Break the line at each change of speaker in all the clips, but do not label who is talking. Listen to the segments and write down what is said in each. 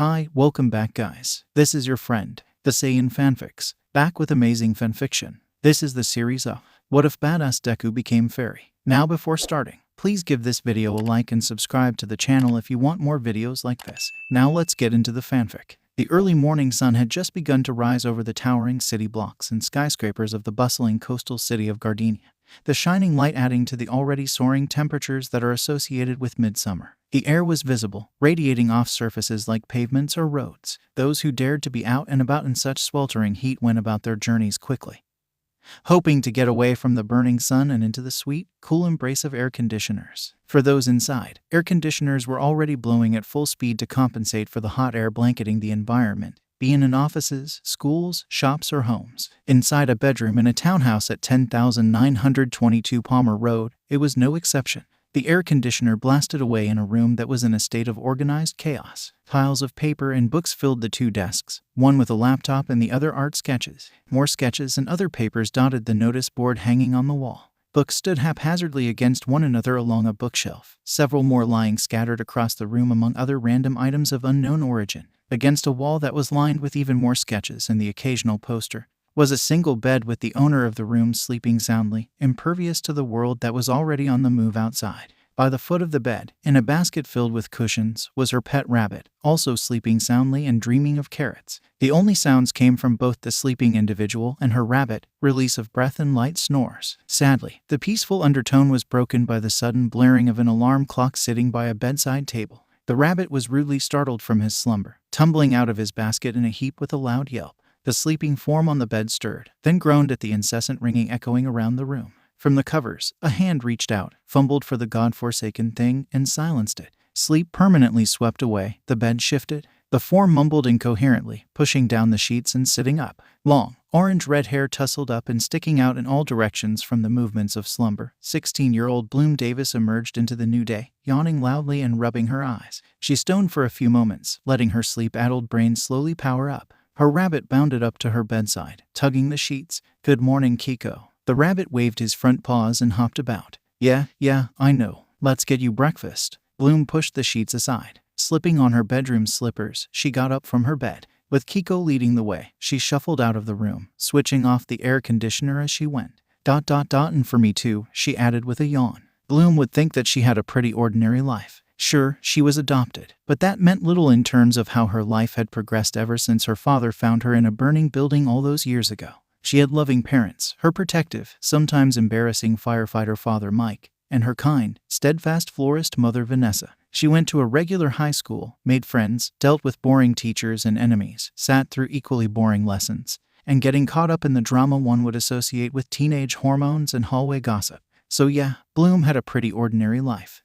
Hi, welcome back guys. This is your friend, the Saiyan Fanfics, back with amazing fanfiction. This is the series of What If Badass Deku Became Fairy. Now before starting, please give this video a like and subscribe to the channel if you want more videos like this. Now let's get into the fanfic. The early morning sun had just begun to rise over the towering city blocks and skyscrapers of the bustling coastal city of Gardenia, the shining light adding to the already soaring temperatures that are associated with midsummer. The air was visible, radiating off surfaces like pavements or roads. Those who dared to be out and about in such sweltering heat went about their journeys quickly, hoping to get away from the burning sun and into the sweet, cool embrace of air conditioners. For those inside, air conditioners were already blowing at full speed to compensate for the hot air blanketing the environment, be it in offices, schools, shops, or homes. Inside a bedroom in a townhouse at 10,922 Palmer Road, it was no exception. The air conditioner blasted away in a room that was in a state of organized chaos. Piles of paper and books filled the two desks, one with a laptop and the other art sketches. More sketches and other papers dotted the notice board hanging on the wall. Books stood haphazardly against one another along a bookshelf, several more lying scattered across the room among other random items of unknown origin. Against a wall that was lined with even more sketches and the occasional poster was a single bed with the owner of the room sleeping soundly, impervious to the world that was already on the move outside. By the foot of the bed, in a basket filled with cushions, was her pet rabbit, also sleeping soundly and dreaming of carrots. The only sounds came from both the sleeping individual and her rabbit, release of breath and light snores. Sadly, the peaceful undertone was broken by the sudden blaring of an alarm clock sitting by a bedside table. The rabbit was rudely startled from his slumber, tumbling out of his basket in a heap with a loud yelp. The sleeping form on the bed stirred, then groaned at the incessant ringing echoing around the room. From the covers, a hand reached out, fumbled for the godforsaken thing, and silenced it. Sleep permanently swept away. The bed shifted. The form mumbled incoherently, pushing down the sheets and sitting up. Long, orange-red hair tousled up and sticking out in all directions from the movements of slumber. 16-year-old Bloom Davis emerged into the new day, yawning loudly and rubbing her eyes. She stoned for a few moments, letting her sleep-addled brain slowly power up. Her rabbit bounded up to her bedside, tugging the sheets. "Good morning, Kiko." The rabbit waved his front paws and hopped about. Yeah, I know. Let's get you breakfast." Bloom pushed the sheets aside. Slipping on her bedroom slippers, she got up from her bed. With Kiko leading the way, she shuffled out of the room, switching off the air conditioner as she went. And for me too," she added with a yawn. Bloom would think that she had a pretty ordinary life. Sure, she was adopted, but that meant little in terms of how her life had progressed ever since her father found her in a burning building all those years ago. She had loving parents, her protective, sometimes embarrassing firefighter father Mike, and her kind, steadfast florist mother Vanessa. She went to a regular high school, made friends, dealt with boring teachers and enemies, sat through equally boring lessons, and getting caught up in the drama one would associate with teenage hormones and hallway gossip. So yeah, Bloom had a pretty ordinary life.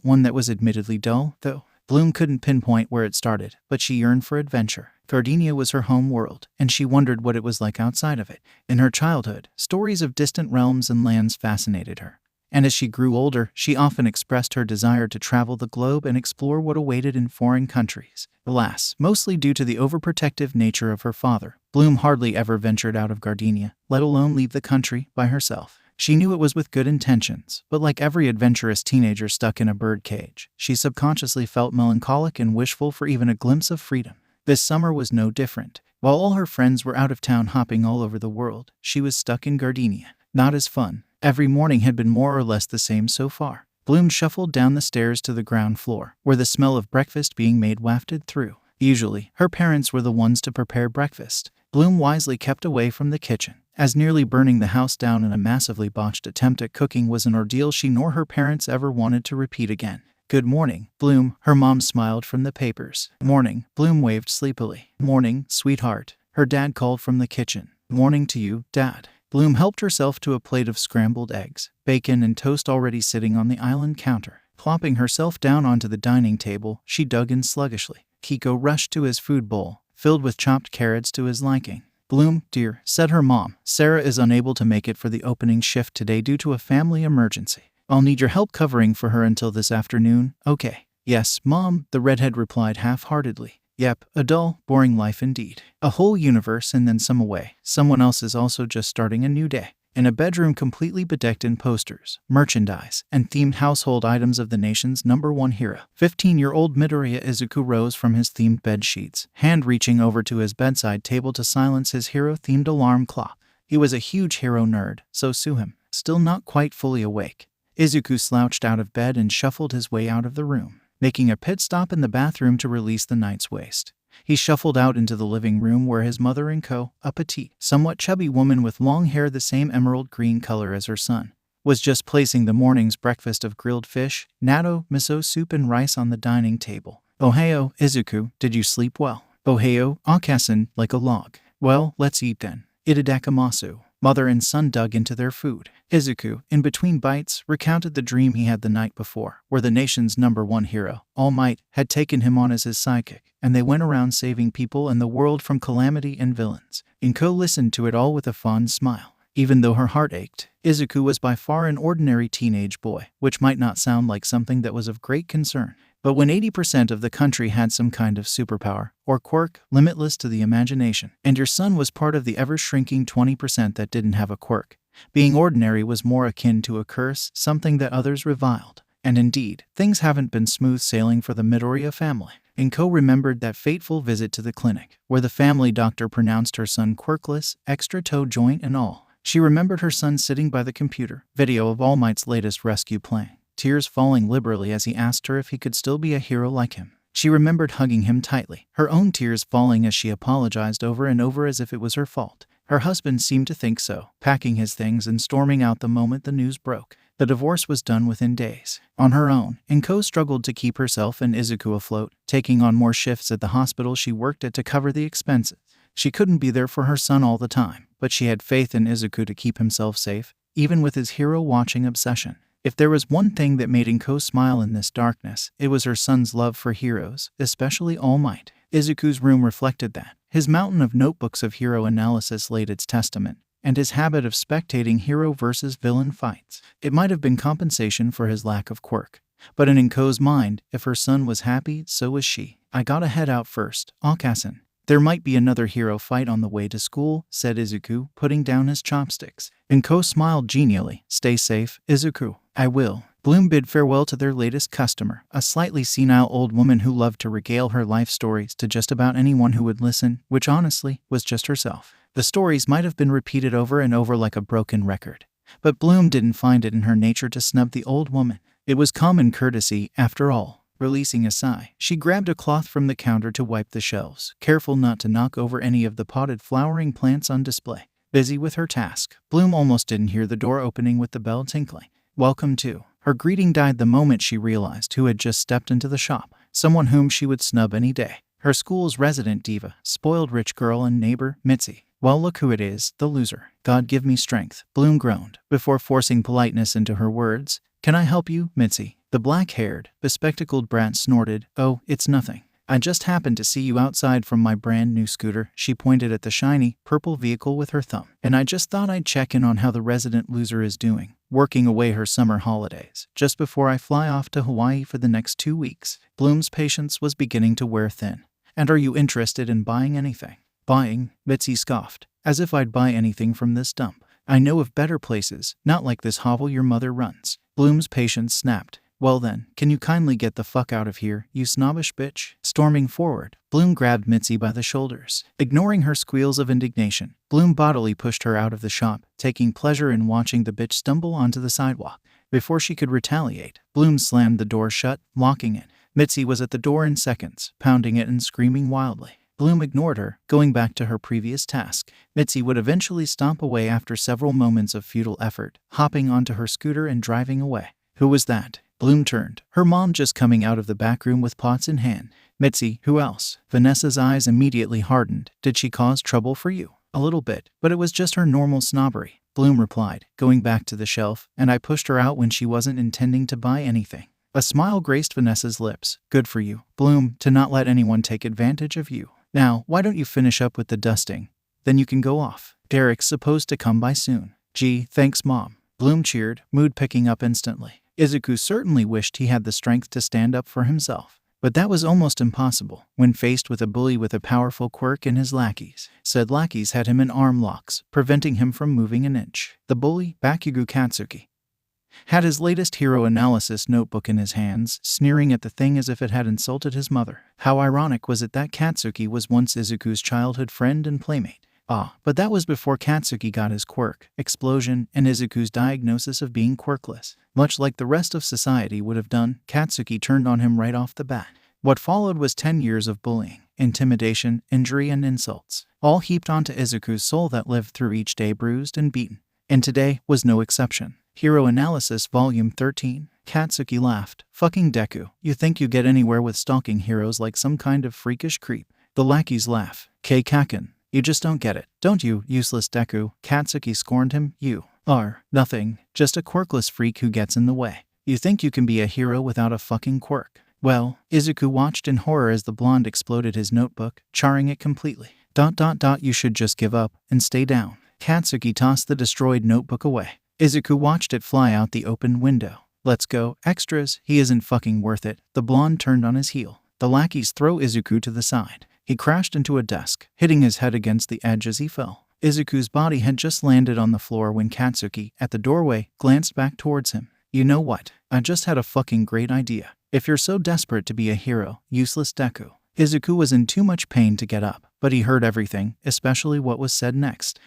One that was admittedly dull, though. Bloom couldn't pinpoint where it started, but she yearned for adventure. Gardenia was her home world, and she wondered what it was like outside of it. In her childhood, stories of distant realms and lands fascinated her. And as she grew older, she often expressed her desire to travel the globe and explore what awaited in foreign countries. Alas, mostly due to the overprotective nature of her father, Bloom hardly ever ventured out of Gardenia, let alone leave the country, by herself. She knew it was with good intentions, but like every adventurous teenager stuck in a birdcage, she subconsciously felt melancholic and wishful for even a glimpse of freedom. This summer was no different. While all her friends were out of town hopping all over the world, she was stuck in Gardenia. Not as fun. Every morning had been more or less the same so far. Bloom shuffled down the stairs to the ground floor, where the smell of breakfast being made wafted through. Usually, her parents were the ones to prepare breakfast. Bloom wisely kept away from the kitchen, as nearly burning the house down in a massively botched attempt at cooking was an ordeal she nor her parents ever wanted to repeat again. "Good morning, Bloom," her mom smiled from the papers. "Morning," Bloom waved sleepily. "Morning, sweetheart," her dad called from the kitchen. "Morning to you, Dad." Bloom helped herself to a plate of scrambled eggs, bacon and toast already sitting on the island counter. Plopping herself down onto the dining table, she dug in sluggishly. Kiko rushed to his food bowl, filled with chopped carrots to his liking. "Bloom, dear," said her mom, "Sarah is unable to make it for the opening shift today due to a family emergency. I'll need your help covering for her until this afternoon, okay?" "Yes, Mom," the redhead replied half-heartedly. "Yep, a dull, boring life indeed. A whole universe and then some away. Someone else is also just starting a new day. in a bedroom completely bedecked in posters, merchandise, and themed household items of the nation's #1 hero. 15-year-old Midoriya Izuku rose from his themed bed sheets, hand reaching over to his bedside table to silence his hero-themed alarm clock. He was a huge hero nerd, so sue him. Still not quite fully awake, Izuku slouched out of bed and shuffled his way out of the room, making a pit stop in the bathroom to release the night's waste. He shuffled out into the living room where his mother and a petite, somewhat chubby woman with long hair the same emerald green color as her son, was just placing the morning's breakfast of grilled fish, natto, miso soup and rice on the dining table. "Ohio, Izuku, did you sleep well?" "Ohio, Akkasan, like a log." "Well, let's eat then." "Itadakamasu." Mother and son dug into their food. Izuku, in between bites, recounted the dream he had the night before, where the nation's #1 hero, All Might, had taken him on as his sidekick, and they went around saving people and the world from calamity and villains. Inko listened to it all with a fond smile. Even though her heart ached, Izuku was by far an ordinary teenage boy, which might not sound like something that was of great concern. But when 80% of the country had some kind of superpower, or quirk, limitless to the imagination, and your son was part of the ever-shrinking 20% that didn't have a quirk, being ordinary was more akin to a curse, something that others reviled. And indeed, things haven't been smooth sailing for the Midoriya family. Inko remembered that fateful visit to the clinic, where the family doctor pronounced her son quirkless, extra toe joint and all. She remembered her son sitting by the computer, video of All Might's latest rescue playing, tears falling liberally as he asked her if he could still be a hero like him. She remembered hugging him tightly, her own tears falling as she apologized over and over as if it was her fault. Her husband seemed to think so, packing his things and storming out the moment the news broke. The divorce was done within days. On her own, Inko struggled to keep herself and Izuku afloat, taking on more shifts at the hospital she worked at to cover the expenses. She couldn't be there for her son all the time, but she had faith in Izuku to keep himself safe, even with his hero-watching obsession. If there was one thing that made Inko smile in this darkness, it was her son's love for heroes, especially All Might. Izuku's room reflected that. His mountain of notebooks of hero analysis laid its testament, and his habit of spectating hero versus villain fights. It might have been compensation for his lack of quirk. But in Inko's mind, if her son was happy, so was she. "I gotta head out first, Akkasan. There might be another hero fight on the way to school," said Izuku, putting down his chopsticks. Inko smiled genially. "Stay safe, Izuku." "I will." Bloom bid farewell to their latest customer, a slightly senile old woman who loved to regale her life stories to just about anyone who would listen, which honestly was just herself. The stories might have been repeated over and over like a broken record, but Bloom didn't find it in her nature to snub the old woman. It was common courtesy, after all. Releasing a sigh, she grabbed a cloth from the counter to wipe the shelves, careful not to knock over any of the potted flowering plants on display. Busy with her task, Bloom almost didn't hear the door opening with the bell tinkling. "Welcome to." Her greeting died the moment she realized who had just stepped into the shop, someone whom she would snub any day. Her school's resident diva, spoiled rich girl and neighbor, Mitzi. "Well, look who it is, the loser." "God give me strength," Bloom groaned, before forcing politeness into her words. "Can I help you, Mitzi?" The black-haired, bespectacled brat snorted. "Oh, it's nothing. I just happened to see you outside from my brand new scooter." She pointed at the shiny, purple vehicle with her thumb. "And I just thought I'd check in on how the resident loser is doing, working away her summer holidays, just before I fly off to Hawaii for the next 2 weeks. Bloom's patience was beginning to wear thin. "And are you interested in buying anything?" "Buying?" Mitzi scoffed. "As if I'd buy anything from this dump. I know of better places, not like this hovel your mother runs." Bloom's patience snapped. "Well then, can you kindly get the fuck out of here, you snobbish bitch?" Storming forward, Bloom grabbed Mitzi by the shoulders. Ignoring her squeals of indignation, Bloom bodily pushed her out of the shop, taking pleasure in watching the bitch stumble onto the sidewalk. Before she could retaliate, Bloom slammed the door shut, locking it. Mitzi was at the door in seconds, pounding it and screaming wildly. Bloom ignored her, going back to her previous task. Mitzi would eventually stomp away after several moments of futile effort, hopping onto her scooter and driving away. "Who was that?" Bloom turned, her mom just coming out of the back room with pots in hand. "Mitzi, who else?" Vanessa's eyes immediately hardened. "Did she cause trouble for you?" "A little bit, but it was just her normal snobbery," Bloom replied, going back to the shelf, "and I pushed her out when she wasn't intending to buy anything." A smile graced Vanessa's lips. "Good for you, Bloom, to not let anyone take advantage of you. Now, why don't you finish up with the dusting? Then you can go off. Derek's supposed to come by soon." "Gee, thanks, Mom." Bloom cheered, mood picking up instantly. Izuku certainly wished he had the strength to stand up for himself. But that was almost impossible when faced with a bully with a powerful quirk in his lackeys. Said lackeys had him in arm locks, preventing him from moving an inch. The bully, Bakugo Katsuki, had his latest hero analysis notebook in his hands, sneering at the thing as if it had insulted his mother. How ironic was it that Katsuki was once Izuku's childhood friend and playmate? But that was before Katsuki got his quirk, explosion, and Izuku's diagnosis of being quirkless. Much like the rest of society would have done, Katsuki turned on him right off the bat. What followed was 10 years of bullying, intimidation, injury, and insults, all heaped onto Izuku's soul that lived through each day bruised and beaten. And today was no exception. Hero Analysis Volume 13. Katsuki laughed. Fucking Deku, you think you get anywhere with stalking heroes like some kind of freakish creep? The lackeys laugh. Kaken, you just don't get it, don't you, useless Deku? Katsuki scorned him. You are nothing, just a quirkless freak who gets in the way. You think you can be a hero without a fucking quirk? Well, Izuku watched in horror as the blonde exploded his notebook, charring it completely. You should just give up and stay down. Katsuki tossed the destroyed notebook away. Izuku watched it fly out the open window. Let's go, extras, he isn't fucking worth it. The blonde turned on his heel. The lackeys throw Izuku to the side. He crashed into a desk, hitting his head against the edge as he fell. Izuku's body had just landed on the floor when Katsuki, at the doorway, glanced back towards him. You know what? I just had a fucking great idea. If you're so desperate to be a hero, useless Deku. Izuku was in too much pain to get up, but he heard everything, especially what was said next.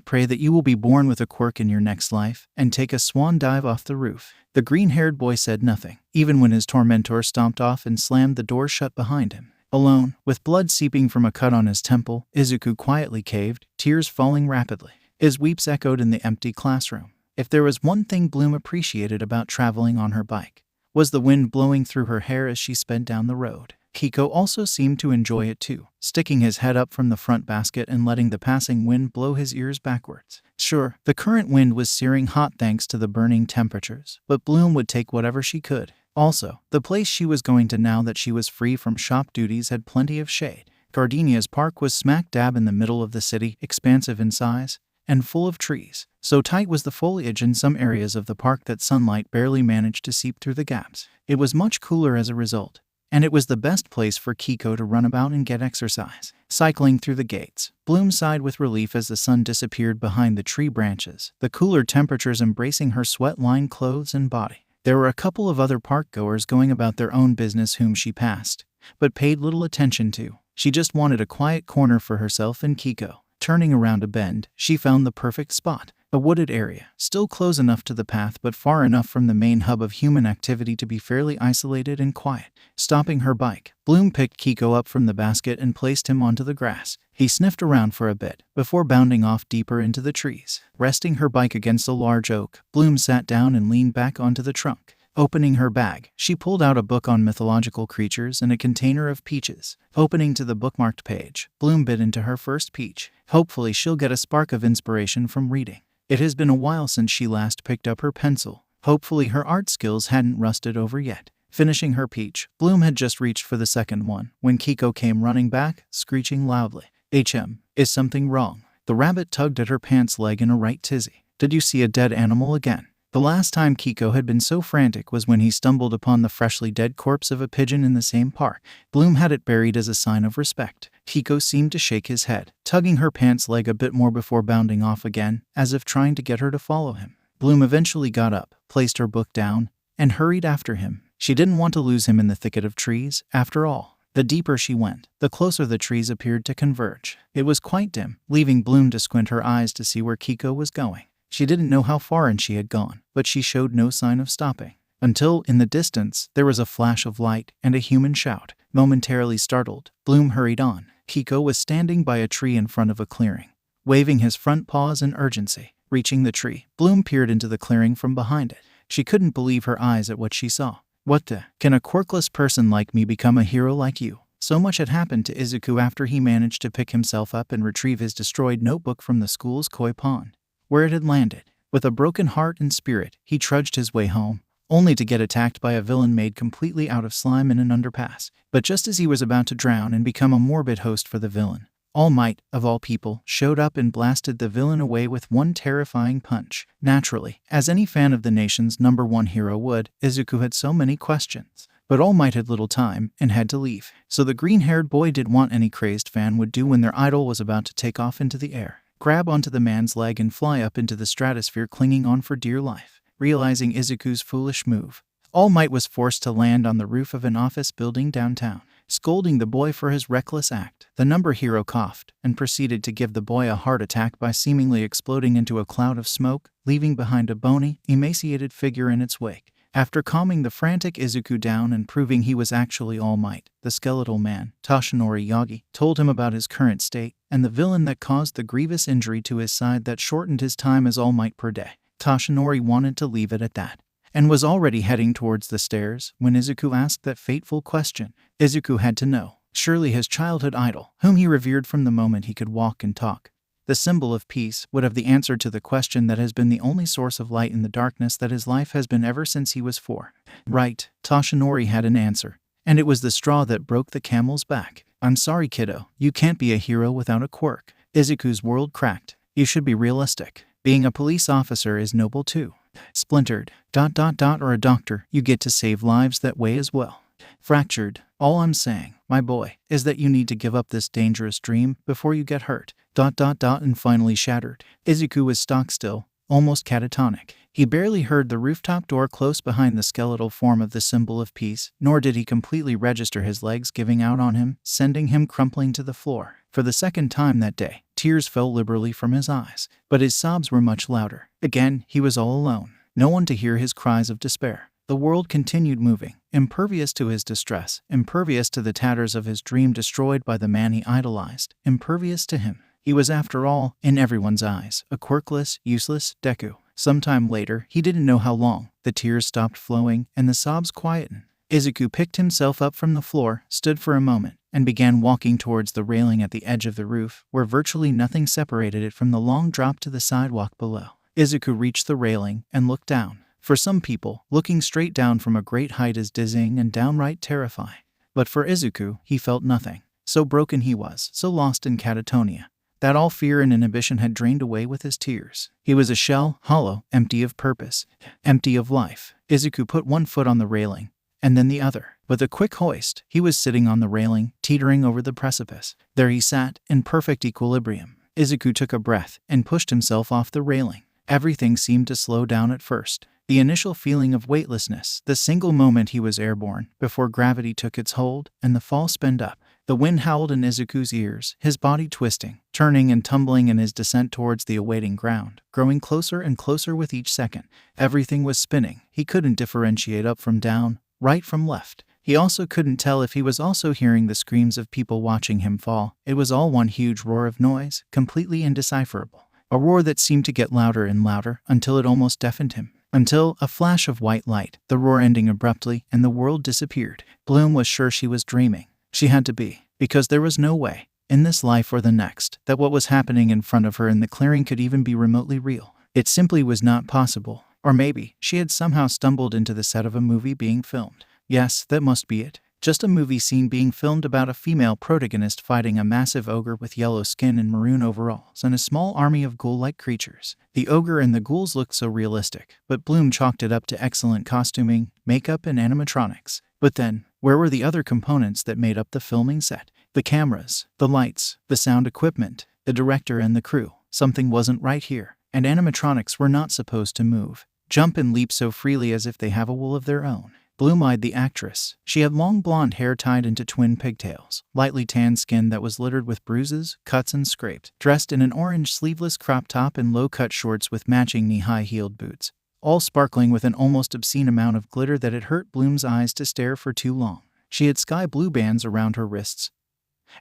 Pray that you will be born with a quirk in your next life, and take a swan dive off the roof. The green-haired boy said nothing, even when his tormentor stomped off and slammed the door shut behind him. Alone, with blood seeping from a cut on his temple, Izuku quietly caved, tears falling rapidly. His weeps echoed in the empty classroom. If there was one thing Bloom appreciated about traveling on her bike, was the wind blowing through her hair as she sped down the road. Kiko also seemed to enjoy it too, sticking his head up from the front basket and letting the passing wind blow his ears backwards. Sure, the current wind was searing hot thanks to the burning temperatures, but Bloom would take whatever she could. Also, the place she was going to now that she was free from shop duties had plenty of shade. Gardenia's park was smack dab in the middle of the city, expansive in size, and full of trees. So tight was the foliage in some areas of the park that sunlight barely managed to seep through the gaps. It was much cooler as a result, and it was the best place for Kiko to run about and get exercise. Cycling through the gates, Bloom sighed with relief as the sun disappeared behind the tree branches, the cooler temperatures embracing her sweat-lined clothes and body. There were a couple of other park-goers going about their own business whom she passed, but paid little attention to. She just wanted a quiet corner for herself and Kiko. Turning around a bend, she found the perfect spot. A wooded area, still close enough to the path but far enough from the main hub of human activity to be fairly isolated and quiet. Stopping her bike, Bloom picked Kiko up from the basket and placed him onto the grass. He sniffed around for a bit, before bounding off deeper into the trees. Resting her bike against a large oak, Bloom sat down and leaned back onto the trunk. Opening her bag, she pulled out a book on mythological creatures and a container of peaches. Opening to the bookmarked page, Bloom bit into her first peach. Hopefully she'll get a spark of inspiration from reading. It has been a while since she last picked up her pencil. Hopefully her art skills hadn't rusted over yet. Finishing her peach, Bloom had just reached for the second one when Kiko came running back, screeching loudly. Is something wrong? The rabbit tugged at her pants leg in a right tizzy. Did you see a dead animal again? The last time Kiko had been so frantic was when he stumbled upon the freshly dead corpse of a pigeon in the same park. Bloom had it buried as a sign of respect. Kiko seemed to shake his head, tugging her pants leg a bit more before bounding off again, as if trying to get her to follow him. Bloom eventually got up, placed her book down, and hurried after him. She didn't want to lose him in the thicket of trees, after all. The deeper she went, the closer the trees appeared to converge. It was quite dim, leaving Bloom to squint her eyes to see where Kiko was going. She didn't know how far in she had gone, but she showed no sign of stopping. Until, in the distance, there was a flash of light and a human shout. Momentarily startled, Bloom hurried on. Kiko was standing by a tree in front of a clearing, waving his front paws in urgency. Reaching the tree, Bloom peered into the clearing from behind it. She couldn't believe her eyes at what she saw. What the? Can a quirkless person like me become a hero like you? So much had happened to Izuku after he managed to pick himself up and retrieve his destroyed notebook from the school's koi pond, where it had landed. With a broken heart and spirit, he trudged his way home, only to get attacked by a villain made completely out of slime in an underpass. But just as he was about to drown and become a morbid host for the villain, All Might, of all people, showed up and blasted the villain away with one terrifying punch. Naturally, as any fan of the nation's #1 hero would, Izuku had so many questions. But All Might had little time and had to leave. So the green-haired boy did what any crazed fan would do when their idol was about to take off into the air. Grab onto the man's leg and fly up into the stratosphere, clinging on for dear life. Realizing Izuku's foolish move, All Might was forced to land on the roof of an office building downtown. Scolding the boy for his reckless act, the number hero coughed and proceeded to give the boy a heart attack by seemingly exploding into a cloud of smoke, leaving behind a bony, emaciated figure in its wake. After calming the frantic Izuku down and proving he was actually All Might, the skeletal man, Toshinori Yagi, told him about his current state and the villain that caused the grievous injury to his side that shortened his time as All Might per day. Toshinori wanted to leave it at that, and was already heading towards the stairs when Izuku asked that fateful question. Izuku had to know. Surely his childhood idol, whom he revered from the moment he could walk and talk, the symbol of peace, would have the answer to the question that has been the only source of light in the darkness that his life has been ever since he was 4. Right, Toshinori had an answer, and it was the straw that broke the camel's back. I'm sorry, kiddo, you can't be a hero without a quirk. Izuku's world cracked. You should be realistic. Being a police officer is noble too. Splintered, ... or a doctor, you get to save lives that way as well. Fractured, all I'm saying, my boy, is that you need to give up this dangerous dream before you get hurt. ... and finally shattered. Izuku was stock still, almost catatonic. He barely heard the rooftop door close behind the skeletal form of the symbol of peace, nor did he completely register his legs giving out on him, sending him crumpling to the floor. For the second time that day, tears fell liberally from his eyes, but his sobs were much louder. Again, he was all alone. No one to hear his cries of despair. The world continued moving, impervious to his distress, impervious to the tatters of his dream destroyed by the man he idolized, impervious to him. He was, after all, in everyone's eyes, a quirkless, useless Deku. Sometime later, he didn't know how long, the tears stopped flowing and the sobs quietened. Izuku picked himself up from the floor, stood for a moment, and began walking towards the railing at the edge of the roof, where virtually nothing separated it from the long drop to the sidewalk below. Izuku reached the railing and looked down. For some people, looking straight down from a great height is dizzying and downright terrifying. But for Izuku, he felt nothing. So broken he was, so lost in catatonia, that all fear and inhibition had drained away with his tears. He was a shell, hollow, empty of purpose, empty of life. Izuku put one foot on the railing, and then the other. With a quick hoist, he was sitting on the railing, teetering over the precipice. There he sat, in perfect equilibrium. Izuku took a breath and pushed himself off the railing. Everything seemed to slow down at first. The initial feeling of weightlessness, the single moment he was airborne, before gravity took its hold, and the fall sped up. The wind howled in Izuku's ears, his body twisting, turning and tumbling in his descent towards the awaiting ground, growing closer and closer with each second. Everything was spinning. He couldn't differentiate up from down, right from left. He also couldn't tell if he was also hearing the screams of people watching him fall. It was all one huge roar of noise, completely indecipherable. A roar that seemed to get louder and louder until it almost deafened him. Until a flash of white light, the roar ending abruptly, and the world disappeared. Bloom was sure she was dreaming. She had to be, because there was no way, in this life or the next, that what was happening in front of her in the clearing could even be remotely real. It simply was not possible. Or maybe she had somehow stumbled into the set of a movie being filmed. Yes, that must be it. Just a movie scene being filmed about a female protagonist fighting a massive ogre with yellow skin and maroon overalls and a small army of ghoul-like creatures. The ogre and the ghouls looked so realistic, but Bloom chalked it up to excellent costuming, makeup, and animatronics. But then, where were the other components that made up the filming set? The cameras, the lights, the sound equipment, the director and the crew. Something wasn't right here, and animatronics were not supposed to move, jump and leap so freely as if they have a will of their own. Bloom-eyed the actress. She had long blonde hair tied into twin pigtails, lightly tanned skin that was littered with bruises, cuts, and scrapes, dressed in an orange sleeveless crop top and low-cut shorts with matching knee-high heeled boots, all sparkling with an almost obscene amount of glitter that it hurt Bloom's eyes to stare for too long. She had sky blue bands around her wrists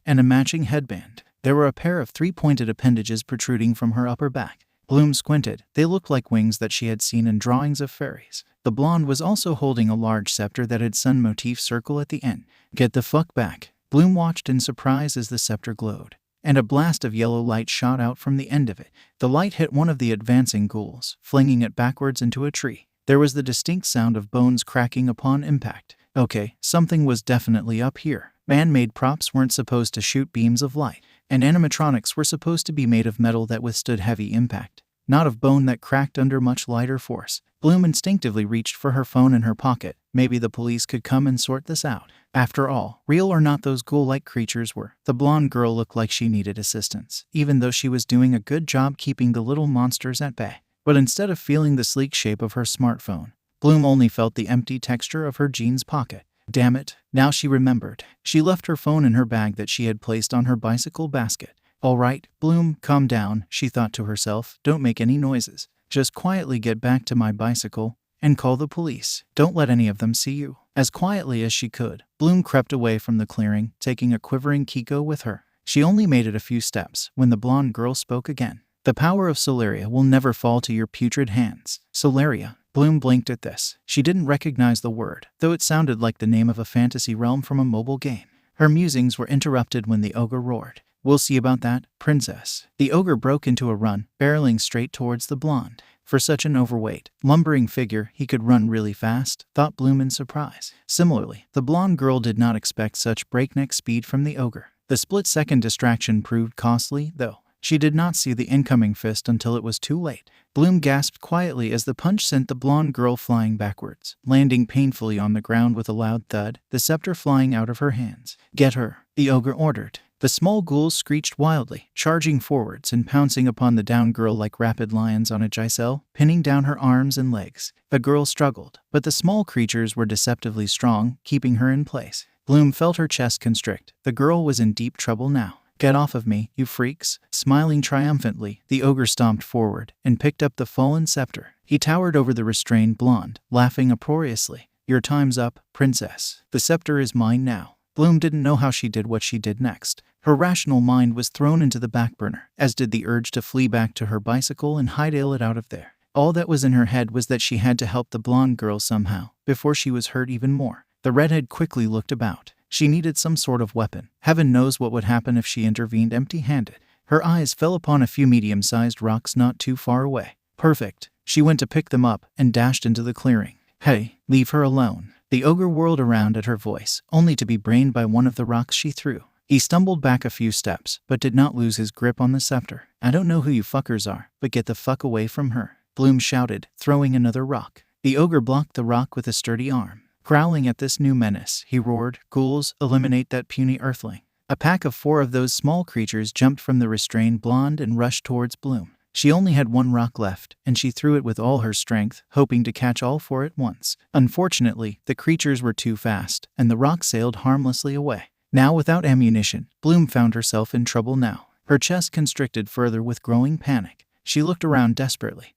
and a matching headband. There were a pair of three-pointed appendages protruding from her upper back. Bloom squinted. They looked like wings that she had seen in drawings of fairies. The blonde was also holding a large scepter that had sun motif circle at the end. Get the fuck back. Bloom watched in surprise as the scepter glowed, and a blast of yellow light shot out from the end of it. The light hit one of the advancing ghouls, flinging it backwards into a tree. There was the distinct sound of bones cracking upon impact. Okay, something was definitely up here. Man-made props weren't supposed to shoot beams of light, and animatronics were supposed to be made of metal that withstood heavy impact, not of bone that cracked under much lighter force. Bloom instinctively reached for her phone in her pocket, Maybe the police could come and sort this out. After all, real or not those ghoul-like creatures were, the blonde girl looked like she needed assistance, even though she was doing a good job keeping the little monsters at bay. But instead of feeling the sleek shape of her smartphone, Bloom only felt the empty texture of her jeans pocket. Damn it, now she remembered. She left her phone in her bag that she had placed on her bicycle basket. All right, Bloom, calm down, she thought to herself. Don't make any noises. Just quietly get back to my bicycle and call the police. Don't let any of them see you. As quietly as she could, Bloom crept away from the clearing, taking a quivering Kiko with her. She only made it a few steps when the blonde girl spoke again. The power of Solaria will never fall to your putrid hands. Solaria. Bloom blinked at this. She didn't recognize the word, though it sounded like the name of a fantasy realm from a mobile game. Her musings were interrupted when the ogre roared. We'll see about that, princess. The ogre broke into a run, barreling straight towards the blonde. For such an overweight, lumbering figure, he could run really fast, thought Bloom in surprise. Similarly, the blonde girl did not expect such breakneck speed from the ogre. The split-second distraction proved costly, though. She did not see the incoming fist until it was too late. Bloom gasped quietly as the punch sent the blonde girl flying backwards, landing painfully on the ground with a loud thud, the scepter flying out of her hands. Get her, the ogre ordered. The small ghouls screeched wildly, charging forwards and pouncing upon the down girl like rapid lions on a giselle, pinning down her arms and legs. The girl struggled, but the small creatures were deceptively strong, keeping her in place. Bloom felt her chest constrict. The girl was in deep trouble now. Get off of me, you freaks. Smiling triumphantly, the ogre stomped forward and picked up the fallen scepter. He towered over the restrained blonde, laughing uproariously. Your time's up, princess. The scepter is mine now. Bloom didn't know how she did what she did next. Her rational mind was thrown into the back burner, as did the urge to flee back to her bicycle and hightail it out of there. All that was in her head was that she had to help the blonde girl somehow, before she was hurt even more. The redhead quickly looked about. She needed some sort of weapon. Heaven knows what would happen if she intervened empty-handed. Her eyes fell upon a few medium-sized rocks not too far away. Perfect. She went to pick them up and dashed into the clearing. Hey, leave her alone. The ogre whirled around at her voice, only to be brained by one of the rocks she threw. He stumbled back a few steps, but did not lose his grip on the scepter. I don't know who you fuckers are, but get the fuck away from her, Bloom shouted, throwing another rock. The ogre blocked the rock with a sturdy arm. Growling at this new menace, he roared, Ghouls, eliminate that puny earthling. A pack of 4 of those small creatures jumped from the restrained blonde and rushed towards Bloom. She only had 1 rock left, and she threw it with all her strength, hoping to catch all 4 at once. Unfortunately, the creatures were too fast, and the rock sailed harmlessly away. Now without ammunition, Bloom found herself in trouble now. Her chest constricted further with growing panic. She looked around desperately,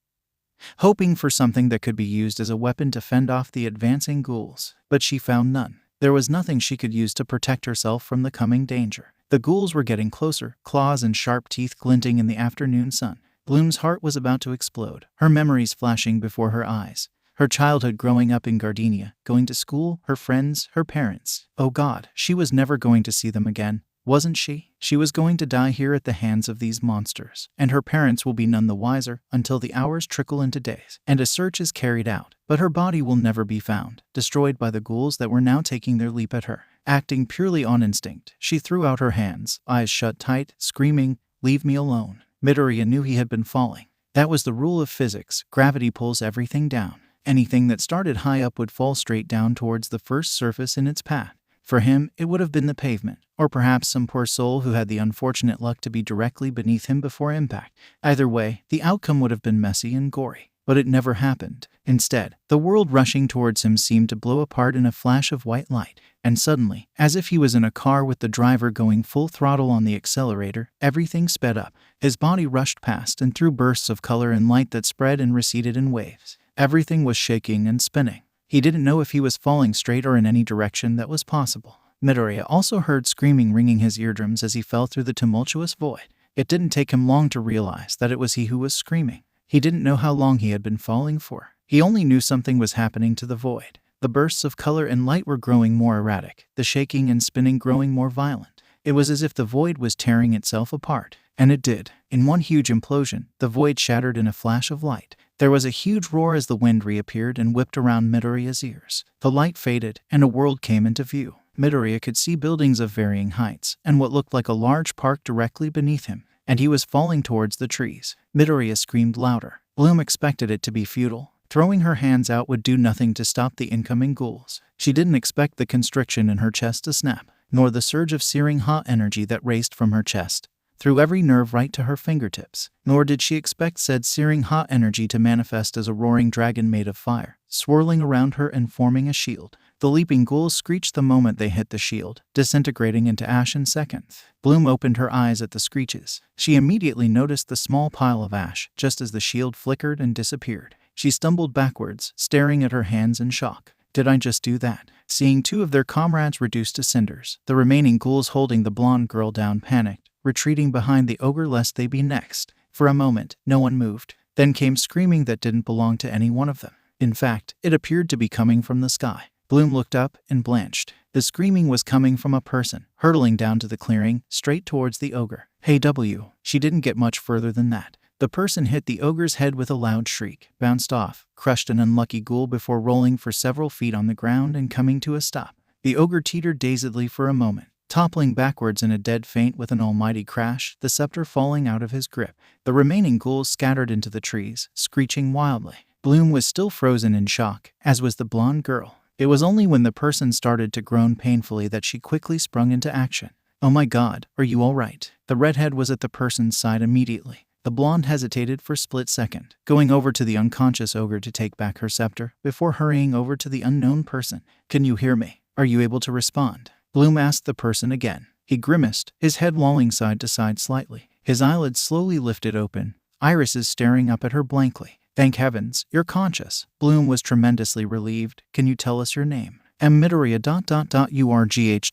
hoping for something that could be used as a weapon to fend off the advancing ghouls. But she found none. There was nothing she could use to protect herself from the coming danger. The ghouls were getting closer, claws and sharp teeth glinting in the afternoon sun. Bloom's heart was about to explode, her memories flashing before her eyes. Her childhood growing up in Gardenia, going to school, her friends, her parents. Oh God, she was never going to see them again, wasn't she? She was going to die here at the hands of these monsters, and her parents will be none the wiser until the hours trickle into days, and a search is carried out. But her body will never be found, destroyed by the ghouls that were now taking their leap at her. Acting purely on instinct, she threw out her hands, eyes shut tight, screaming, "Leave me alone." Midoriya knew he had been falling. That was the rule of physics. Gravity pulls everything down. Anything that started high up would fall straight down towards the first surface in its path. For him, it would have been the pavement, or perhaps some poor soul who had the unfortunate luck to be directly beneath him before impact. Either way, the outcome would have been messy and gory. But it never happened. Instead, the world rushing towards him seemed to blow apart in a flash of white light. And suddenly, as if he was in a car with the driver going full throttle on the accelerator, everything sped up. His body rushed past and through bursts of color and light that spread and receded in waves. Everything was shaking and spinning. He didn't know if he was falling straight or in any direction that was possible. Midoriya also heard screaming ringing his eardrums as he fell through the tumultuous void. It didn't take him long to realize that it was he who was screaming. He didn't know how long he had been falling for. He only knew something was happening to the void. The bursts of color and light were growing more erratic, the shaking and spinning growing more violent. It was as if the void was tearing itself apart. And it did. In one huge implosion, the void shattered in a flash of light. There was a huge roar as the wind reappeared and whipped around Midoriya's ears. The light faded, and a world came into view. Midoriya could see buildings of varying heights, and what looked like a large park directly beneath him, and he was falling towards the trees. Midoriya screamed louder. Bloom expected it to be futile. Throwing her hands out would do nothing to stop the incoming ghouls. She didn't expect the constriction in her chest to snap, nor the surge of searing hot energy that raced from her chest through every nerve right to her fingertips. Nor did she expect said searing hot energy to manifest as a roaring dragon made of fire, swirling around her and forming a shield. The leaping ghouls screeched the moment they hit the shield, disintegrating into ash in seconds. Bloom opened her eyes at the screeches. She immediately noticed the small pile of ash, just as the shield flickered and disappeared. She stumbled backwards, staring at her hands in shock. Did I just do that? Seeing two of their comrades reduced to cinders, the remaining ghouls holding the blonde girl down panicked, retreating behind the ogre lest they be next. For a moment, no one moved. Then came screaming that didn't belong to any one of them. In fact, it appeared to be coming from the sky. Bloom looked up and blanched. The screaming was coming from a person, hurtling down to the clearing, straight towards the ogre. Hey W. She didn't get much further than that. The person hit the ogre's head with a loud shriek, bounced off, crushed an unlucky ghoul before rolling for several feet on the ground and coming to a stop. The ogre teetered dazedly for a moment, toppling backwards in a dead faint with an almighty crash, the scepter falling out of his grip. The remaining ghouls scattered into the trees, screeching wildly. Bloom was still frozen in shock, as was the blonde girl. It was only when the person started to groan painfully that she quickly sprung into action. Oh my God, are you all right? The redhead was at the person's side immediately. The blonde hesitated for a split second, going over to the unconscious ogre to take back her scepter, before hurrying over to the unknown person. Can you hear me? Are you able to respond? Bloom asked the person again. He grimaced, his head lolling side to side slightly. His eyelids slowly lifted open, irises staring up at her blankly. Thank heavens, you're conscious. Bloom was tremendously relieved. Can you tell us your name? Midoriya ... URGH ...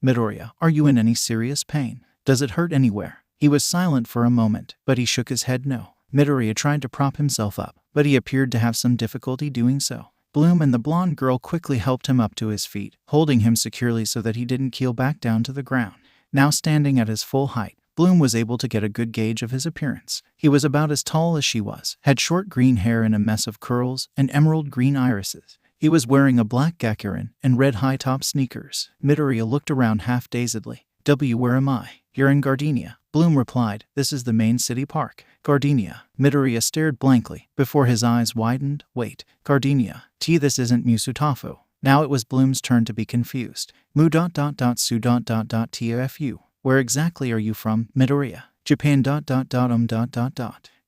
Midoriya, are you in any serious pain? Does it hurt anywhere? He was silent for a moment, but he shook his head no. Midoriya tried to prop himself up, but he appeared to have some difficulty doing so. Bloom and the blonde girl quickly helped him up to his feet, holding him securely so that he didn't keel back down to the ground. Now standing at his full height, Bloom was able to get a good gauge of his appearance. He was about as tall as she was, had short green hair and a mess of curls, and emerald green irises. He was wearing a black gakurin and red high-top sneakers. Midoriya looked around half-dazedly. W, where am I? You're in Gardenia. Bloom replied, this is the main city park. Gardenia. Midoriya stared blankly, before his eyes widened. Wait, Gardenia. This isn't Musutafu. Now it was Bloom's turn to be confused. Mu ... Su ... TFU. Where exactly are you from, Midoriya? Japan ...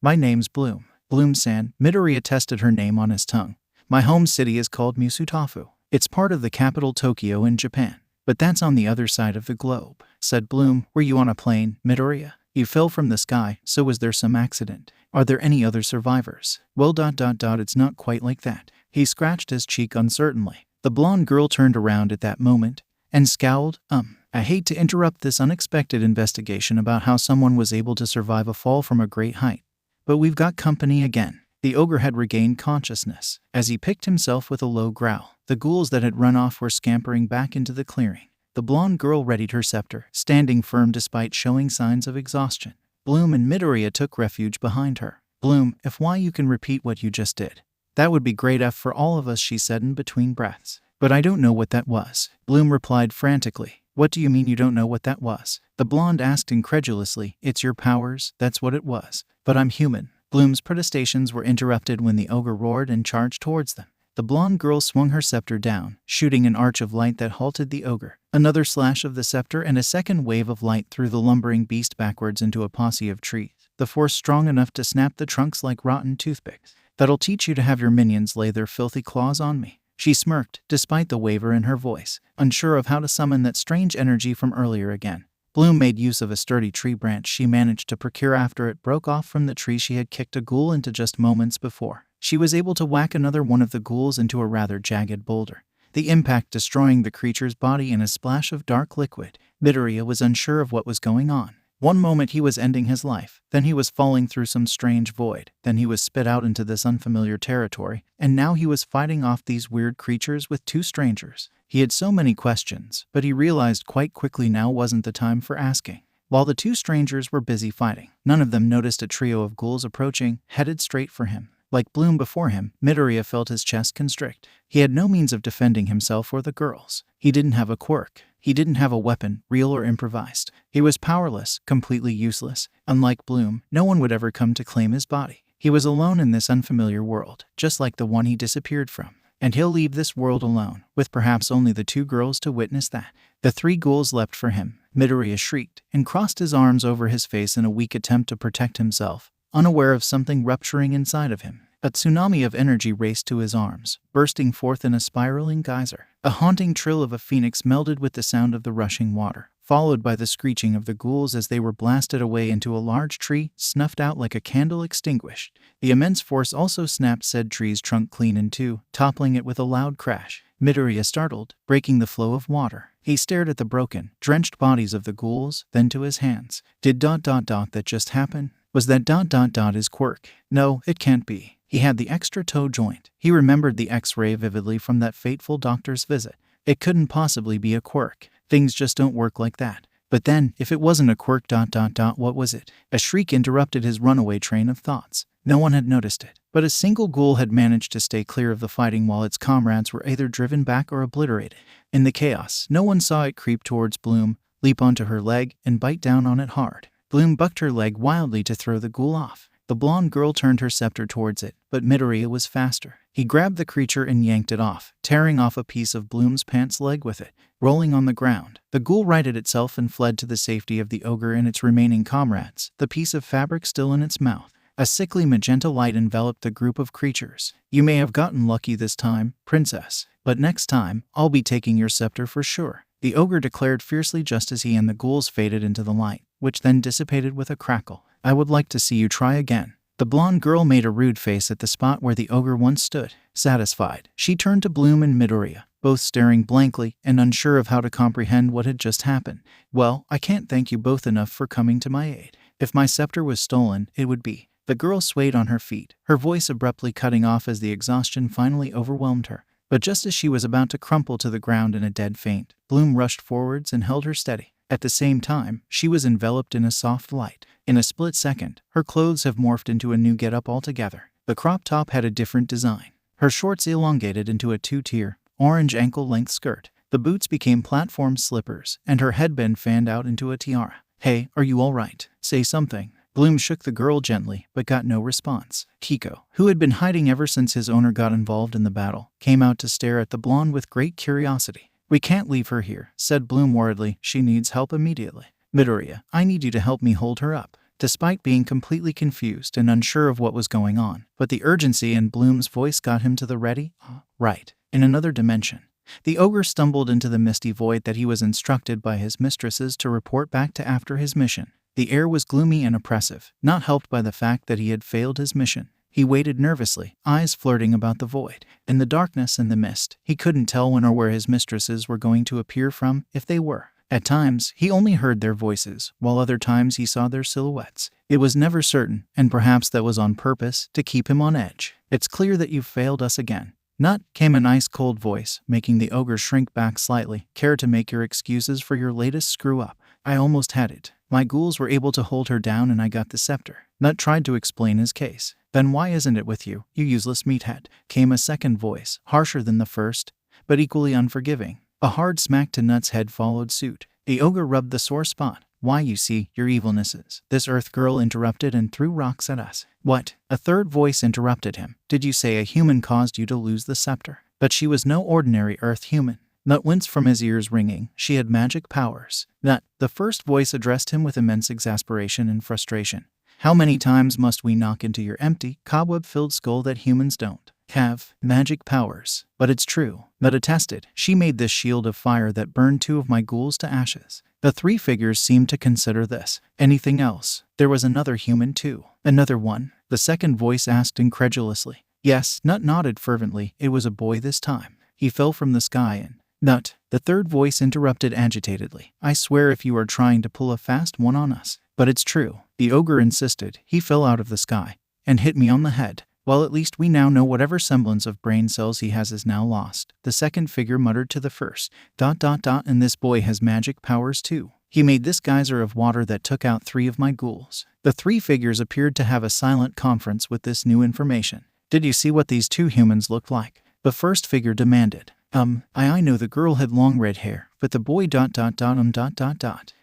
My name's Bloom. Bloom-san. Midoriya tested her name on his tongue. My home city is called Musutafu. It's part of the capital Tokyo in Japan. But that's on the other side of the globe, said Bloom. Were you on a plane, Midoriya? You fell from the sky, so was there some accident? Are there any other survivors? Well ... It's not quite like that. He scratched his cheek uncertainly. The blonde girl turned around at that moment and scowled. I hate to interrupt this unexpected investigation about how someone was able to survive a fall from a great height, but we've got company again. The ogre had regained consciousness. As he picked himself with a low growl, the ghouls that had run off were scampering back into the clearing. The blonde girl readied her scepter, standing firm despite showing signs of exhaustion. Bloom and Midoriya took refuge behind her. Bloom, if why you can repeat what you just did. That would be great F for all of us, she said in between breaths. But I don't know what that was. Bloom replied frantically. What do you mean you don't know what that was? The blonde asked incredulously. It's your powers, that's what it was. But I'm human. Bloom's protestations were interrupted when the ogre roared and charged towards them. The blonde girl swung her scepter down, shooting an arch of light that halted the ogre. Another slash of the scepter and a second wave of light threw the lumbering beast backwards into a posse of trees, the force strong enough to snap the trunks like rotten toothpicks. That'll teach you to have your minions lay their filthy claws on me. She smirked, despite the waver in her voice, unsure of how to summon that strange energy from earlier again. Bloom made use of a sturdy tree branch she managed to procure after it broke off from the tree she had kicked a ghoul into just moments before. She was able to whack another one of the ghouls into a rather jagged boulder, the impact destroying the creature's body in a splash of dark liquid. Midoriya was unsure of what was going on. One moment he was ending his life, then he was falling through some strange void, then he was spit out into this unfamiliar territory, and now he was fighting off these weird creatures with two strangers. He had so many questions, but he realized quite quickly now wasn't the time for asking. While the two strangers were busy fighting, none of them noticed a trio of ghouls approaching, headed straight for him. Like Bloom before him, Midoriya felt his chest constrict. He had no means of defending himself or the girls. He didn't have a quirk. He didn't have a weapon, real or improvised. He was powerless, completely useless. Unlike Bloom, no one would ever come to claim his body. He was alone in this unfamiliar world, just like the one he disappeared from. And he'll leave this world alone, with perhaps only the 2 girls to witness that. The 3 ghouls leapt for him. Midoriya shrieked and crossed his arms over his face in a weak attempt to protect himself, unaware of something rupturing inside of him. A tsunami of energy raced to his arms, bursting forth in a spiraling geyser. A haunting trill of a phoenix melded with the sound of the rushing water, followed by the screeching of the ghouls as they were blasted away into a large tree, snuffed out like a candle extinguished. The immense force also snapped said tree's trunk clean in 2, toppling it with a loud crash. Midoriya startled, breaking the flow of water. He stared at the broken, drenched bodies of the ghouls, then to his hands. Did ... that just happen? Was that ... his quirk? No, it can't be. He had the extra toe joint. He remembered the X-ray vividly from that fateful doctor's visit. It couldn't possibly be a quirk. Things just don't work like that. But then, if it wasn't a quirk ... what was it? A shriek interrupted his runaway train of thoughts. No one had noticed it, but a single ghoul had managed to stay clear of the fighting while its comrades were either driven back or obliterated. In the chaos, no one saw it creep towards Bloom, leap onto her leg, and bite down on it hard. Bloom bucked her leg wildly to throw the ghoul off. The blonde girl turned her scepter towards it, but Midoriya was faster. He grabbed the creature and yanked it off, tearing off a piece of Bloom's pants leg with it. Rolling on the ground, the ghoul righted itself and fled to the safety of the ogre and its remaining comrades, the piece of fabric still in its mouth. A sickly magenta light enveloped the group of creatures. You may have gotten lucky this time, princess, but next time, I'll be taking your scepter for sure, the ogre declared fiercely just as he and the ghouls faded into the light, which then dissipated with a crackle. I would like to see you try again. The blonde girl made a rude face at the spot where the ogre once stood. Satisfied, she turned to Bloom and Midoriya, both staring blankly and unsure of how to comprehend what had just happened. Well, I can't thank you both enough for coming to my aid. If my scepter was stolen, it would be. The girl swayed on her feet, her voice abruptly cutting off as the exhaustion finally overwhelmed her. But just as she was about to crumple to the ground in a dead faint, Bloom rushed forwards and held her steady. At the same time, she was enveloped in a soft light. In a split second, her clothes have morphed into a new getup altogether. The crop top had a different design. Her shorts elongated into a 2-tier, orange ankle-length skirt. The boots became platform slippers, and her headband fanned out into a tiara. Hey, are you all right? Say something. Bloom shook the girl gently, but got no response. Kiko, who had been hiding ever since his owner got involved in the battle, came out to stare at the blonde with great curiosity. We can't leave her here, said Bloom worriedly. She needs help immediately. Midoriya, I need you to help me hold her up. Despite being completely confused and unsure of what was going on, but the urgency in Bloom's voice got him to the ready. Right. In another dimension, the ogre stumbled into the misty void that he was instructed by his mistresses to report back to after his mission. The air was gloomy and oppressive, not helped by the fact that he had failed his mission. He waited nervously, eyes flirting about the void. In the darkness and the mist, he couldn't tell when or where his mistresses were going to appear from, if they were. At times, he only heard their voices, while other times he saw their silhouettes. It was never certain, and perhaps that was on purpose, to keep him on edge. It's clear that you've failed us again. Not, came an ice-cold voice, making the ogre shrink back slightly. Care to make your excuses for your latest screw-up? I almost had it. My ghouls were able to hold her down and I got the scepter. Nut tried to explain his case. Then why isn't it with you, you useless meathead? Came a second voice, harsher than the first, but equally unforgiving. A hard smack to Nut's head followed suit. The ogre rubbed the sore spot. Why, you see, your evilnesses. This earth girl interrupted and threw rocks at us. What? A third voice interrupted him. Did you say a human caused you to lose the scepter? But she was no ordinary earth human. Nut winced from his ears ringing. She had magic powers. Nut, the first voice addressed him with immense exasperation and frustration. How many times must we knock into your empty, cobweb-filled skull that humans don't have magic powers? But it's true. Nut attested. She made this shield of fire that burned 2 of my ghouls to ashes. The 3 figures seemed to consider this. Anything else? There was another human too. Another one? The second voice asked incredulously. Yes, Nut nodded fervently. It was a boy this time. He fell from the sky and... Nut, the third voice interrupted agitatedly. I swear if you are trying to pull a fast one on us. But it's true. The ogre insisted. He fell out of the sky and hit me on the head. Well, at least we now know whatever semblance of brain cells he has is now lost. The second figure muttered to the first. ... And this boy has magic powers too. He made this geyser of water that took out 3 of my ghouls. The 3 figures appeared to have a silent conference with this new information. Did you see what these 2 humans looked like? The first figure demanded. I know the girl had long red hair, but the boy ...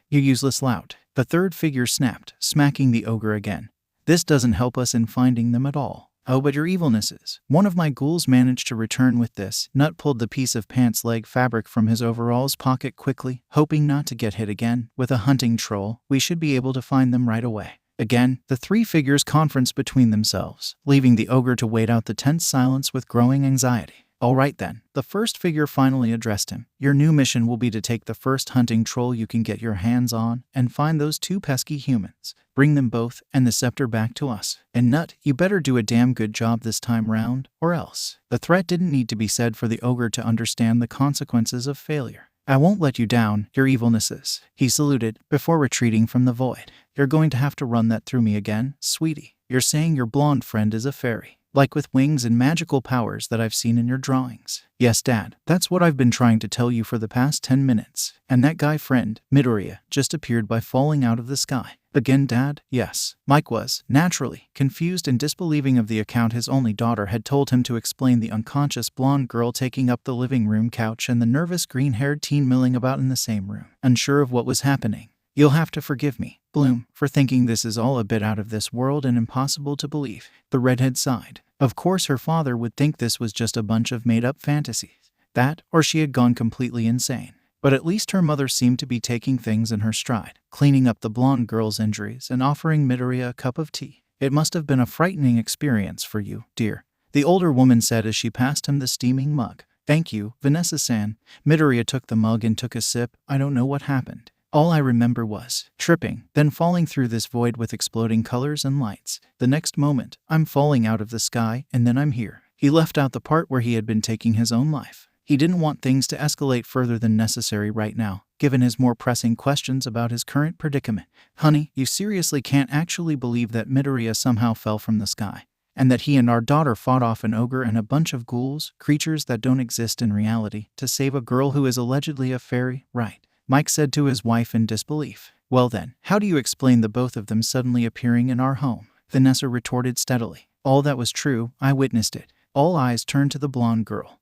You useless lout. The third figure snapped, smacking the ogre again. This doesn't help us in finding them at all. Oh, but your evilnesses. One of my ghouls managed to return with this. Nut pulled the piece of pants leg fabric from his overalls pocket quickly, hoping not to get hit again. With a hunting troll, we should be able to find them right away. Again, the three figures conference between themselves, leaving the ogre to wait out the tense silence with growing anxiety. All right then, the first figure finally addressed him. Your new mission will be to take the first hunting troll you can get your hands on and find those two pesky humans. Bring them both and the scepter back to us. And Nut, you better do a damn good job this time round, or else. The threat didn't need to be said for the ogre to understand the consequences of failure. I won't let you down, your evilnesses. He saluted, before retreating from the void. You're going to have to run that through me again, sweetie. You're saying your blonde friend is a fairy, like with wings and magical powers that I've seen in your drawings. Yes, Dad, that's what I've been trying to tell you for the past 10 minutes. And that guy friend, Midoriya, just appeared by falling out of the sky. Again, Dad? Yes. Mike was, naturally, confused and disbelieving of the account his only daughter had told him to explain the unconscious blonde girl taking up the living room couch and the nervous green-haired teen milling about in the same room, unsure of what was happening. You'll have to forgive me, Bloom, for thinking this is all a bit out of this world and impossible to believe. The redhead sighed. Of course her father would think this was just a bunch of made-up fantasies. That, or she had gone completely insane. But at least her mother seemed to be taking things in her stride, cleaning up the blonde girl's injuries and offering Midoriya a cup of tea. It must have been a frightening experience for you, dear, the older woman said as she passed him the steaming mug. Thank you, Vanessa-san. Midoriya took the mug and took a sip. I don't know what happened. All I remember was tripping, then falling through this void with exploding colors and lights. The next moment, I'm falling out of the sky, and then I'm here. He left out the part where he had been taking his own life. He didn't want things to escalate further than necessary right now, given his more pressing questions about his current predicament. Honey, you seriously can't actually believe that Midoriya somehow fell from the sky, and that he and our daughter fought off an ogre and a bunch of ghouls, creatures that don't exist in reality, to save a girl who is allegedly a fairy, right? Mike said to his wife in disbelief. Well then, how do you explain the both of them suddenly appearing in our home? Vanessa retorted steadily. All that was true, I witnessed it. All eyes turned to the blonde girl,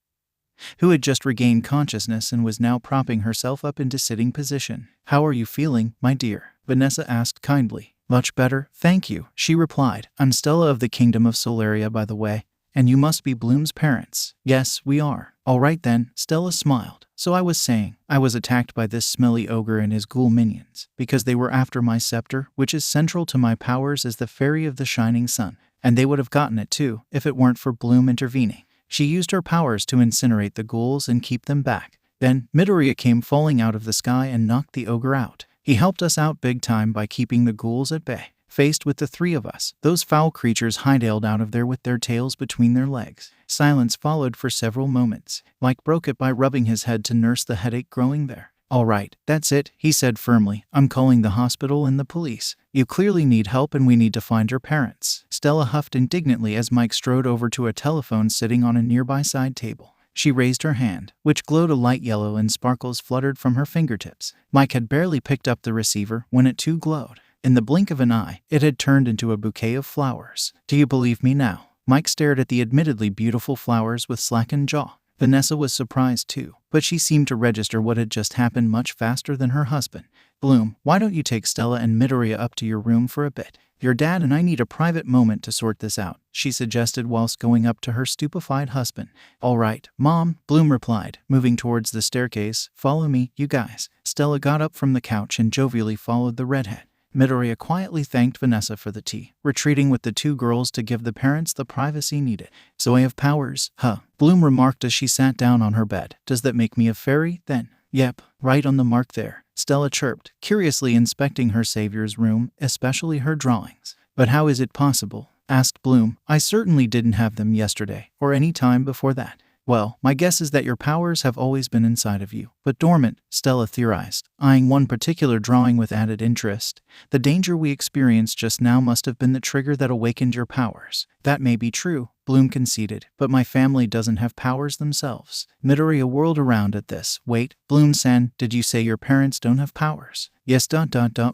who had just regained consciousness and was now propping herself up into sitting position. How are you feeling, my dear? Vanessa asked kindly. Much better, thank you, she replied. I'm Stella of the Kingdom of Solaria, by the way, and you must be Bloom's parents. Yes, we are. All right then, Stella smiled. So I was saying, I was attacked by this smelly ogre and his ghoul minions, because they were after my scepter, which is central to my powers as the Fairy of the Shining Sun. And they would have gotten it too, if it weren't for Bloom intervening. She used her powers to incinerate the ghouls and keep them back. Then, Midoriya came falling out of the sky and knocked the ogre out. He helped us out big time by keeping the ghouls at bay. Faced with the three of us, those foul creatures hightailed out of there with their tails between their legs. Silence followed for several moments. Mike broke it by rubbing his head to nurse the headache growing there. All right, that's it, he said firmly. I'm calling the hospital and the police. You clearly need help and we need to find your parents. Stella huffed indignantly as Mike strode over to a telephone sitting on a nearby side table. She raised her hand, which glowed a light yellow and sparkles fluttered from her fingertips. Mike had barely picked up the receiver when it too glowed. In the blink of an eye, it had turned into a bouquet of flowers. Do you believe me now? Mike stared at the admittedly beautiful flowers with slackened jaw. Vanessa was surprised too, but she seemed to register what had just happened much faster than her husband. Bloom, why don't you take Stella and Midoriya up to your room for a bit? Your dad and I need a private moment to sort this out, she suggested whilst going up to her stupefied husband. All right, Mom, Bloom replied, moving towards the staircase. Follow me, you guys. Stella got up from the couch and jovially followed the redhead. Midoriya quietly thanked Vanessa for the tea, retreating with the two girls to give the parents the privacy needed. So I have powers, huh? Bloom remarked as she sat down on her bed. Does that make me a fairy, then? Yep, right on the mark there, Stella chirped, curiously inspecting her savior's room, especially her drawings. But how is it possible? Asked Bloom. I certainly didn't have them yesterday, or any time before that. Well, my guess is that your powers have always been inside of you, but dormant, Stella theorized, eyeing one particular drawing with added interest. The danger we experienced just now must have been the trigger that awakened your powers. That may be true, Bloom conceded, but my family doesn't have powers themselves. Midoriya whirled around at this. Wait, Bloom-san, did you say your parents don't have powers? Yes.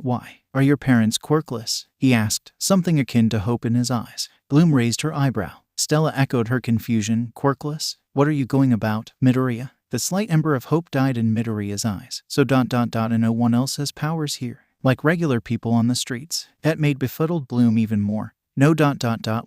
Why? Are your parents quirkless? He asked, something akin to hope in his eyes. Bloom raised her eyebrow. Stella echoed her confusion. Quirkless? What are you going about, Midoriya? The slight ember of hope died in Midoriya's eyes. So ... and no one else has powers here, like regular people on the streets. That made befuddled Bloom even more. No.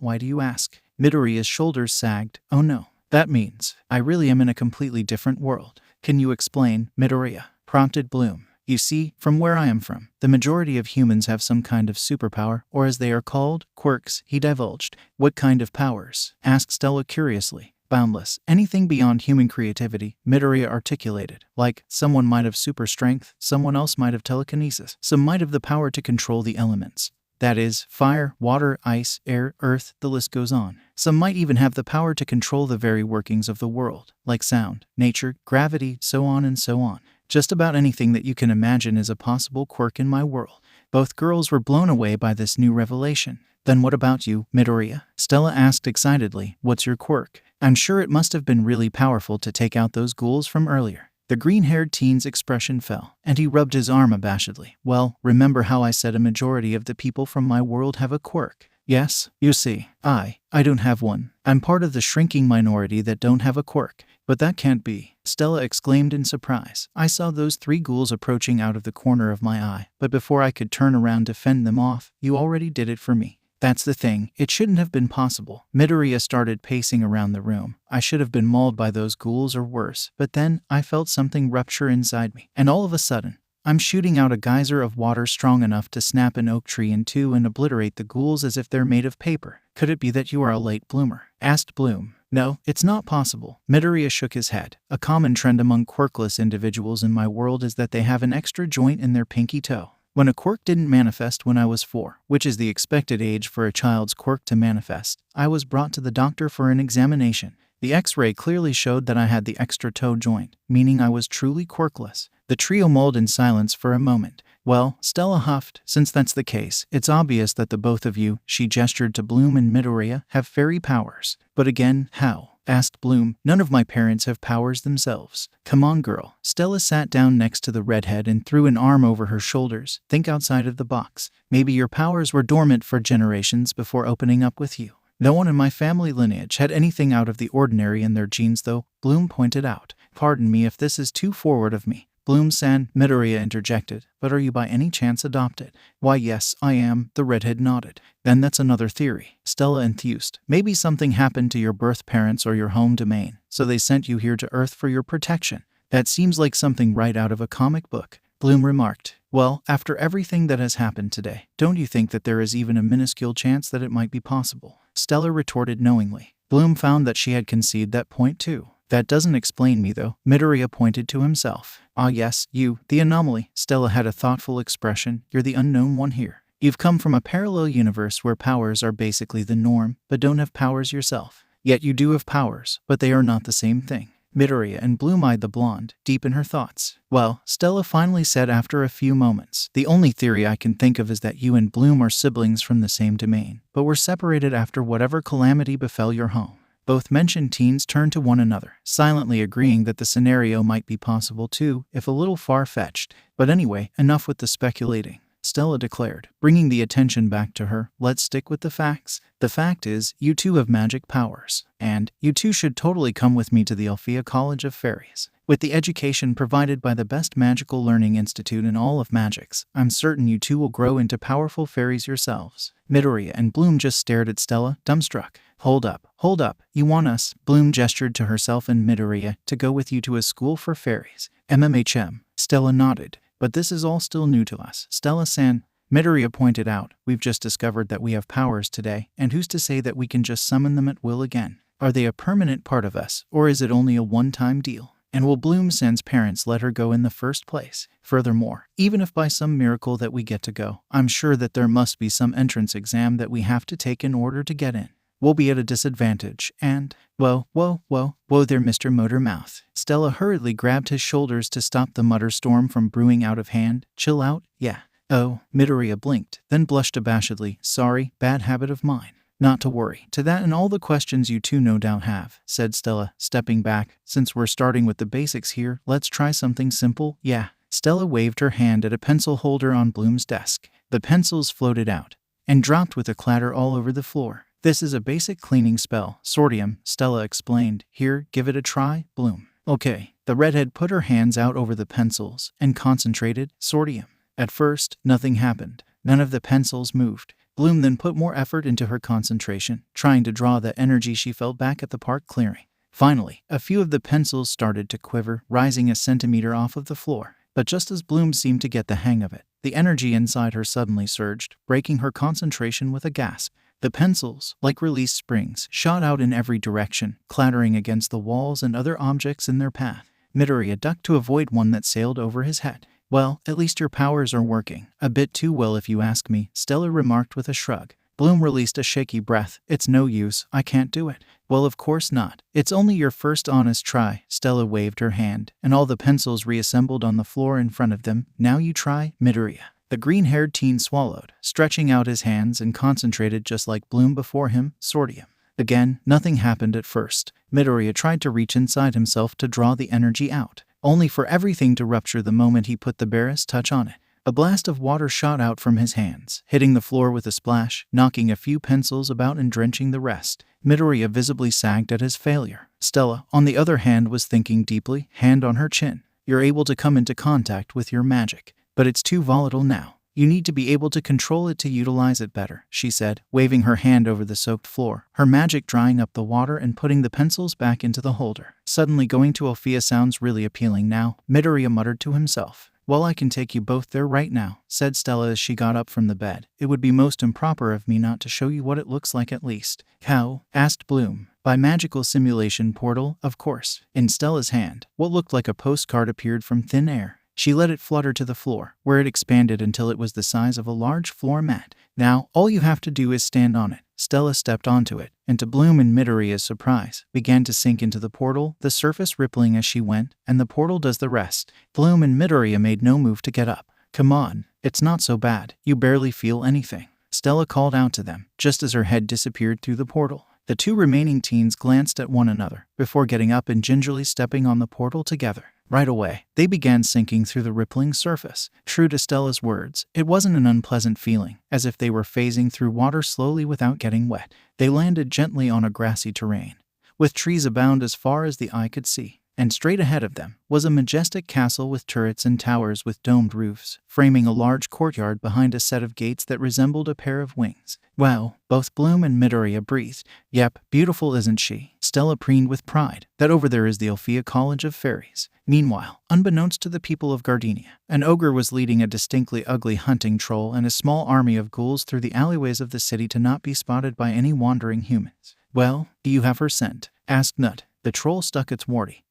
Why do you ask? Midoriya's shoulders sagged. Oh no. That means I really am in a completely different world. Can you explain, Midoriya? Prompted Bloom. You see, from where I am from, the majority of humans have some kind of superpower, or as they are called, quirks, he divulged. What kind of powers? Asked Stella curiously. Boundless. Anything beyond human creativity, Midoriya articulated. Like, someone might have super strength, someone else might have telekinesis, some might have the power to control the elements. That is, fire, water, ice, air, earth, the list goes on. Some might even have the power to control the very workings of the world, like sound, nature, gravity, so on and so on. Just about anything that you can imagine is a possible quirk in my world. Both girls were blown away by this new revelation. Then what about you, Midoriya? Stella asked excitedly. What's your quirk? I'm sure it must have been really powerful to take out those ghouls from earlier. The green-haired teen's expression fell, and he rubbed his arm abashedly. Well, remember how I said a majority of the people from my world have a quirk? Yes, you see, I don't have one. I'm part of the shrinking minority that don't have a quirk. But that can't be, Stella exclaimed in surprise. I saw those 3 ghouls approaching out of the corner of my eye, but before I could turn around to fend them off, you already did it for me. That's the thing, it shouldn't have been possible. Midoriya started pacing around the room. I should have been mauled by those ghouls or worse, but then I felt something rupture inside me, and all of a sudden, I'm shooting out a geyser of water strong enough to snap an oak tree in 2 and obliterate the ghouls as if they're made of paper. Could it be that you are a late bloomer? Asked Bloom. No, it's not possible. Midoriya shook his head. A common trend among quirkless individuals in my world is that they have an extra joint in their pinky toe. When a quirk didn't manifest when I was 4, which is the expected age for a child's quirk to manifest, I was brought to the doctor for an examination. The X-ray clearly showed that I had the extra toe joint, meaning I was truly quirkless. The trio mulled in silence for a moment. Well, Stella huffed, since that's the case, it's obvious that the both of you, she gestured to Bloom and Midoriya, have fairy powers. But again, how? Asked Bloom. None of my parents have powers themselves. Come on, girl. Stella sat down next to the redhead and threw an arm over her shoulders. Think outside of the box. Maybe your powers were dormant for generations before opening up with you. No one in my family lineage had anything out of the ordinary in their genes though, Bloom pointed out. Pardon me if this is too forward of me. Bloom-san, Midoriya interjected, but are you by any chance adopted? Why yes, I am, the redhead nodded. Then that's another theory, Stella enthused. Maybe something happened to your birth parents or your home domain, so they sent you here to Earth for your protection. That seems like something right out of a comic book, Bloom remarked. Well, after everything that has happened today, don't you think that there is even a minuscule chance that it might be possible? Stella retorted knowingly. Bloom found that she had conceded that point too. That doesn't explain me though, Midoriya pointed to himself. Ah yes, you, the anomaly. Stella had a thoughtful expression. You're the unknown one here. You've come from a parallel universe where powers are basically the norm, but don't have powers yourself. Yet you do have powers, but they are not the same thing. Midoriya and Bloom eyed the blonde, deep in her thoughts. Well, Stella finally said after a few moments, the only theory I can think of is that you and Bloom are siblings from the same domain, but were separated after whatever calamity befell your home. Both mentioned teens turned to one another, silently agreeing that the scenario might be possible too, if a little far-fetched. But anyway, enough with the speculating, Stella declared, bringing the attention back to her. Let's stick with the facts. The fact is, you two have magic powers, and you two should totally come with me to the Alfea College of Fairies. With the education provided by the best magical learning institute in all of Magix, I'm certain you two will grow into powerful fairies yourselves. Midoriya and Bloom just stared at Stella, dumbstruck. Hold up, you want us, Bloom gestured to herself and Midoriya, to go with you to a school for fairies. MMHM, Stella nodded. But this is all still new to us, Stella-san. Midoriya pointed out, we've just discovered that we have powers today, and who's to say that we can just summon them at will again? Are they a permanent part of us, or is it only a one-time deal? And will Bloom-san's parents let her go in the first place? Furthermore, even if by some miracle that we get to go, I'm sure that there must be some entrance exam that we have to take in order to get in. We'll be at a disadvantage, and, whoa there, Mr. Motormouth. Stella hurriedly grabbed his shoulders to stop the mutter storm from brewing out of hand. Chill out, yeah. Oh, Midoriya blinked, then blushed abashedly. Sorry, bad habit of mine. Not to worry. To that and all the questions you two no doubt have, said Stella, stepping back. Since we're starting with the basics here, let's try something simple, yeah. Stella waved her hand at a pencil holder on Bloom's desk. The pencils floated out and dropped with a clatter all over the floor. This is a basic cleaning spell, sortium, Stella explained. Here, give it a try, Bloom. Okay. The redhead put her hands out over the pencils and concentrated, sortium. At first, nothing happened. None of the pencils moved. Bloom then put more effort into her concentration, trying to draw the energy she felt back at the park clearing. Finally, a few of the pencils started to quiver, rising a centimeter off of the floor. But just as Bloom seemed to get the hang of it, the energy inside her suddenly surged, breaking her concentration with a gasp. The pencils, like released springs, shot out in every direction, clattering against the walls and other objects in their path. Midoriya ducked to avoid one that sailed over his head. "Well, at least your powers are working. A bit too well if you ask me," Stella remarked with a shrug. Bloom released a shaky breath. "It's no use, I can't do it." "Well, of course not. It's only your first honest try." Stella waved her hand, and all the pencils reassembled on the floor in front of them. "Now you try, Midoriya." The green-haired teen swallowed, stretching out his hands and concentrated just like Bloom before him. Sortium. Again, nothing happened at first. Midoriya tried to reach inside himself to draw the energy out, only for everything to rupture the moment he put the barest touch on it. A blast of water shot out from his hands, hitting the floor with a splash, knocking a few pencils about and drenching the rest. Midoriya visibly sagged at his failure. Stella, on the other hand, was thinking deeply, hand on her chin. "You're able to come into contact with your magic, but it's too volatile now. You need to be able to control it to utilize it better," she said, waving her hand over the soaked floor, her magic drying up the water and putting the pencils back into the holder. "Suddenly going to Alfea sounds really appealing now," Midoriya muttered to himself. "Well, I can take you both there right now," said Stella as she got up from the bed. "It would be most improper of me not to show you what it looks like at least." "How?" asked Bloom. "By magical simulation portal, of course." In Stella's hand, what looked like a postcard appeared from thin air. She let it flutter to the floor, where it expanded until it was the size of a large floor mat. "Now, all you have to do is stand on it." Stella stepped onto it, and to Bloom and Midoriya's surprise, began to sink into the portal, the surface rippling as she went, and the portal does the rest. Bloom and Midoriya made no move to get up. "Come on, it's not so bad. You barely feel anything," Stella called out to them, just as her head disappeared through the portal. The two remaining teens glanced at one another, before getting up and gingerly stepping on the portal together. Right away, they began sinking through the rippling surface. True to Stella's words, it wasn't an unpleasant feeling, as if they were phasing through water slowly without getting wet. They landed gently on a grassy terrain, with trees abound as far as the eye could see. And straight ahead of them was a majestic castle with turrets and towers with domed roofs, framing a large courtyard behind a set of gates that resembled a pair of wings. "Wow," both Bloom and Midoriya breathed. "Yep, beautiful isn't she?" Stella preened with pride. "That over there is the Alfea College of Fairies." Meanwhile, unbeknownst to the people of Gardenia, an ogre was leading a distinctly ugly hunting troll and a small army of ghouls through the alleyways of the city to not be spotted by any wandering humans. "Well, do you have her scent?" asked Nut. The troll stuck its warty,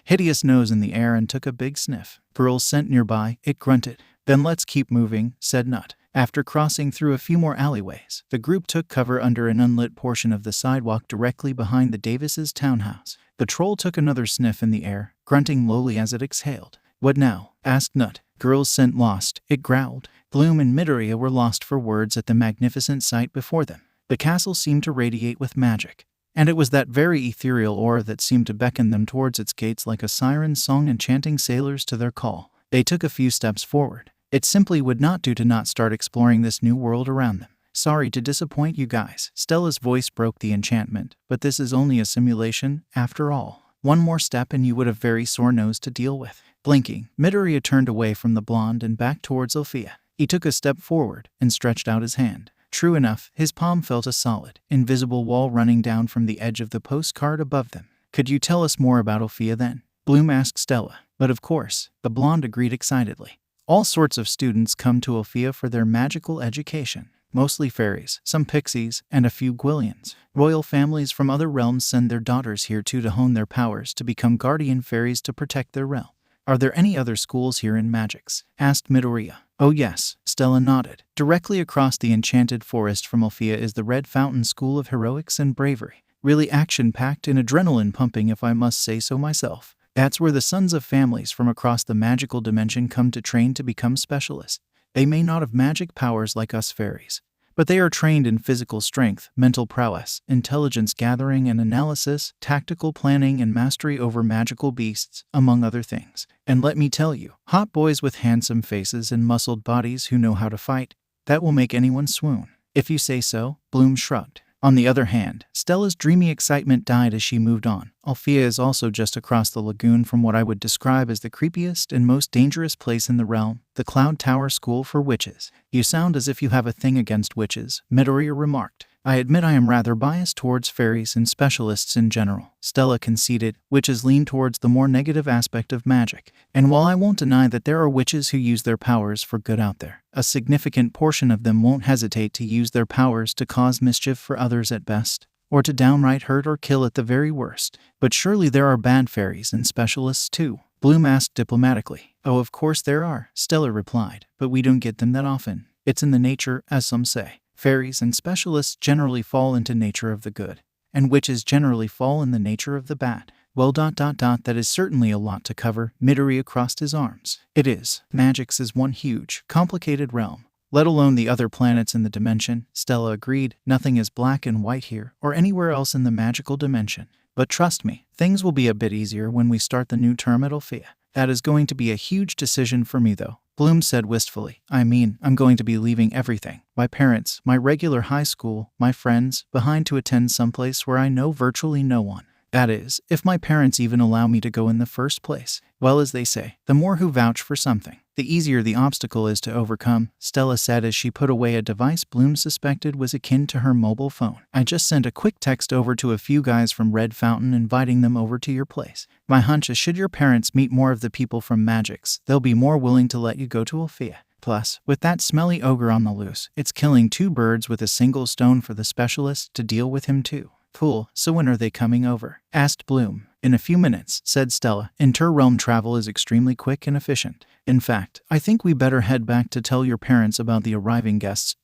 hideous nose in the air and took a big sniff. "Girls sent nearby," it grunted. "Then let's keep moving," said Nut. After crossing through a few more alleyways, the group took cover under an unlit portion of the sidewalk directly behind the Davises' townhouse. The troll took another sniff in the air, grunting lowly as it exhaled. "What now?" asked Nut. "Girls scent lost," it growled. Bloom and Midoriya were lost for words at the magnificent sight before them. The castle seemed to radiate with magic, and it was that very ethereal aura that seemed to beckon them towards its gates like a siren's song enchanting sailors to their call. They took a few steps forward. It simply would not do to not start exploring this new world around them. "Sorry to disappoint you guys." Stella's voice broke the enchantment, "but this is only a simulation, after all. One more step and you would have very sore nose to deal with." Blinking, Midoriya turned away from the blonde and back towards Alfea. He took a step forward and stretched out his hand. True enough, his palm felt a solid, invisible wall running down from the edge of the postcard above them. "Could you tell us more about Alfea then?" Bloom asked Stella. "But of course," the blonde agreed excitedly. "All sorts of students come to Alfea for their magical education. Mostly fairies, some pixies, and a few Gwillians. Royal families from other realms send their daughters here too to hone their powers to become guardian fairies to protect their realm." "Are there any other schools here in Magix?" asked Midoriya. "Oh yes," Stella nodded. "Directly across the enchanted forest from Alfea is the Red Fountain School of Heroics and Bravery. Really action-packed and adrenaline-pumping if I must say so myself. That's where the sons of families from across the magical dimension come to train to become specialists. They may not have magic powers like us fairies, but they are trained in physical strength, mental prowess, intelligence gathering and analysis, tactical planning and mastery over magical beasts, among other things. And let me tell you, hot boys with handsome faces and muscled bodies who know how to fight, that will make anyone swoon." "If you say so," Bloom shrugged. On the other hand, Stella's dreamy excitement died as she moved on. Alfea is also just across the lagoon from what I would describe as the creepiest and most dangerous place in the realm, the Cloud Tower School for Witches. You sound as if you have a thing against witches, Midoriya remarked. I admit I am rather biased towards fairies and specialists in general, Stella conceded. Witches lean towards the more negative aspect of magic. And while I won't deny that there are witches who use their powers for good out there, a significant portion of them won't hesitate to use their powers to cause mischief for others at best, or to downright hurt or kill at the very worst. But surely there are bad fairies and specialists too, Bloom asked diplomatically. Oh, of course there are, Stella replied, but we don't get them that often. It's in the nature, as some say. Fairies and specialists generally fall into nature of the good, and witches generally fall in the nature of the bad. Well, that is certainly a lot to cover, Midoriya crossed his arms. It is. Magix is one huge, complicated realm, let alone the other planets in the dimension, Stella agreed. Nothing is black and white here, or anywhere else in the magical dimension. But trust me, things will be a bit easier when we start the new term at Alfea. That is going to be a huge decision for me though, Bloom said wistfully. I mean, I'm going to be leaving everything. My parents, my regular high school, my friends, behind to attend someplace where I know virtually no one. That is, if my parents even allow me to go in the first place. Well, as they say, the more who vouch for something, the easier the obstacle is to overcome, Stella said as she put away a device Bloom suspected was akin to her mobile phone. I just sent a quick text over to a few guys from Red Fountain inviting them over to your place. My hunch is should your parents meet more of the people from Magix, they'll be more willing to let you go to Alfea. Plus, with that smelly ogre on the loose, it's killing two birds with a single stone for the specialist to deal with him too. Cool, so when are they coming over? Asked Bloom. In a few minutes, said Stella. Inter-realm travel is extremely quick and efficient. In fact, I think we better head back to tell your parents about the arriving guests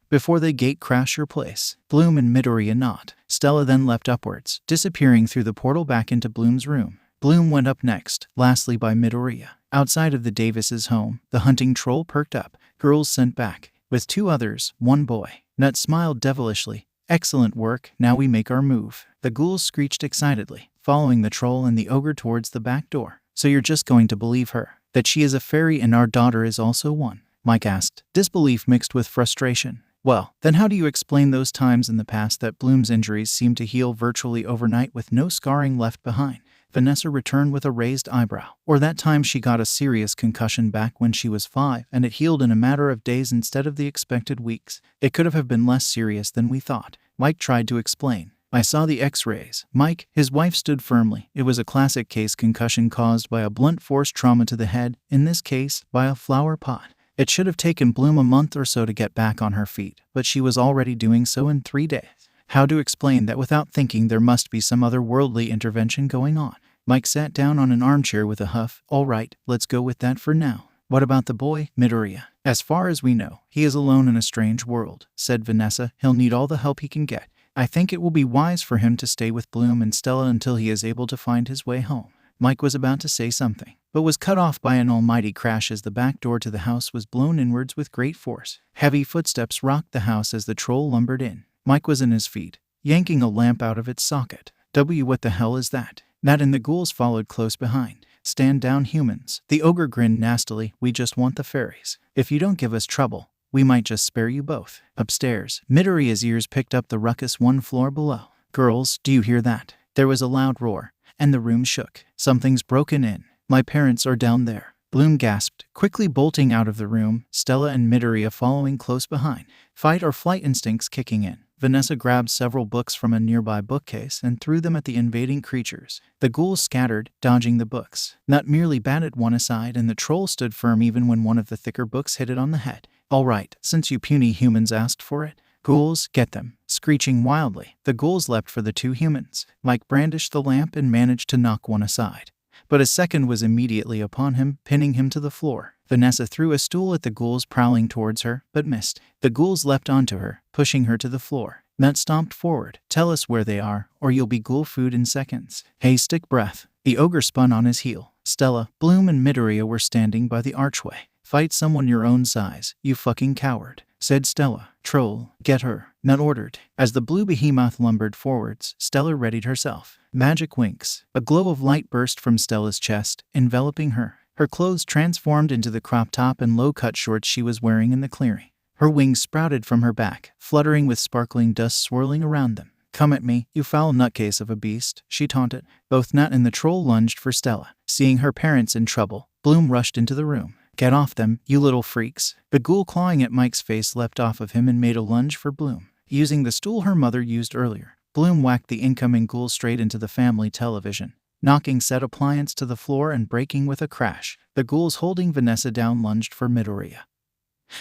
before they gate crash your place. Bloom and Midoriya nod. Stella then leapt upwards, disappearing through the portal back into Bloom's room. Bloom went up next, lastly by Midoriya. Outside of the Davises' home, the hunting troll perked up. Girls sent back, with two others, one boy. Nut smiled devilishly. Excellent work, now we make our move. The ghouls screeched excitedly, following the troll and the ogre towards the back door. So you're just going to believe her, that she is a fairy and our daughter is also one? Mike asked, disbelief mixed with frustration. Well, then how do you explain those times in the past that Bloom's injuries seemed to heal virtually overnight with no scarring left behind? Vanessa returned with a raised eyebrow. Or that time she got a serious concussion back when she was 5 and it healed in a matter of days instead of the expected weeks. It could have been less serious than we thought, Mike tried to explain. I saw the x-rays. Mike, his wife stood firmly. It was a classic case concussion caused by a blunt force trauma to the head, in this case, by a flower pot. It should have taken Bloom a month or so to get back on her feet, but she was already doing so in 3 days. How to explain that without thinking there must be some otherworldly intervention going on? Mike sat down on an armchair with a huff. All right, let's go with that for now. What about the boy, Midoriya? As far as we know, he is alone in a strange world, said Vanessa. He'll need all the help he can get. I think it will be wise for him to stay with Bloom and Stella until he is able to find his way home. Mike was about to say something, but was cut off by an almighty crash as the back door to the house was blown inwards with great force. Heavy footsteps rocked the house as the troll lumbered in. Mike was in his feet, yanking a lamp out of its socket. What the hell is that? Nat and the ghouls followed close behind. Stand down, humans. The ogre grinned nastily. We just want the fairies. If you don't give us trouble, we might just spare you both. Upstairs, Midoriya's ears picked up the ruckus 1 floor below. Girls, do you hear that? There was a loud roar, and the room shook. Something's broken in. My parents are down there. Bloom gasped, quickly bolting out of the room, Stella and Midoriya following close behind. Fight or flight instincts kicking in. Vanessa grabbed several books from a nearby bookcase and threw them at the invading creatures. The ghouls scattered, dodging the books. Nut merely batted one aside and the troll stood firm even when one of the thicker books hit it on the head. All right, since you puny humans asked for it. Ghouls, get them. Screeching wildly, the ghouls leapt for the 2 humans. Mike brandished the lamp and managed to knock one aside. But a second was immediately upon him, pinning him to the floor. Vanessa threw a stool at the ghouls prowling towards her, but missed. The ghouls leapt onto her, pushing her to the floor. Nut stomped forward. Tell us where they are, or you'll be ghoul food in seconds. Hey, stick breath. The ogre spun on his heel. Stella, Bloom and Midoriya were standing by the archway. Fight someone your own size, you fucking coward, said Stella. Troll, get her, Nut ordered. As the blue behemoth lumbered forwards, Stella readied herself. Magic winks. A glow of light burst from Stella's chest, enveloping her. Her clothes transformed into the crop top and low-cut shorts she was wearing in the clearing. Her wings sprouted from her back, fluttering with sparkling dust swirling around them. "Come at me, you foul nutcase of a beast," she taunted. Both Nut and the troll lunged for Stella. Seeing her parents in trouble, Bloom rushed into the room. "Get off them, you little freaks." The ghoul clawing at Mike's face leapt off of him and made a lunge for Bloom. Using the stool her mother used earlier, Bloom whacked the incoming ghoul straight into the family television, knocking said appliance to the floor and breaking with a crash. The ghouls holding Vanessa down lunged for Midoriya,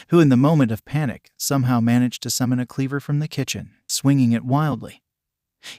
who in the moment of panic somehow managed to summon a cleaver from the kitchen, swinging it wildly.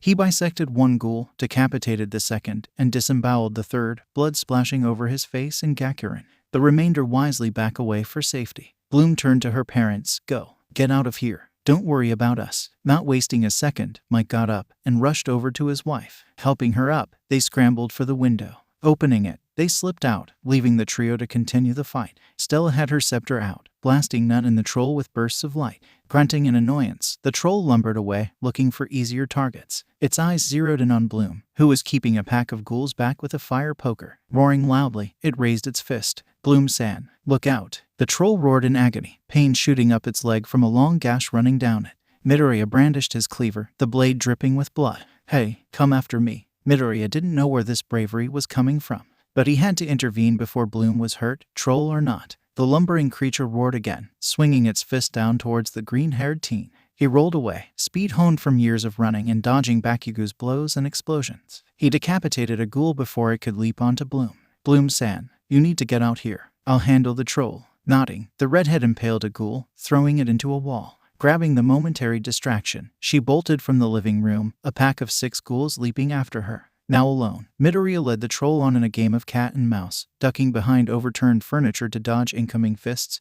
He bisected one ghoul, decapitated the second, and disemboweled the third, blood splashing over his face and Gakurin. The remainder wisely back away for safety. Bloom turned to her parents. "Go. Get out of here. Don't worry about us." Not wasting a second, Mike got up and rushed over to his wife. Helping her up, they scrambled for the window. Opening it, they slipped out, leaving the trio to continue the fight. Stella had her scepter out, blasting Nut and the troll with bursts of light. Grunting in annoyance, the troll lumbered away, looking for easier targets. Its eyes zeroed in on Bloom, who was keeping a pack of ghouls back with a fire poker. Roaring loudly, it raised its fist. "Bloom-san, look out." The troll roared in agony, pain shooting up its leg from a long gash running down it. Midoriya brandished his cleaver, the blade dripping with blood. "Hey, come after me." Midoriya didn't know where this bravery was coming from, but he had to intervene before Bloom was hurt, troll or not. The lumbering creature roared again, swinging its fist down towards the green-haired teen. He rolled away, speed honed from years of running and dodging Bakugo's blows and explosions. He decapitated a ghoul before it could leap onto Bloom. "Bloom-san, you need to get out here. I'll handle the troll." Nodding, the redhead impaled a ghoul, throwing it into a wall. Grabbing the momentary distraction, she bolted from the living room, a pack of 6 ghouls leaping after her. Now alone, Midoriya led the troll on in a game of cat and mouse, ducking behind overturned furniture to dodge incoming fists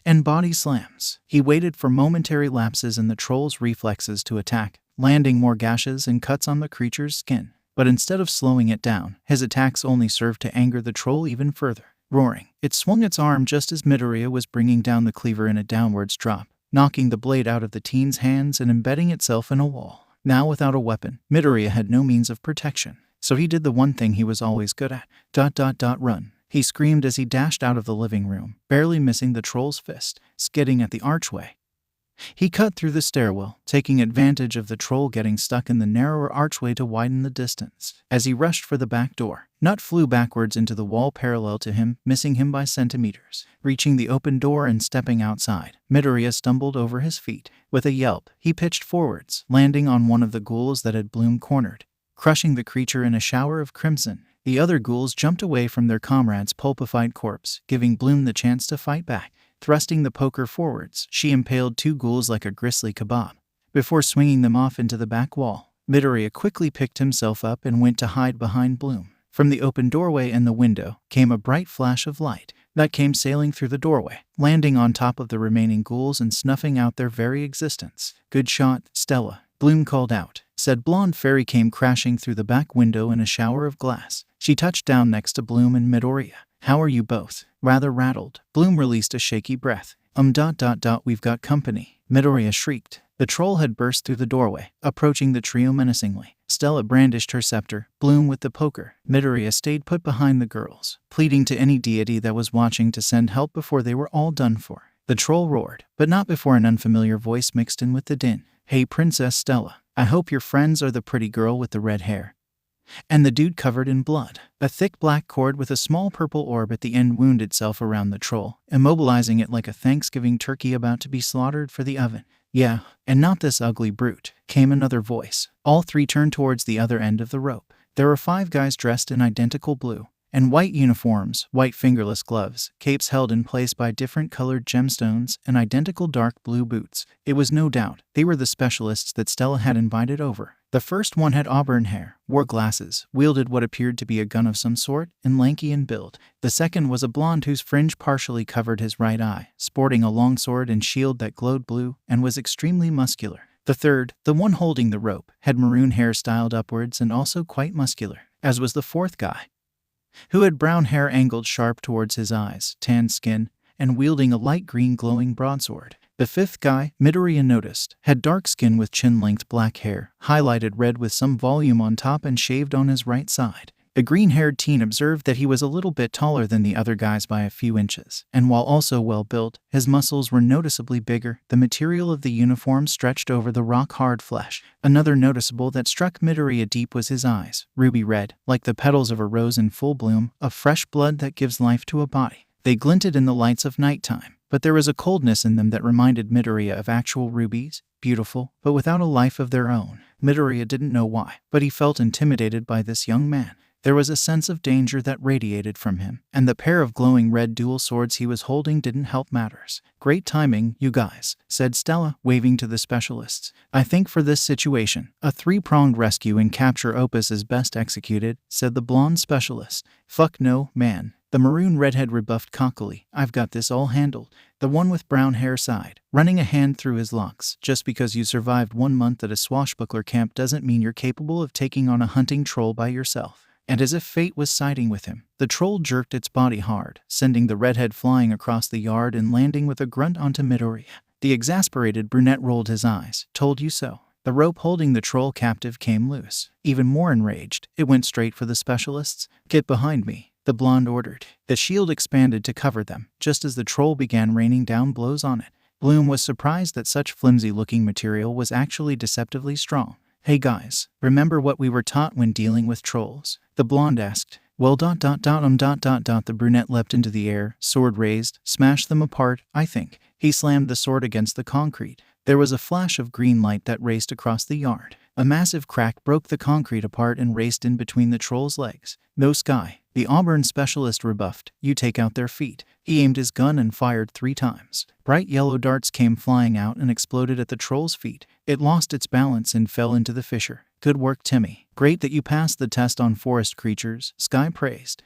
and body slams. He waited for momentary lapses in the troll's reflexes to attack, landing more gashes and cuts on the creature's skin. But instead of slowing it down, his attacks only served to anger the troll even further. Roaring, it swung its arm just as Midoriya was bringing down the cleaver in a downwards drop, knocking the blade out of the teen's hands and embedding itself in a wall. Now without a weapon, Midoriya had no means of protection, so he did the one thing he was always good at. Run. He screamed as he dashed out of the living room, barely missing the troll's fist, skidding at the archway. He cut through the stairwell, taking advantage of the troll getting stuck in the narrower archway to widen the distance. As he rushed for the back door, Nut flew backwards into the wall parallel to him, missing him by centimeters. Reaching the open door and stepping outside, Midoriya stumbled over his feet. With a yelp, he pitched forwards, landing on one of the ghouls that had Bloom cornered, crushing the creature in a shower of crimson. The other ghouls jumped away from their comrade's pulpified corpse, giving Bloom the chance to fight back. Thrusting the poker forwards, she impaled 2 ghouls like a grisly kebab, before swinging them off into the back wall. Midoriya quickly picked himself up and went to hide behind Bloom. From the open doorway and the window came a bright flash of light that came sailing through the doorway, landing on top of the remaining ghouls and snuffing out their very existence. "Good shot, Stella," Bloom called out. Said blonde fairy came crashing through the back window in a shower of glass. She touched down next to Bloom and Midoriya. "How are you both?" Rather rattled, Bloom released a shaky breath. We've got company," Midoriya shrieked. The troll had burst through the doorway, approaching the trio menacingly. Stella brandished her scepter, Bloom with the poker. Midoriya stayed put behind the girls, pleading to any deity that was watching to send help before they were all done for. The troll roared, but not before an unfamiliar voice mixed in with the din. "Hey Princess Stella, I hope your friends are the pretty girl with the red hair and the dude covered in blood." A thick black cord with a small purple orb at the end wound itself around the troll, immobilizing it like a Thanksgiving turkey about to be slaughtered for the oven. "Yeah, and not this ugly brute," came another voice. All 3 turned towards the other end of the rope. There were 5 guys dressed in identical blue and white uniforms, white fingerless gloves, capes held in place by different colored gemstones, and identical dark blue boots. It was no doubt they were the specialists that Stella had invited over. The first one had auburn hair, wore glasses, wielded what appeared to be a gun of some sort, and lanky in build. The second was a blonde whose fringe partially covered his right eye, sporting a long sword and shield that glowed blue, and was extremely muscular. The third, the one holding the rope, had maroon hair styled upwards and also quite muscular, as was the fourth guy, who had brown hair angled sharp towards his eyes, tanned skin, and wielding a light green glowing broadsword. The fifth guy, Midoriya noticed, had dark skin with chin-length black hair, highlighted red with some volume on top and shaved on his right side. The green-haired teen observed that he was a little bit taller than the other guys by a few inches, and while also well-built, his muscles were noticeably bigger. The material of the uniform stretched over the rock-hard flesh. Another noticeable that struck Midoriya deep was his eyes, ruby red, like the petals of a rose in full bloom, of fresh blood that gives life to a body. They glinted in the lights of nighttime, but there was a coldness in them that reminded Midoriya of actual rubies, beautiful, but without a life of their own. Midoriya didn't know why, but he felt intimidated by this young man. There was a sense of danger that radiated from him, and the pair of glowing red dual swords he was holding didn't help matters. "Great timing, you guys," said Stella, waving to the specialists. "I think for this situation, a three-pronged rescue and capture opus is best executed," said the blonde specialist. "Fuck no, man," the maroon redhead rebuffed cockily. "I've got this all handled." The one with brown hair sighed, running a hand through his locks. "Just because you survived 1 month at a swashbuckler camp doesn't mean you're capable of taking on a hunting troll by yourself." And as if fate was siding with him, the troll jerked its body hard, sending the redhead flying across the yard and landing with a grunt onto Midoriya. The exasperated brunette rolled his eyes. "Told you so." The rope holding the troll captive came loose. Even more enraged, it went straight for the specialists. "Get behind me," the blonde ordered. The shield expanded to cover them, just as the troll began raining down blows on it. Bloom was surprised that such flimsy-looking material was actually deceptively strong. "Hey guys, remember what we were taught when dealing with trolls?" the blonde asked. "Well, the brunette leapt into the air, sword raised, smashed them apart, I think." He slammed the sword against the concrete. There was a flash of green light that raced across the yard. A massive crack broke the concrete apart and raced in between the troll's legs. "No sky," the auburn specialist rebuffed. "You take out their feet." He aimed his gun and fired 3 times. Bright yellow darts came flying out and exploded at the troll's feet. It lost its balance and fell into the fissure. "Good work, Timmy. Great that you passed the test on forest creatures," Sky praised.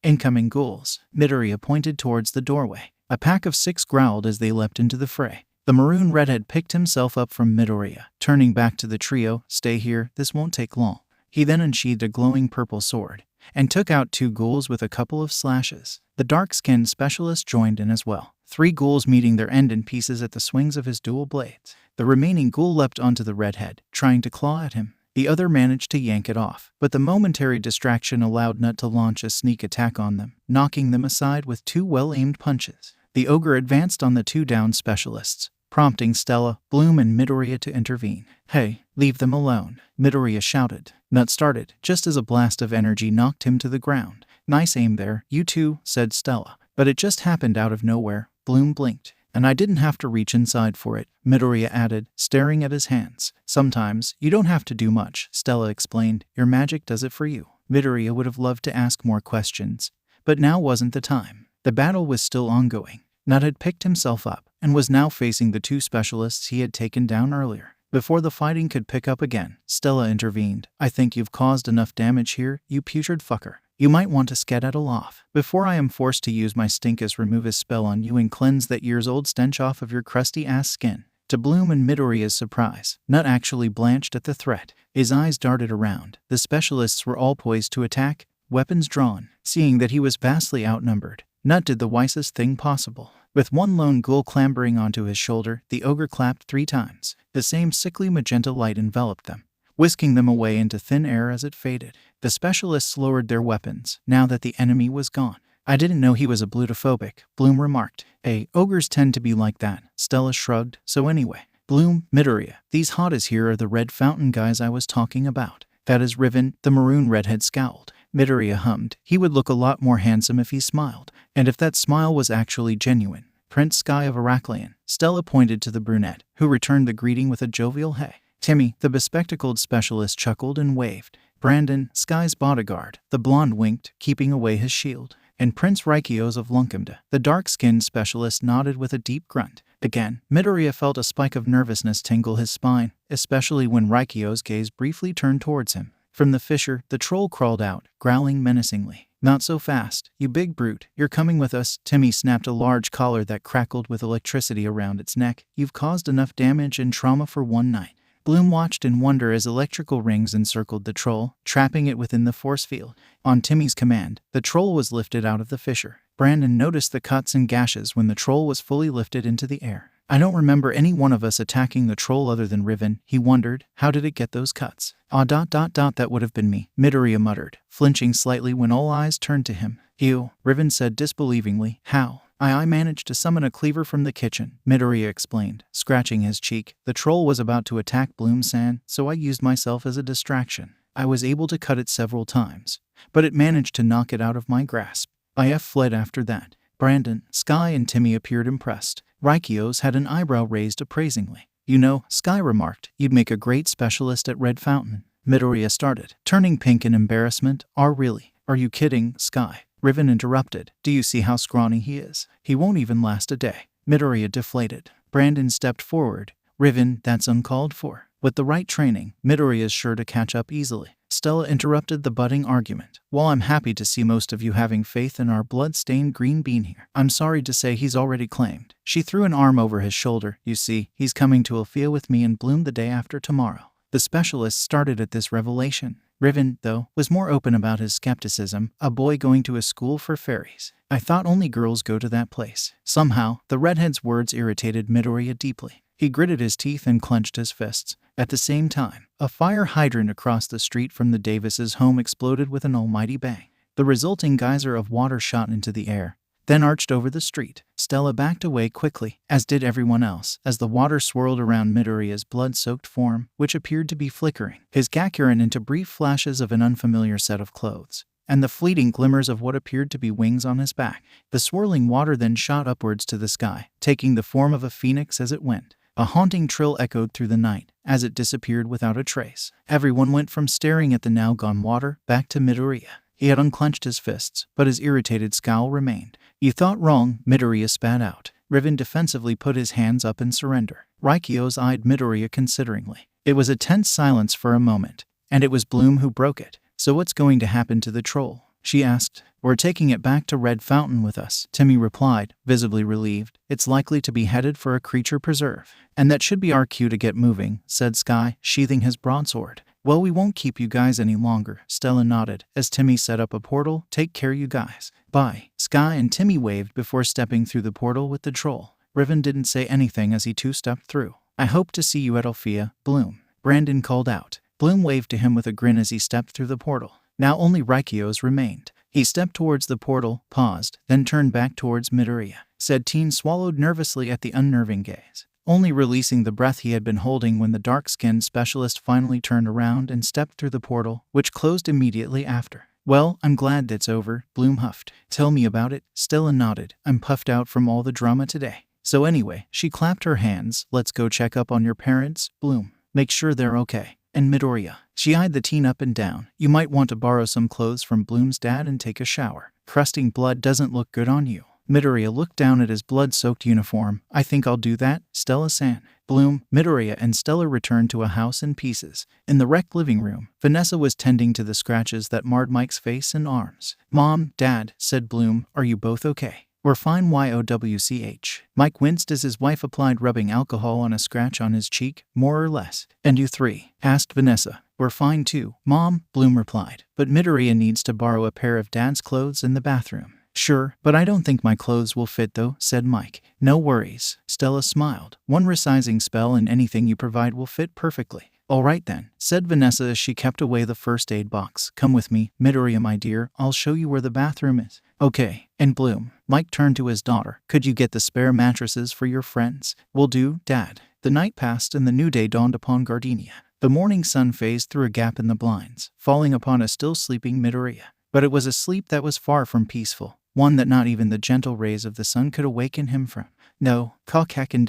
Incoming ghouls." Midoriya pointed towards the doorway. A pack of 6 growled as they leapt into the fray. The maroon redhead picked himself up from Midoriya, turning back to the trio. "Stay here, this won't take long." He then unsheathed a glowing purple sword and took out 2 ghouls with a couple of slashes. The dark-skinned specialist joined in as well, 3 ghouls meeting their end in pieces at the swings of his dual blades. The remaining ghoul leapt onto the redhead, trying to claw at him. The other managed to yank it off, but the momentary distraction allowed Nut to launch a sneak attack on them, knocking them aside with 2 well-aimed punches. The ogre advanced on the 2 downed specialists, prompting Stella, Bloom, and Midoriya to intervene. "Hey, leave them alone," Midoriya shouted. Nut started, just as a blast of energy knocked him to the ground. "Nice aim there, you two," said Stella. "But it just happened out of nowhere," Bloom blinked. "And I didn't have to reach inside for it," Midoriya added, staring at his hands. "Sometimes, you don't have to do much," Stella explained. "Your magic does it for you." Midoriya would have loved to ask more questions, but now wasn't the time. The battle was still ongoing. Nut had picked himself up, and was now facing the 2 specialists he had taken down earlier. Before the fighting could pick up again, Stella intervened. "I think you've caused enough damage here, you putrid fucker. You might want to skedaddle off before I am forced to use my Stinkus Removus spell on you and cleanse that years-old stench off of your crusty-ass skin." To Bloom and Midoriya's surprise, Nut actually blanched at the threat. His eyes darted around. The specialists were all poised to attack, weapons drawn. Seeing that he was vastly outnumbered, Nut did the wisest thing possible. With 1 lone ghoul clambering onto his shoulder, the ogre clapped 3 times. The same sickly magenta light enveloped them, whisking them away into thin air as it faded. The specialists lowered their weapons, now that the enemy was gone. "I didn't know he was a blutophobic," Bloom remarked. Ogres tend to be like that," Stella shrugged. "So anyway, Bloom, Midoriya, these hotties here are the red fountain guys I was talking about." "That is Riven," the maroon redhead scowled. Midoriya hummed. He would look a lot more handsome if he smiled. And if that smile was actually genuine. "Prince Sky of Heraklion." Stella pointed to the brunette, who returned the greeting with a jovial hey. "Timmy," the bespectacled specialist chuckled and waved. "Brandon, Sky's bodyguard." The blonde winked, keeping away his shield. "And Prince Rykios of Lunkamda." The dark-skinned specialist nodded with a deep grunt. Again, Midoriya felt a spike of nervousness tingle his spine, especially when Rykios' gaze briefly turned towards him. From the fissure, the troll crawled out, growling menacingly. "Not so fast, you big brute. You're coming with us." Timmy snapped a large collar that crackled with electricity around its neck. "You've caused enough damage and trauma for 1 night." Bloom watched in wonder as electrical rings encircled the troll, trapping it within the force field. On Timmy's command, the troll was lifted out of the fissure. Brandon noticed the cuts and gashes when the troll was fully lifted into the air. I don't remember any one of us attacking the troll other than Riven, he wondered. How did it get those cuts? That would have been me, Midoriya muttered, flinching slightly when all eyes turned to him. Ew, Riven said disbelievingly. How? I managed to summon a cleaver from the kitchen, Midoriya explained, scratching his cheek. The troll was about to attack Bloom-san, so I used myself as a distraction. I was able to cut it several times, but it managed to knock it out of my grasp. I fled after that. Brandon, Sky, and Timmy appeared impressed. Raikios had an eyebrow raised appraisingly. You know, Sky remarked, you'd make a great specialist at Red Fountain. Midoriya started, turning pink in embarrassment. Really? Are you kidding, Sky? Riven interrupted. Do you see how scrawny he is? He won't even last a day. Midoriya deflated. Brandon stepped forward. Riven, that's uncalled for. With the right training, Midoriya is sure to catch up easily. Stella interrupted the budding argument. While I'm happy to see most of you having faith in our blood-stained green bean here, I'm sorry to say he's already claimed. She threw an arm over his shoulder. You see, he's coming to Alfea with me and Bloom the day after tomorrow. The specialist started at this revelation. Riven, though, was more open about his skepticism. A boy going to a school for fairies. I thought only girls go to that place. Somehow, the redhead's words irritated Midoriya deeply. He gritted his teeth and clenched his fists. At the same time, a fire hydrant across the street from the Davises' home exploded with an almighty bang. The resulting geyser of water shot into the air, then arched over the street. Stella backed away quickly, as did everyone else, as the water swirled around Midoriya's blood-soaked form, which appeared to be flickering. His gakurin into brief flashes of an unfamiliar set of clothes, and the fleeting glimmers of what appeared to be wings on his back. The swirling water then shot upwards to the sky, taking the form of a phoenix as it went. A haunting trill echoed through the night, as it disappeared without a trace. Everyone went from staring at the now-gone water, back to Midoriya. He had unclenched his fists, but his irritated scowl remained. You thought wrong, Midoriya spat out. Riven defensively put his hands up in surrender. Raikios eyed Midoriya consideringly. It was a tense silence for a moment, and it was Bloom who broke it. So what's going to happen to the troll? She asked. We're taking it back to Red Fountain with us, Timmy replied, visibly relieved. It's likely to be headed for a creature preserve. And that should be our cue to get moving, said Sky, sheathing his broadsword. Well, we won't keep you guys any longer, Stella nodded, as Timmy set up a portal. Take care, you guys. Bye. Sky and Timmy waved before stepping through the portal with the troll. Riven didn't say anything as he two-stepped through. I hope to see you at Alfea, Bloom, Brandon called out. Bloom waved to him with a grin as he stepped through the portal. Now only Raikios remained. He stepped towards the portal, paused, then turned back towards Midoriya. Said teen swallowed nervously at the unnerving gaze, only releasing the breath he had been holding when the dark-skinned specialist finally turned around and stepped through the portal, which closed immediately after. Well, I'm glad that's over, Bloom huffed. Tell me about it, Stella nodded. I'm puffed out from all the drama today. So anyway, she clapped her hands. Let's go check up on your parents, Bloom. Make sure they're okay. And Midoriya. She eyed the teen up and down. You might want to borrow some clothes from Bloom's dad and take a shower. Crusting blood doesn't look good on you. Midoriya looked down at his blood-soaked uniform. I think I'll do that, Stella-san. Bloom, Midoriya, and Stella returned to a house in pieces. In the wrecked living room, Vanessa was tending to the scratches that marred Mike's face and arms. Mom, Dad, said Bloom, are you both okay? We're fine, YOWCH. Mike winced as his wife applied rubbing alcohol on a scratch on his cheek, more or less. And you three? Asked Vanessa. We're fine too, Mom, Bloom replied. But Midoriya needs to borrow a pair of Dad's clothes in the bathroom. Sure, but I don't think my clothes will fit though, said Mike. No worries, Stella smiled. One resizing spell and anything you provide will fit perfectly. All right then, said Vanessa as she kept away the first aid box. Come with me, Midoriya my dear, I'll show you where the bathroom is. Okay, and Bloom. Mike turned to his daughter. Could you get the spare mattresses for your friends? Will do, Dad. The night passed and the new day dawned upon Gardenia. The morning sun phased through a gap in the blinds, falling upon a still sleeping Midoriya. But it was a sleep that was far from peaceful, one that not even the gentle rays of the sun could awaken him from. No, cockhacken ...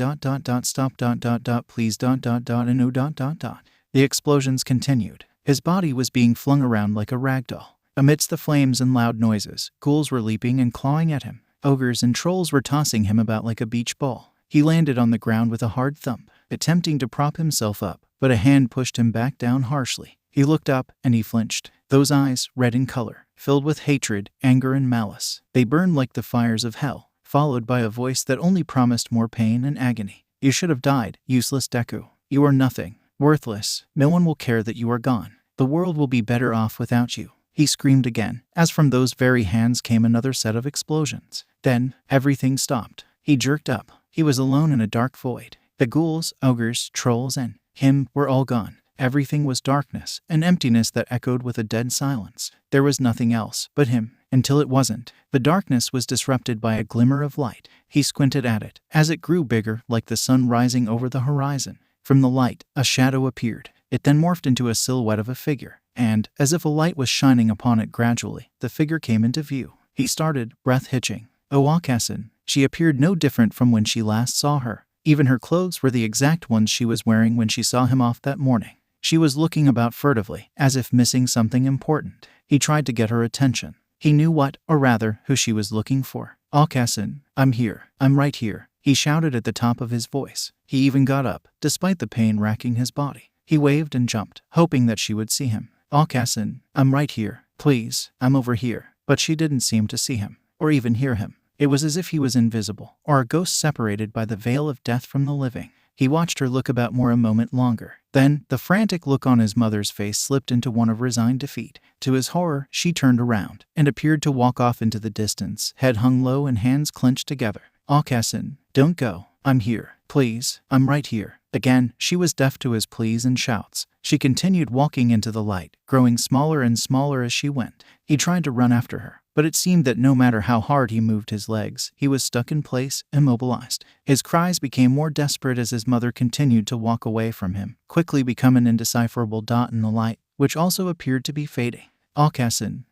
stop ... please ... and no ... The explosions continued. His body was being flung around like a rag doll. Amidst the flames and loud noises, ghouls were leaping and clawing at him. Ogres and trolls were tossing him about like a beach ball. He landed on the ground with a hard thump, attempting to prop himself up, but a hand pushed him back down harshly. He looked up, and he flinched. Those eyes, red in color, filled with hatred, anger, and malice. They burned like the fires of hell, followed by a voice that only promised more pain and agony. You should have died, useless Deku. You are nothing. Worthless. No one will care that you are gone. The world will be better off without you. He screamed again, as from those very hands came another set of explosions. Then, everything stopped. He jerked up, He was alone in a dark void. The ghouls, ogres, trolls, and him were all gone. Everything was darkness, an emptiness that echoed with a dead silence. There was nothing else but him, until it wasn't. The darkness was disrupted by a glimmer of light. He squinted at it, as it grew bigger, like the sun rising over the horizon. From the light, a shadow appeared. It then morphed into a silhouette of a figure, and, as if a light was shining upon it gradually, the figure came into view. He started, breath hitching. Acqua. She appeared no different from when she last saw her. Even her clothes were the exact ones she was wearing when she saw him off that morning. She was looking about furtively, as if missing something important. He tried to get her attention. He knew what, or rather, who she was looking for. Acqua, I'm here. I'm right here. He shouted at the top of his voice. He even got up, despite the pain racking his body. He waved and jumped, hoping that she would see him. Acqua, I'm right here. Please, I'm over here. But she didn't seem to see him, or even hear him. It was as if he was invisible, or a ghost separated by the veil of death from the living. He watched her look about more a moment longer. Then, the frantic look on his mother's face slipped into one of resigned defeat. To his horror, she turned around, and appeared to walk off into the distance, head hung low and hands clenched together. Acqua, don't go. I'm here. Please, I'm right here. Again, she was deaf to his pleas and shouts. She continued walking into the light, growing smaller and smaller as she went. He tried to run after her, but it seemed that no matter how hard he moved his legs, he was stuck in place, immobilized. His cries became more desperate as his mother continued to walk away from him, quickly become an indecipherable dot in the light, which also appeared to be fading. Acqua,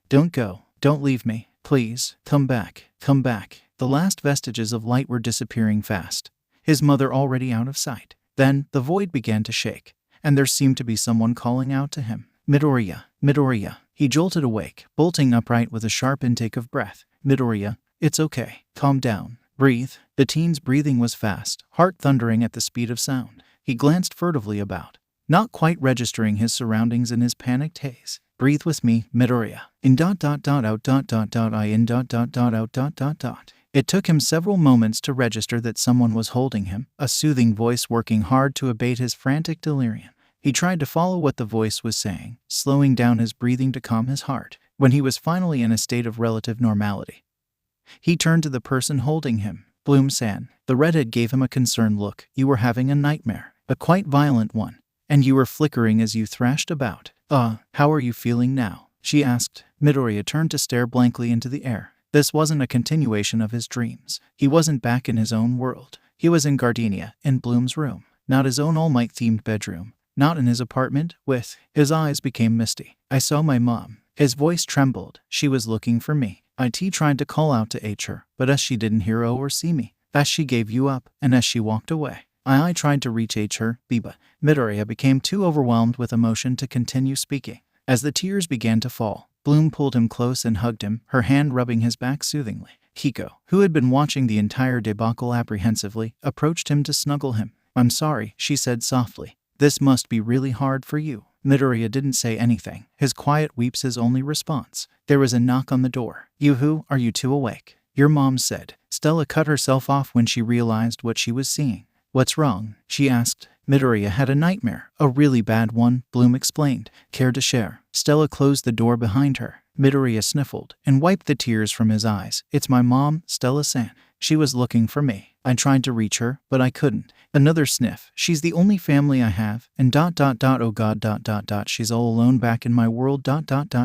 don't go. Don't leave me. Please, come back. Come back. The last vestiges of light were disappearing fast, his mother already out of sight. Then, the void began to shake, and there seemed to be someone calling out to him. Midoriya, Midoriya. He jolted awake, bolting upright with a sharp intake of breath. Midoriya, it's okay. Calm down. Breathe. The teen's breathing was fast, heart thundering at the speed of sound. He glanced furtively about, not quite registering his surroundings in his panicked haze. Breathe with me, Midoriya. Out. It took him several moments to register that someone was holding him, a soothing voice working hard to abate his frantic delirium. He tried to follow what the voice was saying, slowing down his breathing to calm his heart. When he was finally in a state of relative normality, he turned to the person holding him. Bloom-san. The redhead gave him a concerned look. You were having a nightmare, a quite violent one, and you were flickering as you thrashed about. How are you feeling now? She asked. Midoriya turned to stare blankly into the air. This wasn't a continuation of his dreams. He wasn't back in his own world. He was in Gardenia, in Bloom's room. Not his own All Might-themed bedroom. Not in his apartment, with... His eyes became misty. I saw my mom. His voice trembled. She was looking for me. IT tried to call out to her, but as she didn't hear or see me, as she gave you up, and as she walked away, I tried to reach her, but Midoriya became too overwhelmed with emotion to continue speaking. As the tears began to fall, Bloom pulled him close and hugged him, her hand rubbing his back soothingly. Hiko, who had been watching the entire debacle apprehensively, approached him to snuggle him. I'm sorry, she said softly. This must be really hard for you. Midoriya didn't say anything, his quiet weeps his only response. There was a knock on the door. Yoo-hoo, are you two awake? Your mom said. Stella cut herself off when she realized what she was seeing. What's wrong? She asked. Midoriya had a nightmare. A really bad one, Bloom explained. Care to share? Stella closed the door behind her. Midoriya sniffled and wiped the tears from his eyes. It's my mom, Stella-san. She was looking for me. I tried to reach her, but I couldn't. Another sniff. She's the only family I have, and ... oh god ... she's all alone back in my world ...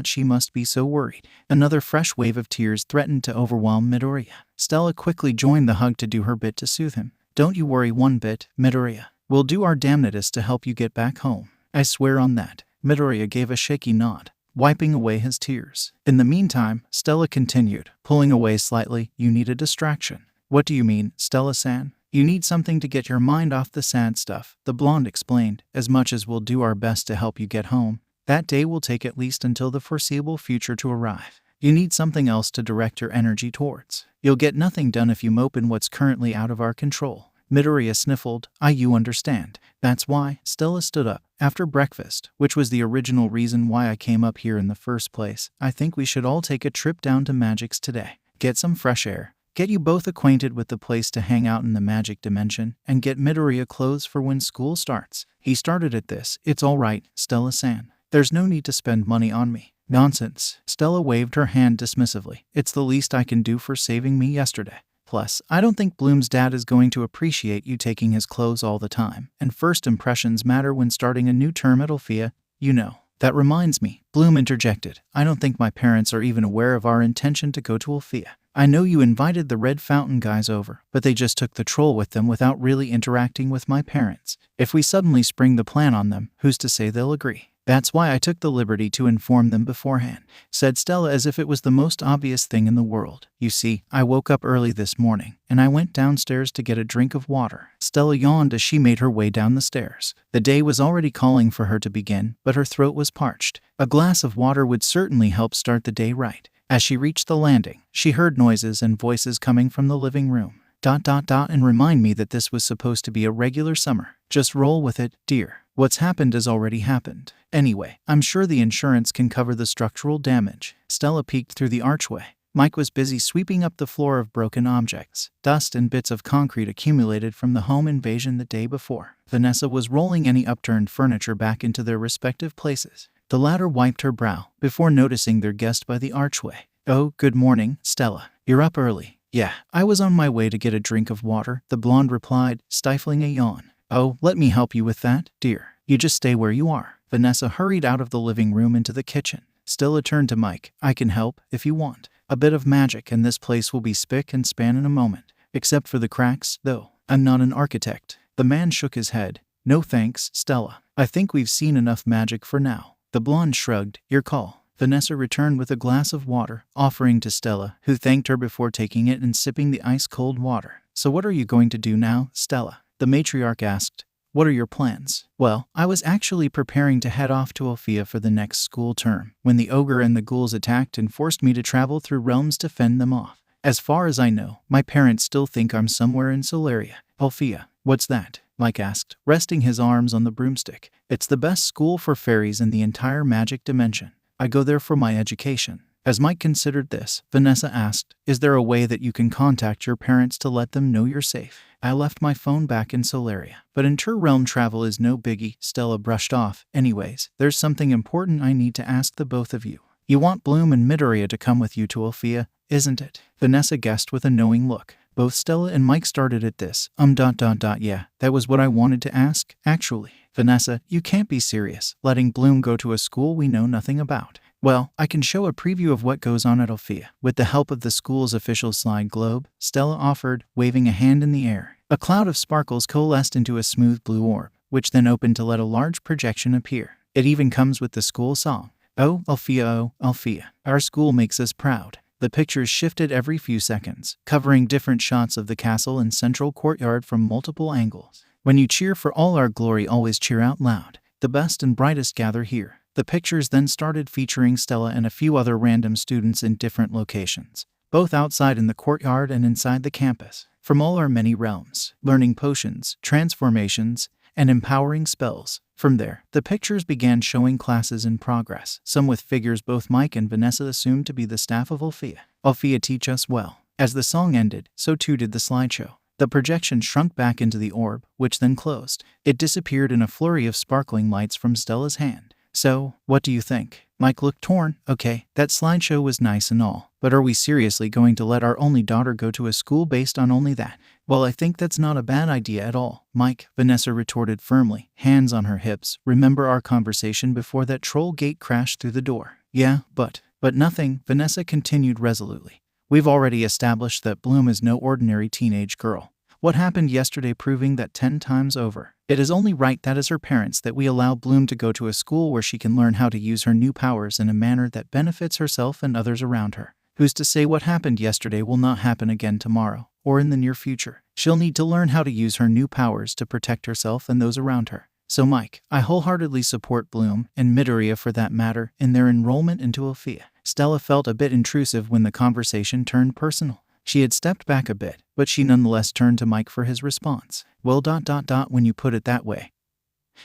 she must be so worried. Another fresh wave of tears threatened to overwhelm Midoriya. Stella quickly joined the hug to do her bit to soothe him. Don't you worry one bit, Midoriya. We'll do our damnedest to help you get back home. I swear on that. Midoriya gave a shaky nod, wiping away his tears. In the meantime, Stella continued, pulling away slightly. You need a distraction. What do you mean, Stella-san? You need something to get your mind off the sad stuff, the blonde explained. As much as we'll do our best to help you get home, that day will take at least until the foreseeable future to arrive. You need something else to direct your energy towards. You'll get nothing done if you mope in what's currently out of our control. Midoriya sniffled. You understand. That's why. Stella stood up. After breakfast, which was the original reason why I came up here in the first place, I think we should all take a trip down to Magix today. Get some fresh air. Get you both acquainted with the place to hang out in the magic dimension, and get Midoriya clothes for when school starts. He started at this. It's all right, Stella-san. There's no need to spend money on me. Nonsense. Stella waved her hand dismissively. It's the least I can do for saving me yesterday. Plus, I don't think Bloom's dad is going to appreciate you taking his clothes all the time, and first impressions matter when starting a new term at Alfea, you know. That reminds me, Bloom interjected. I don't think my parents are even aware of our intention to go to Alfea. I know you invited the Red Fountain guys over, but they just took the troll with them without really interacting with my parents. If we suddenly spring the plan on them, who's to say they'll agree? That's why I took the liberty to inform them beforehand, said Stella as if it was the most obvious thing in the world. You see, I woke up early this morning, and I went downstairs to get a drink of water. Stella yawned as she made her way down the stairs. The day was already calling for her to begin, but her throat was parched. A glass of water would certainly help start the day right. As she reached the landing, she heard noises and voices coming from the living room. ... and remind me that this was supposed to be a regular summer. Just roll with it, dear. What's happened has already happened. Anyway, I'm sure the insurance can cover the structural damage. Stella peeked through the archway. Mike was busy sweeping up the floor of broken objects. Dust and bits of concrete accumulated from the home invasion the day before. Vanessa was rolling any upturned furniture back into their respective places. The latter wiped her brow before noticing their guest by the archway. Oh, good morning, Stella. You're up early. Yeah, I was on my way to get a drink of water, the blonde replied, stifling a yawn. Oh, let me help you with that, dear. You just stay where you are. Vanessa hurried out of the living room into the kitchen. Stella turned to Mike. I can help, if you want. A bit of magic and this place will be spick and span in a moment. Except for the cracks, though. I'm not an architect. The man shook his head. No thanks, Stella. I think we've seen enough magic for now. The blonde shrugged. Your call. Vanessa returned with a glass of water, offering to Stella, who thanked her before taking it and sipping the ice-cold water. So what are you going to do now, Stella? The matriarch asked. What are your plans? Well, I was actually preparing to head off to Alfea for the next school term, when the ogre and the ghouls attacked and forced me to travel through realms to fend them off. As far as I know, my parents still think I'm somewhere in Solaria. Alfea, what's that? Mike asked, resting his arms on the broomstick. It's the best school for fairies in the entire magic dimension. I go there for my education. As Mike considered this, Vanessa asked, is there a way that you can contact your parents to let them know you're safe? I left my phone back in Solaria, but inter-realm travel is no biggie, Stella brushed off. Anyways, there's something important I need to ask the both of you. You want Bloom and Midoriya to come with you to Alfea, isn't it? Vanessa guessed with a knowing look. Both Stella and Mike started at this. Yeah, that was what I wanted to ask, actually. Vanessa, you can't be serious, letting Bloom go to a school we know nothing about. Well, I can show a preview of what goes on at Alfea. With the help of the school's official slide globe, Stella offered, waving a hand in the air. A cloud of sparkles coalesced into a smooth blue orb, which then opened to let a large projection appear. It even comes with the school song. Oh, Alfea, our school makes us proud. The pictures shifted every few seconds, covering different shots of the castle and central courtyard from multiple angles. When you cheer for all our glory, always cheer out loud. The best and brightest gather here. The pictures then started featuring Stella and a few other random students in different locations, both outside in the courtyard and inside the campus, from all our many realms, learning potions, transformations, and empowering spells. From there, the pictures began showing classes in progress, some with figures both Mike and Vanessa assumed to be the staff of Alfea. Alfea teach us well. As the song ended, so too did the slideshow. The projection shrunk back into the orb, which then closed. It disappeared in a flurry of sparkling lights from Stella's hand. So, what do you think? Mike looked torn. Okay, that slideshow was nice and all, but are we seriously going to let our only daughter go to a school based on only that? Well, I think that's not a bad idea at all, Mike, Vanessa retorted firmly, hands on her hips. Remember our conversation before that troll gate crashed through the door? Yeah, but nothing, Vanessa continued resolutely. We've already established that Bloom is no ordinary teenage girl. What happened yesterday proving that 10 times over. It is only right that as her parents that we allow Bloom to go to a school where she can learn how to use her new powers in a manner that benefits herself and others around her. Who's to say what happened yesterday will not happen again tomorrow, or in the near future? She'll need to learn how to use her new powers to protect herself and those around her. So Mike, I wholeheartedly support Bloom, and Midoriya for that matter, in their enrollment into Alfea. Stella felt a bit intrusive when the conversation turned personal. She had stepped back a bit, but she nonetheless turned to Mike for his response. Well, when you put it that way.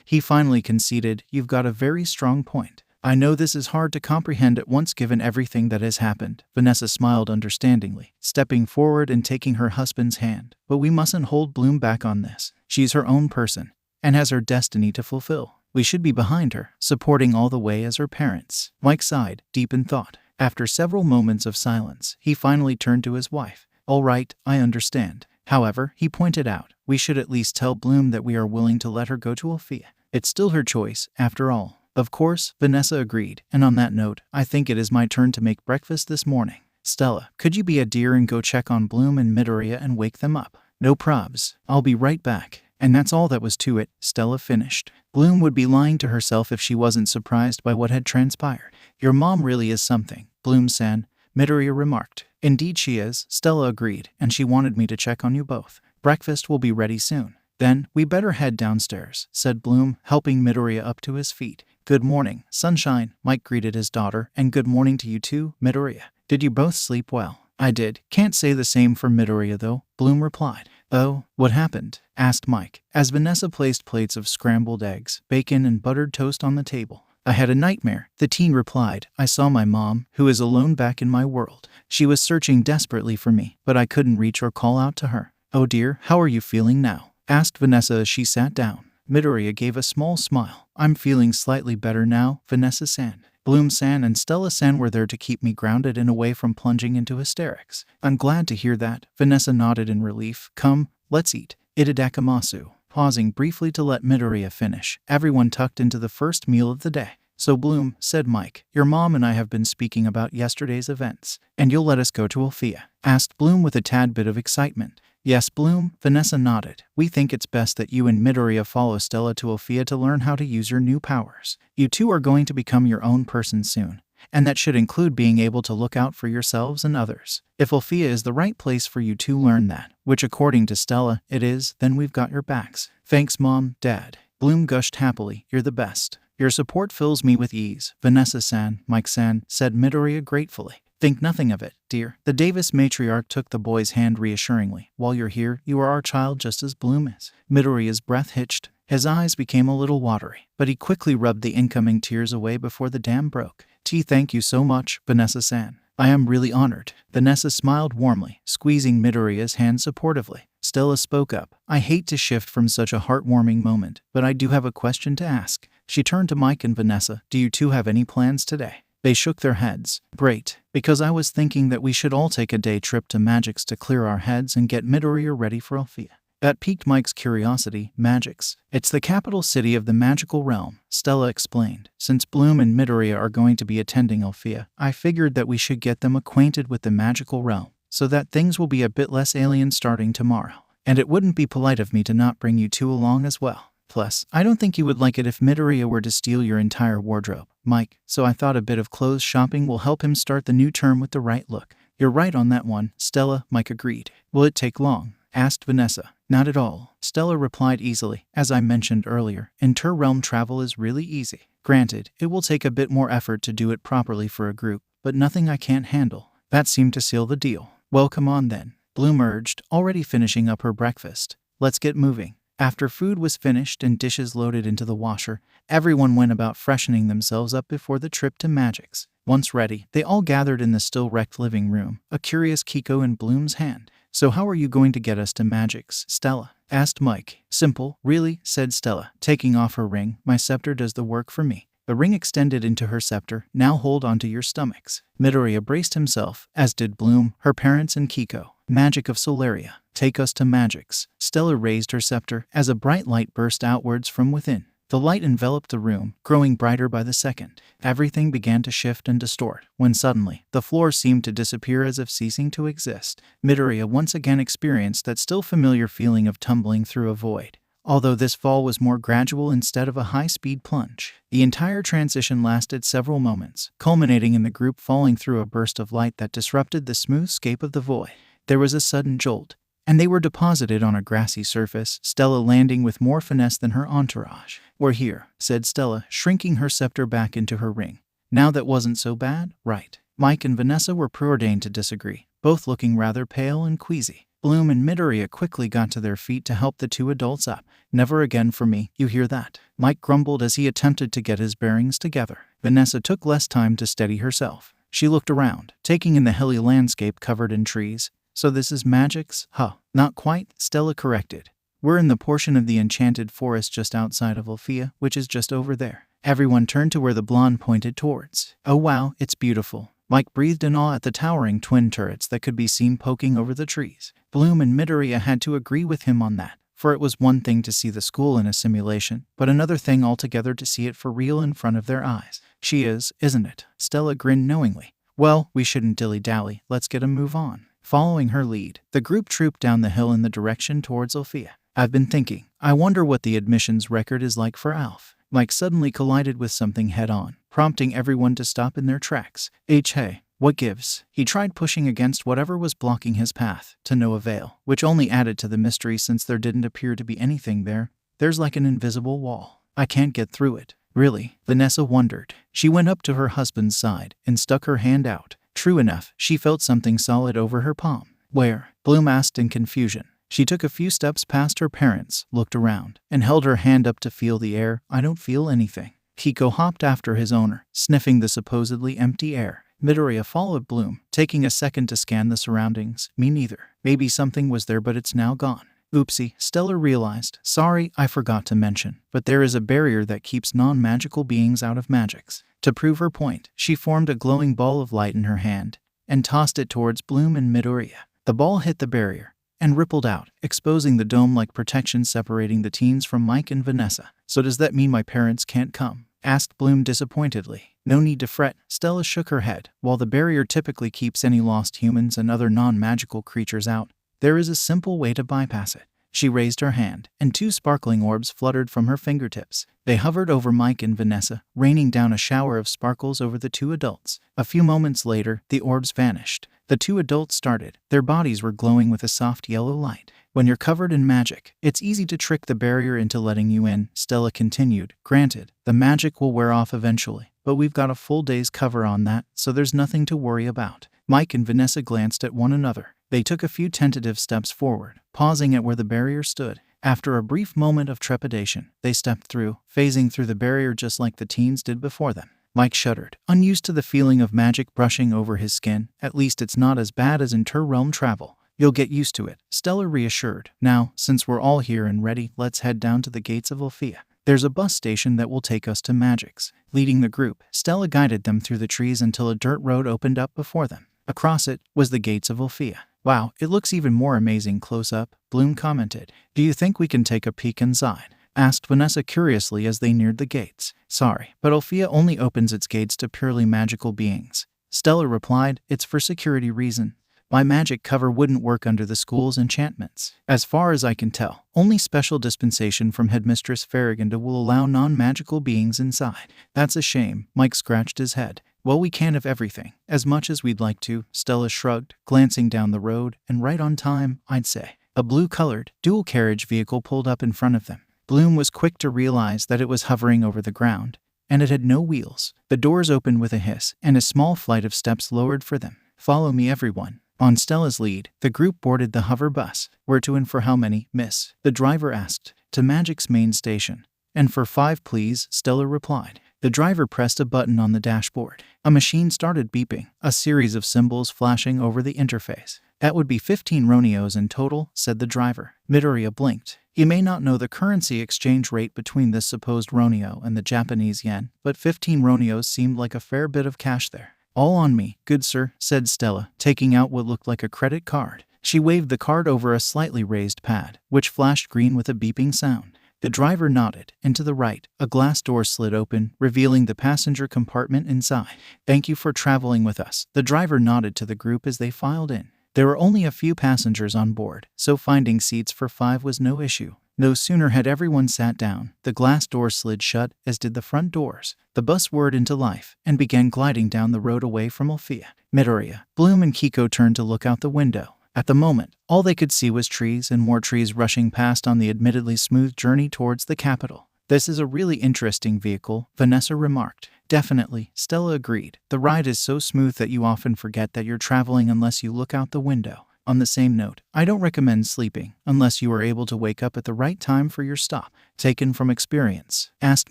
He finally conceded, you've got a very strong point. I know this is hard to comprehend at once given everything that has happened. Vanessa smiled understandingly, stepping forward and taking her husband's hand. But we mustn't hold Bloom back on this. She's her own person, and has her destiny to fulfill. We should be behind her, supporting all the way as her parents. Mike sighed, deep in thought. After several moments of silence, he finally turned to his wife. All right, I understand. However, he pointed out, we should at least tell Bloom that we are willing to let her go to Alfea. It's still her choice, after all. Of course, Vanessa agreed, and on that note, I think it is my turn to make breakfast this morning. Stella, could you be a dear and go check on Bloom and Midoriya and wake them up? No probs. I'll be right back. And that's all that was to it, Stella finished. Bloom would be lying to herself if she wasn't surprised by what had transpired. Your mom really is something, Bloom-san, Midoriya remarked. Indeed she is, Stella agreed, and she wanted me to check on you both. Breakfast will be ready soon. Then, we better head downstairs, said Bloom, helping Midoriya up to his feet. Good morning, sunshine, Mike greeted his daughter, and good morning to you too, Midoriya. Did you both sleep well? I did. Can't say the same for Midoriya though, Bloom replied. Oh, what happened? Asked Mike, as Vanessa placed plates of scrambled eggs, bacon, and buttered toast on the table. I had a nightmare, the teen replied. I saw my mom, who is alone back in my world. She was searching desperately for me, but I couldn't reach or call out to her. Oh dear, how are you feeling now? Asked Vanessa as she sat down. Midoriya gave a small smile. I'm feeling slightly better now, Vanessa-san. Bloom-san and Stella-san were there to keep me grounded and away from plunging into hysterics. I'm glad to hear that, Vanessa nodded in relief. Come, let's eat. Itadakamasu. Pausing briefly to let Midoriya finish, everyone tucked into the first meal of the day. So Bloom, said Mike, your mom and I have been speaking about yesterday's events, and you'll let us go to Alfea? Asked Bloom with a tad bit of excitement. Yes, Bloom, Vanessa nodded. We think it's best that you and Midoriya follow Stella to Alfea to learn how to use your new powers. You two are going to become your own person soon, and that should include being able to look out for yourselves and others. If Alfea is the right place for you to learn that, which according to Stella, it is, then we've got your backs. Thanks, Mom, Dad. Bloom gushed happily. You're the best. Your support fills me with ease. Vanessa-san, Mike-san, said Midoriya gratefully. Think nothing of it, dear. The Davis matriarch took the boy's hand reassuringly. While you're here, you are our child just as Bloom is. Midoriya's breath hitched. His eyes became a little watery, but he quickly rubbed the incoming tears away before the dam broke. Thank you so much, Vanessa-san. I am really honored. Vanessa smiled warmly, squeezing Midoriya's hand supportively. Stella spoke up. I hate to shift from such a heartwarming moment, but I do have a question to ask. She turned to Mike and Vanessa. Do you two have any plans today? They shook their heads. Great, because I was thinking that we should all take a day trip to Magix to clear our heads and get Midoriya ready for Alfea. That piqued Mike's curiosity. Magix. It's the capital city of the magical realm, Stella explained. Since Bloom and Midoriya are going to be attending Alfea, I figured that we should get them acquainted with the magical realm, so that things will be a bit less alien starting tomorrow. And it wouldn't be polite of me to not bring you two along as well. Plus, I don't think you would like it if Midoriya were to steal your entire wardrobe, Mike, so I thought a bit of clothes shopping will help him start the new term with the right look. You're right on that one, Stella, Mike agreed. Will it take long? Asked Vanessa. Not at all, Stella replied easily. As I mentioned earlier, inter-realm travel is really easy. Granted, it will take a bit more effort to do it properly for a group, but nothing I can't handle. That seemed to seal the deal. Well, come on then, Bloom urged, already finishing up her breakfast. Let's get moving. After food was finished and dishes loaded into the washer, everyone went about freshening themselves up before the trip to Magix. Once ready, they all gathered in the still-wrecked living room, a curious Kiko in Bloom's hand. So how are you going to get us to Magix, Stella? Asked Mike. Simple, really, said Stella, taking off her ring. My scepter does the work for me. The ring extended into her scepter. Now hold onto your stomachs. Midoriya braced himself, as did Bloom, her parents, and Kiko. Magic of Solaria. Take us to Magix. Stella raised her scepter as a bright light burst outwards from within. The light enveloped the room, growing brighter by the second. Everything began to shift and distort, when suddenly, the floor seemed to disappear as if ceasing to exist. Midoriya once again experienced that still familiar feeling of tumbling through a void, although this fall was more gradual instead of a high-speed plunge. The entire transition lasted several moments, culminating in the group falling through a burst of light that disrupted the smooth scape of the void. There was a sudden jolt, and they were deposited on a grassy surface, Stella landing with more finesse than her entourage. We're here, said Stella, shrinking her scepter back into her ring. Now that wasn't so bad, right? Mike and Vanessa were preordained to disagree, both looking rather pale and queasy. Bloom and Midoriya quickly got to their feet to help the two adults up. Never again for me, you hear that? Mike grumbled as he attempted to get his bearings together. Vanessa took less time to steady herself. She looked around, taking in the hilly landscape covered in trees. So this is Magix? Huh. Not quite, Stella corrected. We're in the portion of the enchanted forest just outside of Alfea, which is just over there. Everyone turned to where the blonde pointed towards. Oh wow, it's beautiful. Mike breathed in awe at the towering twin turrets that could be seen poking over the trees. Bloom and Midoriya had to agree with him on that, for it was one thing to see the school in a simulation, but another thing altogether to see it for real in front of their eyes. She is, isn't it? Stella grinned knowingly. Well, we shouldn't dilly-dally, let's get a move on. Following her lead, the group trooped down the hill in the direction towards Alfea. I've been thinking, I wonder what the admissions record is like for Alf. Mike suddenly collided with something head-on, prompting everyone to stop in their tracks. Hey, what gives? He tried pushing against whatever was blocking his path, to no avail, which only added to the mystery since there didn't appear to be anything there. There's like an invisible wall. I can't get through it. Really? Vanessa wondered. She went up to her husband's side and stuck her hand out. True enough, she felt something solid over her palm. Where? Bloom asked in confusion. She took a few steps past her parents, looked around, and held her hand up to feel the air. I don't feel anything. Kiko hopped after his owner, sniffing the supposedly empty air. Midoriya followed Bloom, taking a second to scan the surroundings. Me neither. Maybe something was there but it's now gone. Oopsie, Stella realized. Sorry, I forgot to mention, but there is a barrier that keeps non-magical beings out of Magix. To prove her point, she formed a glowing ball of light in her hand and tossed it towards Bloom and Midoriya. The ball hit the barrier and rippled out, exposing the dome-like protection separating the teens from Mike and Vanessa. So does that mean my parents can't come? Asked Bloom disappointedly. No need to fret, Stella shook her head. While the barrier typically keeps any lost humans and other non-magical creatures out, there is a simple way to bypass it. She raised her hand, and 2 sparkling orbs fluttered from her fingertips. They hovered over Mike and Vanessa, raining down a shower of sparkles over the 2 adults. A few moments later, the orbs vanished. The 2 adults started. Their bodies were glowing with a soft yellow light. When you're covered in magic, it's easy to trick the barrier into letting you in, Stella continued. Granted, the magic will wear off eventually, but we've got a full day's cover on that, so there's nothing to worry about. Mike and Vanessa glanced at one another. They took a few tentative steps forward, pausing at where the barrier stood. After a brief moment of trepidation, they stepped through, phasing through the barrier just like the teens did before them. Mike shuddered, unused to the feeling of magic brushing over his skin. At least it's not as bad as inter-realm travel. You'll get used to it, Stella reassured. Now, since we're all here and ready, let's head down to the gates of Alfea. There's a bus station that will take us to Magix. Leading the group, Stella guided them through the trees until a dirt road opened up before them. Across it was the gates of Alfea. Wow, it looks even more amazing close up, Bloom commented. Do you think we can take a peek inside? Asked Vanessa curiously as they neared the gates. Sorry, but Alfea only opens its gates to purely magical beings. Stella replied, it's for security reason. My magic cover wouldn't work under the school's enchantments. As far as I can tell, only special dispensation from headmistress Farragonda will allow non-magical beings inside. That's a shame, Mike scratched his head. Well, we can't have everything, as much as we'd like to, Stella shrugged, glancing down the road, and right on time, I'd say. A blue-colored, dual-carriage vehicle pulled up in front of them. Bloom was quick to realize that it was hovering over the ground, and it had no wheels. The doors opened with a hiss, and a small flight of steps lowered for them. Follow me, everyone. On Stella's lead, the group boarded the hover bus. Where to and for how many, miss? The driver asked. To Magic's main station. And for 5, please, Stella replied. The driver pressed a button on the dashboard. A machine started beeping, a series of symbols flashing over the interface. That would be 15 Ronios in total, said the driver. Midoriya blinked. He may not know the currency exchange rate between this supposed Ronio and the Japanese yen, but 15 Ronios seemed like a fair bit of cash there. All on me, good sir, said Stella, taking out what looked like a credit card. She waved the card over a slightly raised pad, which flashed green with a beeping sound. The driver nodded, and to the right, a glass door slid open, revealing the passenger compartment inside. Thank you for traveling with us. The driver nodded to the group as they filed in. There were only a few passengers on board, so finding seats for 5 was no issue. No sooner had everyone sat down, the glass door slid shut, as did the front doors. The bus whirred into life, and began gliding down the road away from Alfea. Midoriya, Bloom and Kiko turned to look out the window. At the moment, all they could see was trees and more trees rushing past on the admittedly smooth journey towards the capital. This is a really interesting vehicle, Vanessa remarked. Definitely, Stella agreed. The ride is so smooth that you often forget that you're traveling unless you look out the window. On the same note, I don't recommend sleeping unless you are able to wake up at the right time for your stop. Taken from experience? Asked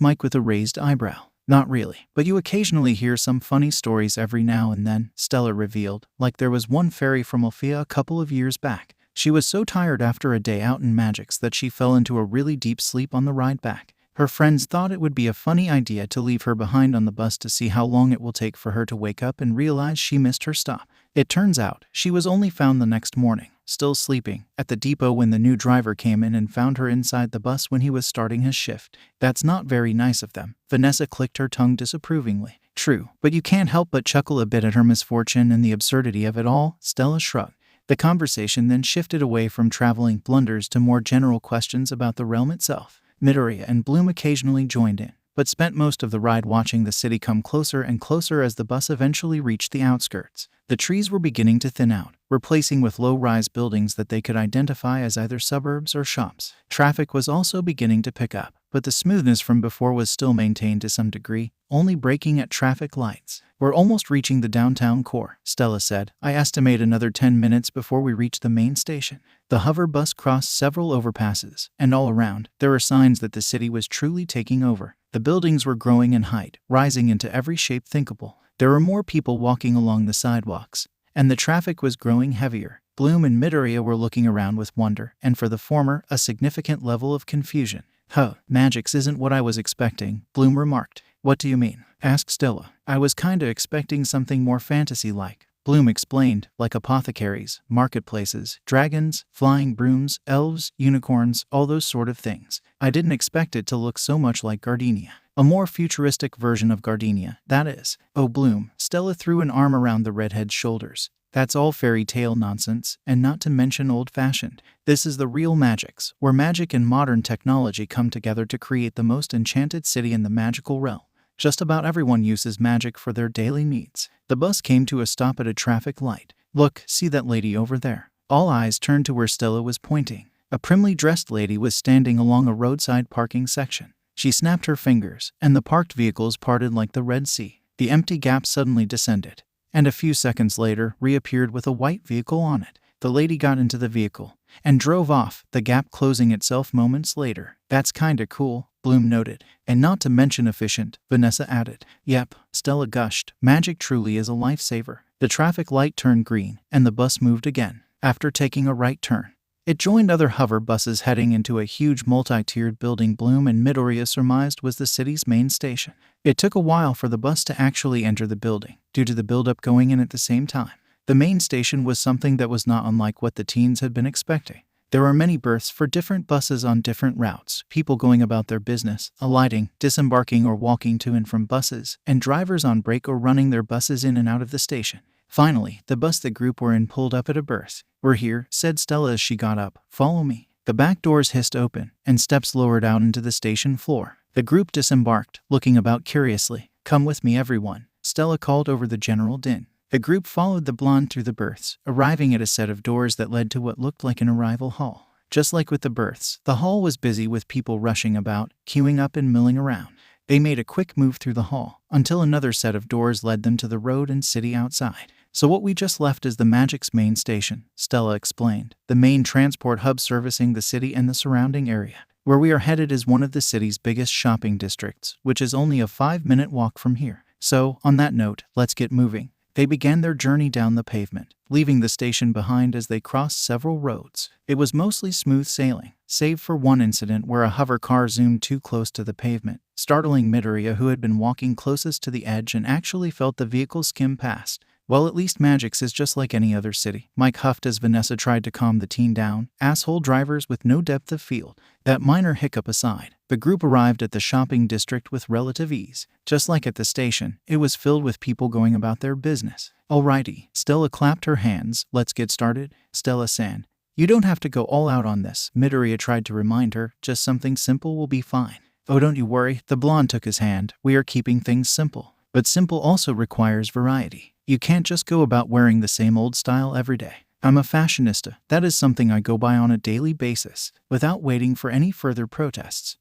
Mike with a raised eyebrow. Not really, but you occasionally hear some funny stories every now and then, Stella revealed, like there was one fairy from Alfea a couple of years back. She was so tired after a day out in Magix that she fell into a really deep sleep on the ride back. Her friends thought it would be a funny idea to leave her behind on the bus to see how long it will take for her to wake up and realize she missed her stop. It turns out, she was only found the next morning, still sleeping, at the depot when the new driver came in and found her inside the bus when he was starting his shift. That's not very nice of them. Vanessa clicked her tongue disapprovingly. True, but you can't help but chuckle a bit at her misfortune and the absurdity of it all, Stella shrugged. The conversation then shifted away from traveling blunders to more general questions about the realm itself. Midoriya and Bloom occasionally joined in, but spent most of the ride watching the city come closer and closer as the bus eventually reached the outskirts. The trees were beginning to thin out, replacing with low-rise buildings that they could identify as either suburbs or shops. Traffic was also beginning to pick up, but the smoothness from before was still maintained to some degree, only braking at traffic lights. We're almost reaching the downtown core, Stella said. I estimate another 10 minutes before we reach the main station. The hover bus crossed several overpasses, and all around, there were signs that the city was truly taking over. The buildings were growing in height, rising into every shape thinkable. There were more people walking along the sidewalks, and the traffic was growing heavier. Bloom and Midoriya were looking around with wonder, and for the former, a significant level of confusion. Magix isn't what I was expecting, Bloom remarked. What do you mean? Asked Stella. I was kinda expecting something more fantasy-like, Bloom explained, like apothecaries, marketplaces, dragons, flying brooms, elves, unicorns, all those sort of things. I didn't expect it to look so much like Gardenia. A more futuristic version of Gardenia, that is. Oh, Bloom, Stella threw an arm around the redhead's shoulders. That's all fairy tale nonsense, and not to mention old-fashioned. This is the real Magix, where magic and modern technology come together to create the most enchanted city in the magical realm. Just about everyone uses magic for their daily needs. The bus came to a stop at a traffic light. Look, see that lady over there? All eyes turned to where Stella was pointing. A primly dressed lady was standing along a roadside parking section. She snapped her fingers, and the parked vehicles parted like the Red Sea. The empty gap suddenly descended, and a few seconds later reappeared with a white vehicle on it. The lady got into the vehicle and drove off, the gap closing itself moments later. That's kinda cool, Bloom noted. And not to mention efficient, Vanessa added. Yep, Stella gushed. Magic truly is a lifesaver. The traffic light turned green, and the bus moved again. After taking a right turn, it joined other hover buses heading into a huge multi-tiered building Bloom and Midoriya surmised was the city's main station. It took a while for the bus to actually enter the building, due to the buildup going in at the same time. The main station was something that was not unlike what the teens had been expecting. There were many berths for different buses on different routes, people going about their business, alighting, disembarking or walking to and from buses, and drivers on break or running their buses in and out of the station. Finally, the bus the group were in pulled up at a berth. We're here, said Stella as she got up. Follow me. The back doors hissed open, and steps lowered out into the station floor. The group disembarked, looking about curiously. Come with me, everyone, Stella called over the general din. The group followed the blonde through the berths, arriving at a set of doors that led to what looked like an arrival hall. Just like with the berths, the hall was busy with people rushing about, queuing up and milling around. They made a quick move through the hall, until another set of doors led them to the road and city outside. So what we just left is the Magix main station, Stella explained, the main transport hub servicing the city and the surrounding area. Where we are headed is one of the city's biggest shopping districts, which is only a 5-minute walk from here. So, on that note, let's get moving. They began their journey down the pavement, leaving the station behind as they crossed several roads. It was mostly smooth sailing, save for one incident where a hover car zoomed too close to the pavement, startling Midoriya, who had been walking closest to the edge and actually felt the vehicle skim past. Well, at least Magix is just like any other city, Mike huffed as Vanessa tried to calm the teen down. Asshole drivers with no depth of field. That minor hiccup aside, the group arrived at the shopping district with relative ease. Just like at the station, it was filled with people going about their business. Alrighty, Stella clapped her hands. Let's get started. Stella-san, you don't have to go all out on this, Midoriya tried to remind her. Just something simple will be fine. Oh, don't you worry, the blonde took his hand. We are keeping things simple. But simple also requires variety. You can't just go about wearing the same old style every day. I'm a fashionista. That is something I go by on a daily basis, without waiting for any further protests.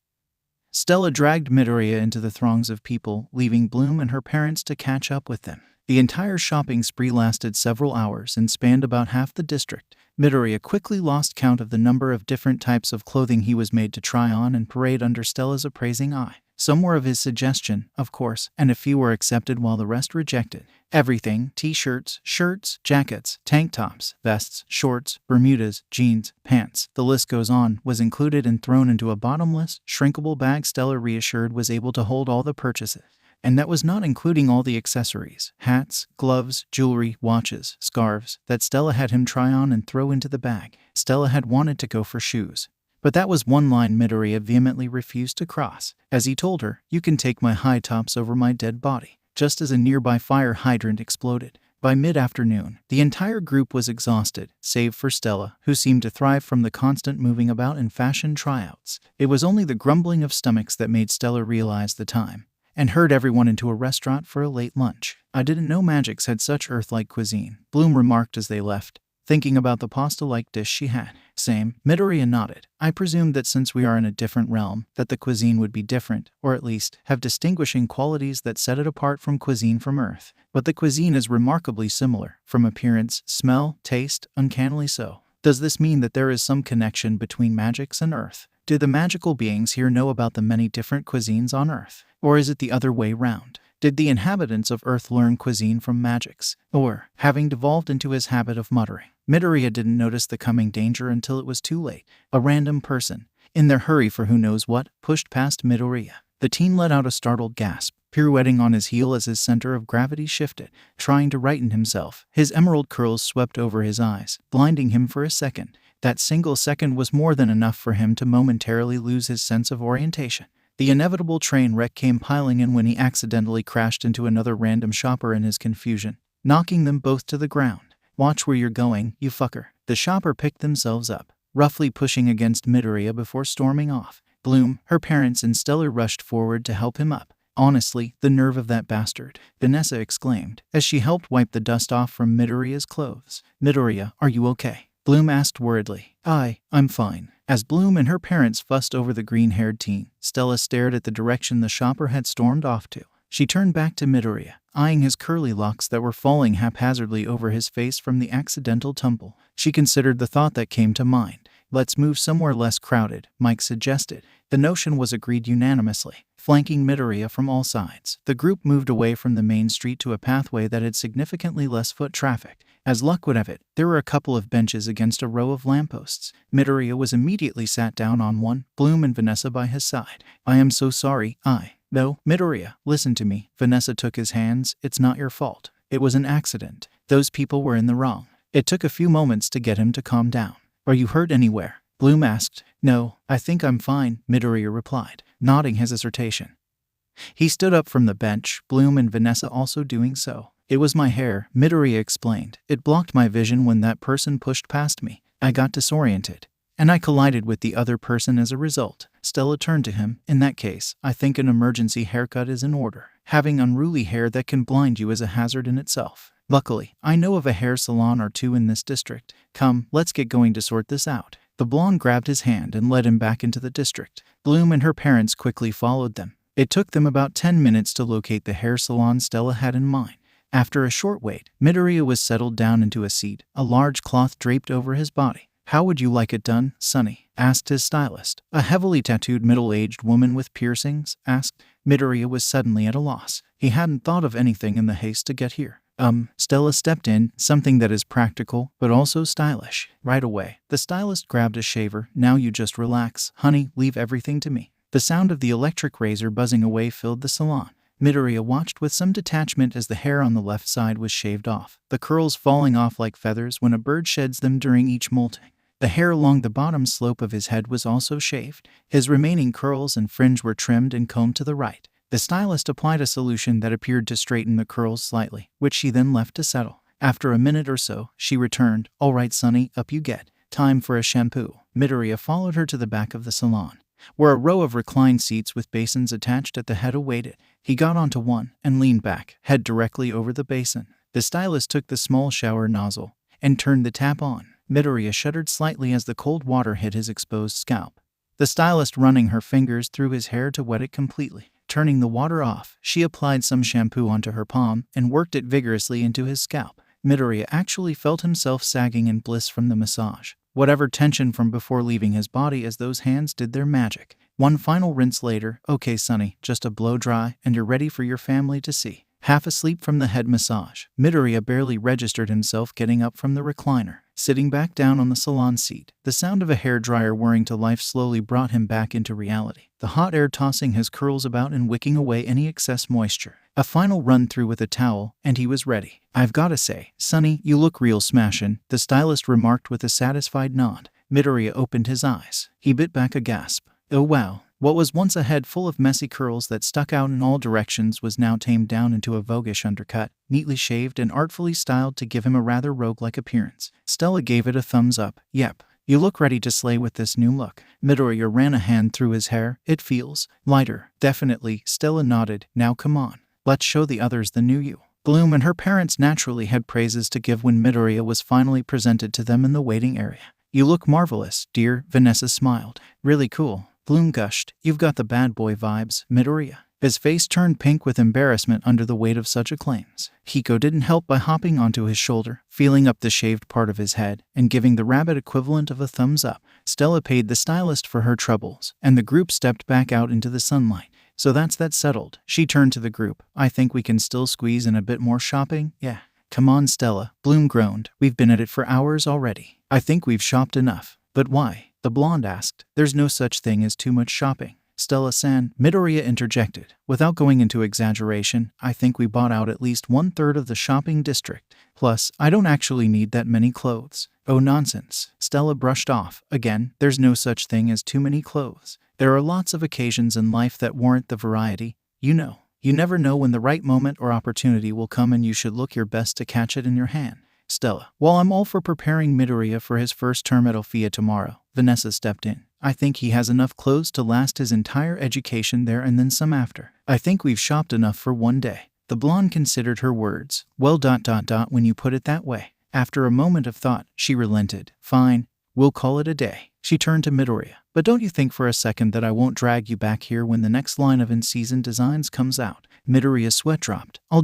Stella dragged Midoriya into the throngs of people, leaving Bloom and her parents to catch up with them. The entire shopping spree lasted several hours and spanned about half the district. Midoriya quickly lost count of the number of different types of clothing he was made to try on and parade under Stella's appraising eye. Some were of his suggestion, of course, and a few were accepted while the rest rejected. Everything, t-shirts, shirts, jackets, tank tops, vests, shorts, bermudas, jeans, pants, the list goes on, was included and thrown into a bottomless, shrinkable bag Stella reassured was able to hold all the purchases. And that was not including all the accessories, hats, gloves, jewelry, watches, scarves, that Stella had him try on and throw into the bag. Stella had wanted to go for shoes. But that was one line Midoriya vehemently refused to cross. As he told her, "You can take my high tops over my dead body," just as a nearby fire hydrant exploded. By mid-afternoon, the entire group was exhausted, save for Stella, who seemed to thrive from the constant moving about and fashion tryouts. It was only the grumbling of stomachs that made Stella realize the time, and herd everyone into a restaurant for a late lunch. "I didn't know Magix had such Earth-like cuisine," Bloom remarked as they left, thinking about the pasta-like dish she had. "Same," Midoriya nodded. "I presumed that since we are in a different realm, that the cuisine would be different, or at least have distinguishing qualities that set it apart from cuisine from Earth. But the cuisine is remarkably similar, from appearance, smell, taste, uncannily so. Does this mean that there is some connection between Magix and Earth? Do the magical beings here know about the many different cuisines on Earth? Or is it the other way round? Did the inhabitants of Earth learn cuisine from Magix? Or, having devolved into his habit of muttering, Midoriya didn't notice the coming danger until it was too late. A random person, in their hurry for who knows what, pushed past Midoriya. The teen let out a startled gasp, pirouetting on his heel as his center of gravity shifted, trying to righten himself. His emerald curls swept over his eyes, blinding him for a second. That single second was more than enough for him to momentarily lose his sense of orientation. The inevitable train wreck came piling in when he accidentally crashed into another random shopper in his confusion, knocking them both to the ground. "Watch where you're going, you fucker." The shopper picked themselves up, roughly pushing against Midoriya before storming off. Bloom, her parents, and Stella rushed forward to help him up. "Honestly, the nerve of that bastard," Vanessa exclaimed, as she helped wipe the dust off from Midoriya's clothes. "Midoriya, are you okay?" Bloom asked worriedly. I'm fine." As Bloom and her parents fussed over the green-haired teen, Stella stared at the direction the shopper had stormed off to. She turned back to Midoriya, eyeing his curly locks that were falling haphazardly over his face from the accidental tumble. She considered the thought that came to mind. "Let's move somewhere less crowded," Mike suggested. The notion was agreed unanimously. Flanking Midoriya from all sides, the group moved away from the main street to a pathway that had significantly less foot traffic. As luck would have it, there were a couple of benches against a row of lampposts. Midoriya was immediately sat down on one, Bloom and Vanessa by his side. "I am so sorry, No, Midoriya, listen to me." Vanessa took his hands. "It's not your fault. It was an accident. Those people were in the wrong." It took a few moments to get him to calm down. "Are you hurt anywhere?" Bloom asked. "No, I think I'm fine," Midoriya replied, nodding his dissertation. He stood up from the bench, Bloom and Vanessa also doing so. "It was my hair," Midoriya explained. "It blocked my vision when that person pushed past me. I got disoriented, and I collided with the other person as a result." Stella turned to him. "In that case, I think an emergency haircut is in order. Having unruly hair that can blind you is a hazard in itself. Luckily, I know of a hair salon or two in this district. Come, let's get going to sort this out." The blonde grabbed his hand and led him back into the district. Bloom and her parents quickly followed them. It took them about 10 minutes to locate the hair salon Stella had in mind. After a short wait, Midoriya was settled down into a seat, a large cloth draped over his body. "How would you like it done, Sonny?" asked his stylist. A heavily tattooed middle-aged woman with piercings asked. Midoriya was suddenly at a loss. He hadn't thought of anything in the haste to get here. Stella stepped in, "Something that is practical, but also stylish." Right away, the stylist grabbed a shaver. "Now you just relax, honey, leave everything to me." The sound of the electric razor buzzing away filled the salon. Midoriya watched with some detachment as the hair on the left side was shaved off, the curls falling off like feathers when a bird sheds them during each molting. The hair along the bottom slope of his head was also shaved. His remaining curls and fringe were trimmed and combed to the right. The stylist applied a solution that appeared to straighten the curls slightly, which she then left to settle. After a minute or so, she returned. "All right, Sonny, up you get. Time for a shampoo." Midoriya followed her to the back of the salon, where a row of reclined seats with basins attached at the head awaited. He got onto one and leaned back, head directly over the basin. The stylist took the small shower nozzle and turned the tap on. Midoriya shuddered slightly as the cold water hit his exposed scalp. The stylist running her fingers through his hair to wet it completely. Turning the water off, she applied some shampoo onto her palm and worked it vigorously into his scalp. Midoriya actually felt himself sagging in bliss from the massage. Whatever tension from before leaving his body as those hands did their magic. One final rinse later, okay Sonny, just a blow dry, and you're ready for your family to see. Half asleep from the head massage, Midoriya barely registered himself getting up from the recliner, sitting back down on the salon seat. The sound of a hairdryer whirring to life slowly brought him back into reality, the hot air tossing his curls about and wicking away any excess moisture. A final run through with a towel, and he was ready. I've gotta say, Sonny, you look real smashin', the stylist remarked with a satisfied nod. Midoriya opened his eyes. He bit back a gasp. Oh wow. What was once a head full of messy curls that stuck out in all directions was now tamed down into a voguish undercut, neatly shaved and artfully styled to give him a rather rogue-like appearance. Stella gave it a thumbs up. Yep. You look ready to slay with this new look. Midoriya ran a hand through his hair. It feels lighter. Definitely. Stella nodded. Now come on. Let's show the others the new you. Bloom and her parents naturally had praises to give when Midoriya was finally presented to them in the waiting area. You look marvelous, dear, Vanessa smiled. Really cool. Bloom gushed. You've got the bad boy vibes, Midoriya. His face turned pink with embarrassment under the weight of such acclaims. Hiko didn't help by hopping onto his shoulder, feeling up the shaved part of his head, and giving the rabbit equivalent of a thumbs up. Stella paid the stylist for her troubles, and the group stepped back out into the sunlight. So that's that settled. She turned to the group. I think we can still squeeze in a bit more shopping, yeah. Come on, Stella, Bloom groaned. We've been at it for hours already. I think we've shopped enough. But why? The blonde asked. There's no such thing as too much shopping. Stella-san, Midoriya interjected. Without going into exaggeration, I think we bought out at least 1/3 of the shopping district. Plus, I don't actually need that many clothes. Oh nonsense. Stella brushed off. Again, there's no such thing as too many clothes. There are lots of occasions in life that warrant the variety. You know. You never know when the right moment or opportunity will come, and you should look your best to catch it in your hand. Stella. While I'm all for preparing Midoriya for his first term at Alfea tomorrow, Vanessa stepped in. I think he has enough clothes to last his entire education there and then some after. I think we've shopped enough for one day. The blonde considered her words. Well, when you put it that way. After a moment of thought, she relented. Fine, we'll call it a day. She turned to Midoriya. But don't you think for a second that I won't drag you back here when the next line of in-season designs comes out? Midoriya's sweat dropped. I'll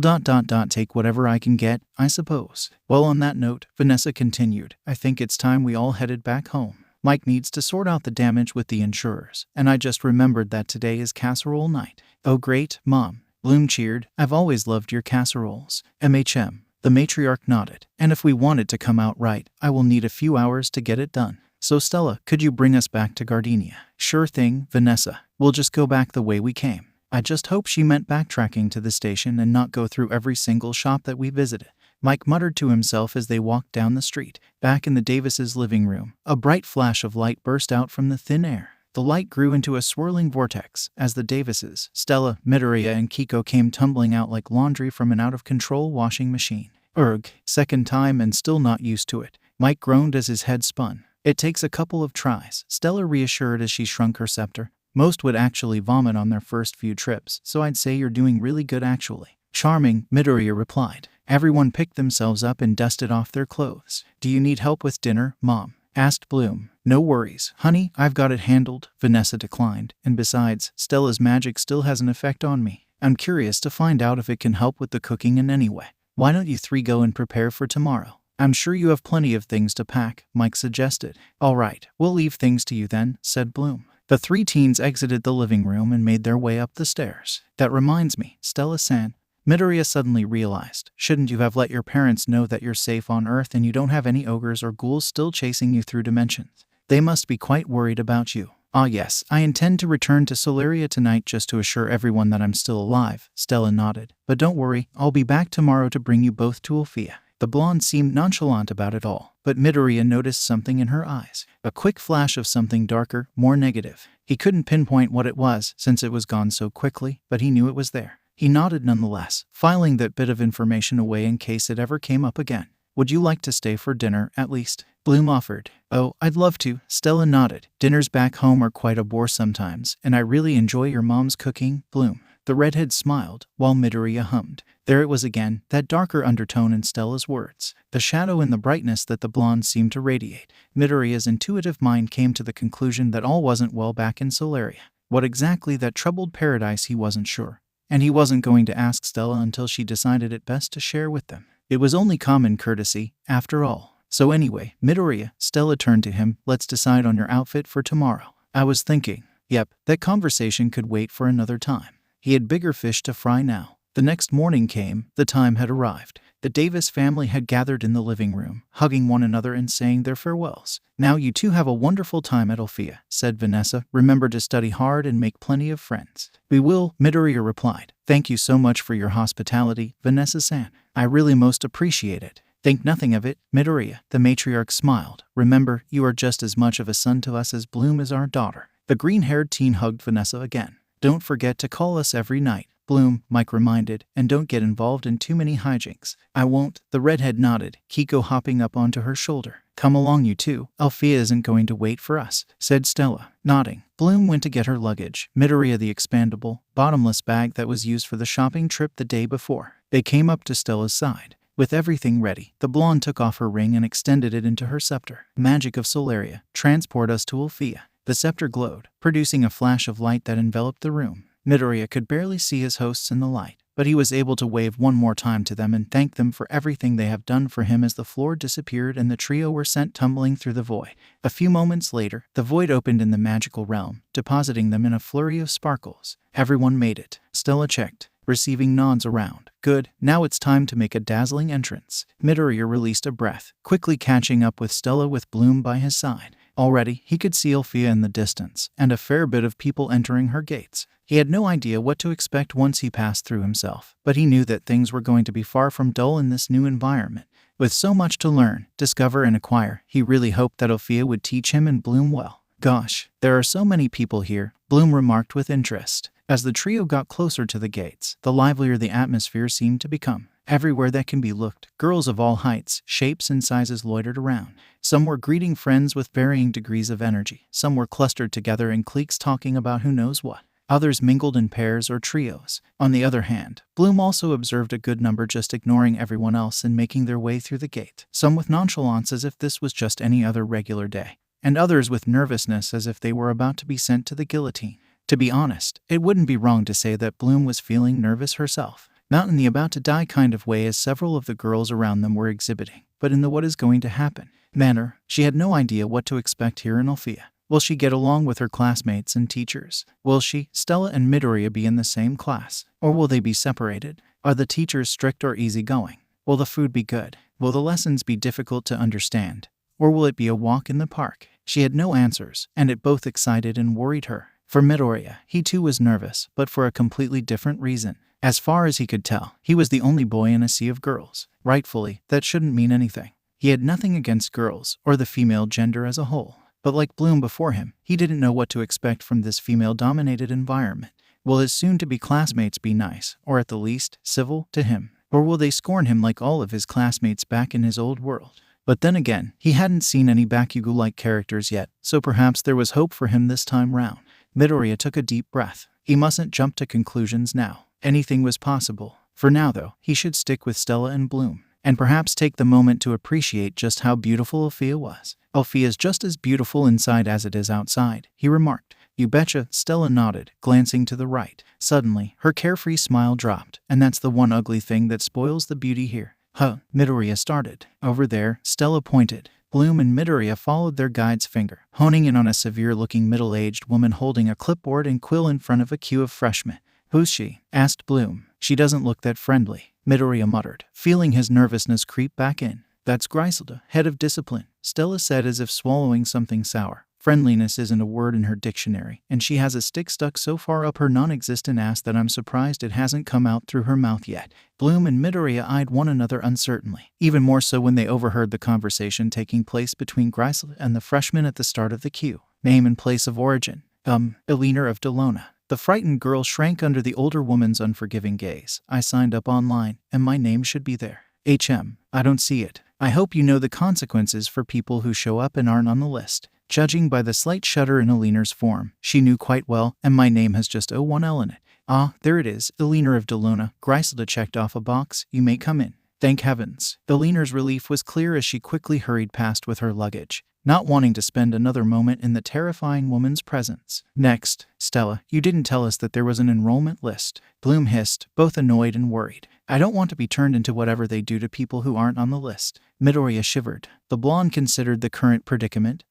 take whatever I can get, I suppose. Well, on that note, Vanessa continued. I think it's time we all headed back home. Mike needs to sort out the damage with the insurers, and I just remembered that today is casserole night. Oh great, Mom. Bloom cheered. I've always loved your casseroles. MHM. The matriarch nodded. And if we want it to come out right, I will need a few hours to get it done. So Stella, could you bring us back to Gardenia? Sure thing, Vanessa. We'll just go back the way we came. I just hope she meant backtracking to the station and not go through every single shop that we visited. Mike muttered to himself as they walked down the street. Back in the Davises' living room, a bright flash of light burst out from the thin air. The light grew into a swirling vortex as the Davises, Stella, Midoriya, and Kiko came tumbling out like laundry from an out-of-control washing machine. Urgh, second time and still not used to it. Mike groaned as his head spun. It takes a couple of tries, Stella reassured as she shrunk her scepter. Most would actually vomit on their first few trips, so I'd say you're doing really good actually. Charming, Midoriya replied. Everyone picked themselves up and dusted off their clothes. Do you need help with dinner, Mom? Asked Bloom. No worries, honey, I've got it handled, Vanessa declined. And besides, Stella's magic still has an effect on me. I'm curious to find out if it can help with the cooking in any way. Why don't you three go and prepare for tomorrow? I'm sure you have plenty of things to pack, Mike suggested. All right, we'll leave things to you then, said Bloom. The three teens exited the living room and made their way up the stairs. That reminds me, Stella-san. Midoriya suddenly realized, shouldn't you have let your parents know that you're safe on Earth and you don't have any ogres or ghouls still chasing you through dimensions? They must be quite worried about you. Ah yes, I intend to return to Solaria tonight just to assure everyone that I'm still alive, Stella nodded. But don't worry, I'll be back tomorrow to bring you both to Alfea. The blonde seemed nonchalant about it all, but Midoriya noticed something in her eyes. A quick flash of something darker, more negative. He couldn't pinpoint what it was since it was gone so quickly, but he knew it was there. He nodded nonetheless, filing that bit of information away in case it ever came up again. Would you like to stay for dinner, at least? Bloom offered. Oh, I'd love to, Stella nodded. Dinners back home are quite a bore sometimes, and I really enjoy your mom's cooking, Bloom. The redhead smiled, while Midoriya hummed. There it was again, that darker undertone in Stella's words. The shadow and the brightness that the blonde seemed to radiate. Midoriya's intuitive mind came to the conclusion that all wasn't well back in Solaria. What exactly that troubled paradise he wasn't sure. And he wasn't going to ask Stella until she decided it best to share with them. It was only common courtesy, after all. So anyway, Midoriya, Stella turned to him, let's decide on your outfit for tomorrow. I was thinking, yep, that conversation could wait for another time. He had bigger fish to fry now. The next morning came, the time had arrived. The Davis family had gathered in the living room, hugging one another and saying their farewells. Now you two have a wonderful time at Alfea, said Vanessa. Remember to study hard and make plenty of friends. We will, Midoriya replied. Thank you so much for your hospitality, Vanessa-san. I really most appreciate it. Think nothing of it, Midoriya. The matriarch smiled. Remember, you are just as much of a son to us as Bloom is our daughter. The green-haired teen hugged Vanessa again. Don't forget to call us every night, Bloom, Mike reminded, and don't get involved in too many hijinks. I won't, the redhead nodded, Kiko hopping up onto her shoulder. Come along you two, Alfea isn't going to wait for us, said Stella, nodding. Bloom went to get her luggage, Midoriya the expandable, bottomless bag that was used for the shopping trip the day before. They came up to Stella's side. With everything ready, the blonde took off her ring and extended it into her scepter. Magic of Solaria, transport us to Alfea. The scepter glowed, producing a flash of light that enveloped the room. Midoriya could barely see his hosts in the light, but he was able to wave one more time to them and thank them for everything they have done for him as the floor disappeared and the trio were sent tumbling through the void. A few moments later, the void opened in the magical realm, depositing them in a flurry of sparkles. Everyone made it, Stella checked, receiving nods around. Good, now it's time to make a dazzling entrance. Midoriya released a breath, quickly catching up with Stella with Bloom by his side. Already, he could see Alfea in the distance, and a fair bit of people entering her gates. He had no idea what to expect once he passed through himself, but he knew that things were going to be far from dull in this new environment. With so much to learn, discover and acquire, he really hoped that Alfea would teach him and Bloom well. Gosh, there are so many people here, Bloom remarked with interest. As the trio got closer to the gates, the livelier the atmosphere seemed to become. Everywhere that can be looked, girls of all heights, shapes, and sizes loitered around. Some were greeting friends with varying degrees of energy. Some were clustered together in cliques talking about who knows what. Others mingled in pairs or trios. On the other hand, Bloom also observed a good number just ignoring everyone else and making their way through the gate. Some with nonchalance as if this was just any other regular day, and others with nervousness as if they were about to be sent to the guillotine. To be honest, it wouldn't be wrong to say that Bloom was feeling nervous herself. Not in the about-to-die kind of way as several of the girls around them were exhibiting, but in the what is going to happen manner. She had no idea what to expect here in Alfea. Will she get along with her classmates and teachers? Will she, Stella and Midoriya, be in the same class? Or will they be separated? Are the teachers strict or easygoing? Will the food be good? Will the lessons be difficult to understand? Or will it be a walk in the park? She had no answers, and it both excited and worried her. For Midoriya, he too was nervous, but for a completely different reason. As far as he could tell, he was the only boy in a sea of girls. Rightfully, that shouldn't mean anything. He had nothing against girls, or the female gender as a whole. But like Bloom before him, he didn't know what to expect from this female-dominated environment. Will his soon-to-be classmates be nice, or at the least, civil, to him? Or will they scorn him like all of his classmates back in his old world? But then again, he hadn't seen any Bakugo-like characters yet, so perhaps there was hope for him this time round. Midoriya took a deep breath. He mustn't jump to conclusions now. Anything was possible. For now, though, he should stick with Stella and Bloom, and perhaps take the moment to appreciate just how beautiful Alfea was. Alfea's just as beautiful inside as it is outside, he remarked. You betcha, Stella nodded, glancing to the right. Suddenly, her carefree smile dropped, and that's the one ugly thing that spoils the beauty here. Huh, Midoriya started. Over there, Stella pointed. Bloom and Midoriya followed their guide's finger, honing in on a severe-looking middle-aged woman holding a clipboard and quill in front of a queue of freshmen. Who's she? Asked Bloom. She doesn't look that friendly, Midoriya muttered, feeling his nervousness creep back in. That's Griselda, head of discipline, Stella said as if swallowing something sour. Friendliness isn't a word in her dictionary, and she has a stick stuck so far up her non-existent ass that I'm surprised it hasn't come out through her mouth yet. Bloom and Midoriya eyed one another uncertainly, even more so when they overheard the conversation taking place between Griselda and the freshman at the start of the queue. Name and place of origin. Elena of Delona. The frightened girl shrank under the older woman's unforgiving gaze. I signed up online, and my name should be there. I don't see it. I hope you know the consequences for people who show up and aren't on the list. Judging by the slight shudder in Elena's form, she knew quite well, and my name has just one L in it. Ah, there it is, Elena of Delona. Griselda checked off a box. You may come in. Thank heavens. Elena's relief was clear as she quickly hurried past with her luggage. not wanting to spend another moment in the terrifying woman's presence. Next, Stella, you didn't tell us that there was an enrollment list. Bloom hissed, both annoyed and worried. I don't want to be turned into whatever they do to people who aren't on the list. Midoriya shivered. The blonde considered the current predicament.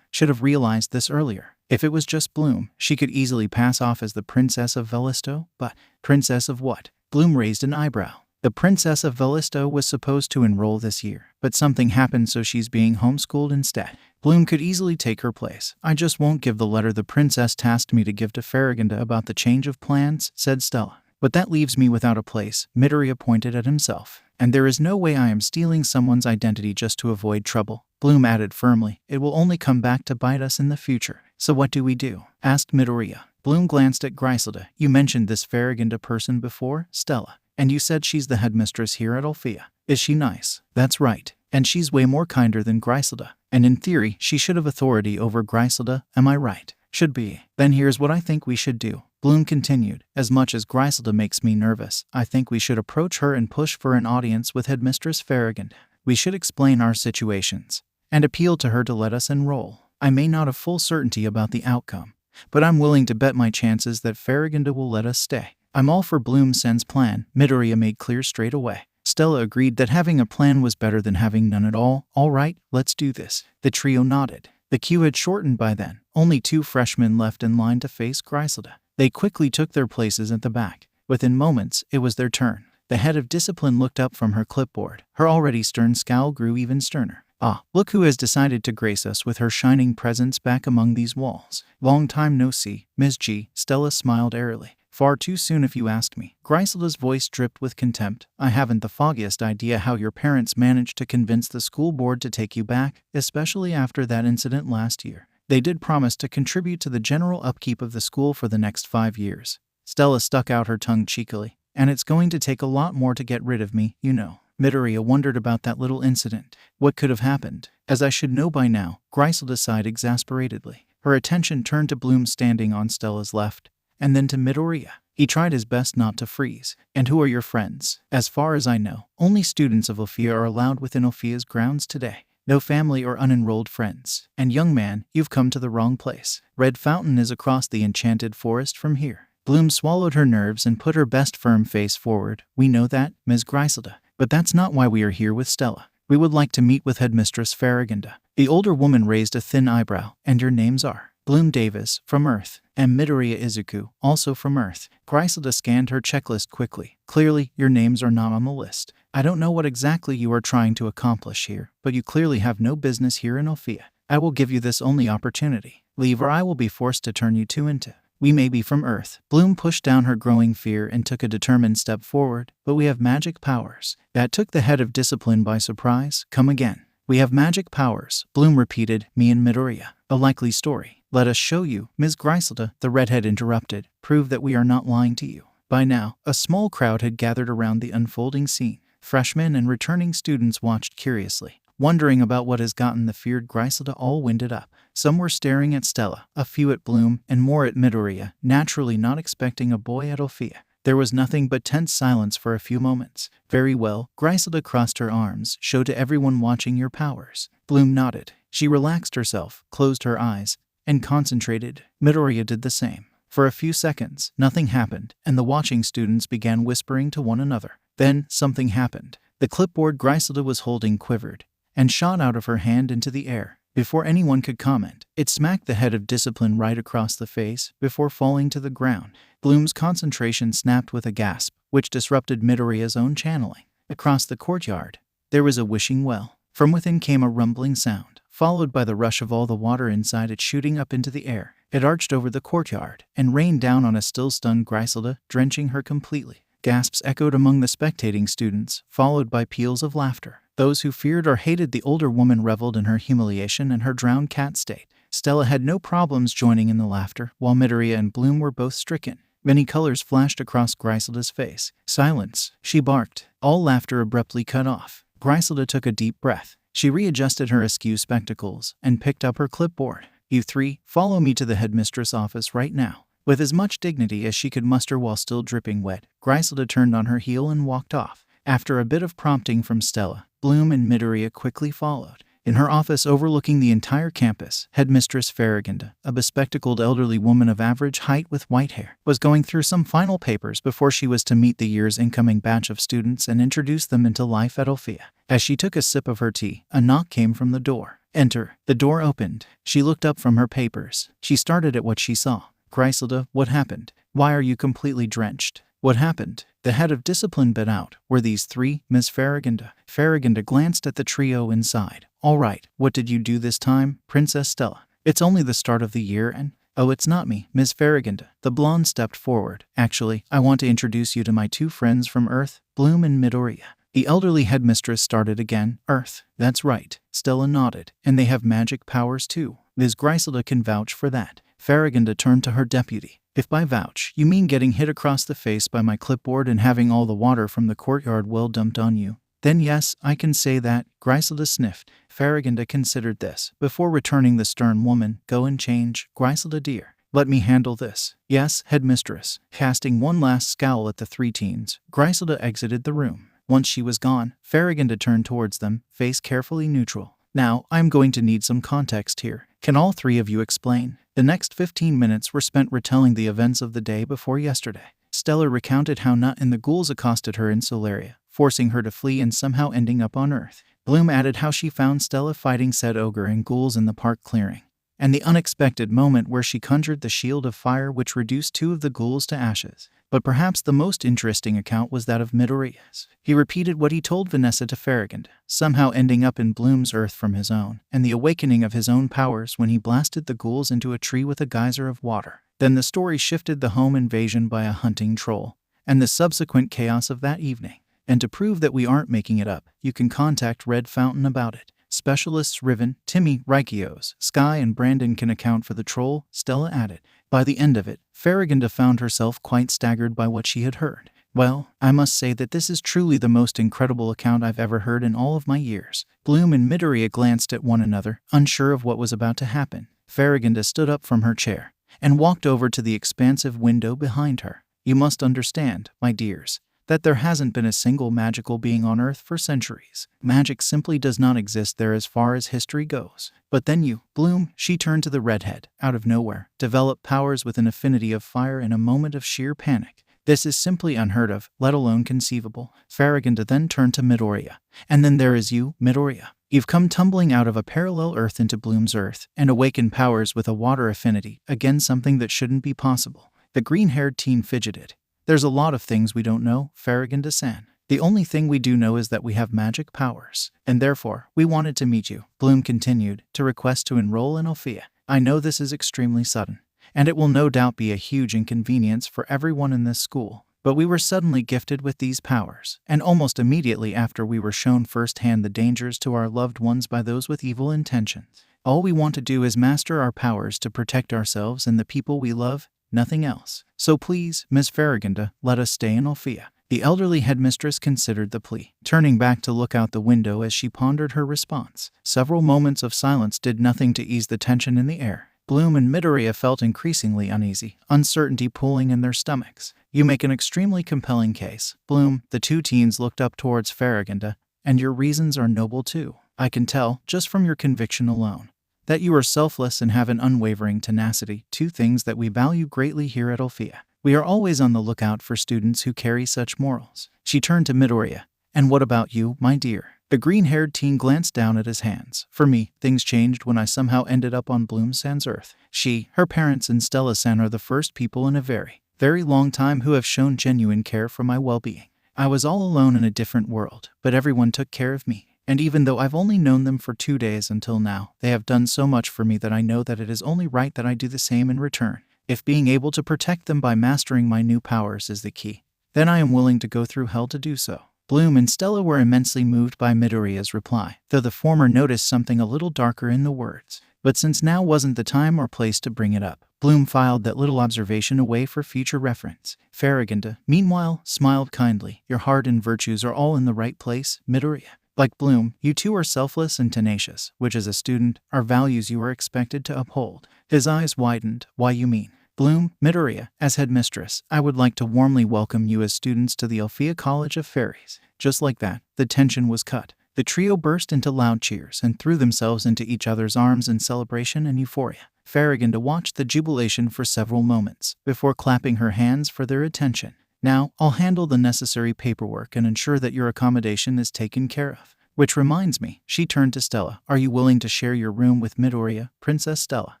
Should have realized this earlier. If it was just Bloom, she could easily pass off as the Princess of Velisto, but Princess of what? Bloom raised an eyebrow. The Princess of Velisto was supposed to enroll this year, but something happened so she's being homeschooled instead. Bloom could easily take her place. I just won't give the letter the princess tasked me to give to Farragonda about the change of plans, said Stella. But that leaves me without a place, Midoriya pointed at himself. And there is no way I am stealing someone's identity just to avoid trouble. Bloom added firmly, it will only come back to bite us in the future. So what do we do? Asked Midoriya. Bloom glanced at Griselda. You mentioned this Farragonda person before, Stella. And you said she's the headmistress here at Alfea. Is she nice? That's right. And she's way more kinder than Griselda. And in theory, she should have authority over Griselda, am I right? Should be. Then here's what I think we should do. Bloom continued, as much as Griselda makes me nervous, I think we should approach her and push for an audience with Headmistress Farragonda. We should explain our situations and appeal to her to let us enroll. I may not have full certainty about the outcome, but I'm willing to bet my chances that Farragonda will let us stay. I'm all for Bloom-sen's plan, Midoriya made clear straight away. Stella agreed that having a plan was better than having none at all. All right, let's do this. The trio nodded. The queue had shortened by then. Only 2 freshmen left in line to face Griselda. They quickly took their places at the back. Within moments, it was their turn. The head of discipline looked up from her clipboard. Her already stern scowl grew even sterner. Ah, look who has decided to grace us with her shining presence back among these walls. Long time no see, Ms. G, Stella smiled airily. Far too soon if you ask me. Griselda's voice dripped with contempt. I haven't the foggiest idea how your parents managed to convince the school board to take you back, especially after that incident last year. They did promise to contribute to the general upkeep of the school for the next 5 years. Stella stuck out her tongue cheekily. And it's going to take a lot more to get rid of me, you know. Midoriya wondered about that little incident. What could have happened? As I should know by now, Griselda sighed exasperatedly. Her attention turned to Bloom standing on Stella's left, and then to Midoriya. He tried his best not to freeze. And who are your friends? As far as I know, only students of Alfea are allowed within Alfea's grounds today. No family or unenrolled friends. And young man, you've come to the wrong place. Red Fountain is across the enchanted forest from here. Bloom swallowed her nerves and put her best firm face forward. We know that, Ms. Griselda. But that's not why we are here with Stella. We would like to meet with Headmistress Farragonda. The older woman raised a thin eyebrow. And your names are? Bloom Davis, from Earth, and Midoriya Izuku, also from Earth. Griselda scanned her checklist quickly. Clearly, your names are not on the list. I don't know what exactly you are trying to accomplish here, but you clearly have no business here in Alfea. I will give you this only opportunity. Leave or I will be forced to turn you two into. We may be from Earth. Bloom pushed down her growing fear and took a determined step forward, but we have magic powers. That took the head of discipline by surprise. Come again. We have magic powers, Bloom repeated, me and Midoriya. A likely story. Let us show you, Ms. Griselda, the redhead interrupted. Prove that we are not lying to you. By now, a small crowd had gathered around the unfolding scene. Freshmen and returning students watched curiously, wondering about what has gotten the feared Griselda all winded up. Some were staring at Stella, a few at Bloom, and more at Midoriya, naturally not expecting a boy at Alfea. There was nothing but tense silence for a few moments. Very well, Griselda crossed her arms. Show to everyone watching your powers. Bloom nodded. She relaxed herself, closed her eyes, and concentrated. Midoriya did the same. For a few seconds, nothing happened, and the watching students began whispering to one another. Then, something happened. The clipboard Griselda was holding quivered, and shot out of her hand into the air. Before anyone could comment, it smacked the head of discipline right across the face, before falling to the ground. Bloom's concentration snapped with a gasp, which disrupted Midoriya's own channeling. Across the courtyard, there was a wishing well. From within came a rumbling sound, followed by the rush of all the water inside it shooting up into the air. It arched over the courtyard, and rained down on a still stunned Griselda, drenching her completely. Gasps echoed among the spectating students, followed by peals of laughter. Those who feared or hated the older woman reveled in her humiliation and her drowned cat state. Stella had no problems joining in the laughter, while Midoriya and Bloom were both stricken. Many colors flashed across Griselda's face. Silence, she barked. All laughter abruptly cut off. Griselda took a deep breath. She readjusted her askew spectacles and picked up her clipboard. You three, follow me to the headmistress office right now. With as much dignity as she could muster while still dripping wet, Griselda turned on her heel and walked off. After a bit of prompting from Stella, Bloom and Midoriya quickly followed. In her office overlooking the entire campus, headmistress Farragonda, a bespectacled elderly woman of average height with white hair, was going through some final papers before she was to meet the year's incoming batch of students and introduce them into life at Alfea. As she took a sip of her tea, a knock came from the door. "Enter." The door opened. She looked up from her papers. She started at what she saw. "Griselda, what happened? Why are you completely drenched? What happened?" The head of discipline bit out. "Were these three, Miss Farragonda?" Farragonda glanced at the trio inside. "All right, what did you do this time, Princess Stella? It's only the start of the year and—" "Oh, it's not me, Miss Farragonda." The blonde stepped forward. "Actually, I want to introduce you to my two friends from Earth, Bloom and Midoriya." The elderly headmistress started again. "Earth." "That's right." Stella nodded. "And they have magic powers too. Ms. Griselda can vouch for that." Farragonda turned to her deputy. "If by vouch you mean getting hit across the face by my clipboard and having all the water from the courtyard well dumped on you, then yes, I can say that." Griselda sniffed. Farragonda considered this before returning the stern woman. "Go and change, Griselda dear. Let me handle this." "Yes, headmistress." Casting one last scowl at the three teens, Griselda exited the room. Once she was gone, Farragonda turned towards them, face carefully neutral. "Now, I'm going to need some context here. Can all three of you explain?" The next 15 minutes were spent retelling the events of the day before yesterday. Stella recounted how Nut and the ghouls accosted her in Solaria, forcing her to flee and somehow ending up on Earth. Bloom added how she found Stella fighting said ogre and ghouls in the park clearing, and the unexpected moment where she conjured the shield of fire which reduced two of the ghouls to ashes. But perhaps the most interesting account was that of Midoriya's. He repeated what he told Vanessa to Farragonda, somehow ending up in Bloom's Earth from his own, and the awakening of his own powers when he blasted the ghouls into a tree with a geyser of water. Then the story shifted the home invasion by a hunting troll, and the subsequent chaos of that evening. And to prove that we aren't making it up, you can contact Red Fountain about it. Specialists Riven, Timmy, Rykios, Sky, and Brandon can account for the troll, Stella added. By the end of it, Farragonda found herself quite staggered by what she had heard. "Well, I must say that this is truly the most incredible account I've ever heard in all of my years." Bloom and Midoriya glanced at one another, unsure of what was about to happen. Farragonda stood up from her chair and walked over to the expansive window behind her. "You must understand, my dears, that there hasn't been a single magical being on Earth for centuries. Magic simply does not exist there as far as history goes. But then you, Bloom," she turned to the redhead, "out of nowhere, develop powers with an affinity of fire in a moment of sheer panic. This is simply unheard of, let alone conceivable." Farragonda then turned to Midoriya. "And then there is you, Midoriya. You've come tumbling out of a parallel Earth into Bloom's Earth and awakened powers with a water affinity, again something that shouldn't be possible." The green-haired teen fidgeted. "There's a lot of things we don't know, Farragonda-san. The only thing we do know is that we have magic powers, and therefore, we wanted to meet you." Bloom continued, "to request to enroll in Alfea. I know this is extremely sudden, and it will no doubt be a huge inconvenience for everyone in this school. But we were suddenly gifted with these powers, and almost immediately after we were shown firsthand the dangers to our loved ones by those with evil intentions. All we want to do is master our powers to protect ourselves and the people we love, nothing else. So please, Miss Farragonda, let us stay in Alfea." The elderly headmistress considered the plea, turning back to look out the window as she pondered her response. Several moments of silence did nothing to ease the tension in the air. Bloom and Midoriya felt increasingly uneasy, uncertainty pulling in their stomachs. "You make an extremely compelling case, Bloom." The two teens looked up towards Farragonda. "And your reasons are noble too. I can tell, just from your conviction alone, that you are selfless and have an unwavering tenacity, two things that we value greatly here at Alfea. We are always on the lookout for students who carry such morals." She turned to Midoriya. "And what about you, my dear?" The green-haired teen glanced down at his hands. "For me, things changed when I somehow ended up on Bloom-san's Earth. She, her parents, and Stella-san are the first people in a very, very long time who have shown genuine care for my well-being. I was all alone in a different world, but everyone took care of me. And even though I've only known them for 2 days until now, they have done so much for me that I know that it is only right that I do the same in return. If being able to protect them by mastering my new powers is the key, then I am willing to go through hell to do so." Bloom and Stella were immensely moved by Midoriya's reply, though the former noticed something a little darker in the words. But since now wasn't the time or place to bring it up, Bloom filed that little observation away for future reference. Farragonda, meanwhile, smiled kindly. "Your heart and virtues are all in the right place, Midoriya. Like Bloom, you too are selfless and tenacious, which as a student, are values you are expected to uphold." His eyes widened. "Why, you mean, Bloom, Midoriya, as headmistress, I would like to warmly welcome you as students to the Alfea College of Fairies." Just like that, the tension was cut. The trio burst into loud cheers and threw themselves into each other's arms in celebration and euphoria. Farragonda watched the jubilation for several moments before clapping her hands for their attention. Now, I'll handle the necessary paperwork and ensure that your accommodation is taken care of. Which reminds me, she turned to Stella. Are you willing to share your room with Midoriya, Princess Stella?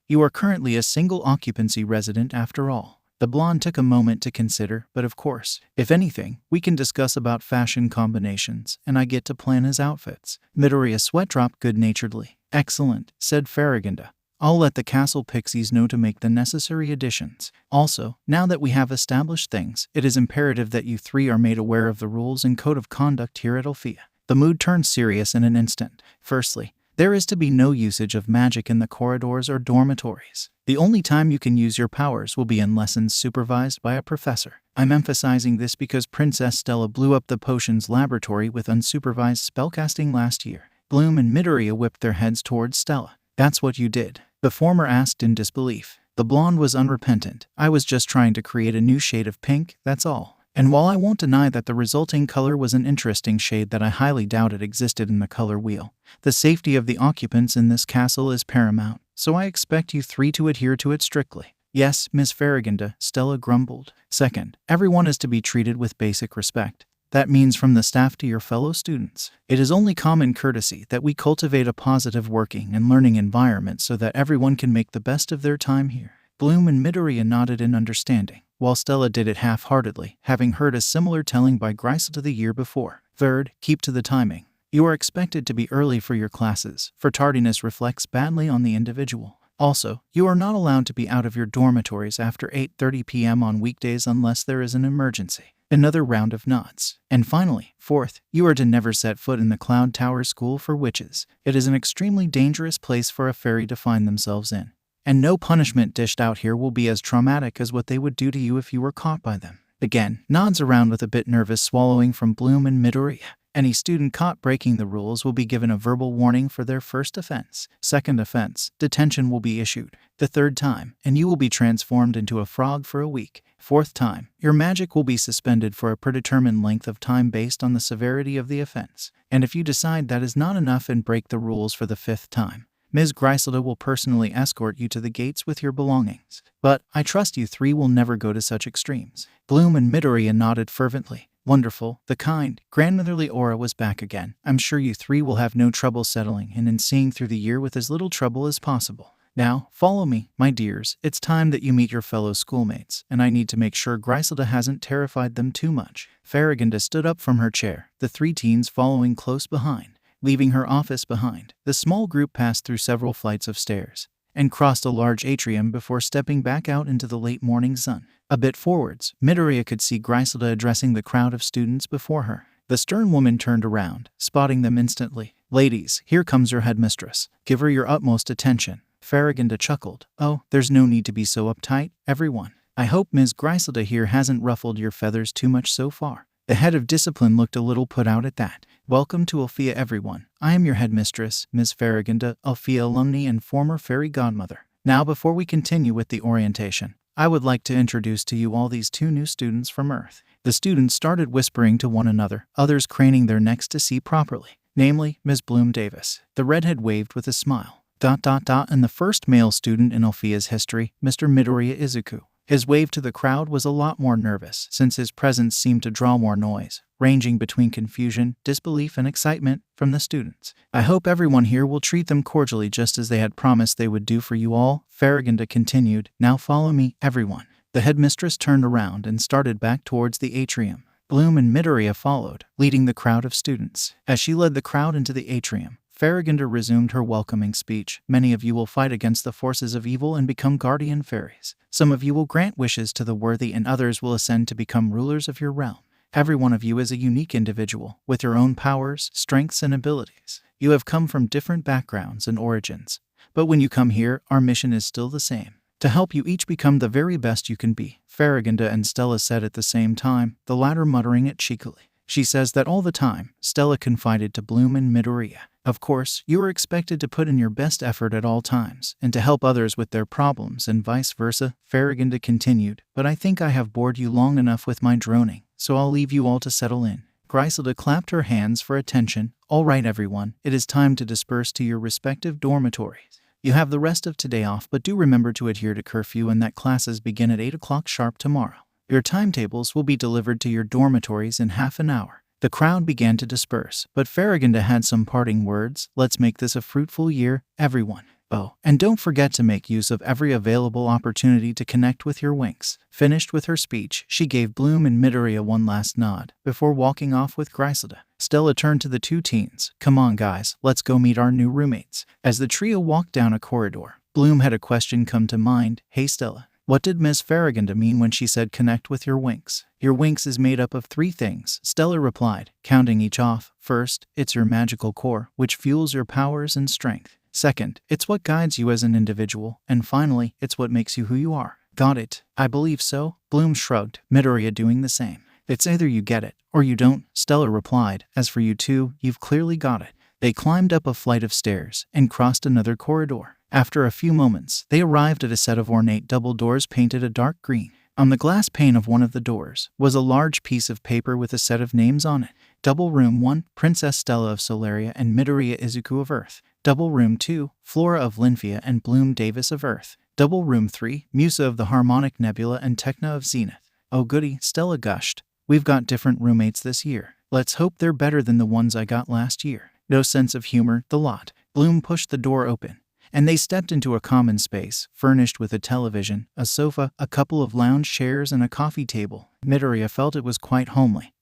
You are currently a single occupancy resident after all. The blonde took a moment to consider, but of course, if anything, we can discuss about fashion combinations, and I get to plan his outfits. Midoriya sweat dropped good-naturedly. Excellent, said Farragonda. I'll let the castle pixies know to make the necessary additions. Also, now that we have established things, it is imperative that you three are made aware of the rules and code of conduct here at Alfea. The mood turned serious in an instant. Firstly, there is to be no usage of magic in the corridors or dormitories. The only time you can use your powers will be in lessons supervised by a professor. I'm emphasizing this because Princess Stella blew up the potions laboratory with unsupervised spellcasting last year. Bloom and Midoriya whipped their heads towards Stella. That's what you did? The former asked in disbelief. The blonde was unrepentant. I was just trying to create a new shade of pink, that's all. And while I won't deny that the resulting color was an interesting shade that I highly doubt it existed in the color wheel, the safety of the occupants in this castle is paramount, so I expect you three to adhere to it strictly. Yes, Miss Farragonda, Stella grumbled. Second, everyone is to be treated with basic respect. That means from the staff to your fellow students. It is only common courtesy that we cultivate a positive working and learning environment so that everyone can make the best of their time here. Bloom and Midoriya nodded in understanding, while Stella did it half-heartedly, having heard a similar telling by Griselda the year before. Third, keep to the timing. You are expected to be early for your classes, for tardiness reflects badly on the individual. Also, you are not allowed to be out of your dormitories after 8:30 p.m. on weekdays unless there is an emergency. Another round of nods. And finally, fourth, you are to never set foot in the Cloud Tower School for Witches. It is an extremely dangerous place for a fairy to find themselves in. And no punishment dished out here will be as traumatic as what they would do to you if you were caught by them. Again, nods around with a bit nervous swallowing from Bloom and Midoriya. Any student caught breaking the rules will be given a verbal warning for their first offense. Second offense, detention will be issued. The third time, and you will be transformed into a frog for a week. Fourth time, your magic will be suspended for a predetermined length of time based on the severity of the offense. And if you decide that is not enough and break the rules for the fifth time, Ms. Griselda will personally escort you to the gates with your belongings. But I trust you three will never go to such extremes. Bloom and Midoriya nodded fervently. Wonderful, the kind, grandmotherly aura was back again. I'm sure you three will have no trouble settling in and seeing through the year with as little trouble as possible. Now, follow me, my dears. It's time that you meet your fellow schoolmates, and I need to make sure Griselda hasn't terrified them too much. Farragonda stood up from her chair, the three teens following close behind. Leaving her office behind, the small group passed through several flights of stairs and crossed a large atrium before stepping back out into the late morning sun. A bit forwards, Midoriya could see Griselda addressing the crowd of students before her. The stern woman turned around, spotting them instantly. Ladies, here comes your headmistress. Give her your utmost attention. Farragonda chuckled. Oh, there's no need to be so uptight, everyone. I hope Ms. Griselda here hasn't ruffled your feathers too much so far. The head of discipline looked a little put out at that. Welcome to Alfea, everyone. I am your headmistress, Ms. Farragonda, Alfea alumni and former fairy godmother. Now, before we continue with the orientation, I would like to introduce to you all these two new students from Earth. The students started whispering to one another, others craning their necks to see properly. Namely, Ms. Bloom Davis. The redhead waved with a smile. And the first male student in Alfea's history, Mr. Midoriya Izuku. His wave to the crowd was a lot more nervous, since his presence seemed to draw more noise, ranging between confusion, disbelief, and excitement from the students. I hope everyone here will treat them cordially just as they had promised they would do for you all, Farragonda continued. Now follow me, everyone. The headmistress turned around and started back towards the atrium. Bloom and Midoriya followed, leading the crowd of students. As she led the crowd into the atrium, Farragonda resumed her welcoming speech. Many of you will fight against the forces of evil and become guardian fairies. Some of you will grant wishes to the worthy and others will ascend to become rulers of your realm. Every one of you is a unique individual, with your own powers, strengths, and abilities. You have come from different backgrounds and origins. But when you come here, our mission is still the same. To help you each become the very best you can be, Farragonda and Stella said at the same time, the latter muttering it cheekily. She says that all the time, Stella confided to Bloom and Midoriya. Of course, you are expected to put in your best effort at all times, and to help others with their problems and vice versa, Farragonda continued. But I think I have bored you long enough with my droning, so I'll leave you all to settle in. Griselda clapped her hands for attention. All right, everyone, it is time to disperse to your respective dormitories. You have the rest of today off, but do remember to adhere to curfew and that classes begin at 8 o'clock sharp tomorrow. Your timetables will be delivered to your dormitories in half an hour. The crowd began to disperse, but Farragonda had some parting words. Let's make this a fruitful year, everyone. Oh, and don't forget to make use of every available opportunity to connect with your winks. Finished with her speech, she gave Bloom and Midoriya one last nod before walking off with Griselda. Stella turned to the two teens. Come on, guys, let's go meet our new roommates. As the trio walked down a corridor, Bloom had a question come to mind. Hey, Stella, what did Miss Farragonda mean when she said connect with your winks? Your winks is made up of 3 things, Stella replied, counting each off. First, it's your magical core, which fuels your powers and strength. Second, it's what guides you as an individual. And finally, it's what makes you who you are. Got it? I believe so. Bloom shrugged, Midoriya doing the same. It's either you get it, or you don't, Stella replied. As for you two, you've clearly got it. They climbed up a flight of stairs and crossed another corridor. After a few moments, they arrived at a set of ornate double doors painted a dark green. On the glass pane of one of the doors was a large piece of paper with a set of names on it. Double Room 1, Princess Stella of Solaria and Midoriya Izuku of Earth. Double Room 2, Flora of Linfia and Bloom Davis of Earth. Double Room 3, Musa of the Harmonic Nebula and Tekna of Zenith. Oh goody, Stella gushed. We've got different roommates this year. Let's hope they're better than the ones I got last year. No sense of humor, the lot. Bloom pushed the door open, and they stepped into a common space, furnished with a television, a sofa, a couple of lounge chairs, and a coffee table. Midoriya felt it was quite homely.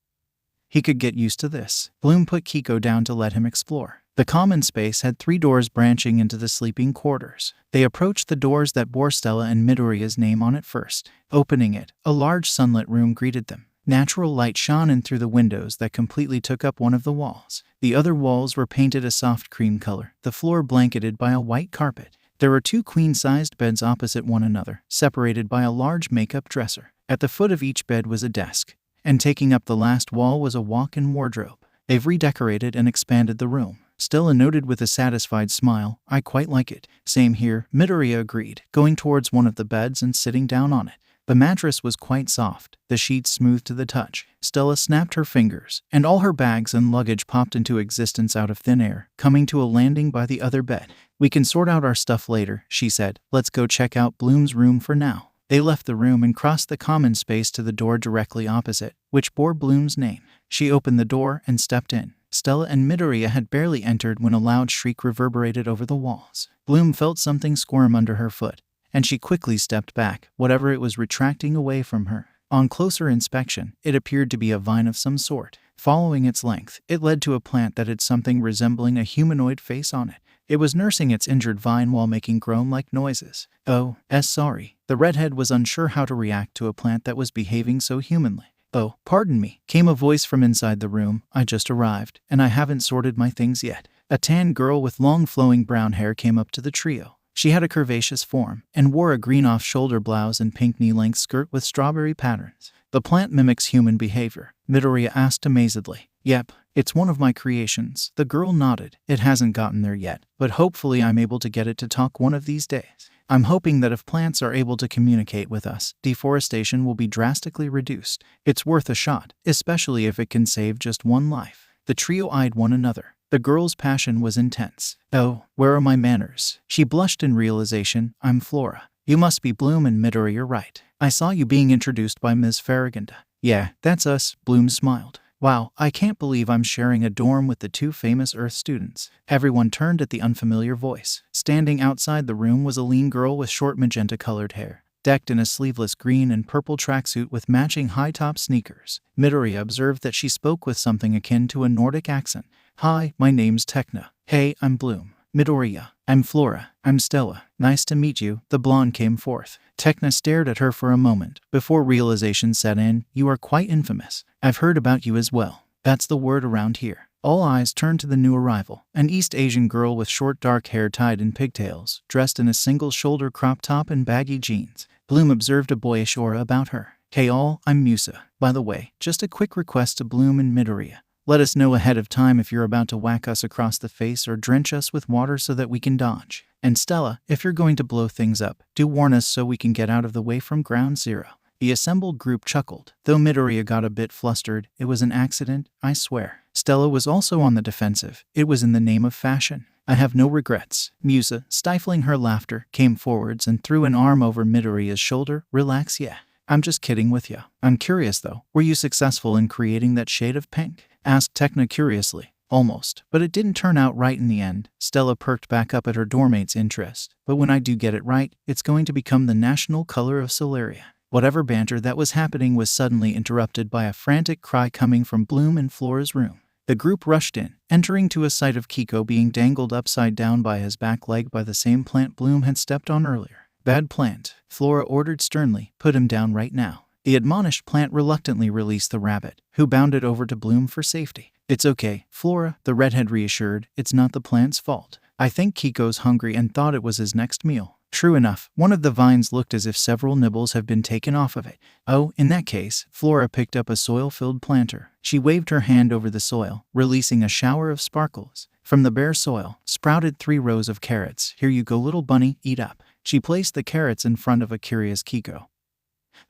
He could get used to this. Bloom put Kiko down to let him explore. The common space had 3 doors branching into the sleeping quarters. They approached the doors that bore Stella and Midoriya's name on it first. Opening it, a large sunlit room greeted them. Natural light shone in through the windows that completely took up one of the walls. The other walls were painted a soft cream color, the floor blanketed by a white carpet. There were 2 queen-sized beds opposite one another, separated by a large makeup dresser. At the foot of each bed was a desk, and taking up the last wall was a walk-in wardrobe. They've redecorated and expanded the room. Stella noted with a satisfied smile, I quite like it. Same here, Midoriya agreed, going towards one of the beds and sitting down on it. The mattress was quite soft, the sheets smooth to the touch. Stella snapped her fingers, and all her bags and luggage popped into existence out of thin air, coming to a landing by the other bed. We can sort out our stuff later, she said. Let's go check out Bloom's room for now. They left the room and crossed the common space to the door directly opposite, which bore Bloom's name. She opened the door and stepped in. Stella and Midoriya had barely entered when a loud shriek reverberated over the walls. Bloom felt something squirm under her foot, and she quickly stepped back, whatever it was retracting away from her. On closer inspection, it appeared to be a vine of some sort. Following its length, it led to a plant that had something resembling a humanoid face on it. It was nursing its injured vine while making groan-like noises. Oh, sorry. The redhead was unsure how to react to a plant that was behaving so humanly. Oh, pardon me, came a voice from inside the room. I just arrived, and I haven't sorted my things yet. A tan girl with long flowing brown hair came up to the trio. She had a curvaceous form, and wore a green off-shoulder blouse and pink knee-length skirt with strawberry patterns. The plant mimics human behavior, Midoriya asked amazedly. Yep, it's one of my creations. The girl nodded. It hasn't gotten there yet, but hopefully I'm able to get it to talk one of these days. I'm hoping that if plants are able to communicate with us, deforestation will be drastically reduced. It's worth a shot, especially if it can save just one life. The trio eyed one another. The girl's passion was intense. Oh, where are my manners? She blushed in realization. I'm Flora. You must be Bloom and Midoriya, right? I saw you being introduced by Ms. Farragonda. Yeah, that's us, Bloom smiled. Wow, I can't believe I'm sharing a dorm with the 2 famous Earth students. Everyone turned at the unfamiliar voice. Standing outside the room was a lean girl with short magenta-colored hair, decked in a sleeveless green and purple tracksuit with matching high-top sneakers. Midoriya observed that she spoke with something akin to a Nordic accent. Hi, my name's Tekna. Hey, I'm Bloom. Midoriya. I'm Flora. I'm Stella. Nice to meet you, the blonde came forth. Tekna stared at her for a moment, before realization set in. You are quite infamous. I've heard about you as well. That's the word around here. All eyes turned to the new arrival, an East Asian girl with short dark hair tied in pigtails, dressed in a single-shoulder crop top and baggy jeans. Bloom observed a boyish aura about her. Hey all, I'm Musa. By the way, just a quick request to Bloom and Midoriya. Let us know ahead of time if you're about to whack us across the face or drench us with water so that we can dodge. And Stella, if you're going to blow things up, do warn us so we can get out of the way from ground zero. The assembled group chuckled. Though Midoriya got a bit flustered, it was an accident, I swear. Stella was also on the defensive. It was in the name of fashion. I have no regrets. Musa, stifling her laughter, came forwards and threw an arm over Midoriya's shoulder. Relax, yeah. I'm just kidding with ya. I'm curious though, were you successful in creating that shade of pink? Asked Tekna curiously. Almost, but it didn't turn out right in the end. Stella perked back up at her doormate's interest. But when I do get it right, it's going to become the national color of Solaria. Whatever banter that was happening was suddenly interrupted by a frantic cry coming from Bloom and Flora's room. The group rushed in, entering to a sight of Kiko being dangled upside down by his back leg by the same plant Bloom had stepped on earlier. Bad plant, Flora ordered sternly. Put him down right now. The admonished plant reluctantly released the rabbit, who bounded over to Bloom for safety. It's okay, Flora, the redhead reassured. It's not the plant's fault. I think Kiko's hungry and thought it was his next meal. True enough, one of the vines looked as if several nibbles have been taken off of it. Oh, in that case, Flora picked up a soil-filled planter. She waved her hand over the soil, releasing a shower of sparkles. From the bare soil, sprouted 3 rows of carrots. Here you go, little bunny, eat up. She placed the carrots in front of a curious Kiko,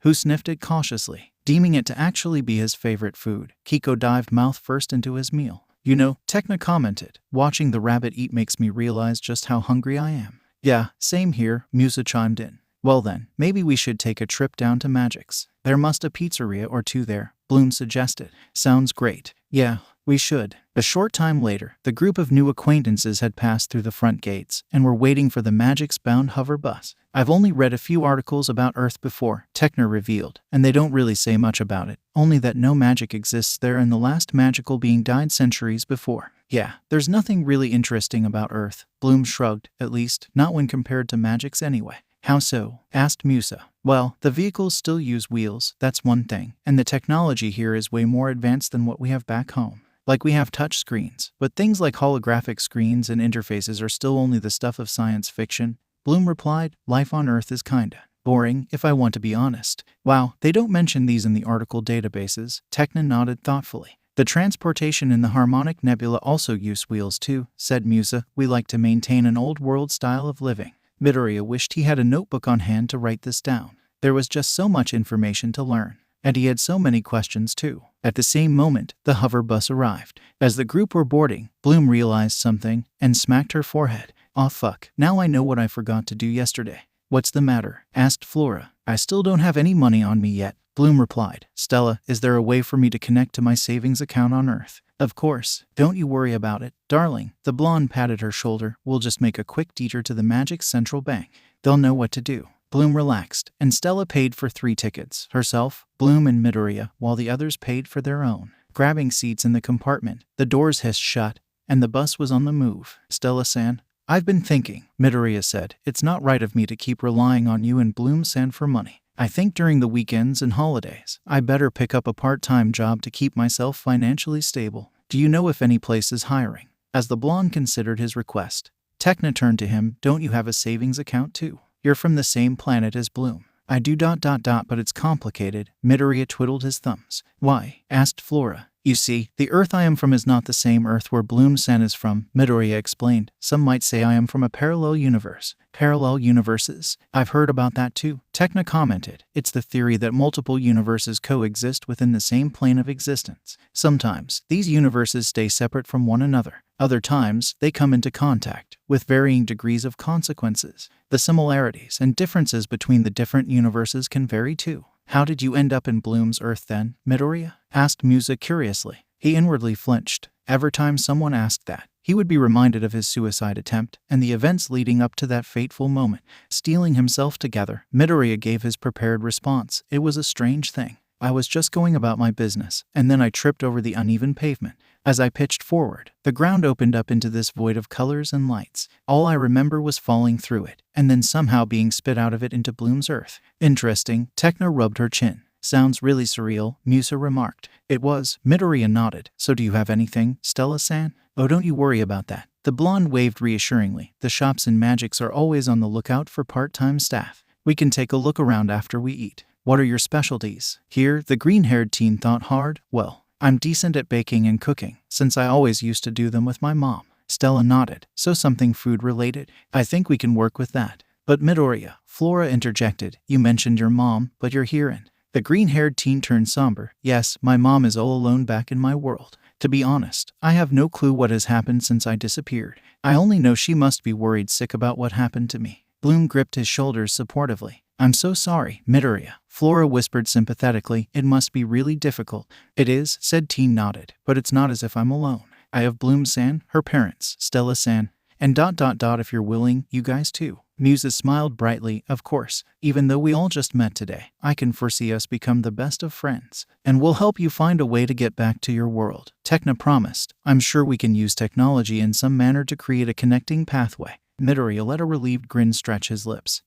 who sniffed it cautiously. Deeming it to actually be his favorite food, Kiko dived mouth first into his meal. You know, Tekna commented, watching the rabbit eat makes me realize just how hungry I am. Yeah, same here, Musa chimed in. Well then, maybe we should take a trip down to Magix. There must a pizzeria or two there, Bloom suggested. Sounds great. Yeah, we should. A short time later, the group of new acquaintances had passed through the front gates and were waiting for the Magix-bound hover bus. I've only read a few articles about Earth before, Tekna revealed, and they don't really say much about it, only that no magic exists there and the last magical being died centuries before. Yeah, there's nothing really interesting about Earth, Bloom shrugged, at least, not when compared to Magix anyway. How so? Asked Musa. Well, the vehicles still use wheels, that's one thing, and the technology here is way more advanced than what we have back home. Like we have touch screens, but things like holographic screens and interfaces are still only the stuff of science fiction. Bloom replied, life on Earth is kinda boring, if I want to be honest. Wow, they don't mention these in the article databases. Tekna nodded thoughtfully. The transportation in the Harmonic Nebula also use wheels too, said Musa. We like to maintain an old world style of living. Midoriya wished he had a notebook on hand to write this down. There was just so much information to learn. And he had so many questions too. At the same moment, the hover bus arrived. As the group were boarding, Bloom realized something and smacked her forehead. Aw fuck, now I know what I forgot to do yesterday. What's the matter? Asked Flora. I still don't have any money on me yet, Bloom replied. Stella, is there a way for me to connect to my savings account on Earth? Of course. Don't you worry about it, darling. The blonde patted her shoulder. We'll just make a quick detour to the Magix Central Bank. They'll know what to do. Bloom relaxed, and Stella paid for 3 tickets, herself, Bloom and Midoriya, while the others paid for their own. Grabbing seats in the compartment, the doors hissed shut, and the bus was on the move. Stella-san, I've been thinking, Midoriya said. It's not right of me to keep relying on you and Bloom-san for money. I think during the weekends and holidays, I better pick up a part-time job to keep myself financially stable. Do you know if any place is hiring? As the blonde considered his request, Tekna turned to him. Don't you have a savings account too? You're from the same planet as Bloom. I do ... but it's complicated. Midoriya twiddled his thumbs. Why? Asked Flora. You see, the Earth I am from is not the same Earth where Bloom-san is from, Midoriya explained. Some might say I am from a parallel universe. Parallel universes? I've heard about that too, Tekna commented. It's the theory that multiple universes coexist within the same plane of existence. Sometimes, these universes stay separate from one another. Other times, they come into contact, with varying degrees of consequences. The similarities and differences between the different universes can vary too. How did you end up in Bloom's Earth then, Midoriya? Asked Musa curiously. He inwardly flinched. Every time someone asked that, he would be reminded of his suicide attempt and the events leading up to that fateful moment. Steeling himself together, Midoriya gave his prepared response. It was a strange thing. I was just going about my business, and then I tripped over the uneven pavement. As I pitched forward, the ground opened up into this void of colors and lights. All I remember was falling through it, and then somehow being spit out of it into Bloom's Earth. Interesting, Tekna rubbed her chin. Sounds really surreal, Musa remarked. It was, Midoriya nodded. So do you have anything, Stella-san? Oh, don't you worry about that. The blonde waved reassuringly. The shops in Magix are always on the lookout for part-time staff. We can take a look around after we eat. What are your specialties? Here, the green-haired teen thought hard. Well, I'm decent at baking and cooking, since I always used to do them with my mom. Stella nodded. So something food-related? I think we can work with that. But Midoriya, Flora interjected. You mentioned your mom, but you're here and... The green-haired teen turned somber. Yes, my mom is all alone back in my world. To be honest, I have no clue what has happened since I disappeared. I only know she must be worried sick about what happened to me. Bloom gripped his shoulders supportively. I'm so sorry, Midoriya. Flora whispered sympathetically. It must be really difficult. It is, said Teen nodded, but it's not as if I'm alone. I have Bloom-san, her parents, Stella-san, and ... if you're willing, you guys too. Musa smiled brightly. Of course, even though we all just met today, I can foresee us become the best of friends, and we'll help you find a way to get back to your world. Tekna promised. I'm sure we can use technology in some manner to create a connecting pathway. Midoriya let a relieved grin stretch his lips.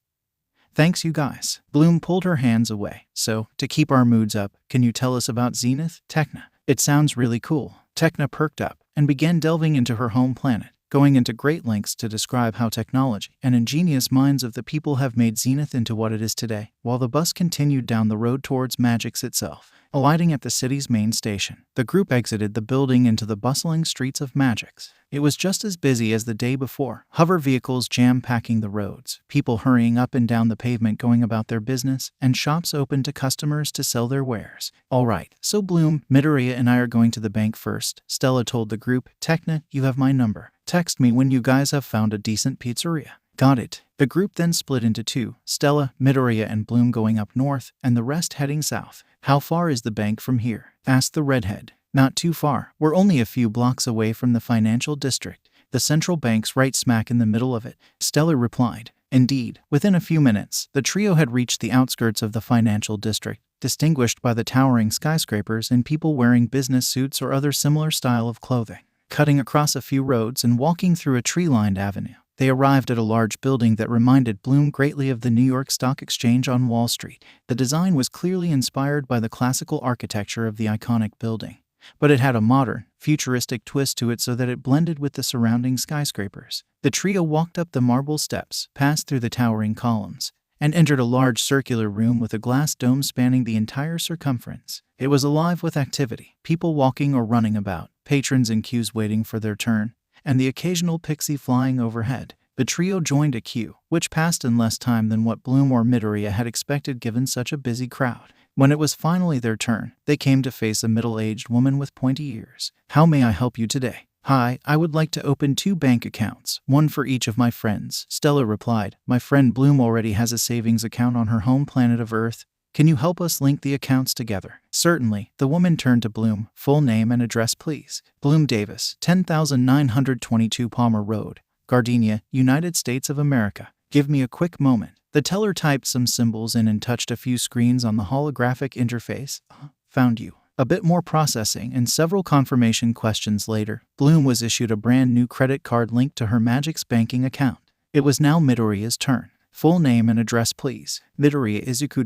Thanks, you guys. Bloom pulled her hands away. So, to keep our moods up, can you tell us about Zenith, Tekna? It sounds really cool. Tekna perked up and began delving into her home planet, going into great lengths to describe how technology and ingenious minds of the people have made Zenith into what it is today, while the bus continued down the road towards Magix itself. Alighting at the city's main station, the group exited the building into the bustling streets of Magix. It was just as busy as the day before, hover vehicles jam-packing the roads, people hurrying up and down the pavement going about their business, and shops open to customers to sell their wares. All right, so Bloom, Midoriya and I are going to the bank first, Stella told the group. Tekna, you have my number. Text me when you guys have found a decent pizzeria. Got it. The group then split into two, Stella, Midoriya and Bloom going up north, and the rest heading south. How far is the bank from here? Asked the redhead. Not too far. We're only a few blocks away from the financial district. The central bank's right smack in the middle of it, Stella replied. Indeed, within a few minutes, the trio had reached the outskirts of the financial district, distinguished by the towering skyscrapers and people wearing business suits or other similar style of clothing. Cutting across a few roads and walking through a tree-lined avenue, they arrived at a large building that reminded Bloom greatly of the New York Stock Exchange on Wall Street. The design was clearly inspired by the classical architecture of the iconic building, but it had a modern, futuristic twist to it so that it blended with the surrounding skyscrapers. The trio walked up the marble steps, passed through the towering columns, and entered a large circular room with a glass dome spanning the entire circumference. It was alive with activity, people walking or running about, patrons in queues waiting for their turn, and the occasional pixie flying overhead. The trio joined a queue, which passed in less time than what Bloom or Midoriya had expected given such a busy crowd. When it was finally their turn, they came to face a middle-aged woman with pointy ears. How may I help you today? Hi, I would like to open 2 bank accounts, one for each of my friends, Stella replied. My friend Bloom already has a savings account on her home planet of Earth. Can you help us link the accounts together? Certainly. The woman turned to Bloom. Full name and address, please. Bloom Davis, 10,922 Palmer Road, Gardenia, United States of America. Give me a quick moment. The teller typed some symbols in and touched a few screens on the holographic interface. Found you. A bit more processing and several confirmation questions later, Bloom was issued a brand new credit card linked to her Magix banking account. It was now Midoriya's turn. Full name and address, please. Midoriya Izuku ...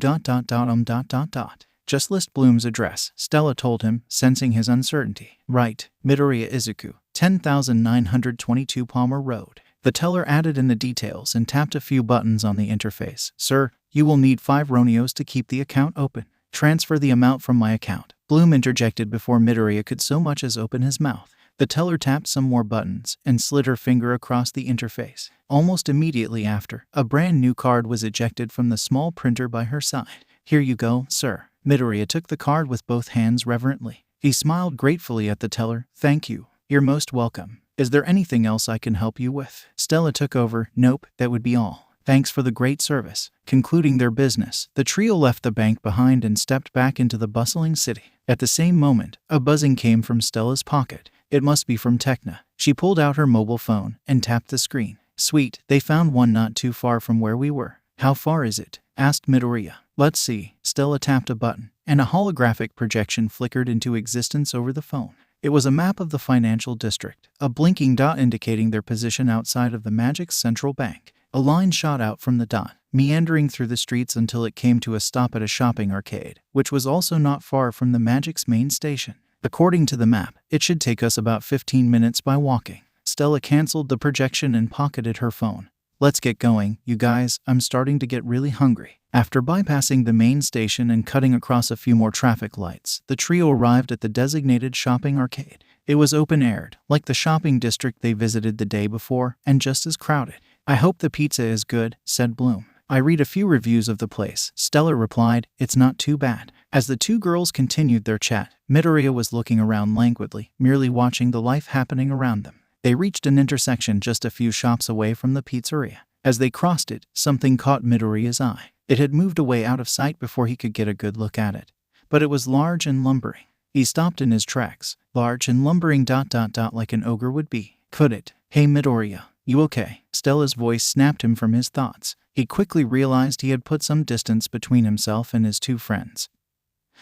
Just list Bloom's address, Stella told him, sensing his uncertainty. Right. Midoriya Izuku, 10,922 Palmer Road. The teller added in the details and tapped a few buttons on the interface. Sir, you will need 5 Ronios to keep the account open. Transfer the amount from my account. Bloom interjected before Midoriya could so much as open his mouth. The teller tapped some more buttons and slid her finger across the interface. Almost immediately after, a brand new card was ejected from the small printer by her side. Here you go, sir. Midoriya took the card with both hands reverently. He smiled gratefully at the teller. Thank you. You're most welcome. Is there anything else I can help you with? Stella took over. Nope, that would be all. Thanks for the great service. Concluding their business, the trio left the bank behind and stepped back into the bustling city. At the same moment, a buzzing came from Stella's pocket. It must be from Tekna. She pulled out her mobile phone and tapped the screen. Sweet, they found one not too far from where we were. How far is it? Asked Midoriya. Let's see. Stella tapped a button, and a holographic projection flickered into existence over the phone. It was a map of the financial district, a blinking dot indicating their position outside of the Magix Central Bank. A line shot out from the dot, meandering through the streets until it came to a stop at a shopping arcade, which was also not far from the Magix main station. According to the map, it should take us about 15 minutes by walking. Stella canceled the projection and pocketed her phone. Let's get going, you guys, I'm starting to get really hungry. After bypassing the main station and cutting across a few more traffic lights, the trio arrived at the designated shopping arcade. It was open-aired, like the shopping district they visited the day before, and just as crowded. I hope the pizza is good, said Bloom. I read a few reviews of the place. Stella replied, it's not too bad. As the two girls continued their chat, Midoriya was looking around languidly, merely watching the life happening around them. They reached an intersection just a few shops away from the pizzeria. As they crossed it, something caught Midoriya's eye. It had moved away out of sight before he could get a good look at it. But it was large and lumbering. He stopped in his tracks. Large and lumbering ... like an ogre would be. Could it? Hey Midoriya, you okay? Stella's voice snapped him from his thoughts. He quickly realized he had put some distance between himself and his two friends,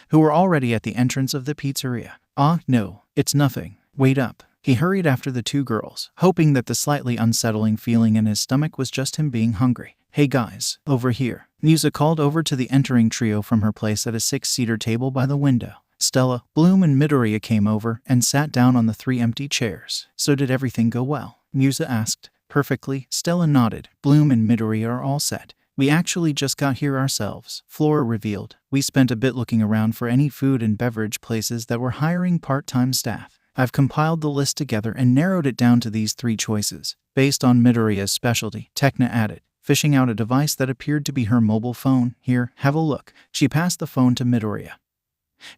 who were already at the entrance of the pizzeria. Ah, no, it's nothing. Wait up. He hurried after the two girls, hoping that the slightly unsettling feeling in his stomach was just him being hungry. Hey guys, over here. Musa called over to the entering trio from her place at a 6-seater table by the window. Stella, Bloom, and Midoriya came over and sat down on the 3 empty chairs. So did everything go well? Musa asked. Perfectly, Stella nodded. Bloom and Midoriya are all set. We actually just got here ourselves, Flora revealed. We spent a bit looking around for any food and beverage places that were hiring part-time staff. I've compiled the list together and narrowed it down to these 3 choices, based on Midoriya's specialty, Tekna added, fishing out a device that appeared to be her mobile phone. Here, have a look. She passed the phone to Midoriya,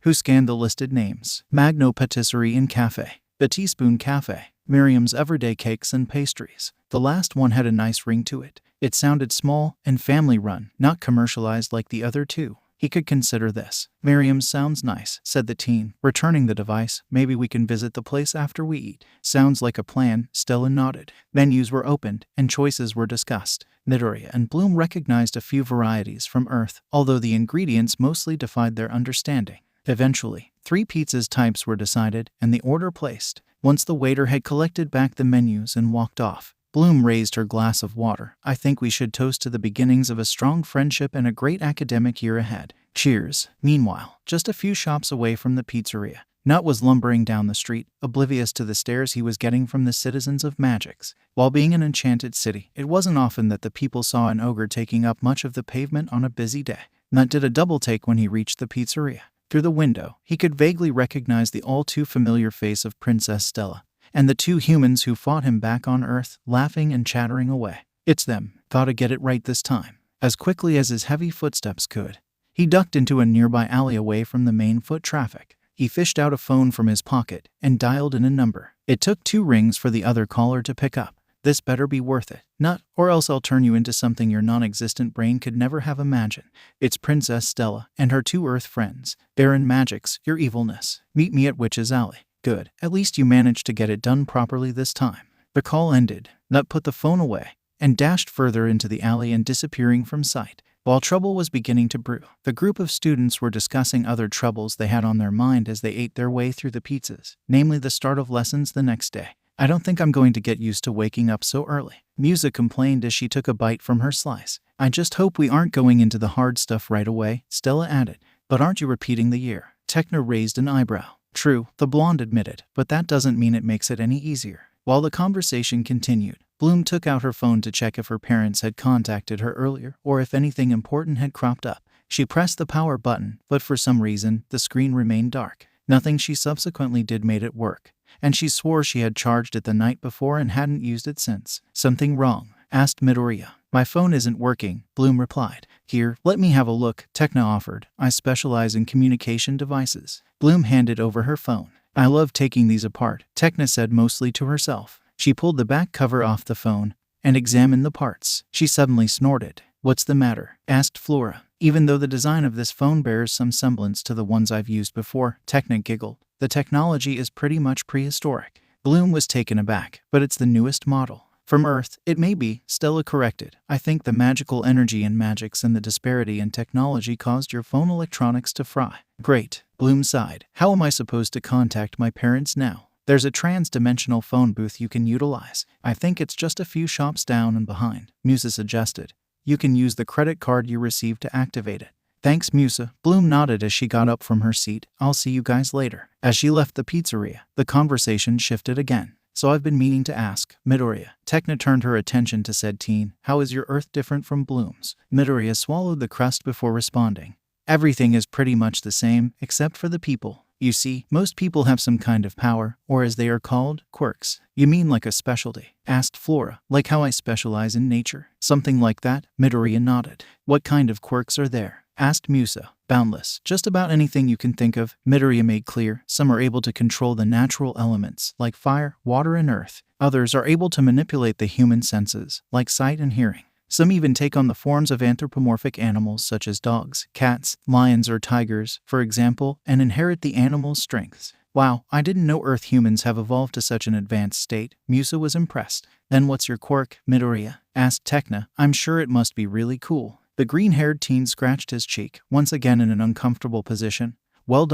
who scanned the listed names. Magno Patisserie and Cafe, The Teaspoon Cafe, Miriam's Everyday Cakes and Pastries. The last one had a nice ring to it. It sounded small and family-run, not commercialized like the other 2. He could consider this. Miriam's sounds nice, said the teen, returning the device. Maybe we can visit the place after we eat. Sounds like a plan, Stella nodded. Menus were opened, and choices were discussed. Midoriya and Bloom recognized a few varieties from Earth, although the ingredients mostly defied their understanding. Eventually, 3 pizzas types were decided, and the order placed. Once the waiter had collected back the menus and walked off, Bloom raised her glass of water. I think we should toast to the beginnings of a strong friendship and a great academic year ahead. Cheers. Meanwhile, just a few shops away from the pizzeria, Nut was lumbering down the street, oblivious to the stares he was getting from the citizens of Magix. While being an enchanted city, it wasn't often that the people saw an ogre taking up much of the pavement on a busy day. Nut did a double take when he reached the pizzeria. Through the window, he could vaguely recognize the all-too-familiar face of Princess Stella, and the 2 humans who fought him back on Earth, laughing and chattering away. It's them. Gotta get it right this time. As quickly as his heavy footsteps could, he ducked into a nearby alley away from the main foot traffic. He fished out a phone from his pocket and dialed in a number. It took 2 rings for the other caller to pick up. This better be worth it. Nut, or else I'll turn you into something your non-existent brain could never have imagined. It's Princess Stella and her 2 Earth friends. Baron Magix, your evilness. Meet me at Witch's Alley. Good. At least you managed to get it done properly this time. The call ended. Nut put the phone away and dashed further into the alley and disappearing from sight. While trouble was beginning to brew, the group of students were discussing other troubles they had on their mind as they ate their way through the pizzas, namely the start of lessons the next day. I don't think I'm going to get used to waking up so early, Musa complained as she took a bite from her slice. I just hope we aren't going into the hard stuff right away, Stella added. But aren't you repeating the year? Tekna raised an eyebrow. True, the blonde admitted, but that doesn't mean it makes it any easier. While the conversation continued, Bloom took out her phone to check if her parents had contacted her earlier or if anything important had cropped up. She pressed the power button, but for some reason, the screen remained dark. Nothing she subsequently did made it work, and she swore she had charged it the night before and hadn't used it since. Something wrong? Asked Midoriya. My phone isn't working, Bloom replied. Here, let me have a look, Tekna offered. I specialize in communication devices. Bloom handed over her phone. I love taking these apart, Tekna said mostly to herself. She pulled the back cover off the phone and examined the parts. She suddenly snorted. What's the matter? Asked Flora. Even though the design of this phone bears some semblance to the ones I've used before, Tekna giggled. The technology is pretty much prehistoric. Bloom was taken aback, but it's the newest model. From Earth, it may be, Stella corrected. I think the magical energy in Magix and the disparity in technology caused your phone electronics to fry. Great, Bloom sighed. How am I supposed to contact my parents now? There's a trans-dimensional phone booth you can utilize. I think it's just a few shops down and behind, Musa suggested. You can use the credit card you received to activate it. Thanks, Musa. Bloom nodded as she got up from her seat. I'll see you guys later. As she left the pizzeria, the conversation shifted again. So I've been meaning to ask, Midoriya. Tekna turned her attention to said teen. How is your Earth different from Bloom's? Midoriya swallowed the crust before responding. Everything is pretty much the same, except for the people. You see, most people have some kind of power, or as they are called, quirks. You mean like a specialty? Asked Flora. Like how I specialize in nature? Something like that? Midoriya nodded. What kind of quirks are there? asked Musa. Boundless, just about anything you can think of, Midoriya made clear. Some are able to control the natural elements, like fire, water, and earth. Others are able to manipulate the human senses, like sight and hearing. Some even take on the forms of anthropomorphic animals such as dogs, cats, lions, or tigers, for example, and inherit the animal's strengths. Wow, I didn't know Earth humans have evolved to such an advanced state. Musa was impressed. Then what's your quirk, Midoriya? Asked Tecna. I'm sure it must be really cool. The green-haired teen scratched his cheek, once again in an uncomfortable position. Well,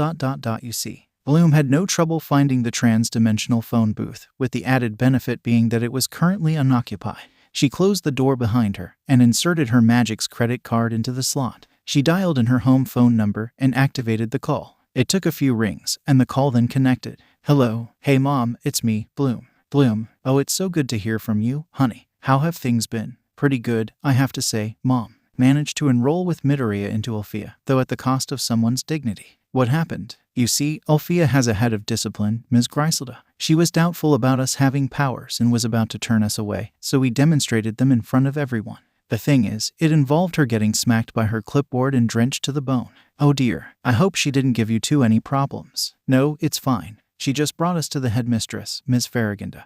you see. Bloom had no trouble finding the trans-dimensional phone booth, with the added benefit being that it was currently unoccupied. She closed the door behind her and inserted her Magix credit card into the slot. She dialed in her home phone number and activated the call. It took a few rings, and the call then connected. Hello. Hey Mom, it's me, Bloom. Bloom. Oh, it's so good to hear from you, honey. How have things been? Pretty good, I have to say, Mom. Managed to enroll with Midoriya into Alfea, though at the cost of someone's dignity. What happened? You see, Alfea has a head of discipline, Ms. Griselda. She was doubtful about us having powers and was about to turn us away, so we demonstrated them in front of everyone. The thing is, it involved her getting smacked by her clipboard and drenched to the bone. Oh dear, I hope she didn't give you two any problems. No, it's fine. She just brought us to the headmistress, Ms. Farragonda,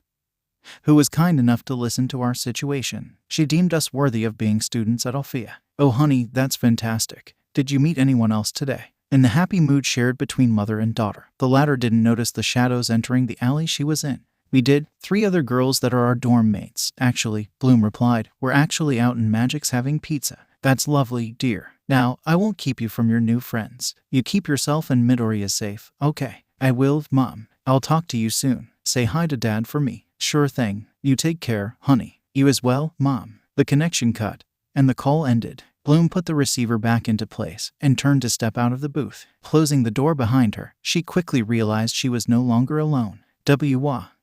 who was kind enough to listen to our situation. She deemed us worthy of being students at Alfea. Oh honey, that's fantastic. Did you meet anyone else today? In the happy mood shared between mother and daughter, the latter didn't notice the shadows entering the alley she was in. We did. 3 other girls that are our dorm mates. Actually, Bloom replied, we're actually out in Magix having pizza. That's lovely, dear. Now, I won't keep you from your new friends. You keep yourself and Midoriya safe. Okay. I will, Mom. I'll talk to you soon. Say hi to Dad for me. Sure thing. You take care, honey. You as well, Mom. The connection cut, and the call ended. Bloom put the receiver back into place and turned to step out of the booth. Closing the door behind her, she quickly realized she was no longer alone.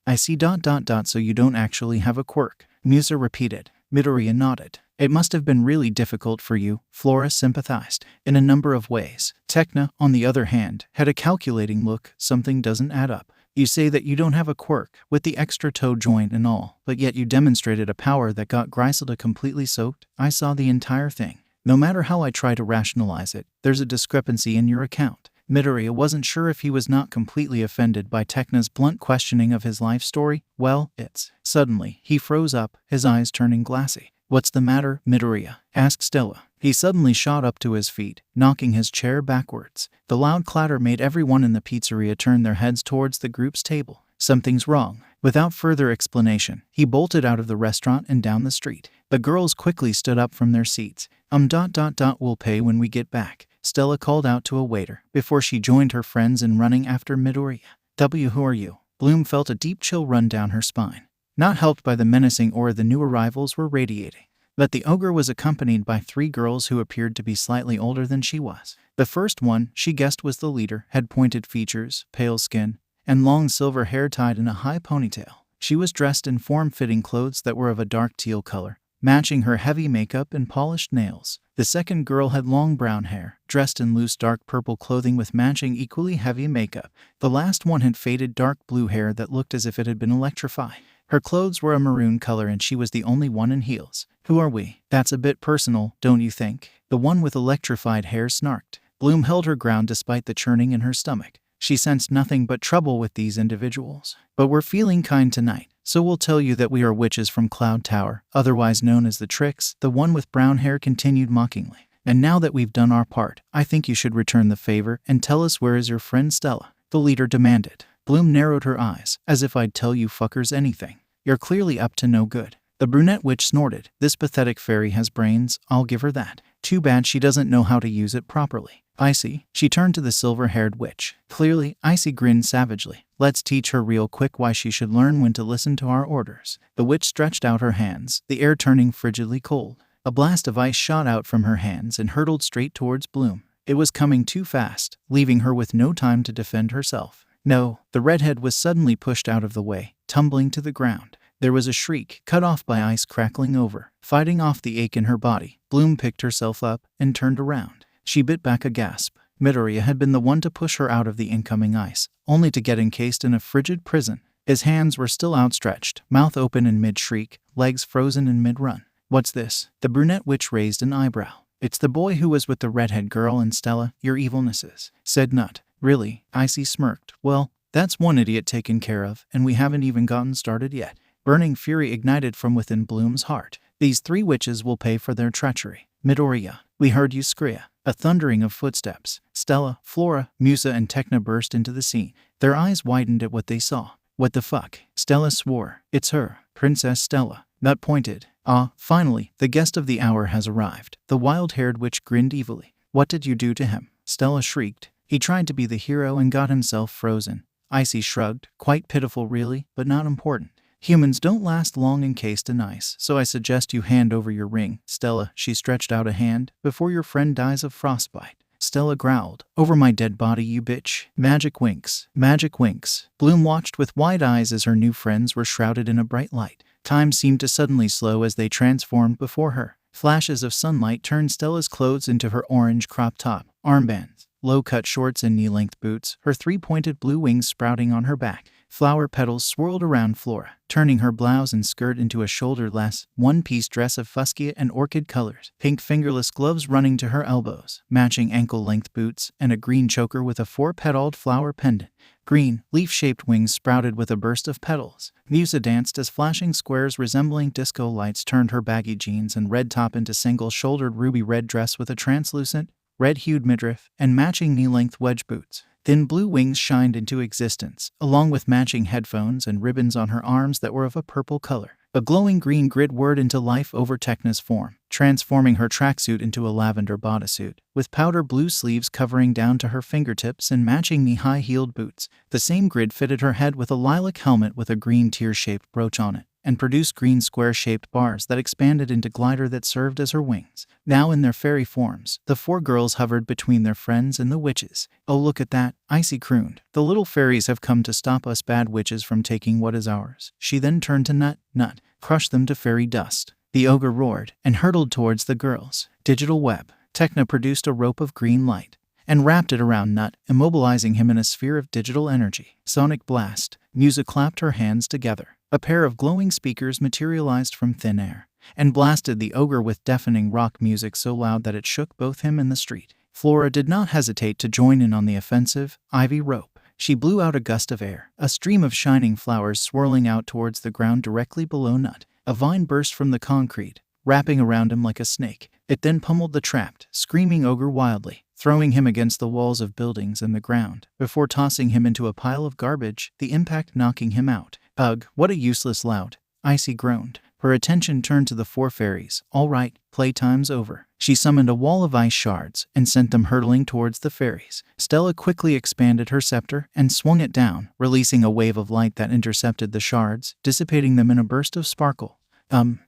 I see ... So you don't actually have a quirk, Musa repeated. Midoriya nodded. It must have been really difficult for you, Flora sympathized. In a number of ways. Tecna, on the other hand, had a calculating look. Something doesn't add up. You say that you don't have a quirk, with the extra toe joint and all, but yet you demonstrated a power that got Griselda completely soaked. I saw the entire thing. No matter how I try to rationalize it, there's a discrepancy in your account. Midoriya wasn't sure if he was not completely offended by Tecna's blunt questioning of his life story. Well, it's... Suddenly, he froze up, his eyes turning glassy. What's the matter, Midoriya? Asked Stella. He suddenly shot up to his feet, knocking his chair backwards. The loud clatter made everyone in the pizzeria turn their heads towards the group's table. Something's wrong. Without further explanation, he bolted out of the restaurant and down the street. The girls quickly stood up from their seats. We'll pay when we get back, Stella called out to a waiter, before she joined her friends in running after Midoriya. Who are you? Bloom felt a deep chill run down her spine. Not helped by the menacing aura the new arrivals were radiating. But the ogre was accompanied by 3 girls who appeared to be slightly older than she was. The first one, she guessed, was the leader, had pointed features, pale skin, and long silver hair tied in a high ponytail. She was dressed in form-fitting clothes that were of a dark teal color, matching her heavy makeup and polished nails. The second girl had long brown hair, dressed in loose dark purple clothing with matching equally heavy makeup. The last one had faded dark blue hair that looked as if it had been electrified. Her clothes were a maroon color and she was the only one in heels. Who are we? That's a bit personal, don't you think? The one with electrified hair snarked. Bloom held her ground despite the churning in her stomach. She sensed nothing but trouble with these individuals. But we're feeling kind tonight, so we'll tell you that we are witches from Cloud Tower, otherwise known as the Trix. The one with brown hair continued mockingly. And now that we've done our part, I think you should return the favor and tell us where is your friend Stella, the leader demanded. Bloom narrowed her eyes, as if I'd tell you fuckers anything. You're clearly up to no good. The brunette witch snorted. This pathetic fairy has brains, I'll give her that. Too bad she doesn't know how to use it properly. Icy. She turned to the silver-haired witch. Clearly, Icy grinned savagely. Let's teach her real quick why she should learn when to listen to our orders. The witch stretched out her hands, the air turning frigidly cold. A blast of ice shot out from her hands and hurtled straight towards Bloom. It was coming too fast, leaving her with no time to defend herself. No, the redhead was suddenly pushed out of the way, tumbling to the ground. There was a shriek, cut off by ice crackling over. Fighting off the ache in her body, Bloom picked herself up and turned around. She bit back a gasp. Midoriya had been the one to push her out of the incoming ice, only to get encased in a frigid prison. His hands were still outstretched, mouth open in mid-shriek, legs frozen in mid-run. What's this? The brunette witch raised an eyebrow. It's the boy who was with the redhead girl and Stella, your evilnesses, said Nut. Really? Icy smirked. Well, that's one idiot taken care of, and we haven't even gotten started yet. Burning fury ignited from within Bloom's heart. These 3 witches will pay for their treachery. Midoriya, we heard you scream. A thundering of footsteps. Stella, Flora, Musa, and Tecna burst into the scene. Their eyes widened at what they saw. What the fuck? Stella swore. It's her, Princess Stella. Nut pointed. Ah, finally, the guest of the hour has arrived. The wild-haired witch grinned evilly. What did you do to him? Stella shrieked. He tried to be the hero and got himself frozen. Icy shrugged. Quite pitiful really, but not important. Humans don't last long encased in ice, so I suggest you hand over your ring. Stella, she stretched out a hand, before your friend dies of frostbite. Stella growled. Over my dead body, you bitch. Magic winks. Magic winks. Bloom watched with wide eyes as her new friends were shrouded in a bright light. Time seemed to suddenly slow as they transformed before her. Flashes of sunlight turned Stella's clothes into her orange crop top, armbands, low-cut shorts and knee-length boots, her 3-pointed blue wings sprouting on her back. Flower petals swirled around Flora, turning her blouse and skirt into a shoulder-less, one-piece dress of fuchsia and orchid colors, pink fingerless gloves running to her elbows, matching ankle-length boots, and a green choker with a 4-petaled flower pendant. Green, leaf-shaped wings sprouted with a burst of petals. Musa danced as flashing squares resembling disco lights turned her baggy jeans and red top into single-shouldered ruby-red dress with a translucent, red-hued midriff and matching knee-length wedge boots. Thin blue wings shined into existence, along with matching headphones and ribbons on her arms that were of a purple color. A glowing green grid whirred into life over Tecna's form, transforming her tracksuit into a lavender bodysuit, with powder blue sleeves covering down to her fingertips and matching knee-high heeled boots. The same grid fitted her head with a lilac helmet with a green tear-shaped brooch on it, and produced green square-shaped bars that expanded into glider that served as her wings. Now in their fairy forms, the 4 girls hovered between their friends and the witches. Oh, look at that, Icy crooned. The little fairies have come to stop us bad witches from taking what is ours. She then turned to Nut. Nut, crush them to fairy dust. The ogre roared and hurtled towards the girls. Digital web. Tecna produced a rope of green light and wrapped it around Nut, immobilizing him in a sphere of digital energy. Sonic blast. Musa clapped her hands together. A pair of glowing speakers materialized from thin air and blasted the ogre with deafening rock music so loud that it shook both him and the street. Flora did not hesitate to join in on the offensive. Ivy rope. She blew out a gust of air, a stream of shining flowers swirling out towards the ground directly below Nut. A vine burst from the concrete, wrapping around him like a snake. It then pummeled the trapped, screaming ogre wildly, throwing him against the walls of buildings and the ground, before tossing him into a pile of garbage, the impact knocking him out. Ugh, what a useless lout. Icy groaned. Her attention turned to the 4 fairies. All right, playtime's over. She summoned a wall of ice shards and sent them hurtling towards the fairies. Stella quickly expanded her scepter and swung it down, releasing a wave of light that intercepted the shards, dissipating them in a burst of sparkle.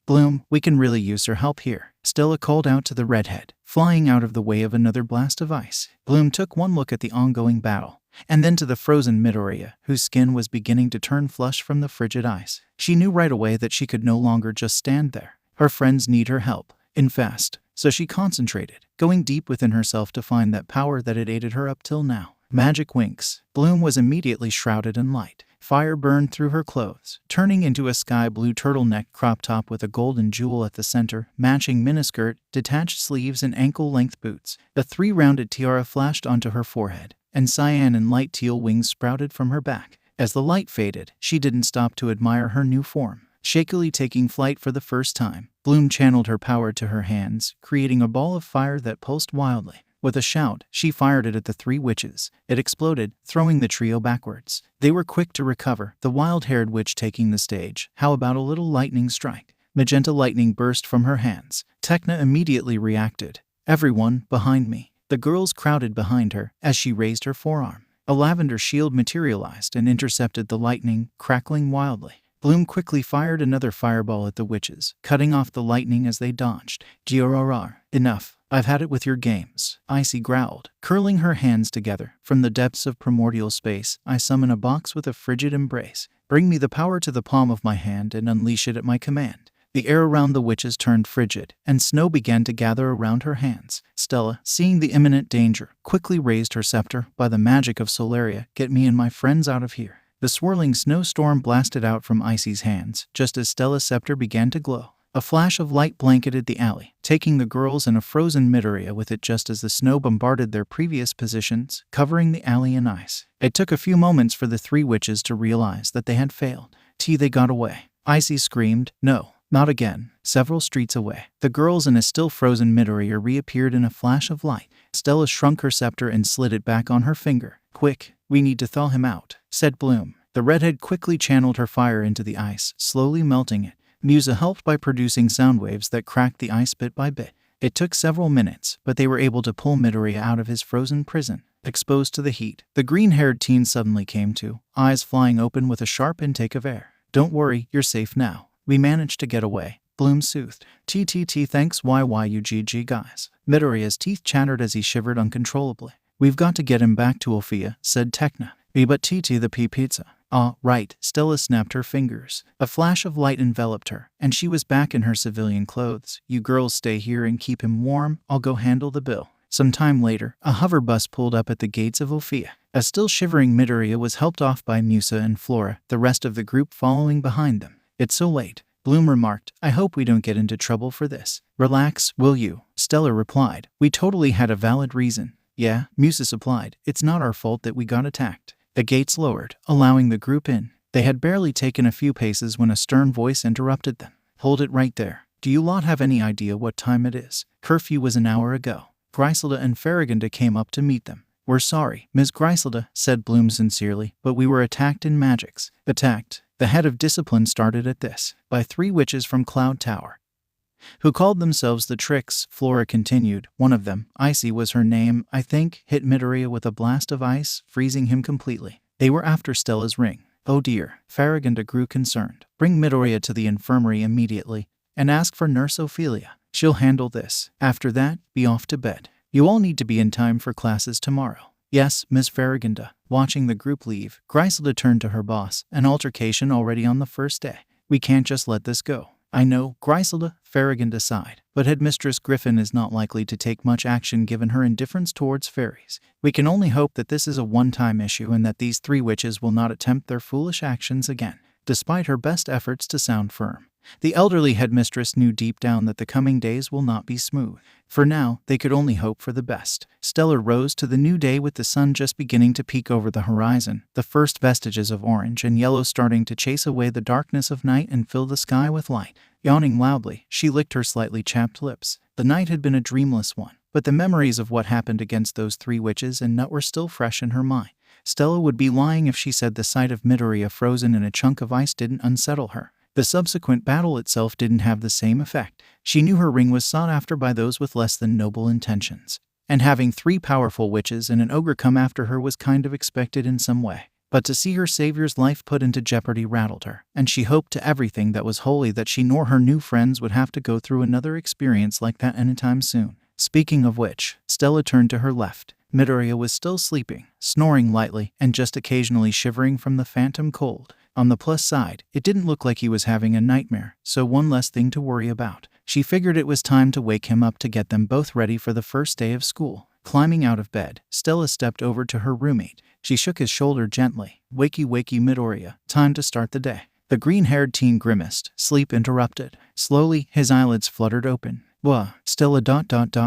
Bloom, we can really use her help here. Stella called out to the redhead, flying out of the way of another blast of ice. Bloom took one look at the ongoing battle, and then to the frozen Midoriya, whose skin was beginning to turn flush from the frigid ice. She knew right away that she could no longer just stand there. Her friends need her help, in fast, so she concentrated, going deep within herself to find that power that had aided her up till now. Magic winks. Bloom was immediately shrouded in light. Fire burned through her clothes, turning into a sky blue turtleneck crop top with a golden jewel at the center, matching miniskirt, detached sleeves, and ankle-length boots. A 3-rounded tiara flashed onto her forehead, and cyan and light teal wings sprouted from her back. As the light faded, she didn't stop to admire her new form. Shakily taking flight for the first time, Bloom channeled her power to her hands, creating a ball of fire that pulsed wildly. With a shout, she fired it at the 3 witches. It exploded, throwing the trio backwards. They were quick to recover, the wild-haired witch taking the stage. How about a little lightning strike? Magenta lightning burst from her hands. Tecna immediately reacted. Everyone, behind me. The girls crowded behind her as she raised her forearm. A lavender shield materialized and intercepted the lightning, crackling wildly. Bloom quickly fired another fireball at the witches, cutting off the lightning as they dodged. Grrr, enough. I've had it with your games. Icy growled, curling her hands together. From the depths of primordial space, I summon a box with a frigid embrace. Bring me the power to the palm of my hand and unleash it at my command. The air around the witches turned frigid, and snow began to gather around her hands. Stella, seeing the imminent danger, quickly raised her scepter. By the magic of Solaria, get me and my friends out of here. The swirling snowstorm blasted out from Icy's hands, just as Stella's scepter began to glow. A flash of light blanketed the alley, taking the girls and a frozen Midoriya with it just as the snow bombarded their previous positions, covering the alley in ice. It took a few moments for the three witches to realize that they had failed. They got away. Icy screamed, "No, not again." Several streets away, the girls and a still frozen Midoriya reappeared in a flash of light. Stella shrunk her scepter and slid it back on her finger. "Quick, we need to thaw him out," said Bloom. The redhead quickly channeled her fire into the ice, slowly melting it. Musa helped by producing sound waves that cracked the ice bit by bit. It took several minutes, but they were able to pull Midoriya out of his frozen prison. Exposed to the heat, the green-haired teen suddenly came to, eyes flying open with a sharp intake of air. "Don't worry, you're safe now. We managed to get away," Bloom soothed. Thanks YYUGG guys." Midoriya's teeth chattered as he shivered uncontrollably. "We've got to get him back to Alfea," said Tekna. "But the pea pizza." "Ah, right." Stella snapped her fingers. A flash of light enveloped her, and she was back in her civilian clothes. "You girls stay here and keep him warm. I'll go handle the bill." Some time later, a hover bus pulled up at the gates of Alfea. A still shivering Midoriya was helped off by Musa and Flora, the rest of the group following behind them. "It's so late," Bloom remarked. "I hope we don't get into trouble for this." "Relax, will you?" Stella replied. "We totally had a valid reason." "Yeah," Musa supplied. "It's not our fault that we got attacked." The gates lowered, allowing the group in. They had barely taken a few paces when a stern voice interrupted them. "Hold it right there. Do you lot have any idea what time it is? Curfew was an hour ago." Griselda and Farragonda came up to meet them. "We're sorry, Ms. Griselda," said Bloom sincerely, "but we were attacked in Magix." Attacked? The head of discipline started at this. "By three witches from Cloud Tower, who called themselves the Trix," Flora continued. "One of them, Icy was her name, I think, hit Midoriya with a blast of ice, freezing him completely. They were after Stella's ring." "Oh dear." Farragonda grew concerned. "Bring Midoriya to the infirmary immediately, and ask for Nurse Ophelia. She'll handle this. After that, be off to bed. You all need to be in time for classes tomorrow." "Yes, Miss Farragonda." Watching the group leave, Griselda turned to her boss. "An altercation already on the first day. We can't just let this go." "I know, Griselda," Farragonda sighed, "but Headmistress Griffin is not likely to take much action given her indifference towards fairies. We can only hope that this is a one-time issue and that these three witches will not attempt their foolish actions again." Despite her best efforts to sound firm, the elderly headmistress knew deep down that the coming days will not be smooth. For now, they could only hope for the best. Stella rose to the new day with the sun just beginning to peek over the horizon, the first vestiges of orange and yellow starting to chase away the darkness of night and fill the sky with light. Yawning loudly, she licked her slightly chapped lips. The night had been a dreamless one, but the memories of what happened against those three witches and Nut were still fresh in her mind. Stella would be lying if she said the sight of Midoriya frozen in a chunk of ice didn't unsettle her. The subsequent battle itself didn't have the same effect. She knew her ring was sought after by those with less than noble intentions. And having three powerful witches and an ogre come after her was kind of expected in some way. But to see her savior's life put into jeopardy rattled her, and she hoped to everything that was holy that she nor her new friends would have to go through another experience like that anytime soon. Speaking of which, Stella turned to her left. Midoriya was still sleeping, snoring lightly, and just occasionally shivering from the phantom cold. On the plus side, it didn't look like he was having a nightmare, so one less thing to worry about. She figured it was time to wake him up to get them both ready for the first day of school. Climbing out of bed, Stella stepped over to her roommate. She shook his shoulder gently. "Wakey wakey Midoriya, time to start the day." The green-haired teen grimaced, sleep interrupted. Slowly, his eyelids fluttered open. "Wah, Stella ...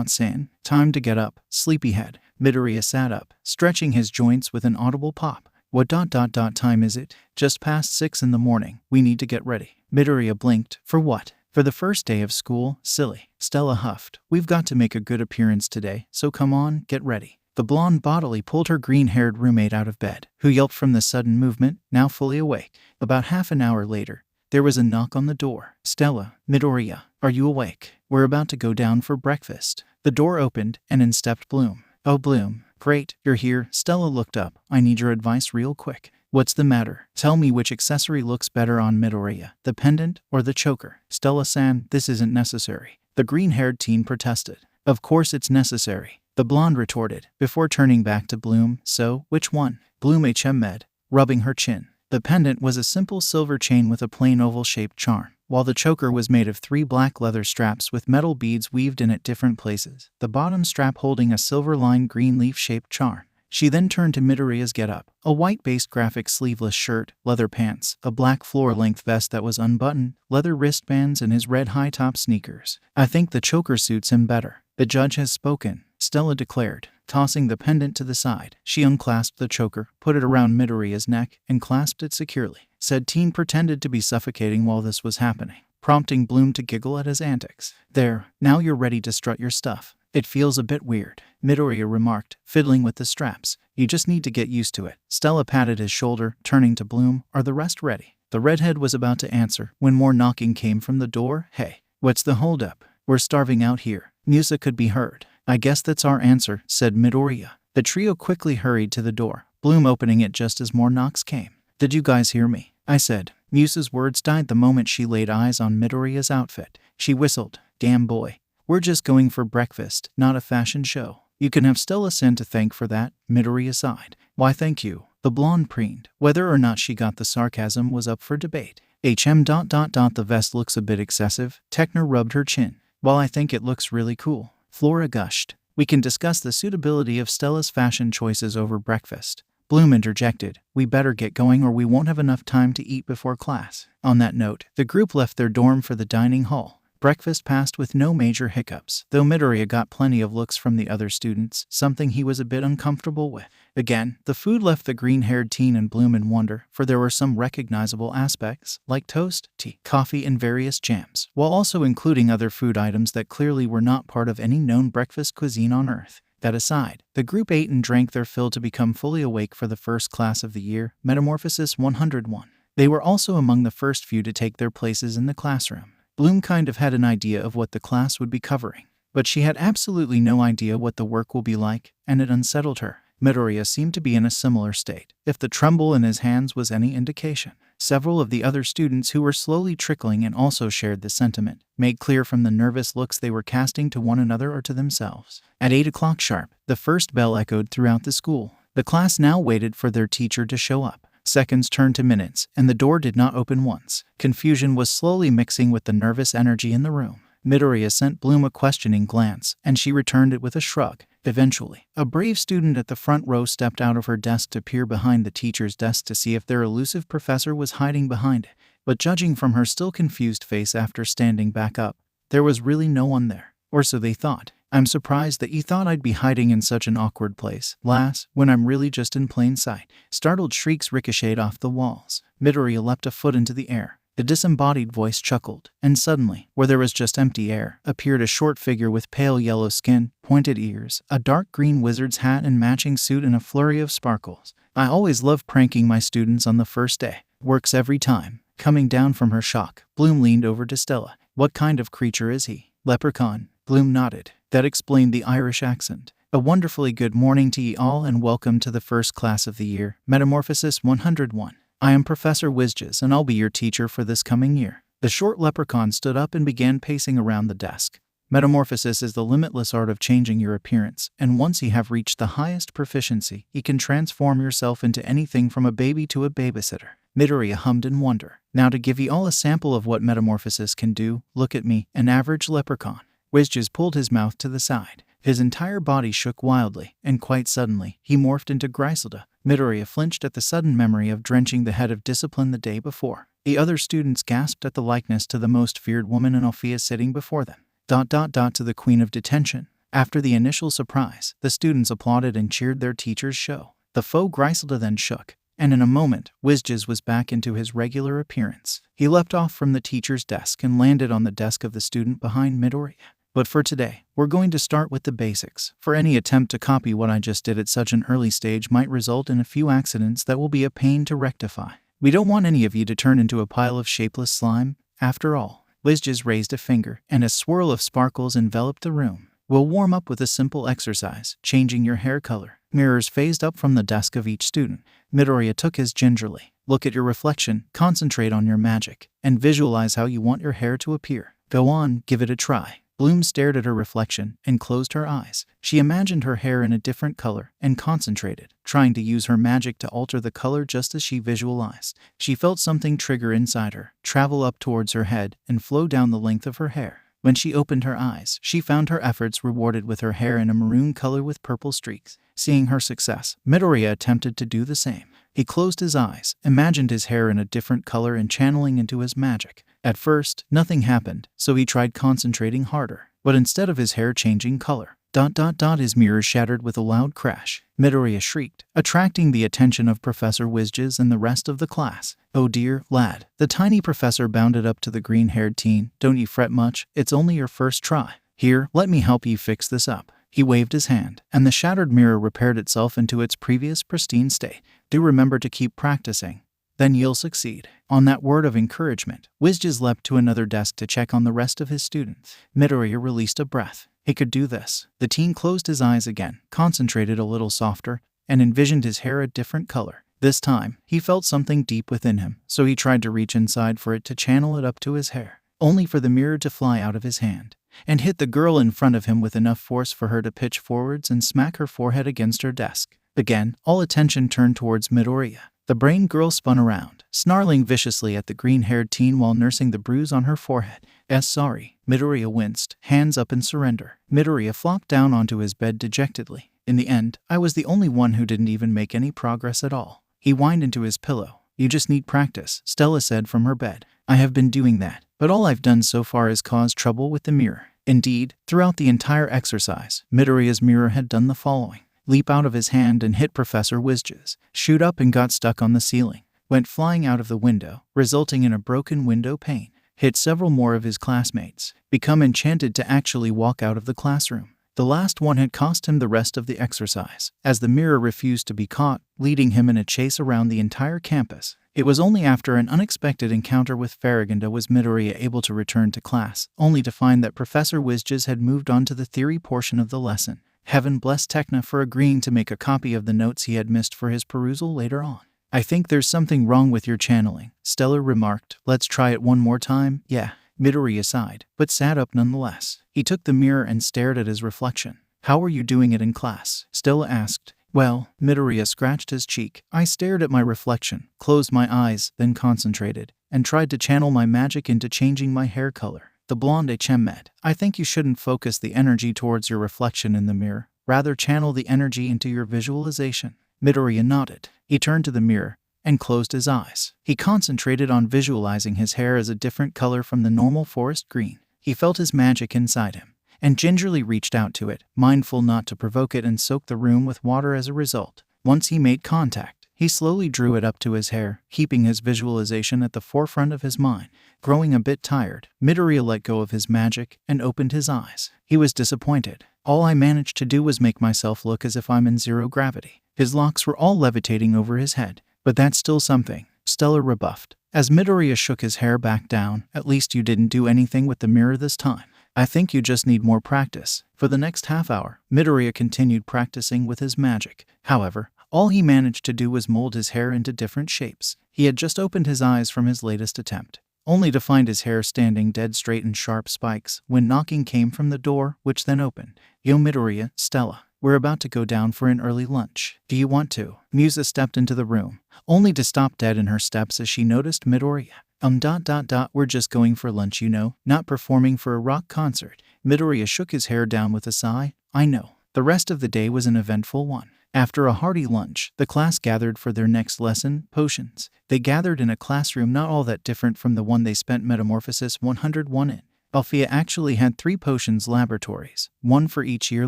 saying, time to get up, sleepyhead." Midoriya sat up, stretching his joints with an audible pop. "What ... time is it?" "Just past 6 in the morning. We need to get ready." Midoriya blinked. "For what?" "For the first day of school, silly." Stella huffed. "We've got to make a good appearance today, so come on, get ready." The blonde bodily pulled her green-haired roommate out of bed, who yelped from the sudden movement, now fully awake. About half an hour later, there was a knock on the door. "Stella, Midoriya, are you awake? We're about to go down for breakfast." The door opened, and in stepped Bloom. "Oh, Bloom. Great, you're here." Stella looked up. "I need your advice real quick." "What's the matter? Tell me which accessory looks better on Midoriya, the pendant or the choker." "Stella-san, this isn't necessary," the green-haired teen protested. "Of course it's necessary," the blonde retorted, before turning back to Bloom. "So, which one?" Bloom med, rubbing her chin. The pendant was a simple silver chain with a plain oval-shaped charm, while the choker was made of 3 black leather straps with metal beads weaved in at different places, the bottom strap holding a silver-lined green leaf-shaped charm. She then turned to Midoriya's getup, a white-based graphic sleeveless shirt, leather pants, a black floor-length vest that was unbuttoned, leather wristbands, and his red high-top sneakers. I think the choker suits him better. The judge has spoken, Stella declared. Tossing the pendant to the side, she unclasped the choker, put it around Midoriya's neck, and clasped it securely. Said teen pretended to be suffocating while this was happening, prompting Bloom to giggle at his antics. There, now you're ready to strut your stuff. It feels a bit weird, Midoriya remarked, fiddling with the straps. You just need to get used to it. Stella patted his shoulder, turning to Bloom. Are the rest ready? The redhead was about to answer when more knocking came from the door. Hey, what's the holdup? We're starving out here. Musa could be heard. I guess that's our answer, said Midoriya. The trio quickly hurried to the door, Bloom opening it just as more knocks came. Did you guys hear me? I said. Musa's words died the moment she laid eyes on Midoriya's outfit. She whistled. Damn boy. We're just going for breakfast, not a fashion show. You can have Stella-san to thank for that, Midoriya sighed. Why thank you? The blonde preened. Whether or not she got the sarcasm was up for debate. The vest looks a bit excessive. Techner rubbed her chin. While I think it looks really cool. Flora gushed. We can discuss the suitability of Stella's fashion choices over breakfast. Bloom interjected. We better get going or we won't have enough time to eat before class. On that note, the group left their dorm for the dining hall. Breakfast passed with no major hiccups, though Midoriya got plenty of looks from the other students, something he was a bit uncomfortable with. Again, the food left the green-haired teen and Bloom in wonder, for there were some recognizable aspects, like toast, tea, coffee, and various jams, while also including other food items that clearly were not part of any known breakfast cuisine on Earth. That aside, the group ate and drank their fill to become fully awake for the first class of the year, Metamorphosis 101. They were also among the first few to take their places in the classroom. Bloom kind of had an idea of what the class would be covering, but she had absolutely no idea what the work will be like, and it unsettled her. Midoriya seemed to be in a similar state, if the tremble in his hands was any indication. Several of the other students who were slowly trickling in also shared the sentiment, made clear from the nervous looks they were casting to one another or to themselves. At 8 o'clock sharp, the first bell echoed throughout the school. The class now waited for their teacher to show up. Seconds turned to minutes, and the door did not open once. Confusion was slowly mixing with the nervous energy in the room. Midoriya sent Bloom a questioning glance, and she returned it with a shrug. Eventually, a brave student at the front row stepped out of her desk to peer behind the teacher's desk to see if their elusive professor was hiding behind it. But judging from her still confused face after standing back up, there was really no one there. Or so they thought. I'm surprised that you thought I'd be hiding in such an awkward place, lass, when I'm really just in plain sight. Startled shrieks ricocheted off the walls. Midoriya leapt a foot into the air. The disembodied voice chuckled, and suddenly, where there was just empty air, appeared a short figure with pale yellow skin, pointed ears, a dark green wizard's hat and matching suit and a flurry of sparkles. I always love pranking my students on the first day. Works every time. Coming down from her shock, Bloom leaned over to Stella. What kind of creature is he? Leprechaun. Bloom nodded. That explained the Irish accent. A wonderfully good morning to ye all and welcome to the first class of the year, Metamorphosis 101. I am Professor Wizges and I'll be your teacher for this coming year. The short leprechaun stood up and began pacing around the desk. Metamorphosis is the limitless art of changing your appearance, and once you have reached the highest proficiency, you can transform yourself into anything from a baby to a babysitter. Midoriya hummed in wonder. Now to give ye all a sample of what metamorphosis can do, look at me, an average leprechaun. Wizges pulled his mouth to the side. His entire body shook wildly, and quite suddenly, he morphed into Griselda. Midoriya flinched at the sudden memory of drenching the head of discipline the day before. The other students gasped at the likeness to the most feared woman in Alfea sitting before them. To the Queen of Detention. After the initial surprise, the students applauded and cheered their teacher's show. The faux Griselda then shook, and in a moment, Wizges was back into his regular appearance. He leapt off from the teacher's desk and landed on the desk of the student behind Midoriya. But for today, we're going to start with the basics, for any attempt to copy what I just did at such an early stage might result in a few accidents that will be a pain to rectify. We don't want any of you to turn into a pile of shapeless slime, after all. Wizges raised a finger, and a swirl of sparkles enveloped the room. We'll warm up with a simple exercise, changing your hair color. Mirrors phased up from the desk of each student. Midoriya took his gingerly. Look at your reflection, concentrate on your magic, and visualize how you want your hair to appear. Go on, give it a try. Bloom stared at her reflection and closed her eyes. She imagined her hair in a different color and concentrated, trying to use her magic to alter the color just as she visualized. She felt something trigger inside her, travel up towards her head, and flow down the length of her hair. When she opened her eyes, she found her efforts rewarded with her hair in a maroon color with purple streaks. Seeing her success, Midoriya attempted to do the same. He closed his eyes, imagined his hair in a different color and channeling into his magic. At first, nothing happened, so he tried concentrating harder. But instead of his hair changing color, his mirror shattered with a loud crash. Midoriya shrieked, attracting the attention of Professor Wizges and the rest of the class. "Oh dear, lad." The tiny professor bounded up to the green-haired teen. "Don't you fret much, it's only your first try. Here, let me help you fix this up." He waved his hand, and the shattered mirror repaired itself into its previous pristine state. "Do remember to keep practicing. Then you'll succeed." On that word of encouragement, Wizges leapt to another desk to check on the rest of his students. Midoriya released a breath. He could do this. The teen closed his eyes again, concentrated a little softer, and envisioned his hair a different color. This time, he felt something deep within him, so he tried to reach inside for it to channel it up to his hair, only for the mirror to fly out of his hand and hit the girl in front of him with enough force for her to pitch forwards and smack her forehead against her desk. Again, all attention turned towards Midoriya. The brain girl spun around, snarling viciously at the green-haired teen while nursing the bruise on her forehead. Sorry." Midoriya winced, hands up in surrender. Midoriya flopped down onto his bed dejectedly. "In the end, I was the only one who didn't even make any progress at all." He whined into his pillow. "You just need practice," Stella said from her bed. "I have been doing that, but all I've done so far is cause trouble with the mirror." Indeed, throughout the entire exercise, Midoriya's mirror had done the following: leap out of his hand and hit Professor Wizges, shoot up and got stuck on the ceiling, went flying out of the window, resulting in a broken window pane, hit several more of his classmates, become enchanted to actually walk out of the classroom. The last one had cost him the rest of the exercise, as the mirror refused to be caught, leading him in a chase around the entire campus. It was only after an unexpected encounter with Farragonda was Midoriya able to return to class, only to find that Professor Wizges had moved on to the theory portion of the lesson. Heaven bless Tekna for agreeing to make a copy of the notes he had missed for his perusal later on. "I think there's something wrong with your channeling," Stella remarked. "Let's try it one more time." "Yeah." Midoriya sighed, but sat up nonetheless. He took the mirror and stared at his reflection. "How were you doing it in class?" Stella asked. "Well," Midoriya scratched his cheek. "I stared at my reflection, closed my eyes, then concentrated, and tried to channel my magic into changing my hair color." The blonde met. "I think you shouldn't focus the energy towards your reflection in the mirror. Rather channel the energy into your visualization." Midoriya nodded. He turned to the mirror and closed his eyes. He concentrated on visualizing his hair as a different color from the normal forest green. He felt his magic inside him, and gingerly reached out to it, mindful not to provoke it and soak the room with water as a result. Once he made contact, he slowly drew it up to his hair, keeping his visualization at the forefront of his mind. Growing a bit tired, Midoriya let go of his magic and opened his eyes. He was disappointed. "All I managed to do was make myself look as if I'm in zero gravity." His locks were all levitating over his head. "But that's still something," Stella rebuffed. As Midoriya shook his hair back down, "At least you didn't do anything with the mirror this time. I think you just need more practice." For the next half hour, Midoriya continued practicing with his magic. However, all he managed to do was mold his hair into different shapes. He had just opened his eyes from his latest attempt, only to find his hair standing dead straight in sharp spikes when knocking came from the door, which then opened. "Yo Midoriya, Stella. We're about to go down for an early lunch. Do you want to?" Musa stepped into the room, only to stop dead in her steps as she noticed Midoriya. We're just going for lunch, you know, not performing for a rock concert." Midoriya shook his hair down with a sigh. "I know." The rest of the day was an eventful one. After a hearty lunch, the class gathered for their next lesson, potions. They gathered in a classroom not all that different from the one they spent Metamorphosis 101 in. Alfea actually had 3 potions laboratories, 1 for each year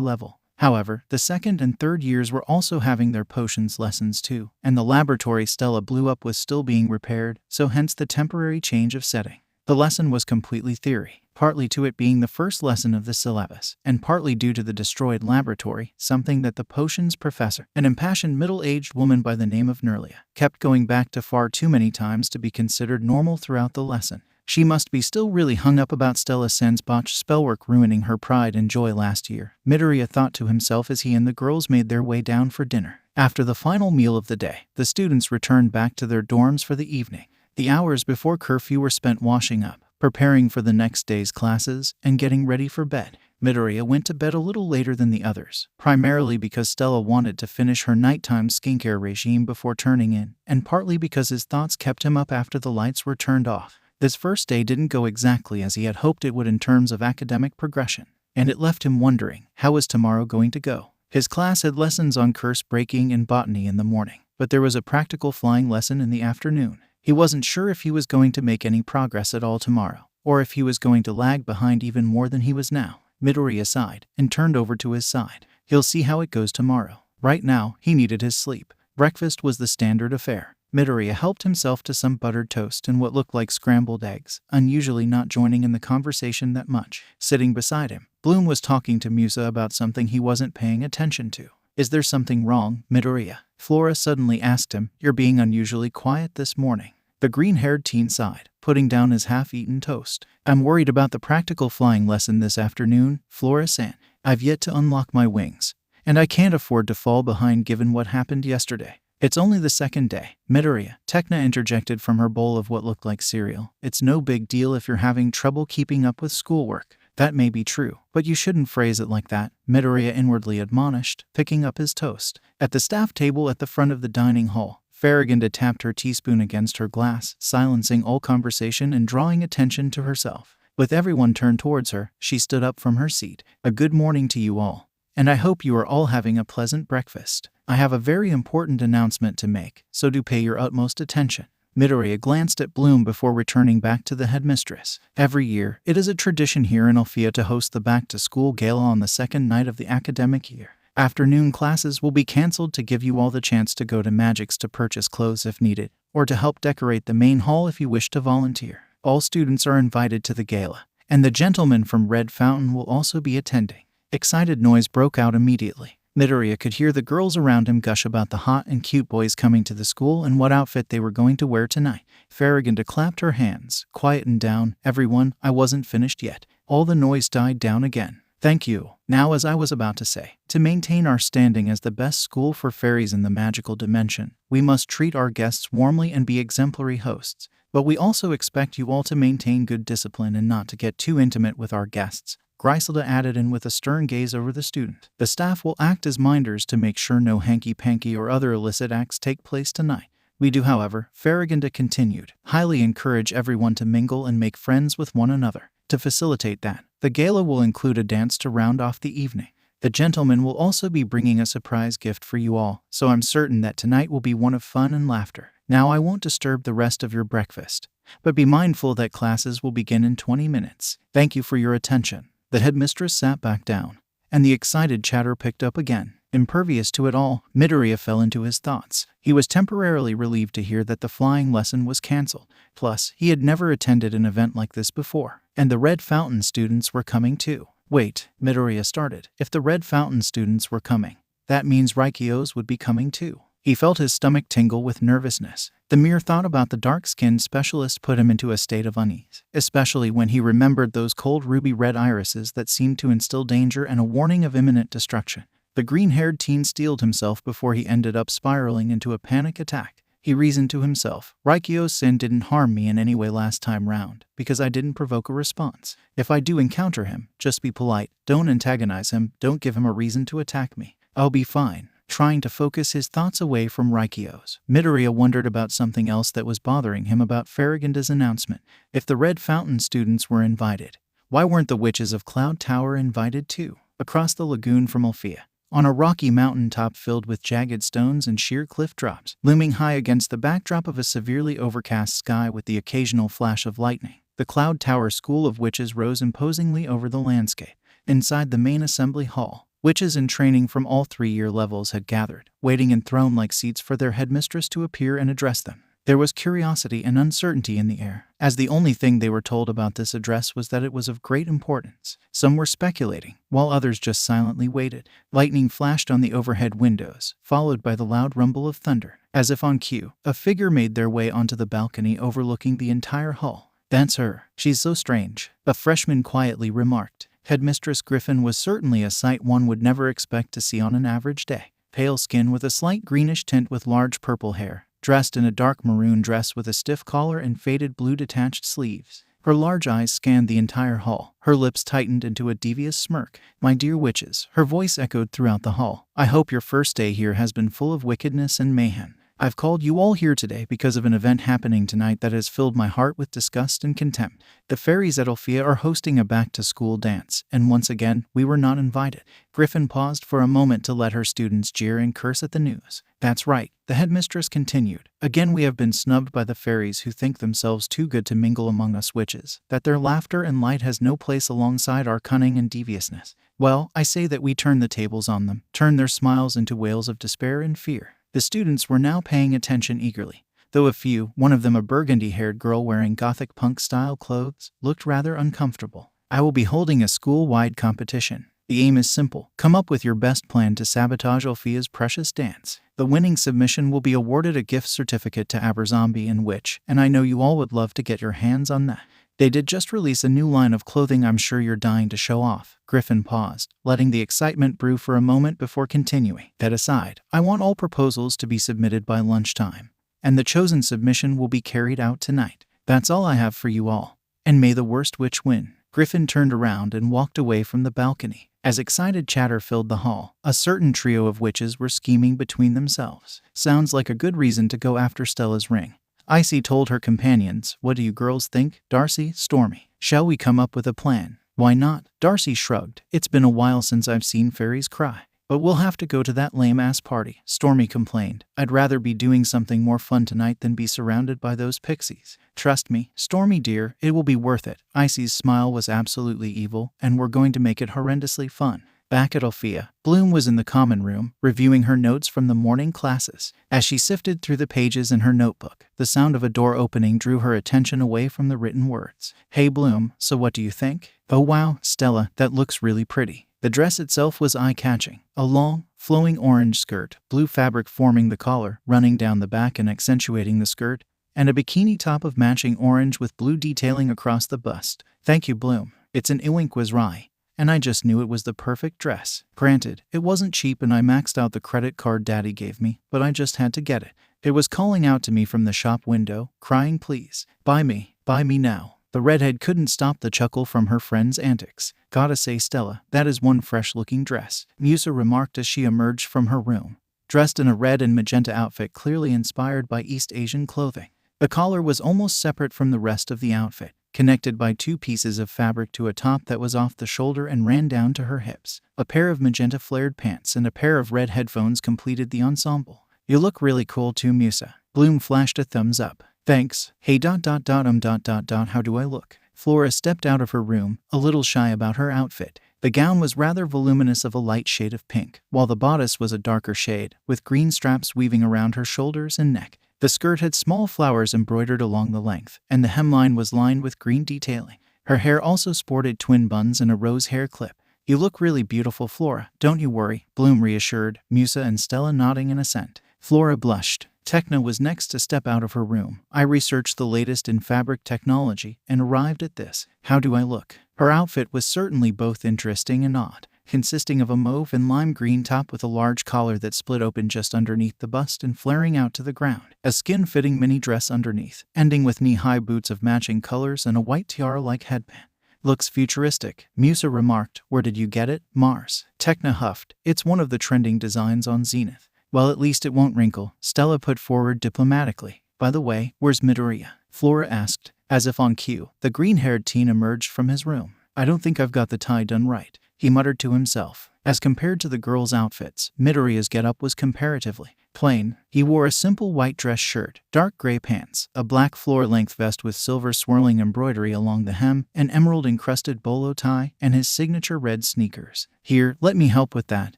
level. However, the second and third years were also having their potions lessons too, and the laboratory Stella blew up was still being repaired, so hence the temporary change of setting. The lesson was completely theory, partly to it being the first lesson of the syllabus, and partly due to the destroyed laboratory, something that the potions professor, an impassioned middle-aged woman by the name of Nerlia, kept going back to far too many times to be considered normal throughout the lesson. She must be still really hung up about Stella Sen's botched spellwork ruining her pride and joy last year, Midoriya thought to himself as he and the girls made their way down for dinner. After the final meal of the day, the students returned back to their dorms for the evening. The hours before curfew were spent washing up, preparing for the next day's classes, and getting ready for bed. Midoriya went to bed a little later than the others, primarily because Stella wanted to finish her nighttime skincare regime before turning in, and partly because his thoughts kept him up after the lights were turned off. This first day didn't go exactly as he had hoped it would in terms of academic progression, and it left him wondering, how was tomorrow going to go? His class had lessons on curse breaking and botany in the morning, but there was a practical flying lesson in the afternoon. He wasn't sure if he was going to make any progress at all tomorrow, or if he was going to lag behind even more than he was now. Midoriya sighed and turned over to his side. He'll see how it goes tomorrow. Right now, he needed his sleep. Breakfast was the standard affair. Midoriya helped himself to some buttered toast and what looked like scrambled eggs, unusually not joining in the conversation that much. Sitting beside him, Bloom was talking to Musa about something he wasn't paying attention to. Is there something wrong, Midoriya? Flora suddenly asked him. You're being unusually quiet this morning. The green-haired teen sighed, putting down his half-eaten toast. I'm worried about the practical flying lesson this afternoon, Flora said. I've yet to unlock my wings, and I can't afford to fall behind given what happened yesterday. It's only the second day, Midoriya, Tekna interjected from her bowl of what looked like cereal. It's no big deal if you're having trouble keeping up with schoolwork. That may be true, but you shouldn't phrase it like that, Midoriya inwardly admonished, picking up his toast. At the staff table at the front of the dining hall, Farragonda tapped her teaspoon against her glass, silencing all conversation and drawing attention to herself. With everyone turned towards her, she stood up from her seat. A good morning to you all, and I hope you are all having a pleasant breakfast. I have a very important announcement to make, so do pay your utmost attention. Midoriya glanced at Bloom before returning back to the headmistress. Every year, it is a tradition here in Alfea to host the back-to-school gala on the second night of the academic year. Afternoon classes will be cancelled to give you all the chance to go to Magix to purchase clothes if needed, or to help decorate the main hall if you wish to volunteer. All students are invited to the gala, and the gentleman from Red Fountain will also be attending. Excited noise broke out immediately. Midoriya could hear the girls around him gush about the hot and cute boys coming to the school and what outfit they were going to wear tonight. Farragonda clapped her hands. Quieten down, everyone, I wasn't finished yet. All the noise died down again. Thank you. Now, as I was about to say, to maintain our standing as the best school for fairies in the magical dimension, we must treat our guests warmly and be exemplary hosts. But we also expect you all to maintain good discipline and not to get too intimate with our guests, Griselda added in with a stern gaze over the student. The staff will act as minders to make sure no hanky-panky or other illicit acts take place tonight. We do, however, Farragonda continued, highly encourage everyone to mingle and make friends with one another. To facilitate that, the gala will include a dance to round off the evening. The gentleman will also be bringing a surprise gift for you all, so I'm certain that tonight will be one of fun and laughter. Now I won't disturb the rest of your breakfast, but be mindful that classes will begin in 20 minutes. Thank you for your attention. The headmistress sat back down, and the excited chatter picked up again. Impervious to it all, Midoriya fell into his thoughts. He was temporarily relieved to hear that the flying lesson was cancelled. Plus, he had never attended an event like this before, and the Red Fountain students were coming too. Wait, Midoriya started. If the Red Fountain students were coming, that means Raikyo's would be coming too. He felt his stomach tingle with nervousness. The mere thought about the dark-skinned specialist put him into a state of unease, especially when he remembered those cold ruby-red irises that seemed to instill danger and a warning of imminent destruction. The green-haired teen steeled himself before he ended up spiraling into a panic attack. He reasoned to himself, Raikyo's sin didn't harm me in any way last time round, because I didn't provoke a response. If I do encounter him, just be polite, don't antagonize him, don't give him a reason to attack me. I'll be fine. Trying to focus his thoughts away from Raikyo's, Midoriya wondered about something else that was bothering him about Farragonda's announcement. If the Red Fountain students were invited, why weren't the witches of Cloud Tower invited too? Across the lagoon from Alfea, on a rocky mountain top filled with jagged stones and sheer cliff drops, looming high against the backdrop of a severely overcast sky with the occasional flash of lightning, the Cloud Tower School of Witches rose imposingly over the landscape. Inside the main assembly hall, witches in training from all 3-year levels had gathered, waiting in throne-like seats for their headmistress to appear and address them. There was curiosity and uncertainty in the air, as the only thing they were told about this address was that it was of great importance. Some were speculating, while others just silently waited. Lightning flashed on the overhead windows, followed by the loud rumble of thunder. As if on cue, a figure made their way onto the balcony overlooking the entire hall. That's her. She's so strange, a freshman quietly remarked. Headmistress Griffin was certainly a sight one would never expect to see on an average day. Pale skin with a slight greenish tint with large purple hair, dressed in a dark maroon dress with a stiff collar and faded blue detached sleeves. Her large eyes scanned the entire hall. Her lips tightened into a devious smirk. My dear witches, her voice echoed throughout the hall. I hope your first day here has been full of wickedness and mayhem. I've called you all here today because of an event happening tonight that has filled my heart with disgust and contempt. The fairies at Alfea are hosting a back-to-school dance, and once again, we were not invited. Griffin paused for a moment to let her students jeer and curse at the news. That's right, the headmistress continued. Again we have been snubbed by the fairies who think themselves too good to mingle among us witches, that their laughter and light has no place alongside our cunning and deviousness. Well, I say that we turn the tables on them, turn their smiles into wails of despair and fear. The students were now paying attention eagerly, though a few, one of them a burgundy-haired girl wearing gothic punk-style clothes, looked rather uncomfortable. I will be holding a school-wide competition. The aim is simple. Come up with your best plan to sabotage Alfea's precious dance. The winning submission will be awarded a gift certificate to Aberzombie and Witch, and I know you all would love to get your hands on that. They did just release a new line of clothing I'm sure you're dying to show off. Griffin paused, letting the excitement brew for a moment before continuing. That aside, I want all proposals to be submitted by lunchtime, and the chosen submission will be carried out tonight. That's all I have for you all. And may the worst witch win. Griffin turned around and walked away from the balcony. As excited chatter filled the hall, a certain trio of witches were scheming between themselves. Sounds like a good reason to go after Stella's ring. Icy told her companions, what do you girls think? Darcy, Stormy, shall we come up with a plan? Why not? Darcy shrugged. It's been a while since I've seen fairies cry. But we'll have to go to that lame-ass party, Stormy complained. I'd rather be doing something more fun tonight than be surrounded by those pixies. Trust me, Stormy dear, it will be worth it. Icy's smile was absolutely evil, and we're going to make it horrendously fun. Back at Alfea, Bloom was in the common room, reviewing her notes from the morning classes. As she sifted through the pages in her notebook, the sound of a door opening drew her attention away from the written words. Hey Bloom, so what do you think? Oh wow, Stella, that looks really pretty. The dress itself was eye-catching. A long, flowing orange skirt, blue fabric forming the collar, running down the back and accentuating the skirt, and a bikini top of matching orange with blue detailing across the bust. Thank you, Bloom. It's an Iwink was Rye. And I just knew it was the perfect dress. Granted, it wasn't cheap and I maxed out the credit card Daddy gave me, but I just had to get it. It was calling out to me from the shop window, crying please, buy me now. The redhead couldn't stop the chuckle from her friend's antics. Gotta say, Stella, that is one fresh-looking dress, Musa remarked as she emerged from her room, dressed in a red and magenta outfit clearly inspired by East Asian clothing. The collar was almost separate from the rest of the outfit, connected by two pieces of fabric to a top that was off the shoulder and ran down to her hips. A pair of magenta flared pants and a pair of red headphones completed the ensemble. You look really cool too, Musa. Bloom flashed a thumbs up. Thanks. Hey how do I look? Flora stepped out of her room, a little shy about her outfit. The gown was rather voluminous of a light shade of pink, while the bodice was a darker shade, with green straps weaving around her shoulders and neck. The skirt had small flowers embroidered along the length, and the hemline was lined with green detailing. Her hair also sported twin buns and a rose hair clip. You look really beautiful, Flora. Don't you worry, Bloom reassured, Musa and Stella nodding in assent. Flora blushed. Tekna was next to step out of her room. I researched the latest in fabric technology and arrived at this. How do I look? Her outfit was certainly both interesting and odd, consisting of a mauve and lime green top with a large collar that split open just underneath the bust and flaring out to the ground, a skin-fitting mini dress underneath, ending with knee-high boots of matching colors and a white tiara-like headband. Looks futuristic, Musa remarked. Where did you get it? Mars. Tekna huffed. It's one of the trending designs on Zenith. Well, at least it won't wrinkle, Stella put forward diplomatically. By the way, where's Midoriya? Flora asked. As if on cue, the green-haired teen emerged from his room. I don't think I've got the tie done right, he muttered to himself. As compared to the girls' outfits, Midoriya's getup was comparatively plain. He wore a simple white dress shirt, dark gray pants, a black floor-length vest with silver swirling embroidery along the hem, an emerald-encrusted bolo tie, and his signature red sneakers. Here, let me help with that.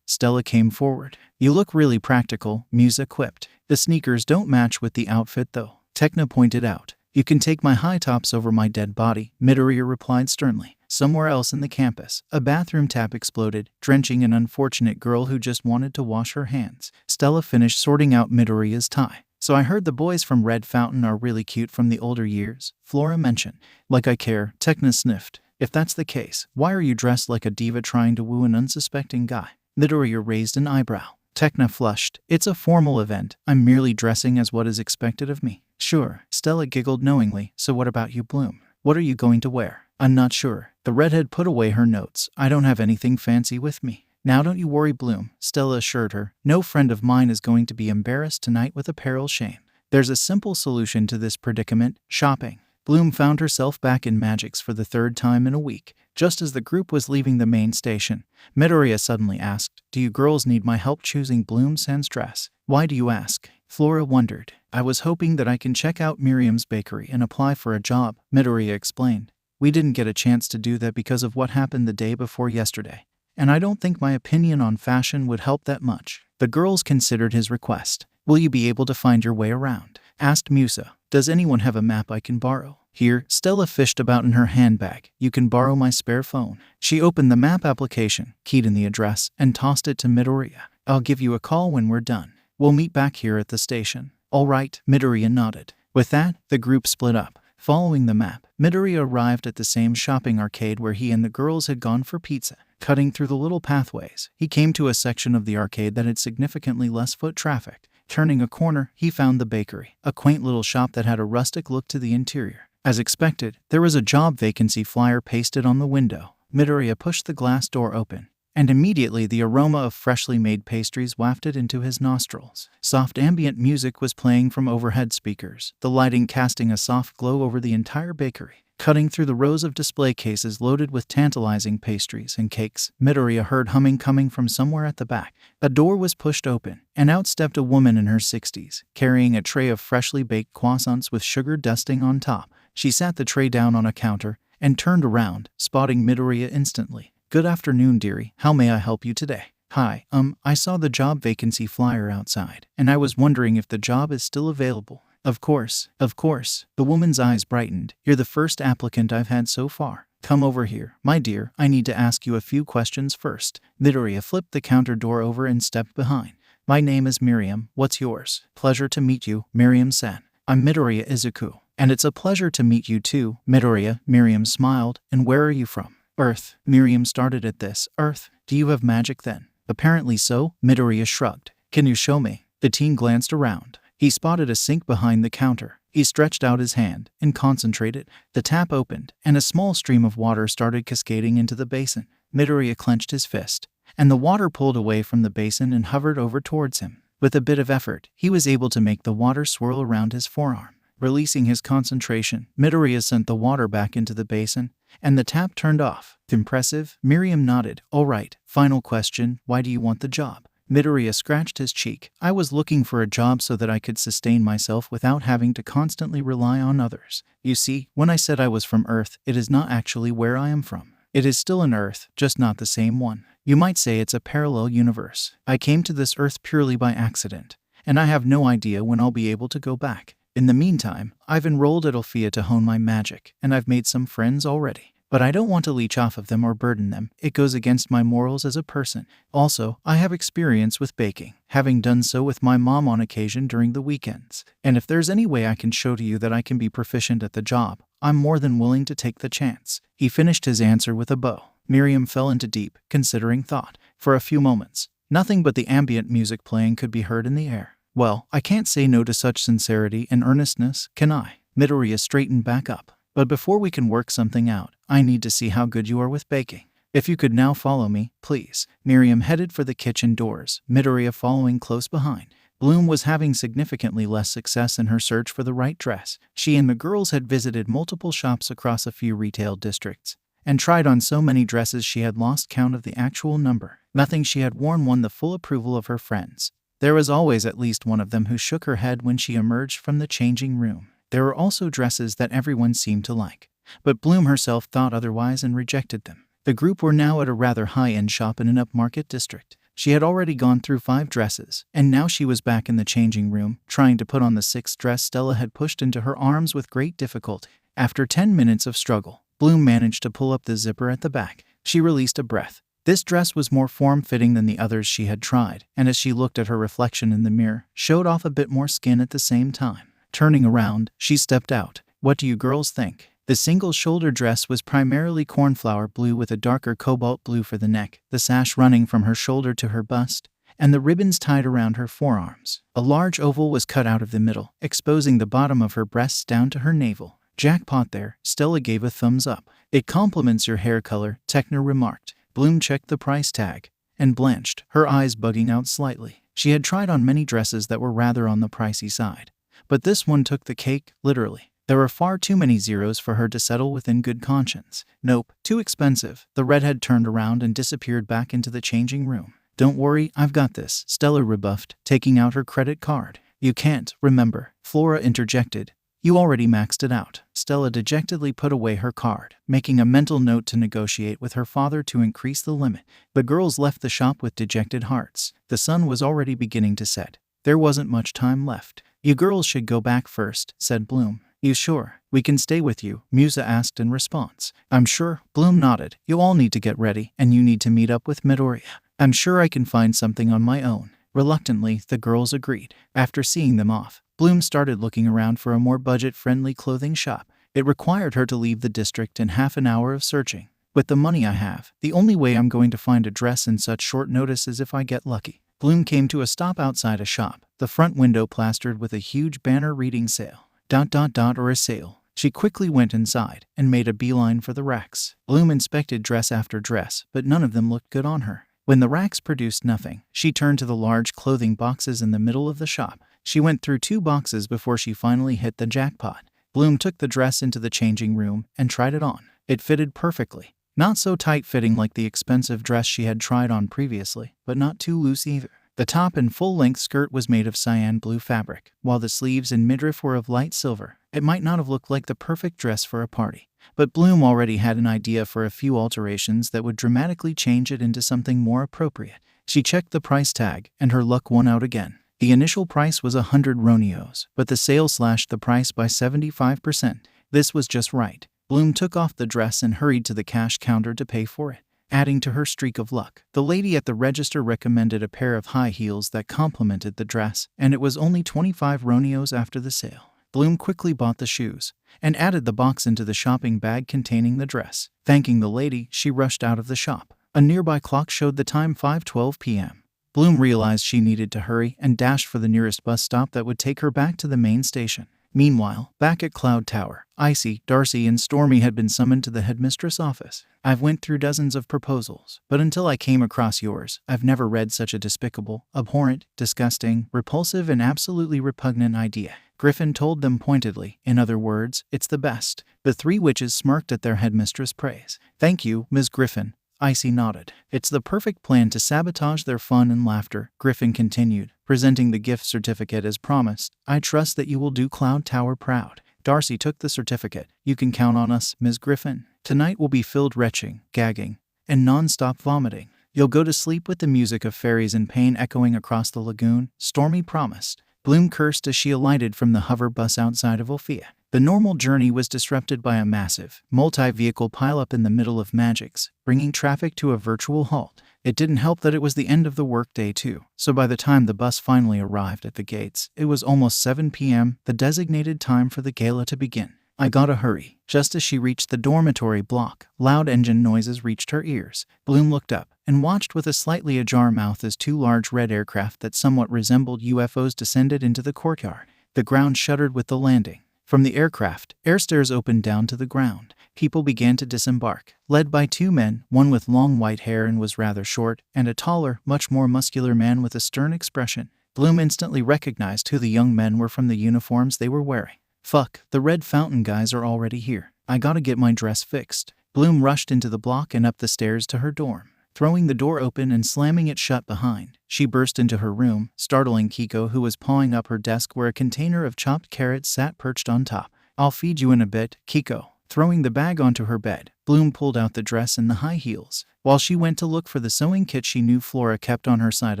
Stella came forward. You look really practical, Musa quipped. The sneakers don't match with the outfit though, Tekna pointed out. You can take my high tops over my dead body, Midoriya replied sternly. Somewhere else in the campus, a bathroom tap exploded, drenching an unfortunate girl who just wanted to wash her hands. Stella finished sorting out Midoriya's tie. So I heard the boys from Red Fountain are really cute from the older years, Flora mentioned. Like I care, Tekna sniffed. If that's the case, why are you dressed like a diva trying to woo an unsuspecting guy? Midoriya raised an eyebrow. Tekna flushed. It's a formal event. I'm merely dressing as what is expected of me. Sure, Stella giggled knowingly. So what about you, Bloom? What are you going to wear? I'm not sure. The redhead put away her notes. I don't have anything fancy with me. Now don't you worry, Bloom, Stella assured her. No friend of mine is going to be embarrassed tonight with apparel shame. There's a simple solution to this predicament: shopping. Bloom found herself back in Magix for the third time in a week. Just as the group was leaving the main station, Midoriya suddenly asked, "Do you girls need my help choosing Bloom's dress?" "Why do you ask?" Flora wondered. "I was hoping that I can check out Miriam's bakery and apply for a job," Midoriya explained. "We didn't get a chance to do that because of what happened the day before yesterday, and I don't think my opinion on fashion would help that much." The girls considered his request. "Will you be able to find your way around?" asked Musa. "Does anyone have a map I can borrow?" "Here." Stella fished about in her handbag. "You can borrow my spare phone." She opened the map application, keyed in the address, and tossed it to Midoriya. "I'll give you a call when we're done. We'll meet back here at the station." "All right," Midoriya nodded. With that, the group split up. Following the map, Midoriya arrived at the same shopping arcade where he and the girls had gone for pizza. Cutting through the little pathways, he came to a section of the arcade that had significantly less foot traffic. Turning a corner, he found the bakery, a quaint little shop that had a rustic look to the interior. As expected, there was a job vacancy flyer pasted on the window. Midoriya pushed the glass door open, and immediately the aroma of freshly made pastries wafted into his nostrils. Soft ambient music was playing from overhead speakers, the lighting casting a soft glow over the entire bakery. Cutting through the rows of display cases loaded with tantalizing pastries and cakes, Midoriya heard humming coming from somewhere at the back. A door was pushed open, and out stepped a woman in her 60s, carrying a tray of freshly baked croissants with sugar dusting on top. She sat the tray down on a counter and turned around, spotting Midoriya instantly. "Good afternoon, dearie. How may I help you today?" "Hi, I saw the job vacancy flyer outside, and I was wondering if the job is still available." Of course. The woman's eyes brightened. "You're the first applicant I've had so far. Come over here, my dear. I need to ask you a few questions first." Midoriya flipped the counter door over and stepped behind. "My name is Miriam. What's yours?" "Pleasure to meet you," Miriam said. "I'm Midoriya Izuku." "And it's a pleasure to meet you too, Midoriya." Miriam smiled. "And where are you from?" "Earth." Miriam started at this. "Earth? Do you have magic then?" "Apparently so," Midoriya shrugged. "Can you show me?" The teen glanced around. He spotted a sink behind the counter. He stretched out his hand and concentrated. The tap opened, and a small stream of water started cascading into the basin. Midoriya clenched his fist, and the water pulled away from the basin and hovered over towards him. With a bit of effort, he was able to make the water swirl around his forearm. Releasing his concentration, Midoriya sent the water back into the basin, and the tap turned off. "Impressive." Miriam nodded. "All right, final question. Why do you want the job?" Midoriya scratched his cheek. "I was looking for a job so that I could sustain myself without having to constantly rely on others. You see, when I said I was from Earth, it is not actually where I am from. It is still an Earth, just not the same one. You might say it's a parallel universe. I came to this Earth purely by accident, and I have no idea when I'll be able to go back. In the meantime, I've enrolled at Alfea to hone my magic, and I've made some friends already. But I don't want to leech off of them or burden them. It goes against my morals as a person. Also, I have experience with baking, having done so with my mom on occasion during the weekends. And if there's any way I can show to you that I can be proficient at the job, I'm more than willing to take the chance." He finished his answer with a bow. Miriam fell into deep, considering thought. For a few moments, nothing but the ambient music playing could be heard in the air. "Well, I can't say no to such sincerity and earnestness, can I?" Midoriya straightened back up. "But before we can work something out, I need to see how good you are with baking. If you could now follow me, please." Miriam headed for the kitchen doors, Midoriya following close behind. Bloom was having significantly less success in her search for the right dress. She and the girls had visited multiple shops across a few retail districts, and tried on so many dresses she had lost count of the actual number. Nothing she had worn won the full approval of her friends. There was always at least one of them who shook her head when she emerged from the changing room. There were also dresses that everyone seemed to like, but Bloom herself thought otherwise and rejected them. The group were now at a rather high-end shop in an upmarket district. She had already gone through 5 dresses, and now she was back in the changing room, trying to put on the 6th dress Stella had pushed into her arms with great difficulty. After 10 minutes of struggle, Bloom managed to pull up the zipper at the back. She released a breath. This dress was more form-fitting than the others she had tried, and as she looked at her reflection in the mirror, showed off a bit more skin at the same time. Turning around, she stepped out. "What do you girls think?" The single-shoulder dress was primarily cornflower blue with a darker cobalt blue for the neck, the sash running from her shoulder to her bust, and the ribbons tied around her forearms. A large oval was cut out of the middle, exposing the bottom of her breasts down to her navel. "Jackpot there," Stella gave a thumbs up. "It complements your hair color," Techner remarked. Bloom checked the price tag and blanched, her eyes bugging out slightly. She had tried on many dresses that were rather on the pricey side, but this one took the cake, literally. There were far too many zeros for her to settle with in good conscience. Nope, too expensive. The redhead turned around and disappeared back into the changing room. Don't worry, I've got this, Stella rebuffed, taking out her credit card. You can't, remember, Flora interjected. You already maxed it out. Stella dejectedly put away her card, making a mental note to negotiate with her father to increase the limit. The girls left the shop with dejected hearts. The sun was already beginning to set. There wasn't much time left. You girls should go back first, said Bloom. You sure? We can stay with you, Musa asked in response. I'm sure, Bloom nodded. You all need to get ready, and you need to meet up with Midoriya. I'm sure I can find something on my own. Reluctantly, the girls agreed. After seeing them off, Bloom started looking around for a more budget-friendly clothing shop. It required her to leave the district in half an hour of searching. With the money I have, the only way I'm going to find a dress in such short notice is if I get lucky. Bloom came to a stop outside a shop, the front window plastered with a huge banner reading sale. ... or a sale. She quickly went inside and made a beeline for the racks. Bloom inspected dress after dress, but none of them looked good on her. When the racks produced nothing, she turned to the large clothing boxes in the middle of the shop. She went through 2 boxes before she finally hit the jackpot. Bloom took the dress into the changing room and tried it on. It fitted perfectly. Not so tight-fitting like the expensive dress she had tried on previously, but not too loose either. The top and full-length skirt was made of cyan blue fabric, while the sleeves and midriff were of light silver. It might not have looked like the perfect dress for a party, but Bloom already had an idea for a few alterations that would dramatically change it into something more appropriate. She checked the price tag, and her luck won out again. The initial price was 100 ronios, but the sale slashed the price by 75%. This was just right. Bloom took off the dress and hurried to the cash counter to pay for it. Adding to her streak of luck, the lady at the register recommended a pair of high heels that complemented the dress, and it was only 25 ronios after the sale. Bloom quickly bought the shoes and added the box into the shopping bag containing the dress. Thanking the lady, she rushed out of the shop. A nearby clock showed the time 5:12 p.m. Bloom realized she needed to hurry and dashed for the nearest bus stop that would take her back to the main station. Meanwhile, back at Cloud Tower, Icy, Darcy, and Stormy had been summoned to the headmistress office. I've went through dozens of proposals, but until I came across yours, I've never read such a despicable, abhorrent, disgusting, repulsive, and absolutely repugnant idea. Griffin told them pointedly. In other words, it's the best. The 3 witches smirked at their headmistress' praise. Thank you, Ms. Griffin. Icy nodded. It's the perfect plan to sabotage their fun and laughter, Griffin continued, presenting the gift certificate as promised. I trust that you will do Cloud Tower proud. Darcy took the certificate. You can count on us, Ms. Griffin. Tonight will be filled retching, gagging, and non-stop vomiting. You'll go to sleep with the music of fairies in pain echoing across the lagoon, Stormy promised. Bloom cursed as she alighted from the hover bus outside of Alfea. The normal journey was disrupted by a massive, multi-vehicle pileup in the middle of Magix, bringing traffic to a virtual halt. It didn't help that it was the end of the workday too, so by the time the bus finally arrived at the gates, it was almost 7 p.m., the designated time for the gala to begin. I gotta hurry. Just as she reached the dormitory block, loud engine noises reached her ears. Bloom looked up and watched with a slightly ajar mouth as 2 large red aircraft that somewhat resembled UFOs descended into the courtyard. The ground shuddered with the landing. From the aircraft, airstairs opened down to the ground. People began to disembark, led by 2 men, one with long white hair and was rather short, and a taller, much more muscular man with a stern expression. Bloom instantly recognized who the young men were from the uniforms they were wearing. Fuck, the Red Fountain guys are already here. I gotta get my dress fixed. Bloom rushed into the block and up the stairs to her dorm. Throwing the door open and slamming it shut behind, she burst into her room, startling Kiko, who was pawing up her desk where a container of chopped carrots sat perched on top. I'll feed you in a bit, Kiko. Throwing the bag onto her bed, Bloom pulled out the dress and the high heels. While she went to look for the sewing kit she knew Flora kept on her side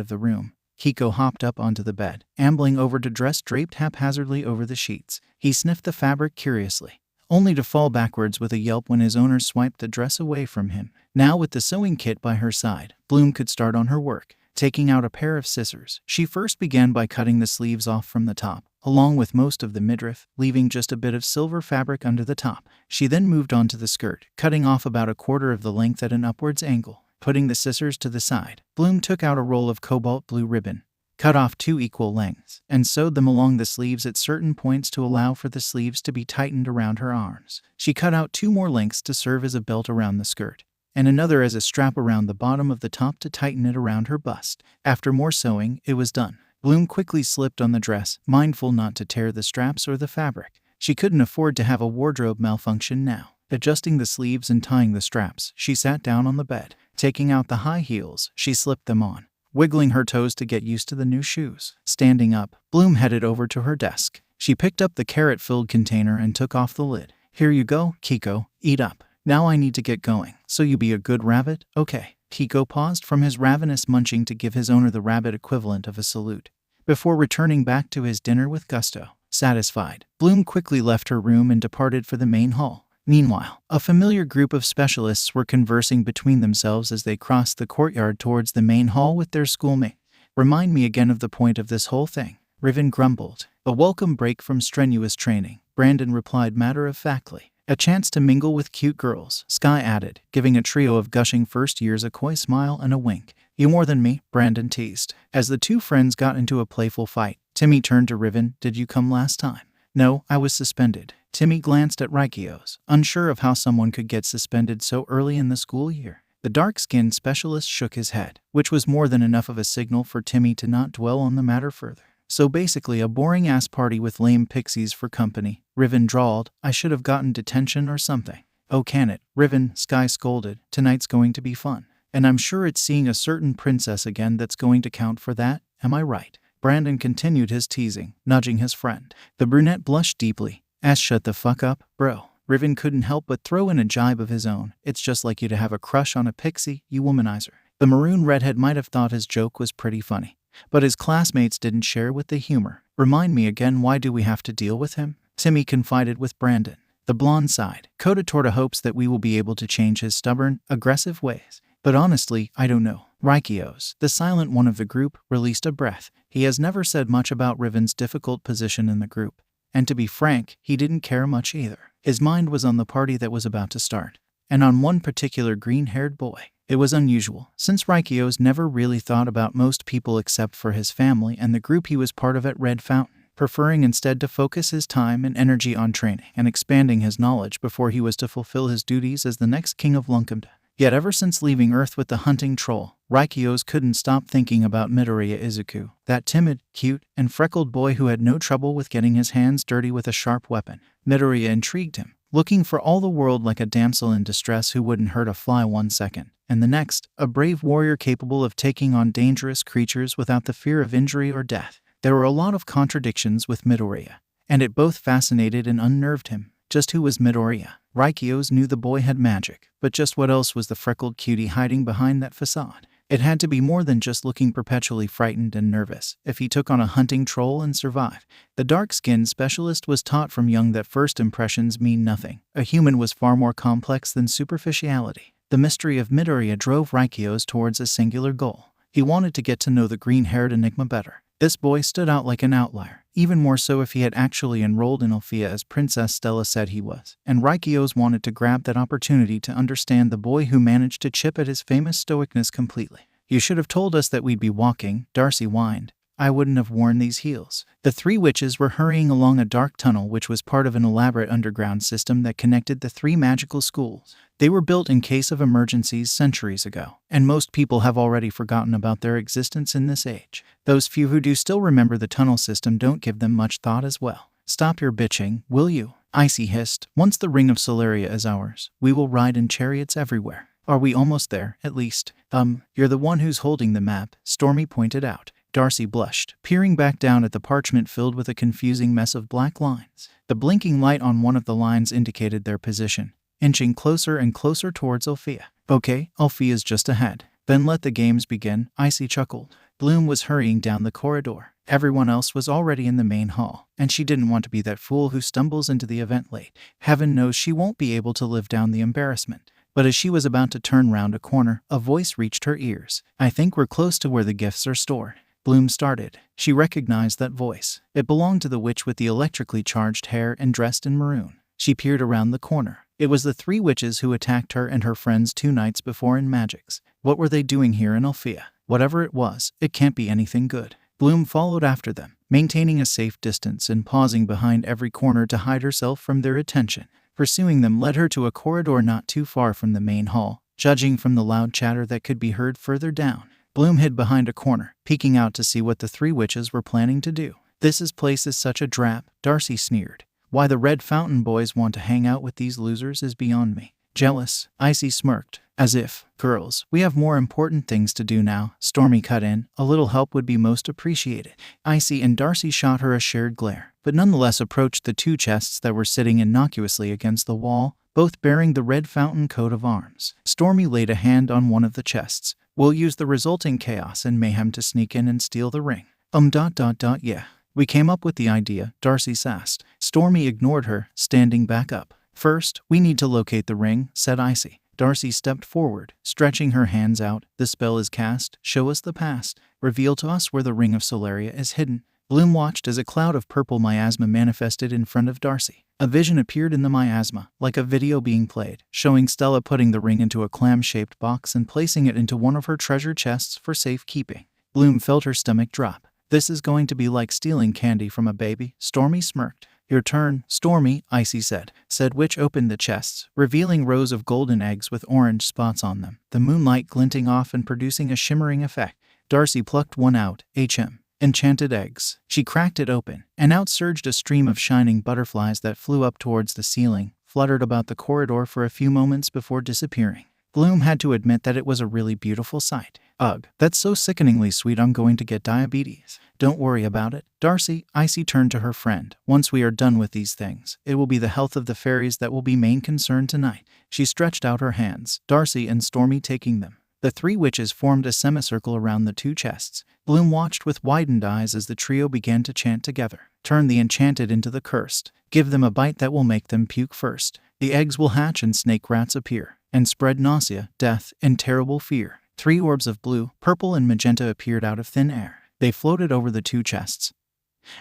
of the room, Kiko hopped up onto the bed, ambling over to dress draped haphazardly over the sheets. He sniffed the fabric curiously, only to fall backwards with a yelp when his owner swiped the dress away from him. Now with the sewing kit by her side, Bloom could start on her work. Taking out a pair of scissors, she first began by cutting the sleeves off from the top, along with most of the midriff, leaving just a bit of silver fabric under the top. She then moved on to the skirt, cutting off about a quarter of the length at an upwards angle. Putting the scissors to the side, Bloom took out a roll of cobalt blue ribbon, cut off 2 equal lengths, and sewed them along the sleeves at certain points to allow for the sleeves to be tightened around her arms. She cut out 2 more lengths to serve as a belt around the skirt. and another as a strap around the bottom of the top to tighten it around her bust. After more sewing, it was done. Bloom quickly slipped on the dress, mindful not to tear the straps or the fabric. She couldn't afford to have a wardrobe malfunction now. Adjusting the sleeves and tying the straps, she sat down on the bed. Taking out the high heels, she slipped them on, wiggling her toes to get used to the new shoes. Standing up, Bloom headed over to her desk. She picked up the carrot-filled container and took off the lid. "Here you go, Kiko. Eat up. Now I need to get going. So you be a good rabbit? Okay." Kiko paused from his ravenous munching to give his owner the rabbit equivalent of a salute, before returning back to his dinner with gusto. Satisfied, Bloom quickly left her room and departed for the main hall. Meanwhile, a familiar group of specialists were conversing between themselves as they crossed the courtyard towards the main hall with their schoolmate. "Remind me again of the point of this whole thing," Riven grumbled. "A welcome break from strenuous training," Brandon replied matter-of-factly. "A chance to mingle with cute girls," Sky added, giving a trio of gushing first years a coy smile and a wink. "You more than me," Brandon teased. As the two friends got into a playful fight, Timmy turned to Riven. "Did you come last time?" "No, I was suspended." Timmy glanced at Raikios, unsure of how someone could get suspended so early in the school year. The dark-skinned specialist shook his head, which was more than enough of a signal for Timmy to not dwell on the matter further. "So basically a boring-ass party with lame pixies for company," Riven drawled. "I should have gotten detention or something." "Oh, can it, Riven," Sky scolded. "Tonight's going to be fun. And I'm sure it's seeing a certain princess again that's going to count for that, am I right?" Brandon continued his teasing, nudging his friend. The brunette blushed deeply. "Shut the fuck up, bro." Riven couldn't help but throw in a jibe of his own. "It's just like you to have a crush on a pixie, you womanizer." The maroon redhead might have thought his joke was pretty funny, but his classmates didn't share with the humor. "Remind me again, why do we have to deal with him?" Timmy confided with Brandon. The blonde sighed. "Kotatorta hopes that we will be able to change his stubborn, aggressive ways. But honestly, I don't know." Raikios, the silent one of the group, released a breath. He has never said much about Riven's difficult position in the group. And to be frank, he didn't care much either. His mind was on the party that was about to start, and on one particular green-haired boy. It was unusual, since Raikios never really thought about most people except for his family and the group he was part of at Red Fountain, preferring instead to focus his time and energy on training and expanding his knowledge before he was to fulfill his duties as the next king of Lunkamda. Yet ever since leaving Earth with the hunting troll, Raikios couldn't stop thinking about Midoriya Izuku, that timid, cute, and freckled boy who had no trouble with getting his hands dirty with a sharp weapon. Midoriya intrigued him, looking for all the world like a damsel in distress who wouldn't hurt a fly one second, and the next, a brave warrior capable of taking on dangerous creatures without the fear of injury or death. There were a lot of contradictions with Midoriya, and it both fascinated and unnerved him. Just who was Midoriya? Raikios knew the boy had magic, but just what else was the freckled cutie hiding behind that facade? It had to be more than just looking perpetually frightened and nervous if he took on a hunting troll and survived. The dark-skinned specialist was taught from young that first impressions mean nothing. A human was far more complex than superficiality. The mystery of Midoriya drove Raikios towards a singular goal. He wanted to get to know the green-haired enigma better. This boy stood out like an outlier, even more so if he had actually enrolled in Alfea as Princess Stella said he was, and Raikios wanted to grab that opportunity to understand the boy who managed to chip at his famous stoicness completely. "You should have told us that we'd be walking," Darcy whined. "I wouldn't have worn these heels." The three witches were hurrying along a dark tunnel which was part of an elaborate underground system that connected the three magical schools. They were built in case of emergencies centuries ago, and most people have already forgotten about their existence in this age. Those few who do still remember the tunnel system don't give them much thought as well. "Stop your bitching, will you?" Icy hissed. "Once the ring of Solaria is ours, we will ride in chariots everywhere." "Are we almost there, at least?" You're the one who's holding the map," Stormy pointed out. Darcy blushed, peering back down at the parchment filled with a confusing mess of black lines. The blinking light on one of the lines indicated their position, inching closer and closer towards Alfea. "Okay, Alfea's just ahead. Then let the games begin," Icy chuckled. Bloom was hurrying down the corridor. Everyone else was already in the main hall, and she didn't want to be that fool who stumbles into the event late. Heaven knows she won't be able to live down the embarrassment. But as she was about to turn round a corner, a voice reached her ears. "I think we're close to where the gifts are stored." Bloom started. She recognized that voice. It belonged to the witch with the electrically charged hair and dressed in maroon. She peered around the corner. It was the three witches who attacked her and her friends 2 nights before in Magix. What were they doing here in Alfea? Whatever it was, it can't be anything good. Bloom followed after them, maintaining a safe distance and pausing behind every corner to hide herself from their attention. Pursuing them led her to a corridor not too far from the main hall, judging from the loud chatter that could be heard further down. Bloom hid behind a corner, peeking out to see what the three witches were planning to do. This place is such a drab, Darcy sneered. Why the Red Fountain boys want to hang out with these losers is beyond me. Jealous, Icy smirked. As if, girls, we have more important things to do now, Stormy cut in. A little help would be most appreciated. Icy and Darcy shot her a shared glare, but nonetheless approached the two chests that were sitting innocuously against the wall, both bearing the Red Fountain coat of arms. Stormy laid a hand on one of the chests. We'll use the resulting chaos and mayhem to sneak in and steal the ring. Yeah. We came up with the idea, Darcy sassed. Stormy ignored her, standing back up. First, we need to locate the ring, said Icy. Darcy stepped forward, stretching her hands out. The spell is cast. Show us the past. Reveal to us where the ring of Solaria is hidden. Bloom watched as a cloud of purple miasma manifested in front of Darcy. A vision appeared in the miasma, like a video being played, showing Stella putting the ring into a clam-shaped box and placing it into one of her treasure chests for safekeeping. Bloom felt her stomach drop. This is going to be like stealing candy from a baby, Stormy smirked. Your turn, Stormy, Icy said. Said which opened the chests, revealing rows of golden eggs with orange spots on them, the moonlight glinting off and producing a shimmering effect. Darcy plucked one out, enchanted eggs. She cracked it open, and out surged a stream of shining butterflies that flew up towards the ceiling, fluttered about the corridor for a few moments before disappearing. Bloom had to admit that it was a really beautiful sight. Ugh, that's so sickeningly sweet I'm going to get diabetes. Don't worry about it, Darcy, Icy turned to her friend. Once we are done with these things, it will be the health of the fairies that will be main concern tonight. She stretched out her hands, Darcy and Stormy taking them. The three witches formed a semicircle around the two chests. Bloom watched with widened eyes as the trio began to chant together. Turn the enchanted into the cursed. Give them a bite that will make them puke first. The eggs will hatch and snake rats appear, and spread nausea, death, and terrible fear. 3 orbs of blue, purple, and magenta appeared out of thin air. They floated over the two chests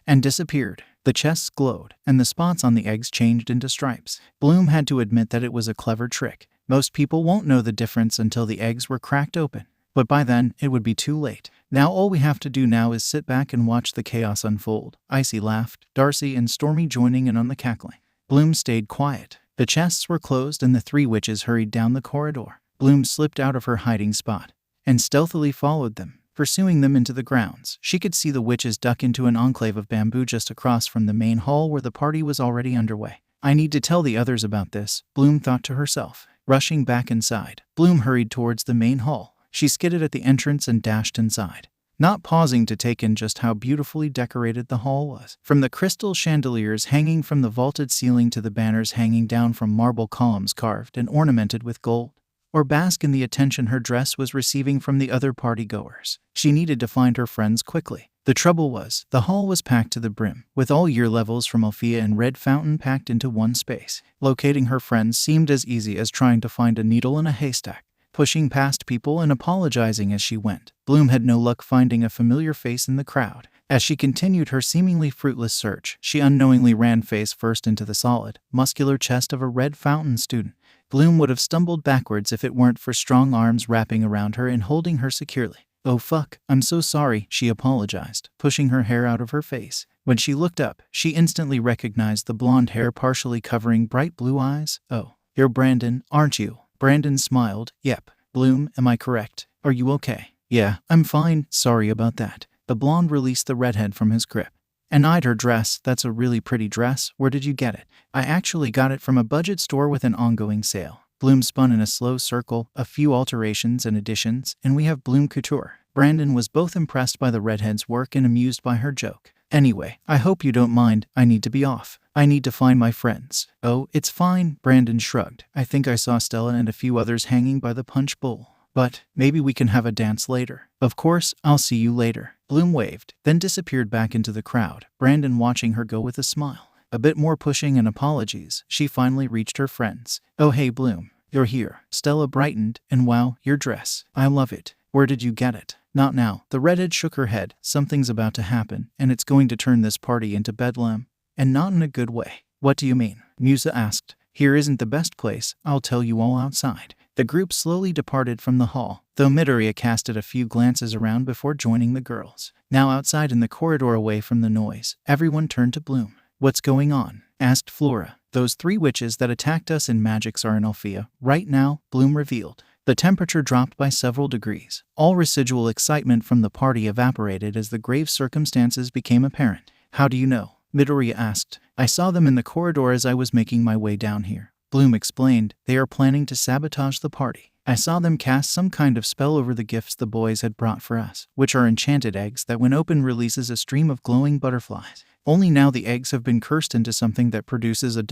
and disappeared. The chests glowed, and the spots on the eggs changed into stripes. Bloom had to admit that it was a clever trick. Most people won't know the difference until the eggs were cracked open, but by then, it would be too late. Now all we have to do now is sit back and watch the chaos unfold. Icy laughed, Darcy and Stormy joining in on the cackling. Bloom stayed quiet. The chests were closed and the three witches hurried down the corridor. Bloom slipped out of her hiding spot and stealthily followed them, pursuing them into the grounds. She could see the witches duck into an enclave of bamboo just across from the main hall where the party was already underway. I need to tell the others about this, Bloom thought to herself. Rushing back inside, Bloom hurried towards the main hall. She skidded at the entrance and dashed inside, not pausing to take in just how beautifully decorated the hall was. From the crystal chandeliers hanging from the vaulted ceiling to the banners hanging down from marble columns carved and ornamented with gold, or bask in the attention her dress was receiving from the other partygoers. She needed to find her friends quickly. The trouble was, the hall was packed to the brim, with all year levels from Alfea and Red Fountain packed into one space. Locating her friends seemed as easy as trying to find a needle in a haystack. Pushing past people and apologizing as she went, Bloom had no luck finding a familiar face in the crowd. As she continued her seemingly fruitless search, she unknowingly ran face first into the solid, muscular chest of a Red Fountain student. Bloom would have stumbled backwards if it weren't for strong arms wrapping around her and holding her securely. Oh fuck, I'm so sorry, she apologized, pushing her hair out of her face. When she looked up, she instantly recognized the blonde hair partially covering bright blue eyes. Oh, you're Brandon, aren't you? Brandon smiled. Yep. Bloom, am I correct? Are you okay? Yeah, I'm fine, sorry about that. The blonde released the redhead from his grip and eyed her dress. That's a really pretty dress. Where did you get it? I actually got it from a budget store with an ongoing sale. Bloom spun in a slow circle, a few alterations and additions, and we have Bloom Couture. Brandon was both impressed by the redhead's work and amused by her joke. Anyway, I hope you don't mind, I need to be off. I need to find my friends. Oh, it's fine, Brandon shrugged. I think I saw Stella and a few others hanging by the punch bowl. But maybe we can have a dance later. Of course, I'll see you later. Bloom waved, then disappeared back into the crowd, Brandon watching her go with a smile. A bit more pushing and apologies, she finally reached her friends. Oh hey Bloom, you're here. Stella brightened, and wow, your dress. I love it. Where did you get it? Not now. The redhead shook her head. Something's about to happen, and it's going to turn this party into bedlam. And not in a good way. What do you mean? Musa asked. Here isn't the best place. I'll tell you all outside. The group slowly departed from the hall, though Midoriya casted a few glances around before joining the girls. Now outside in the corridor away from the noise, everyone turned to Bloom. What's going on? Asked Flora. Those 3 witches that attacked us in Magix are in Alfea right now, Bloom revealed. The temperature dropped by several degrees. All residual excitement from the party evaporated as the grave circumstances became apparent. How do you know? Midoriya asked. I saw them in the corridor as I was making my way down here. Bloom explained. They are planning to sabotage the party. I saw them cast some kind of spell over the gifts the boys had brought for us, which are enchanted eggs that when opened releases a stream of glowing butterflies. Only now the eggs have been cursed into something that produces a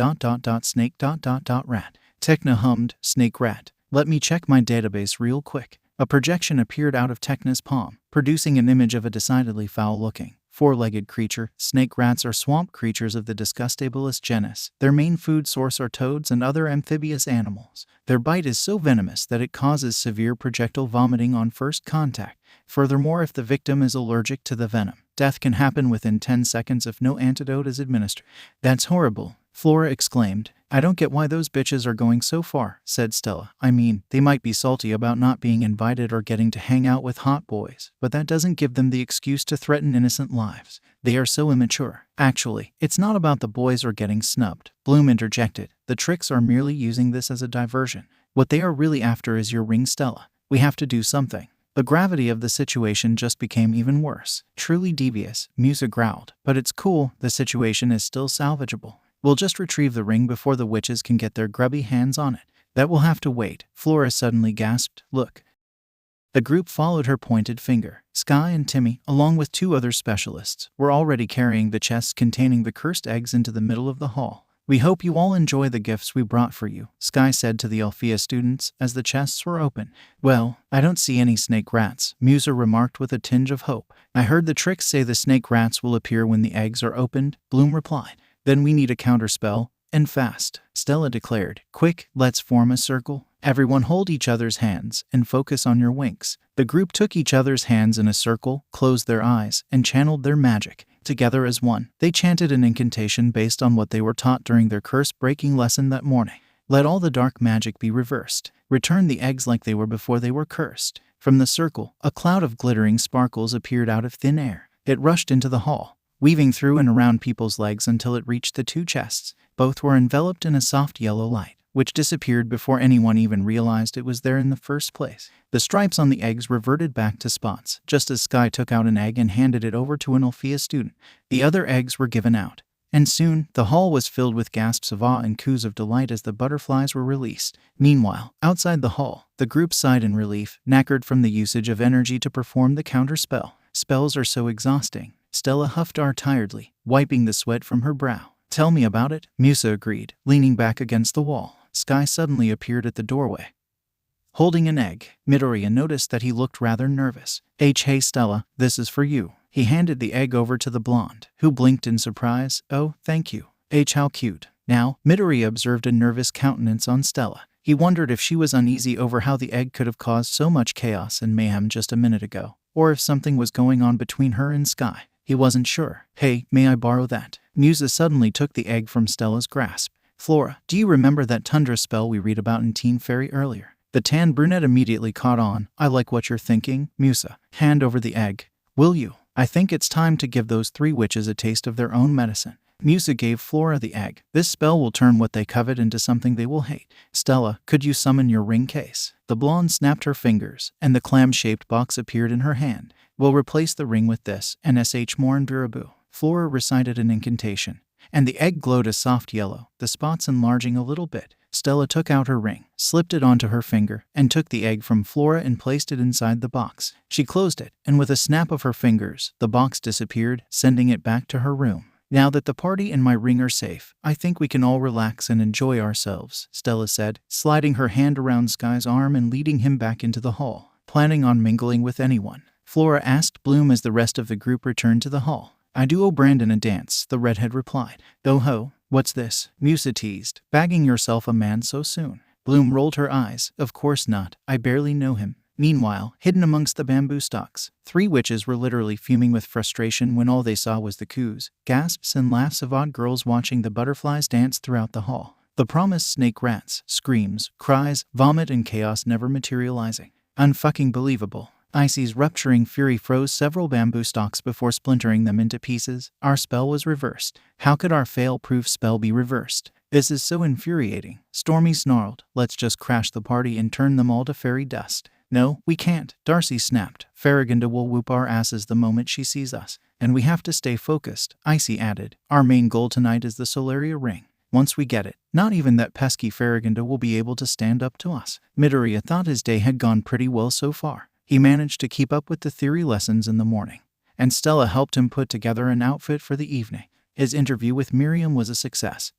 snake rat. Tekna hummed, snake rat. Let me check my database real quick. A projection appeared out of Tekna's palm, producing an image of a decidedly foul-looking, four-legged creature. Snake rats are swamp creatures of the Disgustabilus genus. Their main food source are toads and other amphibious animals. Their bite is so venomous that it causes severe projectile vomiting on first contact. Furthermore, if the victim is allergic to the venom, death can happen within 10 seconds if no antidote is administered. That's horrible, Flora exclaimed. I don't get why those bitches are going so far, said Stella. I mean, they might be salty about not being invited or getting to hang out with hot boys, but that doesn't give them the excuse to threaten innocent lives. They are so immature. Actually, it's not about the boys or getting snubbed, Bloom interjected. The Trix are merely using this as a diversion. What they are really after is your ring, Stella. We have to do something. The gravity of the situation just became even worse. Truly devious, Musa growled. But it's cool, the situation is still salvageable. We'll just retrieve the ring before the witches can get their grubby hands on it. That will have to wait, Flora suddenly gasped. Look. The group followed her pointed finger. Sky and Timmy, along with 2 other specialists, were already carrying the chests containing the cursed eggs into the middle of the hall. We hope you all enjoy the gifts we brought for you, Sky said to the Alfea students as the chests were open. Well, I don't see any snake rats, Musa remarked with a tinge of hope. I heard the Trix say the snake rats will appear when the eggs are opened, Bloom replied. Then we need a counterspell, and fast, Stella declared. Quick, let's form a circle. Everyone hold each other's hands and focus on your winks. The group took each other's hands in a circle, closed their eyes, and channeled their magic. Together as one, they chanted an incantation based on what they were taught during their curse-breaking lesson that morning. Let all the dark magic be reversed. Return the eggs like they were before they were cursed. From the circle, a cloud of glittering sparkles appeared out of thin air. It rushed into the hall, weaving through and around people's legs until it reached the 2 chests. Both were enveloped in a soft yellow light, which disappeared before anyone even realized it was there in the first place. The stripes on the eggs reverted back to spots, just as Sky took out an egg and handed it over to an Alfea student. The other eggs were given out, and soon the hall was filled with gasps of awe and coos of delight as the butterflies were released. Meanwhile, outside the hall, the group sighed in relief, knackered from the usage of energy to perform the counterspell. Spells are so exhausting, Stella huffed tiredly, wiping the sweat from her brow. Tell me about it, Musa agreed, leaning back against the wall. Sky suddenly appeared at the doorway, holding an egg. Midoriya noticed that he looked rather nervous. Hey Stella, this is for you. He handed the egg over to the blonde, who blinked in surprise. Oh, thank you. How cute. Now, Midoriya observed a nervous countenance on Stella. He wondered if she was uneasy over how the egg could have caused so much chaos and mayhem just a minute ago, or if something was going on between her and Sky. He wasn't sure. Hey, may I borrow that? Musa suddenly took the egg from Stella's grasp. Flora, do you remember that tundra spell we read about in Teen Fairy earlier? The tan brunette immediately caught on. I like what you're thinking, Musa. Hand over the egg, will you? I think it's time to give those 3 witches a taste of their own medicine. Musa gave Flora the egg. This spell will turn what they covet into something they will hate. Stella, could you summon your ring case? The blonde snapped her fingers, and the clam-shaped box appeared in her hand. We'll replace the ring with this, and more and Birabu. Flora recited an incantation, and the egg glowed a soft yellow, the spots enlarging a little bit. Stella took out her ring, slipped it onto her finger, and took the egg from Flora and placed it inside the box. She closed it, and with a snap of her fingers, the box disappeared, sending it back to her room. Now that the party and my ring are safe, I think we can all relax and enjoy ourselves, Stella said, sliding her hand around Sky's arm and leading him back into the hall. Planning on mingling with anyone? Flora asked Bloom as the rest of the group returned to the hall. I do owe Brandon a dance, the redhead replied. Oh ho, what's this? Musa teased, bagging yourself a man so soon. Bloom rolled her eyes. Of course not, I barely know him. Meanwhile, hidden amongst the bamboo stalks, 3 witches were literally fuming with frustration when all they saw was the coos, gasps and laughs of odd girls watching the butterflies dance throughout the hall. The promised snake rats, screams, cries, vomit and chaos never materializing. Unfucking believable. Icy's rupturing fury froze several bamboo stalks before splintering them into pieces. Our spell was reversed. How could our fail-proof spell be reversed? This is so infuriating, Stormy snarled. Let's just crash the party and turn them all to fairy dust. No, we can't, Darcy snapped. Farragonda will whoop our asses the moment she sees us. And we have to stay focused, Icy added. Our main goal tonight is the Solaria ring. Once we get it, not even that pesky Farragonda will be able to stand up to us. Midoriya thought his day had gone pretty well so far. He managed to keep up with the theory lessons in the morning, and Stella helped him put together an outfit for the evening. His interview with Miriam was a success.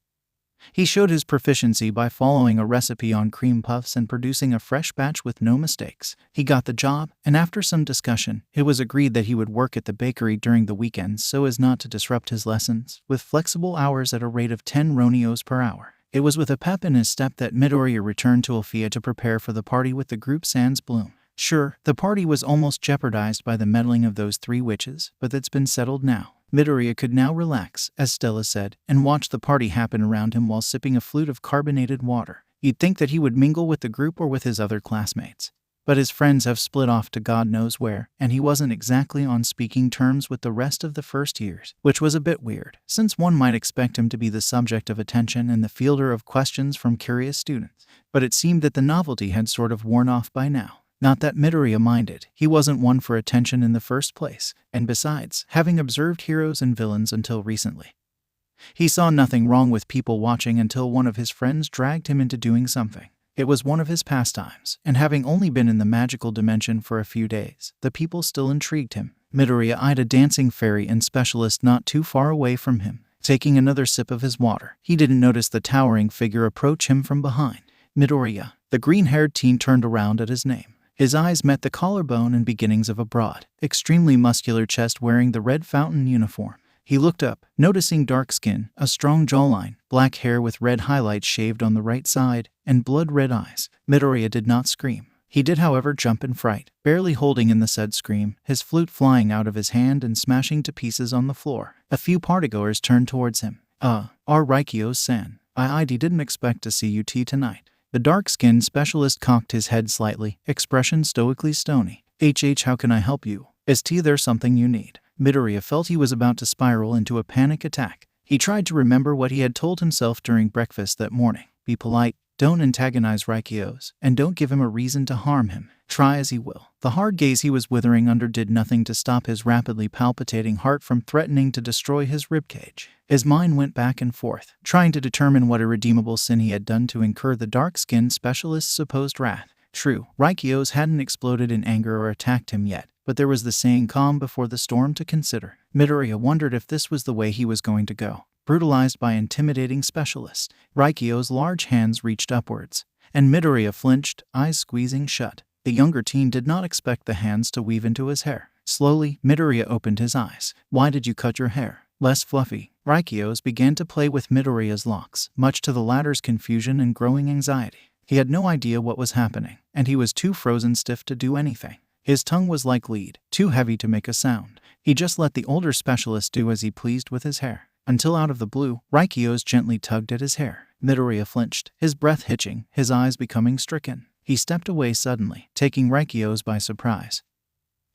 He showed his proficiency by following a recipe on cream puffs and producing a fresh batch with no mistakes. He got the job, and after some discussion, it was agreed that he would work at the bakery during the weekends so as not to disrupt his lessons, with flexible hours at a rate of 10 ronios per hour. It was with a pep in his step that Midoriya returned to Alfea to prepare for the party with the group sans Bloom. Sure, the party was almost jeopardized by the meddling of those 3 witches, but that's been settled now. Midoriya could now relax, as Stella said, and watch the party happen around him while sipping a flute of carbonated water. You'd think that he would mingle with the group or with his other classmates. But his friends have split off to God knows where, and he wasn't exactly on speaking terms with the rest of the first years, which was a bit weird, since one might expect him to be the subject of attention and the fielder of questions from curious students. But it seemed that the novelty had sort of worn off by now. Not that Midoriya minded, he wasn't one for attention in the first place, and besides, having observed heroes and villains until recently, he saw nothing wrong with people watching until one of his friends dragged him into doing something. It was one of his pastimes, and having only been in the magical dimension for a few days, the people still intrigued him. Midoriya eyed a dancing fairy and specialist not too far away from him. Taking another sip of his water, he didn't notice the towering figure approach him from behind. Midoriya, the green-haired teen turned around at his name. His eyes met the collarbone and beginnings of a broad, extremely muscular chest wearing the red fountain uniform. He looked up, noticing dark skin, a strong jawline, black hair with red highlights shaved on the right side, and blood-red eyes. Midoriya did not scream. He did, however, jump in fright, barely holding in the said scream, his flute flying out of his hand and smashing to pieces on the floor. A few partygoers turned towards him. Raikyo-san, I didn't expect to see you tonight. The dark-skinned specialist cocked his head slightly, expression stoically stony. How can I help you? Is there something you need? Midoriya felt he was about to spiral into a panic attack. He tried to remember what he had told himself during breakfast that morning. Be polite, don't antagonize Raikyo's, and don't give him a reason to harm him. Try as he will. The hard gaze he was withering under did nothing to stop his rapidly palpitating heart from threatening to destroy his ribcage. His mind went back and forth, trying to determine what irredeemable sin he had done to incur the dark-skinned specialist's supposed wrath. True, Raikyo's hadn't exploded in anger or attacked him yet, but there was the saying calm before the storm to consider. Midoriya wondered if this was the way he was going to go. Brutalized by intimidating specialist, Raikyo's large hands reached upwards, and Midoriya flinched, eyes squeezing shut. The younger teen did not expect the hands to weave into his hair. Slowly, Midoriya opened his eyes. Why did you cut your hair? Less fluffy. Raikyo's began to play with Midoriya's locks, much to the latter's confusion and growing anxiety. He had no idea what was happening, and he was too frozen stiff to do anything. His tongue was like lead, too heavy to make a sound. He just let the older specialist do as he pleased with his hair. Until out of the blue, Raikyo's gently tugged at his hair. Midoriya flinched, his breath hitching, his eyes becoming stricken. He stepped away suddenly, taking Raikyo's by surprise.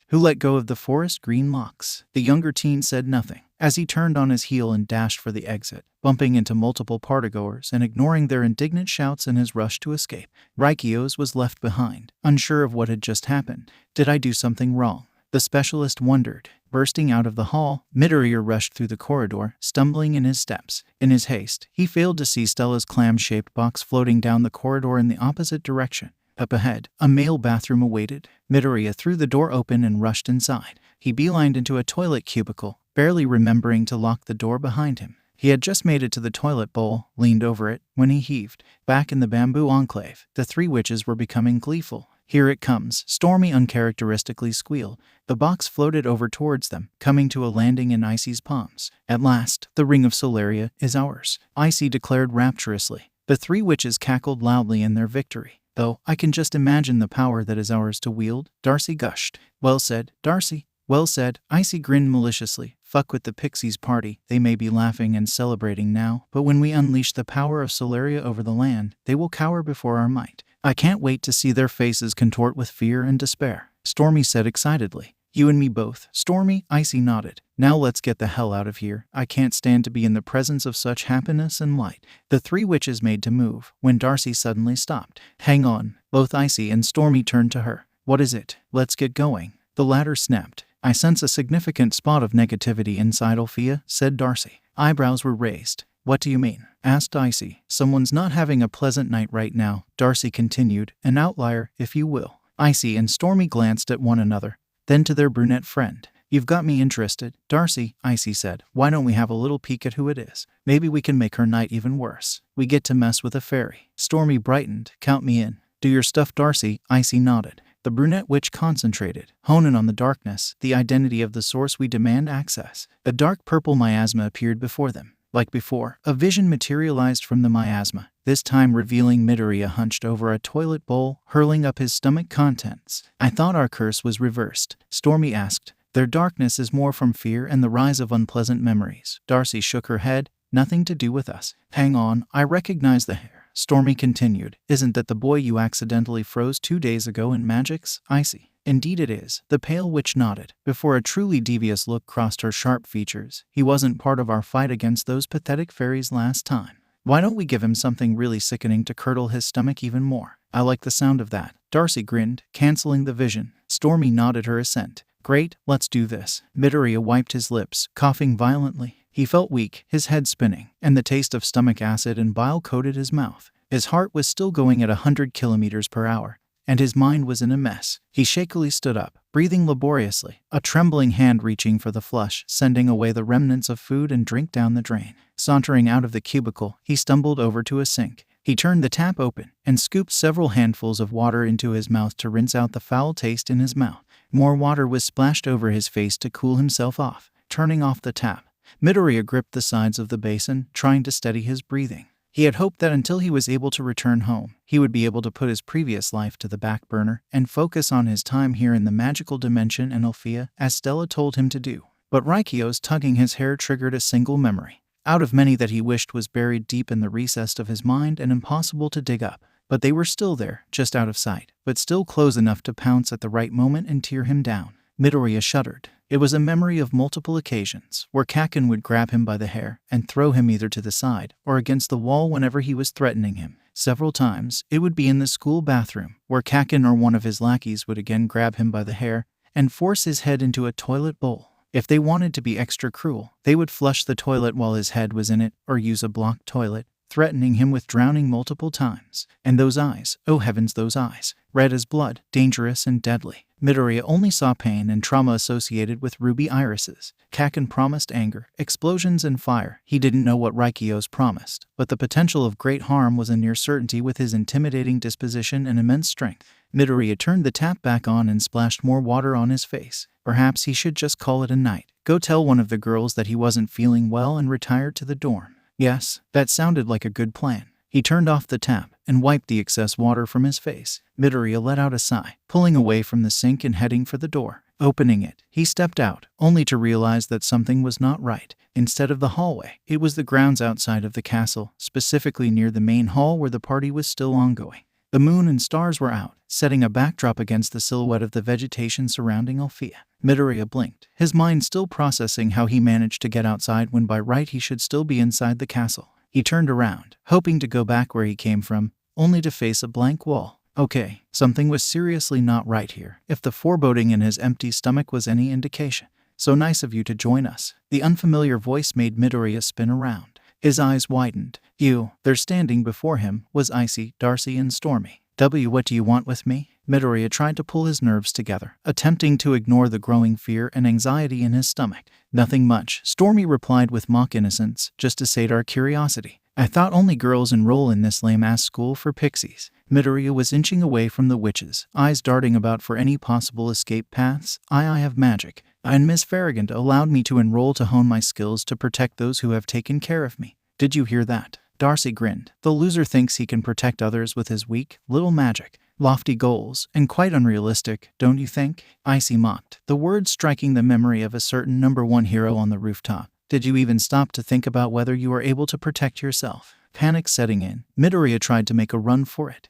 Who let go of the forest green locks? The younger teen said nothing, as he turned on his heel and dashed for the exit, bumping into multiple partygoers and ignoring their indignant shouts in his rush to escape. Raikyo's was left behind, unsure of what had just happened. Did I do something wrong? The specialist wondered. Bursting out of the hall, Midoriya rushed through the corridor, stumbling in his steps. In his haste, he failed to see Stella's clam-shaped box floating down the corridor in the opposite direction. Up ahead, a male bathroom awaited. Midoriya threw the door open and rushed inside. He beelined into a toilet cubicle, barely remembering to lock the door behind him. He had just made it to the toilet bowl, leaned over it, when he heaved. Back in the bamboo enclave, the 3 witches were becoming gleeful. Here it comes, Stormy uncharacteristically squealed. The box floated over towards them, coming to a landing in Icy's palms. At last, the ring of Solaria is ours, Icy declared rapturously. The 3 witches cackled loudly in their victory. Though, I can just imagine the power that is ours to wield, Darcy gushed. Well said, Darcy. Well said, Icy grinned maliciously. Fuck with the Pixies party, they may be laughing and celebrating now, but when we unleash the power of Solaria over the land, they will cower before our might. I can't wait to see their faces contort with fear and despair, Stormy said excitedly. You and me both. Stormy, Icy nodded. Now let's get the hell out of here. I can't stand to be in the presence of such happiness and light. The three witches made to move, when Darcy suddenly stopped. Hang on. Both Icy and Stormy turned to her. What is it? Let's get going. The latter snapped. I sense a significant spot of negativity inside Alfea, said Darcy. Eyebrows were raised. What do you mean? Asked Icy. Someone's not having a pleasant night right now, Darcy continued. An outlier, if you will. Icy and Stormy glanced at one another, then to their brunette friend. You've got me interested, Darcy, Icy said. Why don't we have a little peek at who it is? Maybe we can make her night even worse. We get to mess with a fairy. Stormy brightened. Count me in. Do your stuff, Darcy, Icy nodded. The brunette witch concentrated. Hone in on the darkness, the identity of the source we demand access. A dark purple miasma appeared before them. Like before, a vision materialized from the miasma, this time revealing Midoriya hunched over a toilet bowl, hurling up his stomach contents. I thought our curse was reversed, Stormy asked. Their darkness is more from fear and the rise of unpleasant memories. Darcy shook her head. Nothing to do with us. Hang on, I recognize the hair. Stormy continued. Isn't that the boy you accidentally froze 2 days ago in Magix, Icy? Indeed it is. The pale witch nodded, before a truly devious look crossed her sharp features. He wasn't part of our fight against those pathetic fairies last time. Why don't we give him something really sickening to curdle his stomach even more? I like the sound of that. Darcy grinned, canceling the vision. Stormy nodded her assent. Great, let's do this. Midoriya wiped his lips, coughing violently. He felt weak, his head spinning, and the taste of stomach acid and bile coated his mouth. His heart was still going at 100 kilometers per hour. And his mind was in a mess. He shakily stood up, breathing laboriously, a trembling hand reaching for the flush, sending away the remnants of food and drink down the drain. Sauntering out of the cubicle, he stumbled over to a sink. He turned the tap open and scooped several handfuls of water into his mouth to rinse out the foul taste in his mouth. More water was splashed over his face to cool himself off. Turning off the tap, Midoriya gripped the sides of the basin, trying to steady his breathing. He had hoped that until he was able to return home, he would be able to put his previous life to the back burner and focus on his time here in the magical dimension and Alfea, as Stella told him to do. But Raikio's tugging his hair triggered a single memory, out of many that he wished was buried deep in the recess of his mind and impossible to dig up. But they were still there, just out of sight, but still close enough to pounce at the right moment and tear him down. Midoriya shuddered. It was a memory of multiple occasions where Kakin would grab him by the hair and throw him either to the side or against the wall whenever he was threatening him. Several times, it would be in the school bathroom, where Kakin or one of his lackeys would again grab him by the hair and force his head into a toilet bowl. If they wanted to be extra cruel, they would flush the toilet while his head was in it or use a blocked toilet, threatening him with drowning multiple times. And those eyes, oh heavens, those eyes, red as blood, dangerous and deadly. Midoriya only saw pain and trauma associated with ruby irises. Kakin promised anger, explosions and fire. He didn't know what Raikios promised, but the potential of great harm was a near certainty with his intimidating disposition and immense strength. Midoriya turned the tap back on and splashed more water on his face. Perhaps he should just call it a night. Go tell one of the girls that he wasn't feeling well and retire to the dorm. Yes, that sounded like a good plan. He turned off the tap and wiped the excess water from his face. Midoriya let out a sigh, pulling away from the sink and heading for the door. Opening it, he stepped out, only to realize that something was not right. Instead of the hallway, it was the grounds outside of the castle, specifically near the main hall where the party was still ongoing. The moon and stars were out, setting a backdrop against the silhouette of the vegetation surrounding Alfea. Midoriya blinked, his mind still processing how he managed to get outside when by right he should still be inside the castle. He turned around, hoping to go back where he came from, only to face a blank wall. Okay, something was seriously not right here, if the foreboding in his empty stomach was any indication. So nice of you to join us. The unfamiliar voice made Midoriya spin around. His eyes widened. There standing before him was Icy, Darcy, and Stormy. What do you want with me? Midoriya tried to pull his nerves together, attempting to ignore the growing fear and anxiety in his stomach. Nothing much, Stormy replied with mock innocence, just to sate our curiosity. I thought only girls enroll in this lame-ass school for pixies. Midoriya was inching away from the witches, eyes darting about for any possible escape paths. I have magic, and Miss Farragut allowed me to enroll to hone my skills to protect those who have taken care of me. Did you hear that? Darcy grinned. The loser thinks he can protect others with his weak, little magic. Lofty goals, and quite unrealistic, don't you think? Icy mocked, the words striking the memory of a certain #1 hero on the rooftop. Did you even stop to think about whether you were able to protect yourself? Panic setting in, Midoriya tried to make a run for it.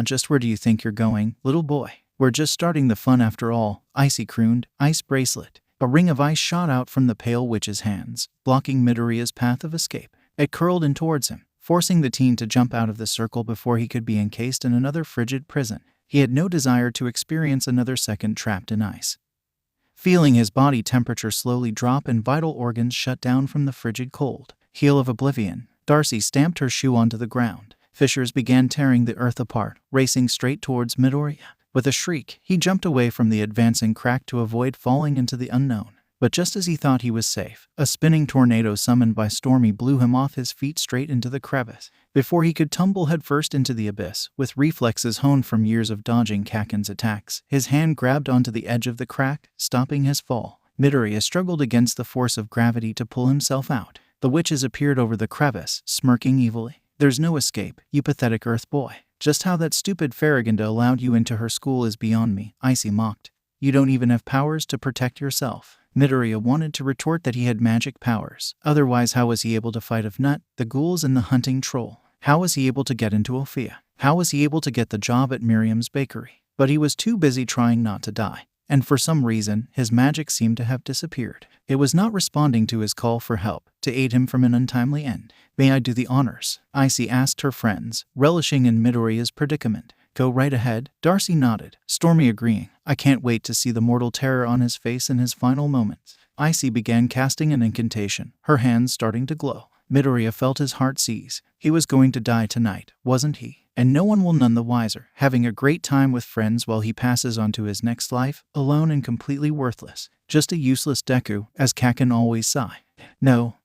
Just where do you think you're going, little boy? We're just starting the fun after all, Icy crooned. Ice bracelet. A ring of ice shot out from the pale witch's hands, blocking Midoriya's path of escape. It curled in towards him, forcing the teen to jump out of the circle before he could be encased in another frigid prison. He had no desire to experience another second trapped in ice. Feeling his body temperature slowly drop and vital organs shut down from the frigid cold. Heel of oblivion. Darcy stamped her shoe onto the ground. Fissures began tearing the earth apart, racing straight towards Midoriya. With a shriek, he jumped away from the advancing crack to avoid falling into the unknown. But just as he thought he was safe, a spinning tornado summoned by Stormy blew him off his feet straight into the crevice. Before he could tumble headfirst into the abyss, with reflexes honed from years of dodging Kaken's attacks, his hand grabbed onto the edge of the crack, stopping his fall. Midoriya struggled against the force of gravity to pull himself out. The witches appeared over the crevice, smirking evilly. "There's no escape, you pathetic Earth boy. Just how that stupid Farragonda allowed you into her school is beyond me," Icy mocked. "You don't even have powers to protect yourself." Midoriya wanted to retort that he had magic powers. Otherwise, how was he able to fight off Nut, the ghouls and the hunting troll? How was he able to get into Alfea? How was he able to get the job at Miriam's bakery? But he was too busy trying not to die. And for some reason, his magic seemed to have disappeared. It was not responding to his call for help, to aid him from an untimely end. "May I do the honors?" Icy asked her friends, relishing in Midoriya's predicament. "Go right ahead," Darcy nodded, Stormy agreeing. "I can't wait to see the mortal terror on his face in his final moments." Icy began casting an incantation, her hands starting to glow. Midoriya felt his heart seize. He was going to die tonight, wasn't he? And no one will none the wiser, having a great time with friends while he passes on to his next life, alone and completely worthless. Just a useless Deku, as Kaken always sighed. No,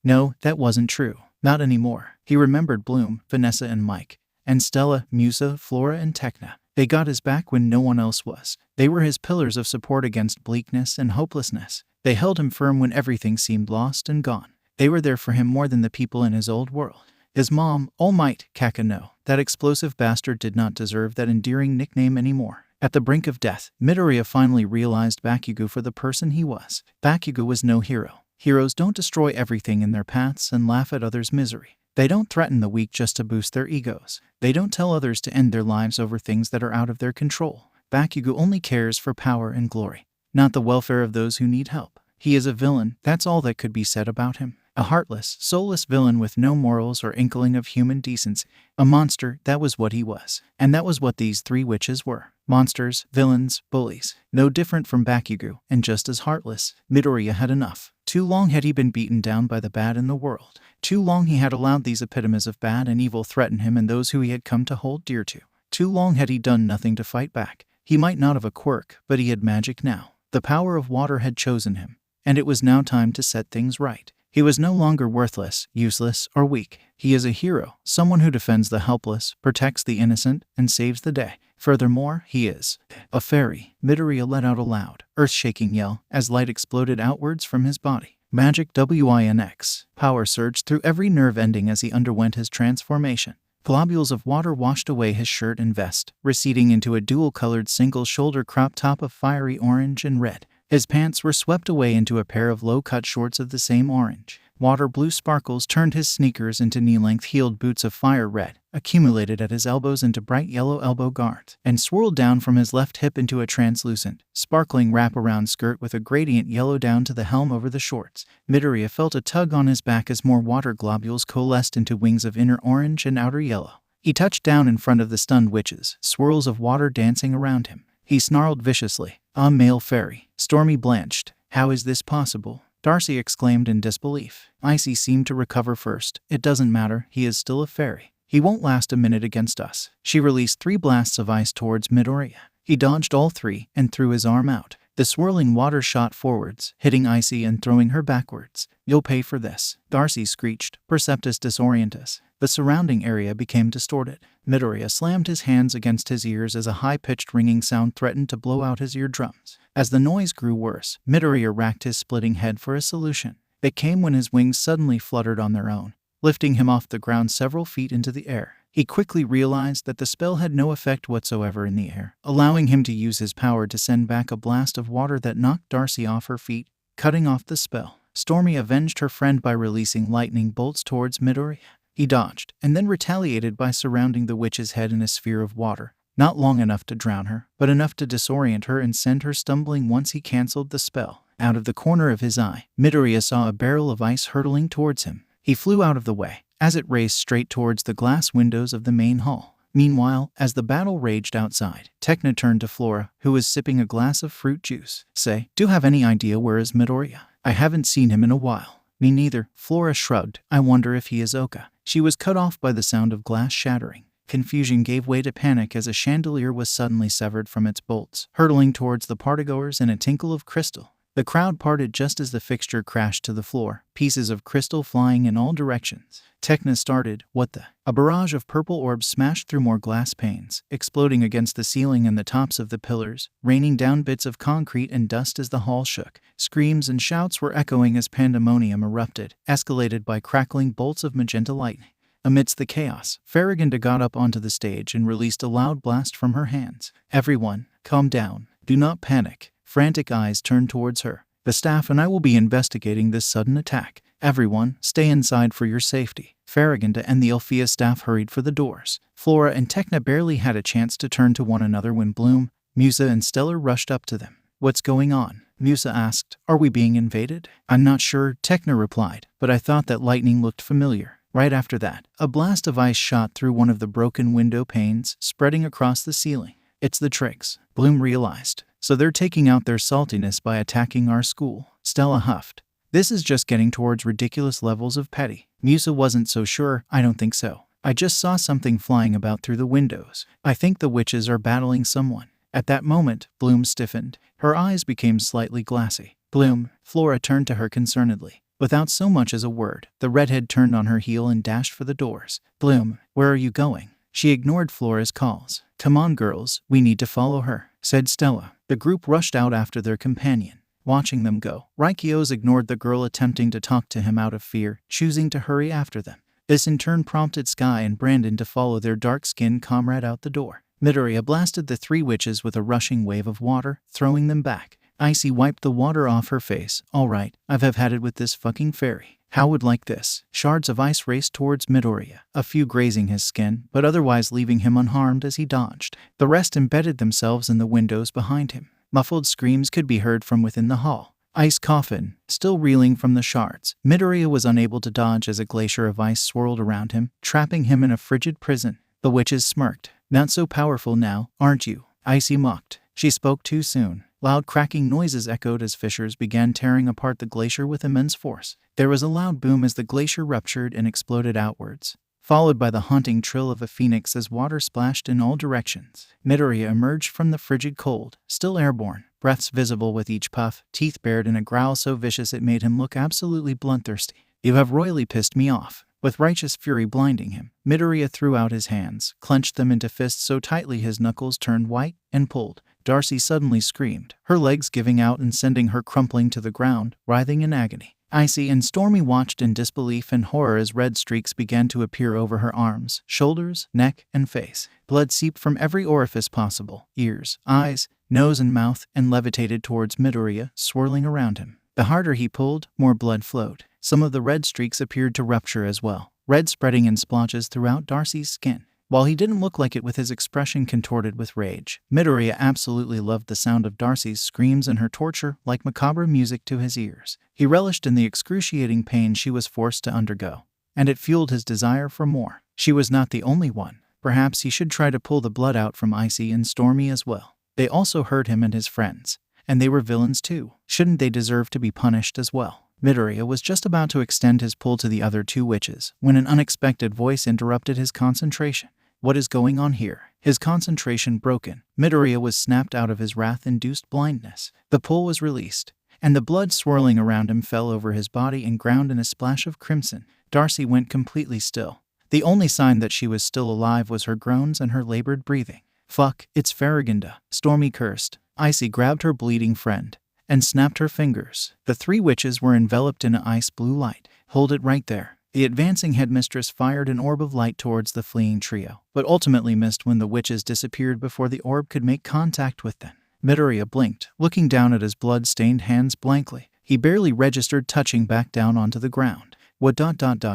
that wasn't true. Not anymore. He remembered Bloom, Vanessa and Mike. And Stella, Musa, Flora and Tekna. They got his back when no one else was. They were his pillars of support against bleakness and hopelessness. They held him firm when everything seemed lost and gone. They were there for him more than the people in his old world. His mom, All Might, Kaken no. That explosive bastard did not deserve that endearing nickname anymore. At the brink of death, Midoriya finally realized Bakugo for the person he was. Bakugo was no hero. Heroes don't destroy everything in their paths and laugh at others' misery. They don't threaten the weak just to boost their egos. They don't tell others to end their lives over things that are out of their control. Bakugo only cares for power and glory, not the welfare of those who need help. He is a villain, that's all that could be said about him. A heartless, soulless villain with no morals or inkling of human decency. A monster, that was what he was. And that was what these three witches were. Monsters, villains, bullies. No different from Bakugo, and just as heartless. Midoriya had enough. Too long had he been beaten down by the bad in the world. Too long he had allowed these epitomes of bad and evil threaten him and those who he had come to hold dear to. Too long had he done nothing to fight back. He might not have a quirk, but he had magic now. The power of water had chosen him. And it was now time to set things right. He was no longer worthless, useless, or weak. He is a hero, someone who defends the helpless, protects the innocent, and saves the day. Furthermore, he is a fairy. Midoriya let out a loud, earth-shaking yell as light exploded outwards from his body. Magic WINX. Power surged through every nerve ending as he underwent his transformation. Globules of water washed away his shirt and vest, receding into a dual-colored single-shoulder crop top of fiery orange and red. His pants were swept away into a pair of low-cut shorts of the same orange. Water blue sparkles turned his sneakers into knee-length heeled boots of fire red, accumulated at his elbows into bright yellow elbow guards, and swirled down from his left hip into a translucent, sparkling wraparound skirt with a gradient yellow down to the helm over the shorts. Midoriya felt a tug on his back as more water globules coalesced into wings of inner orange and outer yellow. He touched down in front of the stunned witches, swirls of water dancing around him. He snarled viciously. "A male fairy." Stormy blanched. "How is this possible?" Darcy exclaimed in disbelief. Icy seemed to recover first. "It doesn't matter, he is still a fairy. He won't last a minute against us." She released 3 blasts of ice towards Midoriya. He dodged all 3 and threw his arm out. The swirling water shot forwards, hitting Icy and throwing her backwards. "You'll pay for this," Darcy screeched, Perceptus disorientus. The surrounding area became distorted. Midoriya slammed his hands against his ears as a high-pitched ringing sound threatened to blow out his eardrums. As the noise grew worse, Midoriya racked his splitting head for a solution. It came when his wings suddenly fluttered on their own, lifting him off the ground several feet into the air. He quickly realized that the spell had no effect whatsoever in the air, allowing him to use his power to send back a blast of water that knocked Darcy off her feet, cutting off the spell. Stormy avenged her friend by releasing lightning bolts towards Midoriya. He dodged, and then retaliated by surrounding the witch's head in a sphere of water, Not long enough to drown her, but enough to disorient her and send her stumbling once he cancelled the spell. Out of the corner of his eye, Midoriya saw a barrel of ice hurtling towards him. He flew out of the way, as it raced straight towards the glass windows of the main hall. Meanwhile, as the battle raged outside, Tecna turned to Flora, who was sipping a glass of fruit juice. Say, do you have any idea where is Midoriya? I haven't seen him in a while. Me neither, Flora shrugged. I wonder if he is Oka. She was cut off by the sound of glass shattering. Confusion gave way to panic as a chandelier was suddenly severed from its bolts, hurtling towards the partygoers in a tinkle of crystal. The crowd parted just as the fixture crashed to the floor, pieces of crystal flying in all directions. Tecna started, what the? A barrage of purple orbs smashed through more glass panes, exploding against the ceiling and the tops of the pillars, raining down bits of concrete and dust as the hall shook. Screams and shouts were echoing as pandemonium erupted, escalated by crackling bolts of magenta lightning. Amidst the chaos, Farragonda got up onto the stage and released a loud blast from her hands. Everyone, calm down. Do not panic. Frantic eyes turned towards her. The staff and I will be investigating this sudden attack. Everyone, stay inside for your safety. Farragonda and the Alfea staff hurried for the doors. Flora and Tecna barely had a chance to turn to one another when Bloom, Musa and Stellar rushed up to them. What's going on? Musa asked. Are we being invaded? I'm not sure, Tecna replied, but I thought that lightning looked familiar. Right after that, a blast of ice shot through one of the broken window panes, spreading across the ceiling. It's the Trix, Bloom realized. So they're taking out their saltiness by attacking our school. Stella huffed. This is just getting towards ridiculous levels of petty. Musa wasn't so sure. I don't think so. I just saw something flying about through the windows. I think the witches are battling someone. At that moment, Bloom stiffened. Her eyes became slightly glassy. Bloom, Flora turned to her concernedly. Without so much as a word, the redhead turned on her heel and dashed for the doors. Bloom, where are you going? She ignored Flora's calls. Come on, girls, we need to follow her, said Stella. The group rushed out after their companion. Watching them go, Raikios ignored the girl attempting to talk to him out of fear, choosing to hurry after them. This in turn prompted Sky and Brandon to follow their dark-skinned comrade out the door. Midoriya blasted the three witches with a rushing wave of water, throwing them back. Icy wiped the water off her face. All right, I've had it with this fucking fairy. How would like this? Shards of ice raced towards Midoriya, a few grazing his skin, but otherwise leaving him unharmed as he dodged. The rest embedded themselves in the windows behind him. Muffled screams could be heard from within the hall. Ice coffin, still reeling from the shards. Midoriya was unable to dodge as a glacier of ice swirled around him, trapping him in a frigid prison. The witches smirked. Not so powerful now, aren't you? Icy mocked. She spoke too soon. Loud cracking noises echoed as fissures began tearing apart the glacier with immense force. There was a loud boom as the glacier ruptured and exploded outwards, followed by the haunting trill of a phoenix as water splashed in all directions. Midoriya emerged from the frigid cold, still airborne, breaths visible with each puff, teeth bared in a growl so vicious it made him look absolutely bloodthirsty. You have royally pissed me off. With righteous fury blinding him, Midoriya threw out his hands, clenched them into fists so tightly his knuckles turned white, and pulled. Darcy suddenly screamed, her legs giving out and sending her crumpling to the ground, writhing in agony. Icy and Stormy watched in disbelief and horror as red streaks began to appear over her arms, shoulders, neck, and face. Blood seeped from every orifice possible, ears, eyes, nose and mouth, and levitated towards Midoriya, swirling around him. The harder he pulled, more blood flowed. Some of the red streaks appeared to rupture as well, red spreading in splotches throughout Darcy's skin. While he didn't look like it with his expression contorted with rage, Midoriya absolutely loved the sound of Darcy's screams and her torture like macabre music to his ears. He relished in the excruciating pain she was forced to undergo, and it fueled his desire for more. She was not the only one. Perhaps he should try to pull the blood out from Icy and Stormy as well. They also hurt him and his friends, and they were villains too. Shouldn't they deserve to be punished as well? Midoriya was just about to extend his pull to the other two witches when an unexpected voice interrupted his concentration. What is going on here? His concentration broken, Midoriya was snapped out of his wrath-induced blindness. The pull was released, and the blood swirling around him fell over his body and ground in a splash of crimson. Darcy went completely still. The only sign that she was still alive was her groans and her labored breathing. Fuck, it's Farragonda, Stormy cursed. Icy grabbed her bleeding friend and snapped her fingers. The three witches were enveloped in an ice-blue light. Hold it right there. The advancing headmistress fired an orb of light towards the fleeing trio, but ultimately missed when the witches disappeared before the orb could make contact with them. Midoriya blinked, looking down at his blood-stained hands blankly. He barely registered touching back down onto the ground. What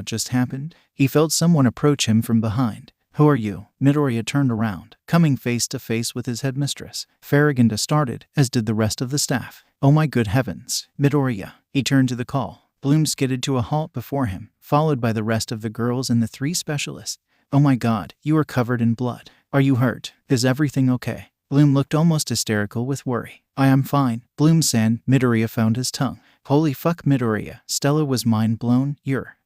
just happened? He felt someone approach him from behind. Who are you? Midoriya turned around, coming face to face with his headmistress. Farragonda started, as did the rest of the staff. Oh my good heavens. Midoriya. He turned to the call. Bloom skidded to a halt before him, followed by the rest of the girls and the 3 specialists. Oh my god, you are covered in blood. Are you hurt? Is everything okay? Bloom looked almost hysterical with worry. I am fine. Bloom-san. Midoriya found his tongue. Holy fuck, Midoriya. Stella was mind blown.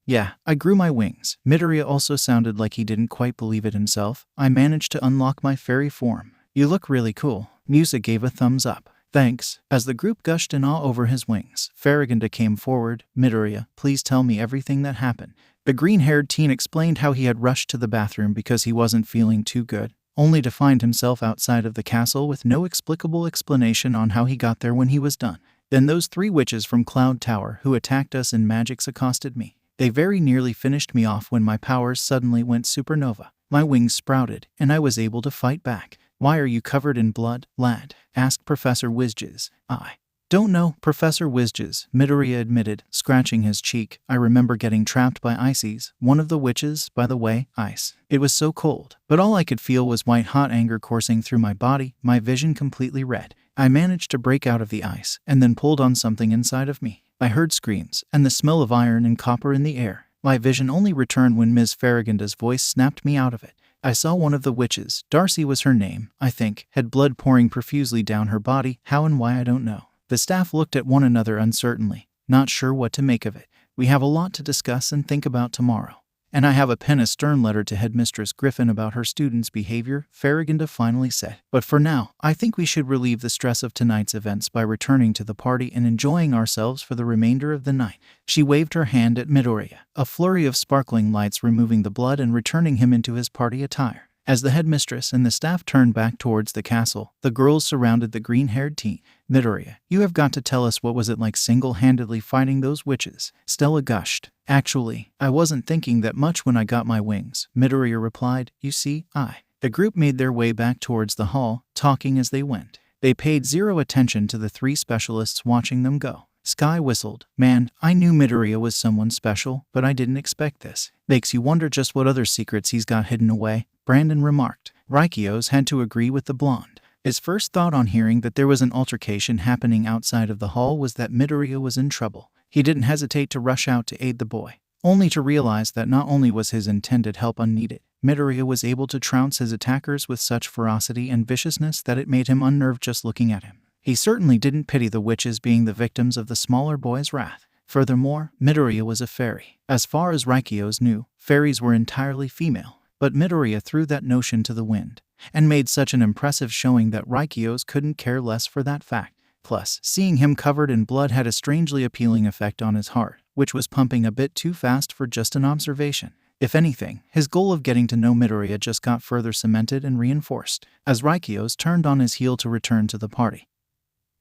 Yeah, I grew my wings. Midoriya also sounded like he didn't quite believe it himself. I managed to unlock my fairy form. You look really cool. Musa gave a thumbs up. Thanks. As the group gushed in awe over his wings, Farragonda came forward. Midoriya, please tell me everything that happened. The green-haired teen explained how he had rushed to the bathroom because he wasn't feeling too good, only to find himself outside of the castle with no explicable explanation on how he got there when he was done. Then those 3 witches from Cloud Tower who attacked us in Magix accosted me. They very nearly finished me off when my powers suddenly went supernova. My wings sprouted, and I was able to fight back. Why are you covered in blood, lad? Asked Professor Whizges. I don't know, Professor Whizges, Midoriya admitted, scratching his cheek. I remember getting trapped by Ices, one of the witches, by the way, ice. It was so cold, but all I could feel was white-hot anger coursing through my body, my vision completely red. I managed to break out of the ice, and then pulled on something inside of me. I heard screams, and the smell of iron and copper in the air. My vision only returned when Ms. Farragonda's voice snapped me out of it. I saw one of the witches, Darcy was her name, I think, had blood pouring profusely down her body, how and why I don't know. The staff looked at one another uncertainly, not sure what to make of it. We have a lot to discuss and think about tomorrow. And I have a pen a stern letter to Headmistress Griffin about her students' behavior, Farragonda finally said. But for now, I think we should relieve the stress of tonight's events by returning to the party and enjoying ourselves for the remainder of the night. She waved her hand at Midoriya, a flurry of sparkling lights removing the blood and returning him into his party attire. As the headmistress and the staff turned back towards the castle, the girls surrounded the green-haired teen. Midoriya, you have got to tell us what was it like single-handedly fighting those witches? Stella gushed. Actually, I wasn't thinking that much when I got my wings, Midoriya replied. You see, The group made their way back towards the hall, talking as they went. They paid zero attention to the 3 specialists watching them go. Sky whistled. Man, I knew Midoriya was someone special, but I didn't expect this. Makes you wonder just what other secrets he's got hidden away, Brandon remarked. Raikios had to agree with the blonde. His first thought on hearing that there was an altercation happening outside of the hall was that Midoriya was in trouble. He didn't hesitate to rush out to aid the boy, only to realize that not only was his intended help unneeded, Midoriya was able to trounce his attackers with such ferocity and viciousness that it made him unnerved just looking at him. He certainly didn't pity the witches being the victims of the smaller boy's wrath. Furthermore, Midoriya was a fairy. As far as Raikios knew, fairies were entirely female. But Midoriya threw that notion to the wind, and made such an impressive showing that Raikios couldn't care less for that fact. Plus, seeing him covered in blood had a strangely appealing effect on his heart, which was pumping a bit too fast for just an observation. If anything, his goal of getting to know Midoriya just got further cemented and reinforced. As Raikios turned on his heel to return to the party,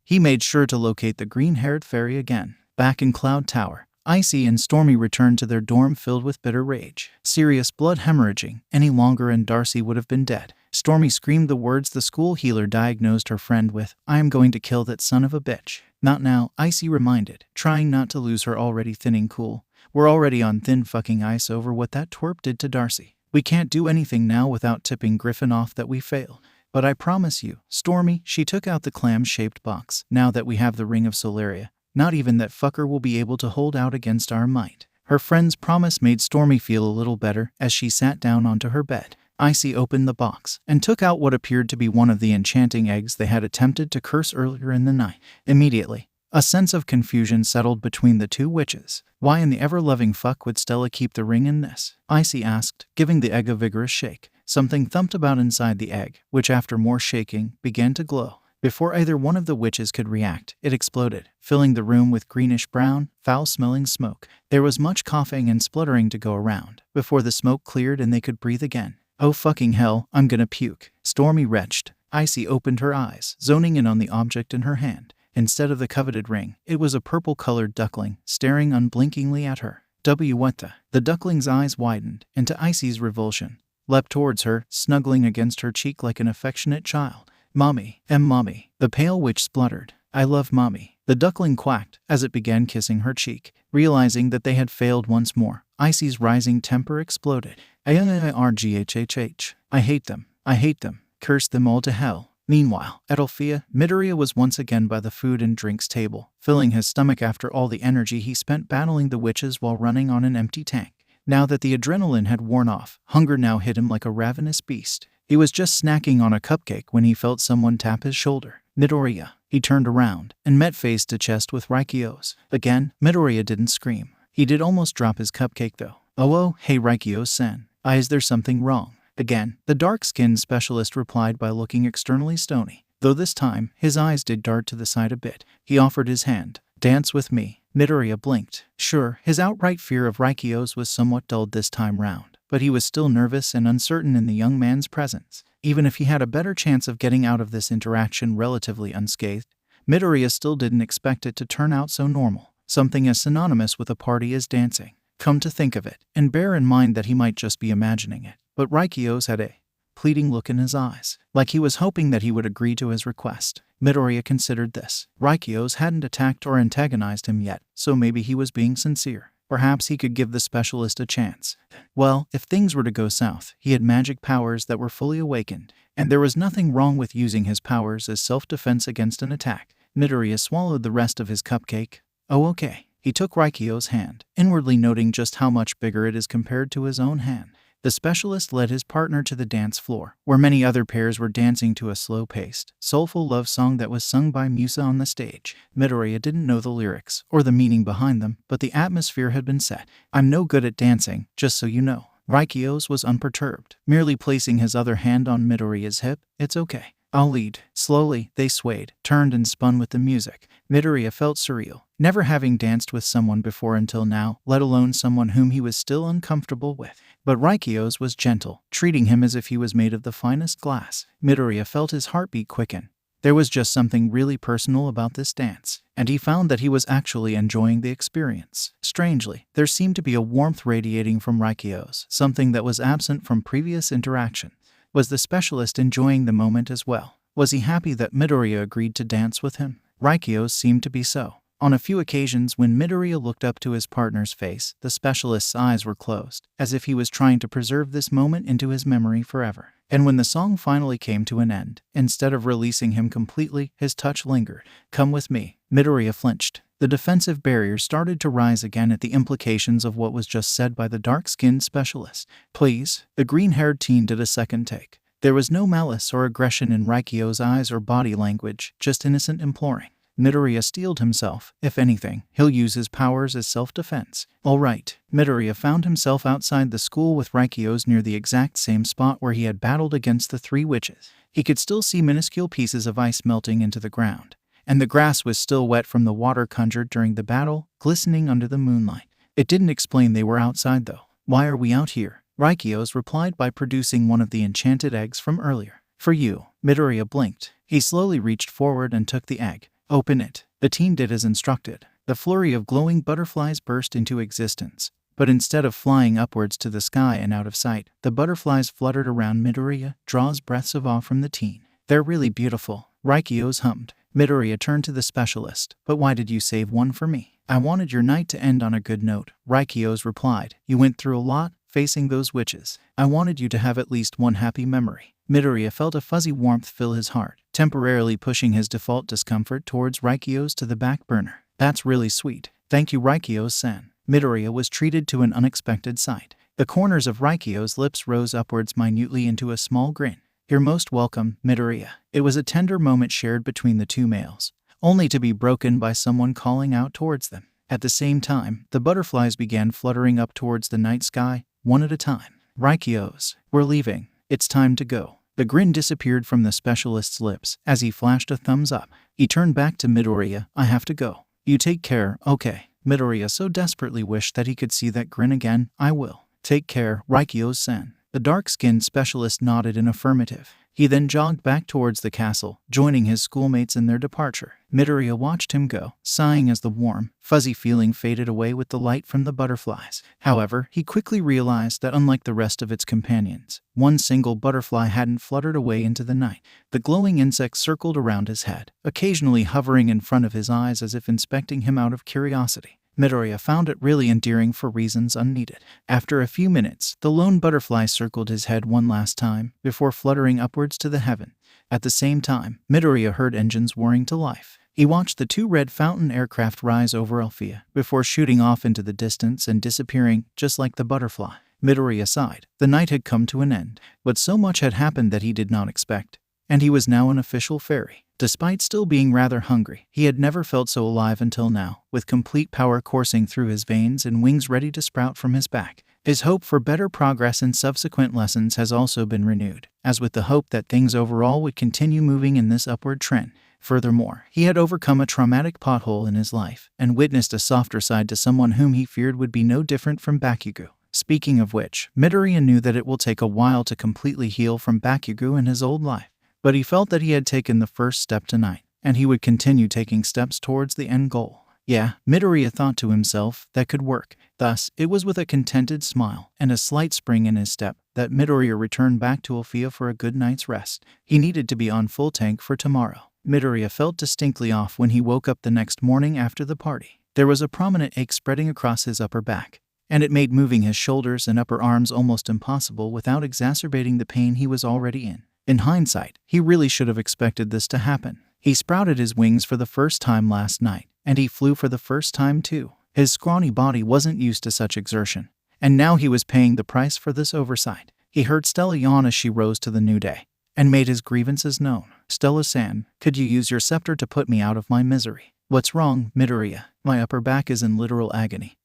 he made sure to locate the green-haired fairy again. Back in Cloud Tower, Icy and Stormy returned to their dorm filled with bitter rage. Serious blood hemorrhaging. Any longer and Darcy would have been dead. Stormy screamed the words the school healer diagnosed her friend with. I am going to kill that son of a bitch. Not now, Icy reminded, trying not to lose her already thinning cool. We're already on thin fucking ice over what that twerp did to Darcy. We can't do anything now without tipping Griffin off that we failed. But I promise you, Stormy, she took out the clam-shaped box. Now that we have the Ring of Solaria, not even that fucker will be able to hold out against our might. Her friend's promise made Stormy feel a little better as she sat down onto her bed. Icy opened the box and took out what appeared to be one of the enchanting eggs they had attempted to curse earlier in the night. Immediately, a sense of confusion settled between the 2 witches. Why in the ever-loving fuck would Stella keep the ring in this? Icy asked, giving the egg a vigorous shake. Something thumped about inside the egg, which after more shaking, began to glow. Before either one of the witches could react, it exploded, filling the room with greenish-brown, foul-smelling smoke. There was much coughing and spluttering to go around, before the smoke cleared and they could breathe again. Oh fucking hell, I'm gonna puke. Stormy retched. Icy opened her eyes, zoning in on the object in her hand. Instead of the coveted ring, it was a purple-colored duckling, staring unblinkingly at her. What the? The duckling's eyes widened, and to Icy's revulsion, leapt towards her, snuggling against her cheek like an affectionate child. Mommy, Mommy. The pale witch spluttered. I love Mommy. The duckling quacked as it began kissing her cheek. Realizing that they had failed once more, Icy's rising temper exploded. "Arghhh. I hate them. I hate them. Curse them all to hell." Meanwhile, at Alfea, Midoriya was once again by the food and drinks table, filling his stomach after all the energy he spent battling the witches while running on an empty tank. Now that the adrenaline had worn off, hunger now hit him like a ravenous beast. He was just snacking on a cupcake when he felt someone tap his shoulder. "Midoriya." He turned around and met face to chest with Raikyos. Again, Midoriya didn't scream. He did almost drop his cupcake though. "Oh, hey Raikyos-san. Is there something wrong?" Again, the dark-skinned specialist replied by looking externally stony, though this time, his eyes did dart to the side a bit. He offered his hand. "Dance with me." Midoriya blinked. Sure, his outright fear of Raikyos was somewhat dulled this time round, but he was still nervous and uncertain in the young man's presence. Even if he had a better chance of getting out of this interaction relatively unscathed, Midoriya still didn't expect it to turn out so normal. Something as synonymous with a party as dancing. Come to think of it, and bear in mind that he might just be imagining it, but Raikyos had a pleading look in his eyes, like he was hoping that he would agree to his request. Midoriya considered this. Raikyos hadn't attacked or antagonized him yet, so maybe he was being sincere. Perhaps he could give the specialist a chance. Well, if things were to go south, he had magic powers that were fully awakened, and there was nothing wrong with using his powers as self-defense against an attack. Midoriya swallowed the rest of his cupcake. "Oh, okay." He took Raikyos' hand, inwardly noting just how much bigger it is compared to his own hand. The specialist led his partner to the dance floor, where many other pairs were dancing to a slow-paced, soulful love song that was sung by Musa on the stage. Midoriya didn't know the lyrics, or the meaning behind them, but the atmosphere had been set. "I'm no good at dancing, just so you know." Raikyos was unperturbed, merely placing his other hand on Midoriya's hip. "It's okay. I'll lead." Slowly, they swayed, turned and spun with the music. Midoriya felt surreal, never having danced with someone before until now, let alone someone whom he was still uncomfortable with. But Raikyos was gentle, treating him as if he was made of the finest glass. Midoriya felt his heartbeat quicken. There was just something really personal about this dance, and he found that he was actually enjoying the experience. Strangely, there seemed to be a warmth radiating from Raikyos, something that was absent from previous interaction. Was the specialist enjoying the moment as well? Was he happy that Midoriya agreed to dance with him? Raikyos seemed to be so. On a few occasions when Midoriya looked up to his partner's face, the specialist's eyes were closed, as if he was trying to preserve this moment into his memory forever. And when the song finally came to an end, instead of releasing him completely, his touch lingered. "Come with me." Midoriya flinched. The defensive barrier started to rise again at the implications of what was just said by the dark-skinned specialist. "Please." The green-haired teen did a second take. There was no malice or aggression in Raikyos' eyes or body language, just innocent imploring. Midoriya steeled himself. If anything, he'll use his powers as self-defense. All right. Midoriya found himself outside the school with Raikyos near the exact same spot where he had battled against the three witches. He could still see minuscule pieces of ice melting into the ground, and the grass was still wet from the water conjured during the battle, glistening under the moonlight. It didn't explain they were outside though. "Why are we out here?" Raikyos replied by producing one of the enchanted eggs from earlier. "For you." Midoriya blinked. He slowly reached forward and took the egg. "Open it." The teen did as instructed. The flurry of glowing butterflies burst into existence. But instead of flying upwards to the sky and out of sight, the butterflies fluttered around Midoriya, draws breaths of awe from the teen. "They're really beautiful." Raikyos hummed. Midoriya turned to the specialist. "But why did you save one for me?" "I wanted your night to end on a good note," Raikyos replied. "You went through a lot, facing those witches. I wanted you to have at least one happy memory." Midoriya felt a fuzzy warmth fill his heart, temporarily pushing his default discomfort towards Raikyos to the back burner. "That's really sweet. Thank you, Raikyos-san." Midoriya was treated to an unexpected sight. The corners of Raikyos' lips rose upwards minutely into a small grin. "You're most welcome, Midoriya." It was a tender moment shared between the two males, only to be broken by someone calling out towards them. At the same time, the butterflies began fluttering up towards the night sky, one at a time. "Raikyos, we're leaving. It's time to go." The grin disappeared from the specialist's lips as he flashed a thumbs up. He turned back to Midoriya. "I have to go. You take care, okay?" Midoriya so desperately wished that he could see that grin again. "I will." "Take care, Raikyos-san." The dark-skinned specialist nodded in affirmative. He then jogged back towards the castle, joining his schoolmates in their departure. Midoriya watched him go, sighing as the warm, fuzzy feeling faded away with the light from the butterflies. However, he quickly realized that unlike the rest of its companions, one single butterfly hadn't fluttered away into the night. The glowing insect circled around his head, occasionally hovering in front of his eyes as if inspecting him out of curiosity. Midoriya found it really endearing for reasons unneeded. After a few minutes, the lone butterfly circled his head one last time before fluttering upwards to the heaven. At the same time, Midoriya heard engines whirring to life. He watched the two red fountain aircraft rise over Alfea before shooting off into the distance and disappearing, just like the butterfly. Midoriya sighed. The night had come to an end, but so much had happened that he did not expect, and he was now an official fairy. Despite still being rather hungry, he had never felt so alive until now, with complete power coursing through his veins and wings ready to sprout from his back. His hope for better progress in subsequent lessons has also been renewed, as with the hope that things overall would continue moving in this upward trend. Furthermore, he had overcome a traumatic pothole in his life and witnessed a softer side to someone whom he feared would be no different from Bakugo. Speaking of which, Midoriya knew that it will take a while to completely heal from Bakugo in his old life, but he felt that he had taken the first step tonight, and he would continue taking steps towards the end goal. Yeah, Midoriya thought to himself, that could work. Thus, it was with a contented smile and a slight spring in his step that Midoriya returned back to Alfea for a good night's rest. He needed to be on full tank for tomorrow. Midoriya felt distinctly off when he woke up the next morning after the party. There was a prominent ache spreading across his upper back, and it made moving his shoulders and upper arms almost impossible without exacerbating the pain he was already in. In hindsight, he really should have expected this to happen. He sprouted his wings for the first time last night, and he flew for the first time too. His scrawny body wasn't used to such exertion, and now he was paying the price for this oversight. He heard Stella yawn as she rose to the new day, and made his grievances known. "Stella-san, could you use your scepter to put me out of my misery?" "What's wrong, Midoriya? My upper back is in literal agony."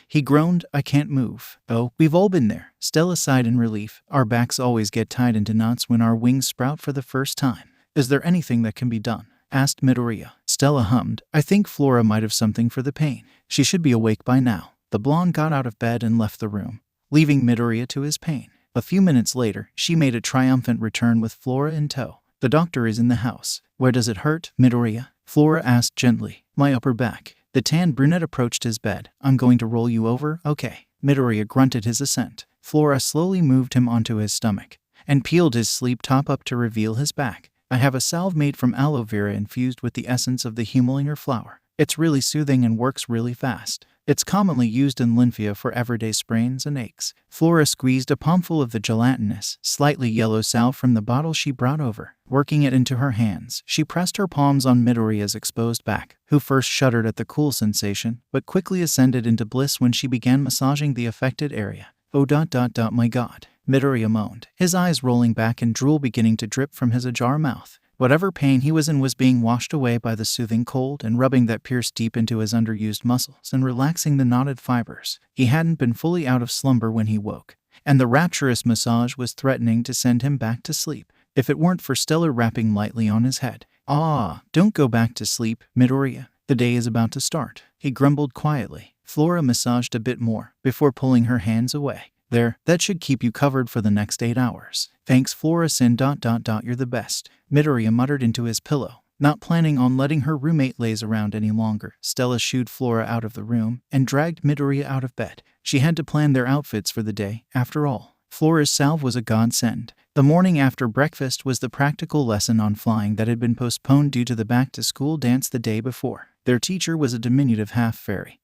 He groaned. "I can't move." "Oh, we've all been there." Stella sighed in relief. "Our backs always get tied into knots when our wings sprout for the first time." "Is there anything that can be done?" asked Midoriya. Stella hummed. "I think Flora might have something for the pain. She should be awake by now." The blonde got out of bed and left the room, leaving Midoriya to his pain. A few minutes later, she made a triumphant return with Flora in tow. "The doctor is in the house." "Where does it hurt, Midoriya?" Flora asked gently. "My upper back." The tan brunette approached his bed. "I'm going to roll you over, okay?" Midoriya grunted his assent. Flora slowly moved him onto his stomach and peeled his sleep top up to reveal his back. "I have a salve made from aloe vera infused with the essence of the humilinger flower. It's really soothing and works really fast. It's commonly used in Linfia for everyday sprains and aches." Flora squeezed a palmful of the gelatinous, slightly yellow salve from the bottle she brought over. Working it into her hands, she pressed her palms on Midoriya's exposed back, who first shuddered at the cool sensation, but quickly ascended into bliss when she began massaging the affected area. "Oh my god," Midoriya moaned, his eyes rolling back and drool beginning to drip from his ajar mouth. Whatever pain he was in was being washed away by the soothing cold and rubbing that pierced deep into his underused muscles and relaxing the knotted fibers. He hadn't been fully out of slumber when he woke, and the rapturous massage was threatening to send him back to sleep, if it weren't for Stella rapping lightly on his head. "Ah, don't go back to sleep, Midoriya. The day is about to start," he grumbled quietly. Flora massaged a bit more before pulling her hands away. "There, that should keep you covered for the next 8 hours. Thanks, Flora-san. You're the best," Midoriya muttered into his pillow. Not planning on letting her roommate laze around any longer, Stella shooed Flora out of the room and dragged Midoriya out of bed. She had to plan their outfits for the day, after all. Flora's salve was a godsend. The morning after breakfast was the practical lesson on flying that had been postponed due to the back-to-school dance the day before. Their teacher was a diminutive half-fairy,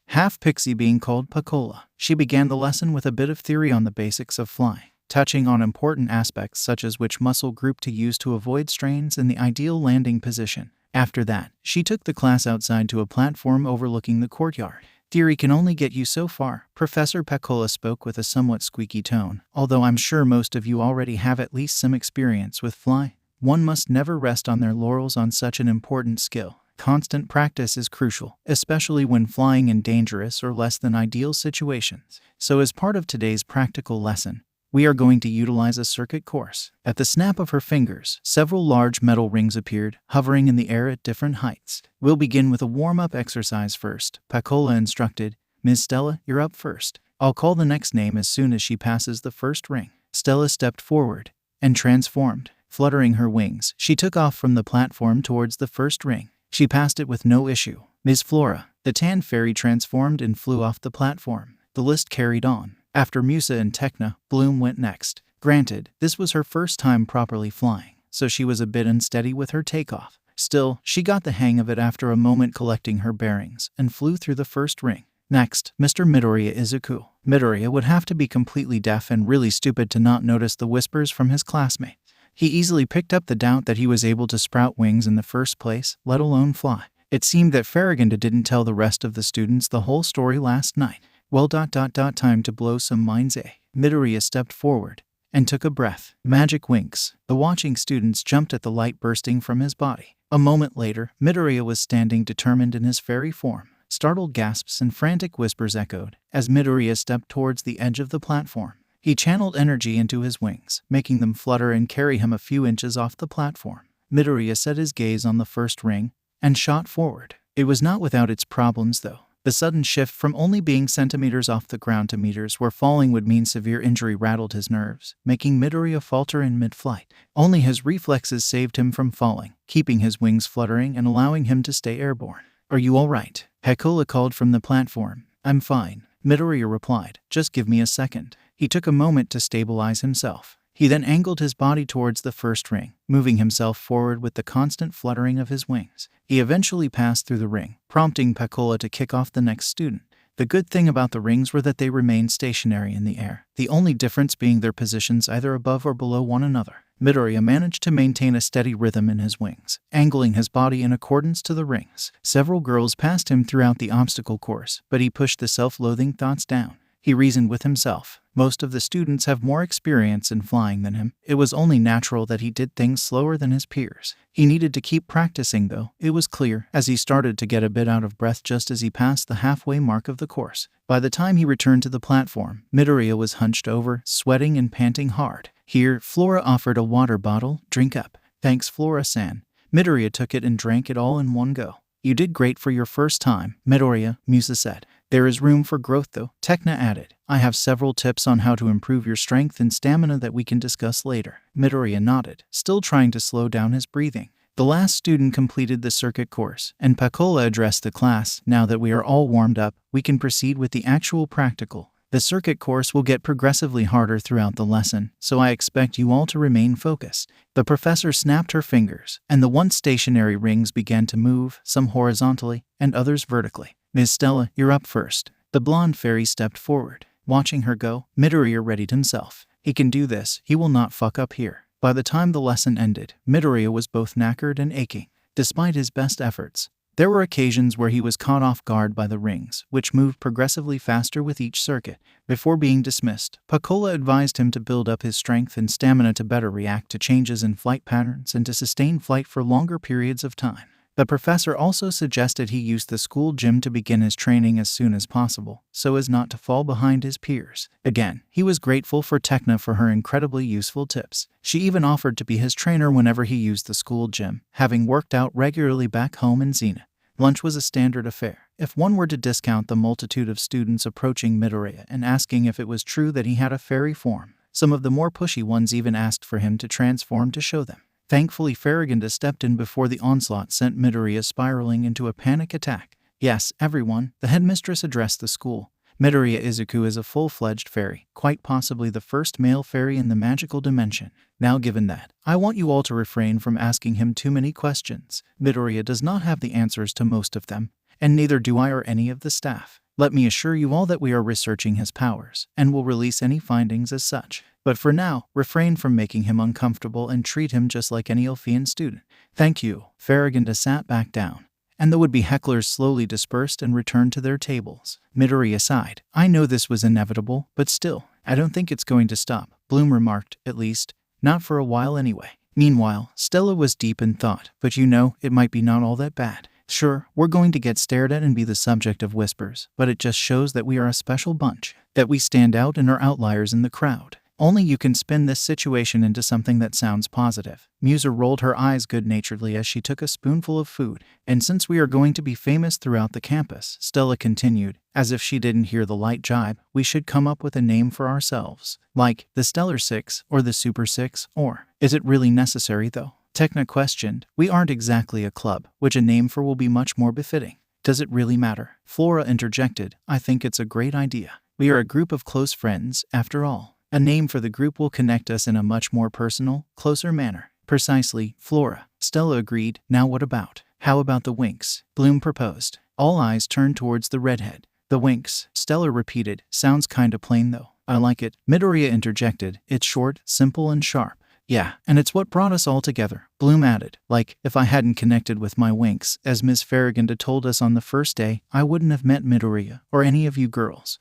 half-pixie being called Pacola. She began the lesson with a bit of theory on the basics of flying, touching on important aspects such as which muscle group to use to avoid strains and the ideal landing position. After that, she took the class outside to a platform overlooking the courtyard. "Theory can only get you so far," Professor Pacola spoke with a somewhat squeaky tone. "Although I'm sure most of you already have at least some experience with flying, one must never rest on their laurels on such an important skill. Constant practice is crucial, especially when flying in dangerous or less than ideal situations. So as part of today's practical lesson, we are going to utilize a circuit course." At the snap of her fingers, several large metal rings appeared, hovering in the air at different heights. "We'll begin with a warm-up exercise first," Pacola instructed. "Ms. Stella, you're up first. I'll call the next name as soon as she passes the first ring." Stella stepped forward and transformed. Fluttering her wings, she took off from the platform towards the first ring. She passed it with no issue. "Ms. Flora." The tan fairy transformed and flew off the platform. The list carried on. After Musa and Tekna, Bloom went next. Granted, this was her first time properly flying, so she was a bit unsteady with her takeoff, Still, she got the hang of it after a moment collecting her bearings and flew through the first ring. Next, Mr. Midoriya Izuku. Midoriya would have to be completely deaf and really stupid to not notice the whispers from his classmates. He easily picked up the doubt that he was able to sprout wings in the first place, let alone fly. It seemed that Farragut didn't tell the rest of the students the whole story last night. Well, time to blow some minds, eh? Midoriya stepped forward and took a breath. Magic winks. The watching students jumped at the light bursting from his body. A moment later, Midoriya was standing determined in his fairy form. Startled gasps and frantic whispers echoed as Midoriya stepped towards the edge of the platform. He channeled energy into his wings, making them flutter and carry him a few inches off the platform. Midoriya set his gaze on the first ring and shot forward. It was not without its problems, though. The sudden shift from only being centimeters off the ground to meters where falling would mean severe injury rattled his nerves, making Midoriya falter in mid-flight. Only his reflexes saved him from falling, keeping his wings fluttering and allowing him to stay airborne. "Are you all right?" Hakula called from the platform. "I'm fine," Midoriya replied. "Just give me a second." He took a moment to stabilize himself. He then angled his body towards the first ring, moving himself forward with the constant fluttering of his wings. He eventually passed through the ring, prompting Pakula to kick off the next student. The good thing about the rings were that they remained stationary in the air, the only difference being their positions either above or below one another. Midoriya managed to maintain a steady rhythm in his wings, angling his body in accordance to the rings. Several girls passed him throughout the obstacle course, but he pushed the self-loathing thoughts down. He reasoned with himself. Most of the students have more experience in flying than him. It was only natural that he did things slower than his peers. He needed to keep practicing, though, it was clear, as he started to get a bit out of breath just as he passed the halfway mark of the course. By the time he returned to the platform, Midoriya was hunched over, sweating and panting hard. Here, Flora offered a water bottle. "Drink up." "Thanks, Flora-san." Midoriya took it and drank it all in one go. "You did great for your first time, Midoriya," Musa said. "There is room for growth, though," Tekna added. "I have several tips on how to improve your strength and stamina that we can discuss later." Midoriya nodded, still trying to slow down his breathing. The last student completed the circuit course, and Pakola addressed the class. "Now that we are all warmed up, we can proceed with the actual practical. The circuit course will get progressively harder throughout the lesson, so I expect you all to remain focused." The professor snapped her fingers, and the once stationary rings began to move, some horizontally and others vertically. "Ms. Stella, you're up first." The blonde fairy stepped forward. Watching her go, Midoriya readied himself. He can do this, he will not fuck up here. By the time the lesson ended, Midoriya was both knackered and aching. Despite his best efforts, there were occasions where he was caught off guard by the rings, which moved progressively faster with each circuit. Before being dismissed, Pakola advised him to build up his strength and stamina to better react to changes in flight patterns and to sustain flight for longer periods of time. The professor also suggested he use the school gym to begin his training as soon as possible, so as not to fall behind his peers. Again, he was grateful for Tekna for her incredibly useful tips. She even offered to be his trainer whenever he used the school gym, having worked out regularly back home in Xena. Lunch was a standard affair. If one were to discount the multitude of students approaching Midoriya and asking if it was true that he had a fairy form, some of the more pushy ones even asked for him to transform to show them. Thankfully, Farragut stepped in before the onslaught sent Midoriya spiraling into a panic attack. "Yes, everyone," the headmistress addressed the school. "Midoriya Izuku is a full-fledged fairy, quite possibly the first male fairy in the magical dimension. Now, given that, I want you all to refrain from asking him too many questions. Midoriya does not have the answers to most of them, and neither do I or any of the staff. Let me assure you all that we are researching his powers, and will release any findings as such. But for now, refrain from making him uncomfortable and treat him just like any Alfean student." "Thank you." Farragut sat back down, and the would-be hecklers slowly dispersed and returned to their tables. Midoriya sighed. "I know this was inevitable, but still, I don't think it's going to stop," Bloom remarked, "at least, not for a while anyway." Meanwhile, Stella was deep in thought. "But you know, it might be not all that bad. Sure, we're going to get stared at and be the subject of whispers, but it just shows that we are a special bunch, that we stand out and are outliers in the crowd. Only you can spin this situation into something that sounds positive." Musa rolled her eyes good-naturedly as she took a spoonful of food. "And since we are going to be famous throughout the campus," Stella continued, as if she didn't hear the light jibe, "we should come up with a name for ourselves. Like, the Stellar Six, or the Super Six, or... Is it really necessary, though?" Tekna questioned. "We aren't exactly a club, which a name for will be much more befitting." "Does it really matter?" Flora interjected. "I think it's a great idea. We are a group of close friends, after all. A name for the group will connect us in a much more personal, closer manner." "Precisely, Flora." Stella agreed. Now what about? How about the winks? Bloom proposed. All eyes turned towards the redhead. The winks, Stella repeated. Sounds kinda plain though. I like it. Midoriya interjected. It's short, simple, and sharp. Yeah, and it's what brought us all together, Bloom added. Like, if I hadn't connected with my winks, as Miss Farragut told us on the first day, I wouldn't have met Midoriya, or any of you girls.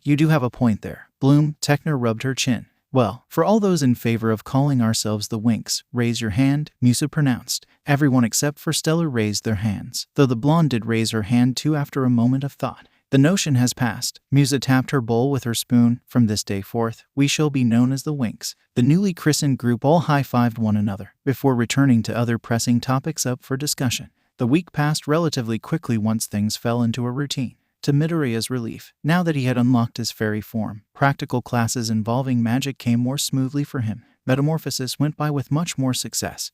You do have a point there. Bloom, Techner rubbed her chin. Well, for all those in favor of calling ourselves the Winks, raise your hand, Musa pronounced. Everyone except for Stella raised their hands, though the blonde did raise her hand too after a moment of thought. The notion has passed. Musa tapped her bowl with her spoon. From this day forth, we shall be known as the Winks. The newly christened group all high-fived one another, before returning to other pressing topics up for discussion. The week passed relatively quickly once things fell into a routine. To Midoriya's relief, now that he had unlocked his fairy form, practical classes involving magic came more smoothly for him. Metamorphosis went by with much more success.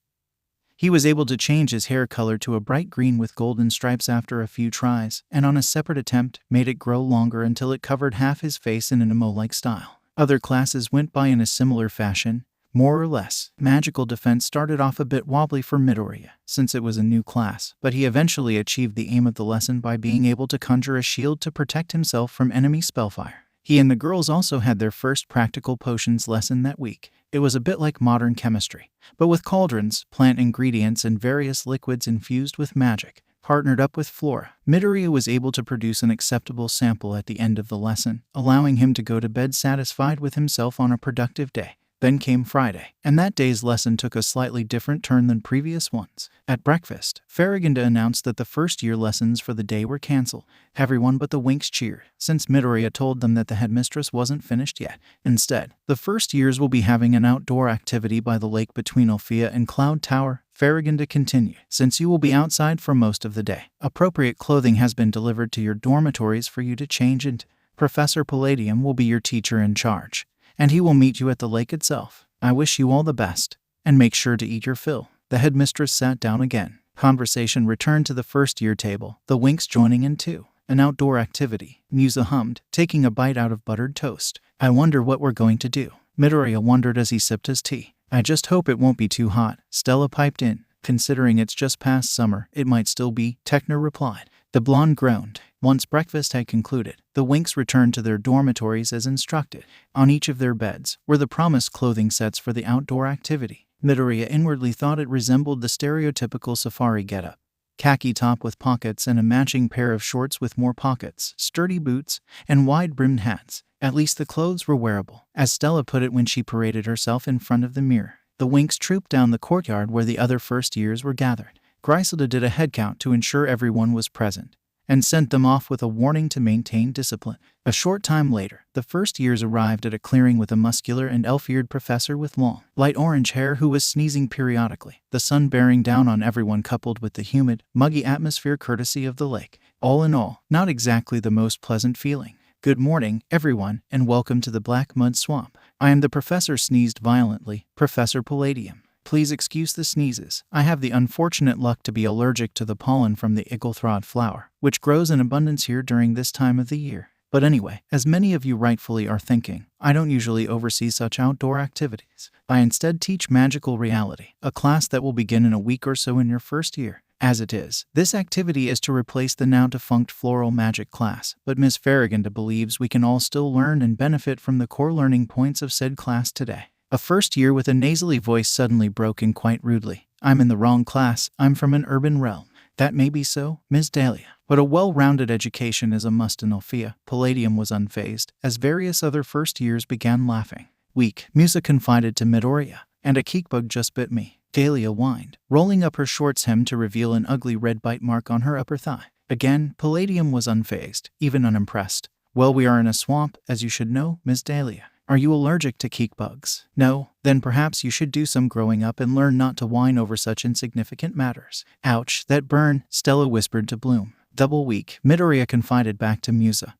He was able to change his hair color to a bright green with golden stripes after a few tries, and on a separate attempt, made it grow longer until it covered half his face in an emo-like style. Other classes went by in a similar fashion, more or less. Magical defense started off a bit wobbly for Midoriya, since it was a new class, but he eventually achieved the aim of the lesson by being able to conjure a shield to protect himself from enemy spellfire. He and the girls also had their first practical potions lesson that week. It was a bit like modern chemistry, but with cauldrons, plant ingredients, and various liquids infused with magic. Partnered up with Flora, Midoriya was able to produce an acceptable sample at the end of the lesson, allowing him to go to bed satisfied with himself on a productive day. Then came Friday, and that day's lesson took a slightly different turn than previous ones. At breakfast, Farragut announced that the first-year lessons for the day were cancelled. Everyone but the Winks cheered, since Midoriya told them that the headmistress wasn't finished yet. Instead, the first years will be having an outdoor activity by the lake between Alfea and Cloud Tower. Farragut continued, since you will be outside for most of the day. Appropriate clothing has been delivered to your dormitories for you to change into. Professor Palladium will be your teacher in charge, and he will meet you at the lake itself. I wish you all the best, and make sure to eat your fill. The headmistress sat down again. Conversation returned to the first-year table, the Winks joining in too. An outdoor activity, Musa hummed, taking a bite out of buttered toast. I wonder what we're going to do. Midoriya wondered as he sipped his tea. I just hope it won't be too hot, Stella piped in. Considering it's just past summer, it might still be, Techner replied. The blonde groaned. Once breakfast had concluded, the Winks returned to their dormitories as instructed. On each of their beds were the promised clothing sets for the outdoor activity. Midoriya inwardly thought it resembled the stereotypical safari getup. Khaki top with pockets and a matching pair of shorts with more pockets, sturdy boots, and wide-brimmed hats. At least the clothes were wearable, as Stella put it when she paraded herself in front of the mirror. The Winks trooped down the courtyard where the other first years were gathered. Griselda did a head count to ensure everyone was present, and sent them off with a warning to maintain discipline. A short time later, the first years arrived at a clearing with a muscular and elf-eared professor with long, light orange hair who was sneezing periodically, the sun bearing down on everyone coupled with the humid, muggy atmosphere courtesy of the lake. All in all, not exactly the most pleasant feeling. Good morning, everyone, and welcome to the Black Mud Swamp. I am the professor sneezed violently, Professor Palladium. Please excuse the sneezes. I have the unfortunate luck to be allergic to the pollen from the Igglethrodd flower, which grows in abundance here during this time of the year. But anyway, as many of you rightfully are thinking, I don't usually oversee such outdoor activities. I instead teach magical reality, a class that will begin in a week or so in your first year. As it is, this activity is to replace the now-defunct floral magic class, but Ms. Farragut believes we can all still learn and benefit from the core learning points of said class today. A first year with a nasally voice suddenly broke in quite rudely. I'm in the wrong class. I'm from an urban realm. That may be so, Ms. Dahlia, but a well-rounded education is a must in Alfea. Palladium was unfazed, as various other first years began laughing. Weak, Musa confided to Midoriya, and a keekbug just bit me. Dahlia whined, rolling up her shorts hem to reveal an ugly red bite mark on her upper thigh. Again, Palladium was unfazed, even unimpressed. Well, we are in a swamp, as you should know, Ms. Dahlia. Are you allergic to keekbugs? No? Then perhaps you should do some growing up and learn not to whine over such insignificant matters. Ouch, that burn, Stella whispered to Bloom. Double weak, Midoriya confided back to Musa,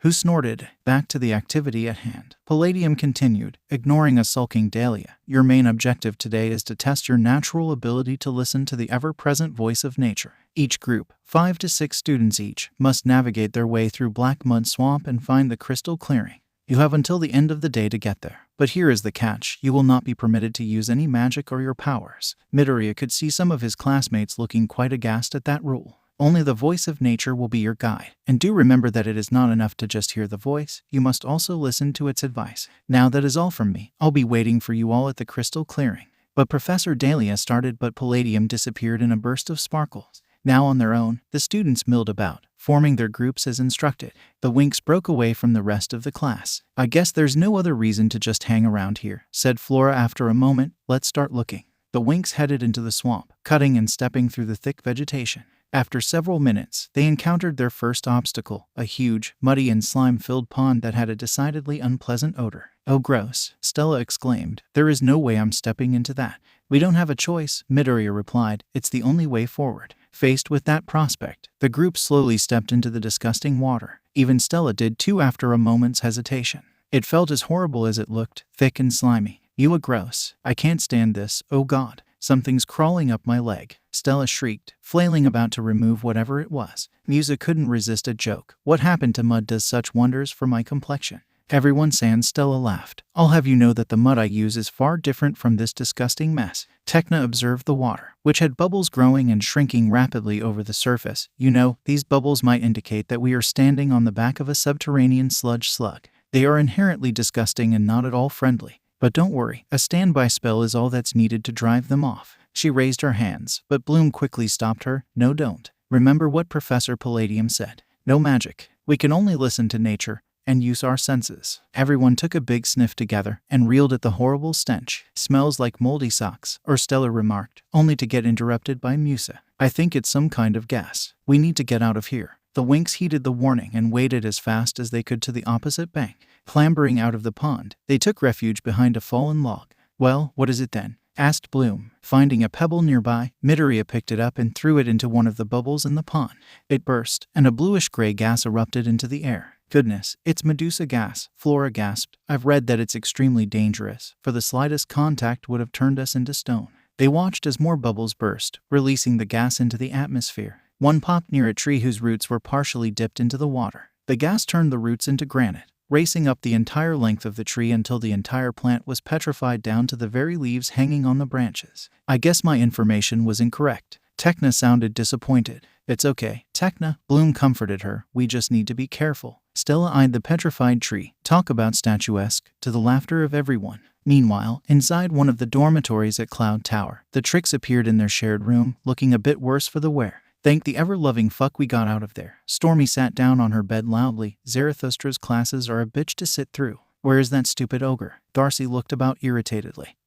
who snorted. Back to the activity at hand. Palladium continued, ignoring a sulking Dahlia. Your main objective today is to test your natural ability to listen to the ever-present voice of nature. Each group, 5 to 6 students each, must navigate their way through Black Mud Swamp and find the crystal clearing. You have until the end of the day to get there. But here is the catch, you will not be permitted to use any magic or your powers. Midoriya could see some of his classmates looking quite aghast at that rule. Only the voice of nature will be your guide. And do remember that it is not enough to just hear the voice, you must also listen to its advice. Now that is all from me. I'll be waiting for you all at the crystal clearing. But Professor Dahlia started, but Palladium disappeared in a burst of sparkles. Now on their own, the students milled about, forming their groups as instructed. The Winx broke away from the rest of the class. I guess there's no other reason to just hang around here, said Flora after a moment. Let's start looking. The Winx headed into the swamp, cutting and stepping through the thick vegetation. After several minutes, they encountered their first obstacle, a huge, muddy and slime-filled pond that had a decidedly unpleasant odor. Oh gross, Stella exclaimed. There is no way I'm stepping into that. We don't have a choice, Midoriya replied. It's the only way forward. Faced with that prospect, the group slowly stepped into the disgusting water. Even Stella did too after a moment's hesitation. It felt as horrible as it looked, thick and slimy. You are gross. I can't stand this, oh god. Something's crawling up my leg, Stella shrieked, flailing about to remove whatever it was. Musa couldn't resist a joke. What happened to mud does such wonders for my complexion. Everyone sans Stella laughed. I'll have you know that the mud I use is far different from this disgusting mess. Tekna observed the water, which had bubbles growing and shrinking rapidly over the surface. You know, these bubbles might indicate that we are standing on the back of a subterranean sludge slug. They are inherently disgusting and not at all friendly. But don't worry, a standby spell is all that's needed to drive them off. She raised her hands, but Bloom quickly stopped her. No, don't. Remember what Professor Palladium said. No magic. We can only listen to nature and use our senses. Everyone took a big sniff together and reeled at the horrible stench. Smells like moldy socks, or Stella remarked, only to get interrupted by Musa. I think it's some kind of gas. We need to get out of here. The Winx heeded the warning and waded as fast as they could to the opposite bank. Clambering out of the pond, they took refuge behind a fallen log. Well, what is it then? Asked Bloom. Finding a pebble nearby, Midoriya picked it up and threw it into one of the bubbles in the pond. It burst, and a bluish-gray gas erupted into the air. Goodness, it's Medusa gas, Flora gasped. I've read that it's extremely dangerous, for the slightest contact would have turned us into stone. They watched as more bubbles burst, releasing the gas into the atmosphere. One popped near a tree whose roots were partially dipped into the water. The gas turned the roots into granite, racing up the entire length of the tree until the entire plant was petrified down to the very leaves hanging on the branches. I guess my information was incorrect. Tekna sounded disappointed. It's okay, Tekna, Bloom comforted her. We just need to be careful. Stella eyed the petrified tree. Talk about statuesque, to the laughter of everyone. Meanwhile, inside one of the dormitories at Cloud Tower, the Trix appeared in their shared room, looking a bit worse for the wear. Thank the ever-loving fuck we got out of there. Stormy sat down on her bed loudly. Zarathustra's classes are a bitch to sit through. Where is that stupid ogre? Darcy looked about irritatedly.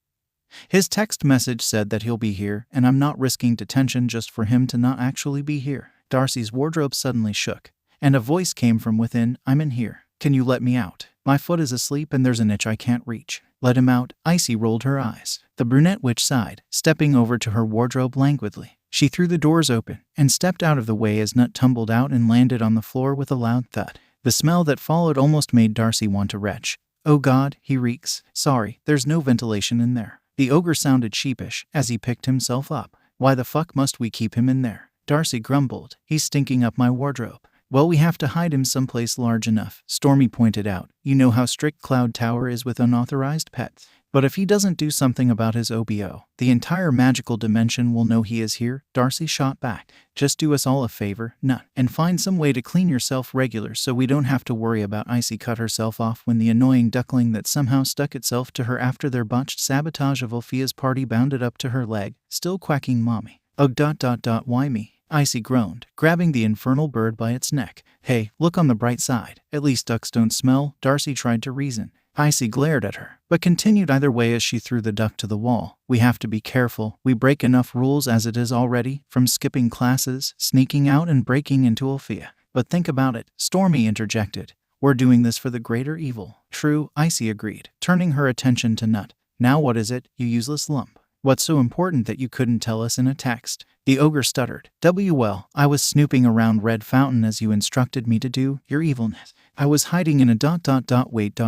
His text message said that he'll be here, and I'm not risking detention just for him to not actually be here. Darcy's wardrobe suddenly shook, and a voice came from within. I'm in here. Can you let me out? My foot is asleep and there's an itch I can't reach. Let him out. Icy rolled her eyes. The brunette witch sighed, stepping over to her wardrobe languidly. She threw the doors open and stepped out of the way as Nut tumbled out and landed on the floor with a loud thud. The smell that followed almost made Darcy want to retch. Oh god, he reeks. Sorry, there's no ventilation in there. The ogre sounded sheepish as he picked himself up. Why the fuck must we keep him in there? Darcy grumbled. He's stinking up my wardrobe. Well, we have to hide him someplace large enough, Stormy pointed out. You know how strict Cloud Tower is with unauthorized pets. But if he doesn't do something about his OBO, the entire magical dimension will know he is here, Darcy shot back. Just do us all a favor, Nut, and find some way to clean yourself regular so we don't have to worry about Icy cut herself off when the annoying duckling that somehow stuck itself to her after their botched sabotage of Alfea's party bounded up to her leg, still quacking mommy. Ugh. Why me? Icy groaned, grabbing the infernal bird by its neck. Hey, look on the bright side. At least ducks don't smell, Darcy tried to reason. Icy glared at her, but continued either way as she threw the duck to the wall. We have to be careful. We break enough rules as it is already, from skipping classes, sneaking out and breaking into Alfea. But think about it, Stormy interjected. We're doing this for the greater evil. True, Icy agreed, turning her attention to Nut. Now what is it, you useless lump? What's so important that you couldn't tell us in a text? The ogre stuttered. Well, I was snooping around Red Fountain as you instructed me to do, your evilness. I was hiding in a wait.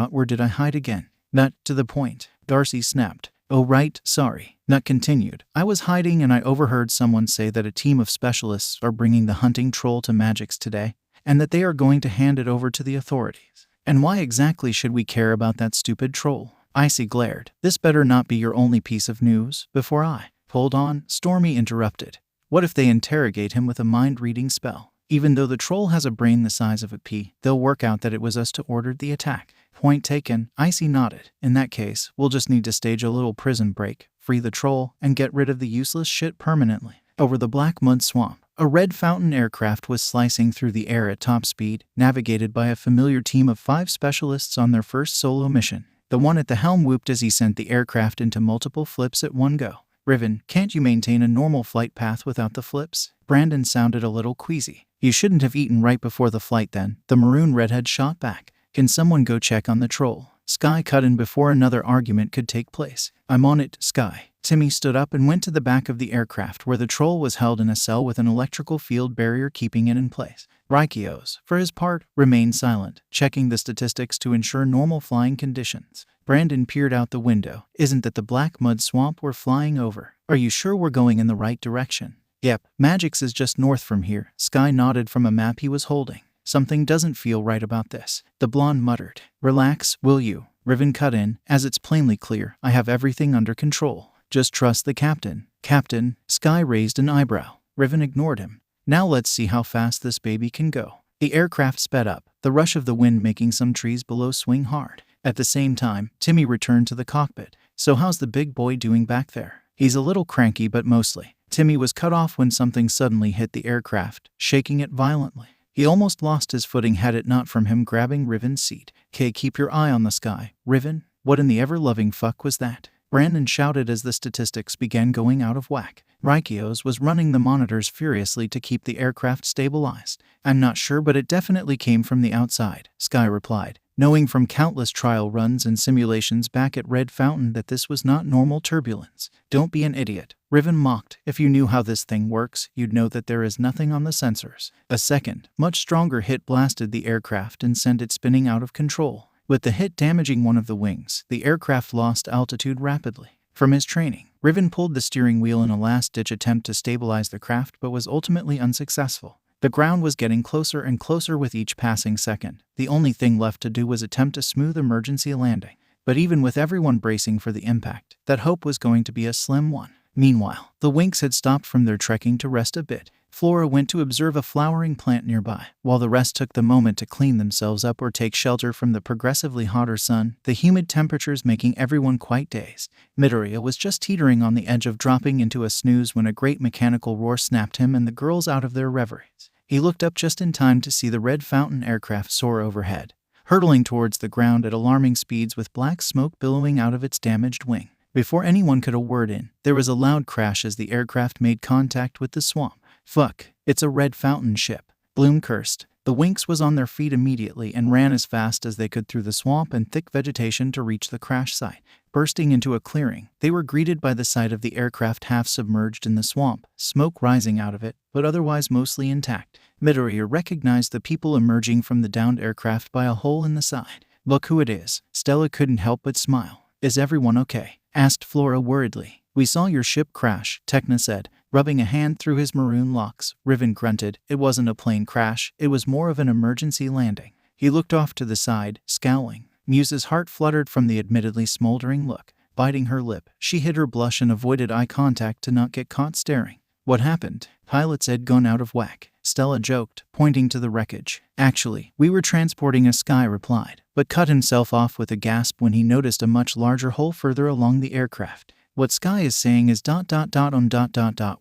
Where did I hide again? Nut, to the point. Darcy snapped. Oh right, sorry. Nut continued. I was hiding and I overheard someone say that a team of specialists are bringing the hunting troll to Magix today, and that they are going to hand it over to the authorities. And why exactly should we care about that stupid troll? Icy glared. This better not be your only piece of news. Before I... Hold on, Stormy interrupted. What if they interrogate him with a mind-reading spell? Even though the troll has a brain the size of a pea, they'll work out that it was us who ordered the attack. Point taken. Icy nodded. In that case, we'll just need to stage a little prison break, free the troll, and get rid of the useless shit permanently. Over the black mud swamp, a red fountain aircraft was slicing through the air at top speed, navigated by a familiar team of 5 specialists on their first solo mission. The one at the helm whooped as he sent the aircraft into multiple flips at one go. Riven, can't you maintain a normal flight path without the flips? Brandon sounded a little queasy. You shouldn't have eaten right before the flight then, the maroon redhead shot back. Can someone go check on the troll? Sky cut in before another argument could take place. I'm on it, Sky. Timmy stood up and went to the back of the aircraft where the troll was held in a cell with an electrical field barrier keeping it in place. Rykios, for his part, remained silent, checking the statistics to ensure normal flying conditions. Brandon peered out the window. Isn't that the black mud swamp we're flying over? Are you sure we're going in the right direction? Yep, Magix is just north from here. Sky nodded from a map he was holding. Something doesn't feel right about this. The blonde muttered. Relax, will you? Riven cut in. As it's plainly clear, I have everything under control. Just trust the captain. Captain? Sky raised an eyebrow. Riven ignored him. Now let's see how fast this baby can go. The aircraft sped up, the rush of the wind making some trees below swing hard. At the same time, Timmy returned to the cockpit. So how's the big boy doing back there? He's a little cranky, but mostly. Timmy was cut off when something suddenly hit the aircraft, shaking it violently. He almost lost his footing had it not from him grabbing Riven's seat. "'Kay, keep your eye on the sky. Riven, what in the ever-loving fuck was that?" Brandon shouted as the statistics began going out of whack. Rykios was running the monitors furiously to keep the aircraft stabilized. I'm not sure, but it definitely came from the outside, Sky replied, knowing from countless trial runs and simulations back at Red Fountain that this was not normal turbulence. Don't be an idiot, Riven mocked. If you knew how this thing works, you'd know that there is nothing on the sensors. A second, much stronger hit blasted the aircraft and sent it spinning out of control. With the hit damaging one of the wings, the aircraft lost altitude rapidly. From his training, Riven pulled the steering wheel in a last-ditch attempt to stabilize the craft but was ultimately unsuccessful. The ground was getting closer and closer with each passing second. The only thing left to do was attempt a smooth emergency landing. But even with everyone bracing for the impact, that hope was going to be a slim one. Meanwhile, the Winks had stopped from their trekking to rest a bit. Flora went to observe a flowering plant nearby, while the rest took the moment to clean themselves up or take shelter from the progressively hotter sun, the humid temperatures making everyone quite dazed. Midoriya was just teetering on the edge of dropping into a snooze when a great mechanical roar snapped him and the girls out of their reveries. He looked up just in time to see the Red Fountain aircraft soar overhead, hurtling towards the ground at alarming speeds with black smoke billowing out of its damaged wing. Before anyone could a word in, there was a loud crash as the aircraft made contact with the swamp. Fuck, it's a Red Fountain ship. Bloom cursed. The Winks was on their feet immediately and ran as fast as they could through the swamp and thick vegetation to reach the crash site. Bursting into a clearing, they were greeted by the sight of the aircraft half submerged in the swamp, smoke rising out of it, but otherwise mostly intact. Midoriya recognized the people emerging from the downed aircraft by a hole in the side. Look who it is. Stella couldn't help but smile. Is everyone okay? Asked Flora worriedly. We saw your ship crash, Tekna said, rubbing a hand through his maroon locks. Riven grunted. It wasn't a plane crash, it was more of an emergency landing. He looked off to the side, scowling. Muse's heart fluttered from the admittedly smoldering look. Biting her lip, she hid her blush and avoided eye contact to not get caught staring. What happened? Pilots had gone out of whack, Stella joked, pointing to the wreckage. Actually, we were transporting a Sky replied, but cut himself off with a gasp when he noticed a much larger hole further along the aircraft. What Sky is saying is ...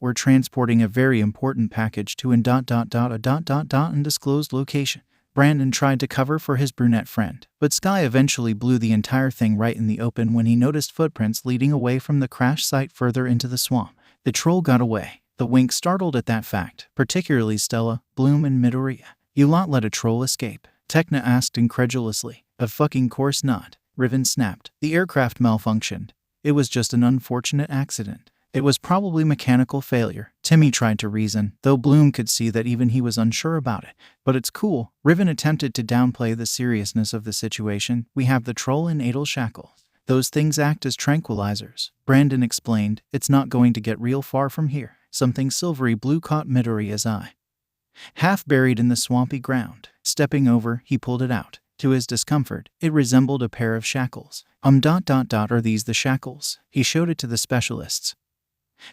we're transporting a very important package to an undisclosed location. Brandon tried to cover for his brunette friend, but Sky eventually blew the entire thing right in the open when he noticed footprints leading away from the crash site further into the swamp. The troll got away. The Winks startled at that fact, particularly Stella, Bloom, and Midoriya. You lot let a troll escape? Tekna asked incredulously. Of fucking course not. Riven snapped. The aircraft malfunctioned. It was just an unfortunate accident. It was probably mechanical failure, Timmy tried to reason, though Bloom could see that even he was unsure about it. But it's cool. Riven attempted to downplay the seriousness of the situation. We have the troll in Adel shackles. Those things act as tranquilizers. Brandon explained. It's not going to get real far from here. Something silvery blue caught Midoriya's eye. Half buried in the swampy ground. Stepping over, he pulled it out. To his discomfort, it resembled a pair of shackles. Are these the shackles? He showed it to the specialists,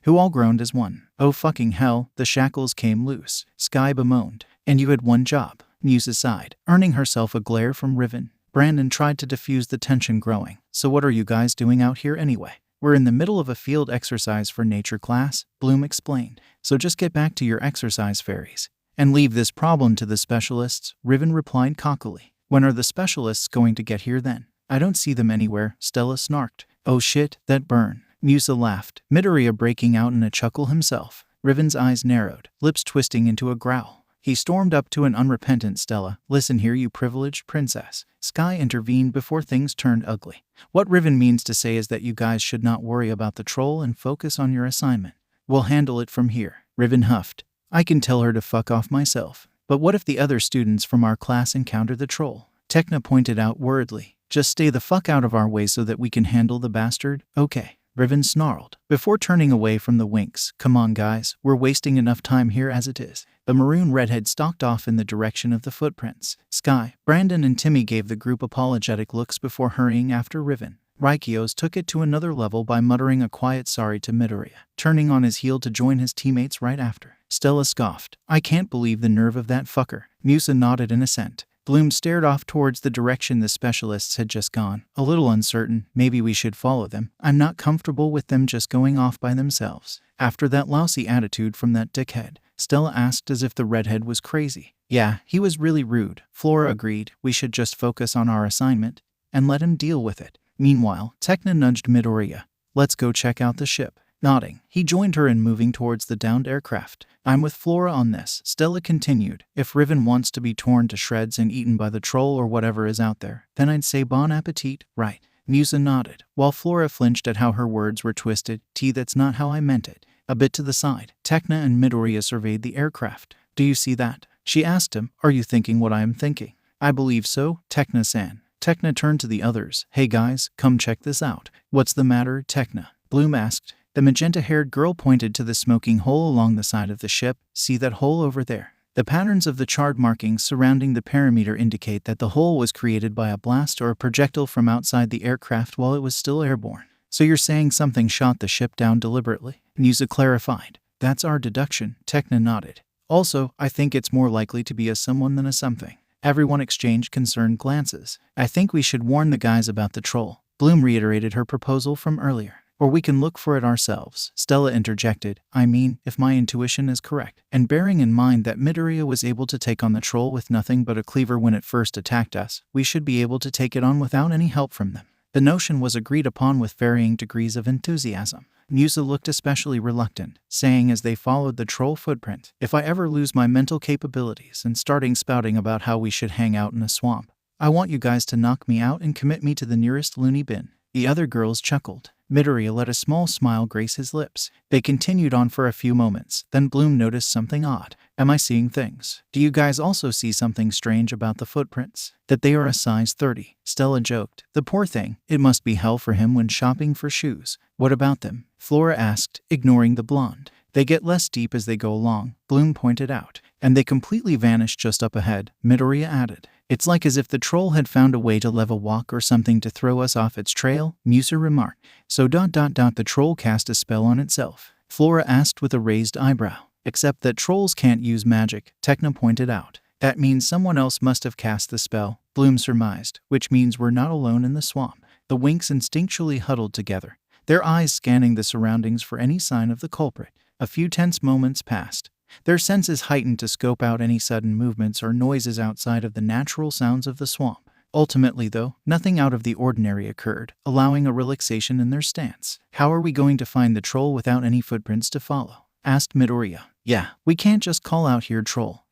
who all groaned as one. Oh fucking hell, the shackles came loose, Sky bemoaned. And you had one job, Musa sighed, earning herself a glare from Riven. Brandon tried to diffuse the tension growing. So what are you guys doing out here anyway? We're in the middle of a field exercise for nature class, Bloom explained. So just get back to your exercise, fairies, and leave this problem to the specialists, Riven replied cockily. When are the specialists going to get here then? I don't see them anywhere, Stella snarked. Oh shit, that burn. Musa laughed, Midoriya breaking out in a chuckle himself. Riven's eyes narrowed, lips twisting into a growl. He stormed up to an unrepentant Stella. Listen here, you privileged princess. Sky intervened before things turned ugly. What Riven means to say is that you guys should not worry about the troll and focus on your assignment. We'll handle it from here. Riven huffed. I can tell her to fuck off myself. But what if the other students from our class encounter the troll? Tekna pointed out worriedly. Just stay the fuck out of our way so that we can handle the bastard, okay? Riven snarled, before turning away from the Winks. Come on guys, we're wasting enough time here as it is. The maroon redhead stalked off in the direction of the footprints. Sky, Brandon and Timmy gave the group apologetic looks before hurrying after Riven. Raikios took it to another level by muttering a quiet sorry to Midoriya, turning on his heel to join his teammates right after. Stella scoffed. I can't believe the nerve of that fucker. Musa nodded in assent. Bloom stared off towards the direction the specialists had just gone, a little uncertain. Maybe we should follow them. I'm not comfortable with them just going off by themselves. After that lousy attitude from that dickhead, Stella asked as if the redhead was crazy. Yeah, he was really rude. Flora agreed. We should just focus on our assignment and let him deal with it. Meanwhile, Tekna nudged Midoriya. Let's go check out the ship. Nodding, he joined her in moving towards the downed aircraft. I'm with Flora on this, Stella continued. If Riven wants to be torn to shreds and eaten by the troll or whatever is out there, then I'd say bon appetit, right? Musa nodded, while Flora flinched at how her words were twisted. That's not how I meant it. A bit to the side, Tekna and Midoriya surveyed the aircraft. Do you see that? She asked him. Are you thinking what I am thinking? I believe so, Tekna-san. Tekna turned to the others. Hey guys, come check this out. What's the matter, Tekna? Bloom asked. The magenta-haired girl pointed to the smoking hole along the side of the ship. See that hole over there? The patterns of the charred markings surrounding the perimeter indicate that the hole was created by a blast or a projectile from outside the aircraft while it was still airborne. So you're saying something shot the ship down deliberately? Musa clarified. That's our deduction, Tekna nodded. Also, I think it's more likely to be a someone than a something. Everyone exchanged concerned glances. I think we should warn the guys about the troll. Bloom reiterated her proposal from earlier. Or we can look for it ourselves, Stella interjected. I mean, if my intuition is correct. And bearing in mind that Midoriya was able to take on the troll with nothing but a cleaver when it first attacked us, we should be able to take it on without any help from them. The notion was agreed upon with varying degrees of enthusiasm. Musa looked especially reluctant, saying as they followed the troll footprint, if I ever lose my mental capabilities and starting spouting about how we should hang out in a swamp, I want you guys to knock me out and commit me to the nearest loony bin. The other girls chuckled. Midoriya let a small smile grace his lips. They continued on for a few moments, then Bloom noticed something odd. Am I seeing things? Do you guys also see something strange about the footprints? That they are a size 30, Stella joked. The poor thing, it must be hell for him when shopping for shoes. What about them? Flora asked, ignoring the blonde. They get less deep as they go along, Bloom pointed out. And they completely vanish just up ahead, Midoriya added. It's like as if the troll had found a way to level walk or something to throw us off its trail, Musa remarked. So ... the troll cast a spell on itself? Flora asked with a raised eyebrow. Except that trolls can't use magic, Tekna pointed out. That means someone else must have cast the spell, Bloom surmised, which means we're not alone in the swamp. The Winks instinctually huddled together, their eyes scanning the surroundings for any sign of the culprit. A few tense moments passed. Their senses heightened to scope out any sudden movements or noises outside of the natural sounds of the swamp. Ultimately, though, nothing out of the ordinary occurred, allowing a relaxation in their stance. How are we going to find the troll without any footprints to follow? Asked Midoriya. Yeah, we can't just call out here troll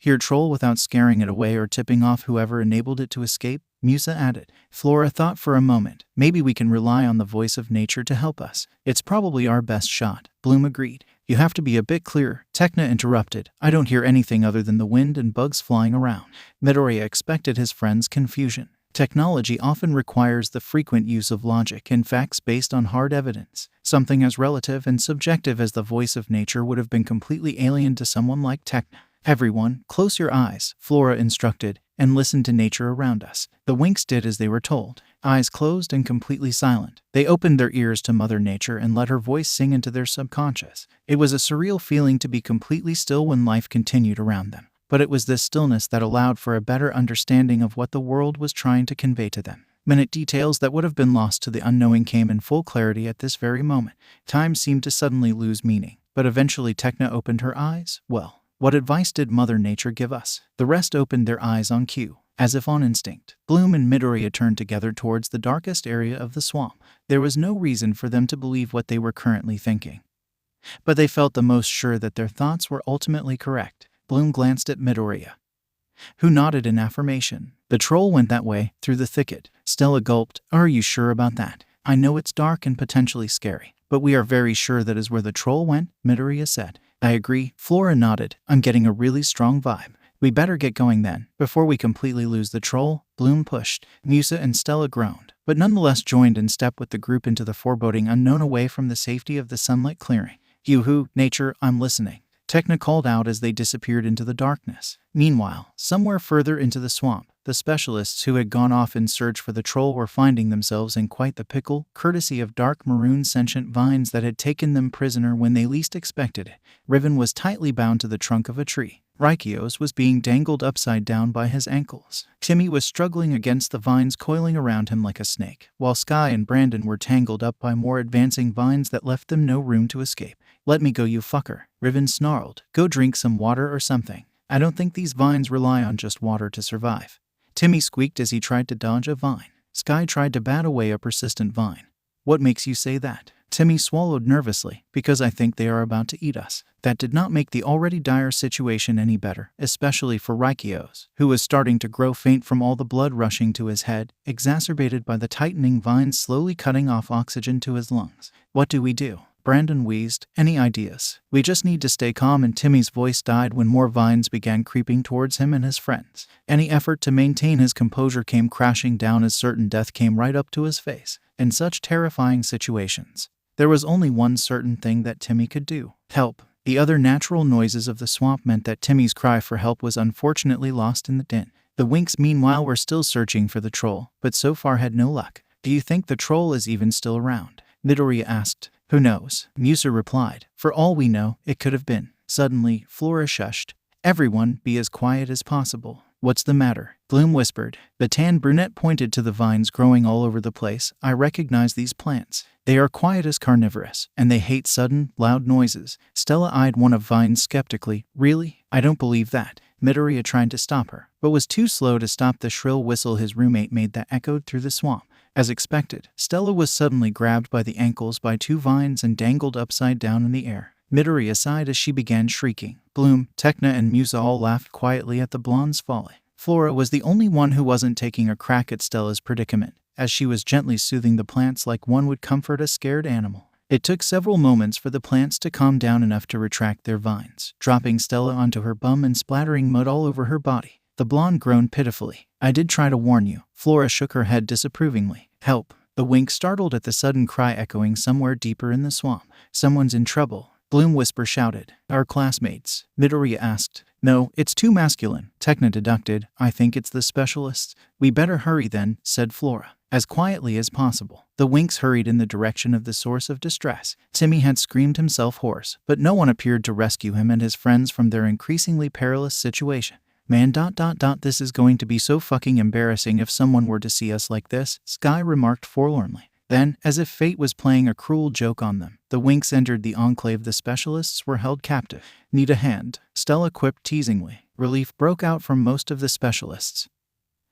without scaring it away or tipping off whoever enabled it to escape, Musa added. Flora thought for a moment. Maybe we can rely on the voice of nature to help us. It's probably our best shot, Bloom agreed. You have to be a bit clearer, Tekna interrupted. I don't hear anything other than the wind and bugs flying around. Midoriya expected his friend's confusion. Technology often requires the frequent use of logic and facts based on hard evidence. Something as relative and subjective as the voice of nature would have been completely alien to someone like Tekna. Everyone, close your eyes, Flora instructed, and listen to nature around us. The Winx did as they were told. Eyes closed and completely silent, they opened their ears to Mother Nature and let her voice sing into their subconscious. It was a surreal feeling to be completely still when life continued around them. But it was this stillness that allowed for a better understanding of what the world was trying to convey to them. Minute details that would have been lost to the unknowing came in full clarity at this very moment. Time seemed to suddenly lose meaning. But eventually Tecna opened her eyes. Well, what advice did Mother Nature give us? The rest opened their eyes on cue, as if on instinct. Bloom and Midoriya turned together towards the darkest area of the swamp. There was no reason for them to believe what they were currently thinking, but they felt the most sure that their thoughts were ultimately correct. Bloom glanced at Midoriya, who nodded in affirmation. The troll went that way, through the thicket. Stella gulped. Are you sure about that? I know it's dark and potentially scary, but we are very sure that is where the troll went, Midoriya said. I agree, Flora nodded. I'm getting a really strong vibe. We better get going then, before we completely lose the troll. Bloom pushed. Musa and Stella groaned, but nonetheless joined in step with the group into the foreboding unknown away from the safety of the sunlit clearing. Yoo-hoo, Nature, I'm listening, Tecna called out as they disappeared into the darkness. Meanwhile, somewhere further into the swamp, the specialists who had gone off in search for the troll were finding themselves in quite the pickle, courtesy of dark maroon sentient vines that had taken them prisoner when they least expected it. Riven was tightly bound to the trunk of a tree. Raikios was being dangled upside down by his ankles. Timmy was struggling against the vines coiling around him like a snake, while Sky and Brandon were tangled up by more advancing vines that left them no room to escape. Let me go, you fucker, Riven snarled. Go drink some water or something. I don't think these vines rely on just water to survive. Timmy squeaked as he tried to dodge a vine. Sky tried to bat away a persistent vine. What makes you say that? Timmy swallowed nervously. Because I think they are about to eat us. That did not make the already dire situation any better, especially for Raikios, who was starting to grow faint from all the blood rushing to his head, exacerbated by the tightening vines slowly cutting off oxygen to his lungs. What do we do? Brandon wheezed. Any ideas? We just need to stay calm, and Timmy's voice died when more vines began creeping towards him and his friends. Any effort to maintain his composure came crashing down as certain death came right up to his face. In such terrifying situations, there was only one certain thing that Timmy could do. Help. The other natural noises of the swamp meant that Timmy's cry for help was unfortunately lost in the din. The Winx meanwhile were still searching for the troll, but so far had no luck. Do you think the troll is even still around? Midoriya asked. Who knows? Musa replied. For all we know, it could have been. Suddenly, Flora shushed. Everyone, be as quiet as possible. What's the matter? Bloom whispered. The tan brunette pointed to the vines growing all over the place. I recognize these plants. They are quiet as carnivorous, and they hate sudden, loud noises. Stella eyed one of Vines skeptically. Really? I don't believe that. Midoriya tried to stop her, but was too slow to stop the shrill whistle his roommate made that echoed through the swamp. As expected, Stella was suddenly grabbed by the ankles by two vines and dangled upside down in the air. Midoriya sighed as she began shrieking. Bloom, Tecna, and Musa all laughed quietly at the blonde's folly. Flora was the only one who wasn't taking a crack at Stella's predicament, as she was gently soothing the plants like one would comfort a scared animal. It took several moments for the plants to calm down enough to retract their vines, dropping Stella onto her bum and splattering mud all over her body. The blonde groaned pitifully. I did try to warn you. Flora shook her head disapprovingly. Help. The Winx startled at the sudden cry echoing somewhere deeper in the swamp. Someone's in trouble. Bloom whisper shouted. Our classmates. Midoriya asked. No, it's too masculine. Tecna deducted. I think it's the specialists. We better hurry then, said Flora. As quietly as possible, the Winx hurried in the direction of the source of distress. Timmy had screamed himself hoarse, but no one appeared to rescue him and his friends from their increasingly perilous situation. Man, this is going to be so fucking embarrassing if someone were to see us like this, Sky remarked forlornly. Then, as if fate was playing a cruel joke on them, the Winx entered the enclave. The specialists were held captive. Need a hand? Stella quipped teasingly. Relief broke out from most of the specialists.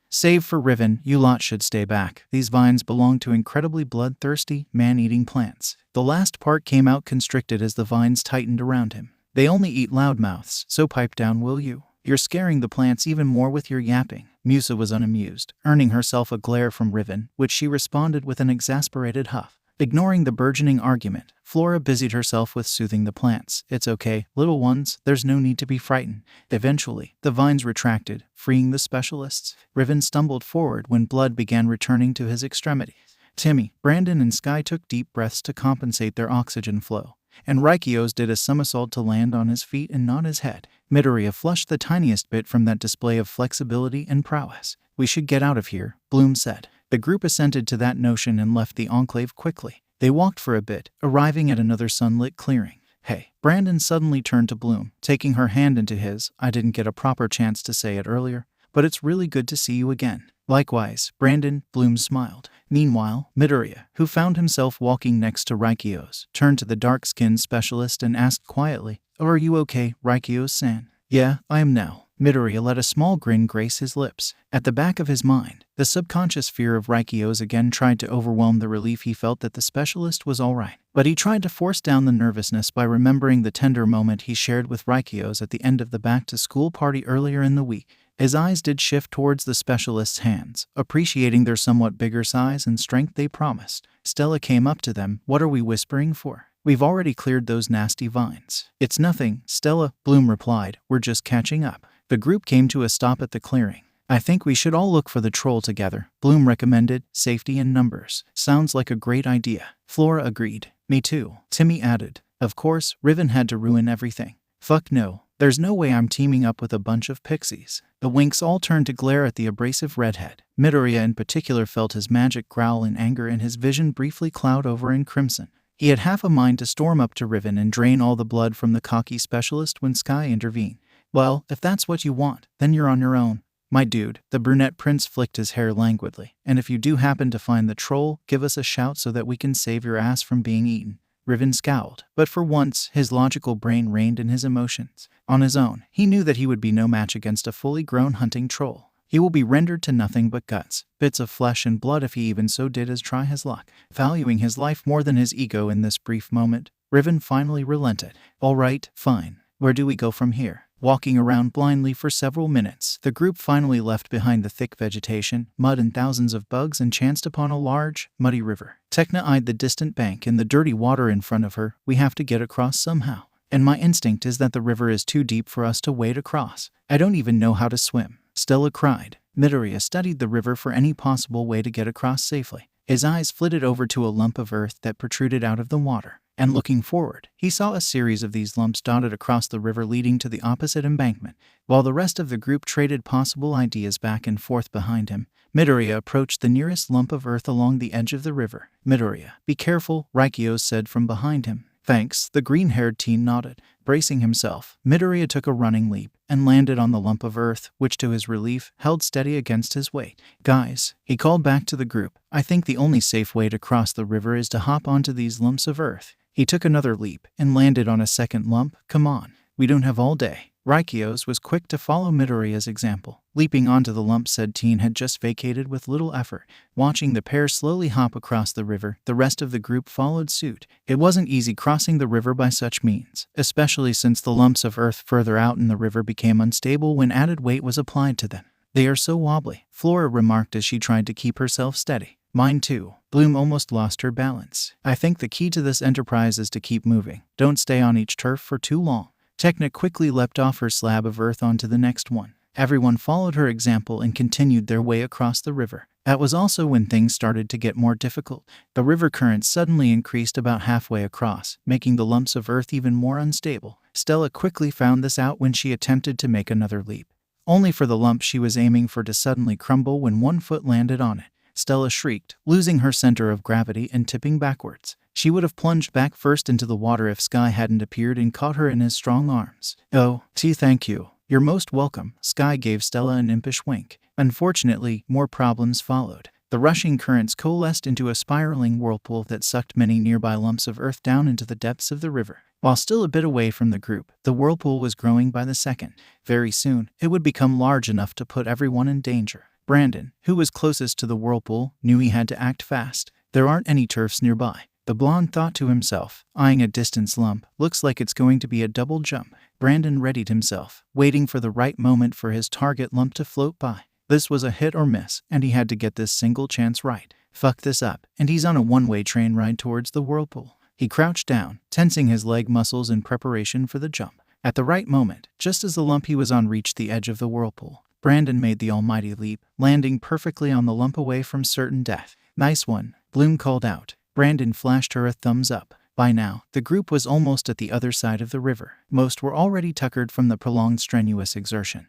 Save for Riven, you lot should stay back. These vines belong to incredibly bloodthirsty, man-eating plants. The last part came out constricted as the vines tightened around him. They only eat loudmouths, so pipe down, will you? You're scaring the plants even more with your yapping. Musa was unamused, earning herself a glare from Riven, which she responded with an exasperated huff. Ignoring the burgeoning argument, Flora busied herself with soothing the plants. It's okay, little ones, there's no need to be frightened. Eventually, the vines retracted, freeing the specialists. Riven stumbled forward when blood began returning to his extremities. Timmy, Brandon, and Sky took deep breaths to compensate their oxygen flow. and Raikios did a somersault to land on his feet and nod his head. Midoriya flushed the tiniest bit from that display of flexibility and prowess. We should get out of here, Bloom said. The group assented to that notion and left the enclave quickly. They walked for a bit, arriving at another sunlit clearing. Hey, Brandon suddenly turned to Bloom, taking her hand into his. I didn't get a proper chance to say it earlier, but it's really good to see you again. Likewise, Brandon, Bloom smiled. Meanwhile, Midoriya, who found himself walking next to Raikios, turned to the dark-skinned specialist and asked quietly, "Oh, are you okay, Raikios-san?" "Yeah, I am now." Midoriya let a small grin grace his lips. At the back of his mind, the subconscious fear of Raikios again tried to overwhelm the relief he felt that the specialist was all right. But he tried to force down the nervousness by remembering the tender moment he shared with Raikios at the end of the back-to-school party earlier in the week. His eyes did shift towards the specialist's hands, appreciating their somewhat bigger size and strength they promised. Stella came up to them. "What are we whispering for? We've already cleared those nasty vines." "It's nothing, Stella," Bloom replied. "We're just catching up." The group came to a stop at the clearing. "I think we should all look for the troll together," Bloom recommended. "Safety in numbers." "Sounds like a great idea." Flora agreed. "Me too," Timmy added. Of course, Riven had to ruin everything. "Fuck no. There's no way I'm teaming up with a bunch of pixies." The Winks all turned to glare at the abrasive redhead. Midoriya in particular felt his magic growl in anger and his vision briefly cloud over in crimson. He had half a mind to storm up to Riven and drain all the blood from the cocky specialist when Sky intervened. "Well, if that's what you want, then you're on your own, my dude." The brunette prince flicked his hair languidly. "And if you do happen to find the troll, give us a shout so that we can save your ass from being eaten." Riven scowled, but for once, his logical brain reined in his emotions. On his own, he knew that he would be no match against a fully grown hunting troll. He will be rendered to nothing but guts, bits of flesh and blood if he even so did as try his luck. Valuing his life more than his ego in this brief moment, Riven finally relented. "All right, fine. Where do we go from here?" Walking around blindly for several minutes, the group finally left behind the thick vegetation, mud and thousands of bugs and chanced upon a large, muddy river. Tekna eyed the distant bank and the dirty water in front of her. "We have to get across somehow. And my instinct is that the river is too deep for us to wade across. I don't even know how to swim," Stella cried. Midoriya studied the river for any possible way to get across safely. His eyes flitted over to a lump of earth that protruded out of the water. And looking forward, he saw a series of these lumps dotted across the river leading to the opposite embankment. While the rest of the group traded possible ideas back and forth behind him, Midoriya approached the nearest lump of earth along the edge of the river. "Midoriya, be careful," Raikios said from behind him. "Thanks," the green-haired teen nodded. Bracing himself, Midoriya took a running leap and landed on the lump of earth, which to his relief, held steady against his weight. "Guys," he called back to the group, "I think the only safe way to cross the river is to hop onto these lumps of earth." He took another leap and landed on a second lump. "Come on, we don't have all day." Raikios was quick to follow Midoriya's example. Leaping onto the lump said teen had just vacated with little effort. Watching the pair slowly hop across the river, the rest of the group followed suit. It wasn't easy crossing the river by such means, especially since the lumps of earth further out in the river became unstable when added weight was applied to them. "They are so wobbly," Flora remarked as she tried to keep herself steady. "Mine too." Bloom almost lost her balance. "I think the key to this enterprise is to keep moving. Don't stay on each turf for too long." Tekna quickly leapt off her slab of earth onto the next one. Everyone followed her example and continued their way across the river. That was also when things started to get more difficult. The river current suddenly increased about halfway across, making the lumps of earth even more unstable. Stella quickly found this out when she attempted to make another leap, only for the lump she was aiming for to suddenly crumble when one foot landed on it. Stella shrieked, losing her center of gravity and tipping backwards. She would have plunged back first into the water if Sky hadn't appeared and caught her in his strong arms. "Oh, thank you. You're most welcome." Sky gave Stella an impish wink. Unfortunately, more problems followed. The rushing currents coalesced into a spiraling whirlpool that sucked many nearby lumps of earth down into the depths of the river. While still a bit away from the group, the whirlpool was growing by the second. Very soon, it would become large enough to put everyone in danger. Brandon, who was closest to the whirlpool, knew he had to act fast. There aren't any turfs nearby, the blonde thought to himself, eyeing a distance lump. Looks like it's going to be a double jump. Brandon readied himself, waiting for the right moment for his target lump to float by. This was a hit or miss, and he had to get this single chance right. Fuck this up, and he's on a one-way train ride towards the whirlpool. He crouched down, tensing his leg muscles in preparation for the jump. At the right moment, just as the lump he was on reached the edge of the whirlpool, Brandon made the almighty leap, landing perfectly on the lump away from certain death. "Nice one," Bloom called out. Brandon flashed her a thumbs up. By now, the group was almost at the other side of the river. Most were already tuckered from the prolonged strenuous exertion.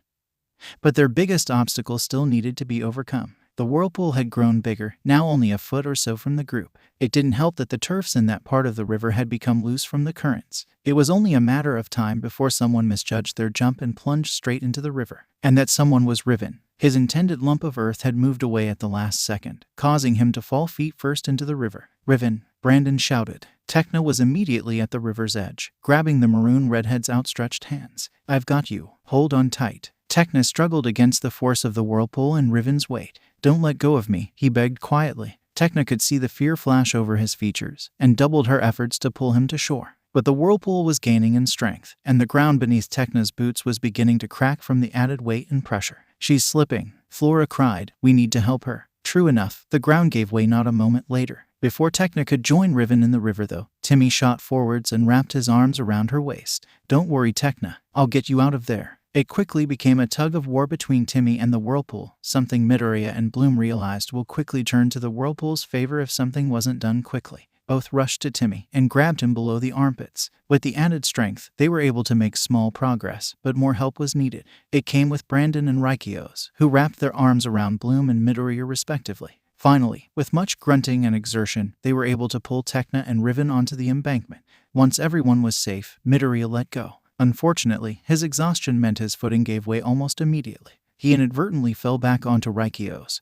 But their biggest obstacle still needed to be overcome. The whirlpool had grown bigger, now only a foot or so from the group. It didn't help that the turfs in that part of the river had become loose from the currents. It was only a matter of time before someone misjudged their jump and plunged straight into the river. And that someone was Riven. His intended lump of earth had moved away at the last second, causing him to fall feet first into the river. Riven, Brandon shouted. Tekna was immediately at the river's edge, grabbing the maroon redhead's outstretched hands. I've got you. Hold on tight. Tekna struggled against the force of the whirlpool and Riven's weight. Don't let go of me, he begged quietly. Tekna could see the fear flash over his features, and doubled her efforts to pull him to shore. But the whirlpool was gaining in strength, and the ground beneath Tekna's boots was beginning to crack from the added weight and pressure. She's slipping, Flora cried. We need to help her. True enough, the ground gave way not a moment later. Before Tekna could join Riven in the river though, Timmy shot forwards and wrapped his arms around her waist. Don't worry Tekna, I'll get you out of there. It quickly became a tug-of-war between Timmy and the whirlpool, something Midoriya and Bloom realized will quickly turn to the whirlpool's favor if something wasn't done quickly. Both rushed to Timmy and grabbed him below the armpits. With the added strength, they were able to make small progress, but more help was needed. It came with Brandon and Raikios, who wrapped their arms around Bloom and Midoriya respectively. Finally, with much grunting and exertion, they were able to pull Tekna and Riven onto the embankment. Once everyone was safe, Midoriya let go. Unfortunately, his exhaustion meant his footing gave way almost immediately. He inadvertently fell back onto Raikios,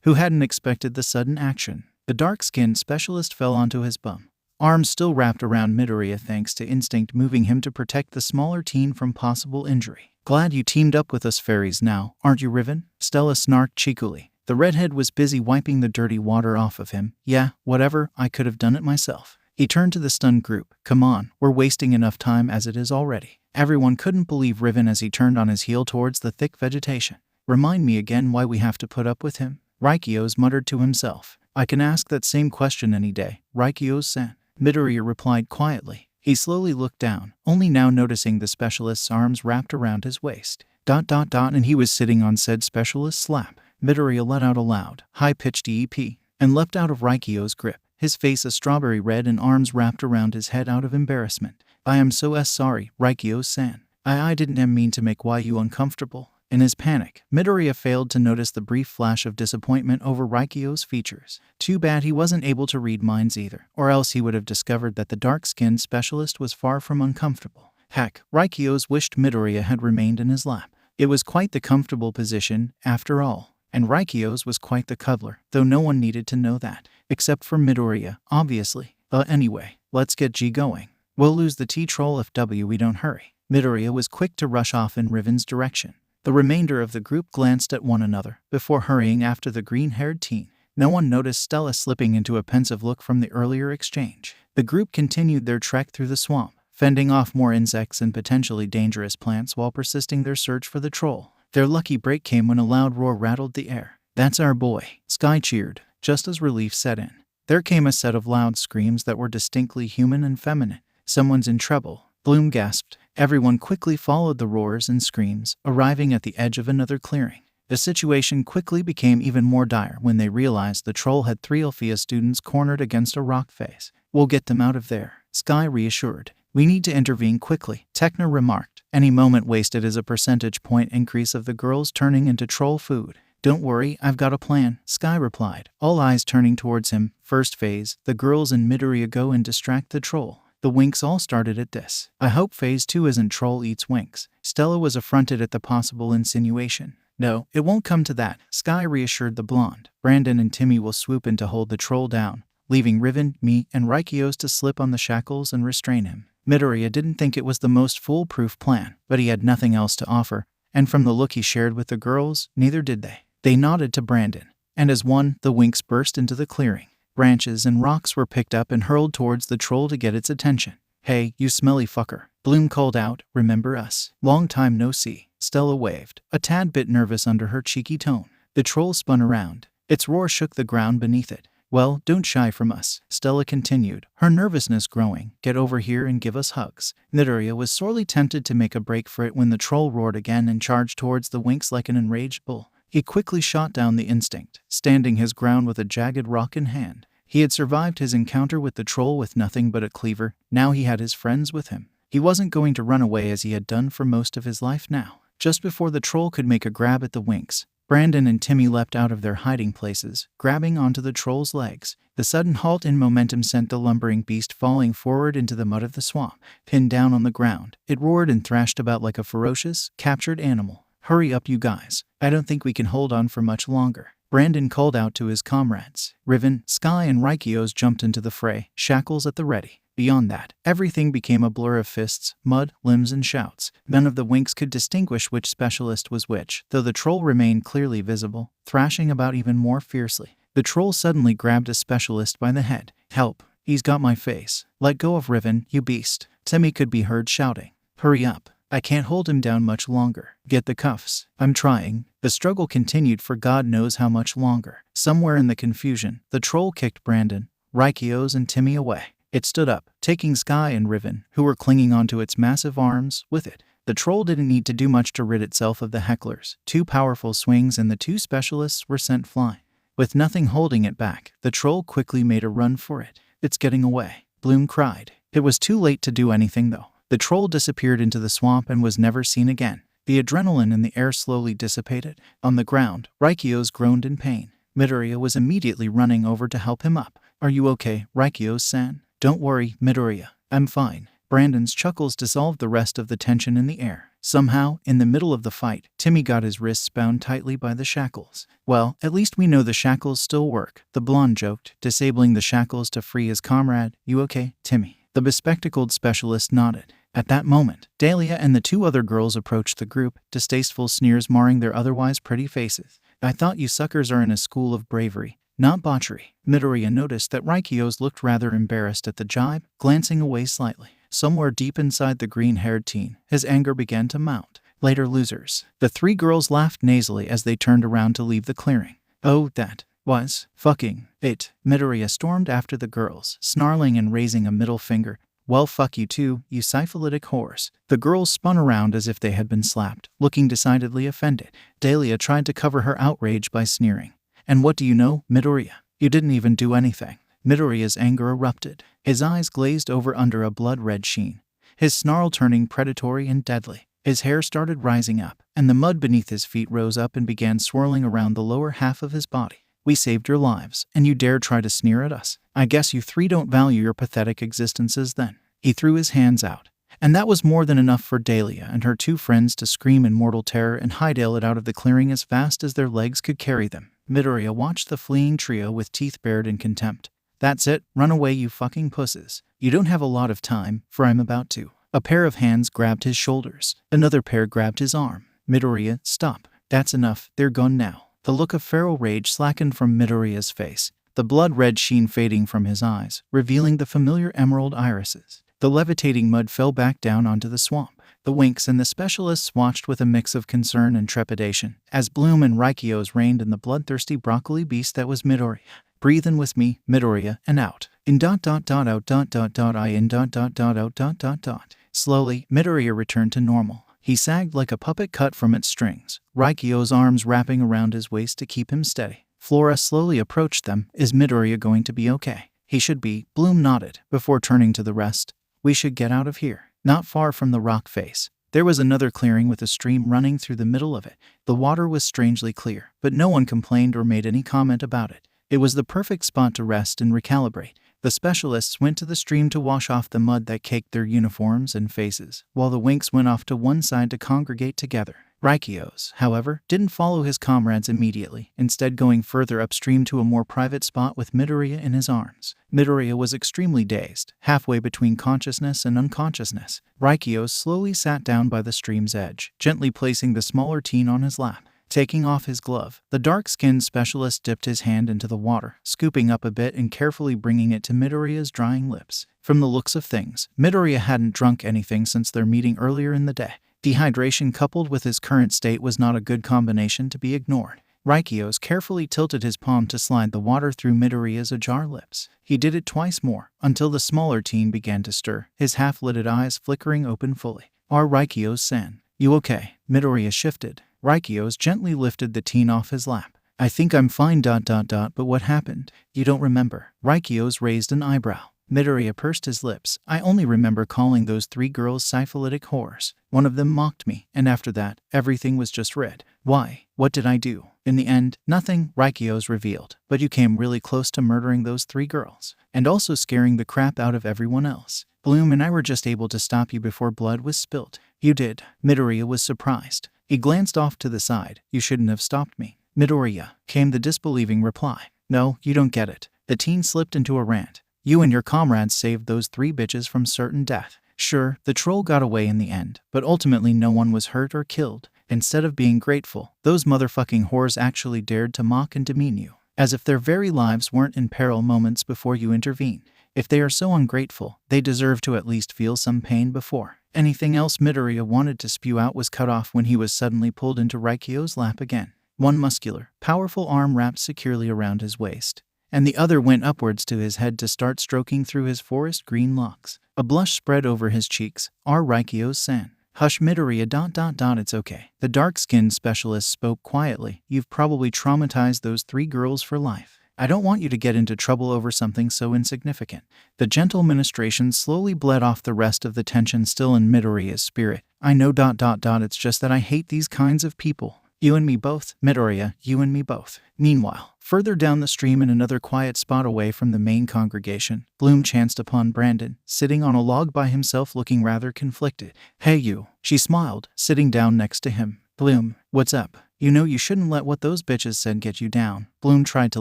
who hadn't expected the sudden action. The dark-skinned specialist fell onto his bum, arms still wrapped around Midoriya thanks to instinct moving him to protect the smaller teen from possible injury. Glad you teamed up with us fairies now, aren't you Riven? Stella snarked cheekily. The redhead was busy wiping the dirty water off of him. Yeah, whatever, I could have done it myself. He turned to the stunned group. Come on, we're wasting enough time as it is already. Everyone couldn't believe Riven as he turned on his heel towards the thick vegetation. Remind me again why we have to put up with him? Raikios muttered to himself. I can ask that same question any day, Raikios-san. Midoriya replied quietly. He slowly looked down, only now noticing the specialist's arms wrapped around his waist. And he was sitting on said specialist's lap. Midoriya let out a loud, high-pitched EEP, and leapt out of Raikios' grip, his face a strawberry red and arms wrapped around his head out of embarrassment. I am so sorry, Raikios-san. I didn't mean to make you uncomfortable. In his panic, Midoriya failed to notice the brief flash of disappointment over Raikios' features. Too bad he wasn't able to read minds either, or else he would have discovered that the dark-skinned specialist was far from uncomfortable. Heck, Raikios wished Midoriya had remained in his lap. It was quite the comfortable position, after all. And Raikios was quite the cuddler, though no one needed to know that. Except for Midoriya, obviously. Anyway, let's get G going. We'll lose the T-Troll if we don't hurry. Midoriya was quick to rush off in Riven's direction. The remainder of the group glanced at one another, before hurrying after the green-haired teen. No one noticed Stella slipping into a pensive look from the earlier exchange. The group continued their trek through the swamp, fending off more insects and potentially dangerous plants while persisting their search for the troll. Their lucky break came when a loud roar rattled the air. That's our boy, Sky cheered, just as relief set in. There came a set of loud screams that were distinctly human and feminine. Someone's in trouble, Bloom gasped. Everyone quickly followed the roars and screams, arriving at the edge of another clearing. The situation quickly became even more dire when they realized the troll had 3 Alfea students cornered against a rock face. We'll get them out of there, Sky reassured. We need to intervene quickly, Tekna remarked. Any moment wasted is a percentage point increase of the girls turning into troll food. Don't worry, I've got a plan, Sky replied, all eyes turning towards him. First phase, the girls and Midoriya go and distract the troll. The winks all started at this. I hope phase 2 isn't troll eats winks. Stella was affronted at the possible insinuation. No, it won't come to that, Sky reassured the blonde. Brandon and Timmy will swoop in to hold the troll down, leaving Riven, me, and Raikios to slip on the shackles and restrain him. Midoriya didn't think it was the most foolproof plan, but he had nothing else to offer, and from the look he shared with the girls, neither did they. They nodded to Brandon, and as one, the winks burst into the clearing. Branches and rocks were picked up and hurled towards the troll to get its attention. Hey, you smelly fucker, Bloom called out, remember us? Long time no see. Stella waved, a tad bit nervous under her cheeky tone. The troll spun around. Its roar shook the ground beneath it. Well, don't shy from us, Stella continued, her nervousness growing. Get over here and give us hugs. Midoriya was sorely tempted to make a break for it when the troll roared again and charged towards the winks like an enraged bull. He quickly shot down the instinct, standing his ground with a jagged rock in hand. He had survived his encounter with the troll with nothing but a cleaver. Now he had his friends with him. He wasn't going to run away as he had done for most of his life now. Just before the troll could make a grab at the winks, Brandon and Timmy leapt out of their hiding places, grabbing onto the troll's legs. The sudden halt in momentum sent the lumbering beast falling forward into the mud of the swamp. Pinned down on the ground, it roared and thrashed about like a ferocious, captured animal. "Hurry up, you guys. I don't think we can hold on for much longer." Brandon called out to his comrades. Riven, Sky, and Raikios jumped into the fray, shackles at the ready. Beyond that, everything became a blur of fists, mud, limbs, and shouts. None of the winks could distinguish which specialist was which, though the troll remained clearly visible, thrashing about even more fiercely. The troll suddenly grabbed a specialist by the head. "Help! He's got my face. Let go of Riven, you beast." Timmy could be heard shouting. "Hurry up. I can't hold him down much longer. Get the cuffs." "I'm trying." The struggle continued for God knows how much longer. Somewhere in the confusion, the troll kicked Brandon, Raikios, and Timmy away. It stood up, taking Sky and Riven, who were clinging onto its massive arms, with it. The troll didn't need to do much to rid itself of the hecklers. 2 powerful swings and the 2 specialists were sent flying. With nothing holding it back, the troll quickly made a run for it. "It's getting away," Bloom cried. It was too late to do anything though. The troll disappeared into the swamp and was never seen again. The adrenaline in the air slowly dissipated. On the ground, Raikios groaned in pain. Midoriya was immediately running over to help him up. "Are you okay, Raikios-san?" "Don't worry, Midoriya. I'm fine." Brandon's chuckles dissolved the rest of the tension in the air. Somehow, in the middle of the fight, Timmy got his wrists bound tightly by the shackles. "Well, at least we know the shackles still work," the blonde joked, disabling the shackles to free his comrade. "You okay, Timmy?" The bespectacled specialist nodded. At that moment, Dahlia and the 2 other girls approached the group, distasteful sneers marring their otherwise pretty faces. "I thought you suckers are in a school of bravery, not botchery." Midoriya noticed that Raikios looked rather embarrassed at the jibe, glancing away slightly. Somewhere deep inside the green-haired teen, his anger began to mount. "Later, losers." The 3 girls laughed nasally as they turned around to leave the clearing. "Oh, that was fucking it." Midoriya stormed after the girls, snarling and raising a middle finger. "Well, fuck you too, you syphilitic whores." The girls spun around as if they had been slapped, looking decidedly offended. Dahlia tried to cover her outrage by sneering. "And what do you know, Midoriya? You didn't even do anything." Midoriya's anger erupted. His eyes glazed over under a blood-red sheen, his snarl turning predatory and deadly. His hair started rising up, and the mud beneath his feet rose up and began swirling around the lower half of his body. "We saved your lives, and you dare try to sneer at us? I guess you 3 don't value your pathetic existences then." He threw his hands out, and that was more than enough for Dahlia and her 2 friends to scream in mortal terror and hightail it out of the clearing as fast as their legs could carry them. Midoriya watched the fleeing trio with teeth bared in contempt. "That's it, run away, you fucking pusses. You don't have a lot of time, for I'm about to." A pair of hands grabbed his shoulders. Another pair grabbed his arm. "Midoriya, stop. That's enough, they're gone now." The look of feral rage slackened from Midoriya's face, the blood-red sheen fading from his eyes, revealing the familiar emerald irises. The levitating mud fell back down onto the swamp. The Winks and the specialists watched with a mix of concern and trepidation, as Bloom and Raikios reigned in the bloodthirsty broccoli beast that was Midoriya. "Breathe in with me, Midoriya, and out. In ... out ... I in ... out ... Slowly, Midoriya returned to normal. He sagged like a puppet cut from its strings, Raikios' arms wrapping around his waist to keep him steady. Flora slowly approached them. "Is Midoriya going to be okay?" "He should be," Bloom nodded, before turning to the rest. "We should get out of here." Not far from the rock face, there was another clearing with a stream running through the middle of it. The water was strangely clear, but no one complained or made any comment about it. It was the perfect spot to rest and recalibrate. The specialists went to the stream to wash off the mud that caked their uniforms and faces, while the Winks went off to one side to congregate together. Raikios, however, didn't follow his comrades immediately, instead going further upstream to a more private spot with Midoriya in his arms. Midoriya was extremely dazed, halfway between consciousness and unconsciousness. Raikios slowly sat down by the stream's edge, gently placing the smaller teen on his lap. Taking off his glove, the dark-skinned specialist dipped his hand into the water, scooping up a bit and carefully bringing it to Midoriya's drying lips. From the looks of things, Midoriya hadn't drunk anything since their meeting earlier in the day. Dehydration coupled with his current state was not a good combination to be ignored. Raikios carefully tilted his palm to slide the water through Midoriya's ajar lips. He did it twice more, until the smaller teen began to stir, his half-lidded eyes flickering open fully. "Are Raikios-san, you okay?" Midoriya shifted. Raikios gently lifted the teen off his lap. I think I'm fine ... but what happened? You don't remember? Raikios raised an eyebrow. Midoriya pursed his lips. I only remember calling those 3 girls syphilitic whores. One of them mocked me, and after that, everything was just red. Why? What did I do? In the end, nothing, Raikios revealed. But you came really close to murdering those 3 girls. And also scaring the crap out of everyone else. Bloom and I were just able to stop you before blood was spilled. You did. Midoriya was surprised. He glanced off to the side. You shouldn't have stopped me. Midoriya, came the disbelieving reply. No, you don't get it. The teen slipped into a rant. You and your comrades saved those 3 bitches from certain death. Sure, the troll got away in the end, but ultimately no one was hurt or killed. Instead of being grateful, those motherfucking whores actually dared to mock and demean you, as if their very lives weren't in peril moments before you intervened. If they are so ungrateful, they deserve to at least feel some pain before anything else Midoriya wanted to spew out was cut off when he was suddenly pulled into Raikyo's lap again. One muscular, powerful arm wrapped securely around his waist, and the other went upwards to his head to start stroking through his forest green locks. A blush spread over his cheeks. Raikyo-san. Hush Midoriya ... It's okay. The dark-skinned specialist spoke quietly. You've probably traumatized those 3 girls for life. I don't want you to get into trouble over something so insignificant. The gentle ministration slowly bled off the rest of the tension still in Midoriya's spirit. I know ... It's just that I hate these kinds of people. You and me both, Midoriya, you and me both. Meanwhile, further down the stream in another quiet spot away from the main congregation, Bloom chanced upon Brandon, sitting on a log by himself looking rather conflicted. Hey you, she smiled, sitting down next to him. Bloom, what's up? You know you shouldn't let what those bitches said get you down. Bloom tried to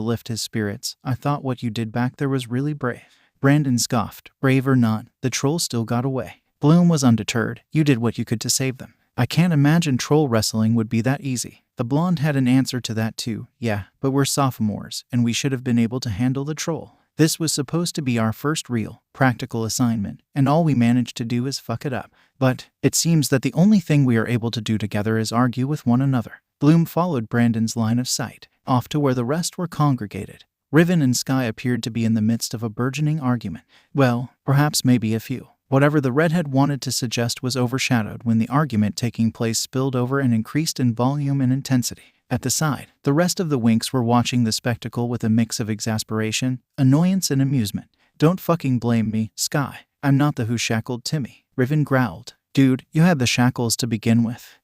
lift his spirits. I thought what you did back there was really brave. Brandon scoffed. Brave or not, the troll still got away. Bloom was undeterred. You did what you could to save them. I can't imagine troll wrestling would be that easy. The blonde had an answer to that too. Yeah, but we're sophomores, and we should have been able to handle the troll. This was supposed to be our first real, practical assignment, and all we managed to do is fuck it up. But it seems that the only thing we are able to do together is argue with one another. Bloom followed Brandon's line of sight, off to where the rest were congregated. Riven and Sky appeared to be in the midst of a burgeoning argument. Well, perhaps maybe a few. Whatever the redhead wanted to suggest was overshadowed when the argument taking place spilled over and increased in volume and intensity. At the side, the rest of the winks were watching the spectacle with a mix of exasperation, annoyance, and amusement. Don't fucking blame me, Sky. I'm not the who shackled Timmy. Riven growled. Dude, you had the shackles to begin with.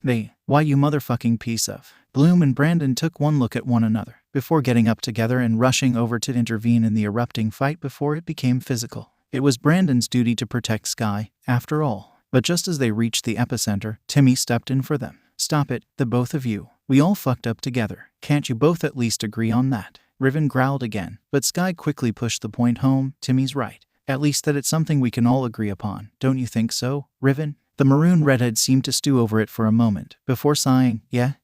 Why you motherfucking piece of... Bloom and Brandon took one look at one another, before getting up together and rushing over to intervene in the erupting fight before it became physical. It was Brandon's duty to protect Sky, after all. But just as they reached the epicenter, Timmy stepped in for them. Stop it, the both of you. We all fucked up together. Can't you both at least agree on that? Riven growled again, but Sky quickly pushed the point home. Timmy's right. At least that it's something we can all agree upon. Don't you think so, Riven? The maroon redhead seemed to stew over it for a moment, before sighing, yeah,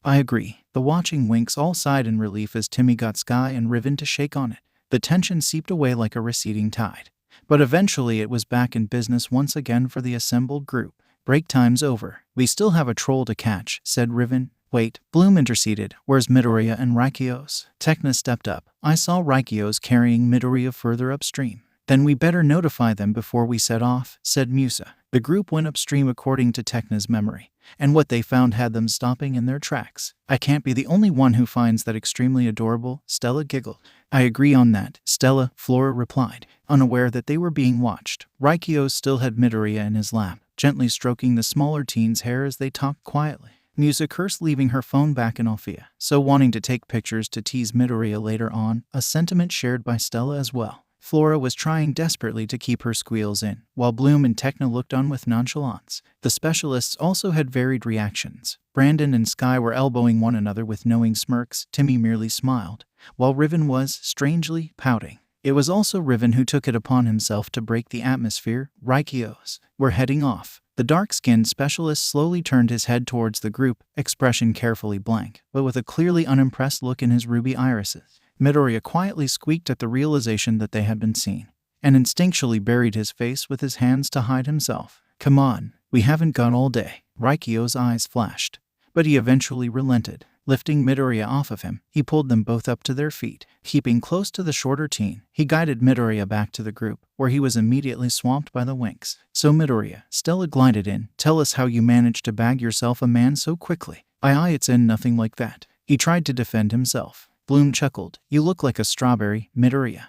I agree. The watching winks all sighed in relief as Timmy got Sky and Riven to shake on it. The tension seeped away like a receding tide. But eventually it was back in business once again for the assembled group. Break time's over. We still have a troll to catch, said Riven. Wait, Bloom interceded. Where's Midoriya and Raikios? Tekna stepped up. I saw Raikios carrying Midoriya further upstream. Then we better notify them before we set off, said Musa. The group went upstream according to Tekna's memory, and what they found had them stopping in their tracks. I can't be the only one who finds that extremely adorable, Stella giggled. I agree on that, Stella, Flora replied, unaware that they were being watched. Raikios still had Midoriya in his lap, gently stroking the smaller teen's hair as they talked quietly. Musa cursed, leaving her phone back in Alfea, so wanting to take pictures to tease Midoriya later on, a sentiment shared by Stella as well. Flora was trying desperately to keep her squeals in, while Bloom and Tekna looked on with nonchalance. The specialists also had varied reactions. Brandon and Sky were elbowing one another with knowing smirks. Timmy merely smiled, while Riven was, strangely, pouting. It was also Riven who took it upon himself to break the atmosphere. Raikios, we're heading off. The dark-skinned specialist slowly turned his head towards the group, expression carefully blank, but with a clearly unimpressed look in his ruby irises. Midoriya quietly squeaked at the realization that they had been seen, and instinctually buried his face with his hands to hide himself. Come on, we haven't got all day. Raikyo's eyes flashed, but he eventually relented. Lifting Midoriya off of him, he pulled them both up to their feet. Keeping close to the shorter teen, he guided Midoriya back to the group, where he was immediately swamped by the winks. So Midoriya, Stella glided in. Tell us how you managed to bag yourself a man so quickly. It's in nothing like that. He tried to defend himself. Bloom chuckled. You look like a strawberry, Midoriya.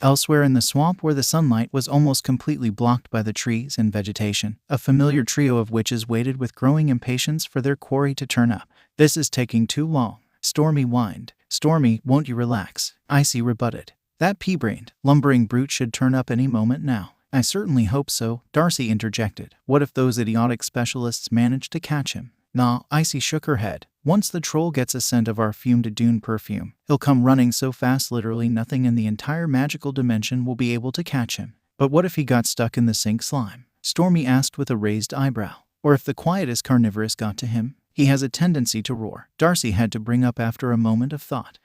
Elsewhere in the swamp where the sunlight was almost completely blocked by the trees and vegetation, a familiar trio of witches waited with growing impatience for their quarry to turn up. This is taking too long, Stormy whined. Stormy, won't you relax? Icy rebutted. That pea-brained, lumbering brute should turn up any moment now. I certainly hope so, Darcy interjected. What if those idiotic specialists manage to catch him? Nah, Icy shook her head. Once the troll gets a scent of our fumed dune perfume, he'll come running so fast literally nothing in the entire magical dimension will be able to catch him. But what if he got stuck in the sink slime? Stormy asked with a raised eyebrow. Or if the quietest carnivorous got to him? He has a tendency to roar, Darcy had to bring up after a moment of thought.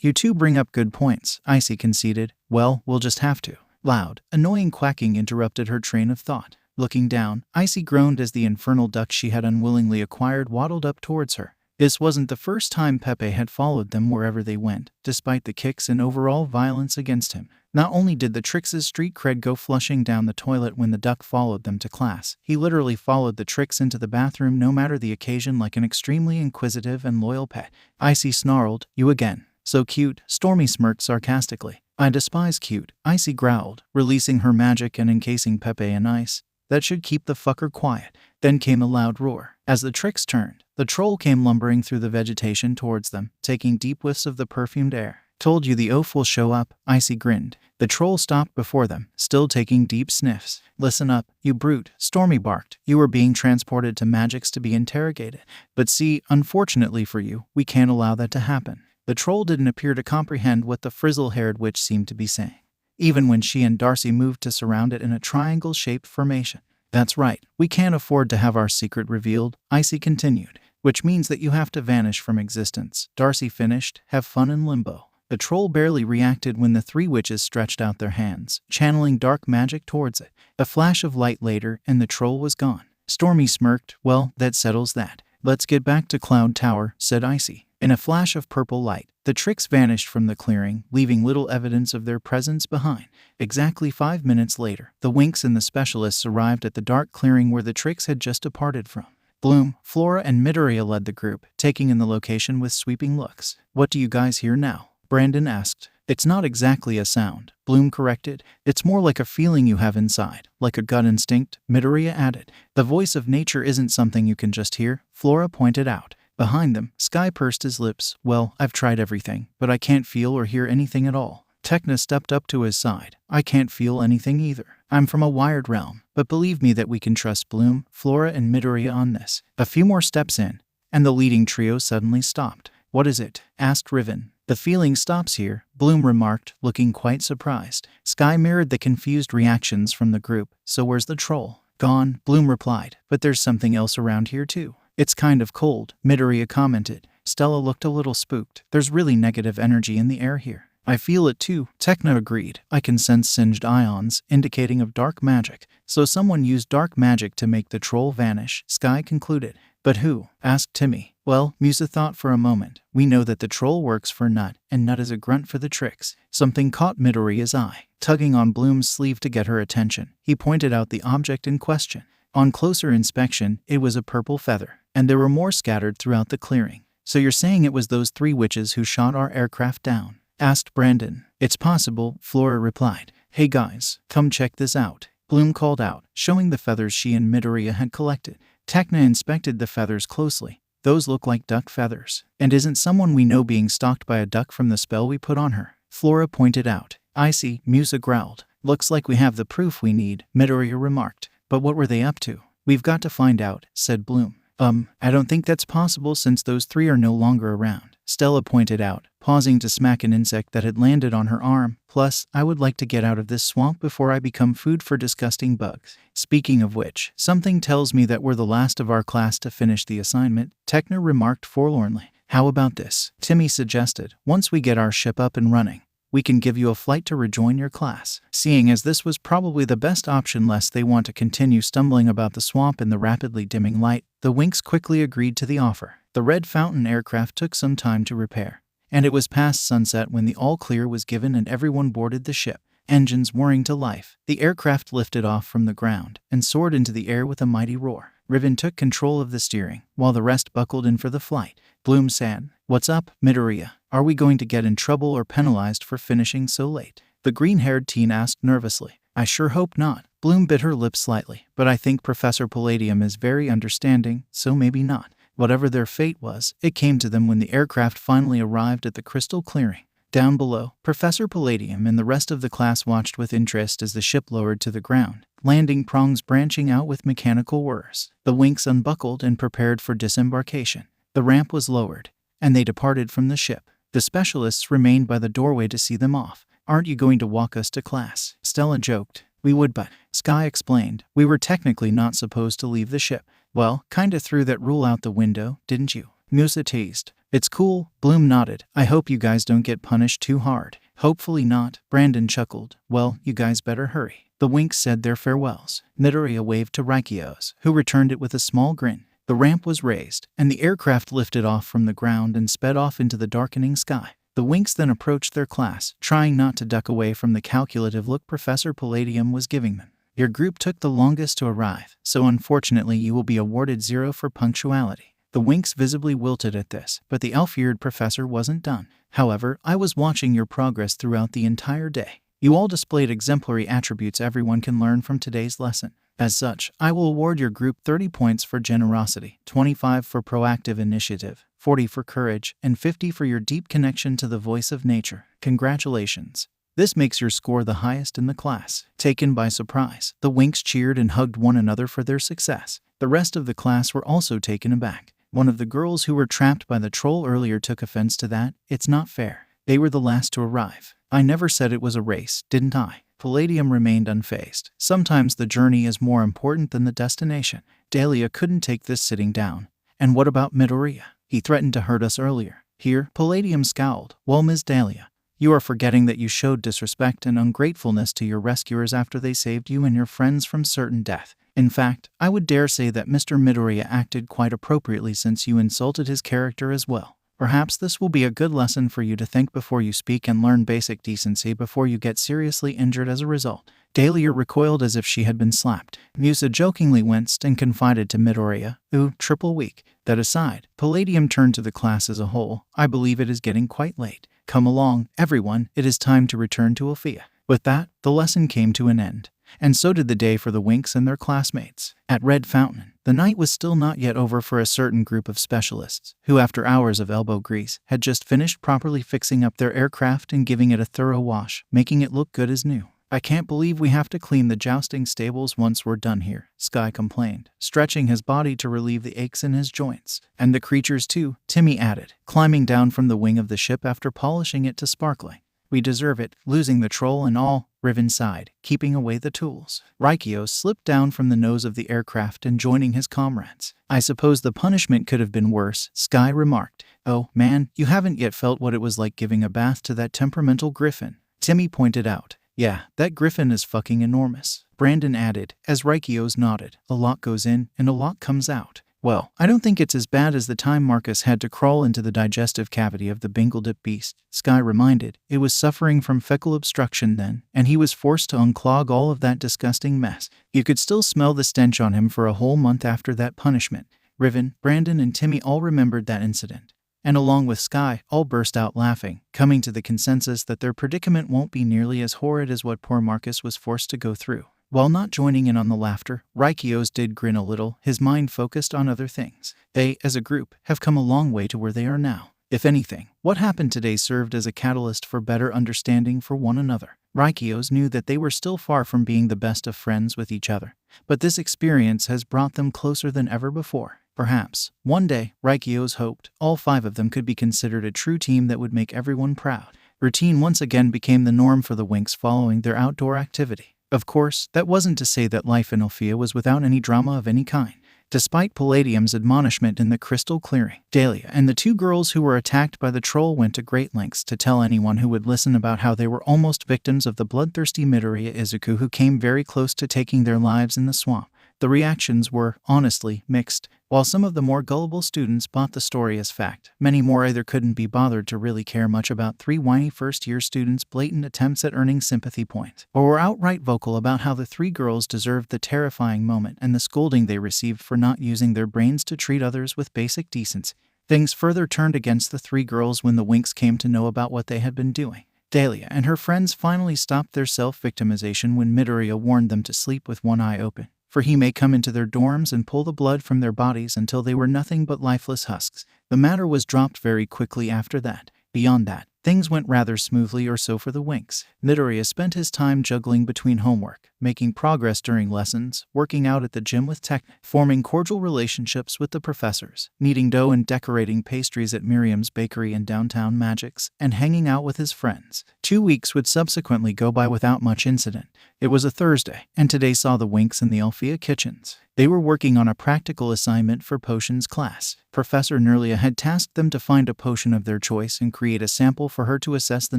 You two bring up good points, Icy conceded. Well, we'll just have to. Loud, annoying quacking interrupted her train of thought. Looking down, Icy groaned as the infernal duck she had unwillingly acquired waddled up towards her. This wasn't the first time Pepe had followed them wherever they went, despite the kicks and overall violence against him. Not only did the Trix's street cred go flushing down the toilet when the duck followed them to class, he literally followed the Trix into the bathroom no matter the occasion like an extremely inquisitive and loyal pet. Icy snarled, You again. So cute, Stormy smirked sarcastically. I despise cute, Icy growled, releasing her magic and encasing Pepe in ice. That should keep the fucker quiet. Then came a loud roar. As the Trix turned, the troll came lumbering through the vegetation towards them, taking deep whiffs of the perfumed air. Told you the oaf will show up, Icy grinned. The troll stopped before them, still taking deep sniffs. Listen up, you brute, Stormy barked. You were being transported to Magix to be interrogated. But see, unfortunately for you, we can't allow that to happen. The troll didn't appear to comprehend what the frizzle-haired witch seemed to be saying, even when she and Darcy moved to surround it in a triangle-shaped formation. That's right, we can't afford to have our secret revealed, Icy continued, which means that you have to vanish from existence. Darcy finished, have fun in limbo. The troll barely reacted when the three witches stretched out their hands, channeling dark magic towards it. A flash of light later, and the troll was gone. Stormy smirked, well, that settles that. Let's get back to Cloud Tower, said Icy. In a flash of purple light, the Trix vanished from the clearing, leaving little evidence of their presence behind. Exactly 5 minutes later, the Winx and the specialists arrived at the dark clearing where the Trix had just departed from. Bloom, Flora, and Midoriya led the group, taking in the location with sweeping looks. What do you guys hear now? Brandon asked. It's not exactly a sound, Bloom corrected. It's more like a feeling you have inside, like a gut instinct, Midoriya added. The voice of nature isn't something you can just hear, Flora pointed out. Behind them, Sky pursed his lips. Well, I've tried everything, but I can't feel or hear anything at all. Tekna stepped up to his side. I can't feel anything either. I'm from a wired realm, but believe me that we can trust Bloom, Flora, and Midoriya on this. A few more steps in, and the leading trio suddenly stopped. What is it? Asked Riven. The feeling stops here, Bloom remarked, looking quite surprised. Sky mirrored the confused reactions from the group. So where's the troll? Gone, Bloom replied. But there's something else around here too. It's kind of cold, Midoriya commented. Stella looked a little spooked. There's really negative energy in the air here. I feel it too, Tekna agreed. I can sense singed ions, indicating of dark magic. So someone used dark magic to make the troll vanish, Sky concluded. But who? Asked Timmy. Well, Musa thought for a moment. We know that the troll works for Nut, and Nut is a grunt for the Trix. Something caught Midoriya's eye. Tugging on Bloom's sleeve to get her attention, he pointed out the object in question. On closer inspection, it was a purple feather, and there were more scattered throughout the clearing. So you're saying it was those three witches who shot our aircraft down? Asked Brandon. It's possible, Flora replied. Hey guys, come check this out, Bloom called out, showing the feathers she and Midoriya had collected. Tekna inspected the feathers closely. Those look like duck feathers. And isn't someone we know being stalked by a duck from the spell we put on her? Flora pointed out. Icy, Musa growled. Looks like we have the proof we need, Midoriya remarked. But what were they up to? We've got to find out, said Bloom. I don't think that's possible since those three are no longer around, Stella pointed out, pausing to smack an insect that had landed on her arm. Plus, I would like to get out of this swamp before I become food for disgusting bugs. Speaking of which, something tells me that we're the last of our class to finish the assignment, Tekna remarked forlornly. How about this? Timmy suggested. Once we get our ship up and running, we can give you a flight to rejoin your class. Seeing as this was probably the best option lest they want to continue stumbling about the swamp in the rapidly dimming light, the Winx quickly agreed to the offer. The Red Fountain aircraft took some time to repair, and it was past sunset when the all-clear was given and everyone boarded the ship. Engines whirring to life, the aircraft lifted off from the ground and soared into the air with a mighty roar. Riven took control of the steering, while the rest buckled in for the flight. Bloom said, "What's up, Midoriya? Are we going to get in trouble or penalized for finishing so late?" The green-haired teen asked nervously. "I sure hope not." Bloom bit her lips slightly, "But I think Professor Palladium is very understanding, so maybe not." Whatever their fate was, it came to them when the aircraft finally arrived at the crystal clearing. Down below, Professor Palladium and the rest of the class watched with interest as the ship lowered to the ground, landing prongs branching out with mechanical whirs. The Winx unbuckled and prepared for disembarkation. The ramp was lowered, and they departed from the ship. The specialists remained by the doorway to see them off. "Aren't you going to walk us to class?" Stella joked. "We would, but," Sky explained, "we were technically not supposed to leave the ship." "Well, kinda threw that rule out the window, didn't you?" Musa teased. "It's cool," Bloom nodded. "I hope you guys don't get punished too hard." "Hopefully not," Brandon chuckled. "Well, you guys better hurry." The Winx said their farewells. Midoriya waved to Raikios, who returned it with a small grin. The ramp was raised, and the aircraft lifted off from the ground and sped off into the darkening sky. The Winx then approached their class, trying not to duck away from the calculative look Professor Palladium was giving them. "Your group took the longest to arrive, so unfortunately you will be awarded 0 for punctuality." The Winx visibly wilted at this, but the elf-eared professor wasn't done. "However, I was watching your progress throughout the entire day. You all displayed exemplary attributes everyone can learn from today's lesson. As such, I will award your group 30 points for generosity, 25 for proactive initiative, 40 for courage, and 50 for your deep connection to the voice of nature. Congratulations. This makes your score the highest in the class." Taken by surprise, the Winx cheered and hugged one another for their success. The rest of the class were also taken aback. One of the girls who were trapped by the troll earlier took offense to that. "It's not fair. They were the last to arrive. I never said it was a race, didn't I?" Palladium remained unfazed. "Sometimes the journey is more important than the destination." Dahlia couldn't take this sitting down. "And what about Midoriya? He threatened to hurt us earlier." Here, Palladium scowled. "Well, Ms. Dahlia, you are forgetting that you showed disrespect and ungratefulness to your rescuers after they saved you and your friends from certain death. In fact, I would dare say that Mr. Midoriya acted quite appropriately since you insulted his character as well. Perhaps this will be a good lesson for you to think before you speak and learn basic decency before you get seriously injured as a result." Dahlia recoiled as if she had been slapped. Musa jokingly winced and confided to Midoriya, "Ooh, triple weak." That aside, Palladium turned to the class as a whole. "I believe it is getting quite late. Come along, everyone, it is time to return to Alfea." With that, the lesson came to an end. And so did the day for the Winx and their classmates. At Red Fountain, the night was still not yet over for a certain group of specialists, who after hours of elbow grease, had just finished properly fixing up their aircraft and giving it a thorough wash, making it look good as new. "I can't believe we have to clean the jousting stables once we're done here," Sky complained, stretching his body to relieve the aches in his joints. "And the creatures too," Timmy added, climbing down from the wing of the ship after polishing it to sparkling. "We deserve it, losing the troll and all," Riven sighed, keeping away the tools. Raikios slipped down from the nose of the aircraft and joining his comrades. "I suppose the punishment could have been worse," Sky remarked. "Oh, man, you haven't yet felt what it was like giving a bath to that temperamental griffin," Timmy pointed out. "Yeah, that griffin is fucking enormous," Brandon added, as Raikios nodded. "A lot goes in, and a lot comes out." "Well, I don't think it's as bad as the time Marcus had to crawl into the digestive cavity of the Bingledip beast," Sky reminded. "It was suffering from fecal obstruction then, and he was forced to unclog all of that disgusting mess. You could still smell the stench on him for a whole month after that punishment." Riven, Brandon, and Timmy all remembered that incident, and along with Sky, all burst out laughing, coming to the consensus that their predicament won't be nearly as horrid as what poor Marcus was forced to go through. While not joining in on the laughter, Raikios did grin a little, his mind focused on other things. They, as a group, have come a long way to where they are now. If anything, what happened today served as a catalyst for better understanding for one another. Raikios knew that they were still far from being the best of friends with each other, but this experience has brought them closer than ever before. Perhaps, one day, Raikios hoped, all 5 of them could be considered a true team that would make everyone proud. Routine once again became the norm for the Winx following their outdoor activity. Of course, that wasn't to say that life in Alfea was without any drama of any kind. Despite Palladium's admonishment in the crystal clearing, Dahlia and the 2 girls who were attacked by the troll went to great lengths to tell anyone who would listen about how they were almost victims of the bloodthirsty Midoriya Izuku who came very close to taking their lives in the swamp. The reactions were, honestly, mixed. While some of the more gullible students bought the story as fact, many more either couldn't be bothered to really care much about three whiny first-year students' blatant attempts at earning sympathy points, or were outright vocal about how the three girls deserved the terrifying moment and the scolding they received for not using their brains to treat others with basic decency. Things further turned against the three girls when the Winks came to know about what they had been doing. Dahlia and her friends finally stopped their self-victimization when Midoriya warned them to sleep with one eye open, for he may come into their dorms and pull the blood from their bodies until they were nothing but lifeless husks. The matter was dropped very quickly after that. Beyond that, things went rather smoothly or so for the Winks. Midoriya spent his time juggling between homework, making progress during lessons, working out at the gym with Tech, forming cordial relationships with the professors, kneading dough and decorating pastries at Miriam's bakery in downtown Magix, and hanging out with his friends. 2 weeks would subsequently go by without much incident. It was a Thursday, and today saw the Winks in the Alfea kitchens. They were working on a practical assignment for potions class. Professor Midoriya had tasked them to find a potion of their choice and create a sample for her to assess the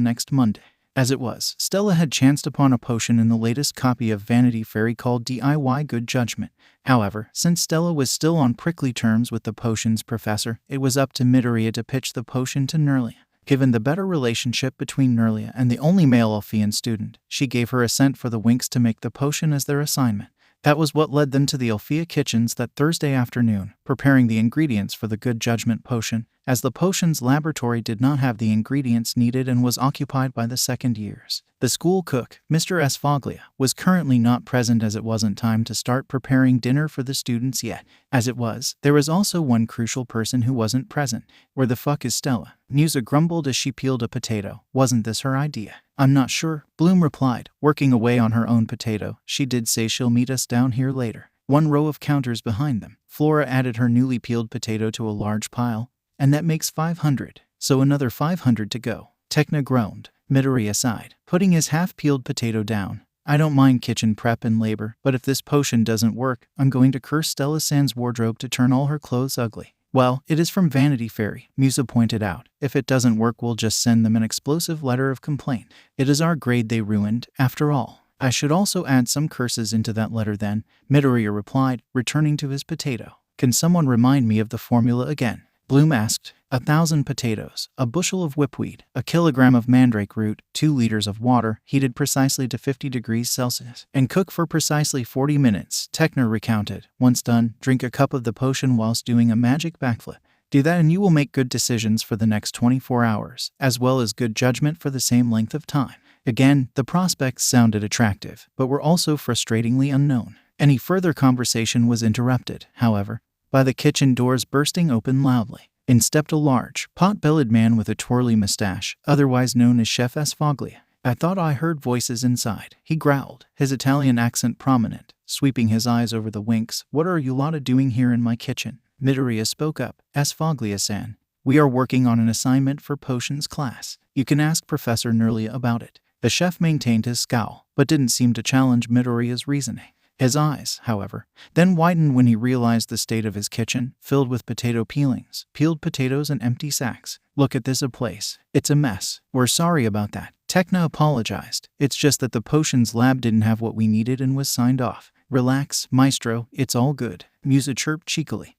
next Monday. As it was, Stella had chanced upon a potion in the latest copy of Vanity Fair called DIY Good Judgment. However, since Stella was still on prickly terms with the potion's professor, it was up to Midoriya to pitch the potion to Midoriya. Given the better relationship between Midoriya and the only male Alphean student, she gave her assent for the Winks to make the potion as their assignment. That was what led them to the Alfea kitchens that Thursday afternoon, preparing the ingredients for the Good Judgment potion, as the potion's laboratory did not have the ingredients needed and was occupied by the second years. The school cook, Mr. Esfoglia, was currently not present as it wasn't time to start preparing dinner for the students yet. As it was, there was also one crucial person who wasn't present. Where the fuck is Stella? Musa grumbled as she peeled a potato. Wasn't this her idea? I'm not sure, Bloom replied, working away on her own potato. She did say she'll meet us down here later. One row of counters behind them, Flora added her newly peeled potato to a large pile. And that makes 500, so another 500 to go. Tekna groaned. Midoriya sighed, putting his half-peeled potato down. I don't mind kitchen prep and labor, but if this potion doesn't work, I'm going to curse Stella Sand's wardrobe to turn all her clothes ugly. Well, it is from Vanity Fair, Musa pointed out. If it doesn't work, we'll just send them an explosive letter of complaint. It is our grade they ruined, after all. I should also add some curses into that letter then, Midoriya replied, returning to his potato. Can someone remind me of the formula again? Bloom asked. 1,000 potatoes, a bushel of whipweed, a kilogram of mandrake root, 2 liters of water, heated precisely to 50 degrees Celsius, and cook for precisely 40 minutes, Tekna recounted. Once done, drink a cup of the potion whilst doing a magic backflip. Do that and you will make good decisions for the next 24 hours, as well as good judgment for the same length of time. Again, the prospects sounded attractive, but were also frustratingly unknown. Any further conversation was interrupted, however, by the kitchen doors bursting open loudly. In stepped a large, pot-bellied man with a twirly mustache, otherwise known as Chef Esfoglia. I thought I heard voices inside, he growled, his Italian accent prominent, sweeping his eyes over the Winks. What are you lotta doing here in my kitchen? Midoriya spoke up. Esfoglia-san, we are working on an assignment for potions class. You can ask Professor Midoriya about it. The chef maintained his scowl, but didn't seem to challenge Midoriya's reasoning. His eyes, however, then widened when he realized the state of his kitchen, filled with potato peelings, peeled potatoes and empty sacks. Look at this place. It's a mess. We're sorry about that. Tekna apologized. It's just that the potions lab didn't have what we needed and was signed off. Relax, maestro, it's all good, Musa chirped cheekily,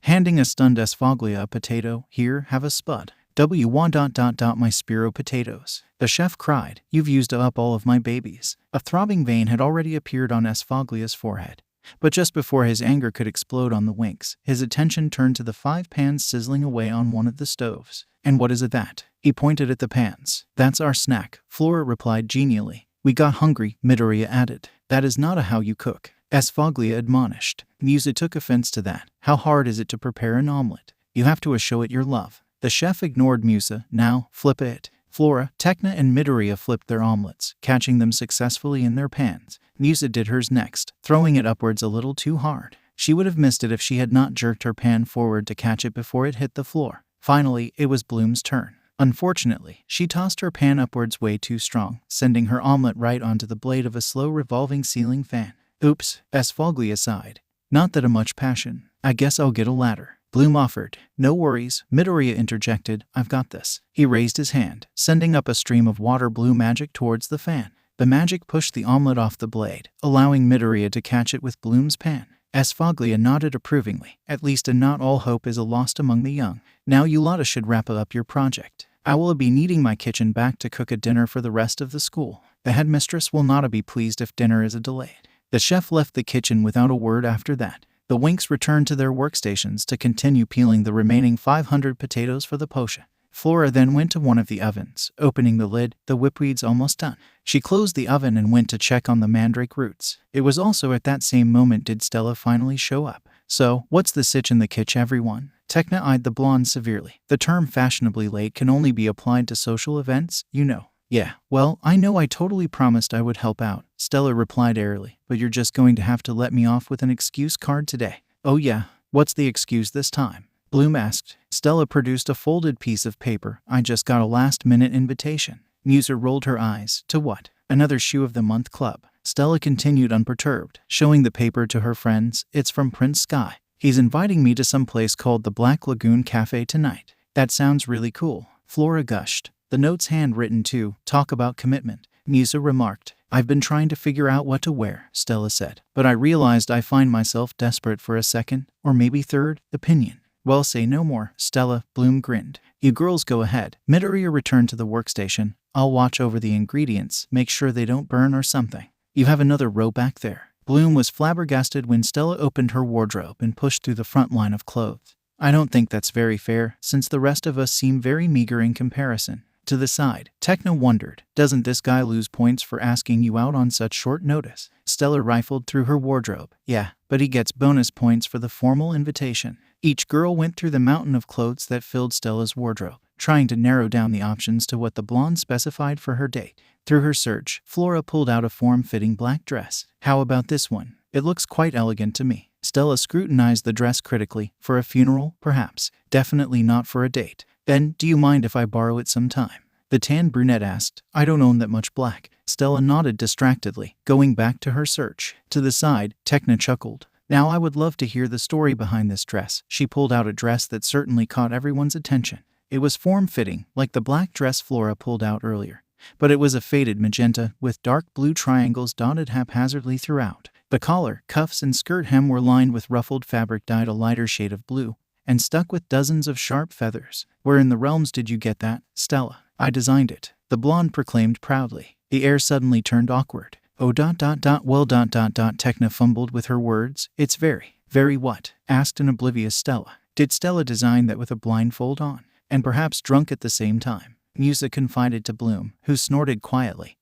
handing a stunned Esfoglia a potato. Here, have a spud. My Spiro potatoes. The chef cried. You've used up all of my babies. A throbbing vein had already appeared on Esfoglia's forehead. But just before his anger could explode on the Winks, his attention turned to the 5 pans sizzling away on one of the stoves. And what is it that? He pointed at the pans. That's our snack, Flora replied genially. We got hungry, Midoriya added. That is not how you cook, Esfoglia admonished. Musa took offense to that. How hard is it to prepare an omelet? You have to show it your love. The chef ignored Musa. Now, flip it. Flora, Tekna, and Midoriya flipped their omelets, catching them successfully in their pans. Musa did hers next, throwing it upwards a little too hard. She would have missed it if she had not jerked her pan forward to catch it before it hit the floor. Finally, it was Bloom's turn. Unfortunately, she tossed her pan upwards way too strong, sending her omelet right onto the blade of a slow revolving ceiling fan. Oops, Esfoglia sighed. Not that much passion. I guess I'll get a ladder, Bloom offered. No worries, Midoriya interjected. I've got this. He raised his hand, sending up a stream of water blue magic towards the fan. The magic pushed the omelet off the blade, allowing Midoriya to catch it with Bloom's pan. Esfaglia nodded approvingly. At least not all hope is lost among the young. Now you lotta should wrap up your project. I will be needing my kitchen back to cook a dinner for the rest of the school. The headmistress will not be pleased if dinner is delayed. The chef left the kitchen without a word after that. The Winks returned to their workstations to continue peeling the remaining 500 potatoes for the potion. Flora then went to one of the ovens, opening the lid. The whipweed's almost done. She closed the oven and went to check on the mandrake roots. It was also at that same moment did Stella finally show up. So, what's the sitch in the kitch, everyone? Tekna eyed the blonde severely. The term fashionably late can only be applied to social events, you know. Yeah, well, I know I totally promised I would help out, Stella replied airily, but you're just going to have to let me off with an excuse card today. Oh yeah, what's the excuse this time? Bloom asked. Stella produced a folded piece of paper. I just got a last-minute invitation. Muser rolled her eyes. To what? Another shoe of the month club. Stella continued unperturbed, showing the paper to her friends. It's from Prince Sky. He's inviting me to some place called the Black Lagoon Cafe tonight. That sounds really cool. Flora gushed. The note's handwritten too. Talk about commitment. Muser remarked. I've been trying to figure out what to wear, Stella said. But I realized I find myself desperate for a second, or maybe third, opinion. Well, say no more, Stella, Bloom grinned. You girls go ahead. Midoriya returned to the workstation. I'll watch over the ingredients, make sure they don't burn or something. You have another row back there. Bloom was flabbergasted when Stella opened her wardrobe and pushed through the front line of clothes. I don't think that's very fair, since the rest of us seem very meager in comparison. To the side, Tekna wondered, doesn't this guy lose points for asking you out on such short notice? Stella rifled through her wardrobe. Yeah, but he gets bonus points for the formal invitation. Each girl went through the mountain of clothes that filled Stella's wardrobe, trying to narrow down the options to what the blonde specified for her date. Through her search, Flora pulled out a form-fitting black dress. How about this one? It looks quite elegant to me. Stella scrutinized the dress critically. For a funeral, perhaps. Definitely not for a date. Then, do you mind if I borrow it sometime? The tan brunette asked. I don't own that much black. Stella nodded distractedly, going back to her search. To the side, Tekna chuckled. Now I would love to hear the story behind this dress. She pulled out a dress that certainly caught everyone's attention. It was form-fitting, like the black dress Flora pulled out earlier. But it was a faded magenta, with dark blue triangles dotted haphazardly throughout. The collar, cuffs, and skirt hem were lined with ruffled fabric dyed a lighter shade of blue, and stuck with dozens of sharp feathers. Where in the realms did you get that, Stella? I designed it, the blonde proclaimed proudly. The air suddenly turned awkward. Oh well Tekna fumbled with her words. It's very what? Asked an oblivious Stella. Did Stella design that with a blindfold on? And perhaps drunk at the same time? Musa confided to Bloom, who snorted quietly,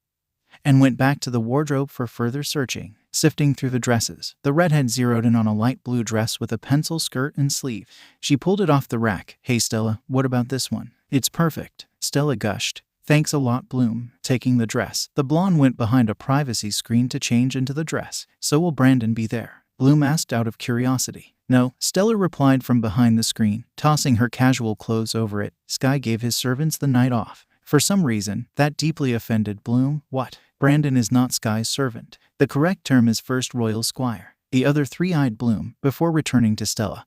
and went back to the wardrobe for further searching. Sifting through the dresses, the redhead zeroed in on a light blue dress with a pencil skirt and sleeve. She pulled it off the rack. Hey Stella, what about this one? It's perfect, Stella gushed. Thanks a lot, Bloom. Taking the dress, the blonde went behind a privacy screen to change into the dress. So will Brandon be there? Bloom asked out of curiosity. No, Stella replied from behind the screen, tossing her casual clothes over it. Sky gave his servants the night off. For some reason, that deeply offended Bloom. What? Brandon is not Sky's servant. The correct term is first royal squire. The other three-eyed Bloom, before returning to Stella,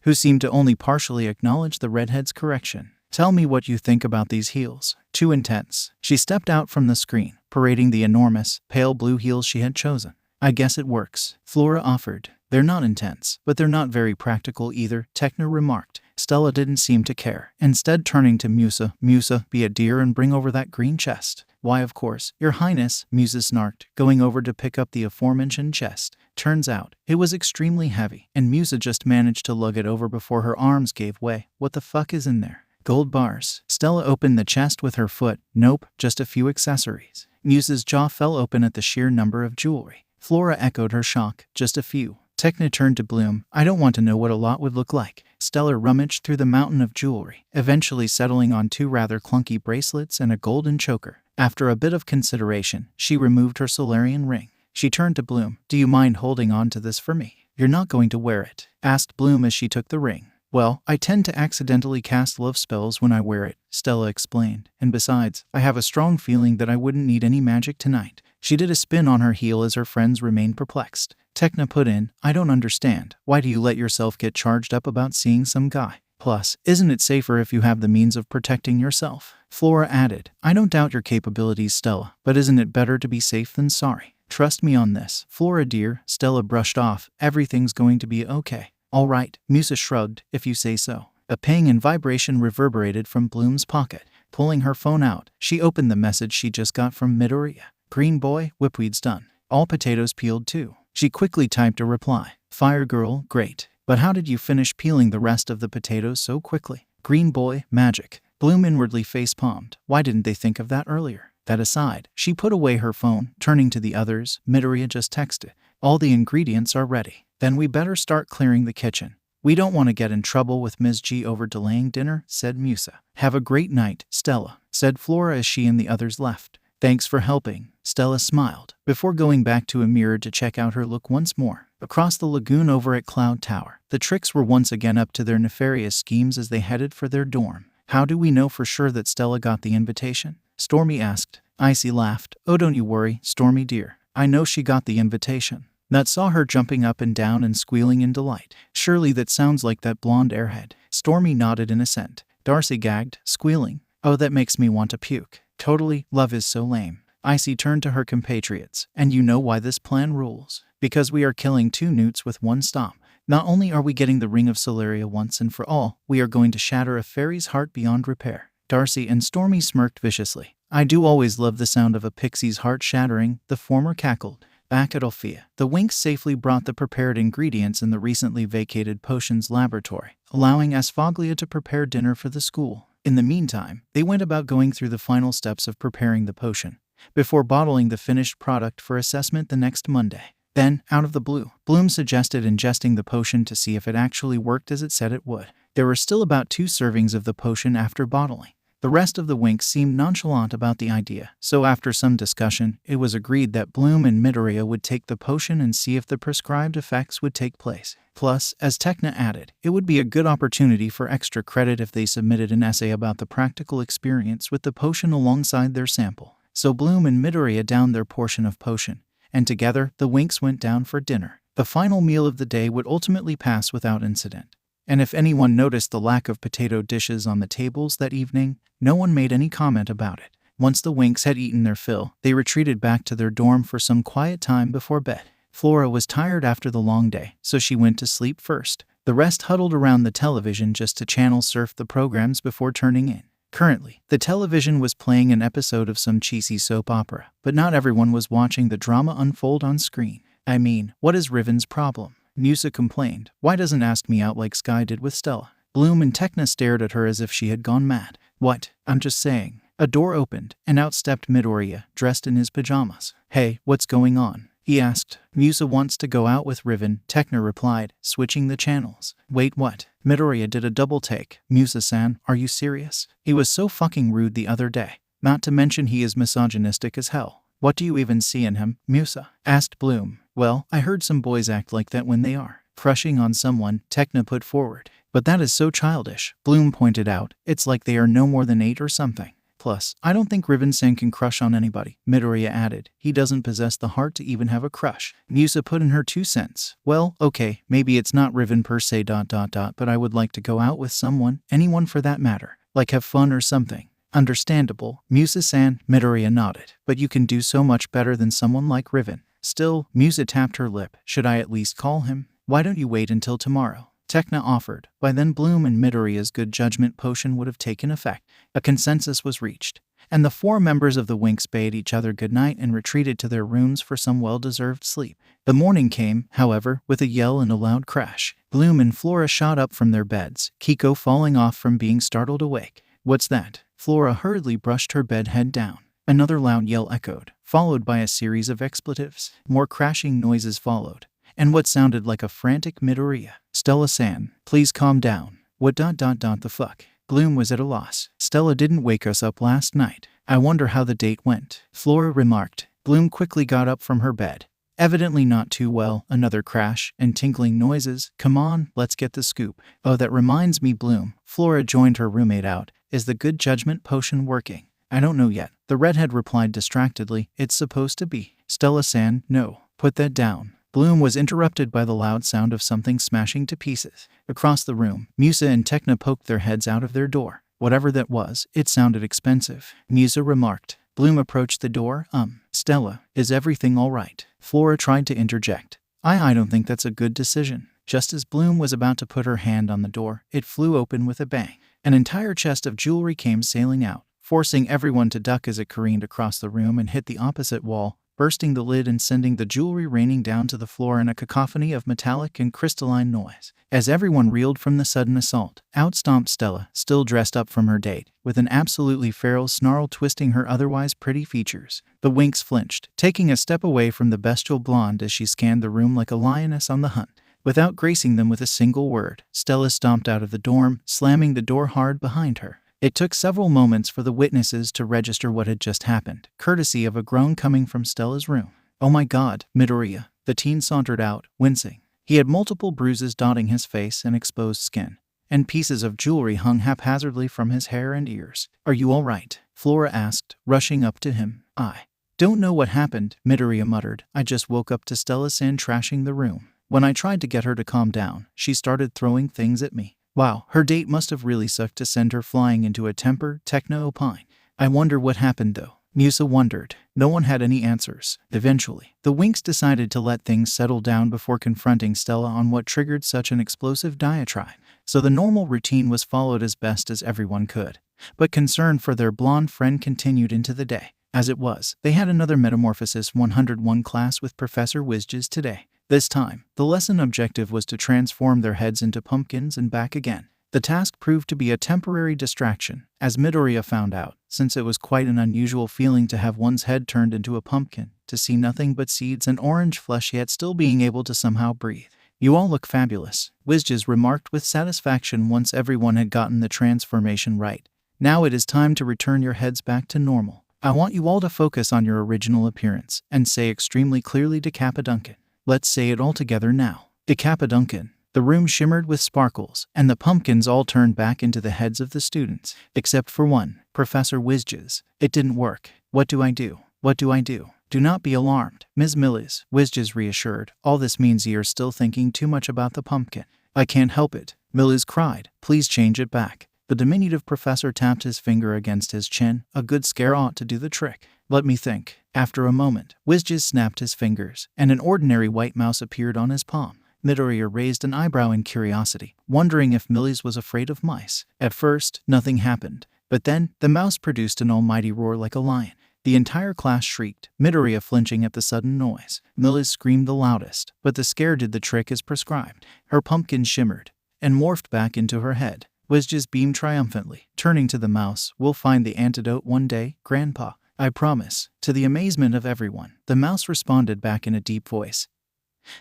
who seemed to only partially acknowledge the redhead's correction. Tell me what you think about these heels. Too intense. She stepped out from the screen, parading the enormous, pale blue heels she had chosen. I guess it works, Flora offered. They're not intense, but they're not very practical either, Tekna remarked. Stella didn't seem to care, instead turning to Musa. Musa, be a dear and bring over that green chest. Why, of course, Your Highness, Musa snarked, going over to pick up the aforementioned chest. Turns out, it was extremely heavy, and Musa just managed to lug it over before her arms gave way. What the fuck is in there? Gold bars. Stella opened the chest with her foot. Nope, just a few accessories. Musa's jaw fell open at the sheer number of jewelry. Flora echoed her shock. Just a few. Tekna turned to Bloom. I don't want to know what a lot would look like. Stella rummaged through the mountain of jewelry, eventually settling on two rather clunky bracelets and a golden choker. After a bit of consideration, she removed her Solarian ring. She turned to Bloom. Do you mind holding on to this for me? You're not going to wear it, asked Bloom as she took the ring. Well, I tend to accidentally cast love spells when I wear it, Stella explained. And besides, I have a strong feeling that I wouldn't need any magic tonight. She did a spin on her heel as her friends remained perplexed. Tekna put in, I don't understand. Why do you let yourself get charged up about seeing some guy? Plus, isn't it safer if you have the means of protecting yourself? Flora added, I don't doubt your capabilities, Stella, but isn't it better to be safe than sorry? Trust me on this. Flora dear, Stella brushed off, everything's going to be okay. All right, Musa shrugged, if you say so. A ping and vibration reverberated from Bloom's pocket. Pulling her phone out, she opened the message she just got from Midoriya. Green boy, whipweed's done. All potatoes peeled too. She quickly typed a reply. Fire girl, great. But how did you finish peeling the rest of the potatoes so quickly? Green boy, magic. Bloom inwardly face-palmed. Why didn't they think of that earlier? That aside, she put away her phone, turning to the others. Midoriya just texted. All the ingredients are ready. Then we better start clearing the kitchen. We don't want to get in trouble with Ms. G over delaying dinner, said Musa. Have a great night, Stella, said Flora as she and the others left. Thanks for helping, Stella smiled, before going back to a mirror to check out her look once more. Across the lagoon over at Cloud Tower, the Trix were once again up to their nefarious schemes as they headed for their dorm. How do we know for sure that Stella got the invitation? Stormy asked. Icy laughed. Oh, don't you worry, Stormy dear. I know she got the invitation. Nut saw her jumping up and down and squealing in delight. Surely that sounds like that blonde airhead. Stormy nodded in assent. Darcy gagged, squealing. Oh, that makes me want to puke. Totally, love is so lame. Icy turned to her compatriots. And you know why this plan rules. Because we are killing 2 newts with 1 stomp. Not only are we getting the Ring of Celeria once and for all, we are going to shatter a fairy's heart beyond repair. Darcy and Stormy smirked viciously. I do always love the sound of a pixie's heart shattering, the former cackled. Back at Alfea, the Winx safely brought the prepared ingredients in the recently vacated potions laboratory, allowing Asfoglia to prepare dinner for the school. In the meantime, they went about going through the final steps of preparing the potion, before bottling the finished product for assessment the next Monday. Then, out of the blue, Bloom suggested ingesting the potion to see if it actually worked as it said it would. There were still about 2 servings of the potion after bottling. The rest of the Winx seemed nonchalant about the idea, so after some discussion, it was agreed that Bloom and Midoriya would take the potion and see if the prescribed effects would take place. Plus, as Tekna added, it would be a good opportunity for extra credit if they submitted an essay about the practical experience with the potion alongside their sample. So Bloom and Midoriya downed their portion of potion, and together, the Winx went down for dinner. The final meal of the day would ultimately pass without incident. And if anyone noticed the lack of potato dishes on the tables that evening, no one made any comment about it. Once the Winx had eaten their fill, they retreated back to their dorm for some quiet time before bed. Flora was tired after the long day, so she went to sleep first. The rest huddled around the television just to channel surf the programs before turning in. Currently, the television was playing an episode of some cheesy soap opera, but not everyone was watching the drama unfold on screen. I mean, what is Riven's problem? Musa complained. Why doesn't ask me out like Sky did with Stella? Bloom and Tekna stared at her as if she had gone mad. What? I'm just saying. A door opened, and out stepped Midoriya, dressed in his pajamas. Hey, what's going on? He asked. Musa wants to go out with Riven, Tekna replied, switching the channels. Wait, what? Midoriya did a double take. Musa-san, are you serious? He was so fucking rude the other day. Not to mention he is misogynistic as hell. What do you even see in him, Musa? Asked Bloom. Well, I heard some boys act like that when they are crushing on someone, Tekna put forward. But that is so childish, Bloom pointed out. It's like they are no more than 8 or something. Plus, I don't think Riven-san can crush on anybody, Midoriya added. He doesn't possess the heart to even have a crush. Musa put in her 2 cents. Well, okay, maybe it's not Riven per se ... but I would like to go out with someone, anyone for that matter. Like have fun or something. Understandable, Musa-san, Midoriya nodded. But you can do so much better than someone like Riven. Still, Musa tapped her lip. Should I at least call him? Why don't you wait until tomorrow? Tekna offered. By then Bloom and Midoriya's good judgment potion would have taken effect. A consensus was reached, and the 4 members of the Winx bade each other goodnight and retreated to their rooms for some well-deserved sleep. The morning came, however, with a yell and a loud crash. Bloom and Flora shot up from their beds, Kiko falling off from being startled awake. What's that? Flora hurriedly brushed her bed head down. Another loud yell echoed, followed by a series of expletives. More crashing noises followed, and what sounded like a frantic Midoriya. Stella-san, please calm down. What ... the fuck? Bloom was at a loss. Stella didn't wake us up last night. I wonder how the date went, Flora remarked. Bloom quickly got up from her bed. Evidently not too well. Another crash and tinkling noises. Come on, let's get the scoop. Oh, that reminds me, Bloom. Flora joined her roommate out. Is the good judgment potion working? I don't know yet. The redhead replied distractedly. It's supposed to be. Stella-san, no. Put that down. Bloom was interrupted by the loud sound of something smashing to pieces. Across the room, Musa and Tekna poked their heads out of their door. Whatever that was, it sounded expensive. Musa remarked. Bloom approached the door. Stella, is everything all right? Flora tried to interject. I don't think that's a good decision. Just as Bloom was about to put her hand on the door, it flew open with a bang. An entire chest of jewelry came sailing out, forcing everyone to duck as it careened across the room and hit the opposite wall, bursting the lid and sending the jewelry raining down to the floor in a cacophony of metallic and crystalline noise. As everyone reeled from the sudden assault, out stomped Stella, still dressed up from her date, with an absolutely feral snarl twisting her otherwise pretty features. The Winx flinched, taking a step away from the bestial blonde as she scanned the room like a lioness on the hunt. Without gracing them with a single word, Stella stomped out of the dorm, slamming the door hard behind her. It took several moments for the witnesses to register what had just happened, courtesy of a groan coming from Stella's room. Oh my God, Midoriya. The teen sauntered out, wincing. He had multiple bruises dotting his face and exposed skin, and pieces of jewelry hung haphazardly from his hair and ears. Are you all right? Flora asked, rushing up to him. I don't know what happened, Midoriya muttered. I just woke up to Stella San trashing the room. When I tried to get her to calm down, she started throwing things at me. Wow, her date must have really sucked to send her flying into a temper, Tekna opined. I wonder what happened though. Musa wondered. No one had any answers. Eventually, the Winx decided to let things settle down before confronting Stella on what triggered such an explosive diatribe. So the normal routine was followed as best as everyone could. But concern for their blonde friend continued into the day. As it was, they had another Metamorphosis 101 class with Professor Wizges today. This time, the lesson objective was to transform their heads into pumpkins and back again. The task proved to be a temporary distraction, as Midoriya found out, since it was quite an unusual feeling to have one's head turned into a pumpkin, to see nothing but seeds and orange flesh yet still being able to somehow breathe. You all look fabulous, Wizges remarked with satisfaction once everyone had gotten the transformation right. Now it is time to return your heads back to normal. I want you all to focus on your original appearance, and say extremely clearly Decapoduncan. Let's say it all together now. Decapoduncan. The room shimmered with sparkles, and the pumpkins all turned back into the heads of the students. Except for one, Professor Wizges. It didn't work. What do I do? What do I do? Do not be alarmed, Ms. Millis, Wizges reassured. All this means you're still thinking too much about the pumpkin. I can't help it, Millis cried. Please change it back. The diminutive professor tapped his finger against his chin. A good scare ought to do the trick. Let me think. After a moment, Wizges snapped his fingers, and an ordinary white mouse appeared on his palm. Midoriya raised an eyebrow in curiosity, wondering if Millis was afraid of mice. At first, nothing happened, but then, the mouse produced an almighty roar like a lion. The entire class shrieked, Midoriya flinching at the sudden noise. Millis screamed the loudest, but the scare did the trick as prescribed. Her pumpkin shimmered, and morphed back into her head. Wizges beamed triumphantly, turning to the mouse. We'll find the antidote one day, Grandpa. I promise. To the amazement of everyone, the mouse responded back in a deep voice.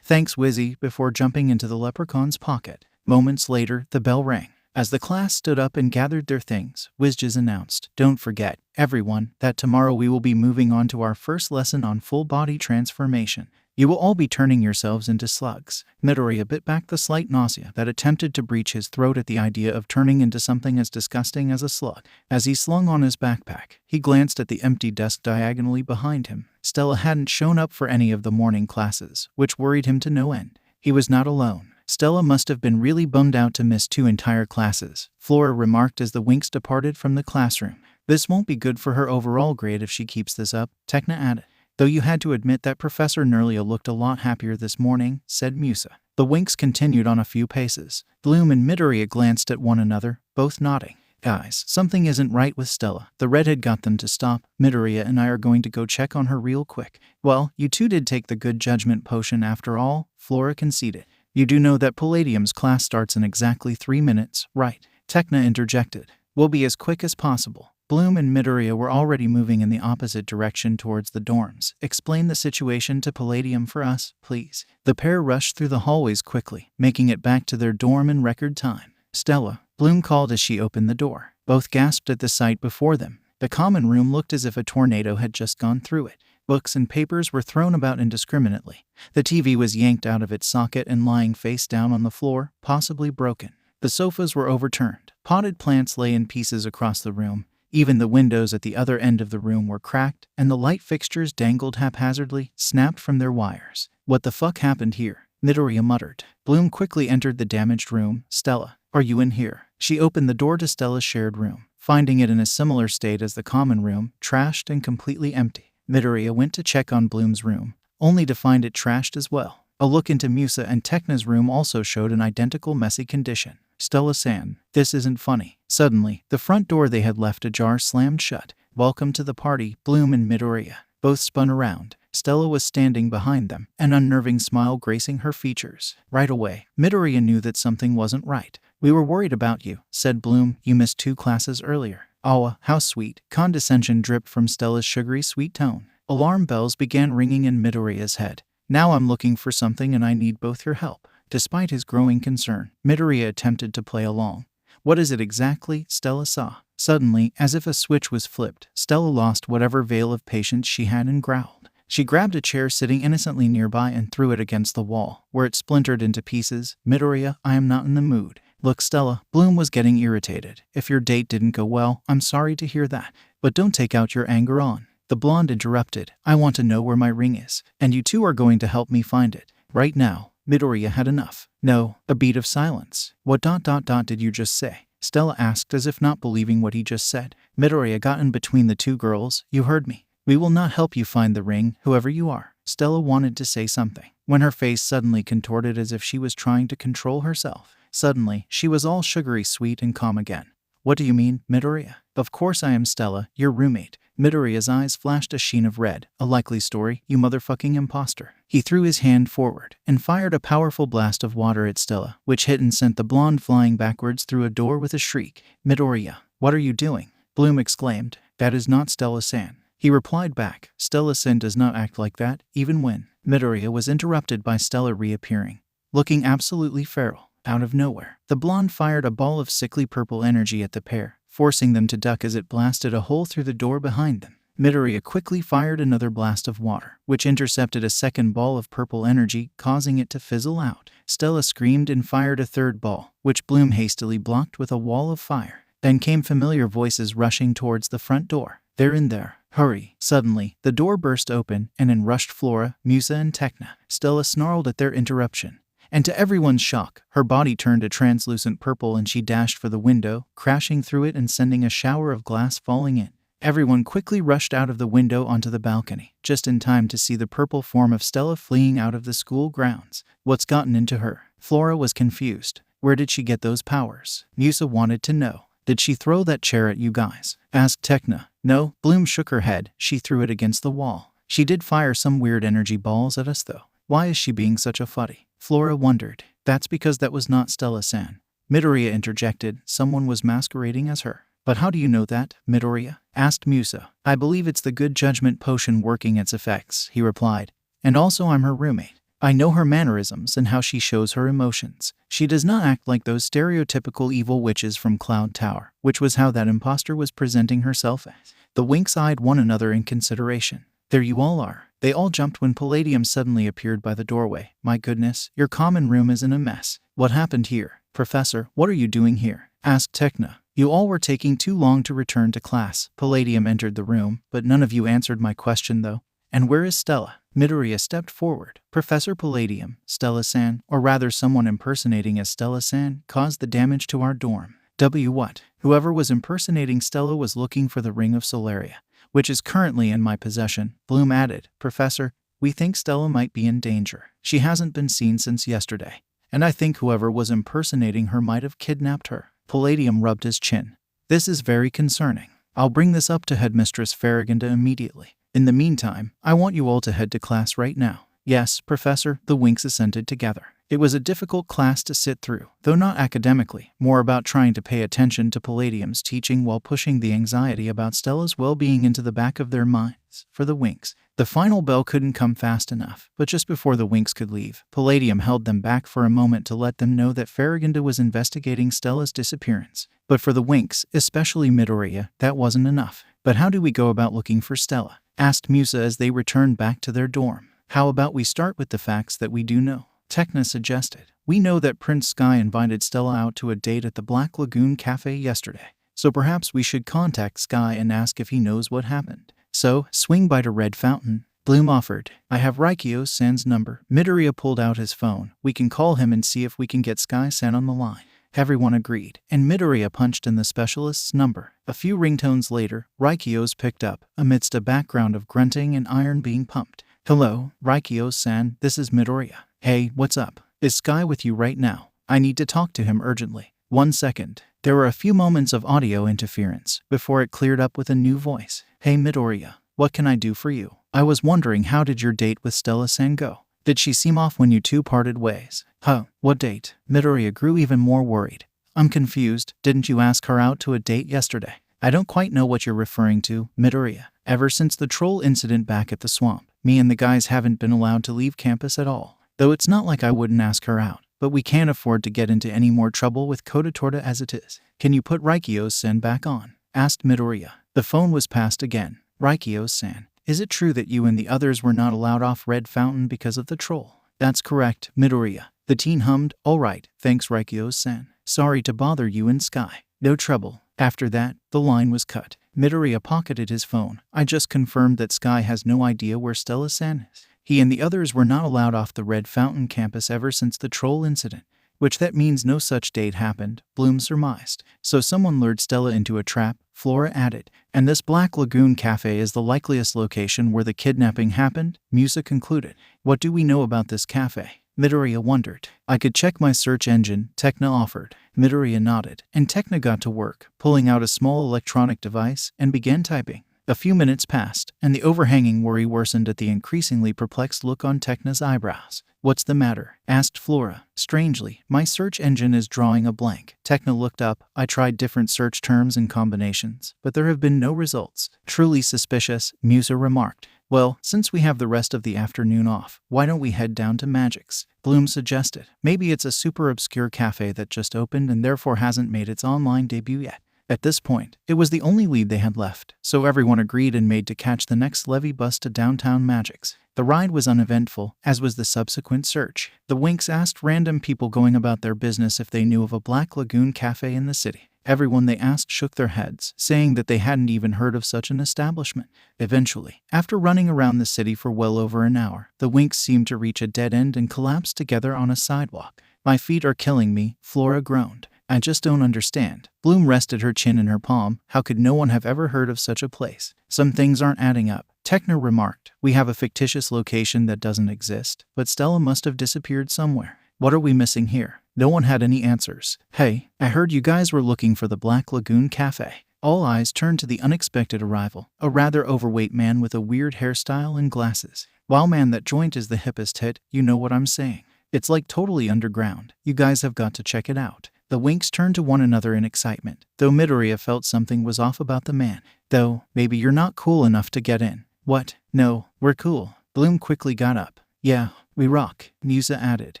Thanks, Wizzy, before jumping into the leprechaun's pocket. Moments later, the bell rang. As the class stood up and gathered their things, Wizges announced, Don't forget, everyone, that tomorrow we will be moving on to our first lesson on full body transformation. You will all be turning yourselves into slugs. Midoriya bit back the slight nausea that attempted to breach his throat at the idea of turning into something as disgusting as a slug. As he slung on his backpack, he glanced at the empty desk diagonally behind him. Stella hadn't shown up for any of the morning classes, which worried him to no end. He was not alone. Stella must have been really bummed out to miss 2 entire classes, Flora remarked as the Winx departed from the classroom. This won't be good for her overall grade if she keeps this up, Tekna added. Though you had to admit that Professor Nerlia looked a lot happier this morning, said Musa. The Winx continued on a few paces. Bloom and Midoriya glanced at one another, both nodding. Guys, something isn't right with Stella. The redhead got them to stop. Midoriya and I are going to go check on her real quick. Well, you two did take the good judgment potion after all, Flora conceded. You do know that Palladium's class starts in exactly 3 minutes, right? Tekna interjected. We'll be as quick as possible. Bloom and Midoriya were already moving in the opposite direction towards the dorms. Explain the situation to Palladium for us, please. The pair rushed through the hallways quickly, making it back to their dorm in record time. Stella, Bloom called as she opened the door. Both gasped at the sight before them. The common room looked as if a tornado had just gone through it. Books and papers were thrown about indiscriminately. The TV was yanked out of its socket and lying face down on the floor, possibly broken. The sofas were overturned. Potted plants lay in pieces across the room. Even the windows at the other end of the room were cracked, and the light fixtures dangled haphazardly, snapped from their wires. What the fuck happened here? Midoriya muttered. Bloom quickly entered the damaged room. Stella, are you in here? She opened the door to Stella's shared room, finding it in a similar state as the common room, trashed and completely empty. Midoriya went to check on Bloom's room, only to find it trashed as well. A look into Musa and Tekna's room also showed an identical messy condition. Stella-san, this isn't funny. Suddenly, the front door they had left ajar slammed shut. Welcome to the party, Bloom and Midoriya. Both spun around. Stella was standing behind them, an unnerving smile gracing her features. Right away, Midoriya knew that something wasn't right. We were worried about you, said Bloom. You missed 2 classes earlier. Awa, how sweet. Condescension dripped from Stella's sugary sweet tone. Alarm bells began ringing in Midoriya's head. Now I'm looking for something and I need both your help. Despite his growing concern, Midoriya attempted to play along. What is it exactly? Stella saw. Suddenly, as if a switch was flipped, Stella lost whatever veil of patience she had and growled. She grabbed a chair sitting innocently nearby and threw it against the wall, where it splintered into pieces. Midoriya, I am not in the mood. Look, Stella, Bloom was getting irritated. If your date didn't go well, I'm sorry to hear that. But don't take out your anger on. The blonde interrupted. I want to know where my ring is, and you two are going to help me find it. Right now. Midoriya had enough. No, a beat of silence. What did you just say? Stella asked as if not believing what he just said. Midoriya got in between the two girls. You heard me. We will not help you find the ring, whoever you are. Stella wanted to say something, when her face suddenly contorted as if she was trying to control herself. Suddenly, she was all sugary sweet and calm again. What do you mean, Midoriya? Of course I am Stella, your roommate. Midoriya's eyes flashed a sheen of red. A likely story, you motherfucking impostor. He threw his hand forward and fired a powerful blast of water at Stella, which hit and sent the blonde flying backwards through a door with a shriek. Midoriya, what are you doing? Bloom exclaimed. That is not Stella-san. He replied back. Stella-san does not act like that, even when. Midoriya was interrupted by Stella reappearing, looking absolutely feral. Out of nowhere, the blonde fired a ball of sickly purple energy at the pair, forcing them to duck as it blasted a hole through the door behind them. Midoriya quickly fired another blast of water, which intercepted a second ball of purple energy, causing it to fizzle out. Stella screamed and fired a third ball, which Bloom hastily blocked with a wall of fire. Then came familiar voices rushing towards the front door. They're in there. Hurry. Suddenly, the door burst open, and in rushed Flora, Musa and Tekna. Stella snarled at their interruption. And to everyone's shock, her body turned a translucent purple and she dashed for the window, crashing through it and sending a shower of glass falling in. Everyone quickly rushed out of the window onto the balcony, just in time to see the purple form of Stella fleeing out of the school grounds. What's gotten into her? Flora was confused. Where did she get those powers? Musa wanted to know. Did she throw that chair at you guys? Asked Tekna. No, Bloom shook her head. She threw it against the wall. She did fire some weird energy balls at us though. Why is she being such a fuddy? Flora wondered. That's because that was not Stella-san. Midoriya interjected. Someone was masquerading as her. But how do you know that, Midoriya? Asked Musa. I believe it's the good judgment potion working its effects, he replied. And also I'm her roommate. I know her mannerisms and how she shows her emotions. She does not act like those stereotypical evil witches from Cloud Tower, which was how that impostor was presenting herself as. The Winks eyed one another in consideration. There you all are. They all jumped when Palladium suddenly appeared by the doorway. My goodness, your common room is in a mess. What happened here? Professor, what are you doing here? Asked Tekna. You all were taking too long to return to class. Palladium entered the room, but none of you answered my question though. And where is Stella? Midoriya stepped forward. Professor Palladium, Stella-san, or rather someone impersonating as Stella-san, caused the damage to our dorm. What? Whoever was impersonating Stella was looking for the Ring of Solaria, which is currently in my possession. Bloom added. Professor, we think Stella might be in danger. She hasn't been seen since yesterday, and I think whoever was impersonating her might have kidnapped her. Palladium rubbed his chin. This is very concerning. I'll bring this up to Headmistress Farragonda immediately. In the meantime, I want you all to head to class right now. Yes, Professor, the Winks assented together. It was a difficult class to sit through, though not academically, more about trying to pay attention to Palladium's teaching while pushing the anxiety about Stella's well-being into the back of their minds. For the Winks, the final bell couldn't come fast enough, but just before the Winks could leave, Palladium held them back for a moment to let them know that Farragonda was investigating Stella's disappearance. But for the Winks, especially Midoriya, that wasn't enough. But how do we go about looking for Stella? Asked Musa as they returned back to their dorm. How about we start with the facts that we do know? Tekna suggested. We know that Prince Sky invited Stella out to a date at the Black Lagoon Cafe yesterday, so perhaps we should contact Sky and ask if he knows what happened. So, swing by to Red Fountain. Bloom offered. I have Raikyo-san's number. Midoriya pulled out his phone. We can call him and see if we can get Sky-san on the line. Everyone agreed, and Midoriya punched in the specialist's number. A few ringtones later, Raikyo's picked up, amidst a background of grunting and iron being pumped. Hello, Raikyo-san, this is Midoriya. Hey, what's up? Is Sky with you right now? I need to talk to him urgently. 1 second. There were a few moments of audio interference before it cleared up with a new voice. Hey Midoriya, what can I do for you? I was wondering, how did your date with Stella-san go? Did she seem off when you two parted ways? Huh, what date? Midoriya grew even more worried. I'm confused, didn't you ask her out to a date yesterday? I don't quite know what you're referring to, Midoriya. Ever since the troll incident back at the swamp, me and the guys haven't been allowed to leave campus at all. Though it's not like I wouldn't ask her out, but we can't afford to get into any more trouble with Kodatorta as it is. Can you put Raikyo-san back on? Asked Midoriya. The phone was passed again. Raikyo-san, is it true that you and the others were not allowed off Red Fountain because of the troll? That's correct, Midoriya. The teen hummed. Alright, thanks Raikyo-san. Sorry to bother you and Sky. No trouble. After that, the line was cut. Midoriya pocketed his phone. I just confirmed that Sky has no idea where Stella-san is. He and the others were not allowed off the Red Fountain campus ever since the troll incident. Which that means no such date happened, Bloom surmised. So someone lured Stella into a trap, Flora added. And this Black Lagoon Cafe is the likeliest location where the kidnapping happened, Musa concluded. What do we know about this cafe? Midoriya wondered. I could check my search engine, Tekna offered. Midoriya nodded, and Tekna got to work, pulling out a small electronic device, and began typing. A few minutes passed, and the overhanging worry worsened at the increasingly perplexed look on Tekna's eyebrows. What's the matter? Asked Flora. Strangely, my search engine is drawing a blank. Tekna looked up. I tried different search terms and combinations, but there have been no results. Truly suspicious, Musa remarked. Well, since we have the rest of the afternoon off, why don't we head down to Magix? Bloom suggested. Maybe it's a super obscure cafe that just opened and therefore hasn't made its online debut yet. At this point, it was the only lead they had left, so everyone agreed and made to catch the next levy bus to downtown Magix. The ride was uneventful, as was the subsequent search. The Winks asked random people going about their business if they knew of a Black Lagoon Cafe in the city. Everyone they asked shook their heads, saying that they hadn't even heard of such an establishment. Eventually, after running around the city for well over an hour, the Winks seemed to reach a dead end and collapsed together on a sidewalk. My feet are killing me, Flora groaned. I just don't understand. Bloom rested her chin in her palm. How could no one have ever heard of such a place? Some things aren't adding up. Tekna remarked. We have a fictitious location that doesn't exist, but Stella must have disappeared somewhere. What are we missing here? No one had any answers. Hey, I heard you guys were looking for the Black Lagoon Cafe. All eyes turned to the unexpected arrival, a rather overweight man with a weird hairstyle and glasses. Wow man, that joint is the hippest hit, you know what I'm saying. It's like totally underground. You guys have got to check it out. The Winks turned to one another in excitement, though Midoriya felt something was off about the man. Though, maybe you're not cool enough to get in. What? No, we're cool. Bloom quickly got up. Yeah, we rock, Musa added.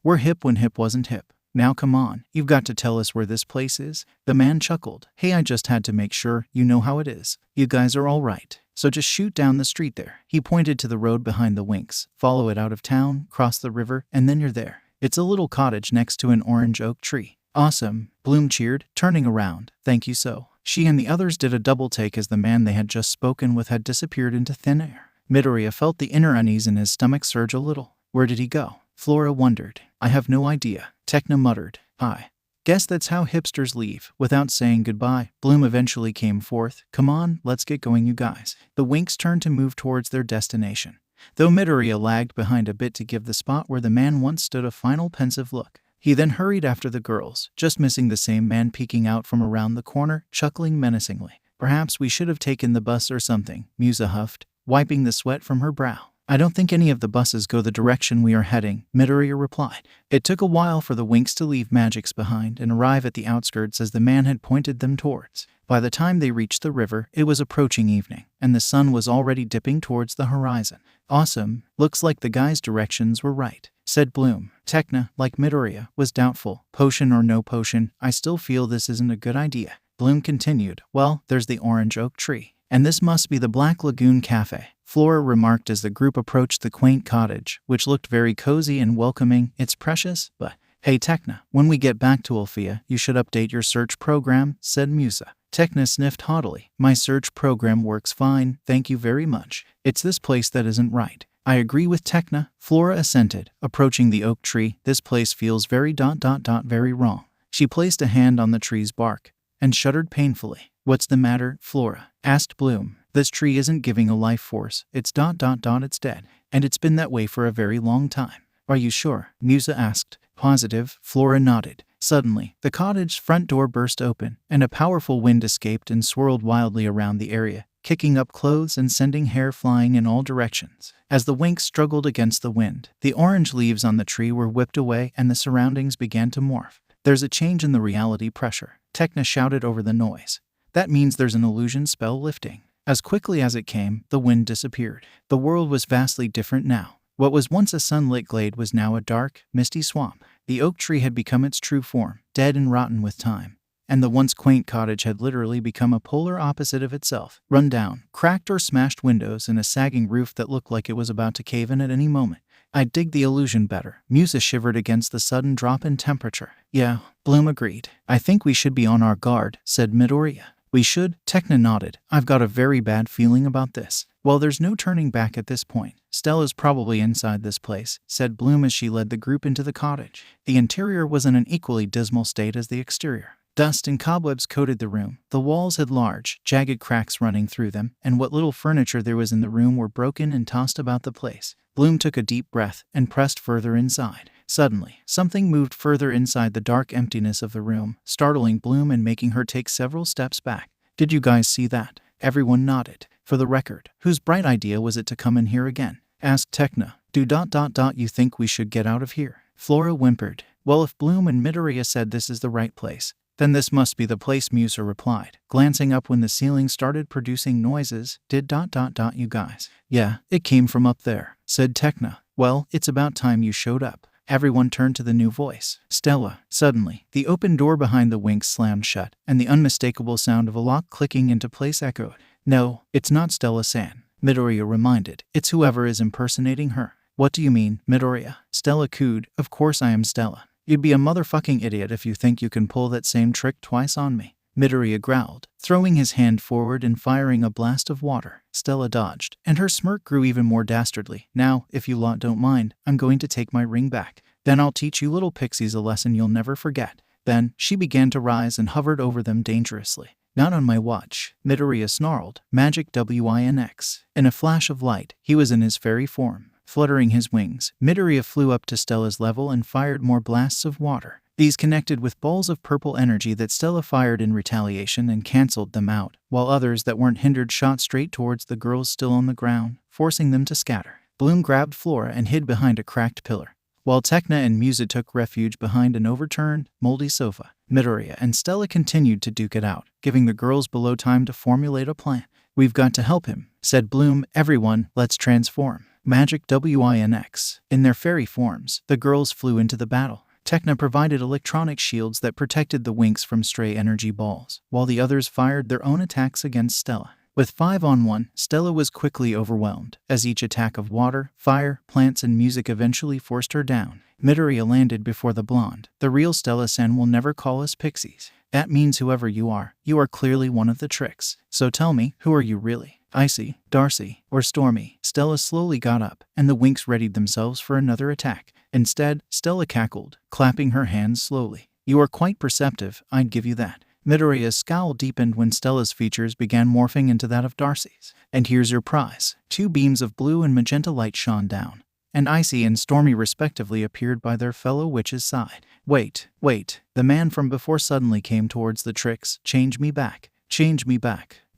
We're hip when hip wasn't hip. Now come on, you've got to tell us where this place is. The man chuckled. Hey, I just had to make sure you know how it is. You guys are all right. So just shoot down the street there. He pointed to the road behind the Winks. Follow it out of town, cross the river, and then you're there. It's a little cottage next to an orange oak tree. Awesome, Bloom cheered, turning around. Thank you so. She and the others did a double take as the man they had just spoken with had disappeared into thin air. Midoriya felt the inner unease in his stomach surge a little. Where did he go? Flora wondered. I have no idea. Tekna muttered. I guess that's how hipsters leave, without saying goodbye. Bloom eventually came forth. Come on, let's get going you guys. The Winks turned to move towards their destination, though Midoriya lagged behind a bit to give the spot where the man once stood a final pensive look. He then hurried after the girls, just missing the same man peeking out from around the corner, chuckling menacingly. Perhaps we should have taken the bus or something, Musa huffed, wiping the sweat from her brow. I don't think any of the buses go the direction we are heading, Midoriya replied. It took a while for the Winks to leave Magix behind and arrive at the outskirts as the man had pointed them towards. By the time they reached the river, it was approaching evening, and the sun was already dipping towards the horizon. Awesome, looks like the guy's directions were right, said Bloom. Tekna, like Midoriya, was doubtful. Potion or no potion, I still feel this isn't a good idea. Bloom continued. Well, there's the orange oak tree. And this must be the Black Lagoon Cafe, Flora remarked as the group approached the quaint cottage, which looked very cozy and welcoming. It's precious, but... Hey Tekna, when we get back to Alfea, you should update your search program, said Musa. Techna sniffed haughtily. My search program works fine, thank you very much. It's this place that isn't right. I agree with Techna, Flora assented. Approaching the oak tree, this place feels very very wrong. She placed a hand on the tree's bark and shuddered painfully. What's the matter, Flora? Asked Bloom. This tree isn't giving a life force. It's it's dead. And it's been that way for a very long time. Are you sure? Musa asked. Positive, Flora nodded. Suddenly, the cottage's front door burst open, and a powerful wind escaped and swirled wildly around the area, kicking up clothes and sending hair flying in all directions. As the Winx struggled against the wind, the orange leaves on the tree were whipped away and the surroundings began to morph. There's a change in the reality pressure, Techna shouted over the noise. That means there's an illusion spell lifting. As quickly as it came, the wind disappeared. The world was vastly different now. What was once a sunlit glade was now a dark, misty swamp. The oak tree had become its true form, dead and rotten with time. And the once quaint cottage had literally become a polar opposite of itself. Run down, cracked or smashed windows and a sagging roof that looked like it was about to cave in at any moment. I'd dig the illusion better. Musa shivered against the sudden drop in temperature. Yeah, Bloom agreed. I think we should be on our guard, said Midoriya. We should, Techna nodded. I've got a very bad feeling about this. Well, there's no turning back at this point. Stella's probably inside this place, said Bloom as she led the group into the cottage. The interior was in an equally dismal state as the exterior. Dust and cobwebs coated the room. The walls had large, jagged cracks running through them, and what little furniture there was in the room were broken and tossed about the place. Bloom took a deep breath and pressed further inside. Suddenly, something moved further inside the dark emptiness of the room, startling Bloom and making her take several steps back. Did you guys see that? Everyone nodded. For the record, whose bright idea was it to come in here again? Asked Techna. You think we should get out of here? Flora whimpered. Well, if Bloom and Midoriya said this is the right place, then this must be the place, Musa replied, glancing up when the ceiling started producing noises. You guys? Yeah, it came from up there, said Techna. Well, it's about time you showed up. Everyone turned to the new voice. Stella. Suddenly, the open door behind the Winx slammed shut, and the unmistakable sound of a lock clicking into place echoed. No, it's not Stella-san, Midoriya reminded. It's whoever is impersonating her. What do you mean, Midoriya? Stella cooed. Of course I am Stella. You'd be a motherfucking idiot if you think you can pull that same trick twice on me. Midoriya growled, throwing his hand forward and firing a blast of water. Stella dodged, and her smirk grew even more dastardly. Now, if you lot don't mind, I'm going to take my ring back. Then I'll teach you little pixies a lesson you'll never forget. Then, she began to rise and hovered over them dangerously. Not on my watch, Midoriya snarled. Magic Winx. In a flash of light, he was in his fairy form. Fluttering his wings, Midoriya flew up to Stella's level and fired more blasts of water. These connected with balls of purple energy that Stella fired in retaliation and cancelled them out, while others that weren't hindered shot straight towards the girls still on the ground, forcing them to scatter. Bloom grabbed Flora and hid behind a cracked pillar, while Techna and Musa took refuge behind an overturned, moldy sofa. Midoriya and Stella continued to duke it out, giving the girls below time to formulate a plan. We've got to help him, said Bloom. Everyone, let's transform. Magic Winx. In their fairy forms, the girls flew into the battle. Techna provided electronic shields that protected the Winx from stray energy balls, while the others fired their own attacks against Stella. With 5-on-1, Stella was quickly overwhelmed, as each attack of water, fire, plants, and music eventually forced her down. Midoriya landed before the blonde. The real Stella-san will never call us pixies. That means whoever you are clearly one of the Trix. So tell me, who are you really? Icy, Darcy, or Stormy? Stella slowly got up, and the Winx readied themselves for another attack. Instead, Stella cackled, clapping her hands slowly. You are quite perceptive, I'd give you that. Midoriya's scowl deepened when Stella's features began morphing into that of Darcy's. And here's your prize. 2 beams of blue and magenta light shone down, and Icy and Stormy respectively appeared by their fellow witch's side. Wait. The man from before suddenly came towards the Trix. Change me back.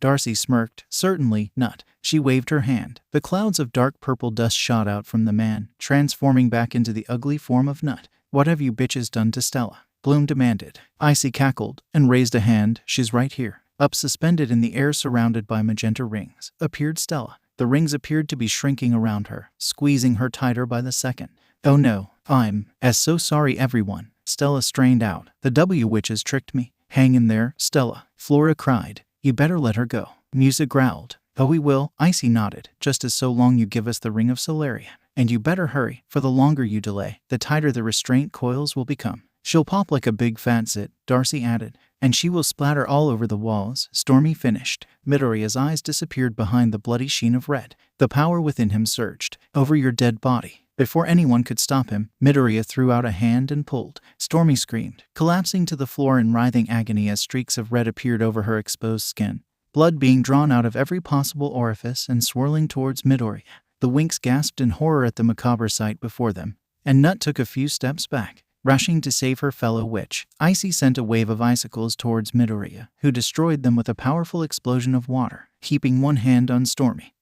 Darcy smirked. Certainly not. She waved her hand. The clouds of dark purple dust shot out from the man, transforming back into the ugly form of Nut. What have you bitches done to Stella? Bloom demanded. Icy cackled and raised a hand. She's right here. Up suspended in the air surrounded by magenta rings, appeared Stella. The rings appeared to be shrinking around her, squeezing her tighter by the second. Oh no, I'm so sorry everyone. Stella strained out. The W-witches tricked me. Hang in there, Stella. Flora cried. You better let her go. Musa growled. Oh, we will, Icy nodded, just as so long you give us the Ring of Solarian. And you better hurry, for the longer you delay, the tighter the restraint coils will become. She'll pop like a big fat zit, Darcy added. and she will splatter all over the walls. Stormy finished. Midoriya's eyes disappeared behind the bloody sheen of red. The power within him surged. Over your dead body. Before anyone could stop him, Midoriya threw out a hand and pulled. Stormy screamed, collapsing to the floor in writhing agony as streaks of red appeared over her exposed skin, blood being drawn out of every possible orifice and swirling towards Midoriya. The Winx gasped in horror at the macabre sight before them, and Nut took a few steps back, rushing to save her fellow witch. Icy sent a wave of icicles towards Midoriya, who destroyed them with a powerful explosion of water, keeping one hand on Stormy.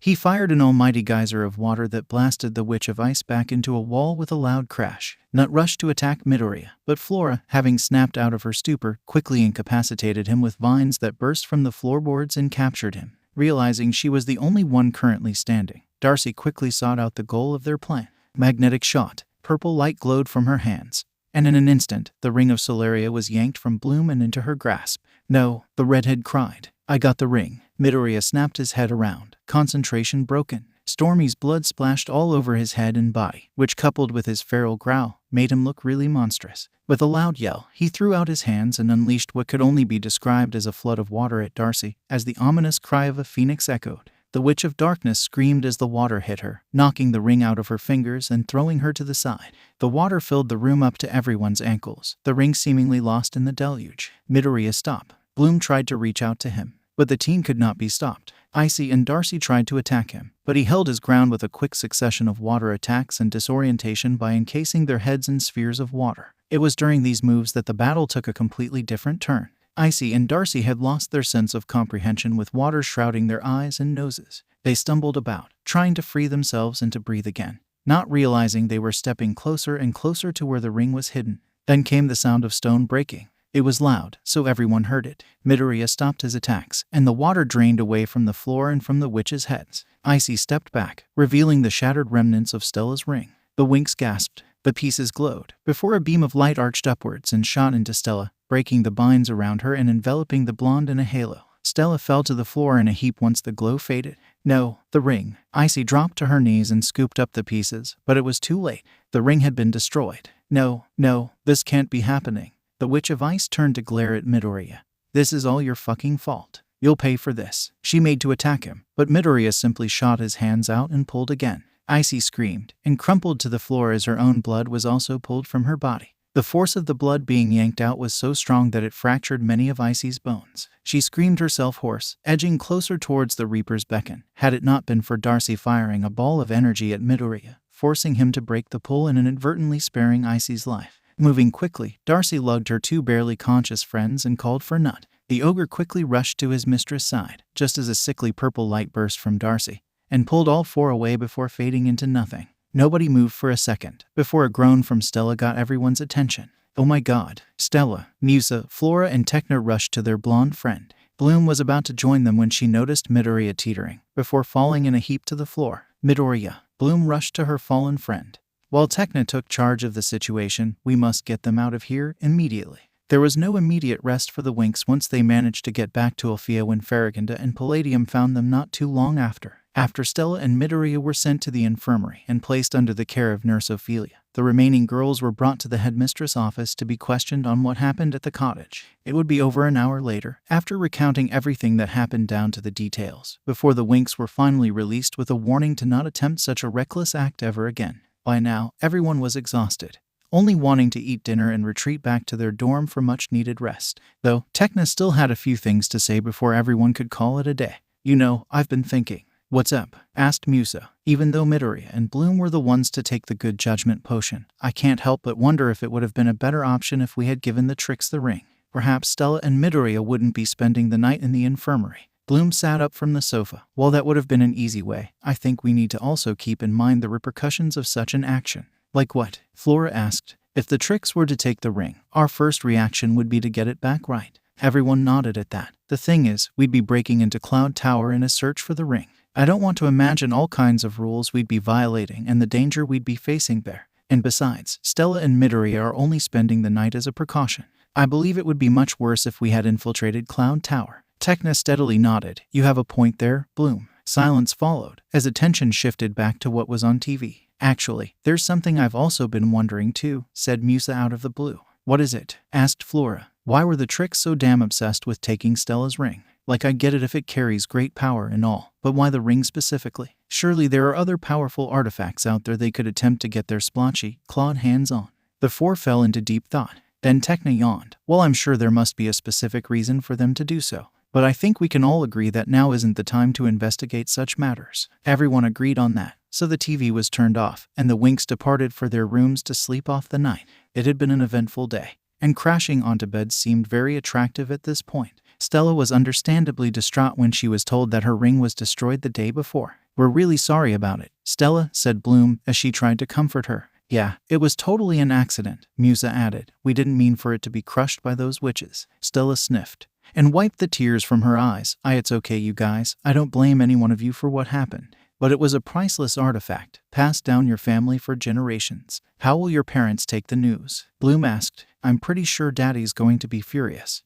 He fired an almighty geyser of water that blasted the Witch of Ice back into a wall with a loud crash. Nut rushed to attack Midoriya, but Flora, having snapped out of her stupor, quickly incapacitated him with vines that burst from the floorboards and captured him. Realizing she was the only one currently standing, Darcy quickly sought out the goal of their plan. Magnetic shot. Purple light glowed from her hands, and in an instant, the ring of Solaria was yanked from Bloom and into her grasp. No, the redhead cried. I got the ring. Midoriya snapped his head around, concentration broken. Stormy's blood splashed all over his head and body, which coupled with his feral growl, made him look really monstrous. With a loud yell, he threw out his hands and unleashed what could only be described as a flood of water at Darcy, as the ominous cry of a phoenix echoed. The Witch of Darkness screamed as the water hit her, knocking the ring out of her fingers and throwing her to the side. The water filled the room up to everyone's ankles, the ring seemingly lost in the deluge. Midoriya stopped. Bloom tried to reach out to him, but the teen could not be stopped. Icy and Darcy tried to attack him, but he held his ground with a quick succession of water attacks and disorientation by encasing their heads in spheres of water. It was during these moves that the battle took a completely different turn. Icy and Darcy had lost their sense of comprehension with water shrouding their eyes and noses. They stumbled about, trying to free themselves and to breathe again, not realizing they were stepping closer and closer to where the ring was hidden. Then came the sound of stone breaking. It was loud, so everyone heard it. Midoriya stopped his attacks, and the water drained away from the floor and from the witches' heads. Icy stepped back, revealing the shattered remnants of Stella's ring. The Winx gasped. The pieces glowed, before a beam of light arched upwards and shot into Stella, breaking the binds around her and enveloping the blonde in a halo. Stella fell to the floor in a heap once the glow faded. No, the ring. Icy dropped to her knees and scooped up the pieces, but it was too late. The ring had been destroyed. No, this can't be happening. The Witch of Ice turned to glare at Midoriya. This is all your fucking fault. You'll pay for this. She made to attack him, but Midoriya simply shot his hands out and pulled again. Icy screamed and crumpled to the floor as her own blood was also pulled from her body. The force of the blood being yanked out was so strong that it fractured many of Icy's bones. She screamed herself hoarse, edging closer towards the Reaper's beacon, had it not been for Darcy firing a ball of energy at Midoriya, forcing him to break the pull and inadvertently sparing Icy's life. Moving quickly, Darcy lugged her two barely conscious friends and called for Nut. The ogre quickly rushed to his mistress' side, just as a sickly purple light burst from Darcy, and pulled all four away before fading into nothing. Nobody moved for a second, before a groan from Stella got everyone's attention. Oh my god. Stella, Musa, Flora, and Tekna rushed to their blonde friend. Bloom was about to join them when she noticed Midoriya teetering, before falling in a heap to the floor. Midoriya. Bloom rushed to her fallen friend. While Tekna took charge of the situation, we must get them out of here immediately. There was no immediate rest for the Winx once they managed to get back to Alfea when Farragonda and Palladium found them not too long after. After Stella and Midoriya were sent to the infirmary and placed under the care of Nurse Ophelia, the remaining girls were brought to the headmistress' office to be questioned on what happened at the cottage. It would be over an hour later, after recounting everything that happened down to the details, before the Winx were finally released with a warning to not attempt such a reckless act ever again. By now, everyone was exhausted, only wanting to eat dinner and retreat back to their dorm for much-needed rest. Though, Tekna still had a few things to say before everyone could call it a day. You know, I've been thinking. What's up? Asked Musa. Even though Midoriya and Bloom were the ones to take the good judgment potion, I can't help but wonder if it would have been a better option if we had given the Trix the ring. Perhaps Stella and Midoriya wouldn't be spending the night in the infirmary. Bloom sat up from the sofa. While that would have been an easy way, I think we need to also keep in mind the repercussions of such an action. Like what? Flora asked. If the Trix were to take the ring, our first reaction would be to get it back right. Everyone nodded at that. The thing is, we'd be breaking into Cloud Tower in a search for the ring. I don't want to imagine all kinds of rules we'd be violating and the danger we'd be facing there. And besides, Stella and Midoriya are only spending the night as a precaution. I believe it would be much worse if we had infiltrated Cloud Tower. Tekna steadily nodded. You have a point there, Bloom. Silence followed, as attention shifted back to what was on TV. Actually, there's something I've also been wondering too, said Musa out of the blue. What is it? Asked Flora. Why were the Trix so damn obsessed with taking Stella's ring? Like, I get it if it carries great power and all, but why the ring specifically? Surely there are other powerful artifacts out there they could attempt to get their splotchy, clawed hands on. The four fell into deep thought. Then Tekna yawned. Well, I'm sure there must be a specific reason for them to do so, but I think we can all agree that now isn't the time to investigate such matters. Everyone agreed on that, so the TV was turned off, and the Winks departed for their rooms to sleep off the night. It had been an eventful day, and crashing onto bed seemed very attractive at this point. Stella was understandably distraught when she was told that her ring was destroyed the day before. We're really sorry about it, Stella, said Bloom as she tried to comfort her. Yeah, it was totally an accident, Musa added. We didn't mean for it to be crushed by those witches. Stella sniffed and wiped the tears from her eyes. It's okay, you guys. I don't blame any one of you for what happened. But it was a priceless artifact, passed down your family for generations. How will your parents take the news? Bloom asked. I'm pretty sure Daddy's going to be furious,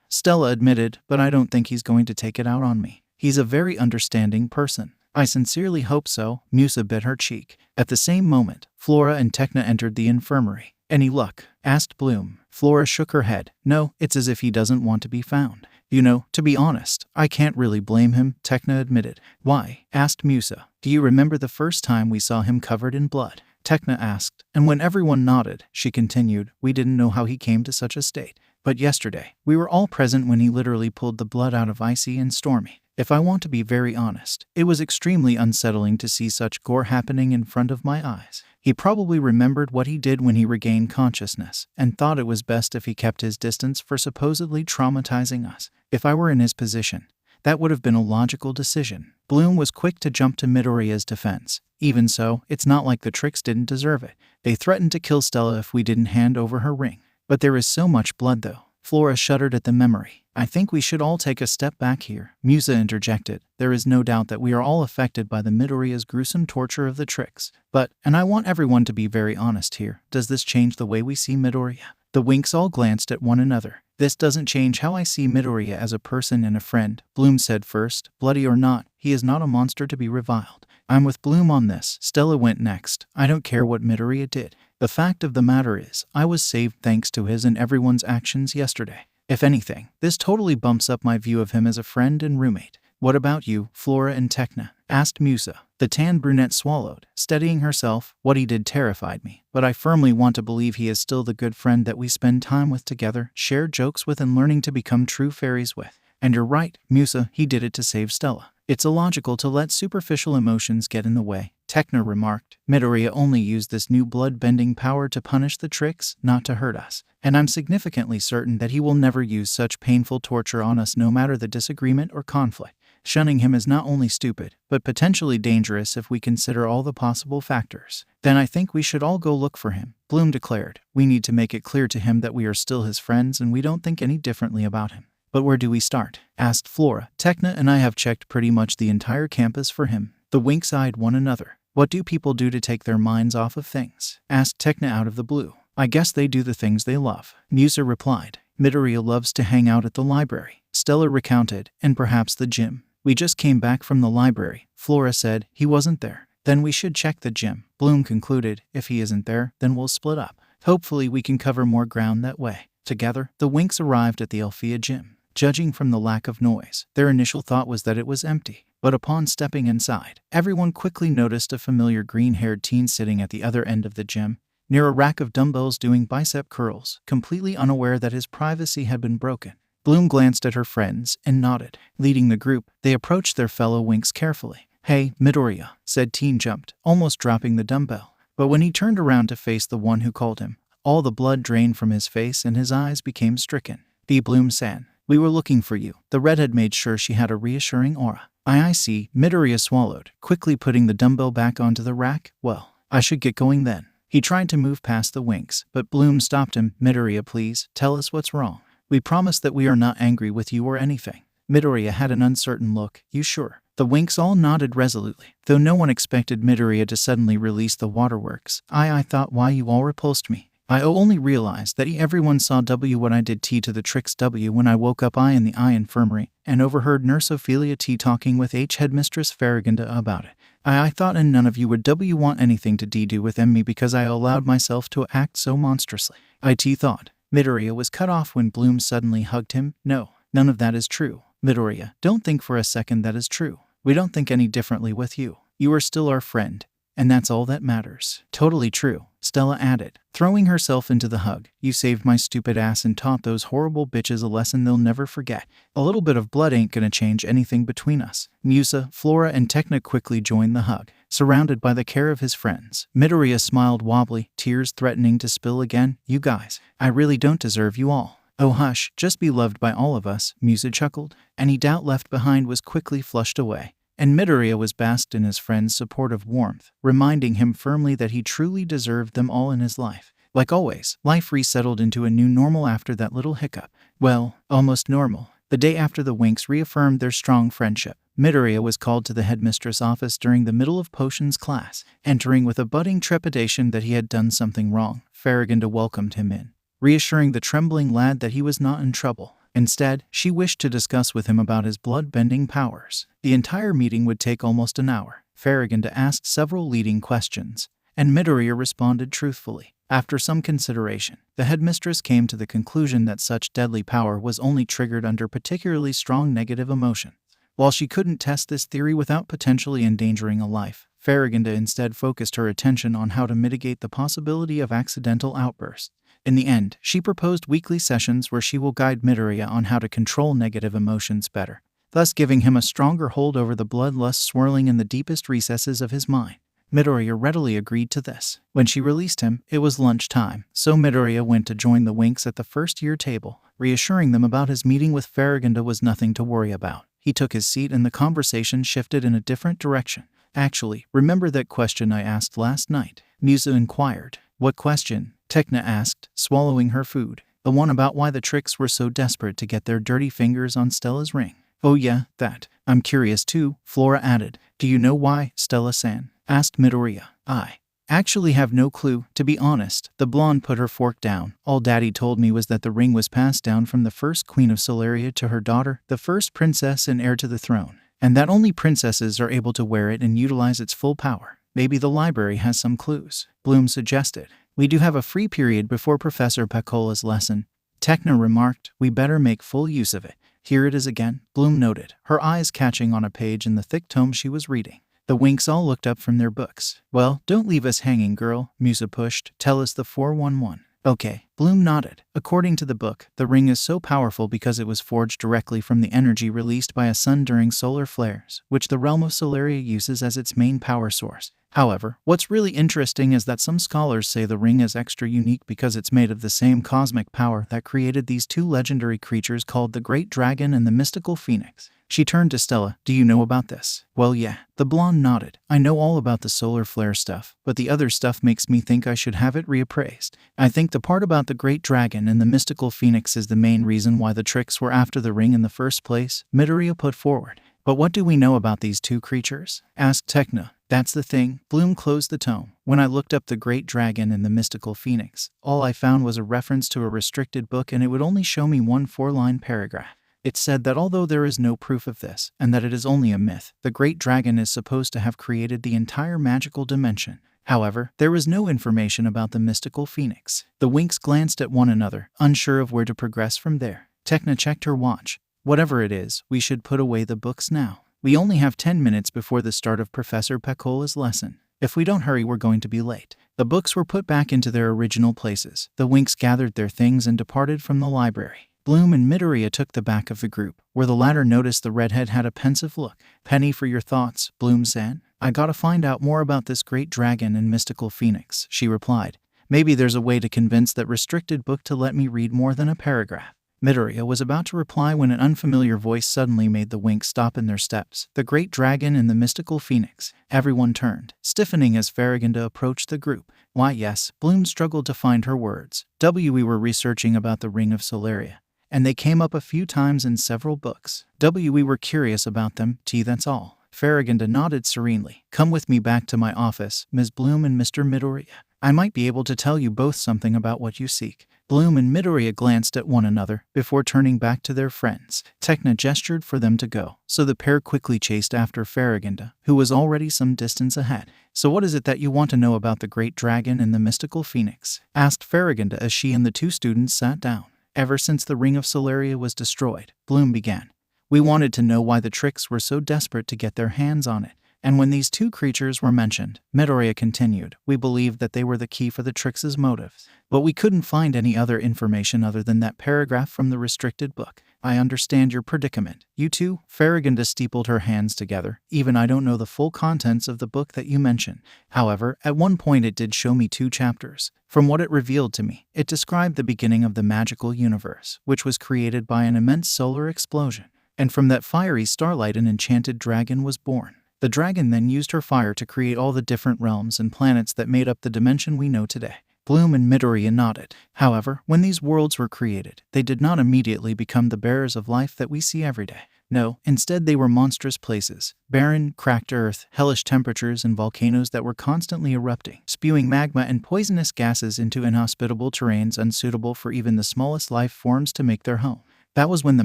Stella admitted, but I don't think he's going to take it out on me. He's a very understanding person. I sincerely hope so. Musa bit her cheek. At the same moment, Flora and Tekna entered the infirmary. Any luck? Asked Bloom. Flora shook her head. No, it's as if he doesn't want to be found. You know, to be honest, I can't really blame him, Tekna admitted. Why? Asked Musa. Do you remember the first time we saw him covered in blood? Tekna asked. And when everyone nodded, she continued, we didn't know how he came to such a state. But yesterday, we were all present when he literally pulled the blood out of Icy and Stormy. If I want to be very honest, it was extremely unsettling to see such gore happening in front of my eyes. He probably remembered what he did when he regained consciousness, and thought it was best if he kept his distance for supposedly traumatizing us. If I were in his position, that would have been a logical decision. Bloom was quick to jump to Midoriya's defense. Even so, it's not like the Trix didn't deserve it. They threatened to kill Stella if we didn't hand over her ring. But there is so much blood though. Flora shuddered at the memory. I think we should all take a step back here, Musa interjected. There is no doubt that we are all affected by the Midoriya's gruesome torture of the Trix. But, and I want everyone to be very honest here, does this change the way we see Midoriya? The Winks all glanced at one another. This doesn't change how I see Midoriya as a person and a friend, Bloom said first. Bloody or not, he is not a monster to be reviled. I'm with Bloom on this, Stella went next. I don't care what Midoriya did. The fact of the matter is, I was saved thanks to his and everyone's actions yesterday. If anything, this totally bumps up my view of him as a friend and roommate. What about you, Flora and Tekna? Asked Musa. The tan brunette swallowed, steadying herself. What he did terrified me, but I firmly want to believe he is still the good friend that we spend time with together, share jokes with and learning to become true fairies with. And you're right, Musa, he did it to save Stella. It's illogical to let superficial emotions get in the way, Tekna remarked. Midoriya only used this new blood-bending power to punish the Trix, not to hurt us. And I'm significantly certain that he will never use such painful torture on us no matter the disagreement or conflict. Shunning him is not only stupid, but potentially dangerous if we consider all the possible factors. Then I think we should all go look for him, Bloom declared. We need to make it clear to him that we are still his friends and we don't think any differently about him. But where do we start? Asked Flora. Tekna and I have checked pretty much the entire campus for him. The Winks eyed one another. What do people do to take their minds off of things? Asked Tekna out of the blue. I guess they do the things they love, Musa replied. Midoriya loves to hang out at the library, Stella recounted, and perhaps the gym. We just came back from the library, Flora said. He wasn't there. Then we should check the gym, Bloom concluded. If he isn't there, then we'll split up. Hopefully we can cover more ground that way. Together, the Winks arrived at the Alfea gym. Judging from the lack of noise, their initial thought was that it was empty. But upon stepping inside, everyone quickly noticed a familiar green-haired teen sitting at the other end of the gym, near a rack of dumbbells doing bicep curls, completely unaware that his privacy had been broken. Bloom glanced at her friends and nodded. Leading the group, they approached their fellow Winks carefully. Hey, Midoriya, said Teen jumped, almost dropping the dumbbell. But when he turned around to face the one who called him, all the blood drained from his face and his eyes became stricken. Be Bloom-san. We were looking for you. The redhead made sure she had a reassuring aura. I see, Midoriya swallowed, quickly putting the dumbbell back onto the rack. Well, I should get going then. He tried to move past the Winks, but Bloom stopped him. Midoriya, please, tell us what's wrong. We promise that we are not angry with you or anything. Midoriya had an uncertain look. You sure? The Winks all nodded resolutely, though no one expected Midoriya to suddenly release the waterworks. I thought why you all repulsed me. I only realized that everyone saw W when I did T to the Trix W when I woke up I in the I infirmary, and overheard Nurse Ophelia T talking with H headmistress Farragonda about it. I thought and none of you would W want anything to do with me because I allowed myself to act so monstrously. IT thought. Midoriya was cut off when Bloom suddenly hugged him. No, none of that is true. Midoriya, don't think for a second that is true. We don't think any differently with you. You are still our friend. And that's all that matters. Totally true, Stella added, throwing herself into the hug. You saved my stupid ass and taught those horrible bitches a lesson they'll never forget. A little bit of blood ain't gonna change anything between us. Musa, Flora, and Tecna quickly joined the hug, surrounded by the care of his friends. Midoriya smiled wobbly, tears threatening to spill again. You guys, I really don't deserve you all. Oh hush, just be loved by all of us, Musa chuckled. Any doubt left behind was quickly flushed away. And Midoriya was basked in his friend's supportive warmth, reminding him firmly that he truly deserved them all in his life. Like always, life resettled into a new normal after that little hiccup. Well, almost normal. The day after the Winks reaffirmed their strong friendship, Midoriya was called to the headmistress' office during the middle of potions class, entering with a budding trepidation that he had done something wrong. Farragonda welcomed him in, reassuring the trembling lad that he was not in trouble. Instead, she wished to discuss with him about his blood-bending powers. The entire meeting would take almost an hour. Farragonda asked several leading questions, and Midoriya responded truthfully. After some consideration, the headmistress came to the conclusion that such deadly power was only triggered under particularly strong negative emotion. While she couldn't test this theory without potentially endangering a life, Farragonda instead focused her attention on how to mitigate the possibility of accidental outbursts. In the end, she proposed weekly sessions where she will guide Midoriya on how to control negative emotions better, thus giving him a stronger hold over the bloodlust swirling in the deepest recesses of his mind. Midoriya readily agreed to this. When she released him, it was lunchtime, so Midoriya went to join the Winks at the first-year table, reassuring them about his meeting with Farragonda was nothing to worry about. He took his seat and the conversation shifted in a different direction. Actually, remember that question I asked last night? Musa inquired. What question? Tecna asked, swallowing her food. The one about why the Trix were so desperate to get their dirty fingers on Stella's ring. Oh yeah, that. I'm curious too, Flora added. Do you know why, Stella-san? Asked Midoriya. I actually have no clue, to be honest. The blonde put her fork down. All Daddy told me was that the ring was passed down from the first queen of Solaria to her daughter, the first princess and heir to the throne, and that only princesses are able to wear it and utilize its full power. Maybe the library has some clues, Bloom suggested. We do have a free period before Professor Pacola's lesson, Tecna remarked. We better make full use of it. Here it is again, Bloom noted, her eyes catching on a page in the thick tome she was reading. The Winks all looked up from their books. Well, don't leave us hanging, girl, Musa pushed. Tell us the 411. Okay, Bloom nodded. According to the book, the ring is so powerful because it was forged directly from the energy released by a sun during solar flares, which the realm of Solaria uses as its main power source. However, what's really interesting is that some scholars say the ring is extra unique because it's made of the same cosmic power that created these two legendary creatures called the Great Dragon and the Mystical Phoenix. She turned to Stella. Do you know about this? Well, yeah. The blonde nodded. I know all about the solar flare stuff, but the other stuff makes me think I should have it reappraised. I think the part about the Great Dragon and the Mystical Phoenix is the main reason why the Trix were after the ring in the first place, Midoriya put forward. But what do we know about these two creatures? Asked Tecna. That's the thing. Bloom closed the tome. When I looked up the Great Dragon and the Mystical Phoenix, all I found was a reference to a restricted book, and it would only show me one 4-line paragraph. It said that although there is no proof of this, and that it is only a myth, the Great Dragon is supposed to have created the entire magical dimension. However, there was no information about the Mystical Phoenix. The Winks glanced at one another, unsure of where to progress from there. Tecna checked her watch. Whatever it is, we should put away the books now. We only have 10 minutes before the start of Professor Pacola's lesson. If we don't hurry, we're going to be late. The books were put back into their original places. The Winks gathered their things and departed from the library. Bloom and Midoriya took the back of the group, where the latter noticed the redhead had a pensive look. Penny for your thoughts, Bloom said. I gotta find out more about this Great Dragon and Mystical Phoenix, she replied. Maybe there's a way to convince that restricted book to let me read more than a paragraph. Midoriya was about to reply when an unfamiliar voice suddenly made the Winks stop in their steps. The Great Dragon and the Mystical Phoenix. Everyone turned, stiffening as Farragonda approached the group. Why yes, Bloom struggled to find her words. We were researching about the Ring of Solaria, and they came up a few times in several books. We were curious about them, that's all. Farragonda nodded serenely. Come with me back to my office, Ms. Bloom and Mr. Midoriya. I might be able to tell you both something about what you seek. Bloom and Midoriya glanced at one another before turning back to their friends. Tecna gestured for them to go, so the pair quickly chased after Farragonda, who was already some distance ahead. So what is it that you want to know about the Great Dragon and the Mystical Phoenix? Asked Farragonda as she and the two students sat down. Ever since the Ring of Solaria was destroyed, Bloom began. We wanted to know why the Trix were so desperate to get their hands on it. And when these two creatures were mentioned, Midoriya continued, we believed that they were the key for the Trix's motives. But we couldn't find any other information other than that paragraph from the restricted book. I understand your predicament. You too? Farragonda steepled her hands together. Even I don't know the full contents of the book that you mentioned. However, at one point it did show me 2 chapters. From what it revealed to me, it described the beginning of the magical universe, which was created by an immense solar explosion. And from that fiery starlight an enchanted dragon was born. The dragon then used her fire to create all the different realms and planets that made up the dimension we know today. Bloom and Midoriya nodded. However, when these worlds were created, they did not immediately become the bearers of life that we see every day. No, instead they were monstrous places. Barren, cracked earth, hellish temperatures and volcanoes that were constantly erupting, spewing magma and poisonous gases into inhospitable terrains unsuitable for even the smallest life forms to make their home. That was when the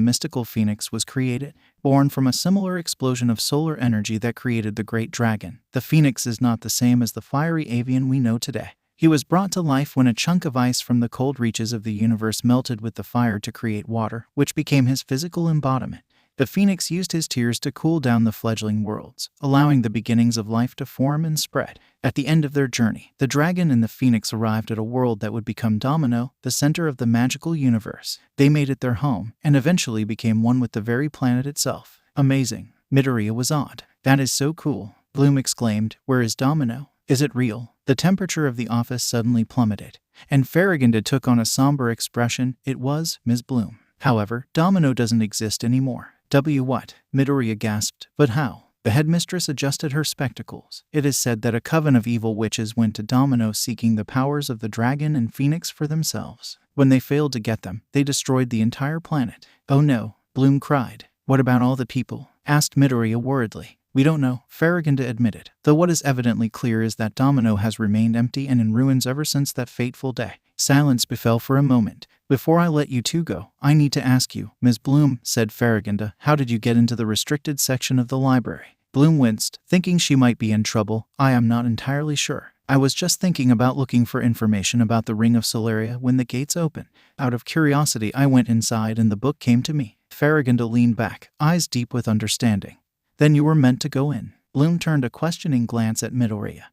mystical phoenix was created, born from a similar explosion of solar energy that created the great dragon. The phoenix is not the same as the fiery avian we know today. He was brought to life when a chunk of ice from the cold reaches of the universe melted with the fire to create water, which became his physical embodiment. The phoenix used his tears to cool down the fledgling worlds, allowing the beginnings of life to form and spread. At the end of their journey, the dragon and the phoenix arrived at a world that would become Domino, the center of the magical universe. They made it their home, and eventually became one with the very planet itself. Amazing. Midoriya was awed. That is so cool. Bloom exclaimed, where is Domino? Is it real? The temperature of the office suddenly plummeted, and Farragonda took on a somber expression. It was, Ms. Bloom. However, Domino doesn't exist anymore. What? Midoriya gasped. But how? The headmistress adjusted her spectacles. It is said that a coven of evil witches went to Domino seeking the powers of the dragon and phoenix for themselves. When they failed to get them, they destroyed the entire planet. Oh no, Bloom cried. What about all the people? Asked Midoriya worriedly. We don't know, Farragonda admitted, though what is evidently clear is that Domino has remained empty and in ruins ever since that fateful day. Silence befell for a moment. Before I let you two go, I need to ask you, Ms. Bloom, said Farragonda, how did you get into the restricted section of the library? Bloom winced, thinking she might be in trouble. I am not entirely sure. I was just thinking about looking for information about the Ring of Solaria when the gates opened. Out of curiosity, I went inside and the book came to me. Farragonda leaned back, eyes deep with understanding. Then you were meant to go in. Bloom turned a questioning glance at Midoriya,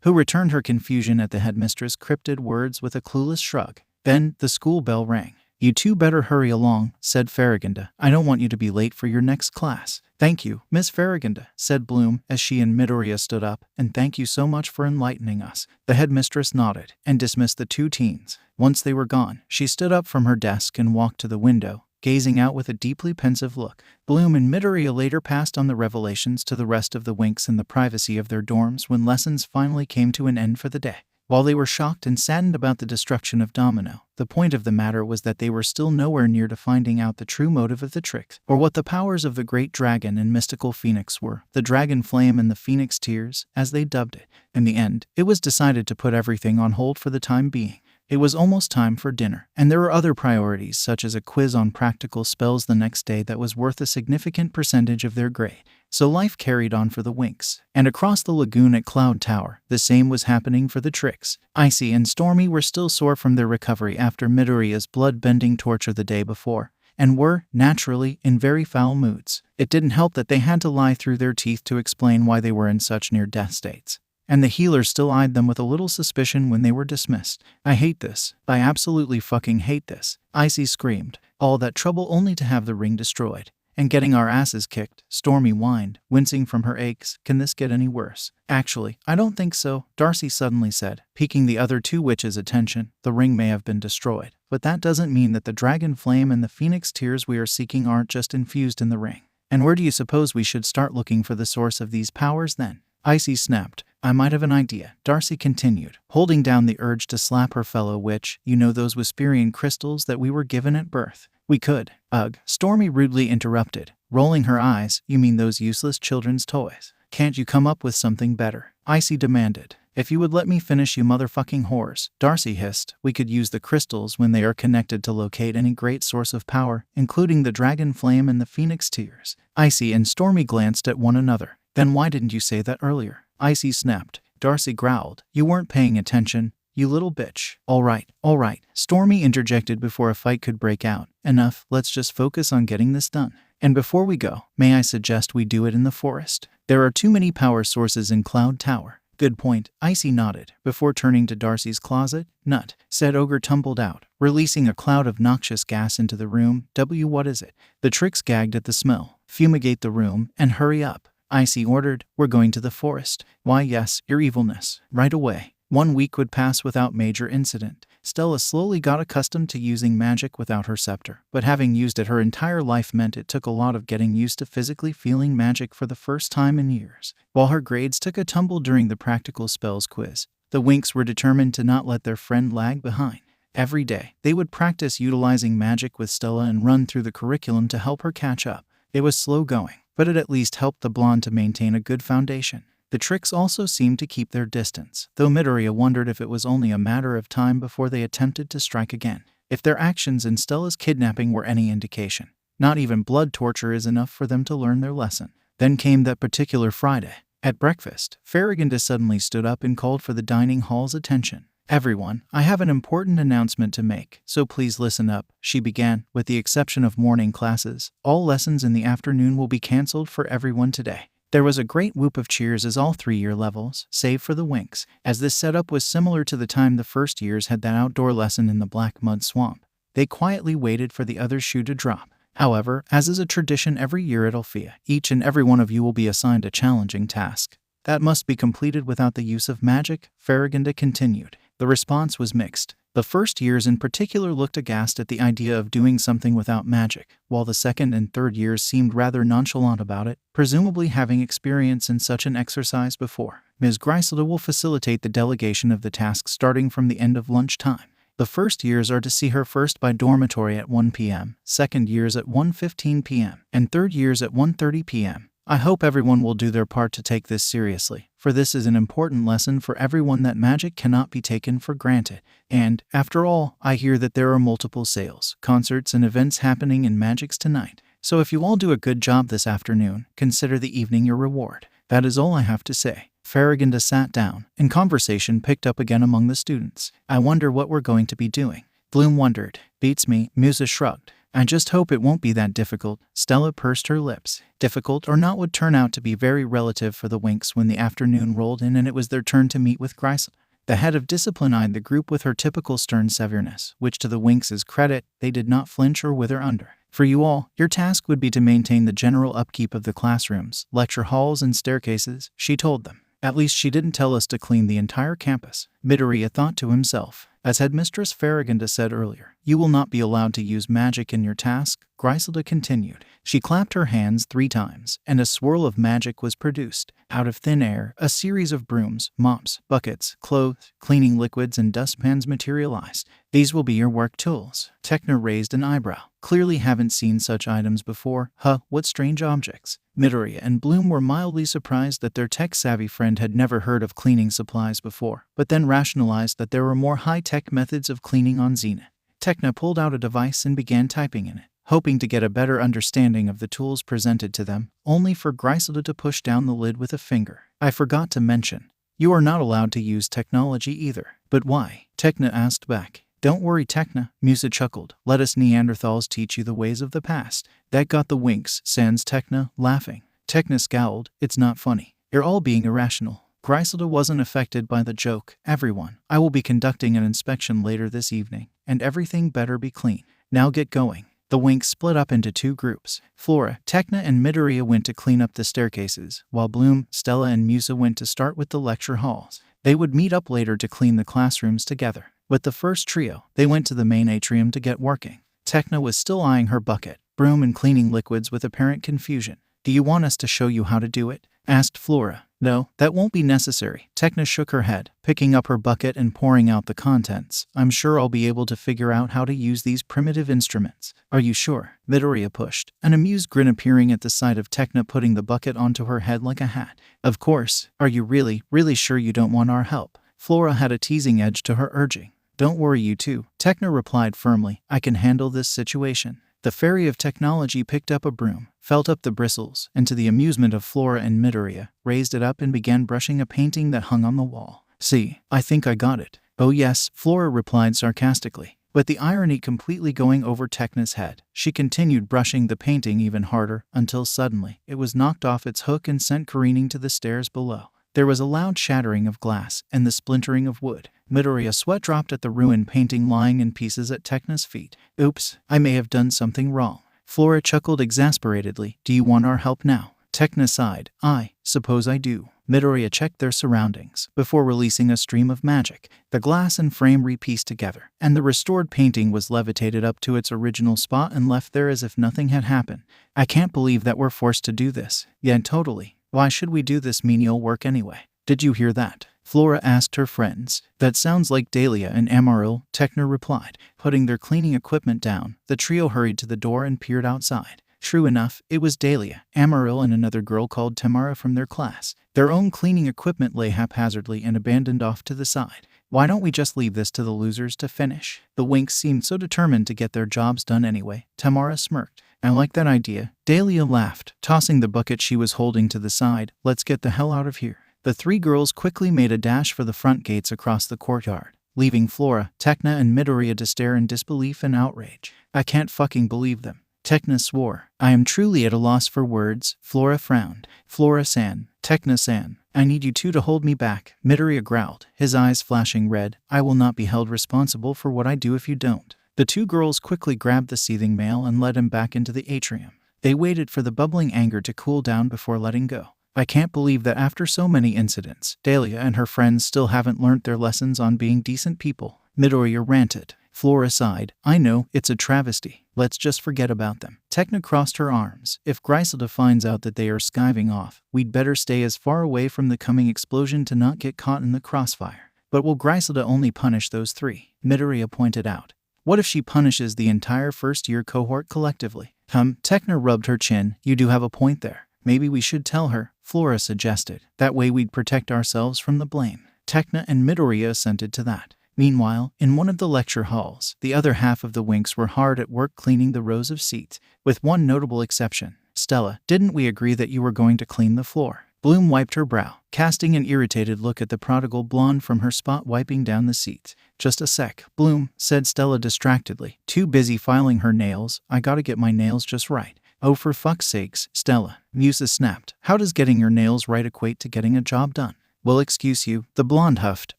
who returned her confusion at the headmistress' cryptic words with a clueless shrug. Then the school bell rang. You two better hurry along, said Farragonda. I don't want you to be late for your next class. Thank you, Miss Farragonda, said Bloom as she and Midoriya stood up, and thank you so much for enlightening us. The headmistress nodded and dismissed the two teens. Once they were gone, she stood up from her desk and walked to the window, gazing out with a deeply pensive look. Bloom and Midoriya later passed on the revelations to the rest of the Winks in the privacy of their dorms when lessons finally came to an end for the day. While they were shocked and saddened about the destruction of Domino, the point of the matter was that they were still nowhere near to finding out the true motive of the Trix, or what the powers of the Great Dragon and Mystical Phoenix were, the Dragon Flame and the Phoenix Tears, as they dubbed it. In the end, it was decided to put everything on hold for the time being. It was almost time for dinner, and there were other priorities such as a quiz on practical spells the next day that was worth a significant percentage of their grade. So life carried on for the Winks. And across the lagoon at Cloud Tower, the same was happening for the Trix. Icy and Stormy were still sore from their recovery after Midoriya's blood-bending torture the day before, and were, naturally, in very foul moods. It didn't help that they had to lie through their teeth to explain why they were in such near-death states. And the healer still eyed them with a little suspicion when they were dismissed. I hate this. I absolutely fucking hate this. Icy screamed. All that trouble only to have the ring destroyed. And getting our asses kicked, Stormy whined, wincing from her aches. Can this get any worse? Actually, I don't think so, Darcy suddenly said, piquing the other two witches' attention. The ring may have been destroyed, but that doesn't mean that the Dragon Flame and the Phoenix Tears we are seeking aren't just infused in the ring. And where do you suppose we should start looking for the source of these powers then? Icy snapped. I might have an idea, Darcy continued, holding down the urge to slap her fellow witch. You know those Whisperian crystals that we were given at birth? We could. Ugh, Stormy rudely interrupted. rolling her eyes. You mean those useless children's toys? Can't you come up with something better? Icy demanded. If you would let me finish, you motherfucking whores, Darcy hissed. We could use the crystals when they are connected to locate any great source of power, including the dragon flame and the phoenix tears. Icy and Stormy glanced at one another. Then why didn't you say that earlier? Icy snapped. Darcy growled. You weren't paying attention, you little bitch. All right, Stormy interjected before a fight could break out. Enough, let's just focus on getting this done. And before we go, may I suggest we do it in the forest? There are too many power sources in Cloud Tower. Good point, Icy nodded, before turning to Darcy's closet. Nut, said Ogre tumbled out, releasing a cloud of noxious gas into the room. What is it? The Trix gagged at the smell. Fumigate the room, and hurry up, Icy ordered. We're going to the forest. Why yes, your evilness. Right away. 1 week would pass without major incident. Stella slowly got accustomed to using magic without her scepter, but having used it her entire life meant it took a lot of getting used to physically feeling magic for the first time in years. While her grades took a tumble during the practical spells quiz, the Winks were determined to not let their friend lag behind. Every day, they would practice utilizing magic with Stella and run through the curriculum to help her catch up. It was slow going, but it at least helped the blonde to maintain a good foundation. The Trix also seemed to keep their distance, though Midoriya wondered if it was only a matter of time before they attempted to strike again. If their actions in Stella's kidnapping were any indication, not even blood torture is enough for them to learn their lesson. Then came that particular Friday. At breakfast, Farragonda suddenly stood up and called for the dining hall's attention. Everyone, I have an important announcement to make, so please listen up, she began. With the exception of morning classes, all lessons in the afternoon will be cancelled for everyone today. There was a great whoop of cheers as all 3-year levels, save for the Winks, as this setup was similar to the time the first years had that outdoor lesson in the black mud swamp. They quietly waited for the other shoe to drop. However, as is a tradition every year at Alfea, each and every one of you will be assigned a challenging task that must be completed without the use of magic, Farragonda continued. The response was mixed. The first years in particular looked aghast at the idea of doing something without magic, while the second and third years seemed rather nonchalant about it, presumably having experience in such an exercise before. Ms. Griselda will facilitate the delegation of the task starting from the end of lunchtime. The first years are to see her first by dormitory at 1 p.m., second years at 1:15 p.m., and third years at 1:30 p.m. I hope everyone will do their part to take this seriously, for this is an important lesson for everyone that magic cannot be taken for granted. And, after all, I hear that there are multiple sales, concerts, and events happening in Magix tonight. So if you all do a good job this afternoon, consider the evening your reward. That is all I have to say. Farragonda sat down, and conversation picked up again among the students. I wonder what we're going to be doing. Bloom wondered. Beats me, Musa shrugged. I just hope it won't be that difficult. Stella pursed her lips. Difficult or not would turn out to be very relative for the Winks when the afternoon rolled in and it was their turn to meet with Griselda. The head of discipline eyed the group with her typical stern severeness, which to the Winks' credit, they did not flinch or wither under. For you all, your task would be to maintain the general upkeep of the classrooms, lecture halls, and staircases, she told them. At least she didn't tell us to clean the entire campus, Midoriya thought to himself. As headmistress Farragonda said earlier, you will not be allowed to use magic in your task, Griselda continued. She clapped her hands 3 times, and a swirl of magic was produced. Out of thin air, a series of brooms, mops, buckets, clothes, cleaning liquids, and dustpans materialized. These will be your work tools. Tekna raised an eyebrow. Clearly haven't seen such items before. Huh, what strange objects. Midoriya and Bloom were mildly surprised that their tech-savvy friend had never heard of cleaning supplies before, but then rationalized that there were more high-tech methods of cleaning on Zenith. Tekna pulled out a device and began typing in it, hoping to get a better understanding of the tools presented to them, only for Griselda to push down the lid with a finger. I forgot to mention, you are not allowed to use technology either. But why? Tekna asked back. Don't worry, Tekna, Musa chuckled. Let us Neanderthals teach you the ways of the past. That got the Winks, sans Tekna, laughing. Tekna scowled. It's not funny. You're all being irrational. Griselda wasn't affected by the joke. Everyone, I will be conducting an inspection later this evening, and everything better be clean. Now get going. The Winks split up into 2 groups. Flora, Tekna, and Midoriya went to clean up the staircases, while Bloom, Stella, and Musa went to start with the lecture halls. They would meet up later to clean the classrooms together. With the first trio, they went to the main atrium to get working. Tekna was still eyeing her bucket, broom, and cleaning liquids with apparent confusion. Do you want us to show you how to do it? Asked Flora. No, that won't be necessary. Tekna shook her head, picking up her bucket and pouring out the contents. I'm sure I'll be able to figure out how to use these primitive instruments. Are you sure? Midoriya pushed, an amused grin appearing at the sight of Tekna putting the bucket onto her head like a hat. Of course. Are you really sure you don't want our help? Flora had a teasing edge to her urging. Don't worry, you two. Tekna replied firmly. I can handle this situation. The fairy of technology picked up a broom, felt up the bristles, and to the amusement of Flora and Midoriya, raised it up and began brushing a painting that hung on the wall. See, I think I got it. Oh yes, Flora replied sarcastically, but the irony completely going over Tekna's head. She continued brushing the painting even harder, until suddenly, it was knocked off its hook and sent careening to the stairs below. There was a loud shattering of glass and the splintering of wood. Midoriya's sweat dropped at the ruined painting lying in pieces at Tekna's feet. Oops, I may have done something wrong. Flora chuckled exasperatedly. Do you want our help now? Tekna sighed. I suppose I do. Midoriya checked their surroundings before releasing a stream of magic. The glass and frame repieced together, and the restored painting was levitated up to its original spot and left there as if nothing had happened. I can't believe that we're forced to do this. Yeah, totally. Why should we do this menial work anyway? Did you hear that? Flora asked her friends. That sounds like Dahlia and Amaryl, Tekna replied. Putting their cleaning equipment down, the trio hurried to the door and peered outside. True enough, it was Dahlia, Amaryl, and another girl called Tamara from their class. Their own cleaning equipment lay haphazardly and abandoned off to the side. Why don't we just leave this to the losers to finish? The Winks seemed so determined to get their jobs done anyway. Tamara smirked. I like that idea. Dahlia laughed, tossing the bucket she was holding to the side. Let's get the hell out of here. The three girls quickly made a dash for the front gates across the courtyard, leaving Flora, Tekna, and Midoriya to stare in disbelief and outrage. I can't fucking believe them. Tekna swore. I am truly at a loss for words. Flora frowned. Flora-san, Tekna-san, I need you two to hold me back. Midoriya growled, his eyes flashing red. I will not be held responsible for what I do if you don't. The two girls quickly grabbed the seething male and led him back into the atrium. They waited for the bubbling anger to cool down before letting go. I can't believe that after so many incidents, Dahlia and her friends still haven't learned their lessons on being decent people. Midoriya ranted. Flora sighed. I know, it's a travesty. Let's just forget about them. Tekna crossed her arms. If Griselda finds out that they are skiving off, we'd better stay as far away from the coming explosion to not get caught in the crossfire. But will Griselda only punish those three? Midoriya pointed out. What if she punishes the entire first-year cohort collectively? Tekna rubbed her chin. You do have a point there. Maybe we should tell her, Flora suggested. That way we'd protect ourselves from the blame. Tekna and Midoriya assented to that. Meanwhile, in one of the lecture halls, the other half of the Winks were hard at work cleaning the rows of seats, with one notable exception. Stella, didn't we agree that you were going to clean the floor? Bloom wiped her brow, casting an irritated look at the prodigal blonde from her spot wiping down the seats. Just a sec, Bloom, said Stella distractedly, too busy filing her nails. I gotta get my nails just right. Oh, for fuck's sakes, Stella, Musa snapped. How does getting your nails right equate to getting a job done? Well, excuse you, the blonde huffed.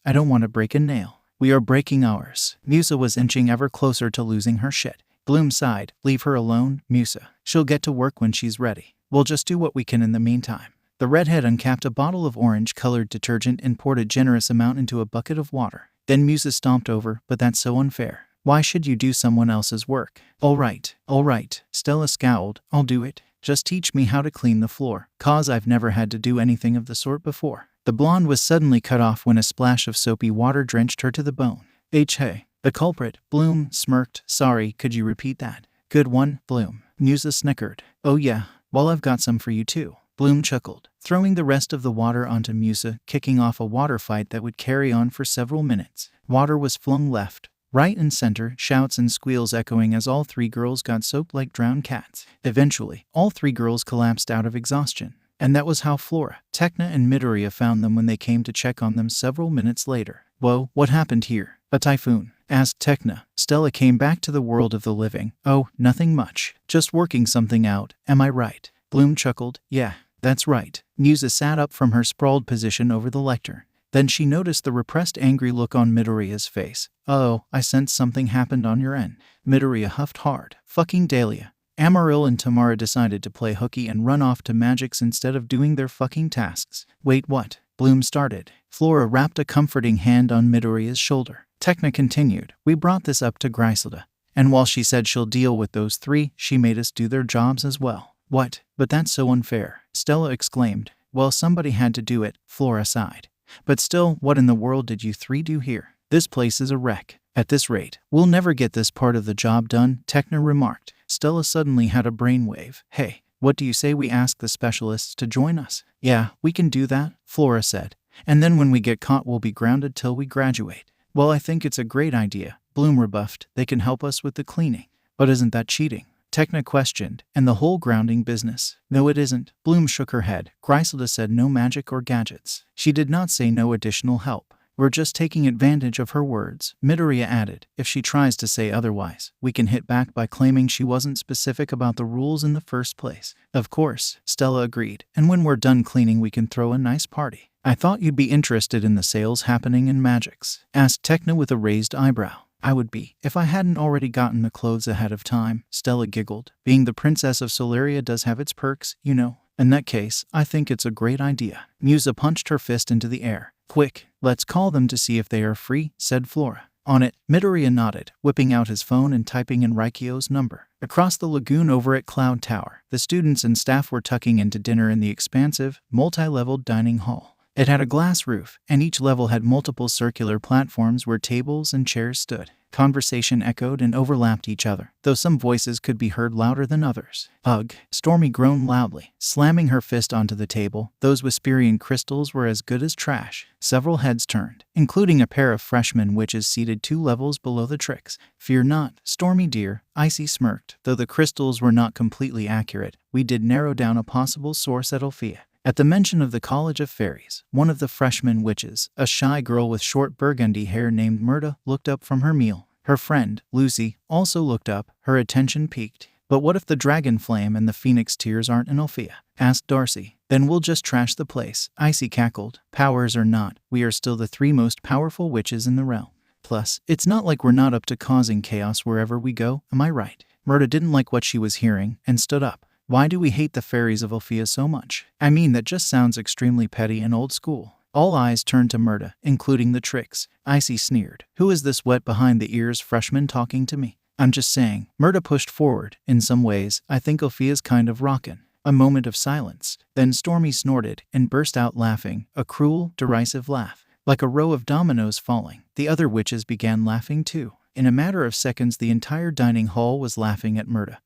I don't want to break a nail. We are breaking ours. Musa was inching ever closer to losing her shit. Bloom sighed. Leave her alone, Musa. She'll get to work when she's ready. We'll just do what we can in the meantime. The redhead uncapped a bottle of orange-colored detergent and poured a generous amount into a bucket of water. Then Musa stomped over, but that's so unfair. Why should you do someone else's work? All right, Stella scowled. I'll do it. Just teach me how to clean the floor, 'cause I've never had to do anything of the sort before. The blonde was suddenly cut off when a splash of soapy water drenched her to the bone. Hey. The culprit, Bloom, smirked. Sorry, could you repeat that? Good one, Bloom. Musa snickered. Oh yeah, well I've got some for you too. Bloom chuckled, throwing the rest of the water onto Musa, kicking off a water fight that would carry on for several minutes. Water was flung left, right and center, shouts and squeals echoing as all three girls got soaked like drowned cats. Eventually, all three girls collapsed out of exhaustion. And that was how Flora, Tekna, and Midoriya found them when they came to check on them several minutes later. Whoa, what happened here? A typhoon? Asked Tekna. Stella came back to the world of the living. Oh, nothing much. Just working something out, am I right? Bloom chuckled. Yeah, that's right. Musa sat up from her sprawled position over the lectern. Then she noticed the repressed angry look on Midoriya's face. Oh, I sensed something happened on your end. Midoriya huffed hard. Fucking Dahlia. Amaryl and Tamara decided to play hooky and run off to Magix instead of doing their fucking tasks. Wait, what? Bloom started. Flora wrapped a comforting hand on Midoriya's shoulder. Tekna continued. We brought this up to Griselda. And while she said she'll deal with those three, she made us do their jobs as well. What? But that's so unfair, Stella exclaimed. Well, somebody had to do it, Flora sighed. But still, what in the world did you three do here? This place is a wreck. At this rate, we'll never get this part of the job done, Techna remarked. Stella suddenly had a brainwave. Hey, what do you say we ask the specialists to join us? Yeah, we can do that, Flora said. And then when we get caught, we'll be grounded till we graduate. Well, I think it's a great idea, Bloom rebuffed. They can help us with the cleaning. But isn't that cheating? Techna questioned. And the whole grounding business? No, it isn't. Bloom shook her head. Griselda said no magic or gadgets. She did not say no additional help. We're just taking advantage of her words, Midoriya added. If she tries to say otherwise, we can hit back by claiming she wasn't specific about the rules in the first place. Of course, Stella agreed. And when we're done cleaning, we can throw a nice party. I thought you'd be interested in the sales happening in Magix, asked Techna with a raised eyebrow. I would be, if I hadn't already gotten the clothes ahead of time, Stella giggled. Being the princess of Solaria does have its perks, you know. In that case, I think it's a great idea. Musa punched her fist into the air. Quick, let's call them to see if they are free, said Flora. On it, Midoriya nodded, whipping out his phone and typing in Raikyo's number. Across the lagoon over at Cloud Tower, the students and staff were tucking into dinner in the expansive, multi-leveled dining hall. It had a glass roof, and each level had multiple circular platforms where tables and chairs stood. Conversation echoed and overlapped each other, though some voices could be heard louder than others. Ugh, Stormy groaned loudly, slamming her fist onto the table. Those Wisperian crystals were as good as trash. Several heads turned, including a pair of freshman witches seated 2 levels below the Trix. Fear not, Stormy dear, Icy smirked. Though the crystals were not completely accurate, we did narrow down a possible source at Alfea. At the mention of the College of Fairies, one of the freshman witches, a shy girl with short burgundy hair named Murda, looked up from her meal. Her friend, Lucy, also looked up, her attention piqued. But what if the Dragon Flame and the Phoenix Tears aren't in Alfea? Asked Darcy. Then we'll just trash the place, Icy cackled. Powers or not, we are still the 3 most powerful witches in the realm. Plus, it's not like we're not up to causing chaos wherever we go, am I right? Murda didn't like what she was hearing, and stood up. Why do we hate the fairies of Alfea so much? I mean, that just sounds extremely petty and old school. All eyes turned to Murda, including the Trix. Icy sneered. Who is this wet behind the ears freshman talking to me? I'm just saying. Murda pushed forward. In some ways, I think Alfea's kind of rockin'. A moment of silence. Then Stormy snorted and burst out laughing, a cruel, derisive laugh. Like a row of dominoes falling, the other witches began laughing too. In a matter of seconds, the entire dining hall was laughing at Murda,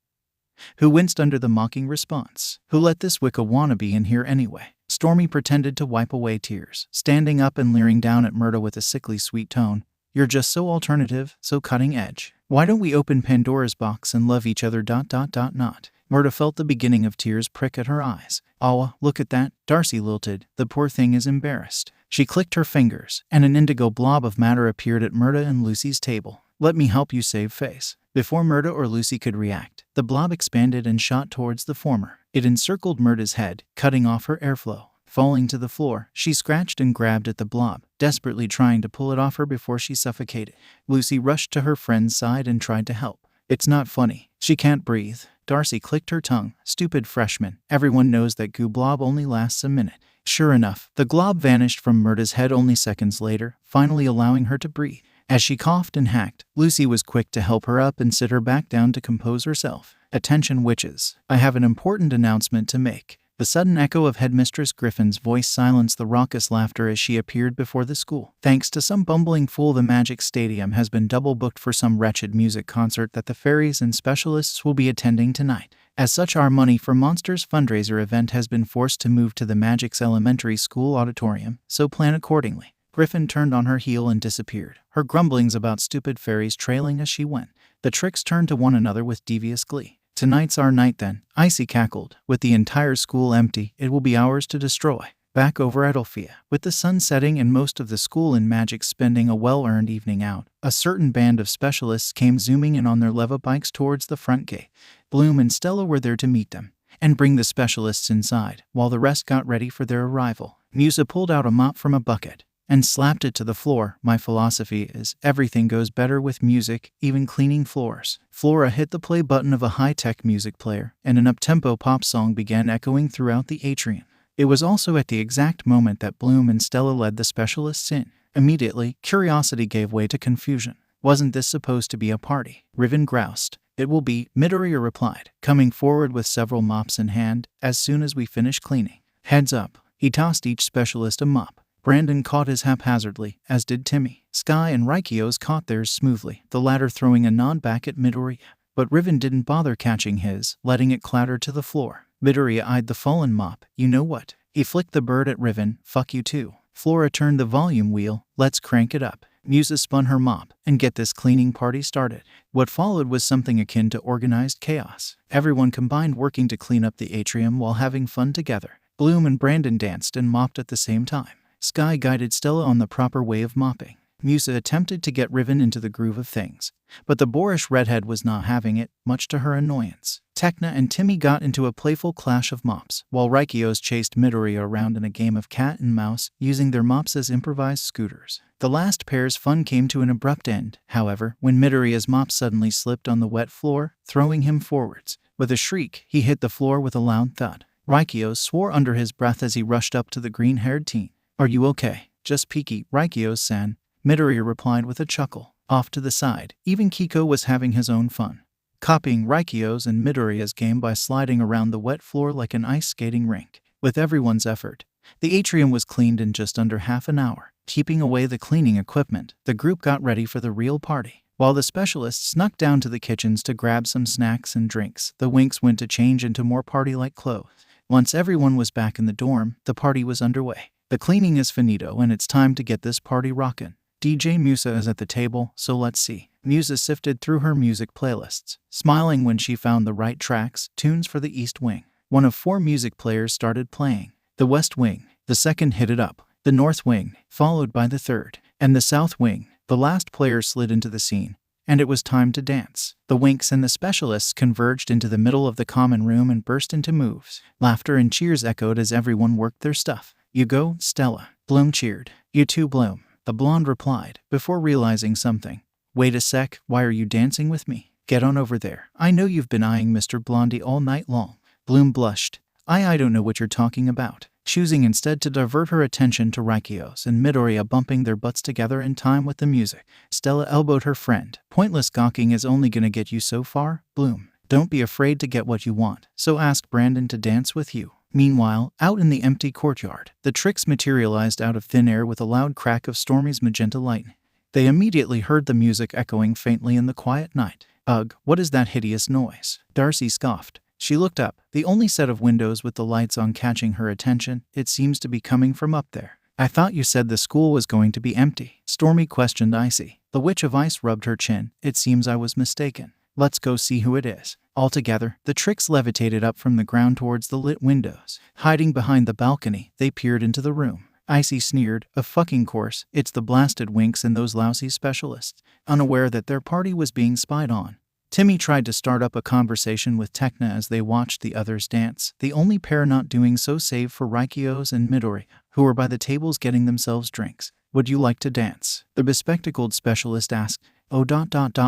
who winced under the mocking response. Who let this Wicca wannabe in here anyway? Stormy pretended to wipe away tears, standing up and leering down at Murda with a sickly sweet tone. You're just so alternative, so cutting edge. Why don't we open Pandora's box and love each other ... Murda felt the beginning of tears prick at her eyes. Aw, look at that, Darcy lilted. The poor thing is embarrassed. She clicked her fingers, and an indigo blob of matter appeared at Murda and Lucy's table. Let me help you save face. Before Murda or Lucy could react, the blob expanded and shot towards the former. It encircled Murda's head, cutting off her airflow. Falling to the floor, she scratched and grabbed at the blob, desperately trying to pull it off her before she suffocated. Lucy rushed to her friend's side and tried to help. It's not funny. She can't breathe. Darcy clicked her tongue. Stupid freshman. Everyone knows that goo blob only lasts a minute. Sure enough, the glob vanished from Murda's head only seconds later, finally allowing her to breathe. As she coughed and hacked, Lucy was quick to help her up and sit her back down to compose herself. Attention witches. I have an important announcement to make. The sudden echo of Headmistress Griffin's voice silenced the raucous laughter as she appeared before the school. Thanks to some bumbling fool, the Magic Stadium has been double booked for some wretched music concert that the fairies and specialists will be attending tonight. As such, our Money for Monsters fundraiser event has been forced to move to the Magix Elementary School auditorium, so plan accordingly. Griffin turned on her heel and disappeared, her grumblings about stupid fairies trailing as she went. The Trix turned to one another with devious glee. Tonight's our night then, Icy cackled. With the entire school empty, it will be ours to destroy. Back over at Alfea, with the sun setting and most of the school in Magix spending a well-earned evening out, a certain band of specialists came zooming in on their leva bikes towards the front gate. Bloom and Stella were there to meet them and bring the specialists inside, while the rest got ready for their arrival. Musa pulled out a mop from a bucket and slapped it to the floor. My philosophy is, everything goes better with music, even cleaning floors. Flora hit the play button of a high-tech music player, and an up-tempo pop song began echoing throughout the atrium. It was also at the exact moment that Bloom and Stella led the specialists in. Immediately, curiosity gave way to confusion. Wasn't this supposed to be a party? Riven groused. It will be, Midoriya replied, coming forward with several mops in hand, as soon as we finish cleaning. Heads up, He tossed each specialist a mop. Brandon caught his haphazardly, as did Timmy. Sky and Raikyos caught theirs smoothly, the latter throwing a nod back at Midoriya. But Riven didn't bother catching his, letting it clatter to the floor. Midoriya eyed the fallen mop. You know what? He flicked the bird at Riven. Fuck you too. Flora turned the volume wheel. Let's crank it up. Musa spun her mop and get this cleaning party started. What followed was something akin to organized chaos. Everyone combined working to clean up the atrium while having fun together. Bloom and Brandon danced and mopped at the same time. Sky guided Stella on the proper way of mopping. Musa attempted to get Riven into the groove of things, but the boorish redhead was not having it, much to her annoyance. Tekna and Timmy got into a playful clash of mops, while Raikyos chased Midoriya around in a game of cat and mouse, using their mops as improvised scooters. The last pair's fun came to an abrupt end, however, when Midoriya's mop suddenly slipped on the wet floor, throwing him forwards. With a shriek, he hit the floor with a loud thud. Raikyos swore under his breath as he rushed up to the green-haired teen. Are you okay? Just peeky, Raikyos-san. Midoriya replied with a chuckle. Off to the side, even Kiko was having his own fun, copying Raikyos and Midoriya's game by sliding around the wet floor like an ice skating rink. With everyone's effort, the atrium was cleaned in just under half an hour. Keeping away the cleaning equipment, the group got ready for the real party. While the specialists snuck down to the kitchens to grab some snacks and drinks, the Winks went to change into more party-like clothes. Once everyone was back in the dorm, the party was underway. The cleaning is finito and it's time to get this party rockin'. DJ Musa is at the table, so let's see. Musa sifted through her music playlists, smiling when she found the right tracks, tunes for the East Wing. One of 4 music players started playing. The West Wing, the second hit it up, the North Wing, followed by the third, and the South Wing. The last player slid into the scene, and it was time to dance. The Winks and the specialists converged into the middle of the common room and burst into moves. Laughter and cheers echoed as everyone worked their stuff. You go, Stella. Bloom cheered. You too, Bloom. The blonde replied, before realizing something. Wait a sec, why are you dancing with me? Get on over there. I know you've been eyeing Mr. Blondie all night long. Bloom blushed. I don't know what you're talking about. Choosing instead to divert her attention to Raikyos and Midoriya bumping their butts together in time with the music. Stella elbowed her friend. Pointless gawking is only gonna get you so far, Bloom. Don't be afraid to get what you want, so ask Brandon to dance with you. Meanwhile, out in the empty courtyard, the Trix materialized out of thin air with a loud crack of Stormy's magenta lightning. They immediately heard the music echoing faintly in the quiet night. Ugh, what is that hideous noise? Darcy scoffed. She looked up, the only set of windows with the lights on catching her attention. It seems to be coming from up there. I thought you said the school was going to be empty. Stormy questioned Icy. The Witch of Ice rubbed her chin. It seems I was mistaken. Let's go see who it is. Altogether, the Trix levitated up from the ground towards the lit windows. Hiding behind the balcony, they peered into the room. Icy sneered, of fucking course, it's the blasted Winks and those lousy specialists. Unaware that their party was being spied on, Timmy tried to start up a conversation with Tekna as they watched the others dance, the only pair not doing so save for Raikyos and Midoriya, who were by the tables getting themselves drinks. Would you like to dance? The bespectacled specialist asked. Oh,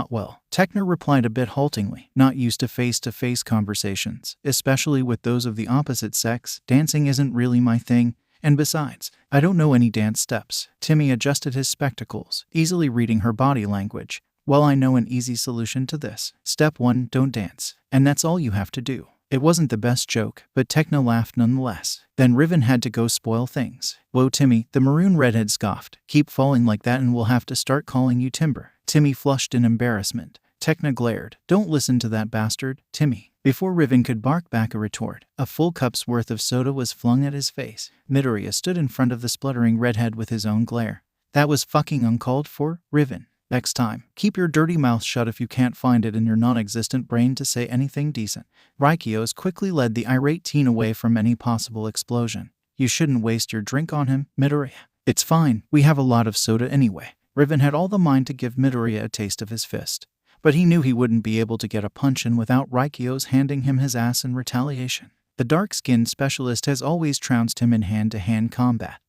well. Tekna replied a bit haltingly, not used to face-to-face conversations, especially with those of the opposite sex. Dancing isn't really my thing, and besides, I don't know any dance steps. Timmy adjusted his spectacles, easily reading her body language. Well, I know an easy solution to this. Step 1, don't dance. And that's all you have to do. It wasn't the best joke, but Tekna laughed nonetheless. Then Riven had to go spoil things. Whoa, Timmy, the maroon redhead scoffed. Keep falling like that and we'll have to start calling you Timber. Timmy flushed in embarrassment. Tekna glared. Don't listen to that bastard, Timmy. Before Riven could bark back a retort, a full cup's worth of soda was flung at his face. Midoriya stood in front of the spluttering redhead with his own glare. That was fucking uncalled for, Riven. Next time, keep your dirty mouth shut if you can't find it in your non-existent brain to say anything decent. Raikyos quickly led the irate teen away from any possible explosion. You shouldn't waste your drink on him, Midoriya. It's fine, we have a lot of soda anyway. Riven had all the mind to give Midoriya a taste of his fist, but he knew he wouldn't be able to get a punch in without Raikyos handing him his ass in retaliation. The dark-skinned specialist has always trounced him in hand-to-hand combat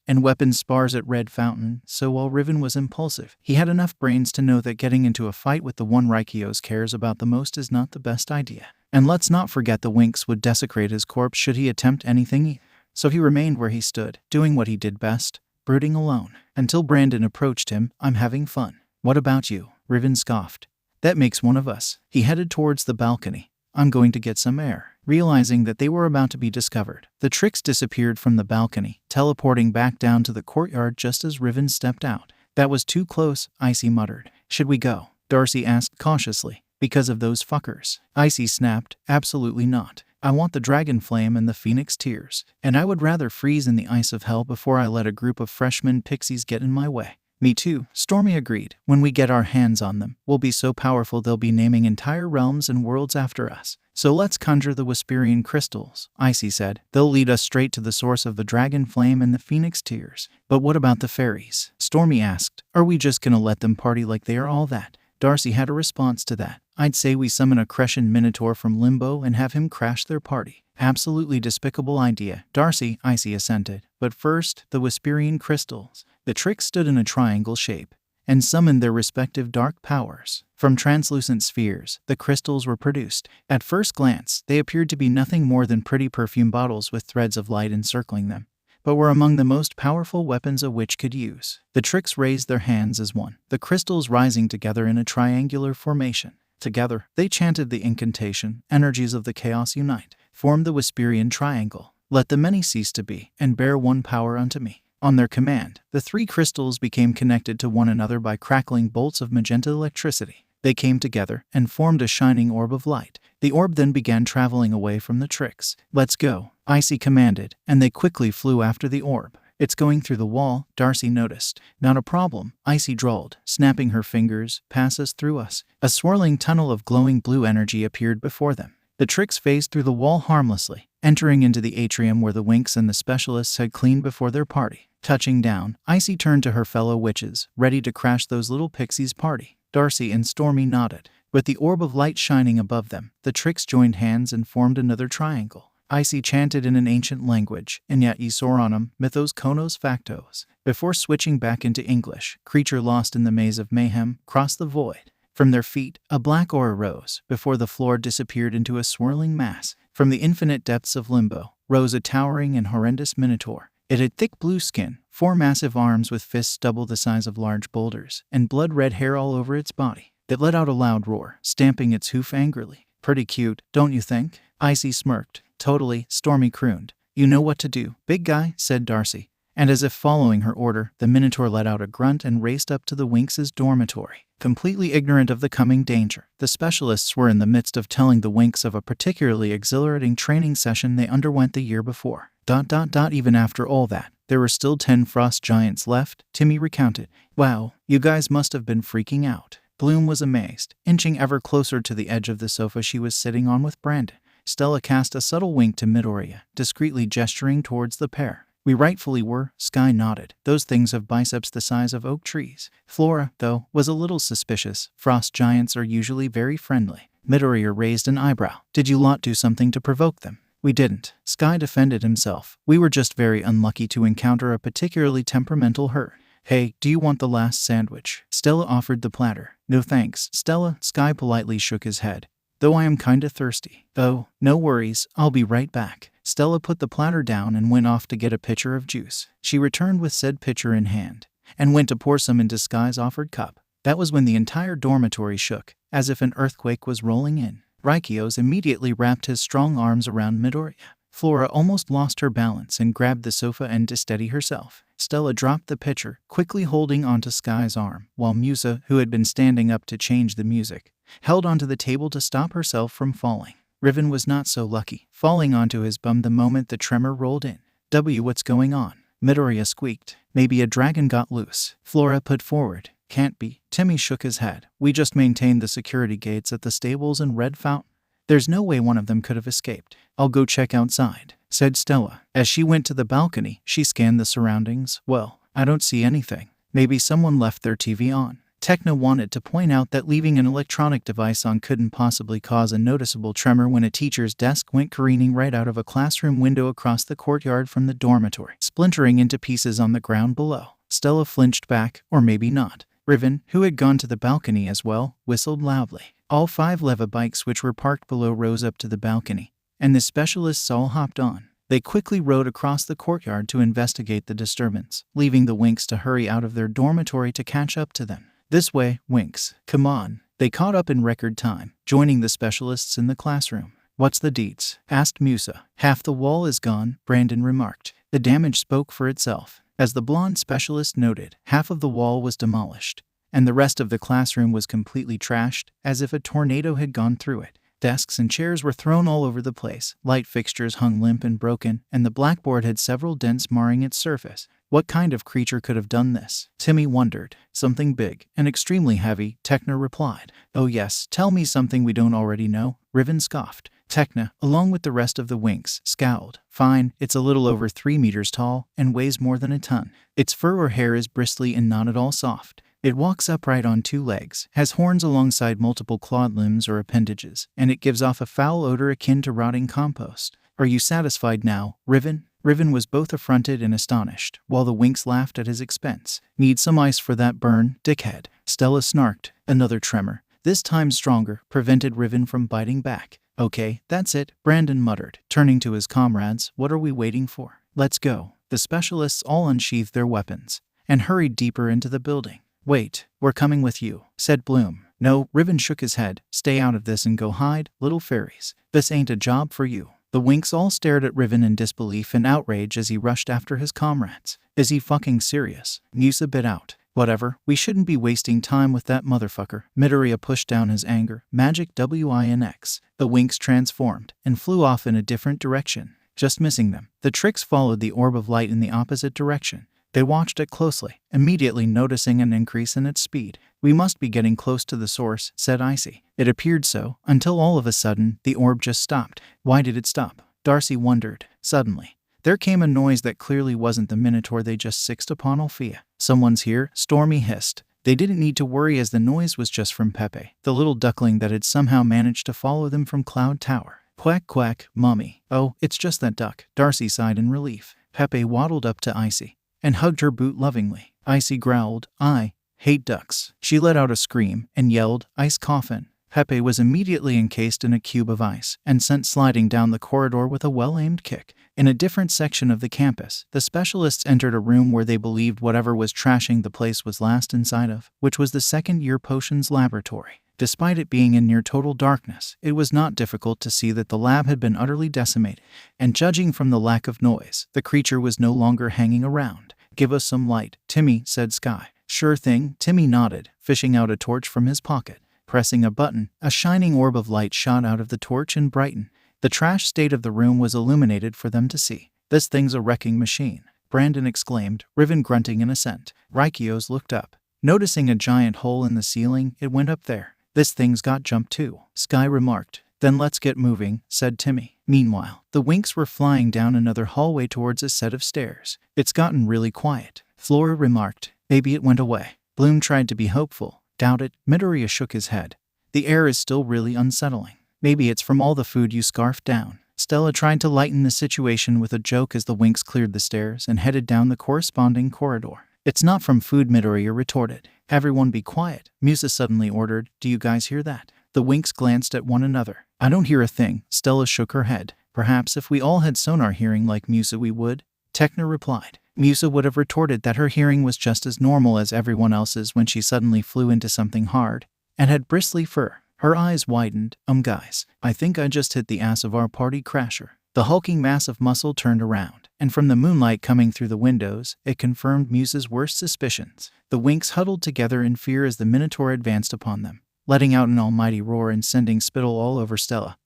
and weapons spars at Red Fountain, so while Riven was impulsive, he had enough brains to know that getting into a fight with the one Raikyos cares about the most is not the best idea. And let's not forget the Winks would desecrate his corpse should he attempt anything. So he remained where he stood, doing what he did best, brooding alone. Until Brandon approached him. I'm having fun. What about you? Riven scoffed. That makes one of us. He headed towards the balcony. I'm going to get some air. Realizing that they were about to be discovered, the Trix disappeared from the balcony, teleporting back down to the courtyard just as Riven stepped out. That was too close, Icy muttered. Should we go? Darcy asked cautiously. Because of those fuckers. Icy snapped, absolutely not. I want the dragon flame and the phoenix tears, and I would rather freeze in the ice of hell before I let a group of freshman pixies get in my way. Me too, Stormy agreed. When we get our hands on them, we'll be so powerful they'll be naming entire realms and worlds after us. So let's conjure the Whisperian crystals, Icy said. They'll lead us straight to the source of the dragon flame and the phoenix tears. But what about the fairies? Stormy asked. Are we just gonna let them party like they are all that? Darcy had a response to that. I'd say we summon a Crescent Minotaur from Limbo and have him crash their party. Absolutely despicable idea, Darcy, Icy assented. But first, the Whisperian crystals. The Trix stood in a triangle shape and summoned their respective dark powers. From translucent spheres, the crystals were produced. At first glance, they appeared to be nothing more than pretty perfume bottles with threads of light encircling them, but were among the most powerful weapons a witch could use. The Trix raised their hands as one, the crystals rising together in a triangular formation. Together, they chanted the incantation, energies of the chaos unite, form the Whisperian triangle. Let the many cease to be, and bear one power unto me. On their command, the three crystals became connected to one another by crackling bolts of magenta electricity. They came together and formed a shining orb of light. The orb then began traveling away from the Trix. Let's go, Icy commanded, and they quickly flew after the orb. It's going through the wall, Darcy noticed. Not a problem, Icy drawled, snapping her fingers. Pass us through us. A swirling tunnel of glowing blue energy appeared before them. The Trix phased through the wall harmlessly, entering into the atrium where the Winx and the specialists had cleaned before their party. Touching down, Icy turned to her fellow witches, ready to crash those little pixies' party. Darcy and Stormy nodded. With the orb of light shining above them, the Trix joined hands and formed another triangle. Icy chanted in an ancient language, Inyat Isoranum, Mythos Konos Factos. Before switching back into English, creature lost in the maze of mayhem, crossed the void. From their feet, a black aura rose, before the floor disappeared into a swirling mass. From the infinite depths of limbo, rose a towering and horrendous minotaur. It had thick blue skin, 4 massive arms with fists double the size of large boulders, and blood-red hair all over its body. It let out a loud roar, stamping its hoof angrily. Pretty cute, don't you think? Icy smirked. Totally, Stormy crooned. You know what to do, big guy, said Darcy. And as if following her order, the Minotaur let out a grunt and raced up to the Winx's dormitory. Completely ignorant of the coming danger, the specialists were in the midst of telling the Winx of a particularly exhilarating training session they underwent the year before. Even after all that, there were still 10 frost giants left, Timmy recounted. Wow, you guys must have been freaking out. Bloom was amazed, inching ever closer to the edge of the sofa she was sitting on with Brandon. Stella cast a subtle wink to Midoriya, discreetly gesturing towards the pair. We rightfully were, Sky nodded. Those things have biceps the size of oak trees. Flora, though, was a little suspicious. Frost giants are usually very friendly. Midoriya raised an eyebrow. Did you lot do something to provoke them? We didn't. Sky defended himself. We were just very unlucky to encounter a particularly temperamental herd. Hey, do you want the last sandwich? Stella offered the platter. No thanks, Stella, Sky politely shook his head. Though I am kinda thirsty. Oh, no worries, I'll be right back. Stella put the platter down and went off to get a pitcher of juice. She returned with said pitcher in hand, and went to pour some into Sky's offered cup. That was when the entire dormitory shook, as if an earthquake was rolling in. Raikios immediately wrapped his strong arms around Midoriya. Flora almost lost her balance and grabbed the sofa end to steady herself. Stella dropped the pitcher, quickly holding onto Sky's arm, while Musa, who had been standing up to change the music, held onto the table to stop herself from falling. Riven was not so lucky, falling onto his bum the moment the tremor rolled in. What's going on? Midoriya squeaked. Maybe a dragon got loose. Flora put forward. Can't be. Timmy shook his head. We just maintained the security gates at the stables and Red Fountain. There's no way one of them could have escaped. I'll go check outside, said Stella. As she went to the balcony, she scanned the surroundings. Well, I don't see anything. Maybe someone left their TV on. Techno wanted to point out that leaving an electronic device on couldn't possibly cause a noticeable tremor when a teacher's desk went careening right out of a classroom window across the courtyard from the dormitory, splintering into pieces on the ground below. Stella flinched back, or maybe not. Riven, who had gone to the balcony as well, whistled loudly. All 5 leva bikes which were parked below rose up to the balcony, and the specialists all hopped on. They quickly rode across the courtyard to investigate the disturbance, leaving the Winx to hurry out of their dormitory to catch up to them. This way, Winx. Come on. They caught up in record time, joining the specialists in the classroom. "What's the deets?" asked Musa. "Half the wall is gone," Brandon remarked. The damage spoke for itself. As the blonde specialist noted, half of the wall was demolished, and the rest of the classroom was completely trashed, as if a tornado had gone through it. Desks and chairs were thrown all over the place, light fixtures hung limp and broken, and the blackboard had several dents marring its surface. What kind of creature could have done this? Timmy wondered. "Something big and extremely heavy," Techna replied. "Oh yes, tell me something we don't already know," Riven scoffed. Techna, along with the rest of the Winx, scowled. "Fine, it's a little over 3 meters tall and weighs more than a ton. Its fur or hair is bristly and not at all soft. It walks upright on 2 legs, has horns alongside multiple clawed limbs or appendages, and it gives off a foul odor akin to rotting compost. Are you satisfied now, Riven?" Riven was both affronted and astonished, while the Winx laughed at his expense. "Need some ice for that burn, dickhead," Stella snarked. Another tremor, this time stronger, prevented Riven from biting back. "Okay, that's it," Brandon muttered, turning to his comrades. "What are we waiting for? Let's go." The specialists all unsheathed their weapons and hurried deeper into the building. "Wait, we're coming with you," said Bloom. "No," Riven shook his head. "Stay out of this and go hide, little fairies. This ain't a job for you." The Winx all stared at Riven in disbelief and outrage as he rushed after his comrades. "Is he fucking serious?" Musa bit out. "Whatever, we shouldn't be wasting time with that motherfucker." Midoriya pushed down his anger. Magic WINX. The Winx transformed and flew off in a different direction, just missing them. The Trix followed the orb of light in the opposite direction. They watched it closely, immediately noticing an increase in its speed. "We must be getting close to the source," said Icy. It appeared so, until all of a sudden, the orb just stopped. Why did it stop? Darcy wondered. Suddenly, there came a noise that clearly wasn't the Minotaur they just sixed upon Alfea. "Someone's here," Stormy hissed. They didn't need to worry as the noise was just from Pepe, the little duckling that had somehow managed to follow them from Cloud Tower. "Quack quack, mommy." "Oh, it's just that duck," Darcy sighed in relief. Pepe waddled up to Icy and hugged her boot lovingly. Icy growled, "I hate ducks." She let out a scream and yelled, "Ice coffin." Pepe was immediately encased in a cube of ice and sent sliding down the corridor with a well-aimed kick. In a different section of the campus, the specialists entered a room where they believed whatever was trashing the place was last inside of, which was the second-year potions laboratory. Despite it being in near total darkness, it was not difficult to see that the lab had been utterly decimated, and judging from the lack of noise, the creature was no longer hanging around. "Give us some light, Timmy," said Sky. "Sure thing," Timmy nodded, fishing out a torch from his pocket. Pressing a button, a shining orb of light shot out of the torch and brightened. The trash state of the room was illuminated for them to see. "This thing's a wrecking machine," Brandon exclaimed, Riven grunting in assent. Rykios looked up. Noticing a giant hole in the ceiling, it went up there. "This thing's got jump too," Sky remarked. "Then let's get moving," said Timmy. Meanwhile, the Winx were flying down another hallway towards a set of stairs. "It's gotten really quiet," Flora remarked. "Maybe it went away." Bloom tried to be hopeful. "Doubt it." Midoriya shook his head. "The air is still really unsettling. Maybe it's from all the food you scarfed down." Stella tried to lighten the situation with a joke as the Winx cleared the stairs and headed down the corresponding corridor. "It's not from food," Midoriya retorted. "Everyone be quiet," Musa suddenly ordered. "Do you guys hear that?" The Winx glanced at one another. "I don't hear a thing." Stella shook her head. "Perhaps if we all had sonar hearing like Musa we would," Techna replied. Musa would have retorted that her hearing was just as normal as everyone else's when she suddenly flew into something hard and had bristly fur. Her eyes widened. Guys, I think I just hit the ass of our party crasher." The hulking mass of muscle turned around, and from the moonlight coming through the windows, it confirmed Musa's worst suspicions. The Winx huddled together in fear as the Minotaur advanced upon them, letting out an almighty roar and sending spittle all over Stella,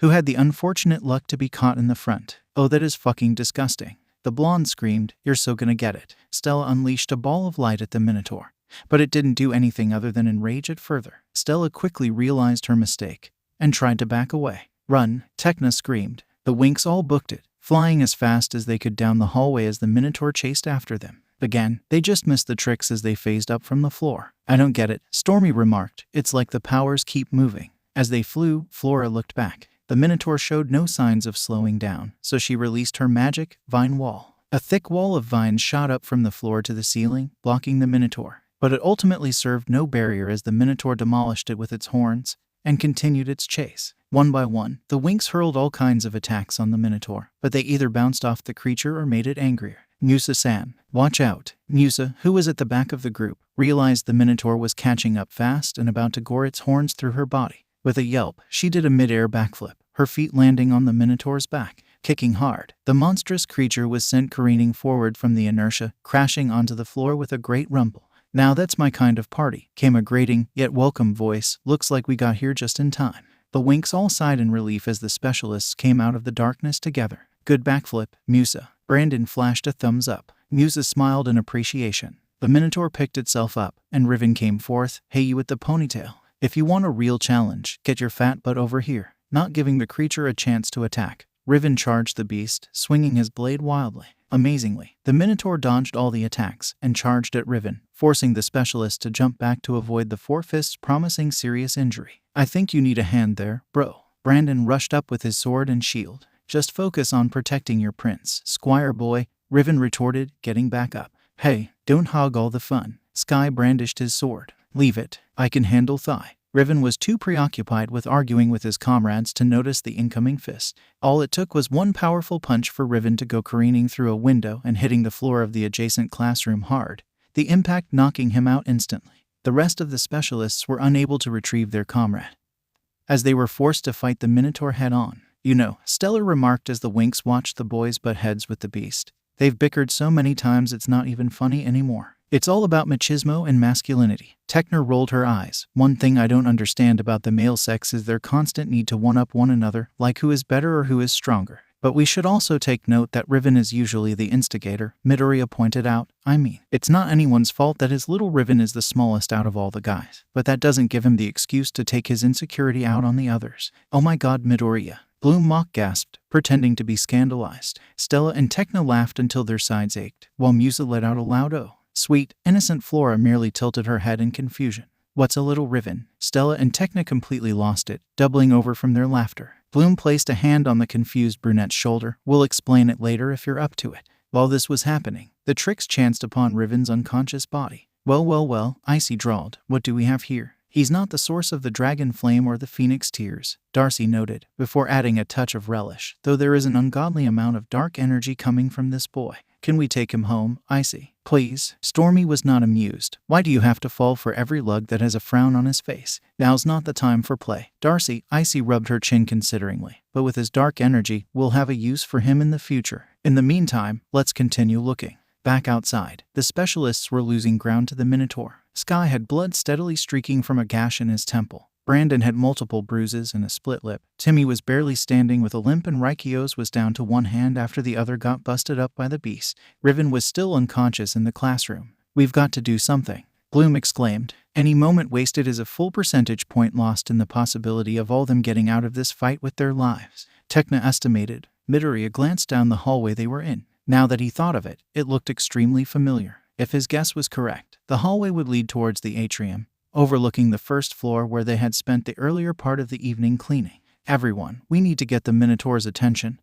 who had the unfortunate luck to be caught in the front. "Oh, that is fucking disgusting." The blonde screamed, "You're so gonna get it." Stella unleashed a ball of light at the Minotaur, but it didn't do anything other than enrage it further. Stella quickly realized her mistake and tried to back away. "Run," Techna screamed. The Winx all booked it, flying as fast as they could down the hallway as the Minotaur chased after them. Again, they just missed the Trix as they phased up from the floor. "I don't get it," Stormy remarked. "It's like the powers keep moving." As they flew, Flora looked back. The Minotaur showed no signs of slowing down, so she released her magic vine wall. A thick wall of vines shot up from the floor to the ceiling, blocking the Minotaur. But it ultimately served no barrier as the Minotaur demolished it with its horns and continued its chase. One by one, the Winx hurled all kinds of attacks on the Minotaur, but they either bounced off the creature or made it angrier. Musa-san, watch out. Musa, who was at the back of the group, realized the Minotaur was catching up fast and about to gore its horns through her body. With a yelp, she did a mid-air backflip, her feet landing on the Minotaur's back. Kicking hard, the monstrous creature was sent careening forward from the inertia, crashing onto the floor with a great rumble. Now that's my kind of party, came a grating, yet welcome voice. Looks like we got here just in time. The Winx all sighed in relief as the specialists came out of the darkness together. Good backflip, Musa. Brandon flashed a thumbs up. Musa smiled in appreciation. The Minotaur picked itself up, and Riven came forth. Hey, you with the ponytail. If you want a real challenge, get your fat butt over here. Not giving the creature a chance to attack, Riven charged the beast, swinging his blade wildly. Amazingly, the Minotaur dodged all the attacks and charged at Riven, forcing the specialist to jump back to avoid the four fists, promising serious injury. I think you need a hand there, bro. Brandon rushed up with his sword and shield. Just focus on protecting your prince, Squire boy, Riven retorted, getting back up. Hey, don't hog all the fun. Sky brandished his sword. Leave it, I can handle Thigh. Riven was too preoccupied with arguing with his comrades to notice the incoming fist. All it took was one powerful punch for Riven to go careening through a window and hitting the floor of the adjacent classroom hard, the impact knocking him out instantly. The rest of the specialists were unable to retrieve their comrade, as they were forced to fight the Minotaur head-on. You know, Stellar remarked as the Winx watched the boys butt heads with the beast. They've bickered so many times it's not even funny anymore. It's all about machismo and masculinity. Techner rolled her eyes. One thing I don't understand about the male sex is their constant need to one-up one another, like who is better or who is stronger. But we should also take note that Riven is usually the instigator, Midoriya pointed out. I mean, it's not anyone's fault that his little Riven is the smallest out of all the guys. But that doesn't give him the excuse to take his insecurity out on the others. Oh my god, Midoriya. Bloom mock gasped, pretending to be scandalized. Stella and Techna laughed until their sides ached, while Musa let out a loud "oh." Sweet, innocent Flora merely tilted her head in confusion. What's a little Riven? Stella and Techna completely lost it, doubling over from their laughter. Bloom placed a hand on the confused brunette's shoulder. We'll explain it later if you're up to it. While this was happening, the Trix chanced upon Riven's unconscious body. Well, Icy drawled. What do we have here? He's not the source of the dragon flame or the phoenix tears, Darcy noted, before adding a touch of relish, though there is an ungodly amount of dark energy coming from this boy. Can we take him home, Icy? Please. Stormy was not amused. Why do you have to fall for every lug that has a frown on his face? Now's not the time for play. Darcy, Icy rubbed her chin consideringly. But with his dark energy, we'll have a use for him in the future. In the meantime, let's continue looking. Back outside, the specialists were losing ground to the Minotaur. Sky had blood steadily streaking from a gash in his temple. Brandon had multiple bruises and a split lip. Timmy was barely standing with a limp, and Raikios was down to one hand after the other got busted up by the beast. Riven was still unconscious in the classroom. We've got to do something, Bloom exclaimed. Any moment wasted is a full percentage point lost in the possibility of all them getting out of this fight with their lives, Techna estimated. Midoriya glanced down the hallway they were in. Now that he thought of it, it looked extremely familiar. If his guess was correct, the hallway would lead towards the atrium, overlooking the first floor where they had spent the earlier part of the evening cleaning. Everyone, we need to get the Minotaur's attention,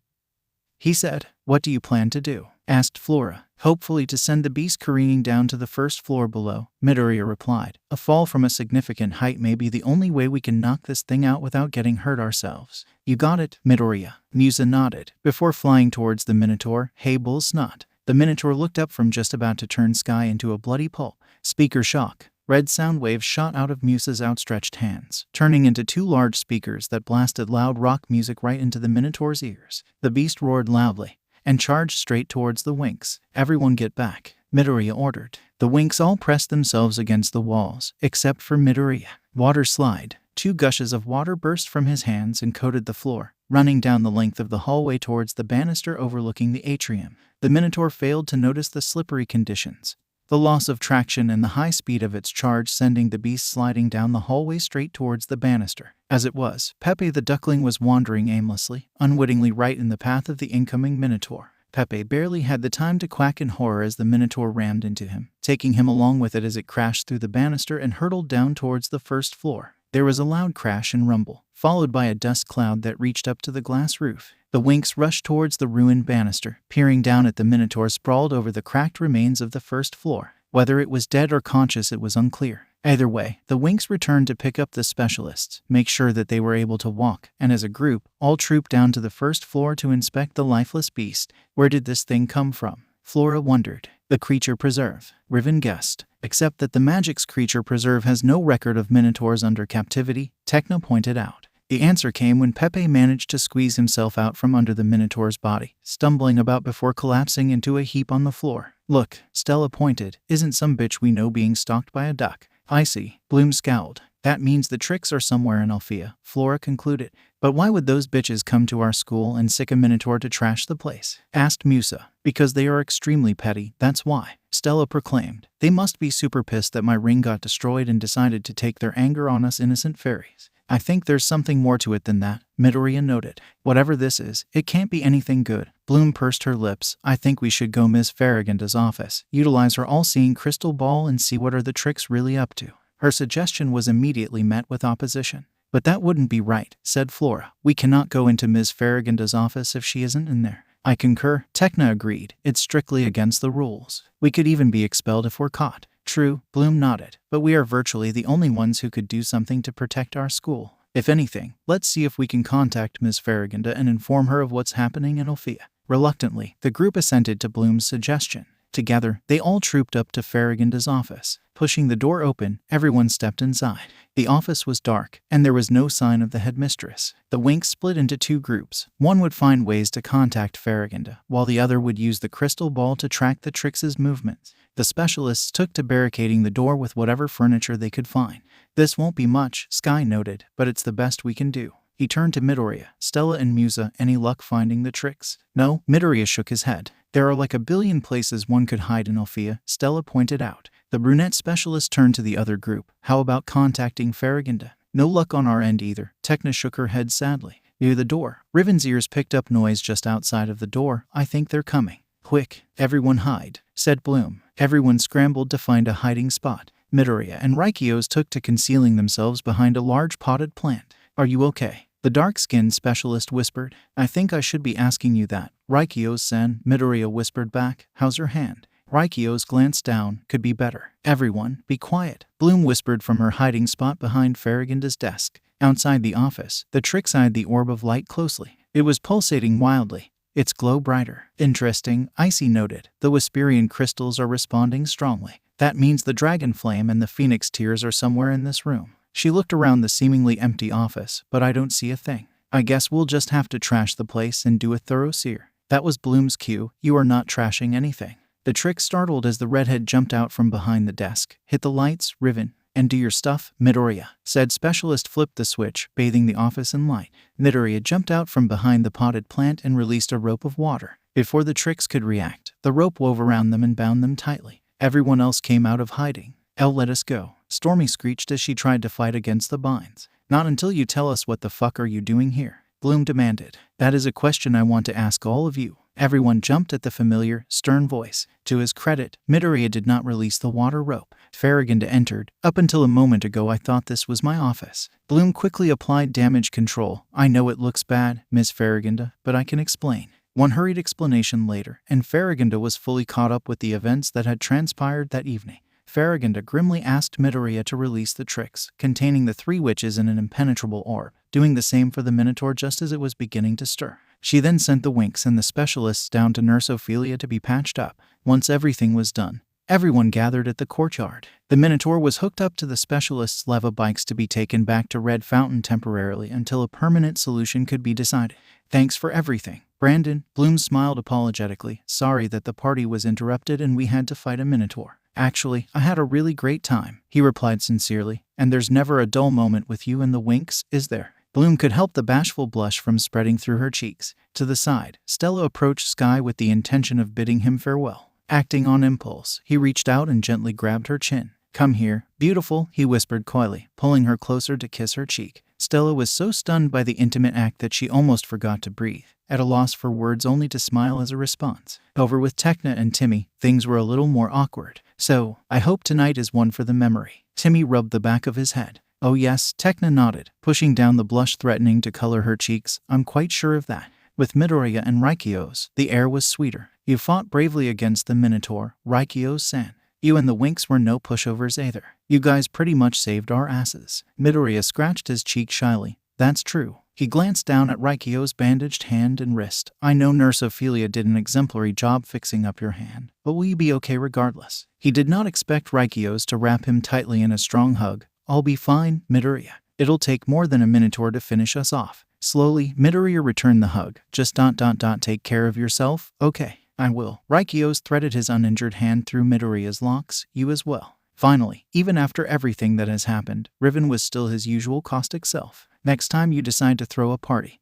he said. What do you plan to do? Asked Flora. Hopefully to send the beast careening down to the first floor below, Midoriya replied. A fall from a significant height may be the only way we can knock this thing out without getting hurt ourselves. You got it, Midoriya. Musa nodded, before flying towards the Minotaur. Hey bull snot. The Minotaur looked up from just about to turn Sky into a bloody pulp. Speaker shock. Red sound waves shot out of Musa's outstretched hands, turning into two large speakers that blasted loud rock music right into the Minotaur's ears. The beast roared loudly and charged straight towards the Winx. Everyone get back, Midoriya ordered. The Winx all pressed themselves against the walls, except for Midoriya. Water slide. Two gushes of water burst from his hands and coated the floor, running down the length of the hallway towards the banister overlooking the atrium. The Minotaur failed to notice the slippery conditions, the loss of traction and the high speed of its charge sending the beast sliding down the hallway straight towards the banister. As it was, Pepe the duckling was wandering aimlessly, unwittingly right in the path of the incoming Minotaur. Pepe barely had the time to quack in horror as the Minotaur rammed into him, taking him along with it as it crashed through the banister and hurtled down towards the first floor. There was a loud crash and rumble, followed by a dust cloud that reached up to the glass roof. The Winx rushed towards the ruined banister, peering down at the Minotaur sprawled over the cracked remains of the first floor. Whether it was dead or conscious, it was unclear. Either way, the Winx returned to pick up the specialists, make sure that they were able to walk, and as a group, all trooped down to the first floor to inspect the lifeless beast. Where did this thing come from? Flora wondered. The creature preserve. Riven guessed. Except that the Magix creature preserve has no record of minotaurs under captivity, Techno pointed out. The answer came when Pepe managed to squeeze himself out from under the minotaur's body, stumbling about before collapsing into a heap on the floor. Look, Stella pointed, isn't some bitch we know being stalked by a duck? I see. Bloom scowled. That means the Trix are somewhere in Alfea, Flora concluded. But why would those bitches come to our school and sick a minotaur to trash the place? Asked Musa. Because they are extremely petty, that's why, Stella proclaimed. They must be super pissed that my ring got destroyed and decided to take their anger on us innocent fairies. I think there's something more to it than that, Midoriya noted. Whatever this is, it can't be anything good. Bloom pursed her lips. I think we should go Miss Farragonda's office, utilize her all-seeing crystal ball and see what are the Trix really up to. Her suggestion was immediately met with opposition. But that wouldn't be right, said Flora. We cannot go into Ms. Farragonda's office if she isn't in there. I concur, Techna agreed. It's strictly against the rules. We could even be expelled if we're caught. True, Bloom nodded. But we are virtually the only ones who could do something to protect our school. If anything, let's see if we can contact Ms. Farragonda and inform her of what's happening in Alfea. Reluctantly, the group assented to Bloom's suggestion. Together, they all trooped up to Farragonda's office. Pushing the door open, everyone stepped inside. The office was dark, and there was no sign of the headmistress. The Winks split into two groups. One would find ways to contact Farragonda, while the other would use the crystal ball to track the Trix's movements. The specialists took to barricading the door with whatever furniture they could find. This won't be much, Sky noted, but it's the best we can do. He turned to Midoriya, Stella and Musa. Any luck finding the Trix? No, Midoriya shook his head. There are like a billion places one could hide in Alfea, Stella pointed out. The brunette specialist turned to the other group. How about contacting Farragonda? No luck on our end either. Techna shook her head sadly. Near the door, Riven's ears picked up noise just outside of the door. I think they're coming. Quick, everyone hide, said Bloom. Everyone scrambled to find a hiding spot. Midoriya and Raikios took to concealing themselves behind a large potted plant. Are you okay? The dark-skinned specialist whispered. I think I should be asking you that. Raikios-san, Midoriya whispered back. How's your hand? Raikios glanced down. Could be better. Everyone, be quiet. Bloom whispered from her hiding spot behind Farragonda's desk. Outside the office, the Trix eyed the orb of light closely. It was pulsating wildly. Its glow brighter. Interesting, Icy noted. The Wisperian crystals are responding strongly. That means the dragon flame and the phoenix tears are somewhere in this room. She looked around the seemingly empty office, but I don't see a thing. I guess we'll just have to trash the place and do a thorough sear. That was Bloom's cue. You are not trashing anything. The Trix startled as the redhead jumped out from behind the desk. Hit the lights, Riven, and do your stuff, Midoriya, said Specialist. Flipped the switch, bathing the office in light. Midoriya jumped out from behind the potted plant and released a rope of water. Before the Trix could react, the rope wove around them and bound them tightly. Everyone else came out of hiding. Let us go, Stormy screeched as she tried to fight against the binds. Not until you tell us what the fuck are you doing here, Bloom demanded. That is a question I want to ask all of you. Everyone jumped at the familiar, stern voice. To his credit, Midoriya did not release the water rope. Farragonda entered. Up until a moment ago I thought this was my office. Bloom quickly applied damage control. I know it looks bad, Miss Farragonda, but I can explain. One hurried explanation later, and Farragonda was fully caught up with the events that had transpired that evening. Farragonda grimly asked Midoriya to release the Trix, containing the three witches in an impenetrable orb, doing the same for the Minotaur just as it was beginning to stir. She then sent the Winks and the specialists down to Nurse Ophelia to be patched up. Once everything was done, everyone gathered at the courtyard. The Minotaur was hooked up to the specialists' leva bikes to be taken back to Red Fountain temporarily until a permanent solution could be decided. Thanks for everything, Brandon. Bloom smiled apologetically. Sorry that the party was interrupted and we had to fight a Minotaur. Actually, I had a really great time, he replied sincerely. And there's never a dull moment with you and the Winks, is there? Bloom could help the bashful blush from spreading through her cheeks. To the side, Stella approached Sky with the intention of bidding him farewell. Acting on impulse, he reached out and gently grabbed her chin. Come here, beautiful, he whispered coyly, pulling her closer to kiss her cheek. Stella was so stunned by the intimate act that she almost forgot to breathe, at a loss for words only to smile as a response. Over with Techna and Timmy, things were a little more awkward. So, I hope tonight is one for the memory. Timmy rubbed the back of his head. Oh yes, Techna nodded, pushing down the blush threatening to color her cheeks. I'm quite sure of that. With Midoriya and Raikios, the air was sweeter. You fought bravely against the Minotaur, Raikios-san. You and the Winks were no pushovers either. You guys pretty much saved our asses. Midoriya scratched his cheek shyly. That's true. He glanced down at Rikyo's bandaged hand and wrist. I know Nurse Ophelia did an exemplary job fixing up your hand, but will you be okay regardless? He did not expect Rikyo's to wrap him tightly in a strong hug. I'll be fine, Midoriya. It'll take more than a minotaur to finish us off. Slowly, Midoriya returned the hug. Just ... take care of yourself? Okay, I will. Rikyo's threaded his uninjured hand through Midoriya's locks. You as well. Finally, even after everything that has happened, Riven was still his usual caustic self. Next time you decide to throw a party,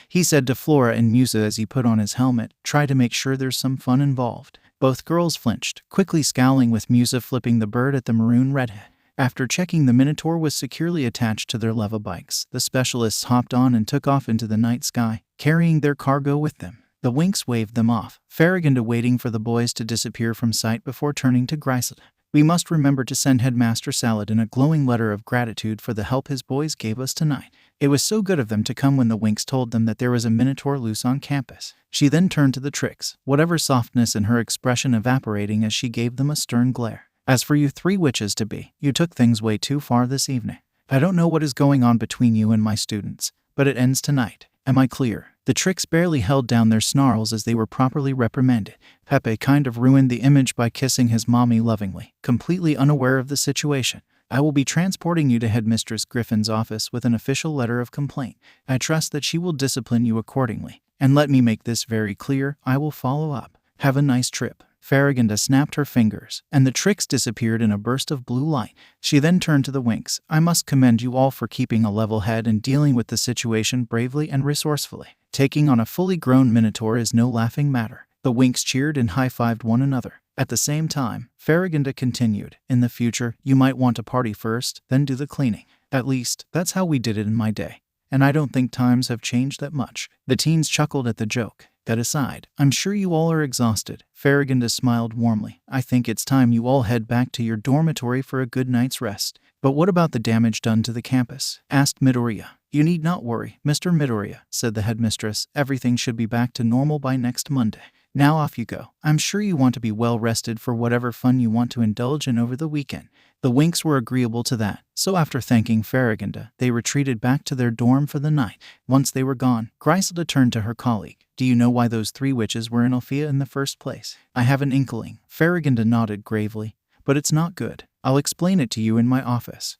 he said to Flora and Musa as he put on his helmet, try to make sure there's some fun involved. Both girls flinched, quickly scowling with Musa flipping the bird at the maroon redhead. After checking the Minotaur was securely attached to their leva bikes, the specialists hopped on and took off into the night sky, carrying their cargo with them. The Winx waved them off, Farragonda waiting for the boys to disappear from sight before turning to Griselda. We must remember to send Headmaster Saladin a glowing letter of gratitude for the help his boys gave us tonight. It was so good of them to come when the Winx told them that there was a Minotaur loose on campus. She then turned to the Trix, whatever softness in her expression evaporating as she gave them a stern glare. As for you three witches to be, you took things way too far this evening. I don't know what is going on between you and my students, but it ends tonight. Am I clear? The Trix barely held down their snarls as they were properly reprimanded. Pepe kind of ruined the image by kissing his mommy lovingly, completely unaware of the situation. I will be transporting you to Headmistress Griffin's office with an official letter of complaint. I trust that she will discipline you accordingly. And let me make this very clear, I will follow up. Have a nice trip. Farragonda snapped her fingers, and the Trix disappeared in a burst of blue light. She then turned to the Winx. I must commend you all for keeping a level head and dealing with the situation bravely and resourcefully. Taking on a fully grown Minotaur is no laughing matter. The Winx cheered and high-fived one another. At the same time, Farragonda continued, in the future, you might want to party first, then do the cleaning. At least, that's how we did it in my day. And I don't think times have changed that much. The teens chuckled at the joke. That aside, I'm sure you all are exhausted. Farragonda smiled warmly. I think it's time you all head back to your dormitory for a good night's rest. But what about the damage done to the campus? Asked Midoriya. You need not worry, Mr. Midoriya, said the headmistress. Everything should be back to normal by next Monday. Now off you go. I'm sure you want to be well rested for whatever fun you want to indulge in over the weekend. The Winx were agreeable to that, so after thanking Farragonda, they retreated back to their dorm for the night. Once they were gone, Griselda turned to her colleague. Do you know why those three witches were in Alfea in the first place? I have an inkling. Farragonda nodded gravely. But it's not good. I'll explain it to you in my office.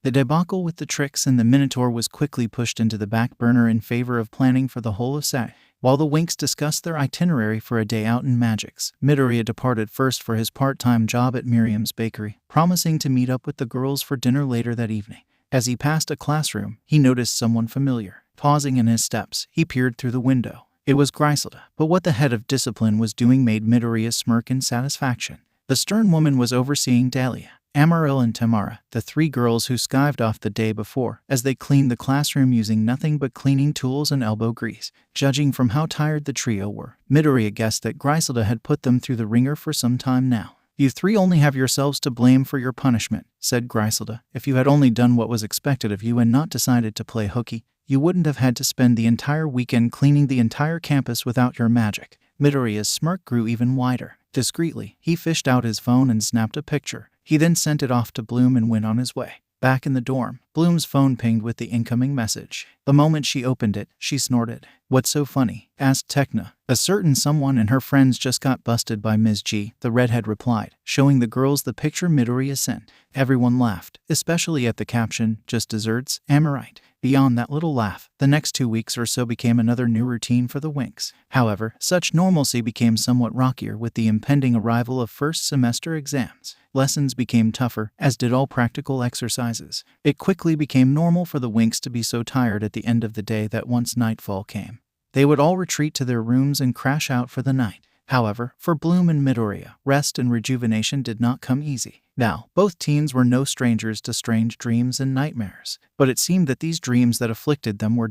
The debacle with the Trix and the Minotaur was quickly pushed into the back burner in favor of planning for the whole of Saturday. While the Winx discussed their itinerary for a day out in Magix, Midoriya departed first for his part-time job at Miriam's bakery, promising to meet up with the girls for dinner later that evening. As he passed a classroom, he noticed someone familiar. Pausing in his steps, he peered through the window. It was Griselda, but what the head of discipline was doing made Midoriya smirk in satisfaction. The stern woman was overseeing Dahlia, Amaryl and Tamara, the three girls who skived off the day before, as they cleaned the classroom using nothing but cleaning tools and elbow grease. Judging from how tired the trio were, Midoriya guessed that Griselda had put them through the ringer for some time now. You three only have yourselves to blame for your punishment, said Griselda. If you had only done what was expected of you and not decided to play hooky, you wouldn't have had to spend the entire weekend cleaning the entire campus without your magic. Midoriya's smirk grew even wider. Discreetly, he fished out his phone and snapped a picture. He then sent it off to Bloom and went on his way. Back in the dorm, Bloom's phone pinged with the incoming message. The moment she opened it, she snorted. What's so funny? Asked Tekna. A certain someone and her friends just got busted by Ms. G, the redhead replied, showing the girls the picture Midoriya sent. Everyone laughed, especially at the caption, just desserts, am I right? Beyond that little laugh, the next 2 weeks or so became another new routine for the Winx. However, such normalcy became somewhat rockier with the impending arrival of first semester exams. Lessons became tougher, as did all practical exercises. It quickly became normal for the Winx to be so tired at the end of the day that once nightfall came, they would all retreat to their rooms and crash out for the night. However, for Bloom and Midoriya, rest and rejuvenation did not come easy. Now, both teens were no strangers to strange dreams and nightmares, but it seemed that these dreams that afflicted them were ...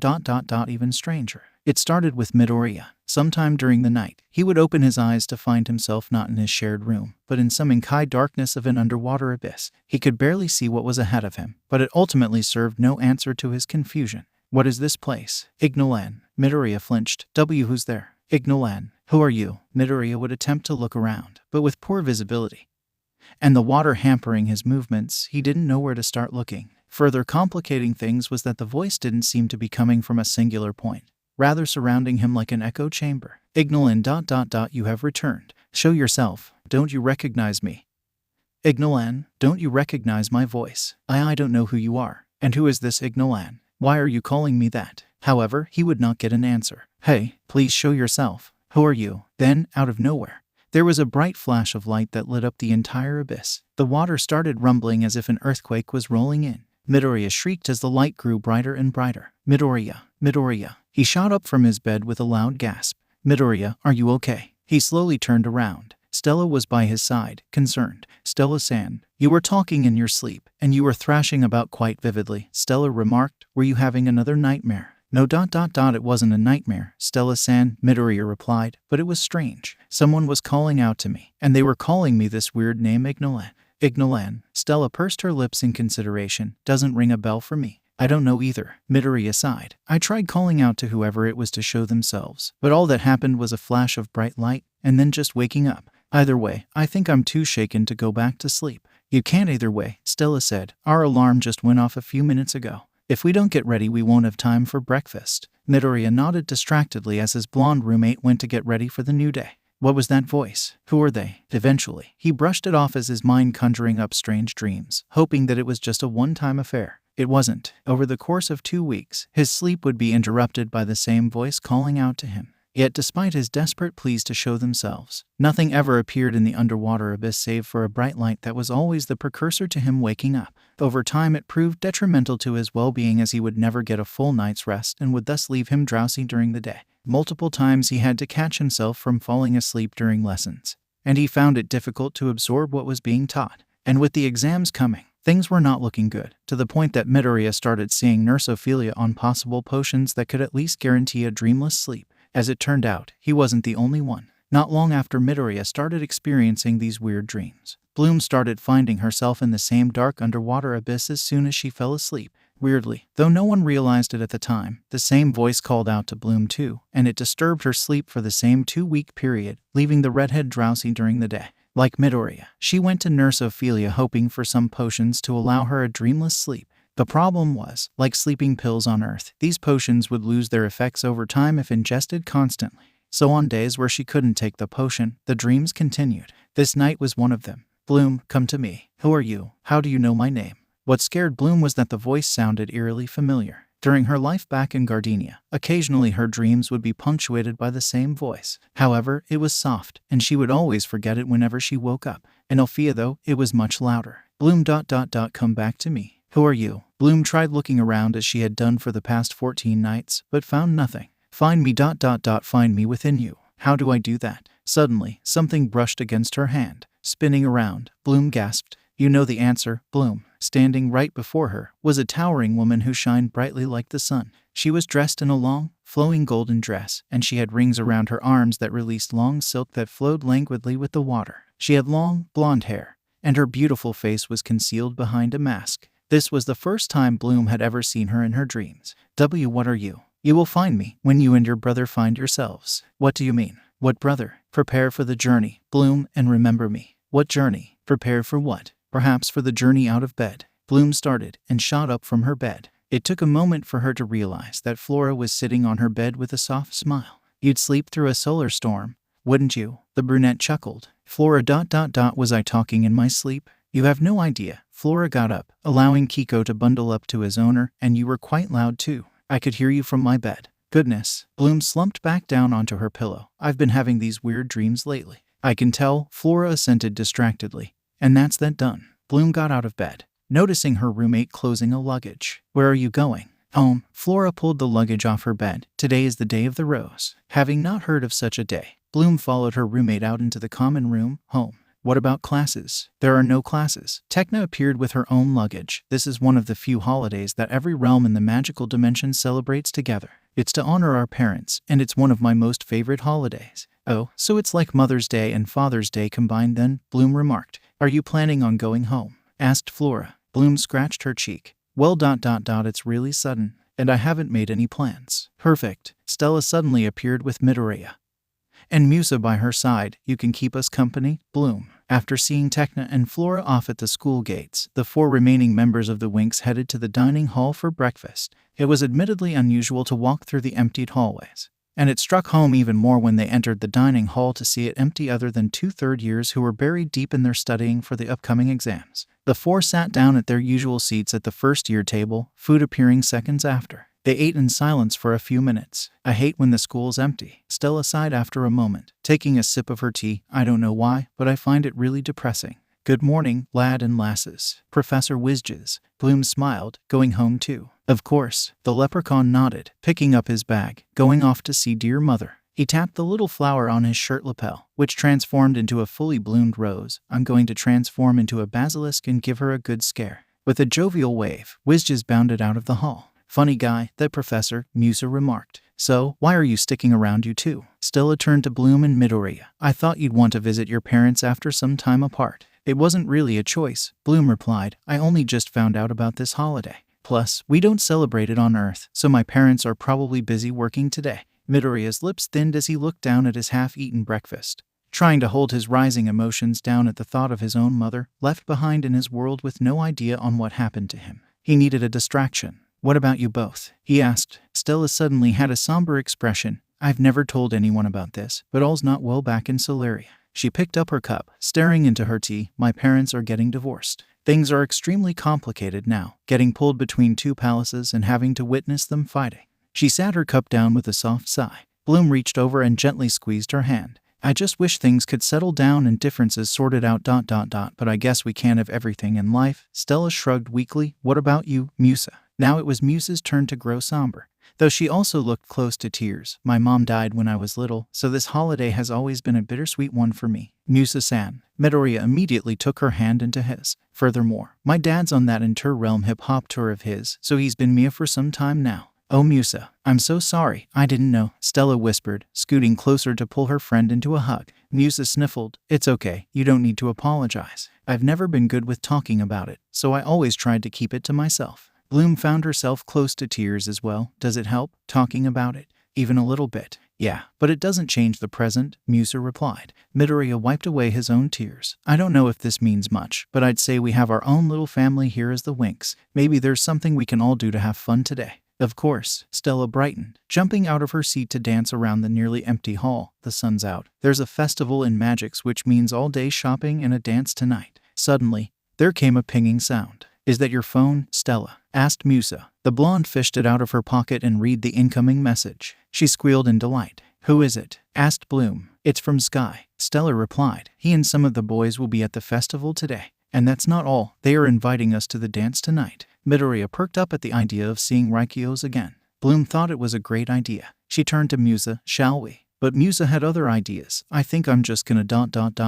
even stranger. It started with Midoriya. Sometime during the night, he would open his eyes to find himself not in his shared room, but in some inky darkness of an underwater abyss. He could barely see what was ahead of him, but it ultimately served no answer to his confusion. What is this place? Ignolan. Midoriya flinched. Who's there? Ignolan. Who are you? Midoriya would attempt to look around, but with poor visibility, and the water hampering his movements, he didn't know where to start looking. Further complicating things was that the voice didn't seem to be coming from a singular point, rather surrounding him like an echo chamber. Ignolan ... You have returned. Show yourself. Don't you recognize me? Ignolan, don't you recognize my voice? I don't know who you are. And who is this Ignolan? Why are you calling me that? However, he would not get an answer. Hey, please show yourself. Who are you? Then, out of nowhere, there was a bright flash of light that lit up the entire abyss. The water started rumbling as if an earthquake was rolling in. Midoriya shrieked as the light grew brighter and brighter. Midoriya, Midoriya. He shot up from his bed with a loud gasp. Midoriya, are you okay? He slowly turned around. Stella was by his side, concerned. Stella-san, you were talking in your sleep, and you were thrashing about quite vividly. Stella remarked, were you having another nightmare? No ... It wasn't a nightmare, Stella-san, Midoriya replied, but it was strange. Someone was calling out to me, and they were calling me this weird name Ignolan. Ignolan. Stella pursed her lips in consideration. Doesn't ring a bell for me. I don't know either. Midoriya sighed. I tried calling out to whoever it was to show themselves, but all that happened was a flash of bright light, and then just waking up. Either way, I think I'm too shaken to go back to sleep. You can't either way, Stella said. Our alarm just went off a few minutes ago. If we don't get ready, we won't have time for breakfast. Midoriya nodded distractedly as his blonde roommate went to get ready for the new day. What was that voice? Who are they? Eventually, he brushed it off as his mind conjuring up strange dreams, hoping that it was just a one-time affair. It wasn't. Over the course of 2 weeks, his sleep would be interrupted by the same voice calling out to him. Yet despite his desperate pleas to show themselves, nothing ever appeared in the underwater abyss save for a bright light that was always the precursor to him waking up. Over time it proved detrimental to his well-being as he would never get a full night's rest and would thus leave him drowsy during the day. Multiple times he had to catch himself from falling asleep during lessons, and he found it difficult to absorb what was being taught. And with the exams coming, things were not looking good, to the point that Midoriya started seeing Nurse Ophelia on possible potions that could at least guarantee a dreamless sleep. As it turned out, he wasn't the only one. Not long after Midoriya started experiencing these weird dreams, Bloom started finding herself in the same dark underwater abyss as soon as she fell asleep. Weirdly, though no one realized it at the time, the same voice called out to Bloom too, and it disturbed her sleep for the same 2-week period, leaving the redhead drowsy during the day. Like Midoriya, she went to Nurse Ophelia hoping for some potions to allow her a dreamless sleep. The problem was, like sleeping pills on Earth, these potions would lose their effects over time if ingested constantly. So on days where she couldn't take the potion, the dreams continued. This night was one of them. Bloom, come to me. Who are you? How do you know my name? What scared Bloom was that the voice sounded eerily familiar. During her life back in Gardenia, occasionally her dreams would be punctuated by the same voice. However, it was soft, and she would always forget it whenever she woke up. In Alfea though, it was much louder. Bloom ... Come back to me. Who are you? Bloom tried looking around as she had done for the past 14 nights, but found nothing. Find me ... Find me within you. How do I do that? Suddenly, something brushed against her hand. Spinning around, Bloom gasped. You know the answer, Bloom. Standing right before her was a towering woman who shined brightly like the sun. She was dressed in a long, flowing golden dress, and she had rings around her arms that released long silk that flowed languidly with the water. She had long, blonde hair, and her beautiful face was concealed behind a mask. This was the first time Bloom had ever seen her in her dreams. What are you? You will find me when you and your brother find yourselves. What do you mean? What brother? Prepare for the journey, Bloom, and remember me. What journey? Prepare for what? Perhaps for the journey out of bed. Bloom started and shot up from her bed. It took a moment for her to realize that Flora was sitting on her bed with a soft smile. You'd sleep through a solar storm, wouldn't you? The brunette chuckled. Flora ... Was I talking in my sleep? You have no idea. Flora got up, allowing Kiko to bundle up to his owner, and you were quite loud too. I could hear you from my bed. Goodness. Bloom slumped back down onto her pillow. I've been having these weird dreams lately. I can tell, Flora assented distractedly. And that's that done. Bloom got out of bed, noticing her roommate closing a luggage. Where are you going? Home. Flora pulled the luggage off her bed. Today is the day of the rose. Having not heard of such a day, Bloom followed her roommate out into the common room, home. What about classes? There are no classes. Tekna appeared with her own luggage. This is one of the few holidays that every realm in the magical dimension celebrates together. It's to honor our parents, and it's one of my most favorite holidays. Oh, so it's like Mother's Day and Father's Day combined then, Bloom remarked. Are you planning on going home? Asked Flora. Bloom scratched her cheek. Well ... It's really sudden, and I haven't made any plans. Perfect. Stella suddenly appeared with Midoriya and Musa by her side. You can keep us company, Bloom. After seeing Tekna and Flora off at the school gates, the 4 remaining members of the Winx headed to the dining hall for breakfast. It was admittedly unusual to walk through the emptied hallways, and it struck home even more when they entered the dining hall to see it empty other than 2 third-years who were buried deep in their studying for the upcoming exams. The 4 sat down at their usual seats at the first-year table, food appearing seconds after. They ate in silence for a few minutes. I hate when the school's empty, Stella sighed after a moment, taking a sip of her tea. I don't know why, but I find it really depressing. Good morning, lad and lasses. Professor Whizges. Bloom smiled, going home too. Of course, the leprechaun nodded, picking up his bag, going off to see dear mother. He tapped the little flower on his shirt lapel, which transformed into a fully bloomed rose. I'm going to transform into a basilisk and give her a good scare. With a jovial wave, Whizges bounded out of the hall. Funny guy, that professor, Musa remarked. So, why are you sticking around, you two? Stella turned to Bloom and Midoriya. I thought you'd want to visit your parents after some time apart. It wasn't really a choice, Bloom replied. I only just found out about this holiday. Plus, we don't celebrate it on Earth, so my parents are probably busy working today. Midoriya's lips thinned as he looked down at his half-eaten breakfast, trying to hold his rising emotions down at the thought of his own mother, left behind in his world with no idea on what happened to him. He needed a distraction. What about you both? He asked. Stella suddenly had a somber expression. I've never told anyone about this, but all's not well back in Solaria. She picked up her cup, staring into her tea. My parents are getting divorced. Things are extremely complicated now, getting pulled between 2 palaces and having to witness them fighting. She sat her cup down with a soft sigh. Bloom reached over and gently squeezed her hand. I just wish things could settle down and differences sorted out ... But I guess we can't have everything in life. Stella shrugged weakly. What about you, Musa? Now it was Musa's turn to grow somber, though she also looked close to tears. My mom died when I was little, so this holiday has always been a bittersweet one for me. Musa-san. Midoriya immediately took her hand into his. Furthermore, my dad's on that inter-realm hip-hop tour of his, so he's been Mia for some time now. Oh Musa, I'm so sorry, I didn't know, Stella whispered, scooting closer to pull her friend into a hug. Musa sniffled. It's okay, you don't need to apologize. I've never been good with talking about it, so I always tried to keep it to myself. Bloom found herself close to tears as well. Does it help, talking about it? Even a little bit. Yeah, but it doesn't change the present, Musa replied. Midoriya wiped away his own tears. I don't know if this means much, but I'd say we have our own little family here as the Winx. Maybe there's something we can all do to have fun today. Of course, Stella brightened, jumping out of her seat to dance around the nearly empty hall. The sun's out. There's a festival in Magix, which means all day shopping and a dance tonight. Suddenly, there came a pinging sound. Is that your phone, Stella? Asked Musa. The blonde fished it out of her pocket and read the incoming message. She squealed in delight. Who is it? Asked Bloom. It's from Sky. Stella replied. He and some of the boys will be at the festival today. And that's not all. They are inviting us to the dance tonight. Midoriya perked up at the idea of seeing Raikyos again. Bloom thought it was a great idea. She turned to Musa. Shall we? But Musa had other ideas. I think I'm just gonna ...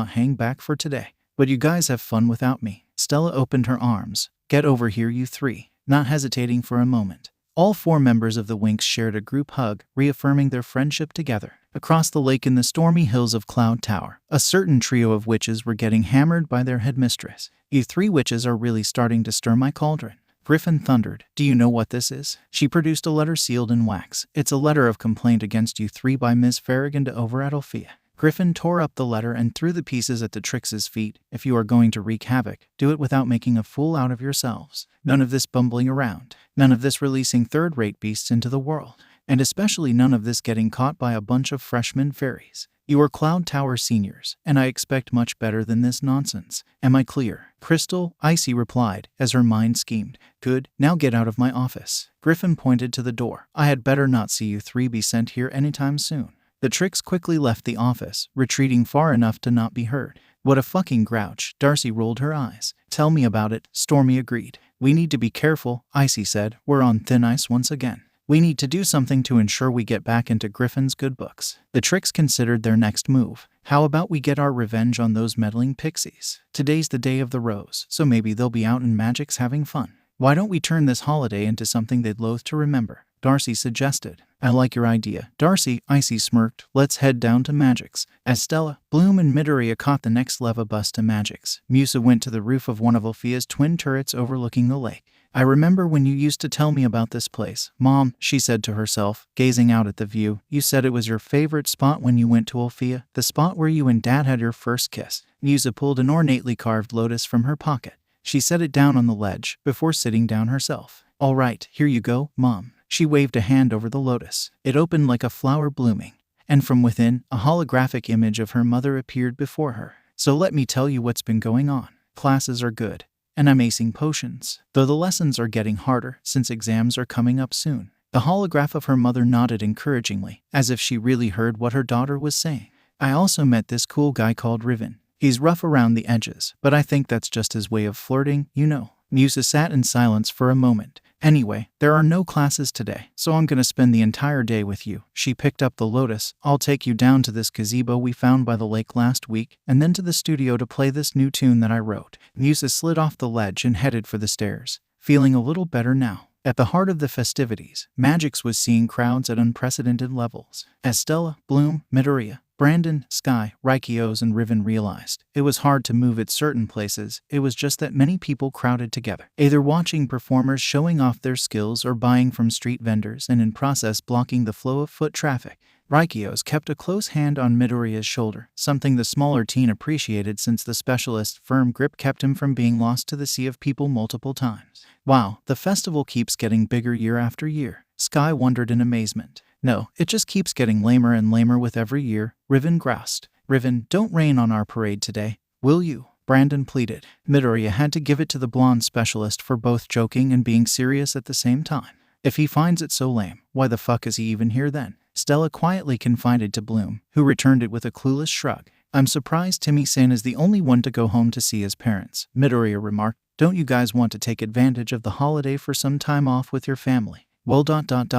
hang back for today. But you guys have fun without me. Stella opened her arms. Get over here, you three. Not hesitating for a moment. All 4 members of the Winx shared a group hug, reaffirming their friendship together. Across the lake in the stormy hills of Cloud Tower, a certain trio of witches were getting hammered by their headmistress. You 3 witches are really starting to stir my cauldron. Griffin thundered. Do you know what this is? She produced a letter sealed in wax. It's a letter of complaint against you 3 by Ms. Farragon over at Alfea. Griffin tore up the letter and threw the pieces at the Trix's feet. If you are going to wreak havoc, do it without making a fool out of yourselves. None of this bumbling around. None of this releasing third-rate beasts into the world. And especially none of this getting caught by a bunch of freshman fairies. You are Cloud Tower seniors, and I expect much better than this nonsense. Am I clear? Crystal, Icy replied, as her mind schemed. Good, now get out of my office. Griffin pointed to the door. I had better not see you 3 be sent here anytime soon. The Trix quickly left the office, retreating far enough to not be heard. What a fucking grouch, Darcy rolled her eyes. Tell me about it, Stormy agreed. We need to be careful, Icy said. We're on thin ice once again. We need to do something to ensure we get back into Griffin's good books. The Trix considered their next move. How about we get our revenge on those meddling pixies? Today's the day of the rose, so maybe they'll be out in Magix having fun. Why don't we turn this holiday into something they'd loathe to remember? Darcy suggested. I like your idea, Darcy, Icy smirked. Let's head down to Magix. As Stella, Bloom, and Midoriya caught the next leva bus to Magix, Musa went to the roof of one of Alfea's twin turrets overlooking the lake. I remember when you used to tell me about this place. Mom, she said to herself, gazing out at the view, you said it was your favorite spot when you went to Alfea, the spot where you and Dad had your first kiss. Yusa pulled an ornately carved lotus from her pocket. She set it down on the ledge before sitting down herself. All right, here you go, Mom. She waved a hand over the lotus. It opened like a flower blooming, and from within, a holographic image of her mother appeared before her. So let me tell you what's been going on. Classes are good, and I'm acing potions, though the lessons are getting harder since exams are coming up soon. The holograph of her mother nodded encouragingly, as if she really heard what her daughter was saying. I also met this cool guy called Riven. He's rough around the edges, but I think that's just his way of flirting, you know. Musa sat in silence for a moment. Anyway, there are no classes today, so I'm gonna spend the entire day with you. She picked up the lotus. I'll take you down to this gazebo we found by the lake last week, and then to the studio to play this new tune that I wrote. Musa slid off the ledge and headed for the stairs, feeling a little better now. At the heart of the festivities, Magix was seeing crowds at unprecedented levels. As Stella, Bloom, Midoriya, Brandon, Sky, Raikios, and Riven realized it was hard to move at certain places. It was just that many people crowded together, either watching performers showing off their skills or buying from street vendors and in process blocking the flow of foot traffic. Raikios kept a close hand on Midoriya's shoulder, something the smaller teen appreciated since the specialist's firm grip kept him from being lost to the sea of people multiple times. Wow, the festival keeps getting bigger year after year. Sky wondered in amazement. No, it just keeps getting lamer and lamer with every year, Riven groused. Riven, don't rain on our parade today, will you? Brandon pleaded. Midoriya had to give it to the blonde specialist for both joking and being serious at the same time. If he finds it so lame, why the fuck is he even here then? Stella quietly confided to Bloom, who returned it with a clueless shrug. I'm surprised Timmy-san is the only one to go home to see his parents, Midoriya remarked. Don't you guys want to take advantage of the holiday for some time off with your family? Well,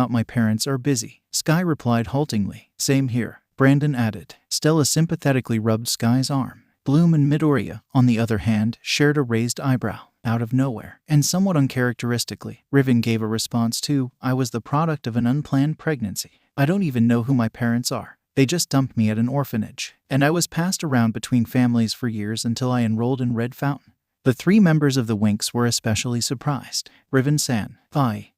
my parents are busy, Sky replied haltingly. Same here, Brandon added. Stella sympathetically rubbed Sky's arm. Bloom and Midoriya, on the other hand, shared a raised eyebrow. Out of nowhere, and somewhat uncharacteristically, Riven gave a response too. I was the product of an unplanned pregnancy. I don't even know who my parents are. They just dumped me at an orphanage, and I was passed around between families for years until I enrolled in Red Fountain. The three members of the Winx were especially surprised. Riven-san,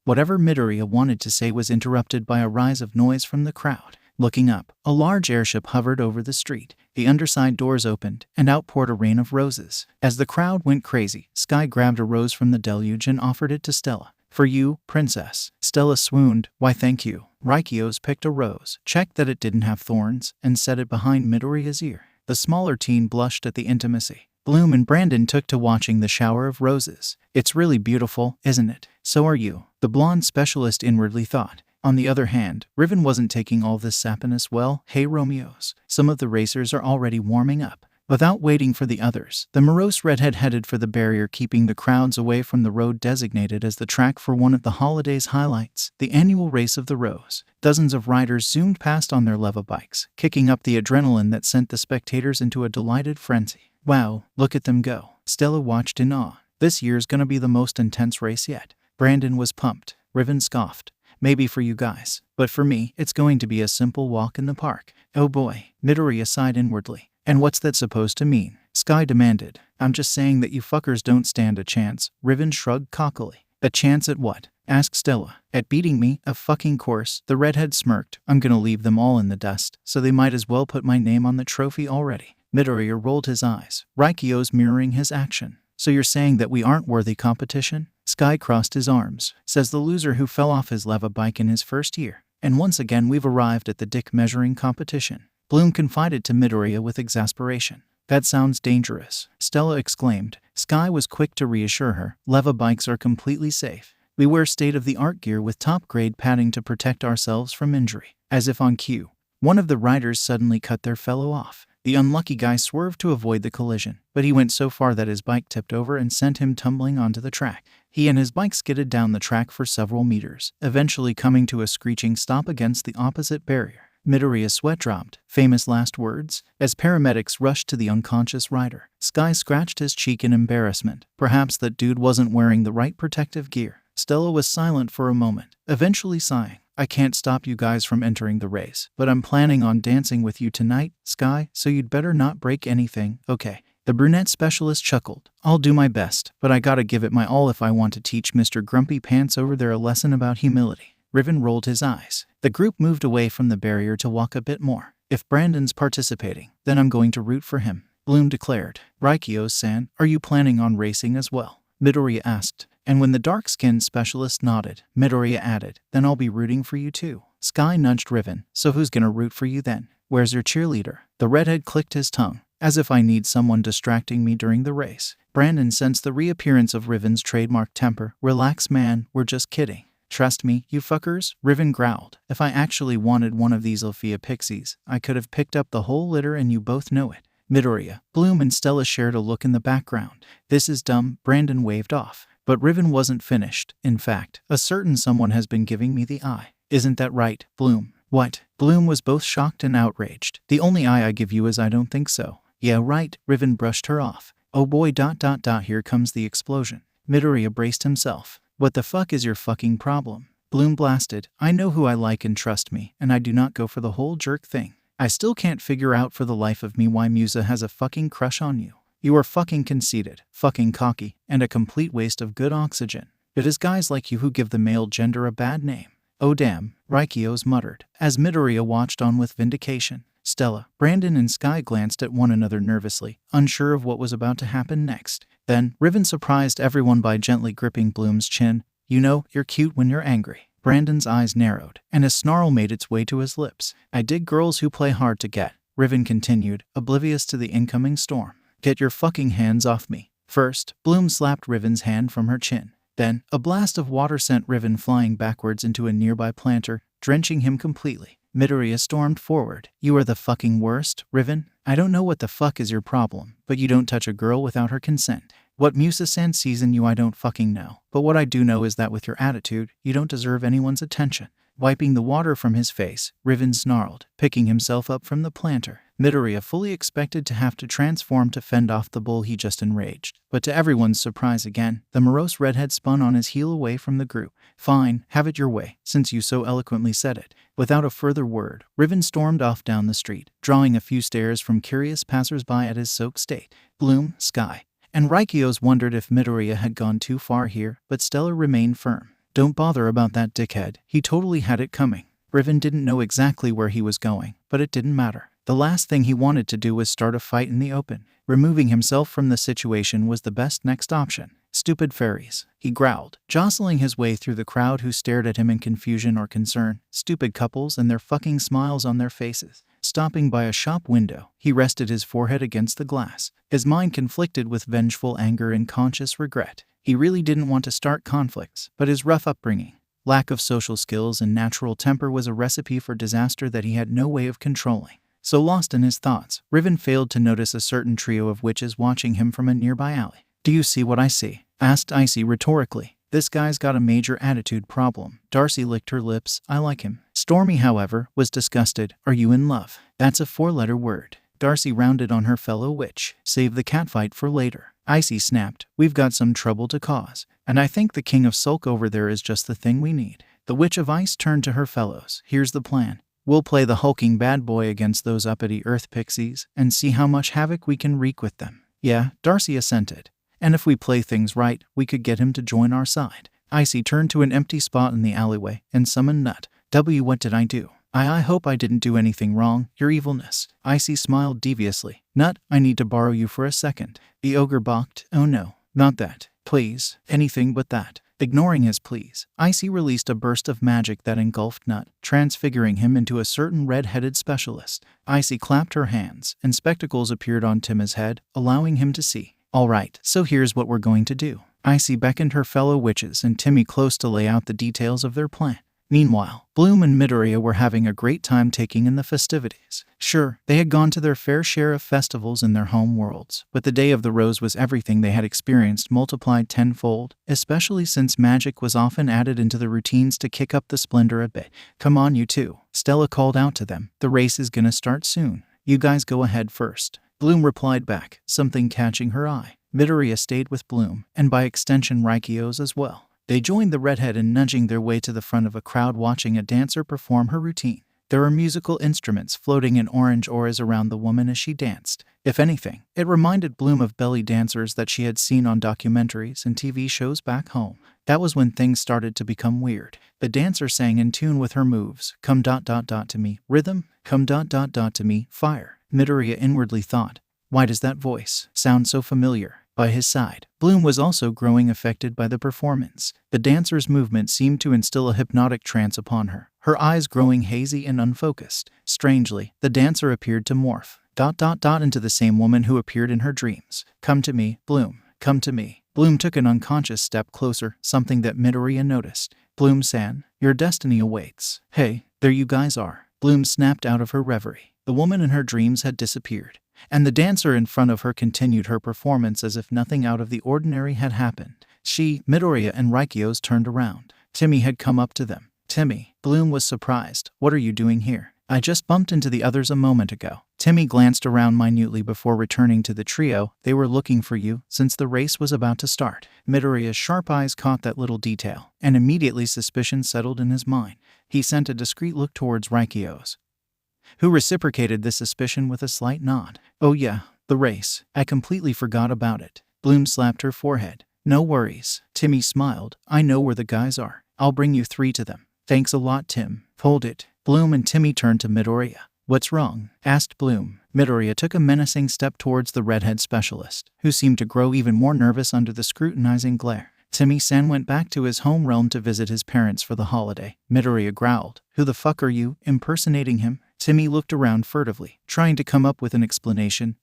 whatever Midoriya wanted to say was interrupted by a rise of noise from the crowd. Looking up, a large airship hovered over the street. The underside doors opened, and out poured a rain of roses. As the crowd went crazy, Sky grabbed a rose from the deluge and offered it to Stella. For you, princess. Stella swooned. Why thank you. Raikios picked a rose, checked that it didn't have thorns, and set it behind Midoriya's ear. The smaller teen blushed at the intimacy. Bloom and Brandon took to watching the shower of roses. It's really beautiful, isn't it? So are you, the blonde specialist inwardly thought. On the other hand, Riven wasn't taking all this sappiness well. Hey Romeos, some of the racers are already warming up. Without waiting for the others, the morose redhead headed for the barrier, keeping the crowds away from the road designated as the track for one of the holiday's highlights, the annual Race of the Rose. Dozens of riders zoomed past on their leva bikes, kicking up the adrenaline that sent the spectators into a delighted frenzy. Wow, look at them go. Stella watched in awe. This year's gonna be the most intense race yet. Brandon was pumped. Riven scoffed. Maybe for you guys, but for me, it's going to be a simple walk in the park. Oh boy, Midoriya sighed inwardly. And what's that supposed to mean? Sky demanded. I'm just saying that you fuckers don't stand a chance. Riven shrugged cockily. A chance at what? Asked Stella. At beating me, of fucking course. The redhead smirked. I'm gonna leave them all in the dust, so they might as well put my name on the trophy already. Midoriya rolled his eyes, Raikios mirroring his action. So you're saying that we aren't worthy competition? Sky crossed his arms. Says the loser who fell off his leva bike in his first year. And once again we've arrived at the dick measuring competition. Bloom confided to Midoriya with exasperation. That sounds dangerous, Stella exclaimed. Sky was quick to reassure her. Leva bikes are completely safe. We wear state-of-the-art gear with top-grade padding to protect ourselves from injury. As if on cue, one of the riders suddenly cut their fellow off. The unlucky guy swerved to avoid the collision, but he went so far that his bike tipped over and sent him tumbling onto the track. He and his bike skidded down the track for several meters, eventually coming to a screeching stop against the opposite barrier. Midoriya's sweat dropped. Famous last words. As paramedics rushed to the unconscious rider, Sky scratched his cheek in embarrassment. Perhaps that dude wasn't wearing the right protective gear. Stella was silent for a moment, eventually sighing. I can't stop you guys from entering the race, but I'm planning on dancing with you tonight, Sky, so you'd better not break anything, okay? The brunette specialist chuckled. I'll do my best, but I gotta give it my all if I want to teach Mr. Grumpy Pants over there a lesson about humility. Riven rolled his eyes. The group moved away from the barrier to walk a bit more. If Brandon's participating, then I'm going to root for him, Bloom declared. Raikyo-san, are you planning on racing as well? Midoriya asked. And when the dark-skinned specialist nodded, Midoriya added, then I'll be rooting for you too. Sky nudged Riven. So who's gonna root for you then? Where's your cheerleader? The redhead clicked his tongue. As if I need someone distracting me during the race. Brandon sensed the reappearance of Riven's trademark temper. Relax, man, we're just kidding. Trust me, you fuckers, Riven growled. If I actually wanted one of these Alfea pixies, I could have picked up the whole litter and you both know it. Midoriya, Bloom and Stella shared a look in the background. This is dumb, Brandon waved off. But Riven wasn't finished. In fact, a certain someone has been giving me the eye. Isn't that right, Bloom? What? Bloom was both shocked and outraged. The only eye I give you is I don't think so. Yeah, right, Riven brushed her off. Oh boy, here comes the explosion. Midoriya braced himself. What the fuck is your fucking problem? Bloom blasted. I know who I like and trust me, and I do not go for the whole jerk thing. I still can't figure out for the life of me why Musa has a fucking crush on you. You are fucking conceited, fucking cocky, and a complete waste of good oxygen. It is guys like you who give the male gender a bad name. Oh damn, Raikyo's muttered, as Midoriya watched on with vindication. Stella, Brandon and Sky glanced at one another nervously, unsure of what was about to happen next. Then, Riven surprised everyone by gently gripping Bloom's chin. You know, you're cute when you're angry. Brandon's eyes narrowed, and a snarl made its way to his lips. I dig girls who play hard to get, Riven continued, oblivious to the incoming storm. Get your fucking hands off me. First, Bloom slapped Riven's hand from her chin. Then, a blast of water sent Riven flying backwards into a nearby planter, drenching him completely. Midoriya stormed forward. You are the fucking worst, Riven. I don't know what the fuck is your problem, but you don't touch a girl without her consent. What Musa-san sees in you I don't fucking know, but what I do know is that with your attitude, you don't deserve anyone's attention. Wiping the water from his face, Riven snarled, picking himself up from the planter. Midoriya fully expected to have to transform to fend off the bull he just enraged. But to everyone's surprise again, the morose redhead spun on his heel away from the group. Fine, have it your way, since you so eloquently said it. Without a further word, Riven stormed off down the street, drawing a few stares from curious passersby at his soaked state. Bloom, Sky, and Raikyo's wondered if Midoriya had gone too far here, but Stella remained firm. Don't bother about that dickhead, he totally had it coming. Riven didn't know exactly where he was going, but it didn't matter. The last thing he wanted to do was start a fight in the open. Removing himself from the situation was the best next option. Stupid fairies, he growled, jostling his way through the crowd who stared at him in confusion or concern. Stupid couples and their fucking smiles on their faces. Stopping by a shop window, he rested his forehead against the glass, his mind conflicted with vengeful anger and conscious regret. He really didn't want to start conflicts, but his rough upbringing, lack of social skills and natural temper was a recipe for disaster that he had no way of controlling. So lost in his thoughts, Riven failed to notice a certain trio of witches watching him from a nearby alley. Do you see what I see? Asked Icy rhetorically. This guy's got a major attitude problem. Darcy licked her lips. I like him. Stormy, however, was disgusted. Are you in love? That's a 4-letter word. Darcy rounded on her fellow witch. Save the catfight for later. Icy snapped. We've got some trouble to cause. And I think the King of Sulk over there is just the thing we need. The Witch of Ice turned to her fellows. Here's the plan. We'll play the hulking bad boy against those uppity earth pixies and see how much havoc we can wreak with them. Yeah, Darcy assented. And if we play things right, we could get him to join our side. Icy turned to an empty spot in the alleyway and summoned Nut. What did I do? I hope I didn't do anything wrong, your evilness. Icy smiled deviously. Nut, I need to borrow you for a second. The ogre balked. Oh no, not that. Please, anything but that. Ignoring his pleas, Icy released a burst of magic that engulfed Nut, transfiguring him into a certain red-headed specialist. Icy clapped her hands, and spectacles appeared on Tima's head, allowing him to see. All right, so here's what we're going to do. Icy beckoned her fellow witches and Timmy close to lay out the details of their plan. Meanwhile, Bloom and Midoriya were having a great time taking in the festivities. Sure, they had gone to their fair share of festivals in their home worlds, but the Day of the Rose was everything they had experienced multiplied tenfold, especially since magic was often added into the routines to kick up the splendor a bit. Come on, you two, Stella called out to them. The race is gonna start soon. You guys go ahead first. Bloom replied back, something catching her eye. Midoriya stayed with Bloom, and by extension Raikyo's as well. They joined the redhead in nudging their way to the front of a crowd watching a dancer perform her routine. There were musical instruments floating in orange auras around the woman as she danced. If anything, it reminded Bloom of belly dancers that she had seen on documentaries and TV shows back home. That was when things started to become weird. The dancer sang in tune with her moves. Come ... to me, rhythm. Come ... to me, fire. Midoriya inwardly thought, why does that voice sound so familiar? By his side, Bloom was also growing affected by the performance. The dancer's movement seemed to instill a hypnotic trance upon her, her eyes growing hazy and unfocused. Strangely, the dancer appeared to morph ... into the same woman who appeared in her dreams. Come to me, Bloom. Come to me. Bloom took an unconscious step closer, something that Midoriya noticed. Bloom-san, your destiny awaits. Hey, there you guys are. Bloom snapped out of her reverie. The woman in her dreams had disappeared, and the dancer in front of her continued her performance as if nothing out of the ordinary had happened. She, Midoriya, and Raikyos turned around. Timmy had come up to them. Timmy. Bloom was surprised. What are you doing here? I just bumped into the others a moment ago. Timmy glanced around minutely before returning to the trio. They were looking for you since the race was about to start. Midoriya's sharp eyes caught that little detail, and immediately suspicion settled in his mind. He sent a discreet look towards Raikyos, who reciprocated this suspicion with a slight nod. Oh yeah, the race. I completely forgot about it. Bloom slapped her forehead. No worries. Timmy smiled. I know where the guys are. I'll bring you 3 to them. Thanks a lot, Tim. Hold it. Bloom and Timmy turned to Midoriya. What's wrong? Asked Bloom. Midoriya took a menacing step towards the redhead specialist, who seemed to grow even more nervous under the scrutinizing glare. Timmy-san went back to his home realm to visit his parents for the holiday. Midoriya growled. Who the fuck are you, impersonating him? Timmy looked around furtively, trying to come up with an explanation.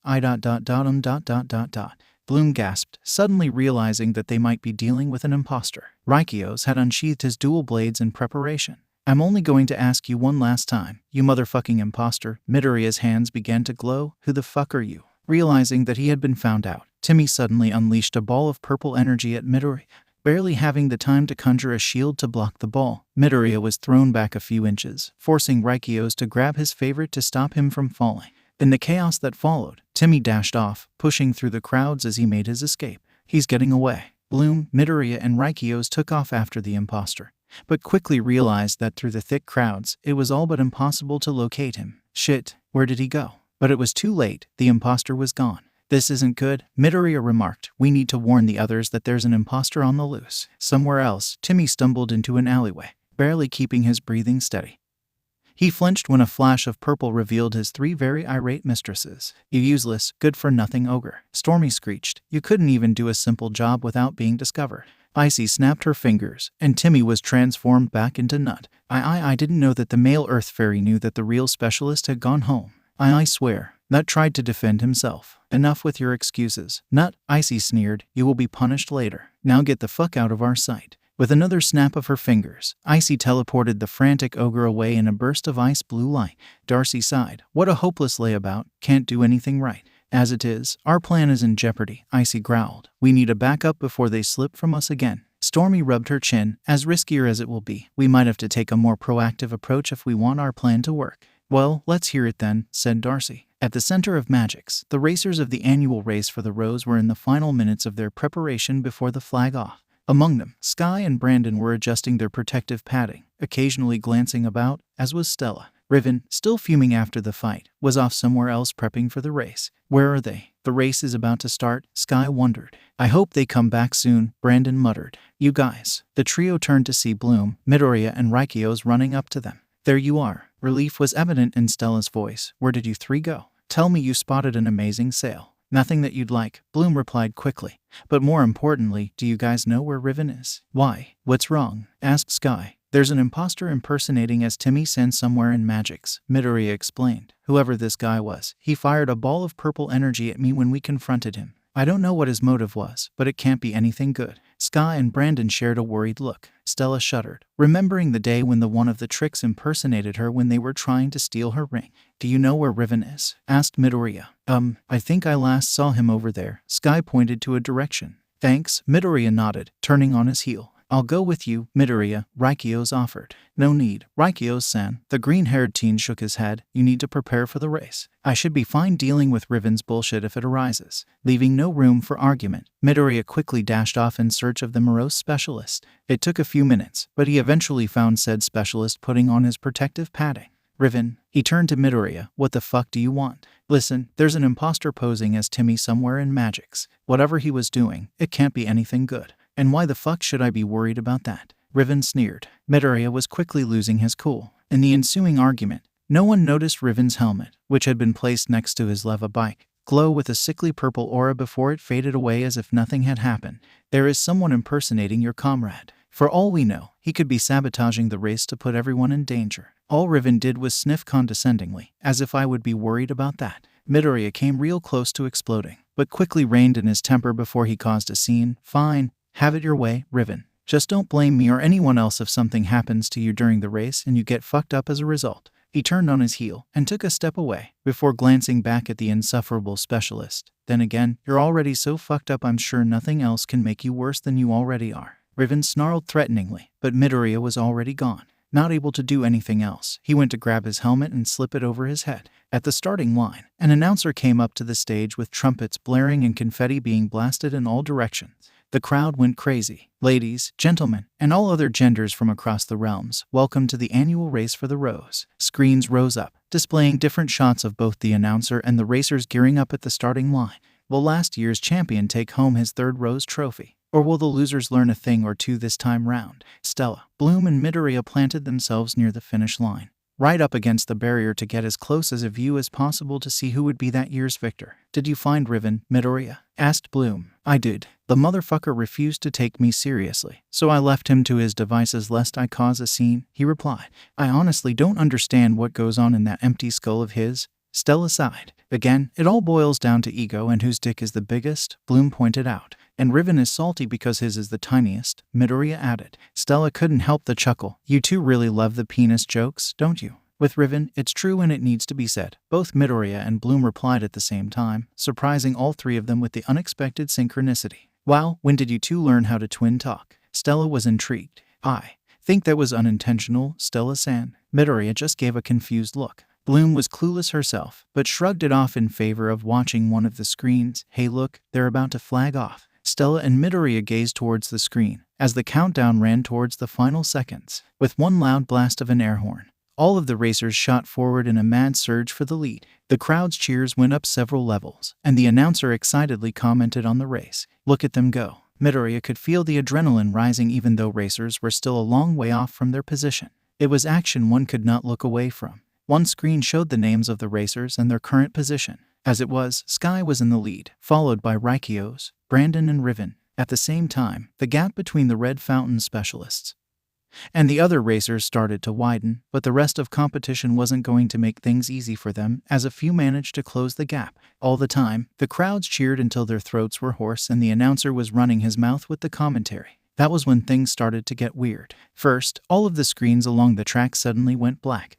Bloom gasped, suddenly realizing that they might be dealing with an impostor. Raikyos had unsheathed his dual blades in preparation. I'm only going to ask you one last time, you motherfucking impostor. Midoriya's hands began to glow. Who the fuck are you? Realizing that he had been found out, Timmy suddenly unleashed a ball of purple energy at Midoriya. Barely having the time to conjure a shield to block the ball, Midoriya was thrown back a few inches, forcing Raikyos to grab his favorite to stop him from falling. In the chaos that followed, Timmy dashed off, pushing through the crowds as he made his escape. He's getting away. Bloom, Midoriya, and Raikyos took off after the impostor, but quickly realized that through the thick crowds, it was all but impossible to locate him. Shit, where did he go? But it was too late. The impostor was gone. This isn't good, Midoriya remarked. We need to warn the others that there's an impostor on the loose. Somewhere else, Timmy stumbled into an alleyway, barely keeping his breathing steady. He flinched when a flash of purple revealed his 3 very irate mistresses. You useless, good-for-nothing ogre. Stormy screeched. You couldn't even do a simple job without being discovered. Icy snapped her fingers, and Timmy was transformed back into Nut. I didn't know that the male Earth Fairy knew that the real specialist had gone home. I swear. Nut tried to defend himself. Enough with your excuses. Nut, Icy sneered. You will be punished later. Now get the fuck out of our sight. With another snap of her fingers, Icy teleported the frantic ogre away in a burst of ice blue light. Darcy sighed. What a hopeless layabout. Can't do anything right. As it is, our plan is in jeopardy, Icy growled. We need a backup before they slip from us again. Stormy rubbed her chin. As riskier as it will be, we might have to take a more proactive approach if we want our plan to work. Well, let's hear it then, said Darcy. At the center of Magix, the racers of the annual race for the Rose were in the final minutes of their preparation before the flag off. Among them, Sky and Brandon were adjusting their protective padding, occasionally glancing about, as was Stella. Riven, still fuming after the fight, was off somewhere else prepping for the race. Where are they? The race is about to start, Sky wondered. I hope they come back soon, Brandon muttered. You guys. The trio turned to see Bloom, Midoriya, and Raikyos running up to them. There you are. Relief was evident in Stella's voice. Where did you 3 go? Tell me you spotted an amazing sail. Nothing that you'd like, Bloom replied quickly. But more importantly, do you guys know where Riven is? Why? What's wrong? Asked Sky. There's an impostor impersonating as Timmy-san somewhere in Magix, Midoriya explained. Whoever this guy was, he fired a ball of purple energy at me when we confronted him. I don't know what his motive was, but it can't be anything good. Sky and Brandon shared a worried look. Stella shuddered, remembering the day when the one of the Trix impersonated her when they were trying to steal her ring. Do you know where Riven is? Asked Midoriya. I think I last saw him over there. Sky pointed to a direction. Thanks, Midoriya nodded, turning on his heel. I'll go with you, Midoriya, Raikyos offered. No need, Raikyos-san. The green-haired teen shook his head. You need to prepare for the race. I should be fine dealing with Riven's bullshit if it arises. Leaving no room for argument, Midoriya quickly dashed off in search of the morose specialist. It took a few minutes, but he eventually found said specialist putting on his protective padding. Riven. He turned to Midoriya. What the fuck do you want? Listen, there's an impostor posing as Timmy somewhere in Magix. Whatever he was doing, it can't be anything good. And why the fuck should I be worried about that? Riven sneered. Midoriya was quickly losing his cool. In the ensuing argument, no one noticed Riven's helmet, which had been placed next to his leva bike, glow with a sickly purple aura before it faded away as if nothing had happened. There is someone impersonating your comrade. For all we know, he could be sabotaging the race to put everyone in danger. All Riven did was sniff condescendingly, as if I would be worried about that. Midoriya came real close to exploding, but quickly reined in his temper before he caused a scene. Fine, have it your way, Riven. Just don't blame me or anyone else if something happens to you during the race and you get fucked up as a result. He turned on his heel and took a step away, before glancing back at the insufferable specialist. Then again, you're already so fucked up I'm sure nothing else can make you worse than you already are. Riven snarled threateningly, but Midoriya was already gone. Not able to do anything else, he went to grab his helmet and slip it over his head. At the starting line, an announcer came up to the stage with trumpets blaring and confetti being blasted in all directions. The crowd went crazy. Ladies, gentlemen, and all other genders from across the realms, welcome to the annual race for the rose. Screens rose up, displaying different shots of both the announcer and the racers gearing up at the starting line. Will last year's champion take home his third rose trophy? Or will the losers learn a thing or two this time round? Stella, Bloom, and Midoriya planted themselves near the finish line, right up against the barrier to get as close as a view as possible to see who would be that year's victor. Did you find Riven, Midoriya? Asked Bloom. I did. The motherfucker refused to take me seriously, so I left him to his devices lest I cause a scene, he replied. I honestly don't understand what goes on in that empty skull of his. Stella sighed. Again, it all boils down to ego and whose dick is the biggest, Bloom pointed out. And Riven is salty because his is the tiniest, Midoriya added. Stella couldn't help the chuckle. You two really love the penis jokes, don't you? With Riven, it's true and it needs to be said. Both Midoriya and Bloom replied at the same time, surprising all three of them with the unexpected synchronicity. Wow, when did you two learn how to twin talk? Stella was intrigued. I think that was unintentional, Stella-san. Midoriya just gave a confused look. Bloom was clueless herself, but shrugged it off in favor of watching one of the screens. Hey look, they're about to flag off. Stella and Midoriya gazed towards the screen, as the countdown ran towards the final seconds. With one loud blast of an air horn, all of the racers shot forward in a mad surge for the lead. The crowd's cheers went up several levels, and the announcer excitedly commented on the race. Look at them go. Midoriya could feel the adrenaline rising even though racers were still a long way off from their position. It was action one could not look away from. One screen showed the names of the racers and their current position. As it was, Sky was in the lead, followed by Raikios, Brandon, and Riven. At the same time, the gap between the Red Fountain specialists and the other racers started to widen, but the rest of competition wasn't going to make things easy for them, as a few managed to close the gap. All the time, the crowds cheered until their throats were hoarse and the announcer was running his mouth with the commentary. That was when things started to get weird. First, all of the screens along the track suddenly went black.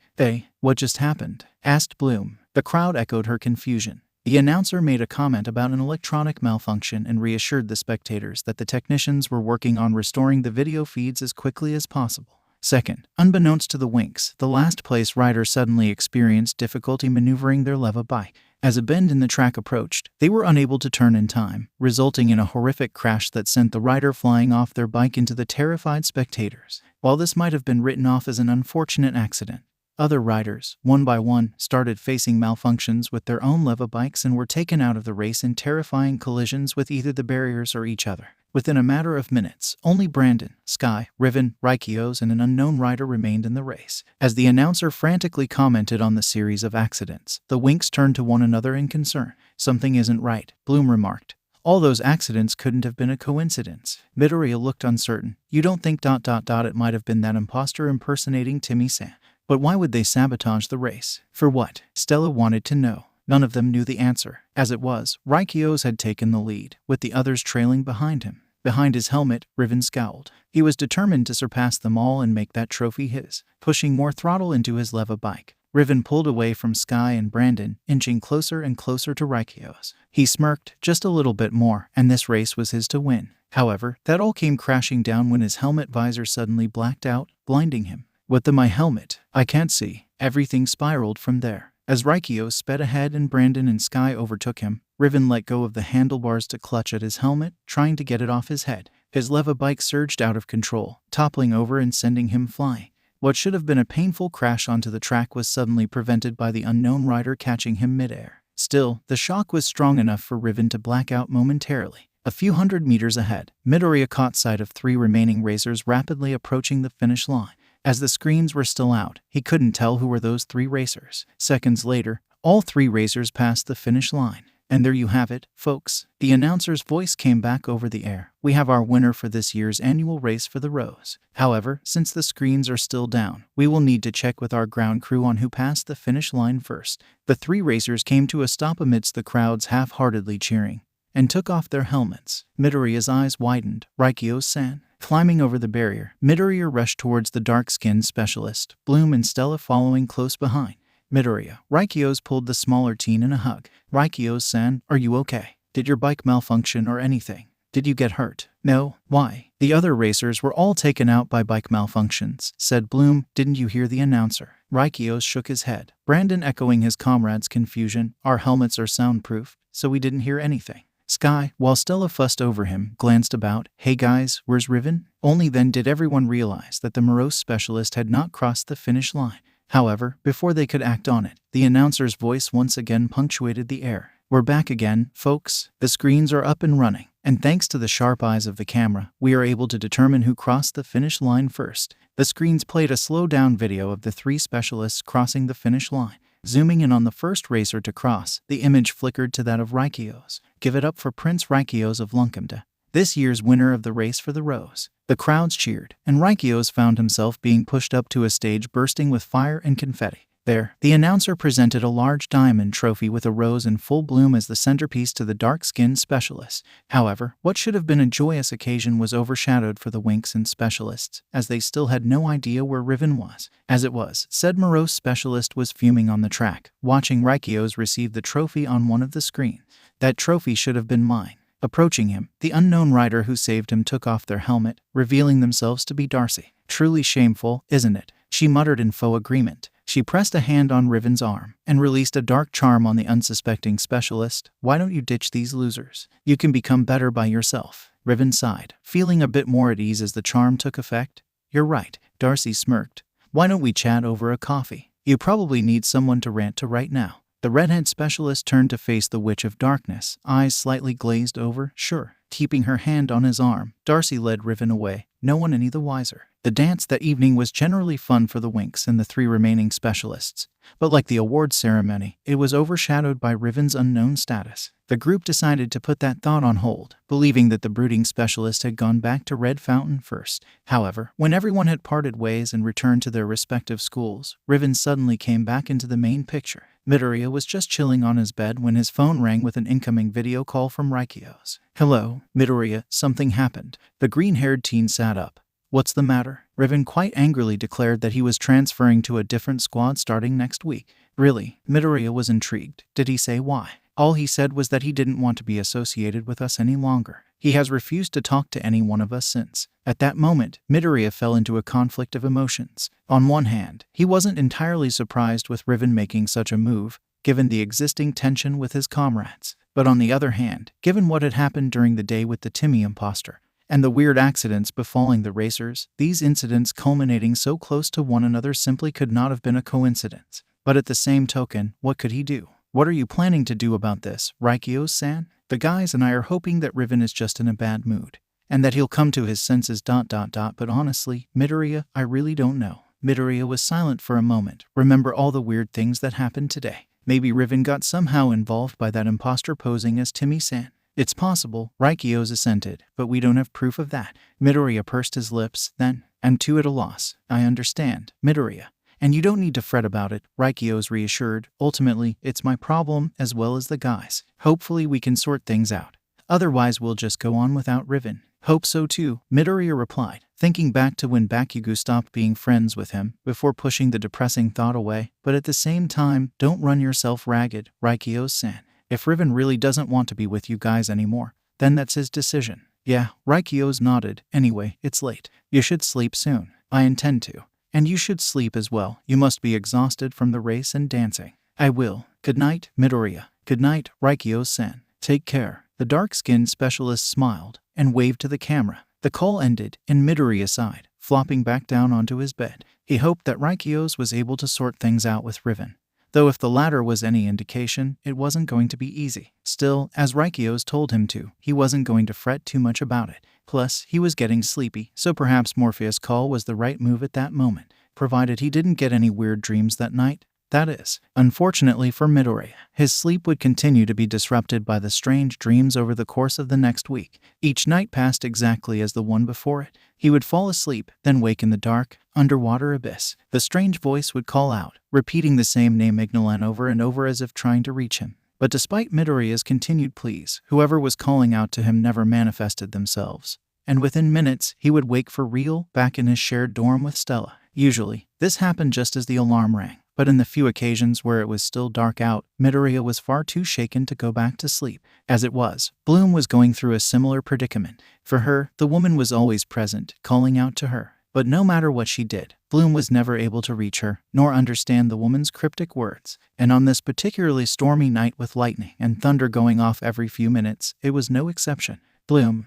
What just happened? Asked Bloom. The crowd echoed her confusion. The announcer made a comment about an electronic malfunction and reassured the spectators that the technicians were working on restoring the video feeds as quickly as possible. Second, unbeknownst to the Winx, the last place rider suddenly experienced difficulty maneuvering their leva bike. As a bend in the track approached, they were unable to turn in time, resulting in a horrific crash that sent the rider flying off their bike into the terrified spectators. While this might have been written off as an unfortunate accident, other riders, one by one, started facing malfunctions with their own leva bikes and were taken out of the race in terrifying collisions with either the barriers or each other. Within a matter of minutes, only Brandon, Sky, Riven, Raikios, and an unknown rider remained in the race. As the announcer frantically commented on the series of accidents, the Winx turned to one another in concern. Something isn't right, Bloom remarked. All those accidents couldn't have been a coincidence. Midoriya looked uncertain. You don't think ... it might have been that impostor impersonating Timmy-san. But why would they sabotage the race? For what? Stella wanted to know. None of them knew the answer. As it was, Raikios had taken the lead, with the others trailing behind him. Behind his helmet, Riven scowled. He was determined to surpass them all and make that trophy his. Pushing more throttle into his leva bike, Riven pulled away from Sky and Brandon, inching closer and closer to Raikios. He smirked, just a little bit more, and this race was his to win. However, that all came crashing down when his helmet visor suddenly blacked out, blinding him. What my helmet? I can't see. Everything spiraled from there. As Raikios sped ahead and Brandon and Sky overtook him, Riven let go of the handlebars to clutch at his helmet, trying to get it off his head. His leva bike surged out of control, toppling over and sending him flying. What should have been a painful crash onto the track was suddenly prevented by the unknown rider catching him midair. Still, the shock was strong enough for Riven to black out momentarily. A few hundred meters ahead, Midoriya caught sight of 3 remaining racers rapidly approaching the finish line. As the screens were still out, he couldn't tell who were those 3 racers. Seconds later, all 3 racers passed the finish line. And there you have it, folks. The announcer's voice came back over the air. We have our winner for this year's annual race for the Rose. However, since the screens are still down, we will need to check with our ground crew on who passed the finish line first. The 3 racers came to a stop amidst the crowd's half-heartedly cheering and took off their helmets. Midoriya's eyes widened. Raikyo-san. Climbing over the barrier, Midoriya rushed towards the dark-skinned specialist, Bloom and Stella following close behind. Midoriya. Raikyo's pulled the smaller teen in a hug. Raikyo-san, are you okay? Did your bike malfunction or anything? Did you get hurt? No. Why? The other racers were all taken out by bike malfunctions, said Bloom. Didn't you hear the announcer? Raikyo shook his head. Brandon echoing his comrade's confusion. Our helmets are soundproof, so we didn't hear anything. Sky, while Stella fussed over him, glanced about. Hey guys, where's Riven? Only then did everyone realize that the morose specialist had not crossed the finish line. However, before they could act on it, the announcer's voice once again punctuated the air. We're back again, folks. The screens are up and running, and thanks to the sharp eyes of the camera, we are able to determine who crossed the finish line first. The screens played a slow-down video of the 3 specialists crossing the finish line. Zooming in on the first racer to cross, the image flickered to that of Raikyo's. Give it up for Prince Raikyo's of Lunkamda, this year's winner of the race for the Rose. The crowds cheered, and Raikyo's found himself being pushed up to a stage bursting with fire and confetti. There, the announcer presented a large diamond trophy with a rose in full bloom as the centerpiece to the dark-skinned specialist. However, what should have been a joyous occasion was overshadowed for the Winks and specialists, as they still had no idea where Riven was. As it was, said morose specialist was fuming on the track, watching Raikyo's receive the trophy on one of the screens. That trophy should have been mine. Approaching him, the unknown rider who saved him took off their helmet, revealing themselves to be Darcy. Truly shameful, isn't it? She muttered in faux agreement. She pressed a hand on Riven's arm and released a dark charm on the unsuspecting specialist. Why don't you ditch these losers? You can become better by yourself. Riven sighed, feeling a bit more at ease as the charm took effect. You're right, Darcy smirked. Why don't we chat over a coffee? You probably need someone to rant to right now. The redhead specialist turned to face the Witch of Darkness, eyes slightly glazed over. Sure. Keeping her hand on his arm, Darcy led Riven away, no one any the wiser. The dance that evening was generally fun for the Winks and the 3 remaining specialists, but like the awards ceremony, it was overshadowed by Riven's unknown status. The group decided to put that thought on hold, believing that the brooding specialist had gone back to Red Fountain first. However, when everyone had parted ways and returned to their respective schools, Riven suddenly came back into the main picture. Midoriya was just chilling on his bed when his phone rang with an incoming video call from Raikyo's. Hello, Midoriya, something happened. The green-haired teen sat up. What's the matter? Riven quite angrily declared that he was transferring to a different squad starting next week. Really? Midoriya was intrigued. Did he say why? All he said was that he didn't want to be associated with us any longer. He has refused to talk to any one of us since. At that moment, Midoriya fell into a conflict of emotions. On one hand, he wasn't entirely surprised with Riven making such a move, given the existing tension with his comrades. But on the other hand, given what had happened during the day with the Timmy impostor, and the weird accidents befalling the racers, these incidents culminating so close to one another simply could not have been a coincidence. But at the same token, what could he do? What are you planning to do about this, Raikyo-san? The guys and I are hoping that Riven is just in a bad mood, and that he'll come to his senses ... But honestly, Midoriya, I really don't know. Midoriya was silent for a moment. Remember all the weird things that happened today? Maybe Riven got somehow involved by that imposter posing as Timmy-san. It's possible, Raikyo's assented, but we don't have proof of that. Midoriya pursed his lips, then, I'm too at a loss. I understand, Midoriya. And you don't need to fret about it, Raikyo's reassured. Ultimately, it's my problem as well as the guys. Hopefully we can sort things out. Otherwise we'll just go on without Riven. Hope so too, Midoriya replied, thinking back to when Bakugo stopped being friends with him before pushing the depressing thought away. But at the same time, don't run yourself ragged, Raikyo-san. If Riven really doesn't want to be with you guys anymore, then that's his decision. Yeah, Raikyo's nodded. Anyway, it's late. You should sleep soon. I intend to. And you should sleep as well. You must be exhausted from the race and dancing. I will. Good night, Midoriya. Good night, Raikyo-san. Take care. The dark-skinned specialist smiled and waved to the camera. The call ended, and Midoriya sighed. flopping back down onto his bed. He hoped that Raikios was able to sort things out with Riven, though if the latter was any indication, it wasn't going to be easy. Still, as Raikios told him to, he wasn't going to fret too much about it. Plus, he was getting sleepy, so perhaps Morpheus' call was the right move at that moment, provided he didn't get any weird dreams that night. That is, unfortunately for Midoriya, his sleep would continue to be disrupted by the strange dreams over the course of the next week. Each night passed exactly as the one before it. He would fall asleep, then wake in the dark, underwater abyss. The strange voice would call out, repeating the same name Ignalan over and over as if trying to reach him. But despite Midoriya's continued pleas, whoever was calling out to him never manifested themselves. And within minutes, he would wake for real, back in his shared dorm with Stella. Usually, this happened just as the alarm rang. But in the few occasions where it was still dark out, Midoriya was far too shaken to go back to sleep. As it was, Bloom was going through a similar predicament. For her, the woman was always present, calling out to her. But no matter what she did, Bloom was never able to reach her, nor understand the woman's cryptic words. And on this particularly stormy night with lightning and thunder going off every few minutes, it was no exception. Bloom.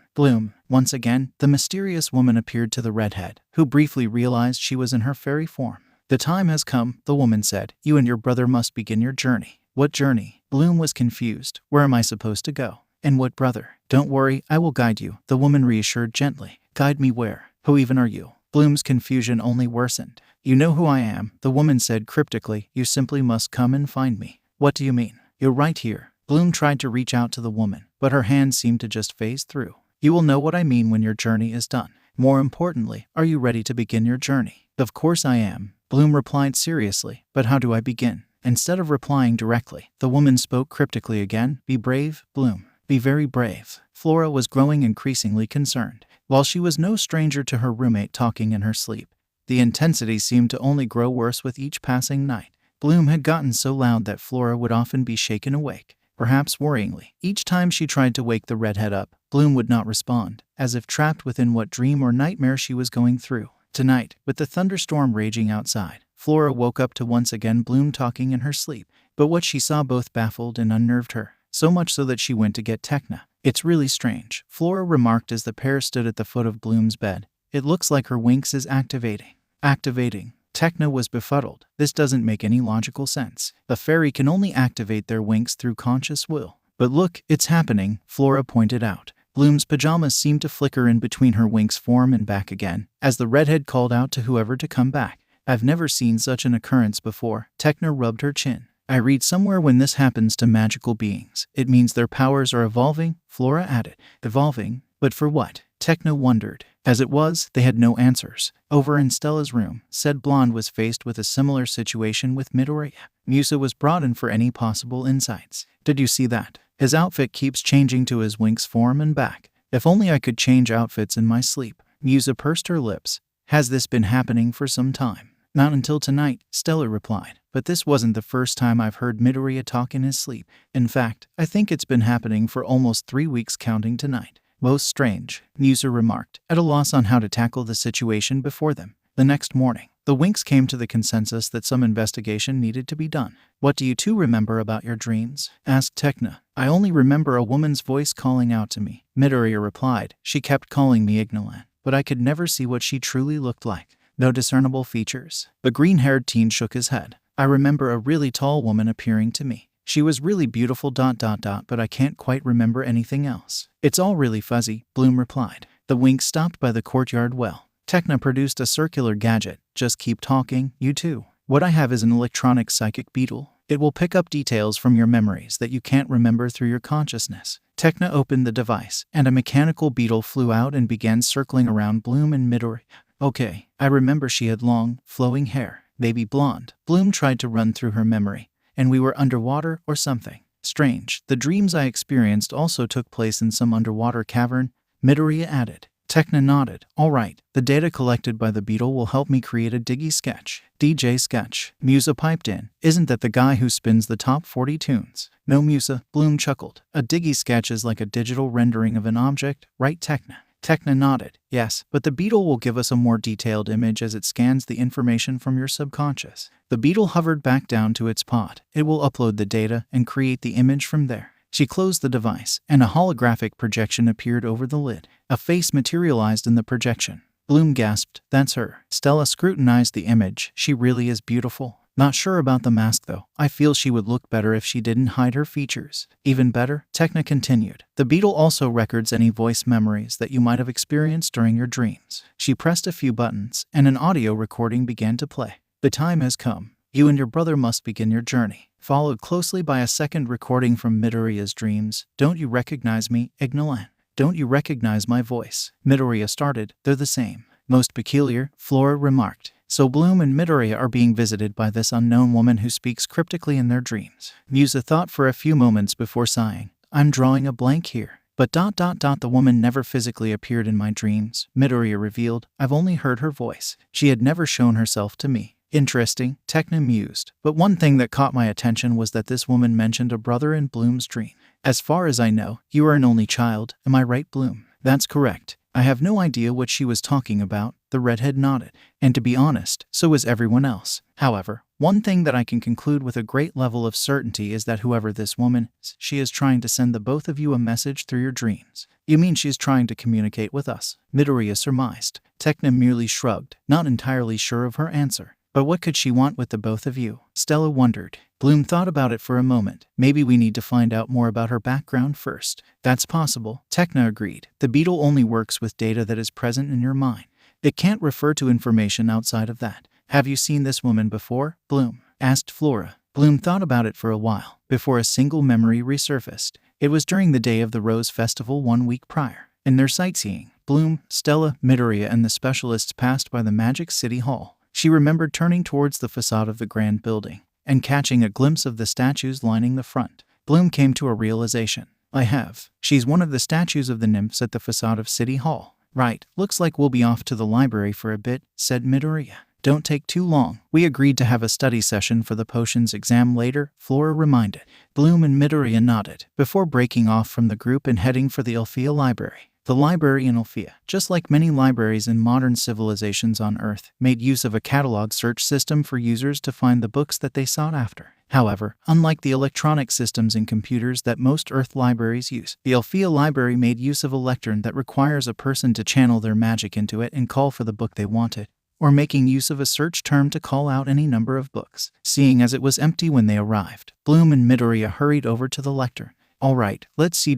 Once again, the mysterious woman appeared to the redhead, who briefly realized she was in her fairy form. The time has come, the woman said. You and your brother must begin your journey. What journey? Bloom was confused. Where am I supposed to go? And what brother? Don't worry, I will guide you, the woman reassured gently. Guide me where? Who even are you? Bloom's confusion only worsened. You know who I am, the woman said cryptically. You simply must come and find me. What do you mean? You're right here. Bloom tried to reach out to the woman, but her hand seemed to just phase through. You will know what I mean when your journey is done. More importantly, are you ready to begin your journey? Of course I am, Bloom replied seriously, but how do I begin? Instead of replying directly, the woman spoke cryptically again. Be brave, Bloom. Be very brave. Flora was growing increasingly concerned. While she was no stranger to her roommate talking in her sleep, the intensity seemed to only grow worse with each passing night. Bloom had gotten so loud that Flora would often be shaken awake. Perhaps worryingly, each time she tried to wake the redhead up, Bloom would not respond, as if trapped within what dream or nightmare she was going through. Tonight, with the thunderstorm raging outside, Flora woke up to once again Bloom talking in her sleep. But what she saw both baffled and unnerved her, so much so that she went to get Tekna. It's really strange, Flora remarked as the pair stood at the foot of Bloom's bed. It looks like her Winx is activating. Activating? Tekna was befuddled. This doesn't make any logical sense. A fairy can only activate their Winx through conscious will. But look, it's happening, Flora pointed out. Bloom's pajamas seemed to flicker in between her Winx form and back again, as the redhead called out to whoever to come back. I've never seen such an occurrence before. Tekna rubbed her chin. I read somewhere when this happens to magical beings, it means their powers are evolving, Flora added. Evolving? But for what? Tekna wondered. As it was, they had no answers. Over in Stella's room, said Blonde was faced with a similar situation with Midoriya. Musa was brought in for any possible insights. Did you see that? His outfit keeps changing to his Winx form and back. If only I could change outfits in my sleep. Musa pursed her lips. Has this been happening for some time? Not until tonight, Stella replied. But this wasn't the first time I've heard Midoriya talk in his sleep. In fact, I think it's been happening for almost 3 weeks counting tonight. Most strange, Musa remarked, at a loss on how to tackle the situation before them. The next morning, the Winx came to the consensus that some investigation needed to be done. What do you two remember about your dreams? Asked Tekna. I only remember a woman's voice calling out to me, Midoriya replied. She kept calling me Ignalan, but I could never see what she truly looked like. No discernible features. The green-haired teen shook his head. I remember a really tall woman appearing to me. She was really beautiful ... but I can't quite remember anything else. It's all really fuzzy, Bloom replied. The Winx stopped by the courtyard well. Tekna produced a circular gadget. Just keep talking, you two. What I have is an electronic psychic beetle. It will pick up details from your memories that you can't remember through your consciousness. Tekna opened the device, and a mechanical beetle flew out and began circling around Bloom and Midoriya. Okay, I remember she had long, flowing hair, baby blonde. Bloom tried to run through her memory. And we were underwater or something. Strange, the dreams I experienced also took place in some underwater cavern, Midoriya added. Tekna nodded. All right, the data collected by the beetle will help me create a Diggy sketch. DJ sketch. Musa piped in. Isn't that the guy who spins the top 40 tunes? No, Musa, Bloom chuckled. A Diggy sketch is like a digital rendering of an object, right, Tekna? Tekna nodded. Yes, but the beetle will give us a more detailed image as it scans the information from your subconscious. The beetle hovered back down to its pod. It will upload the data and create the image from there. She closed the device, and a holographic projection appeared over the lid. A face materialized in the projection. Bloom gasped. That's her. Stella scrutinized the image. She really is beautiful. Not sure about the mask though. I feel she would look better if she didn't hide her features. Even better, Techna continued. The beetle also records any voice memories that you might have experienced during your dreams. She pressed a few buttons, and an audio recording began to play. The time has come. You and your brother must begin your journey. Followed closely by a second recording from Midoriya's dreams. Don't you recognize me, Ignolan? Don't you recognize my voice? Midoriya started. They're the same. Most peculiar, Flora remarked. So Bloom and Midoriya are being visited by this unknown woman who speaks cryptically in their dreams. Musa thought for a few moments before sighing. I'm drawing a blank here. But ... the woman never physically appeared in my dreams, Midoriya revealed. I've only heard her voice. She had never shown herself to me. Interesting, Techna mused. But one thing that caught my attention was that this woman mentioned a brother in Bloom's dream. As far as I know, you are an only child, am I right, Bloom? That's correct. I have no idea what she was talking about, the redhead nodded. And to be honest, so was everyone else. However, one thing that I can conclude with a great level of certainty is that whoever this woman is, she is trying to send the both of you a message through your dreams. You mean she's trying to communicate with us? Midoriya surmised. Techna merely shrugged, not entirely sure of her answer. But what could she want with the both of you? Stella wondered. Bloom thought about it for a moment. Maybe we need to find out more about her background first. That's possible, Techna agreed. The beetle only works with data that is present in your mind. It can't refer to information outside of that. Have you seen this woman before, Bloom? Asked Flora. Bloom thought about it for a while, before a single memory resurfaced. It was during the day of the Rose Festival 1 week prior. In their sightseeing, Bloom, Stella, Midoriya and the specialists passed by the Magic City Hall. She remembered turning towards the facade of the grand building and catching a glimpse of the statues lining the front. Bloom came to a realization. I have. She's one of the statues of the nymphs at the facade of City Hall. Right, looks like we'll be off to the library for a bit, said Midoriya. Don't take too long. We agreed to have a study session for the potions exam later, Flora reminded. Bloom and Midoriya nodded, before breaking off from the group and heading for the Alfea Library. The library in Alfea, just like many libraries in modern civilizations on Earth, made use of a catalog search system for users to find the books that they sought after. However, unlike the electronic systems in computers that most Earth libraries use, the Alfea Library made use of a lectern that requires a person to channel their magic into it and call for the book they wanted, or making use of a search term to call out any number of books. Seeing as it was empty when they arrived, Bloom and Midoriya hurried over to the lectern. All right, let's see ...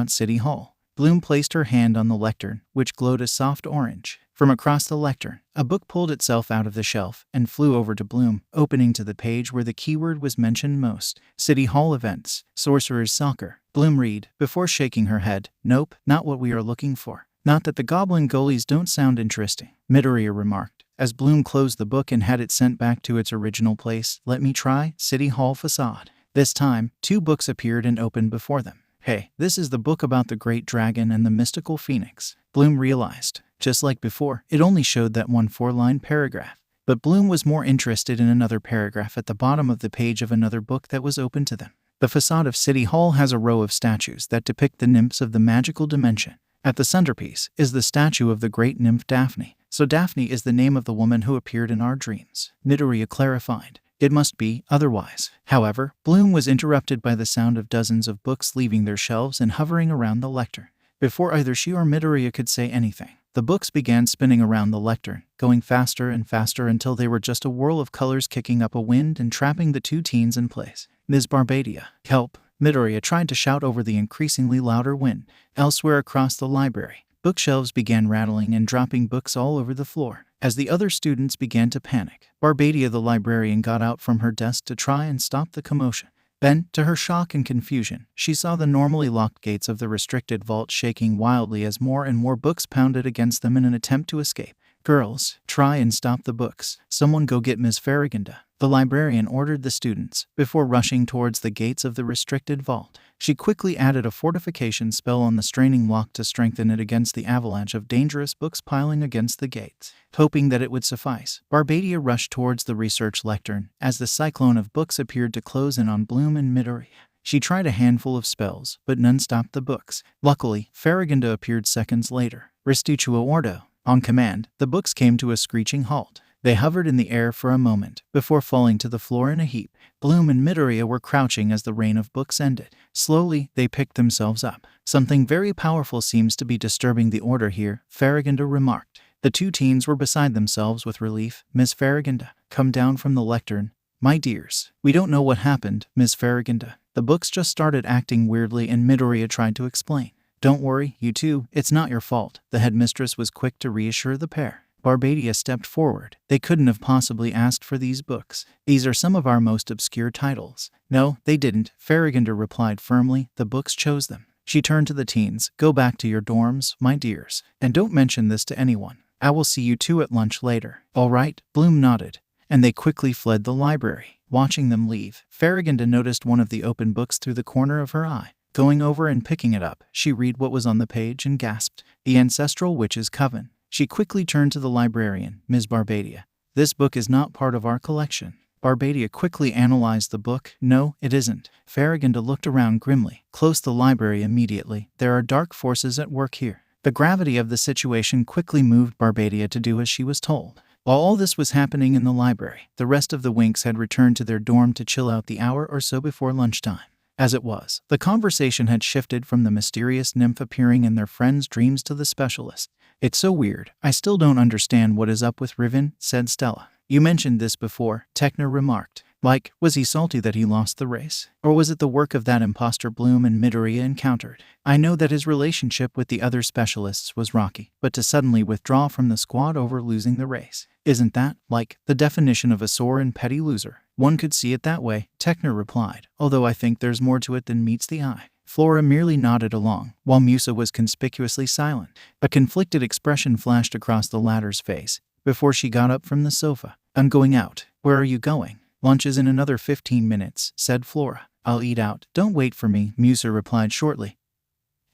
City Hall. Bloom placed her hand on the lectern, which glowed a soft orange. From across the lectern, a book pulled itself out of the shelf and flew over to Bloom, opening to the page where the keyword was mentioned most. City Hall events, Sorcerer's Soccer. Bloom read, before shaking her head. Nope, not what we are looking for. Not that the goblin goalies don't sound interesting, Midoriya remarked, as Bloom closed the book and had it sent back to its original place. Let me try, City Hall facade. This time, 2 books appeared and opened before them. Hey, this is the book about the Great Dragon and the Mystical Phoenix, Bloom realized. Just like before, it only showed that one 4-line paragraph. But Bloom was more interested in another paragraph at the bottom of the page of another book that was open to them. The facade of City Hall has a row of statues that depict the nymphs of the magical dimension. At the centerpiece is the statue of the great nymph Daphne. So Daphne is the name of the woman who appeared in our dreams, Midoriya clarified. It must be, otherwise. However, Bloom was interrupted by the sound of dozens of books leaving their shelves and hovering around the lectern. Before either she or Midoriya could say anything, the books began spinning around the lectern, going faster and faster until they were just a whirl of colors kicking up a wind and trapping the 2 teens in place. Ms. Barbadia, help! Midoriya tried to shout over the increasingly louder wind. Elsewhere across the library, bookshelves began rattling and dropping books all over the floor. As the other students began to panic, Barbadia the librarian got out from her desk to try and stop the commotion. Then, to her shock and confusion, she saw the normally locked gates of the restricted vault shaking wildly as more and more books pounded against them in an attempt to escape. Girls, try and stop the books. Someone go get Ms. Farragonda, the librarian ordered the students, before rushing towards the gates of the restricted vault. She quickly added a fortification spell on the straining lock to strengthen it against the avalanche of dangerous books piling against the gates. Hoping that it would suffice, Barbadia rushed towards the research lectern as the cyclone of books appeared to close in on Bloom and Midoriya. She tried a handful of spells, but none stopped the books. Luckily, Farragonda appeared seconds later. Restituo Ordo. On command, the books came to a screeching halt. They hovered in the air for a moment, before falling to the floor in a heap. Bloom and Midoriya were crouching as the rain of books ended. Slowly, they picked themselves up. Something very powerful seems to be disturbing the order here, Farragonda remarked. The two teens were beside themselves with relief. Miss Farragonda, come down from the lectern. My dears, we don't know what happened, Miss Farragonda. The books just started acting weirdly and Midoriya tried to explain. Don't worry, you two, it's not your fault. The headmistress was quick to reassure the pair. Barbadia stepped forward. They couldn't have possibly asked for these books. These are some of our most obscure titles. No, they didn't, Farragonda replied firmly. The books chose them. She turned to the teens. Go back to your dorms, my dears. And don't mention this to anyone. I will see you two at lunch later. All right, Bloom nodded. And they quickly fled the library. Watching them leave, Farragonda noticed one of the open books through the corner of her eye. Going over and picking it up, she read what was on the page and gasped. The Ancestral Witch's Coven. She quickly turned to the librarian, Ms. Barbadia. This book is not part of our collection. Barbadia quickly analyzed the book. No, it isn't. Farragonda looked around grimly. Close the library immediately. There are dark forces at work here. The gravity of the situation quickly moved Barbadia to do as she was told. While all this was happening in the library, the rest of the Winks had returned to their dorm to chill out the hour or so before lunchtime. As it was, the conversation had shifted from the mysterious nymph appearing in their friends' dreams to the specialist. It's so weird. I still don't understand what is up with Riven, said Stella. You mentioned this before, Tekna remarked. Like, was he salty that he lost the race? Or was it the work of that impostor Bloom and Midoriya encountered? I know that his relationship with the other specialists was rocky, but to suddenly withdraw from the squad over losing the race, isn't that, like, the definition of a sore and petty loser? One could see it that way, Tekna replied, although I think there's more to it than meets the eye. Flora merely nodded along, while Musa was conspicuously silent. A conflicted expression flashed across the latter's face before she got up from the sofa. I'm going out. Where are you going? Lunch is in another 15 minutes, said Flora. I'll eat out. Don't wait for me, Musa replied shortly.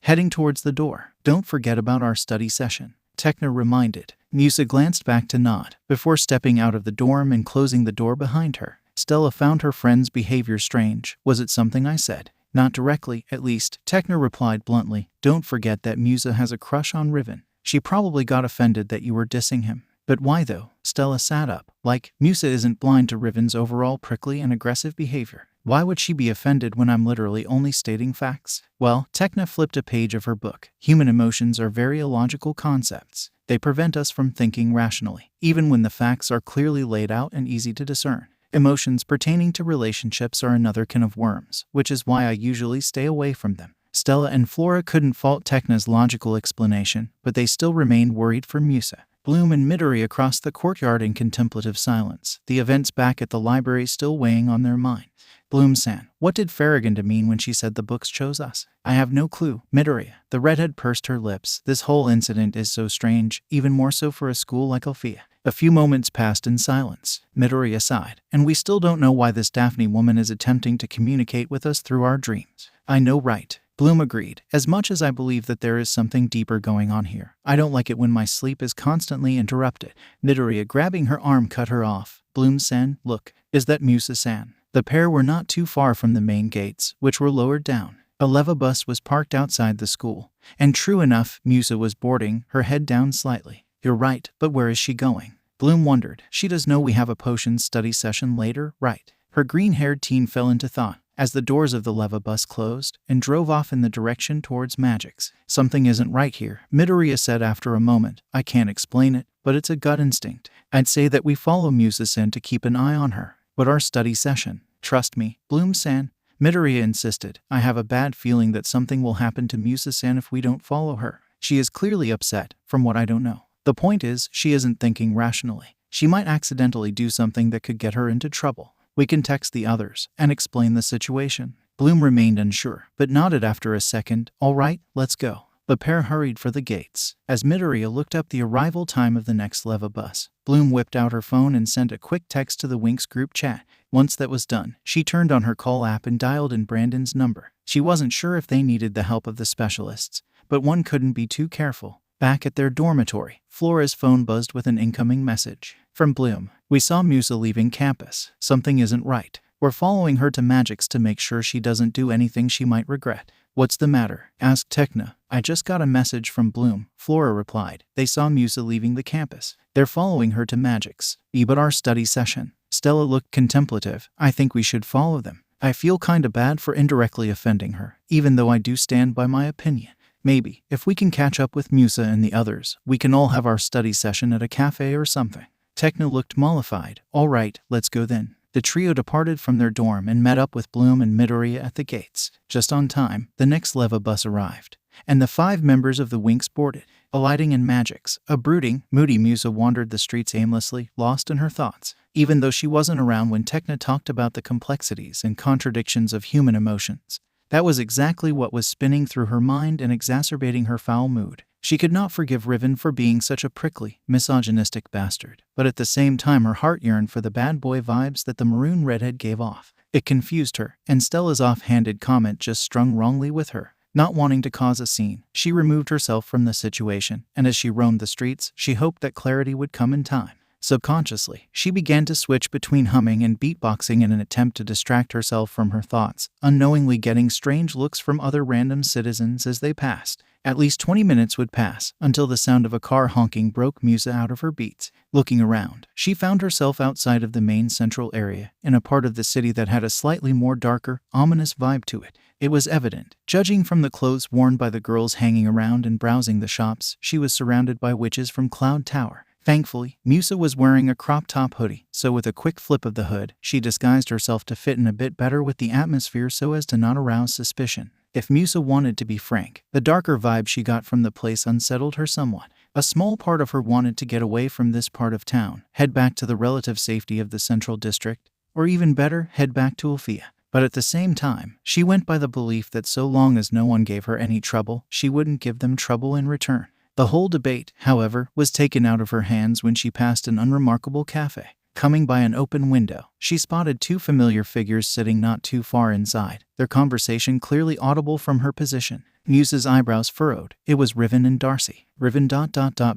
Heading towards the door. Don't forget about our study session, Tekna reminded. Musa glanced back to nod, before stepping out of the dorm and closing the door behind her. Stella found her friend's behavior strange. Was it something I said? Not directly, at least, Tekna replied bluntly. Don't forget that Musa has a crush on Riven. She probably got offended that you were dissing him. But why though? Stella sat up. Like, Musa isn't blind to Riven's overall prickly and aggressive behavior. Why would she be offended when I'm literally only stating facts? Well, Tekna flipped a page of her book. Human emotions are very illogical concepts. They prevent us from thinking rationally, even when the facts are clearly laid out and easy to discern. Emotions pertaining to relationships are another can of worms, which is why I usually stay away from them. Stella and Flora couldn't fault Tekna's logical explanation, but they still remained worried for Musa. Bloom and Midoriya crossed the courtyard in contemplative silence, the events back at the library still weighing on their minds. Bloom-san, what did Farragonda mean when she said the books chose us? I have no clue, Midoriya. The redhead pursed her lips. This whole incident is so strange, even more so for a school like Alfea. A few moments passed in silence. Midoriya sighed. And we still don't know why this Daphne woman is attempting to communicate with us through our dreams. I know, right? Bloom agreed. As much as I believe that there is something deeper going on here, I don't like it when my sleep is constantly interrupted. Midoriya, grabbing her arm, cut her off. Bloom-san, look, is that Musa-san? The pair were not too far from the main gates, which were lowered down. A leva bus was parked outside the school. And true enough, Musa was boarding, her head down slightly. You're right, but where is she going? Bloom wondered. She does know we have a potion study session later, right? Her green-haired teen fell into thought as the doors of the leva bus closed and drove off in the direction towards Magix. Something isn't right here, Midoriya said after a moment. I can't explain it, but it's a gut instinct. I'd say that we follow Musa-san to keep an eye on her. But our study session, trust me, Bloom-san, Midoriya insisted. I have a bad feeling that something will happen to Musa-san if we don't follow her. She is clearly upset, from what I don't know. The point is, she isn't thinking rationally. She might accidentally do something that could get her into trouble. We can text the others and explain the situation. Bloom remained unsure, but nodded after a second. All right, let's go. The pair hurried for the gates. As Midoriya looked up the arrival time of the next leva bus, Bloom whipped out her phone and sent a quick text to the Winx group chat. Once that was done, she turned on her call app and dialed in Brandon's number. She wasn't sure if they needed the help of the specialists, but one couldn't be too careful. Back at their dormitory, Flora's phone buzzed with an incoming message. From Bloom, we saw Musa leaving campus. Something isn't right. We're following her to Magix to make sure she doesn't do anything she might regret. What's the matter? Asked Tekna. I just got a message from Bloom, Flora replied. They saw Musa leaving the campus. They're following her to Magix. But our study session. Stella looked contemplative. I think we should follow them. I feel kinda bad for indirectly offending her, even though I do stand by my opinion. Maybe, if we can catch up with Musa and the others, we can all have our study session at a cafe or something. Techno looked mollified. All right, let's go then. The trio departed from their dorm and met up with Bloom and Midoriya at the gates. Just on time, the next Leva bus arrived, and the 5 members of the Winx boarded. Alighting in Magix, a brooding, moody Musa wandered the streets aimlessly, lost in her thoughts. Even though she wasn't around when Techna talked about the complexities and contradictions of human emotions, that was exactly what was spinning through her mind and exacerbating her foul mood. She could not forgive Riven for being such a prickly, misogynistic bastard, but at the same time her heart yearned for the bad boy vibes that the maroon redhead gave off. It confused her, and Stella's offhanded comment just strung wrongly with her. Not wanting to cause a scene, she removed herself from the situation, and as she roamed the streets, she hoped that clarity would come in time. Subconsciously, she began to switch between humming and beatboxing in an attempt to distract herself from her thoughts, unknowingly getting strange looks from other random citizens as they passed. At least 20 minutes would pass, until the sound of a car honking broke Musa out of her beats. Looking around, she found herself outside of the main central area, in a part of the city that had a slightly more darker, ominous vibe to it. It was evident, judging from the clothes worn by the girls hanging around and browsing the shops, she was surrounded by witches from Cloud Tower. Thankfully, Musa was wearing a crop top hoodie, so with a quick flip of the hood, she disguised herself to fit in a bit better with the atmosphere so as to not arouse suspicion. If Musa wanted to be frank, the darker vibe she got from the place unsettled her somewhat. A small part of her wanted to get away from this part of town, head back to the relative safety of the central district, or even better, head back to Alfea. But at the same time, she went by the belief that so long as no one gave her any trouble, she wouldn't give them trouble in return. The whole debate, however, was taken out of her hands when she passed an unremarkable cafe. Coming by an open window, she spotted 2 familiar figures sitting not too far inside, their conversation clearly audible from her position. Musa's eyebrows furrowed. It was Riven and Darcy. Riven ...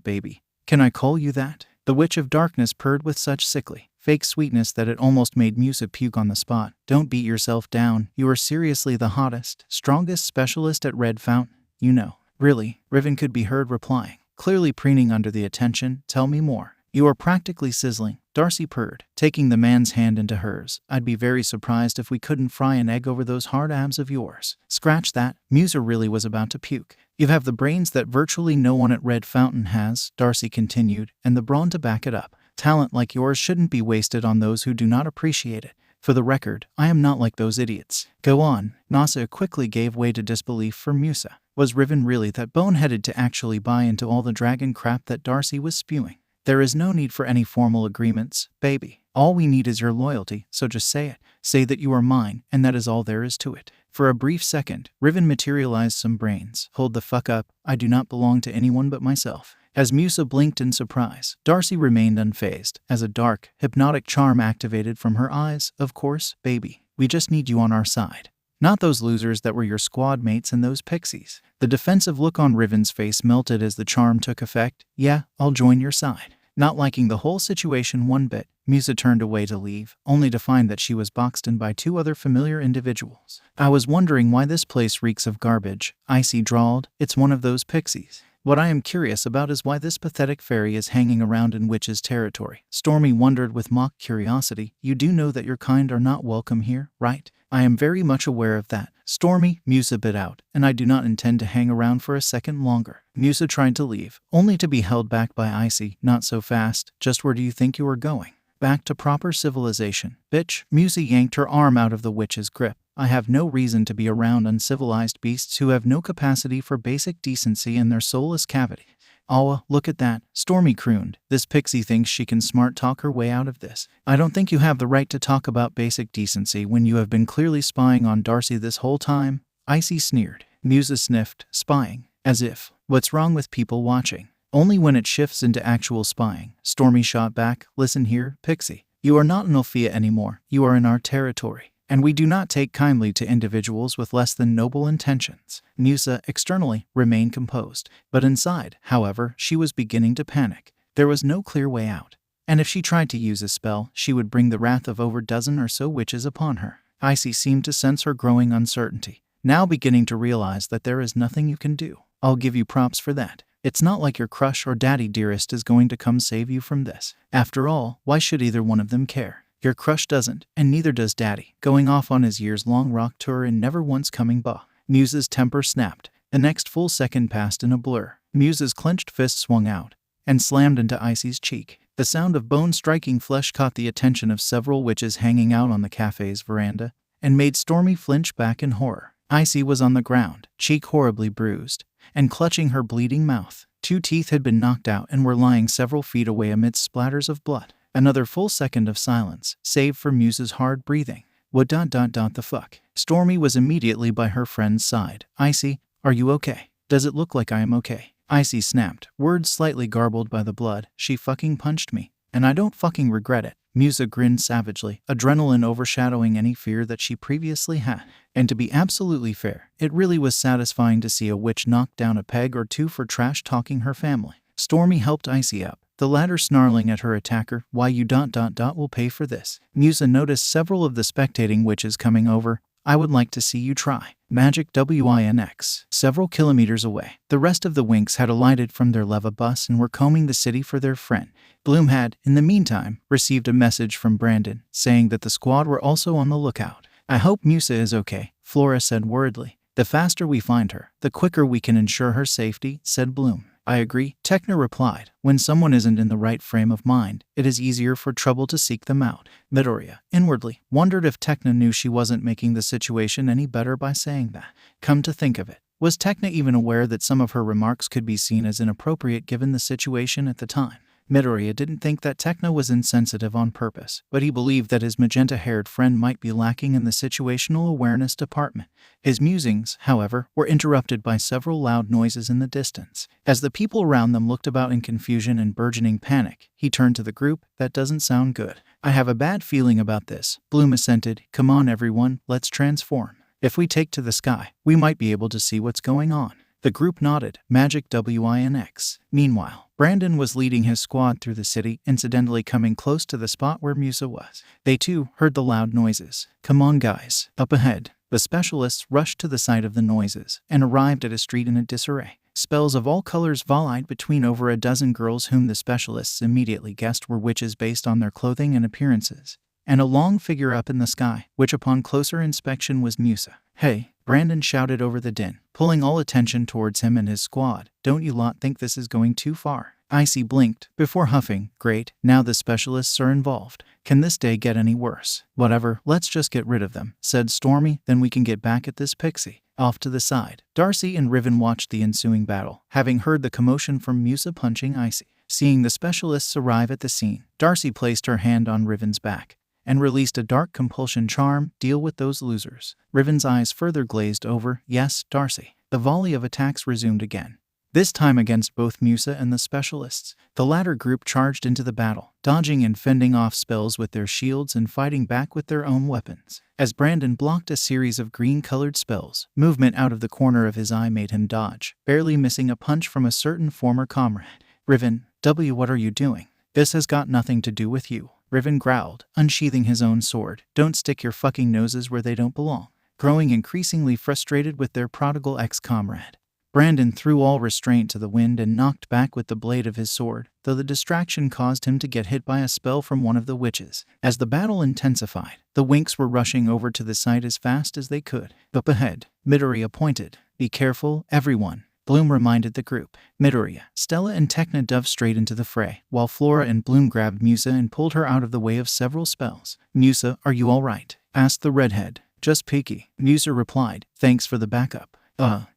baby. Can I call you that? The Witch of Darkness purred with such sickly, fake sweetness that it almost made Musa puke on the spot. Don't beat yourself down. You are seriously the hottest, strongest specialist at Red Fountain, you know. Really? Riven could be heard replying, clearly preening under the attention. Tell me more. You are practically sizzling, Darcy purred, taking the man's hand into hers. I'd be very surprised if we couldn't fry an egg over those hard abs of yours. Scratch that. Musa really was about to puke. You have the brains that virtually no one at Red Fountain has, Darcy continued, and the brawn to back it up. Talent like yours shouldn't be wasted on those who do not appreciate it. For the record, I am not like those idiots. Go on. Nasa quickly gave way to disbelief for Musa. Was Riven really that boneheaded to actually buy into all the dragon crap that Darcy was spewing? There is no need for any formal agreements, baby. All we need is your loyalty, so just say it. Say that you are mine, and that is all there is to it. For a brief second, Riven materialized some brains. Hold the fuck up. I do not belong to anyone but myself. As Musa blinked in surprise, Darcy remained unfazed, as a dark, hypnotic charm activated from her eyes. Of course, baby. We just need you on our side. Not those losers that were your squad mates and those pixies. The defensive look on Riven's face melted as the charm took effect. Yeah, I'll join your side. Not liking the whole situation one bit, Musa turned away to leave, only to find that she was boxed in by 2 other familiar individuals. I was wondering why this place reeks of garbage, Icy drawled. It's one of those pixies. What I am curious about is why this pathetic fairy is hanging around in Witch's territory. Stormy wondered with mock curiosity. You do know that your kind are not welcome here, right? I am very much aware of that. Stormy, Musa bit out, and I do not intend to hang around for a second longer. Musa tried to leave, only to be held back by Icy. Not so fast. Just where do you think you are going? Back to proper civilization. Bitch. Musa yanked her arm out of the Witch's grip. I have no reason to be around uncivilized beasts who have no capacity for basic decency in their soulless cavity. Awa, look at that, Stormy crooned. This pixie thinks she can smart talk her way out of this. I don't think you have the right to talk about basic decency when you have been clearly spying on Darcy this whole time. Icy sneered. Musa sniffed. Spying. As if. What's wrong with people watching? Only when it shifts into actual spying. Stormy shot back. Listen here, Pixie. You are not in Alfea anymore. You are in our territory. And we do not take kindly to individuals with less than noble intentions. Musa, externally, remained composed. But inside, however, she was beginning to panic. There was no clear way out. And if she tried to use a spell, she would bring the wrath of over a dozen or so witches upon her. Icy seemed to sense her growing uncertainty, now beginning to realize that there is nothing you can do. I'll give you props for that. It's not like your crush or daddy dearest is going to come save you from this. After all, why should either one of them care? Your crush doesn't, and neither does daddy, going off on his years-long rock tour and never once coming back. Musa's temper snapped. The next full second passed in a blur. Musa's clenched fist swung out and slammed into Icy's cheek. The sound of bone striking flesh caught the attention of several witches hanging out on the cafe's veranda and made Stormy flinch back in horror. Icy was on the ground, cheek horribly bruised, and clutching her bleeding mouth. 2 teeth had been knocked out and were lying several feet away amidst splatters of blood. Another full second of silence, save for Musa's hard breathing. What the fuck? Stormy was immediately by her friend's side. Icy, are you okay? Does it look like I am okay? Icy snapped, words slightly garbled by the blood. She fucking punched me, and I don't fucking regret it. Musa grinned savagely, adrenaline overshadowing any fear that she previously had. And to be absolutely fair, it really was satisfying to see a witch knock down a peg or two for trash-talking her family. Stormy helped Icy up, the latter snarling at her attacker, why you will pay for this. Musa noticed several of the spectating witches coming over. I would like to see you try. Magic WINX. Several kilometers away, the rest of the Winks had alighted from their leva bus and were combing the city for their friend. Bloom had, in the meantime, received a message from Brandon, saying that the squad were also on the lookout. I hope Musa is okay, Flora said worriedly. The faster we find her, the quicker we can ensure her safety, said Bloom. I agree, Tekna replied. When someone isn't in the right frame of mind, it is easier for trouble to seek them out. Midoriya, inwardly, wondered if Tekna knew she wasn't making the situation any better by saying that. Come to think of it, was Tekna even aware that some of her remarks could be seen as inappropriate given the situation at the time? Midoriya didn't think that Tekna was insensitive on purpose, but he believed that his magenta-haired friend might be lacking in the situational awareness department. His musings, however, were interrupted by several loud noises in the distance. As the people around them looked about in confusion and burgeoning panic, he turned to the group. That doesn't sound good. I have a bad feeling about this. Bloom assented. Come on everyone, let's transform. If we take to the sky, we might be able to see what's going on. The group nodded. Magic WINX. Meanwhile, Brandon was leading his squad through the city, incidentally coming close to the spot where Musa was. They too heard the loud noises. Come on guys, up ahead. The specialists rushed to the site of the noises and arrived at a street in a disarray. Spells of all colors volleyed between over a dozen girls whom the specialists immediately guessed were witches based on their clothing and appearances, and a long figure up in the sky, which upon closer inspection was Musa. Hey, Brandon shouted over the din, pulling all attention towards him and his squad. Don't you lot think this is going too far? Icy blinked, before huffing. Great, now the specialists are involved. Can this day get any worse? Whatever, let's just get rid of them, said Stormy, then we can get back at this pixie. Off to the side, Darcy and Riven watched the ensuing battle, having heard the commotion from Musa punching Icy. Seeing the specialists arrive at the scene, Darcy placed her hand on Riven's back and released a dark compulsion charm. Deal with those losers. Riven's eyes further glazed over. Yes, Darcy. The volley of attacks resumed again, this time against both Musa and the specialists. The latter group charged into the battle, dodging and fending off spells with their shields and fighting back with their own weapons. As Brandon blocked a series of green-colored spells, movement out of the corner of his eye made him dodge, barely missing a punch from a certain former comrade. Riven, what are you doing? This has got nothing to do with you. Riven growled, unsheathing his own sword. Don't stick your fucking noses where they don't belong. Growing increasingly frustrated with their prodigal ex-comrade, Brandon threw all restraint to the wind and knocked back with the blade of his sword, though the distraction caused him to get hit by a spell from one of the witches. As the battle intensified, the Winks were rushing over to the site as fast as they could. Up ahead, Midoriya pointed. Be careful, everyone, Bloom reminded the group. Midoriya, Stella and Tekna dove straight into the fray, while Flora and Bloom grabbed Musa and pulled her out of the way of several spells. Musa, are you all right? Asked the redhead. Just peaky, Musa replied. Thanks for the backup.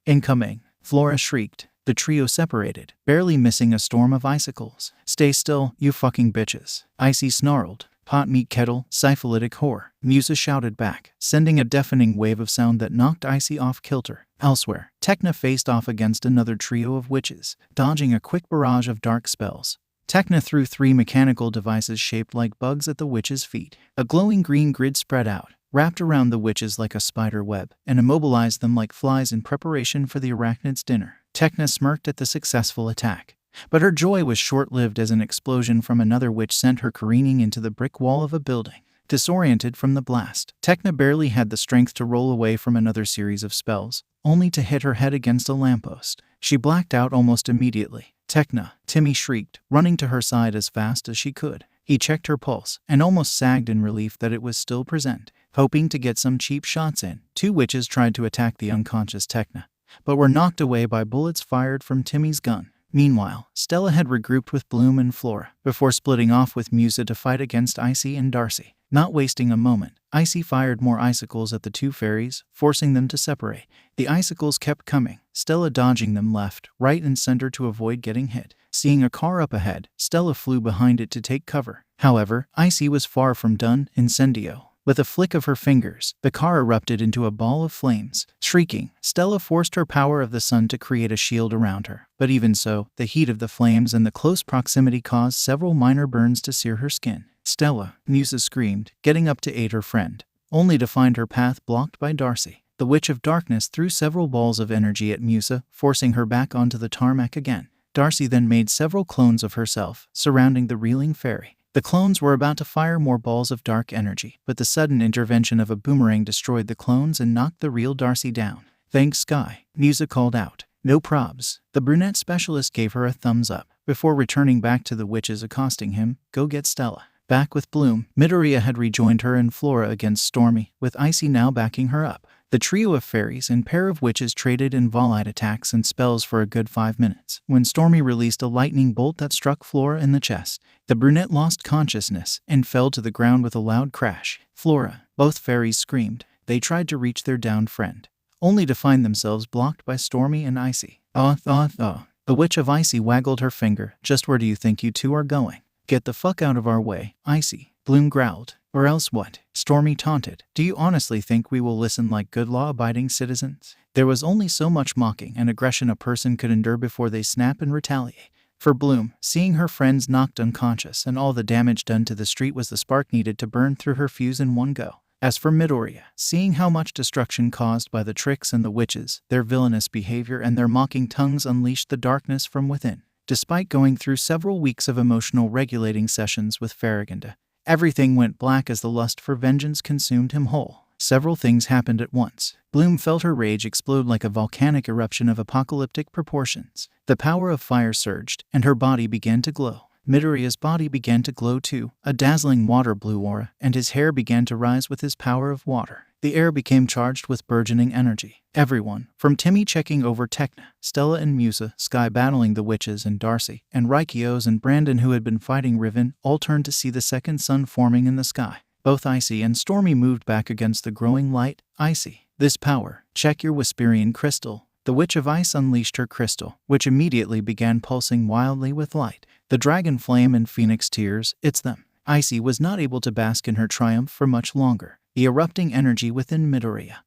Incoming, Flora shrieked. The trio separated, barely missing a storm of icicles. Stay still, you fucking bitches. Icy snarled. Pot meat kettle, syphilitic whore, Musa shouted back, sending a deafening wave of sound that knocked Icy off kilter. Elsewhere, Tekna faced off against another trio of witches, dodging a quick barrage of dark spells. Tekna threw 3 mechanical devices shaped like bugs at the witch's feet. A glowing green grid spread out, wrapped around the witches like a spider web, and immobilized them like flies in preparation for the arachnid's dinner. Tekna smirked at the successful attack, but her joy was short-lived as an explosion from another witch sent her careening into the brick wall of a building. Disoriented from the blast, Tekna barely had the strength to roll away from another series of spells, only to hit her head against a lamppost. She blacked out almost immediately. Tekna, Timmy shrieked, running to her side as fast as she could. He checked her pulse and almost sagged in relief that it was still present. Hoping to get some cheap shots in, 2 witches tried to attack the unconscious Tekna, but were knocked away by bullets fired from Timmy's gun. Meanwhile, Stella had regrouped with Bloom and Flora before splitting off with Musa to fight against Icy and Darcy. Not wasting a moment, Icy fired more icicles at the two fairies, forcing them to separate. The icicles kept coming, Stella dodging them left, right and center to avoid getting hit. Seeing a car up ahead, Stella flew behind it to take cover. However, Icy was far from done. Incendio. With a flick of her fingers, the car erupted into a ball of flames. Shrieking, Stella forced her power of the sun to create a shield around her. But even so, the heat of the flames and the close proximity caused several minor burns to sear her skin. Stella, Musa screamed, getting up to aid her friend, only to find her path blocked by Darcy. The Witch of Darkness threw several balls of energy at Musa, forcing her back onto the tarmac again. Darcy then made several clones of herself, surrounding the reeling fairy. The clones were about to fire more balls of dark energy, but the sudden intervention of a boomerang destroyed the clones and knocked the real Darcy down. "Thanks, Sky," Musa called out. "No probs." The brunette specialist gave her a thumbs up, before returning back to the witches accosting him, "Go get Stella." Back with Bloom, Midoriya had rejoined her and Flora against Stormy, with Icy now backing her up. The trio of fairies and pair of witches traded in volite attacks and spells for a good 5 minutes, when Stormy released a lightning bolt that struck Flora in the chest. The brunette lost consciousness and fell to the ground with a loud crash. Flora, both fairies screamed. They tried to reach their downed friend, only to find themselves blocked by Stormy and Icy. The Witch of Icy waggled her finger. "Just where do you think you two are going? Get the fuck out of our way, Icy," Bloom growled. "Or else what?" Stormy taunted. "Do you honestly think we will listen like good law-abiding citizens?" There was only so much mocking and aggression a person could endure before they snap and retaliate. For Bloom, seeing her friends knocked unconscious and all the damage done to the street was the spark needed to burn through her fuse in one go. As for Midoriya, seeing how much destruction caused by the Trix and the witches, their villainous behavior and their mocking tongues unleashed the darkness from within. Despite going through several weeks of emotional regulating sessions with Farragonda, everything went black as the lust for vengeance consumed him whole. Several things happened at once. Bloom felt her rage explode like a volcanic eruption of apocalyptic proportions. The power of fire surged, and her body began to glow. Midoriya's body began to glow too, a dazzling water blue aura, and his hair began to rise with his power of water. The air became charged with burgeoning energy. Everyone, from Timmy checking over Tekna, Stella and Musa, Sky battling the witches and Darcy, and Raikios and Brandon who had been fighting Riven, all turned to see the second sun forming in the sky. Both Icy and Stormy moved back against the growing light. "Icy, this power. Check your Whisperian crystal." The Witch of Ice unleashed her crystal, which immediately began pulsing wildly with light. The dragon flame and phoenix tears, it's them. Icy was not able to bask in her triumph for much longer. The erupting energy within Midoriya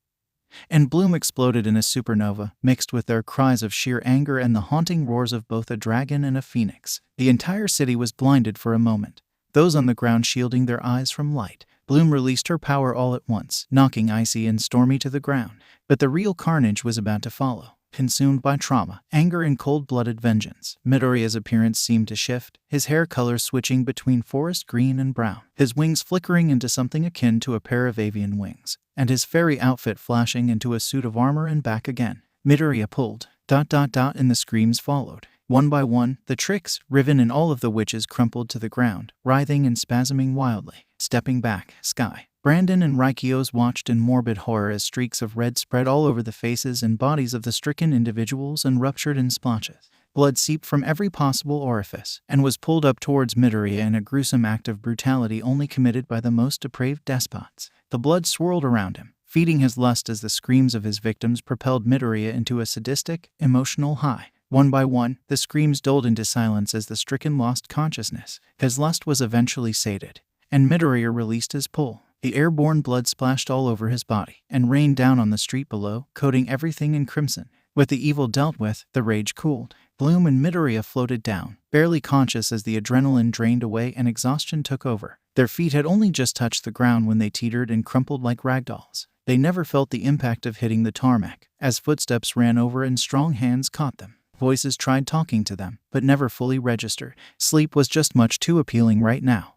and Bloom exploded in a supernova, mixed with their cries of sheer anger and the haunting roars of both a dragon and a phoenix. The entire city was blinded for a moment, those on the ground shielding their eyes from light. Bloom released her power all at once, knocking Icy and Stormy to the ground. But the real carnage was about to follow. Consumed by trauma, anger, and cold-blooded vengeance, Midoriya's appearance seemed to shift, his hair color switching between forest green and brown, his wings flickering into something akin to a pair of avian wings, and his fairy outfit flashing into a suit of armor and back again. Midoriya pulled, ... and the screams followed. One by one, the Trix, Riven, and all of the witches crumpled to the ground, writhing and spasming wildly. Stepping back, Sky, Brandon, and Raikios watched in morbid horror as streaks of red spread all over the faces and bodies of the stricken individuals and ruptured in splotches. Blood seeped from every possible orifice and was pulled up towards Midoriya in a gruesome act of brutality only committed by the most depraved despots. The blood swirled around him, feeding his lust as the screams of his victims propelled Midoriya into a sadistic, emotional high. One by one, the screams dulled into silence as the stricken lost consciousness. His lust was eventually sated, and Midoriya released his pull. The airborne blood splashed all over his body and rained down on the street below, coating everything in crimson. With the evil dealt with, the rage cooled. Bloom and Midoriya floated down, barely conscious as the adrenaline drained away and exhaustion took over. Their feet had only just touched the ground when they teetered and crumpled like ragdolls. They never felt the impact of hitting the tarmac, as footsteps ran over and strong hands caught them. Voices tried talking to them, but never fully registered. Sleep was just much too appealing right now.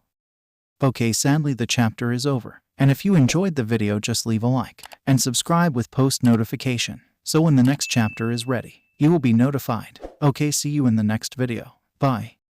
Okay, sadly the chapter is over. And if you enjoyed the video, just leave a like and subscribe with post notification, so when the next chapter is ready, you will be notified. Okay, see you in the next video. Bye.